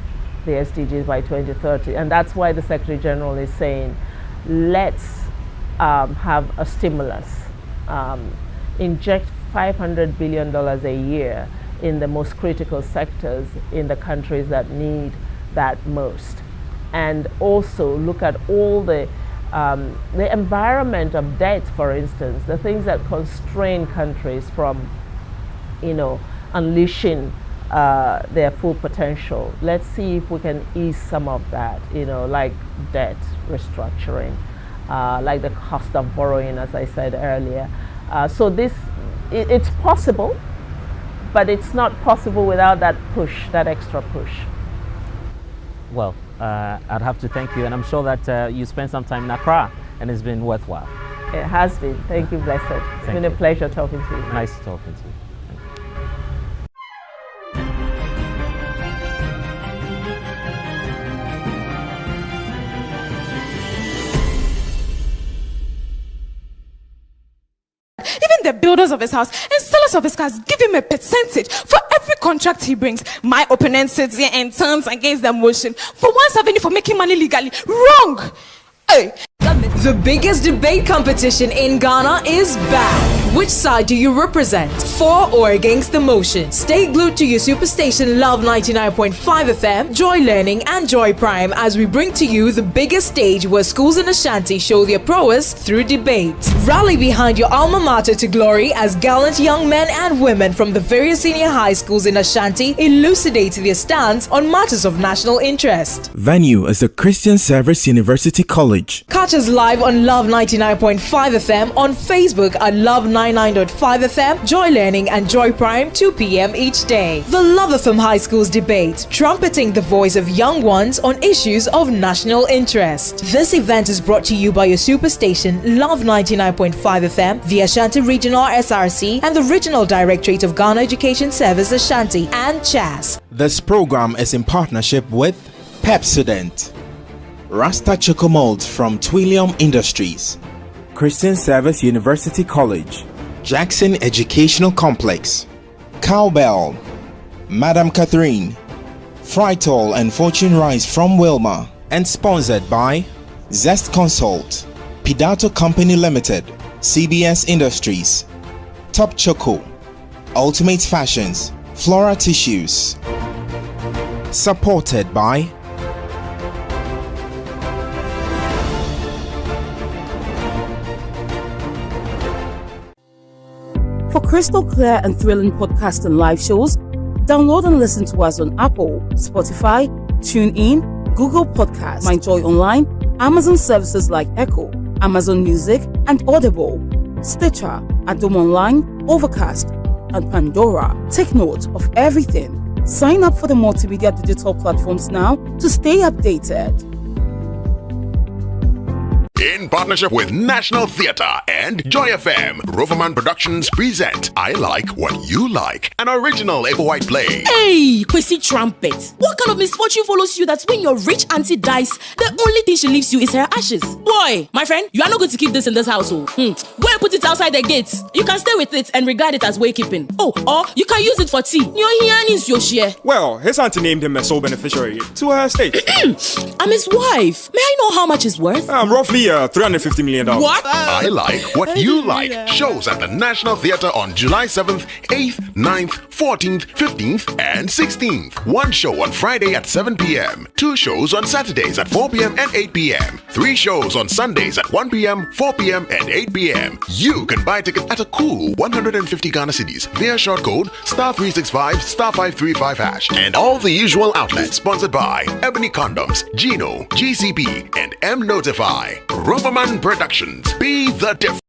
the SDGs by 2030. And that's why the Secretary General is saying, let's have a stimulus, inject $500 billion a year in the most critical sectors in the countries that need that most. And also look at all the environment of debt, for instance, the things that constrain countries from, you know, unleashing their full potential. Let's see if we can ease some of that, you know, like debt restructuring, like the cost of borrowing, as I said earlier. So it's possible, but it's not possible without that push, that extra push. Well, I'd have to thank you, and I'm sure that you spent some time in Accra, and it's been worthwhile. It has been. Thank you, Blessed. It's been a pleasure talking to you. Nice talking to you. Even the builders of his house and sellers of his cars give him a percentage for every contract he brings. My opponent sits here and turns against the motion for once avenue for making money legally. Wrong! Hey. The biggest debate competition in Ghana is back. Which side do you represent? For or against the motion? Stay glued to your superstation Love 99.5 FM, Joy Learning and Joy Prime as we bring to you the biggest stage where schools in Ashanti show their prowess through debate. Rally behind your alma mater to glory as gallant young men and women from the various senior high schools in Ashanti elucidate their stance on matters of national interest. Venue is the Christian Service University College. Catch us live on Love 99.5 FM, on Facebook at Love 99.5 FM, Joy Learning and Joy Prime, 2 p.m. each day. The Love FM High Schools debate, trumpeting the voice of young ones on issues of national interest. This event is brought to you by your superstation Love 99.5 FM, the Ashanti Regional SRC, and the Regional Directorate of Ghana Education Service Ashanti and CHAS. This program is in partnership with Pepsodent, Rasta Choco Molds from Twillium Industries, Christian Service University College, Jackson Educational Complex, Cowbell, Madam Catherine, Fritol and Fortune Rice from Wilma, and sponsored by Zest Consult, Pidato Company Limited, CBS Industries, Top Choco, Ultimate Fashions, Flora Tissues. Supported by For crystal clear and thrilling podcasts and live shows, download and listen to us on Apple, Spotify, TuneIn, Google Podcasts, MyJoy Online, Amazon services like Echo, Amazon Music, and Audible, Stitcher, Adom Online, Overcast, and Pandora. Take note of everything. Sign up for the multimedia digital platforms now to stay updated. In partnership with National Theatre and Joy FM, Roverman Productions present I Like What You Like, an original Ego White play. Hey, Kwesi Trumpet. What kind of misfortune follows you that when your rich auntie dies, the only thing she leaves you is her ashes? Boy, my friend, you are not going to keep this in this household. Go and put it outside the gates. You can stay with it and regard it as waykeeping. Oh, or you can use it for tea. Your share. Well, his auntie named him a sole beneficiary to her estate. I'm his wife. May I know how much it's worth? Roughly $350 million. What? I Like What You Like shows at the National Theatre on July 7th, 8th, 9th, 14th, 15th, and 16th. One show on Friday at 7 p.m. 2 shows on Saturdays at 4 p.m. and 8 p.m. 3 shows on Sundays at 1 p.m., 4 p.m., and 8 p.m. You can buy tickets at a cool 150 Ghana cedis via short code *365 *535 hash and all the usual outlets sponsored by Ebony Condoms, Gino, GCP, and M Notify. Roverman Productions. Be the difference.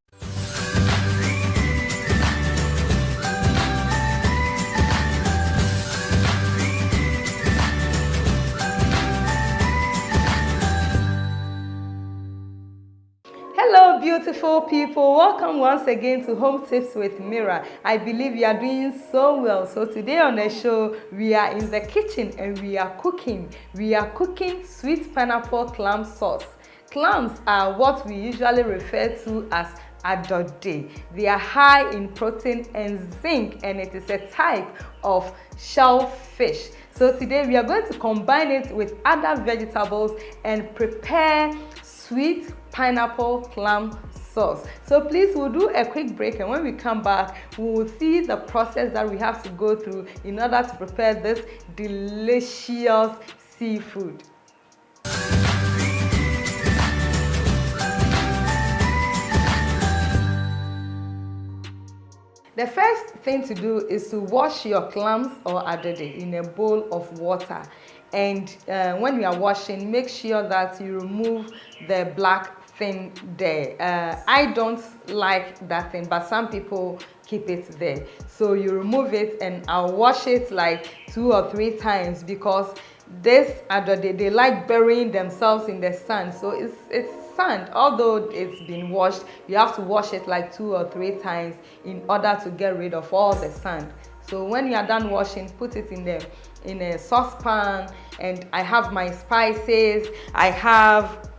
beautiful people, welcome once again to Home Tips with Mira. I believe you are doing so well. So today on the show, we are in the kitchen and we are cooking. We are cooking sweet pineapple clam sauce. Clams are what we usually refer to as adode. They are high in protein and zinc, and it is a type of shellfish. So today we are going to combine it with other vegetables and prepare sweet pineapple clam sauce. So please, we'll do a quick break, and when we come back, we will see the process that we have to go through in order to prepare this delicious seafood. The first thing to do is to wash your clams or adode in a bowl of water. And when you are washing, make sure that you remove the black thing there. I don't like that thing, but some people keep it there. So you remove it, and I'll wash it like 2 or 3 times, because this adode, they like burying themselves in the sand. So it's sand. Although it's been washed, you have to wash it like 2 or 3 times in order to get rid of all the sand. So when you are done washing, put it in a saucepan, and I have my spices. I have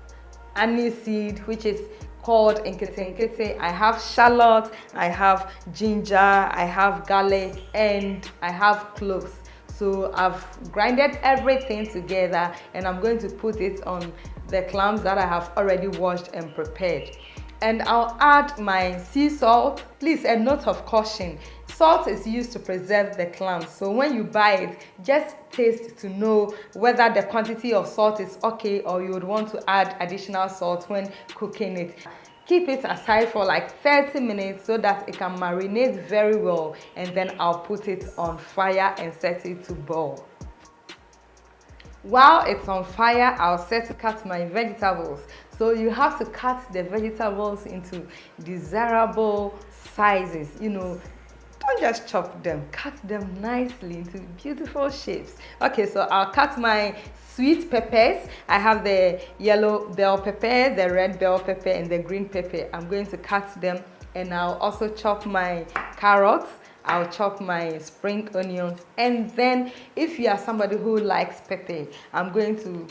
aniseed, which is called nkete. I have shallot, I have ginger, I have garlic, and I have cloves. So I've grinded everything together, and I'm going to put it on the clams that I have already washed and prepared. And I'll add my sea salt. Please, a note of caution. Salt is used to preserve the clams. So when you buy it, just taste to know whether the quantity of salt is okay, or you would want to add additional salt when cooking it. Keep it aside for like 30 minutes so that it can marinate very well, and then I'll put it on fire and set it to boil. While it's on fire, I'll set to cut my vegetables. So you have to cut the vegetables into desirable sizes. You know, don't just chop them, cut them nicely into beautiful shapes. Okay, so I'll cut my sweet peppers. I have the yellow bell pepper, the red bell pepper, and the green pepper. I'm going to cut them, and I'll also chop my carrots. I'll chop my spring onions, and then if you are somebody who likes pepper, I'm going to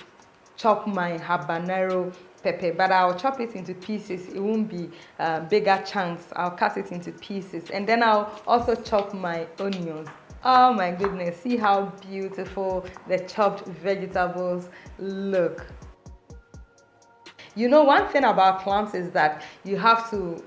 chop my habanero pepper, but I'll chop it into pieces. It won't be bigger chunks. I'll cut it into pieces, and then I'll also chop my onions. Oh my goodness, see how beautiful the chopped vegetables look. You know, one thing about clams is that you have to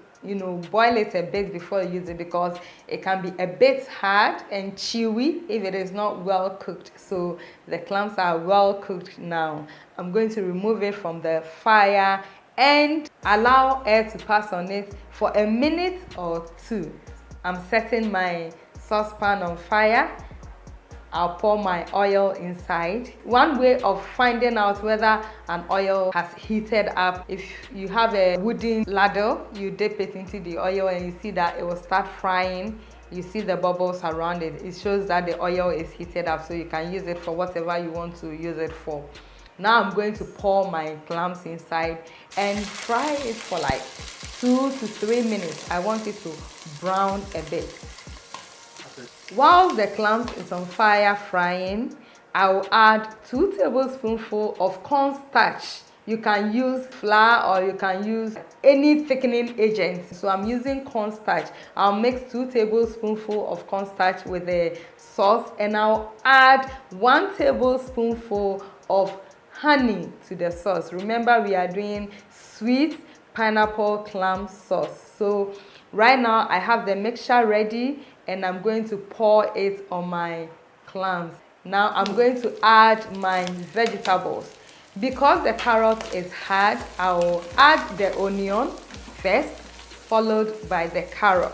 boil it a bit before you use it, because it can be a bit hard and chewy if it is not well cooked. So the clams are well cooked now. I'm going to remove it from the fire and allow air to pass on it for a minute or 2. I'm setting my saucepan on fire. I'll pour my oil inside. One way of finding out whether an oil has heated up, if you have a wooden ladle, you dip it into the oil and you see that it will start frying. You see the bubbles around it. It shows that the oil is heated up, so you can use it for whatever you want to use it for. Now I'm going to pour my clams inside and fry it for like 2 to 3 minutes. I want it to brown a bit. While the clams is on fire frying, I will add 2 tablespoonfuls of cornstarch. You can use flour, or you can use any thickening agent. So I'm using cornstarch. I'll mix 2 tablespoonfuls of cornstarch with the sauce, and I'll add 1 tablespoonful of honey to the sauce. Remember, we are doing sweet pineapple clam sauce. So right now I have the mixture ready, and I'm going to pour it on my clams. Now I'm going to add my vegetables. Because the carrot is hard, I will add the onion first, followed by the carrot,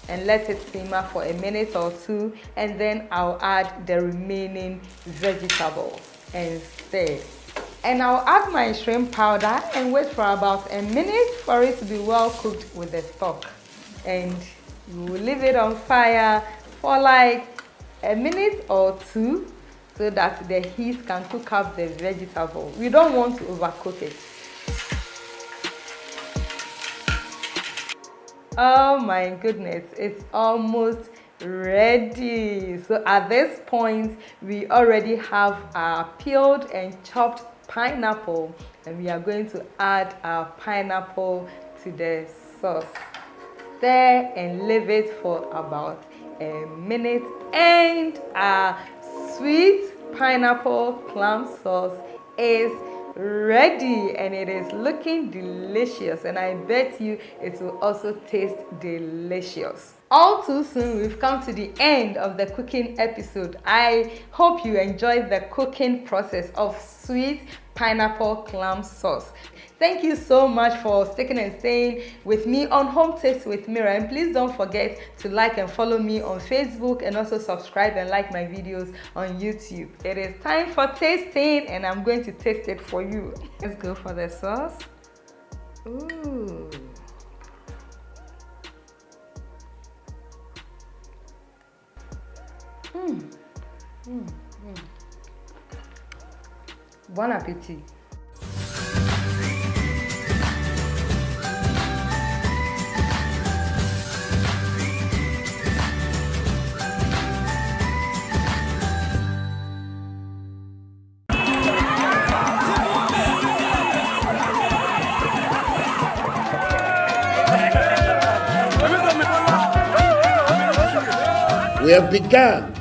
and let it simmer for a minute or 2, and then I'll add the remaining vegetables and stir. And I'll add my shrimp powder and wait for about a minute for it to be well cooked with the stock. And you will leave it on fire for like a minute or 2 so that the heat can cook up the vegetable. We don't want to overcook it. Oh my goodness, it's almost ready. So at this point, we already have our peeled and chopped pineapple, and we are going to add our pineapple to the sauce. Stir and leave it for about a minute, and our sweet pineapple clam sauce is ready, and it is looking delicious, and I bet you it will also taste delicious. All too soon, we've come to the end of the cooking episode. I hope you enjoyed the cooking process of sweet pineapple clam sauce. Thank you so much for sticking and staying with me on Home Taste with Mira, and please don't forget to like and follow me on Facebook, and also subscribe and like my videos on YouTube. It is time for tasting, and I'm going to taste it for you. Let's go for the sauce. Ooh. Bon appétit. We have begun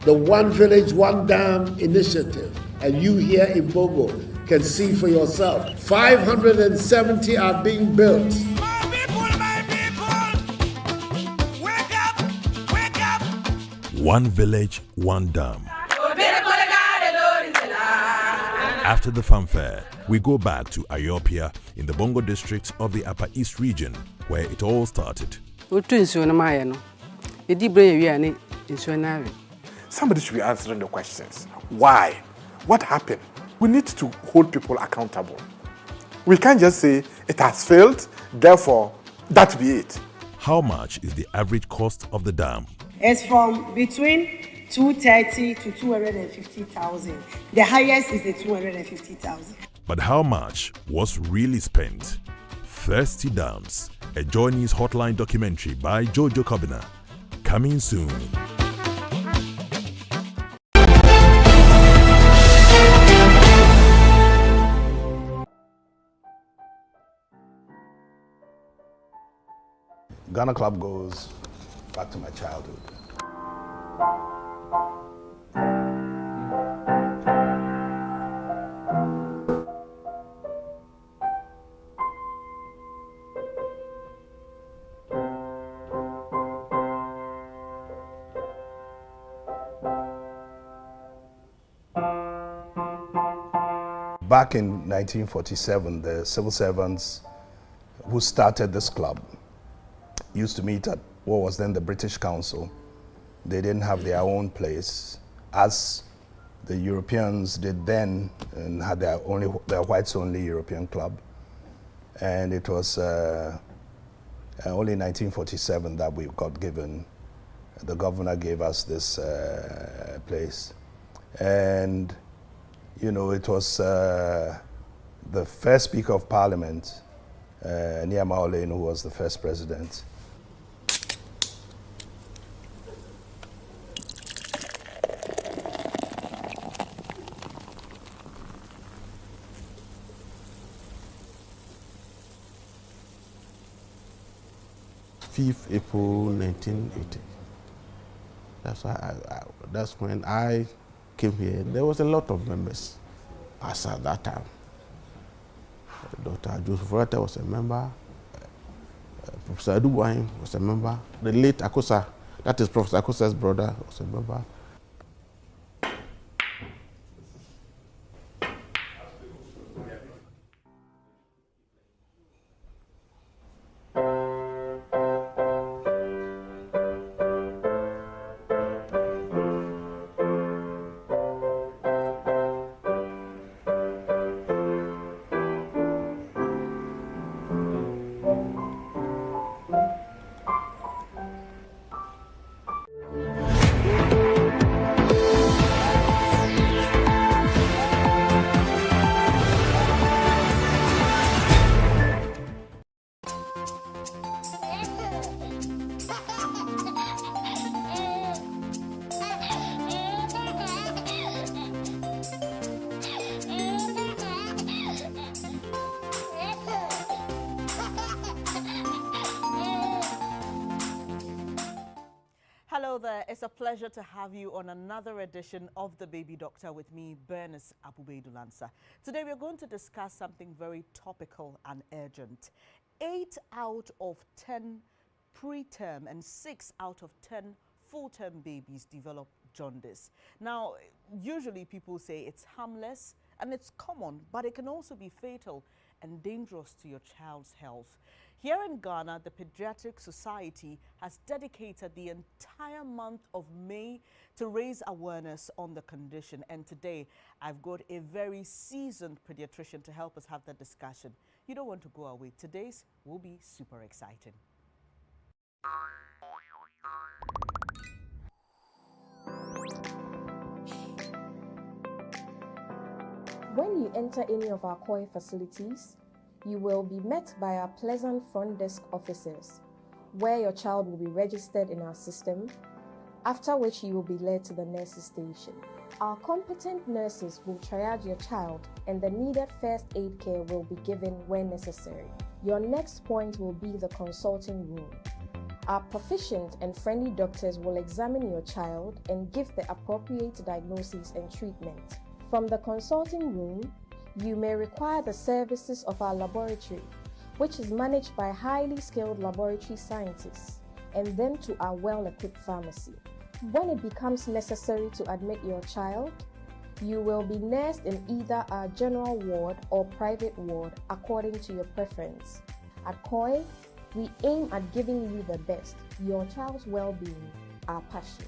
the One Village, One Dam initiative, and you here in Bogo can see for yourself. 570 are being built. One Village, One Dam. After the fanfare, we go back to Ayopia in the Bongo district of the Upper East region, where it all started. Somebody should be answering the questions. Why? What happened? We need to hold people accountable. We can't just say it has failed, therefore, that be it. How much is the average cost of the dam? It's from between 230 to 250,000. The highest is the 250,000. But how much was really spent? Thirsty Dams, a JoyNews hotline documentary by Jojo Kobina. Coming soon. Ghana Club goes back to my childhood. Back in 1947, the civil servants who started this club used to meet at what was then the British Council. They didn't have their own place, as the Europeans did then, and had their whites-only European club. And it was only in 1947 that we got given, the governor gave us this place. And you know, it was the first Speaker of Parliament, Niyama Olenu, who was the first president. April 1980. That's when I came here. There was a lot of members as at that time. Dr. Joseph Rata was a member. Professor Adubuain was a member. The late Akosa, that is Professor Akosa's brother, was a member. It's a pleasure to have you on another edition of The Baby Doctor with me, Bernice Abubeidulansa. Today we're going to discuss something very topical and urgent. 8 out of 10 preterm and 6 out of 10 full-term babies develop jaundice. Now, usually people say it's harmless and it's common, but it can also be fatal and dangerous to your child's health. Here in Ghana, the Pediatric Society has dedicated the entire month of May to raise awareness on the condition. And today, I've got a very seasoned pediatrician to help us have that discussion. You don't want to go away. Today's will be super exciting. When you enter any of our COI facilities, you will be met by our pleasant front desk officers, where your child will be registered in our system, after which you will be led to the nurses station. Our competent nurses will triage your child and the needed first aid care will be given when necessary. Your next point will be the consulting room. Our proficient and friendly doctors will examine your child and give the appropriate diagnosis and treatment. From the consulting room, you may require the services of our laboratory, which is managed by highly skilled laboratory scientists, and then to our well-equipped pharmacy. When it becomes necessary to admit your child, you will be nursed in either our general ward or private ward according to your preference. At COI, we aim at giving you the best, your child's well-being, our passion.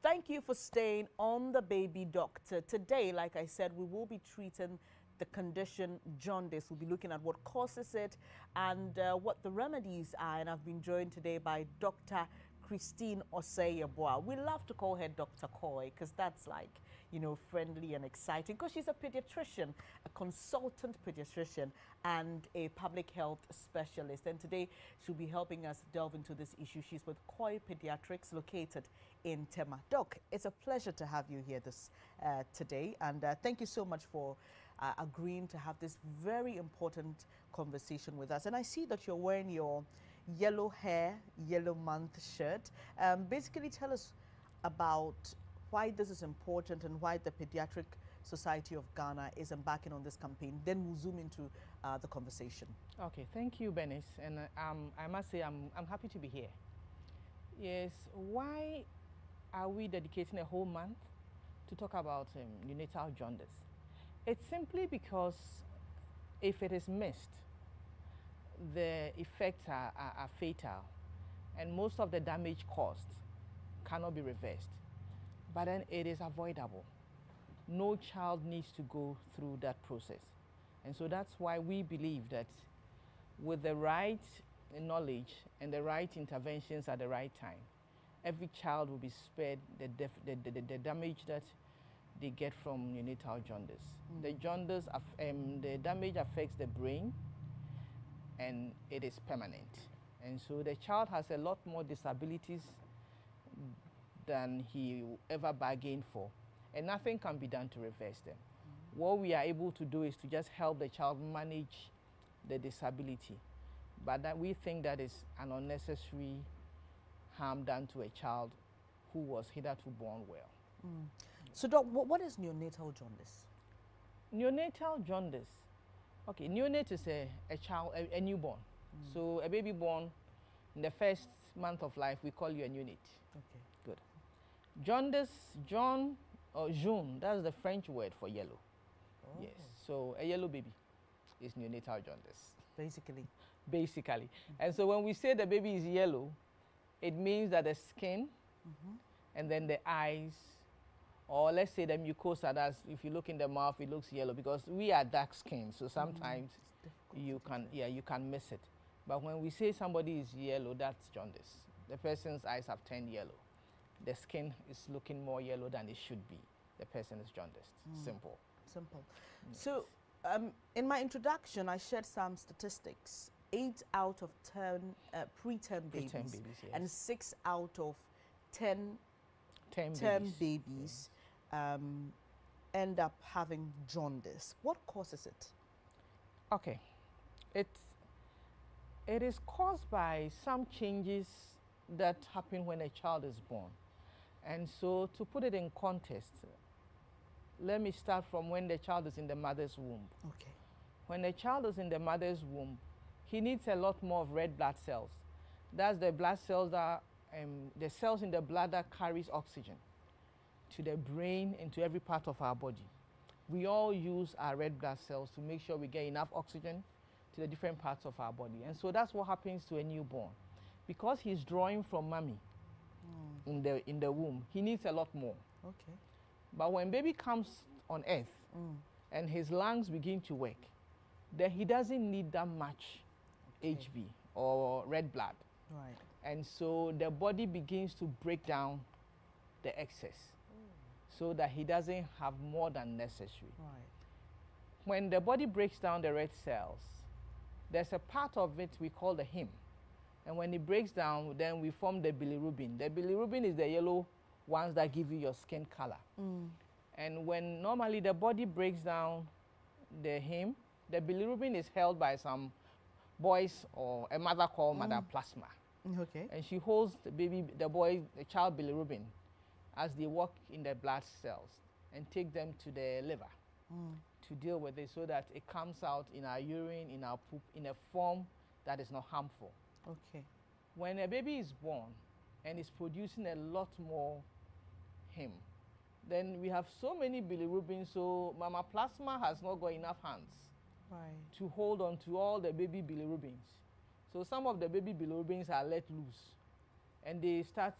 Thank you for staying on The Baby Doctor. Today, like I said, we will be treating the condition jaundice. We'll be looking at what causes it and what the remedies are. And I've been joined today by Dr. Christine Osei-Yeboah. We love to call her Dr. Koi because that's like, you know, friendly and exciting because she's a pediatrician, a consultant pediatrician and a public health specialist. And today she'll be helping us delve into this issue. She's with Koi Pediatrics located in Tema. Doc, it's a pleasure to have you here today. And thank you so much for agreeing to have this very important conversation with us. And I see that you're wearing your yellow hair, yellow month shirt. Basically tell us about why this is important and why the Pediatric Society of Ghana is embarking on this campaign. Then we'll zoom into the conversation. Okay, thank you, Bernice. And I must say I'm happy to be here. Yes, why are we dedicating a whole month to talk about neonatal jaundice? It's simply because if it is missed, the effects are fatal and most of the damage caused cannot be reversed. But then it is avoidable. No child needs to go through that process. And so that's why we believe that with the right knowledge and the right interventions at the right time, every child will be spared the damage that they get from neonatal jaundice. The jaundice, the damage affects the brain and it is permanent. And so the child has a lot more disabilities than he ever bargained for. And nothing can be done to reverse them. What we are able to do is to just help the child manage the disability. But that we think that is an unnecessary harm done to a child who was hitherto born well. So Doc, what is neonatal jaundice? Neonatal jaundice. Okay, neonate is a child, a newborn. So a baby born in the first month of life, we call you a neonate. Okay. Good. Jaundice, jaune or jaune, that's the French word for yellow. Oh. Yes, so a yellow baby is neonatal jaundice. Basically. Basically. And so when we say the baby is yellow, it means that the skin and then the eyes, or let's say the mucosa, that's if you look in the mouth, it looks yellow because we are dark skinned. So sometimes you can miss it. But when we say somebody is yellow, that's jaundice. The person's eyes have turned yellow. the skin is looking more yellow than it should be, the person is jaundiced. Simple. Simple. Yes. So, in my introduction, I shared some statistics. 8 out of 10 preterm babies, Yes. and 6 out of 10 term babies end up having jaundice. What causes it? Okay, it is caused by some changes that happen when a child is born. And so to put it in context, let me start from when the child is in the mother's womb. Okay. When a child is in the mother's womb, he needs a lot more of red blood cells. That's the blood cells that, the cells in the blood that carries oxygen to the brain and to every part of our body. We all use our red blood cells to make sure we get enough oxygen to the different parts of our body. And so that's what happens to a newborn. Because he's drawing from mommy in the womb, he needs a lot more. Okay. But when baby comes on earth and his lungs begin to work, then he doesn't need that much HB or red blood. Right. And so the body begins to break down the excess so that he doesn't have more than necessary. Right. When the body breaks down the red cells, there's a part of it we call the heme. And when it breaks down, then we form the bilirubin. The bilirubin is the yellow ones that give you your skin color. And when normally the body breaks down the heme, the bilirubin is held by some boys or a mother called mother plasma. Okay. And she holds the child bilirubin as they walk in the blood cells and take them to the liver to deal with it so that it comes out in our urine, in our poop, in a form that is not harmful. Okay. When a baby is born and is producing a lot more heme, then we have so many bilirubin, so mama plasma has not got enough hands to hold on to all the baby bilirubins. So some of the baby bilirubins are let loose and they start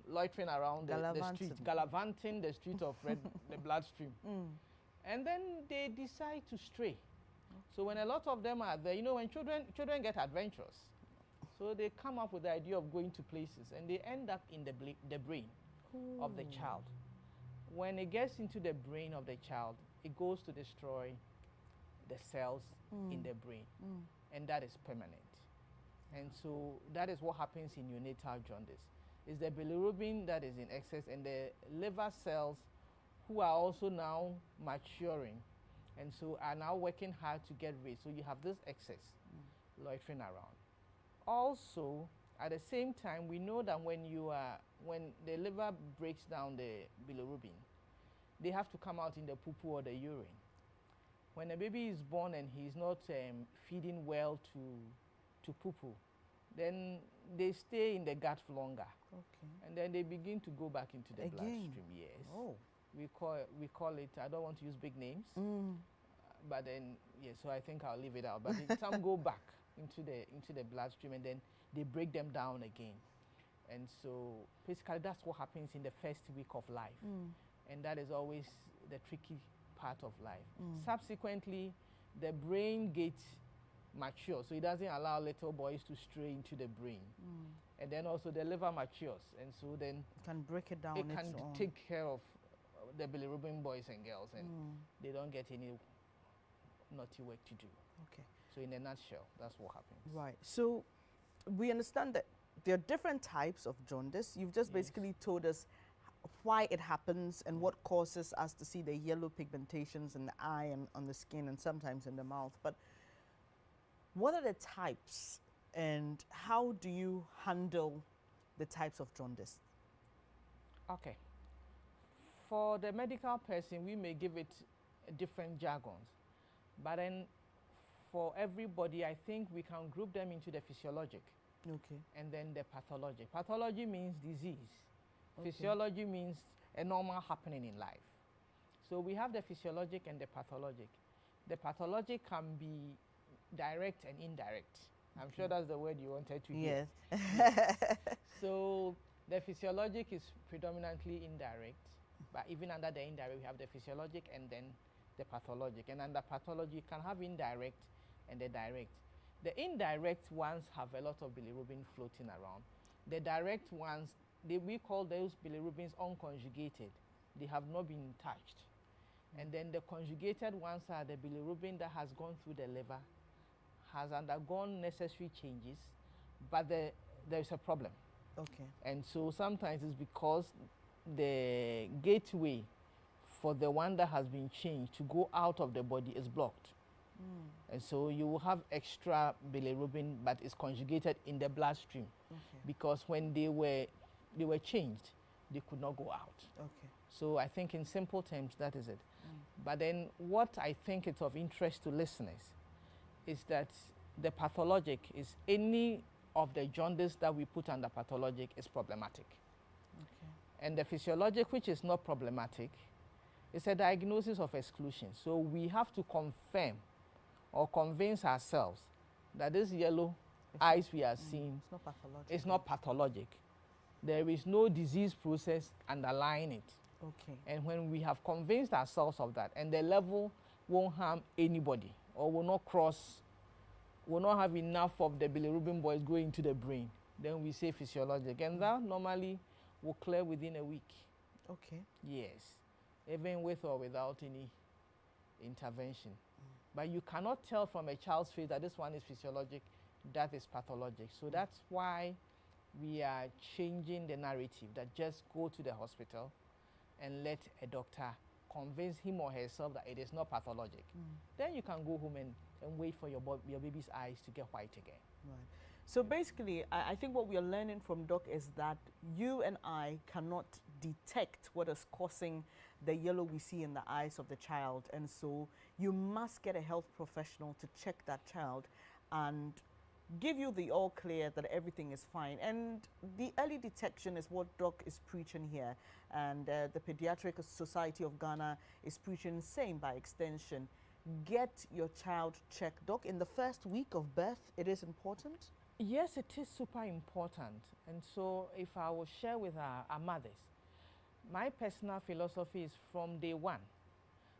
loitering around the street, gallivanting the street of the bloodstream. And then they decide to stray. So when a lot of them are there, you know, when children get adventurous, so they come up with the idea of going to places and they end up in the brain of the child. When it gets into the brain of the child, it goes to destroy the cells in the brain, and that is permanent. And so that is what happens in neonatal jaundice. It's the bilirubin that is in excess and the liver cells who are also now maturing and so are now working hard to get rid. So you have this excess loitering around. Also, at the same time, we know that when the liver breaks down the bilirubin, they have to come out in the poo-poo or the urine. When a baby is born and he's not feeding well to poo-poo, then they stay in the gut for longer. Okay. And then they begin to go back into the bloodstream. Yes. Oh. We call it, I don't want to use big names, but then, yes, so I think I'll leave it out. But some go back into the bloodstream and then they break them down again. And so basically that's what happens in the first week of life. And that is always the tricky part of life. Subsequently, the brain gets mature, so it doesn't allow little boys to stray into the brain. And then also the liver matures, and so then it can break it down. It can take care of the bilirubin boys and girls, and they don't get any naughty work to do. Okay. So in a nutshell, that's what happens. Right. So we understand that there are different types of jaundice. You've just basically told us why it happens and what causes us to see the yellow pigmentations in the eye and on the skin and sometimes in the mouth. But what are the types and how do you handle the types of jaundice? Okay. For the medical person, we may give it different jargons. But then for everybody, I think we can group them into the physiologic. Okay. And then the pathologic. Pathology means disease. Okay. Physiology means a normal happening in life. So we have the physiologic and the pathologic. The pathologic can be direct and indirect. I'm sure that's the word you wanted to hear. Yes. So the physiologic is predominantly indirect, but even under the indirect, we have the physiologic and then the pathologic. And under pathology, you can have indirect and the direct. The indirect ones have a lot of bilirubin floating around. The direct ones we call those bilirubins unconjugated. They have not been touched. And then the conjugated ones are the bilirubin that has gone through the liver, has undergone necessary changes, but there is a problem. Okay. And so sometimes it's because the gateway for the one that has been changed to go out of the body is blocked. And so you will have extra bilirubin, but it's conjugated in the bloodstream. Okay. Because when they were changed, they could not go out. Okay. So I think in simple terms, that is it. But then what I think is of interest to listeners is that the pathologic is any of the jaundice that we put under pathologic is problematic. Okay. And the physiologic, which is not problematic, is a diagnosis of exclusion. So we have to confirm or convince ourselves that this yellow eyes we are seeing It's not pathologic. is not pathologic. There is no disease process underlying it. Okay. And when we have convinced ourselves of that, and the level won't harm anybody or will not have enough of the bilirubin boys going to the brain, then we say physiologic. And that normally will clear within a week. Okay. Yes, even with or without any intervention. But you cannot tell from a child's face that this one is physiologic, that is pathologic. So that's why we are changing the narrative, that just go to the hospital and let a doctor convince him or herself that it is not pathologic. Then you can go home and wait for your baby's eyes to get white again. Right. So basically, I think what we are learning from Doc is that you and I cannot detect what is causing the yellow we see in the eyes of the child. And so you must get a health professional to check that child and give you the all clear that everything is fine. And the early detection is what Doc is preaching here. And the Pediatric Society of Ghana is preaching same by extension. Get your child checked. Doc, in the first week of birth, it is important? Yes, it is super important. And so if I will share with our mothers, my personal philosophy is from day one,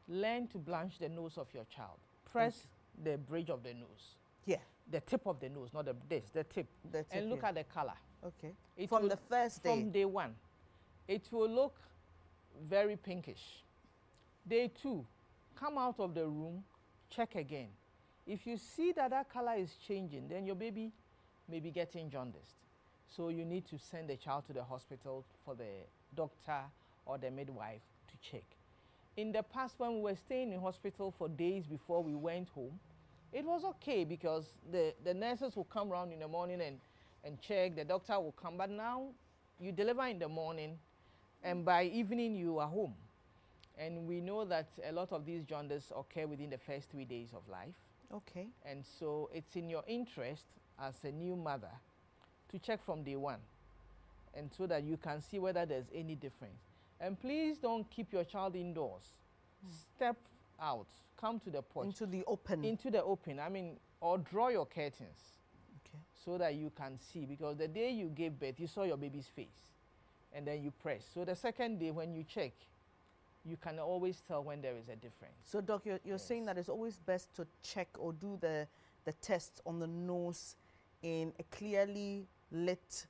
learn to blanch the nose of your child. Press the bridge of the nose. Yeah. The tip of the nose, not the tip. And look at the color. Okay. It From will, the first day? From day one. It will look very pinkish. Day two, come out of the room, check again. If you see that that color is changing, then your baby may be getting jaundiced. So you need to send the child to the hospital for the doctor or the midwife to check. In the past, when we were staying in hospital for days before we went home, it was okay because the nurses will come around in the morning and check, the doctor will come. But now you deliver in the morning and by evening you are home. And we know that a lot of these jaundice occur within the first 3 days of life. Okay. And so it's in your interest as a new mother to check from day one, and so that you can see whether there's any difference. And please don't keep your child indoors. Step out, come to the porch. Into the open. Into the open, or draw your curtains. Okay. So that you can see, because the day you gave birth, you saw your baby's face, and then you press. So the second day when you check, you can always tell when there is a difference. So Doc, you're saying that it's always best to check or do the tests on the nose in a clearly lit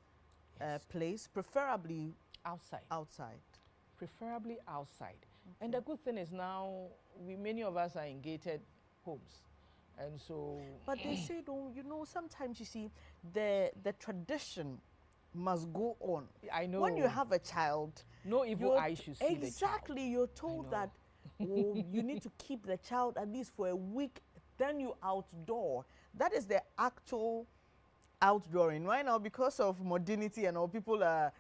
place, preferably outside. Outside. Preferably outside. Okay. And the good thing is now, many of us are in gated homes. And so... But they say, though, sometimes you see the tradition must go on. I know. When you have a child... No evil eye should see the child. Exactly. You're told that you need to keep the child at least for a week, then you outdoor. That is the actual outdooring. Right now, because of modernity and all, people are,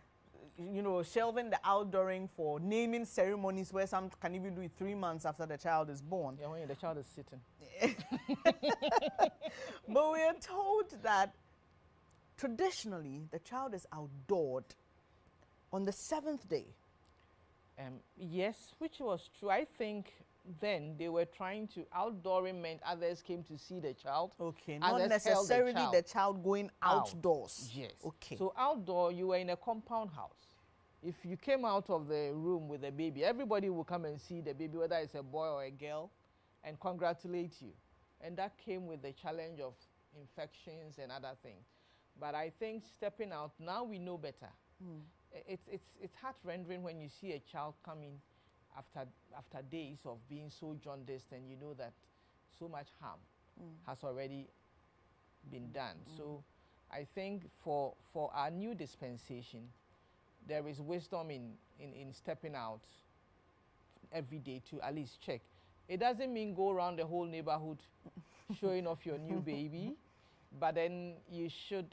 shelving the outdooring for naming ceremonies where some can even do it 3 months after the child is born. Yeah, when the child is sitting. But we are told that traditionally the child is outdoored on the 7th day. Yes, which was true. I think then they were trying to, outdooring meant others came to see the child. Okay, not necessarily the child going outdoors. Yes. Okay. So outdoor, you were in a compound house. If you came out of the room with a baby, everybody will come and see the baby, whether it's a boy or a girl, and congratulate you. And that came with the challenge of infections and other things. But I think stepping out, now we know better. it's heart-rendering when you see a child coming after days of being so jaundiced, and you know that so much harm has already been done. So I think for our new dispensation, there is wisdom in stepping out every day to at least check. It doesn't mean go around the whole neighborhood showing off your new baby, but then you should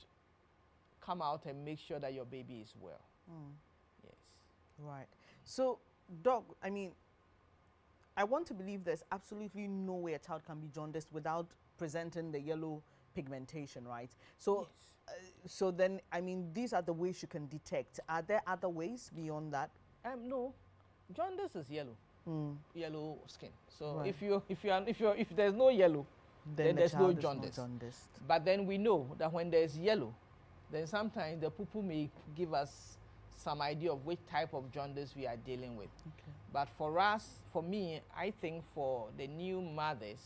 come out and make sure that your baby is well. Yes. Right. So, Doc, I mean, I want to believe there's absolutely no way a child can be jaundiced without presenting the yellow pigmentation, right? So, so then, I mean, these are the ways you can detect. Are there other ways beyond that? No, jaundice is yellow, yellow skin. So Right. if there's no yellow, then the there's no child is not jaundice. jaundiced. But then we know that when there's yellow, then sometimes the poo-poo may give us some idea of which type of jaundice we are dealing with. Okay. But for us, for me, I think for the new mothers,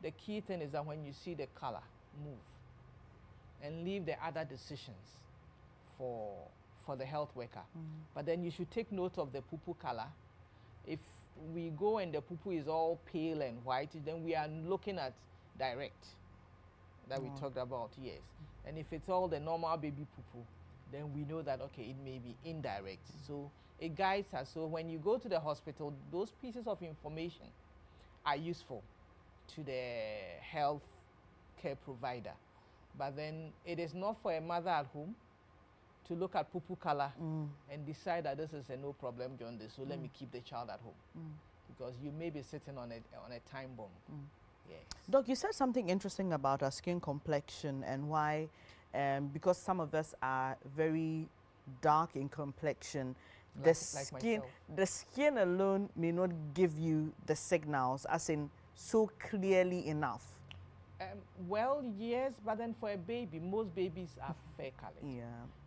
the key thing is that when you see the color, move and leave the other decisions for the health worker. But then you should take note of the poo-poo color. If we go and the poo-poo is all pale and white, then we are looking at direct that we talked about, yes. And if it's all the normal baby poo-poo, then we know that, okay, it may be indirect. So it guides us. So when you go to the hospital, those pieces of information are useful to the health care provider. But then it is not for a mother at home to look at poo-poo color and decide that this is a no problem jaundice, so let me keep the child at home. Because you may be sitting on a time bomb. Yes. Doc, you said something interesting about our skin complexion and why, because some of us are very dark in complexion, the skin alone may not give you the signals, as in so clearly enough. Well, yes, but then for a baby, most babies are fair colored. Yeah.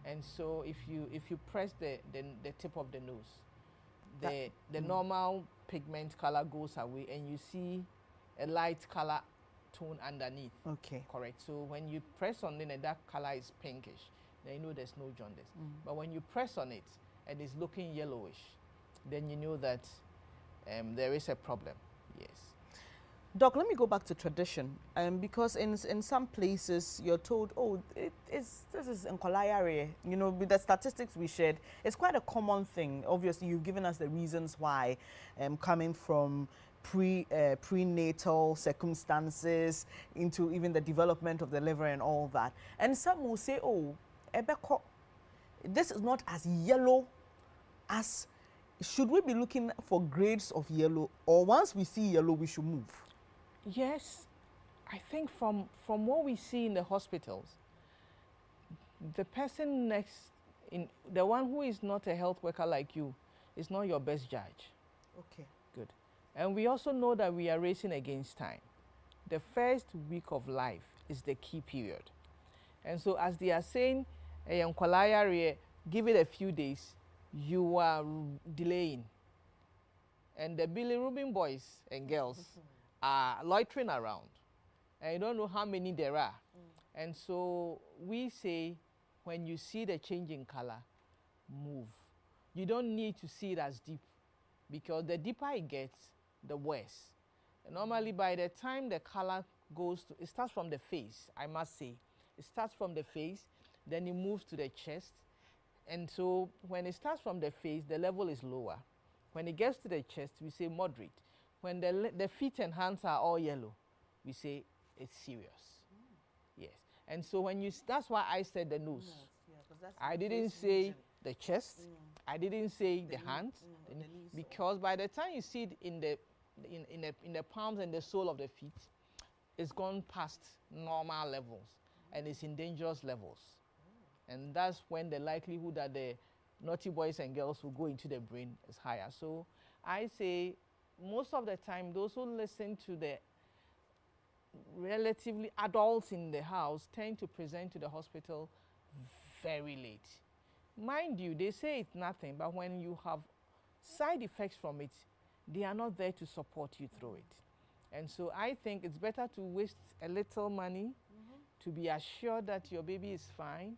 And so if you press the tip of the nose, the normal pigment color goes away, and you see a light color tone underneath. Okay. Correct. So when you press on it and that color is pinkish, then you know there's no jaundice. But when you press on it and it's looking yellowish, then you know that there is a problem. Yes. Doc, let me go back to tradition, because in some places you're told, oh, this is Nkolayare. You know, with the statistics we shared, it's quite a common thing. Obviously, you've given us the reasons why, coming from prenatal circumstances into even the development of the liver and all that. And some will say, oh, Ebeko, this is not as yellow as, should we be looking for grades of yellow, or once we see yellow, we should move? Yes, I think from what we see in the hospitals, the person next, the one who is not a health worker like you, is not your best judge. Okay. Good. And we also know that we are racing against time. The first week of life is the key period. And so as they are saying, give it a few days, you are delaying. And the Billy Rubin boys and girls are loitering around. And you don't know how many there are. And so we say, when you see the change in color, move. You don't need to see it as deep, because the deeper it gets, the worse. And normally by the time the color goes to, it starts from the face, I must say. It starts from the face, then it moves to the chest. And so when it starts from the face, the level is lower. When it gets to the chest, we say moderate. When the feet and hands are all yellow, we say it's serious. Yes. And so when you, that's why I said the nose. I didn't say the chest. I didn't say the hands. Because by the time you see it in the palms and the sole of the feet, it's gone past normal levels and it's in dangerous levels. And that's when the likelihood that the naughty boys and girls will go into the brain is higher. So I say, most of the time, those who listen to the relatively adults in the house tend to present to the hospital very late. Mind you, they say it's nothing, but when you have side effects from it, they are not there to support you through it. And so I think it's better to waste a little money to be assured that your baby is fine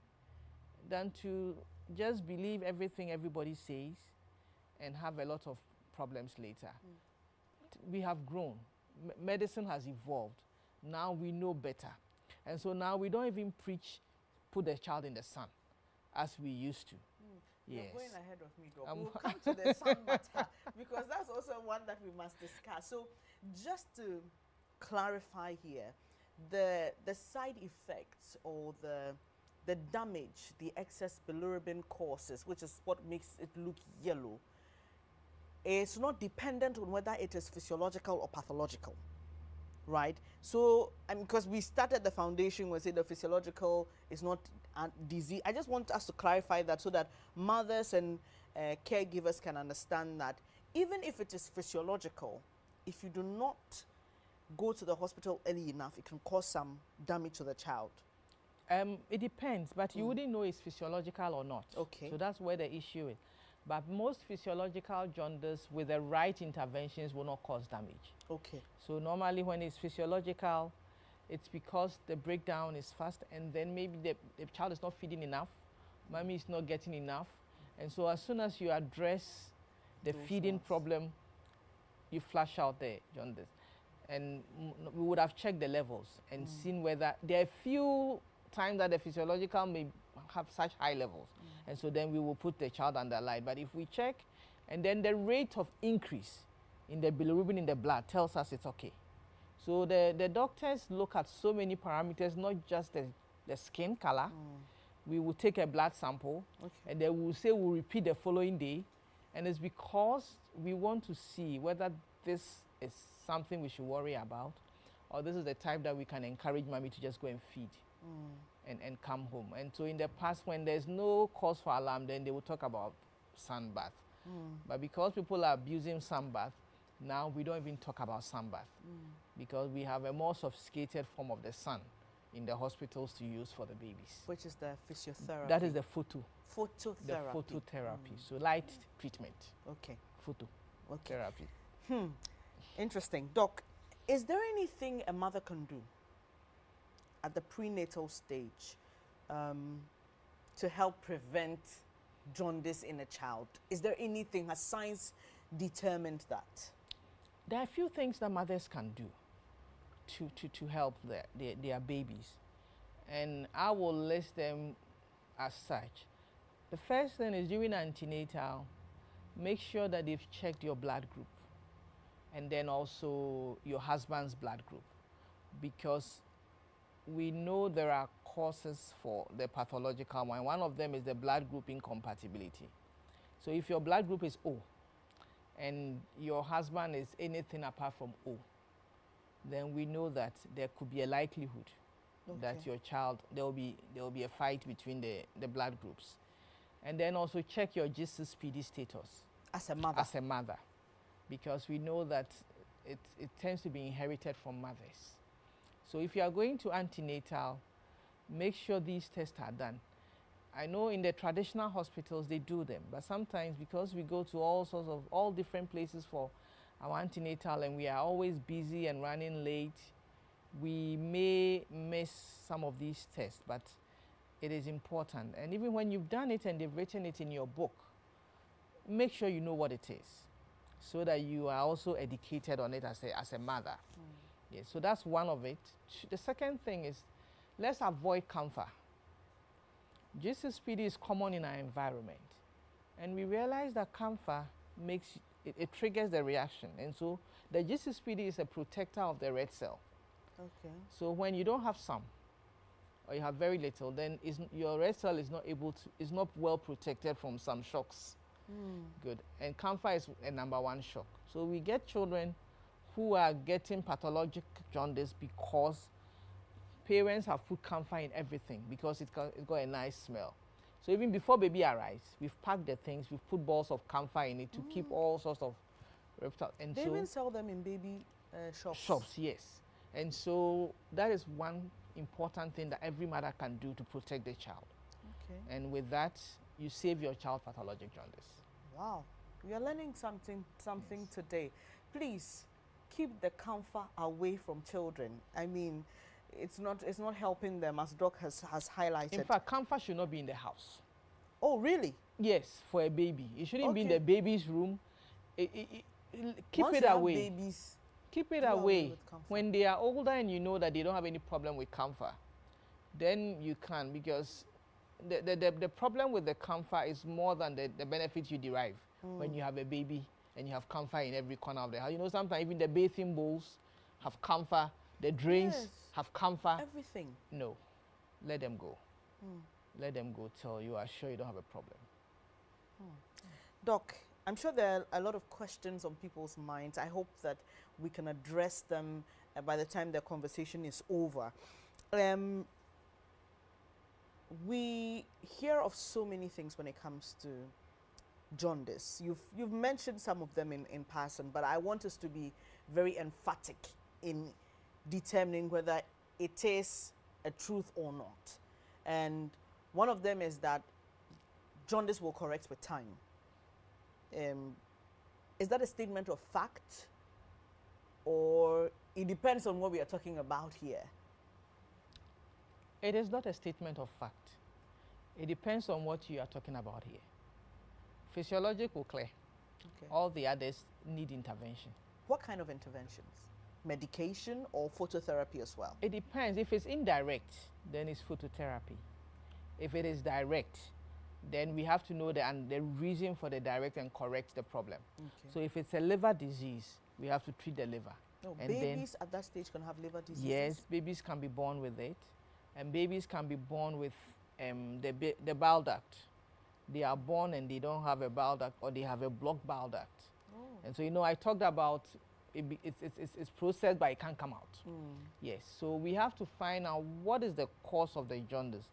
than to just believe everything everybody says and have a lot of problems later. We have grown. Medicine has evolved. Now we know better. And so now we don't even preach, put the child in the sun, as we used to. You're Yes. going ahead of me, Doc. We'll come to the sun matter because that's also one that we must discuss. So just to clarify here, the side effects or the damage the excess bilirubin causes, which is what makes it look yellow, is not dependent on whether it is physiological or pathological. Right? So, because we started the foundation, we say the physiological is not a disease. I just want us to clarify that so that mothers and caregivers can understand that even if it is physiological, if you do not go to the hospital early enough, it can cause some damage to the child. It depends, but you wouldn't know it's physiological or not. Okay. So that's where the issue is. But most physiological jaundice with the right interventions will not cause damage. Okay. So normally when it's physiological, it's because the breakdown is fast and then maybe the child is not feeding enough, mommy is not getting enough. And so as soon as you address the feeding problem, you flush out the jaundice. And we would have checked the levels and seen whether there are few times that the physiological may have such high levels. And so then we will put the child under light. But if we check, and then the rate of increase in the bilirubin in the blood tells us it's okay. So the doctors look at so many parameters, not just the skin color. We will take a blood sample, and then we'll say we'll repeat the following day. And it's because we want to see whether this is something we should worry about, or this is the type that we can encourage mommy to just go and feed. And come home. And so in the past, when there's no cause for alarm, then they will talk about sunbath. But because people are abusing sunbath, now we don't even talk about sunbath because we have a more sophisticated form of the sun in the hospitals to use for the babies. Which is the physiotherapy? That is the phototherapy. The phototherapy. So light treatment. Okay. Therapy. Interesting. Doc, is there anything a mother can do at the prenatal stage to help prevent jaundice in a child? Is there anything, has science determined that? There are a few things that mothers can do to help their babies. And I will list them as such. The first thing is during antenatal, make sure that they've checked your blood group and then also your husband's blood group, because we know there are causes for the pathological one. One of them is the blood group incompatibility. So if your blood group is O and your husband is anything apart from O, then we know that there could be a likelihood that your child, there will be a fight between the blood groups. And then also check your GC-PD status. As a mother? As a mother. Because we know that it tends to be inherited from mothers. So if you are going to antenatal, make sure these tests are done. I know in the traditional hospitals they do them, but sometimes because we go to all different places for our antenatal and we are always busy and running late, we may miss some of these tests, but it is important. And even when you've done it and they've written it in your book, make sure you know what it is so that you are also educated on it as a mother. Yeah, so that's one of it. The second thing is, let's avoid camphor. GC-PD is common in our environment. And we realize that camphor it triggers the reaction. And so the GC-PD is a protector of the red cell. Okay. So when you don't have some, or you have very little, then your red cell is not well protected from some shocks. Good. And camphor is a #1 shock. So we get children who are getting pathologic jaundice because parents have put camphor in everything because it's got a nice smell. So even before baby arrives, we've packed the things, we've put balls of camphor in it to keep all sorts of reptiles. And they even sell them in baby shops. Shops, yes. And so that is one important thing that every mother can do to protect the child. Okay. And with that, you save your child pathologic jaundice. Wow. We are learning something today. Please, keep the camphor away from children. I mean, it's not helping them, as Doc has highlighted. In fact, camphor should not be in the house. Oh, really? Yes, for a baby. It shouldn't be in Okay. the baby's room. Keep Once it you have away. babies, Keep it do away. with comfort. When they are older and you know that they don't have any problem with camphor, then you can, because the problem with the camphor is more than the benefits you derive when you have a baby and you have camphor in every corner of the house. You know, sometimes even the bathing bowls have camphor, the drains have camphor. Everything. No, let them go. Let them go till you are sure you don't have a problem. Doc, I'm sure there are a lot of questions on people's minds. I hope that we can address them by the time the conversation is over. We hear of so many things when it comes to jaundice. You've mentioned some of them in passing, but I want us to be very emphatic in determining whether it is a truth or not. And one of them is that jaundice will correct with time. Is that a statement of fact, or it depends on what we are talking about here? It is not a statement of fact. It depends on what you are talking about here. Physiological, clear. Okay. All the others need intervention. What kind of interventions? Medication or phototherapy as well? It depends. If it's indirect, then it's phototherapy. If it is direct, then we have to know the reason for the direct and correct the problem. Okay. So if it's a liver disease, we have to treat the liver. No, and babies at that stage can have liver diseases? Yes, babies can be born with it. And babies can be born with the bile duct. They are born and they don't have a bile duct, or they have a blocked bile duct. Oh. And so, you know, I talked about it's processed, but it can't come out. Yes, so we have to find out what is the cause of the jaundice.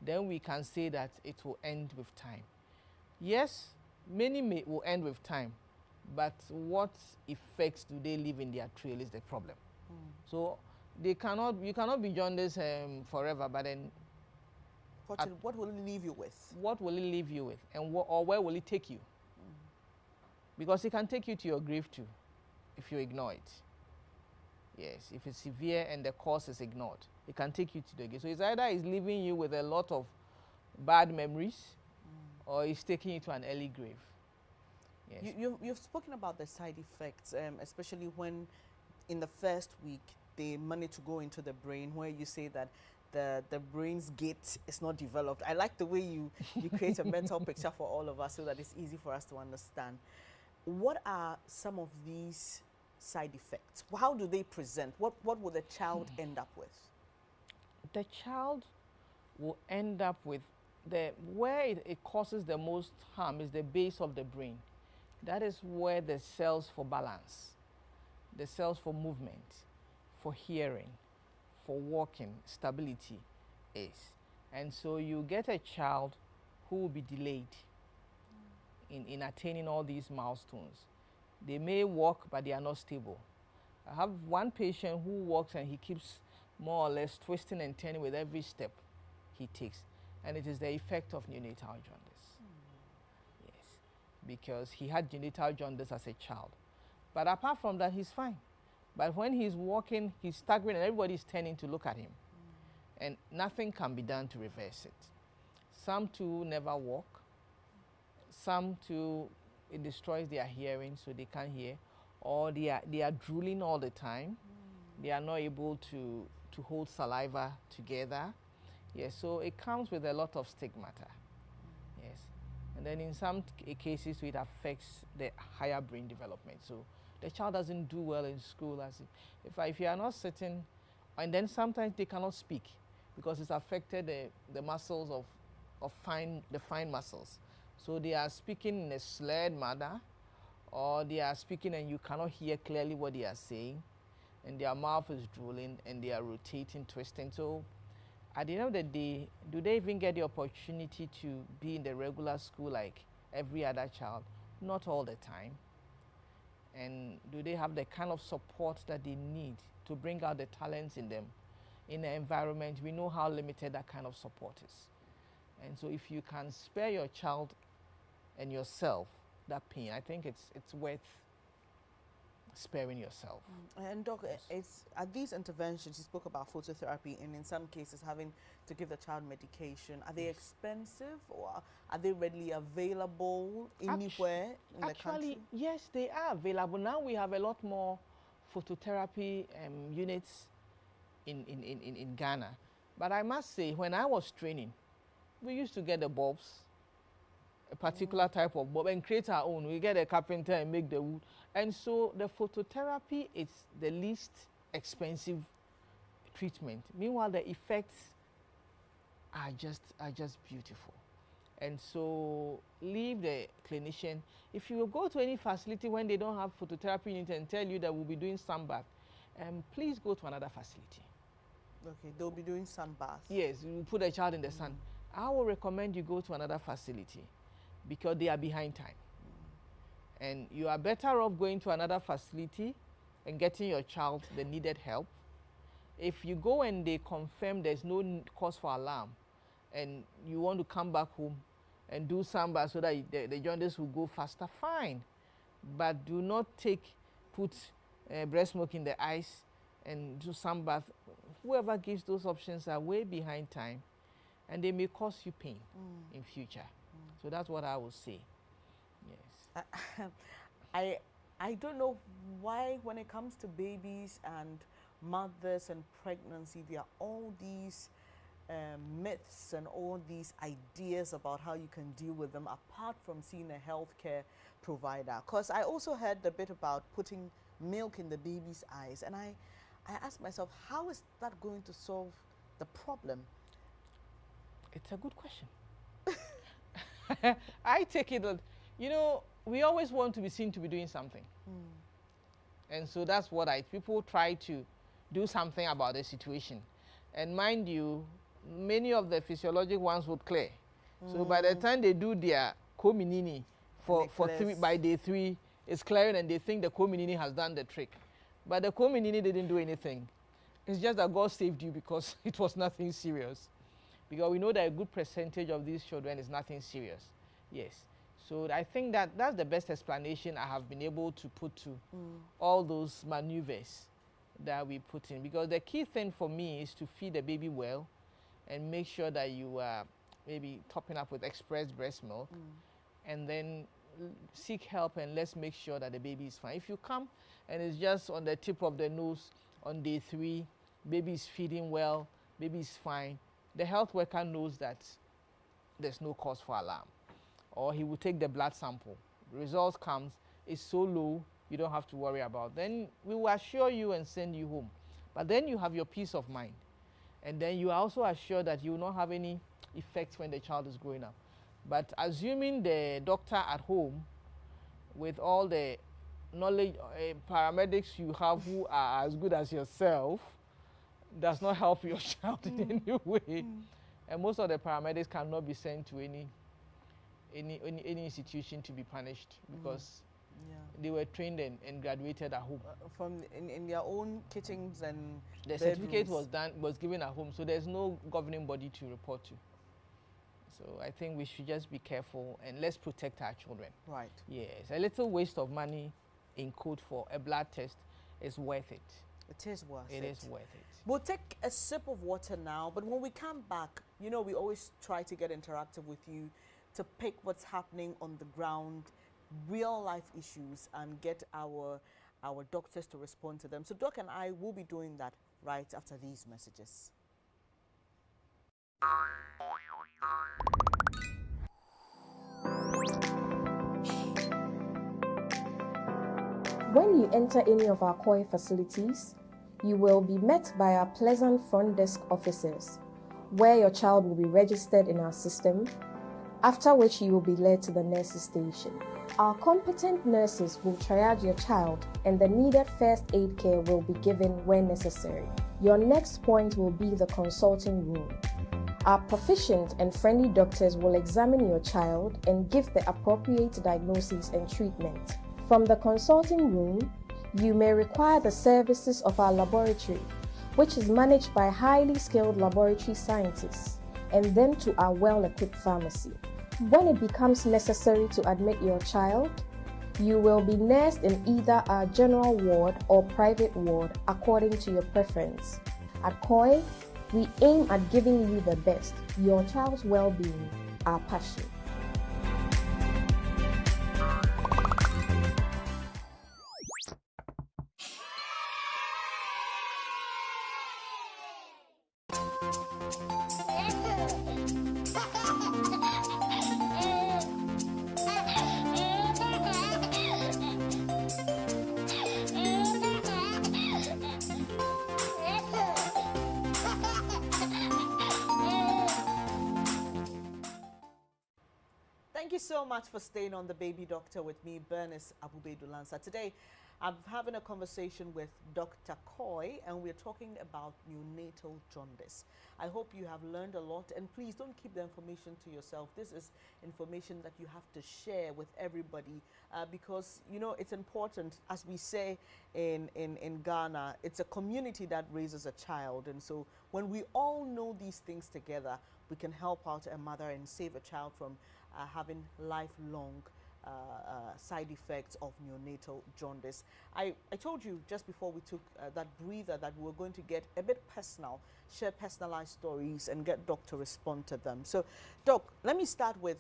Then we can say that it will end with time. Yes, many will end with time, but what effects do they leave in their trail is the problem. So you cannot be jaundice forever, but then what will it leave you with? What will it leave you with, and or where will it take you? Because it can take you to your grave too, if you ignore it. Yes, if it's severe and the cause is ignored, it can take you to the grave. So it's either it's leaving you with a lot of bad memories, or it's taking you to an early grave. Yes. You've spoken about the side effects, especially when in the first week they manage to go into the brain, where you say that the brain's gate is not developed. I like the way you create a mental picture for all of us so that it's easy for us to understand. What are some of these side effects? How do they present? What will the child end up with? The child will end up with where it causes the most harm is the base of the brain. That is where the cells for balance, the cells for movement, for hearing, for walking, stability is. And so you get a child who will be delayed in attaining all these milestones. They may walk, but they are not stable. I have one patient who walks and he keeps more or less twisting and turning with every step he takes. And it is the effect of neonatal jaundice. Yes, because he had genital jaundice as a child. But apart from that, he's fine. But when he's walking, he's staggering and everybody's turning to look at him. And nothing can be done to reverse it. Some too never walk. Some too, it destroys their hearing, so they can't hear. Or they are drooling all the time. They are not able to hold saliva together. Yes, so it comes with a lot of stigmata. Yes. And then in some cases, it affects the higher brain development. So the child doesn't do well in school. If you are not sitting, and then sometimes they cannot speak because it's affected the muscles of the fine muscles. So they are speaking in a slurred manner, or they are speaking and you cannot hear clearly what they are saying, and their mouth is drooling and they are rotating, twisting. So at the end of the day, do they even get the opportunity to be in the regular school like every other child? Not all the time. And do they have the kind of support that they need to bring out the talents in them? In the environment, we know how limited that kind of support is. And so if you can spare your child and yourself that pain, I think it's worth sparing yourself. And Doc, it's at these interventions, you spoke about phototherapy, and in some cases having to give the child medication. Are they expensive, or are they readily available anywhere in the country? Yes, they are available. Now we have a lot more phototherapy units in Ghana. But I must say, when I was training, we used to get the bulbs, a particular type of bulb, and create our own. We get a carpenter and make the wood. And so the phototherapy is the least expensive treatment. Meanwhile, the effects are just beautiful. And so leave the clinician. If you go to any facility when they don't have phototherapy unit and tell you that we'll be doing sunbath, please go to another facility. Okay, they'll be doing sunbath. Yes, you put a child in the sun. I will recommend you go to another facility because they are behind time. And you are better off going to another facility and getting your child the needed help. If you go and they confirm there's no cause for alarm and you want to come back home and do sunbath so that the jaundice will go faster, fine. But do not put breast milk in the ice and do sunbath. Whoever gives those options are way behind time, and they may cause you pain in future. So that's what I would say. Yes. I don't know why when it comes to babies and mothers and pregnancy, there are all these myths and all these ideas about how you can deal with them apart from seeing a healthcare provider. Because I also heard a bit about putting milk in the baby's eyes, and I asked myself, how is that going to solve the problem? It's a good question. I take it that, we always want to be seen to be doing something. And so that's what people try to do something about the situation. And mind you, many of the physiologic ones would clear. So by the time they do their co-minini by day 3, it's clearing and they think the co-minini has done the trick. But the co-minini didn't do anything. It's just that God saved you because it was nothing serious. Because we know that a good percentage of these children is nothing serious. Yes. So I think that's the best explanation I have been able to put to all those maneuvers that we put in. Because the key thing for me is to feed the baby well and make sure that you are maybe topping up with express breast milk and then seek help and let's make sure that the baby is fine. If you come and it's just on the tip of the nose on day 3, baby is feeding well, baby is fine, the health worker knows that there's no cause for alarm. Or he will take the blood sample. The results comes, it's so low, you don't have to worry about. Then we will assure you and send you home. But then you have your peace of mind. And then you are also assured that you will not have any effects when the child is growing up. But assuming the doctor at home, with all the knowledge, paramedics you have who are as good as yourself, does not help your child in any way. And most of the paramedics cannot be sent to any institution to be punished because they were trained and graduated at home. From in their own kitchens and the certificate was given at home, so there's no governing body to report to. So I think we should just be careful and let's protect our children. Right. Yes, a little waste of money in code for a blood test is worth it. It is worth it. It is worth it. We'll take a sip of water now, but when we come back, we always try to get interactive with you to pick what's happening on the ground, real life issues, and get our doctors to respond to them. So Doc and I will be doing that right after these messages. When you enter any of our COI facilities, you will be met by our pleasant front desk officers, where your child will be registered in our system, after which you will be led to the nurses' station. Our competent nurses will triage your child and the needed first aid care will be given when necessary. Your next point will be the consulting room. Our proficient and friendly doctors will examine your child and give the appropriate diagnosis and treatment. From the consulting room, you may require the services of our laboratory, which is managed by highly skilled laboratory scientists, and then to our well-equipped pharmacy. When it becomes necessary to admit your child, You will be nursed in either our general ward or private ward according to your preference. At COI, we aim at giving you the best. Your child's well-being, our passion. Thank you so much for staying on The Baby Doctor with me, Bernice Abubedulansa. Today, I'm having a conversation with Dr. Coy, and we're talking about neonatal jaundice. I hope you have learned a lot, and please don't keep the information to yourself. This is information that you have to share with everybody because, you know, it's important. As we say in Ghana, it's a community that raises a child, and so when we all know these things together, we can help out a mother and save a child from having lifelong side effects of neonatal jaundice. I told you just before we took that breather that we were going to get a bit personal, share personalized stories and get Doc to respond to them. So Doc, let me start with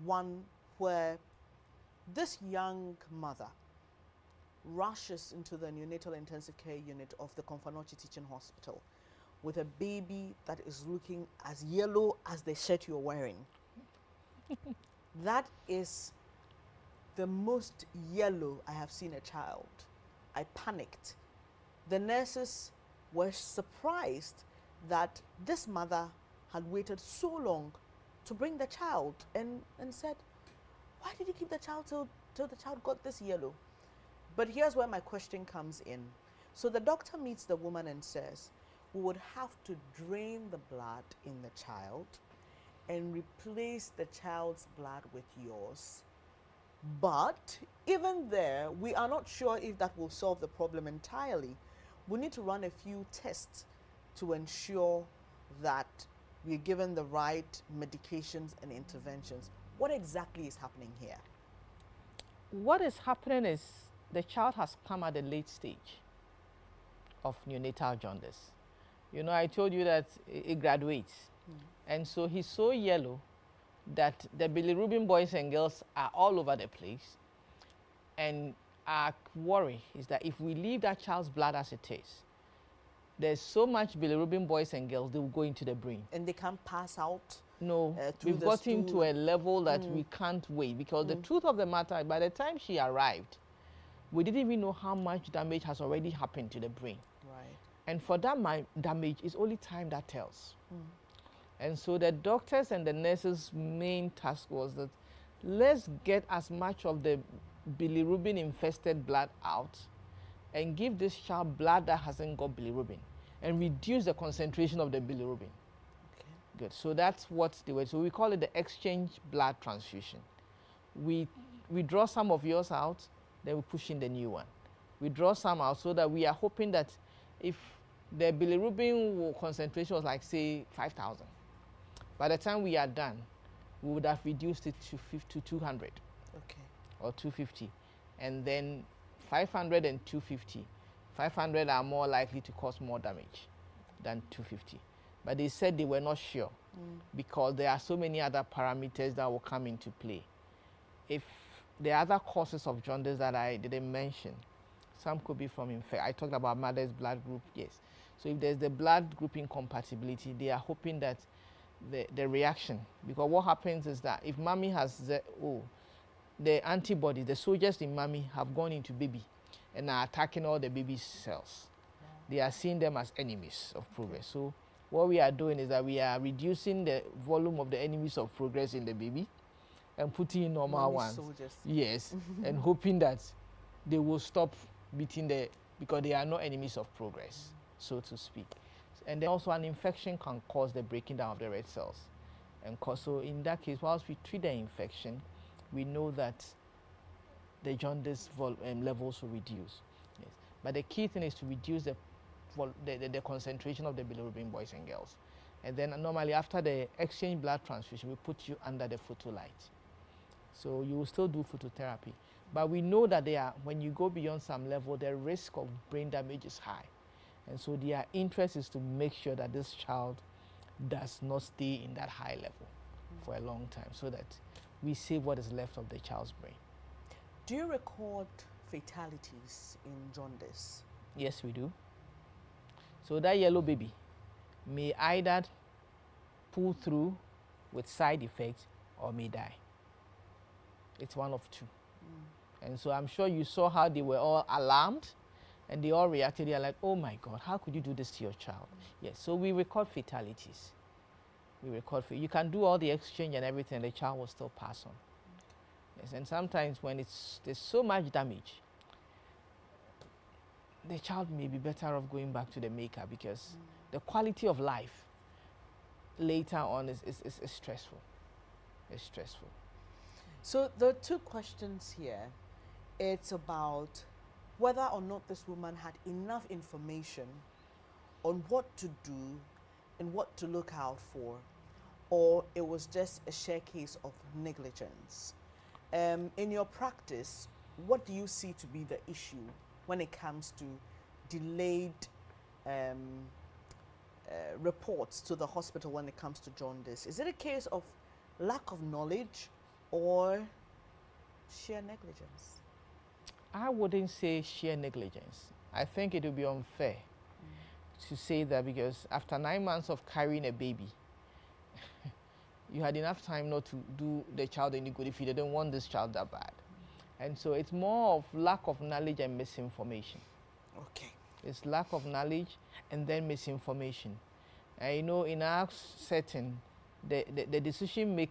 one where this young mother rushes into the neonatal intensive care unit of the Konfanochi Teaching Hospital with a baby that is looking as yellow as the shirt you're wearing. That is the most yellow I have seen a child. I panicked. The nurses were surprised that this mother had waited so long to bring the child and said, why did you keep the child till the child got this yellow? But here's where my question comes in. So the doctor meets the woman and says, we would have to drain the blood in the child and replace the child's blood with yours. But even there, we are not sure if that will solve the problem entirely. We need to run a few tests to ensure that we're given the right medications and interventions. What exactly is happening here? What is happening is the child has come at a late stage of neonatal jaundice. You know, I told you that it graduates. And so he's so yellow that the bilirubin boys and girls are all over the place. And our worry is that if we leave that child's blood as it is, there's so much bilirubin boys and girls, they will go into the brain. And they can't pass out? No, we've gotten to a level that we can't wait, because the truth of the matter, by the time she arrived, we didn't even know how much damage has already happened to the brain. Right. And for that damage, it's only time that tells. And so the doctors and the nurses' main task was that let's get as much of the bilirubin-infested blood out and give this child blood that hasn't got bilirubin and reduce the concentration of the bilirubin. Okay. Good. So that's what they were. So we call it the exchange blood transfusion. We draw some of yours out, then we push in the new one. We draw some out so that we are hoping that if the bilirubin concentration was like, say, 5,000, by the time we are done, we would have reduced it to 200. Okay. Or 250. And then 500 and 250. 500 are more likely to cause more damage than 250. But they said they were not sure because there are so many other parameters that will come into play. If there are other causes of jaundice that I didn't mention, some could be from infection. I talked about mother's blood group, yes. So if there's the blood group incompatibility, they are hoping that the reaction, because what happens is that if mommy has the antibodies, the soldiers in mommy have gone into baby and are attacking all the baby's cells. They are seeing them as enemies of progress. So what we are doing is that we are reducing the volume of the enemies of progress in the baby and putting in normal ones. Soldiers. Yes, and hoping that they will stop beating because they are not enemies of progress, so to speak. And then also an infection can cause the breaking down of the red cells. And so in that case, whilst we treat the infection, we know that the jaundice levels will reduce. Yes. But the key thing is to reduce the concentration of the bilirubin boys and girls. And then normally after the exchange blood transfusion, we put you under the photolight. So you will still do phototherapy. But we know that when you go beyond some level, the risk of brain damage is high. And so their interest is to make sure that this child does not stay in that high level for a long time, so that we save what is left of the child's brain. Do you record fatalities in jaundice? Yes, we do. So that yellow baby may either pull through with side effects or may die. It's one of two. And so I'm sure you saw how they were all alarmed and they all reacted. They're like, oh my God, how could you do this to your child? Yes, so we record fatalities. You can do all the exchange and everything, the child will still pass on. Yes, and sometimes when there's so much damage, the child may be better off going back to the maker, because the quality of life later on is stressful. It's stressful. So there are two questions here. It's about whether or not this woman had enough information on what to do and what to look out for, or it was just a sheer case of negligence. In your practice, what do you see to be the issue when it comes to delayed reports to the hospital when it comes to jaundice? Is it a case of lack of knowledge or sheer negligence? I wouldn't say sheer negligence. I think it would be unfair to say that, because after 9 months of carrying a baby, you had enough time not to do the child any good if you didn't want this child that bad. And so it's more of lack of knowledge and misinformation. Okay. It's lack of knowledge and then misinformation. And you know, in our setting, the decision maker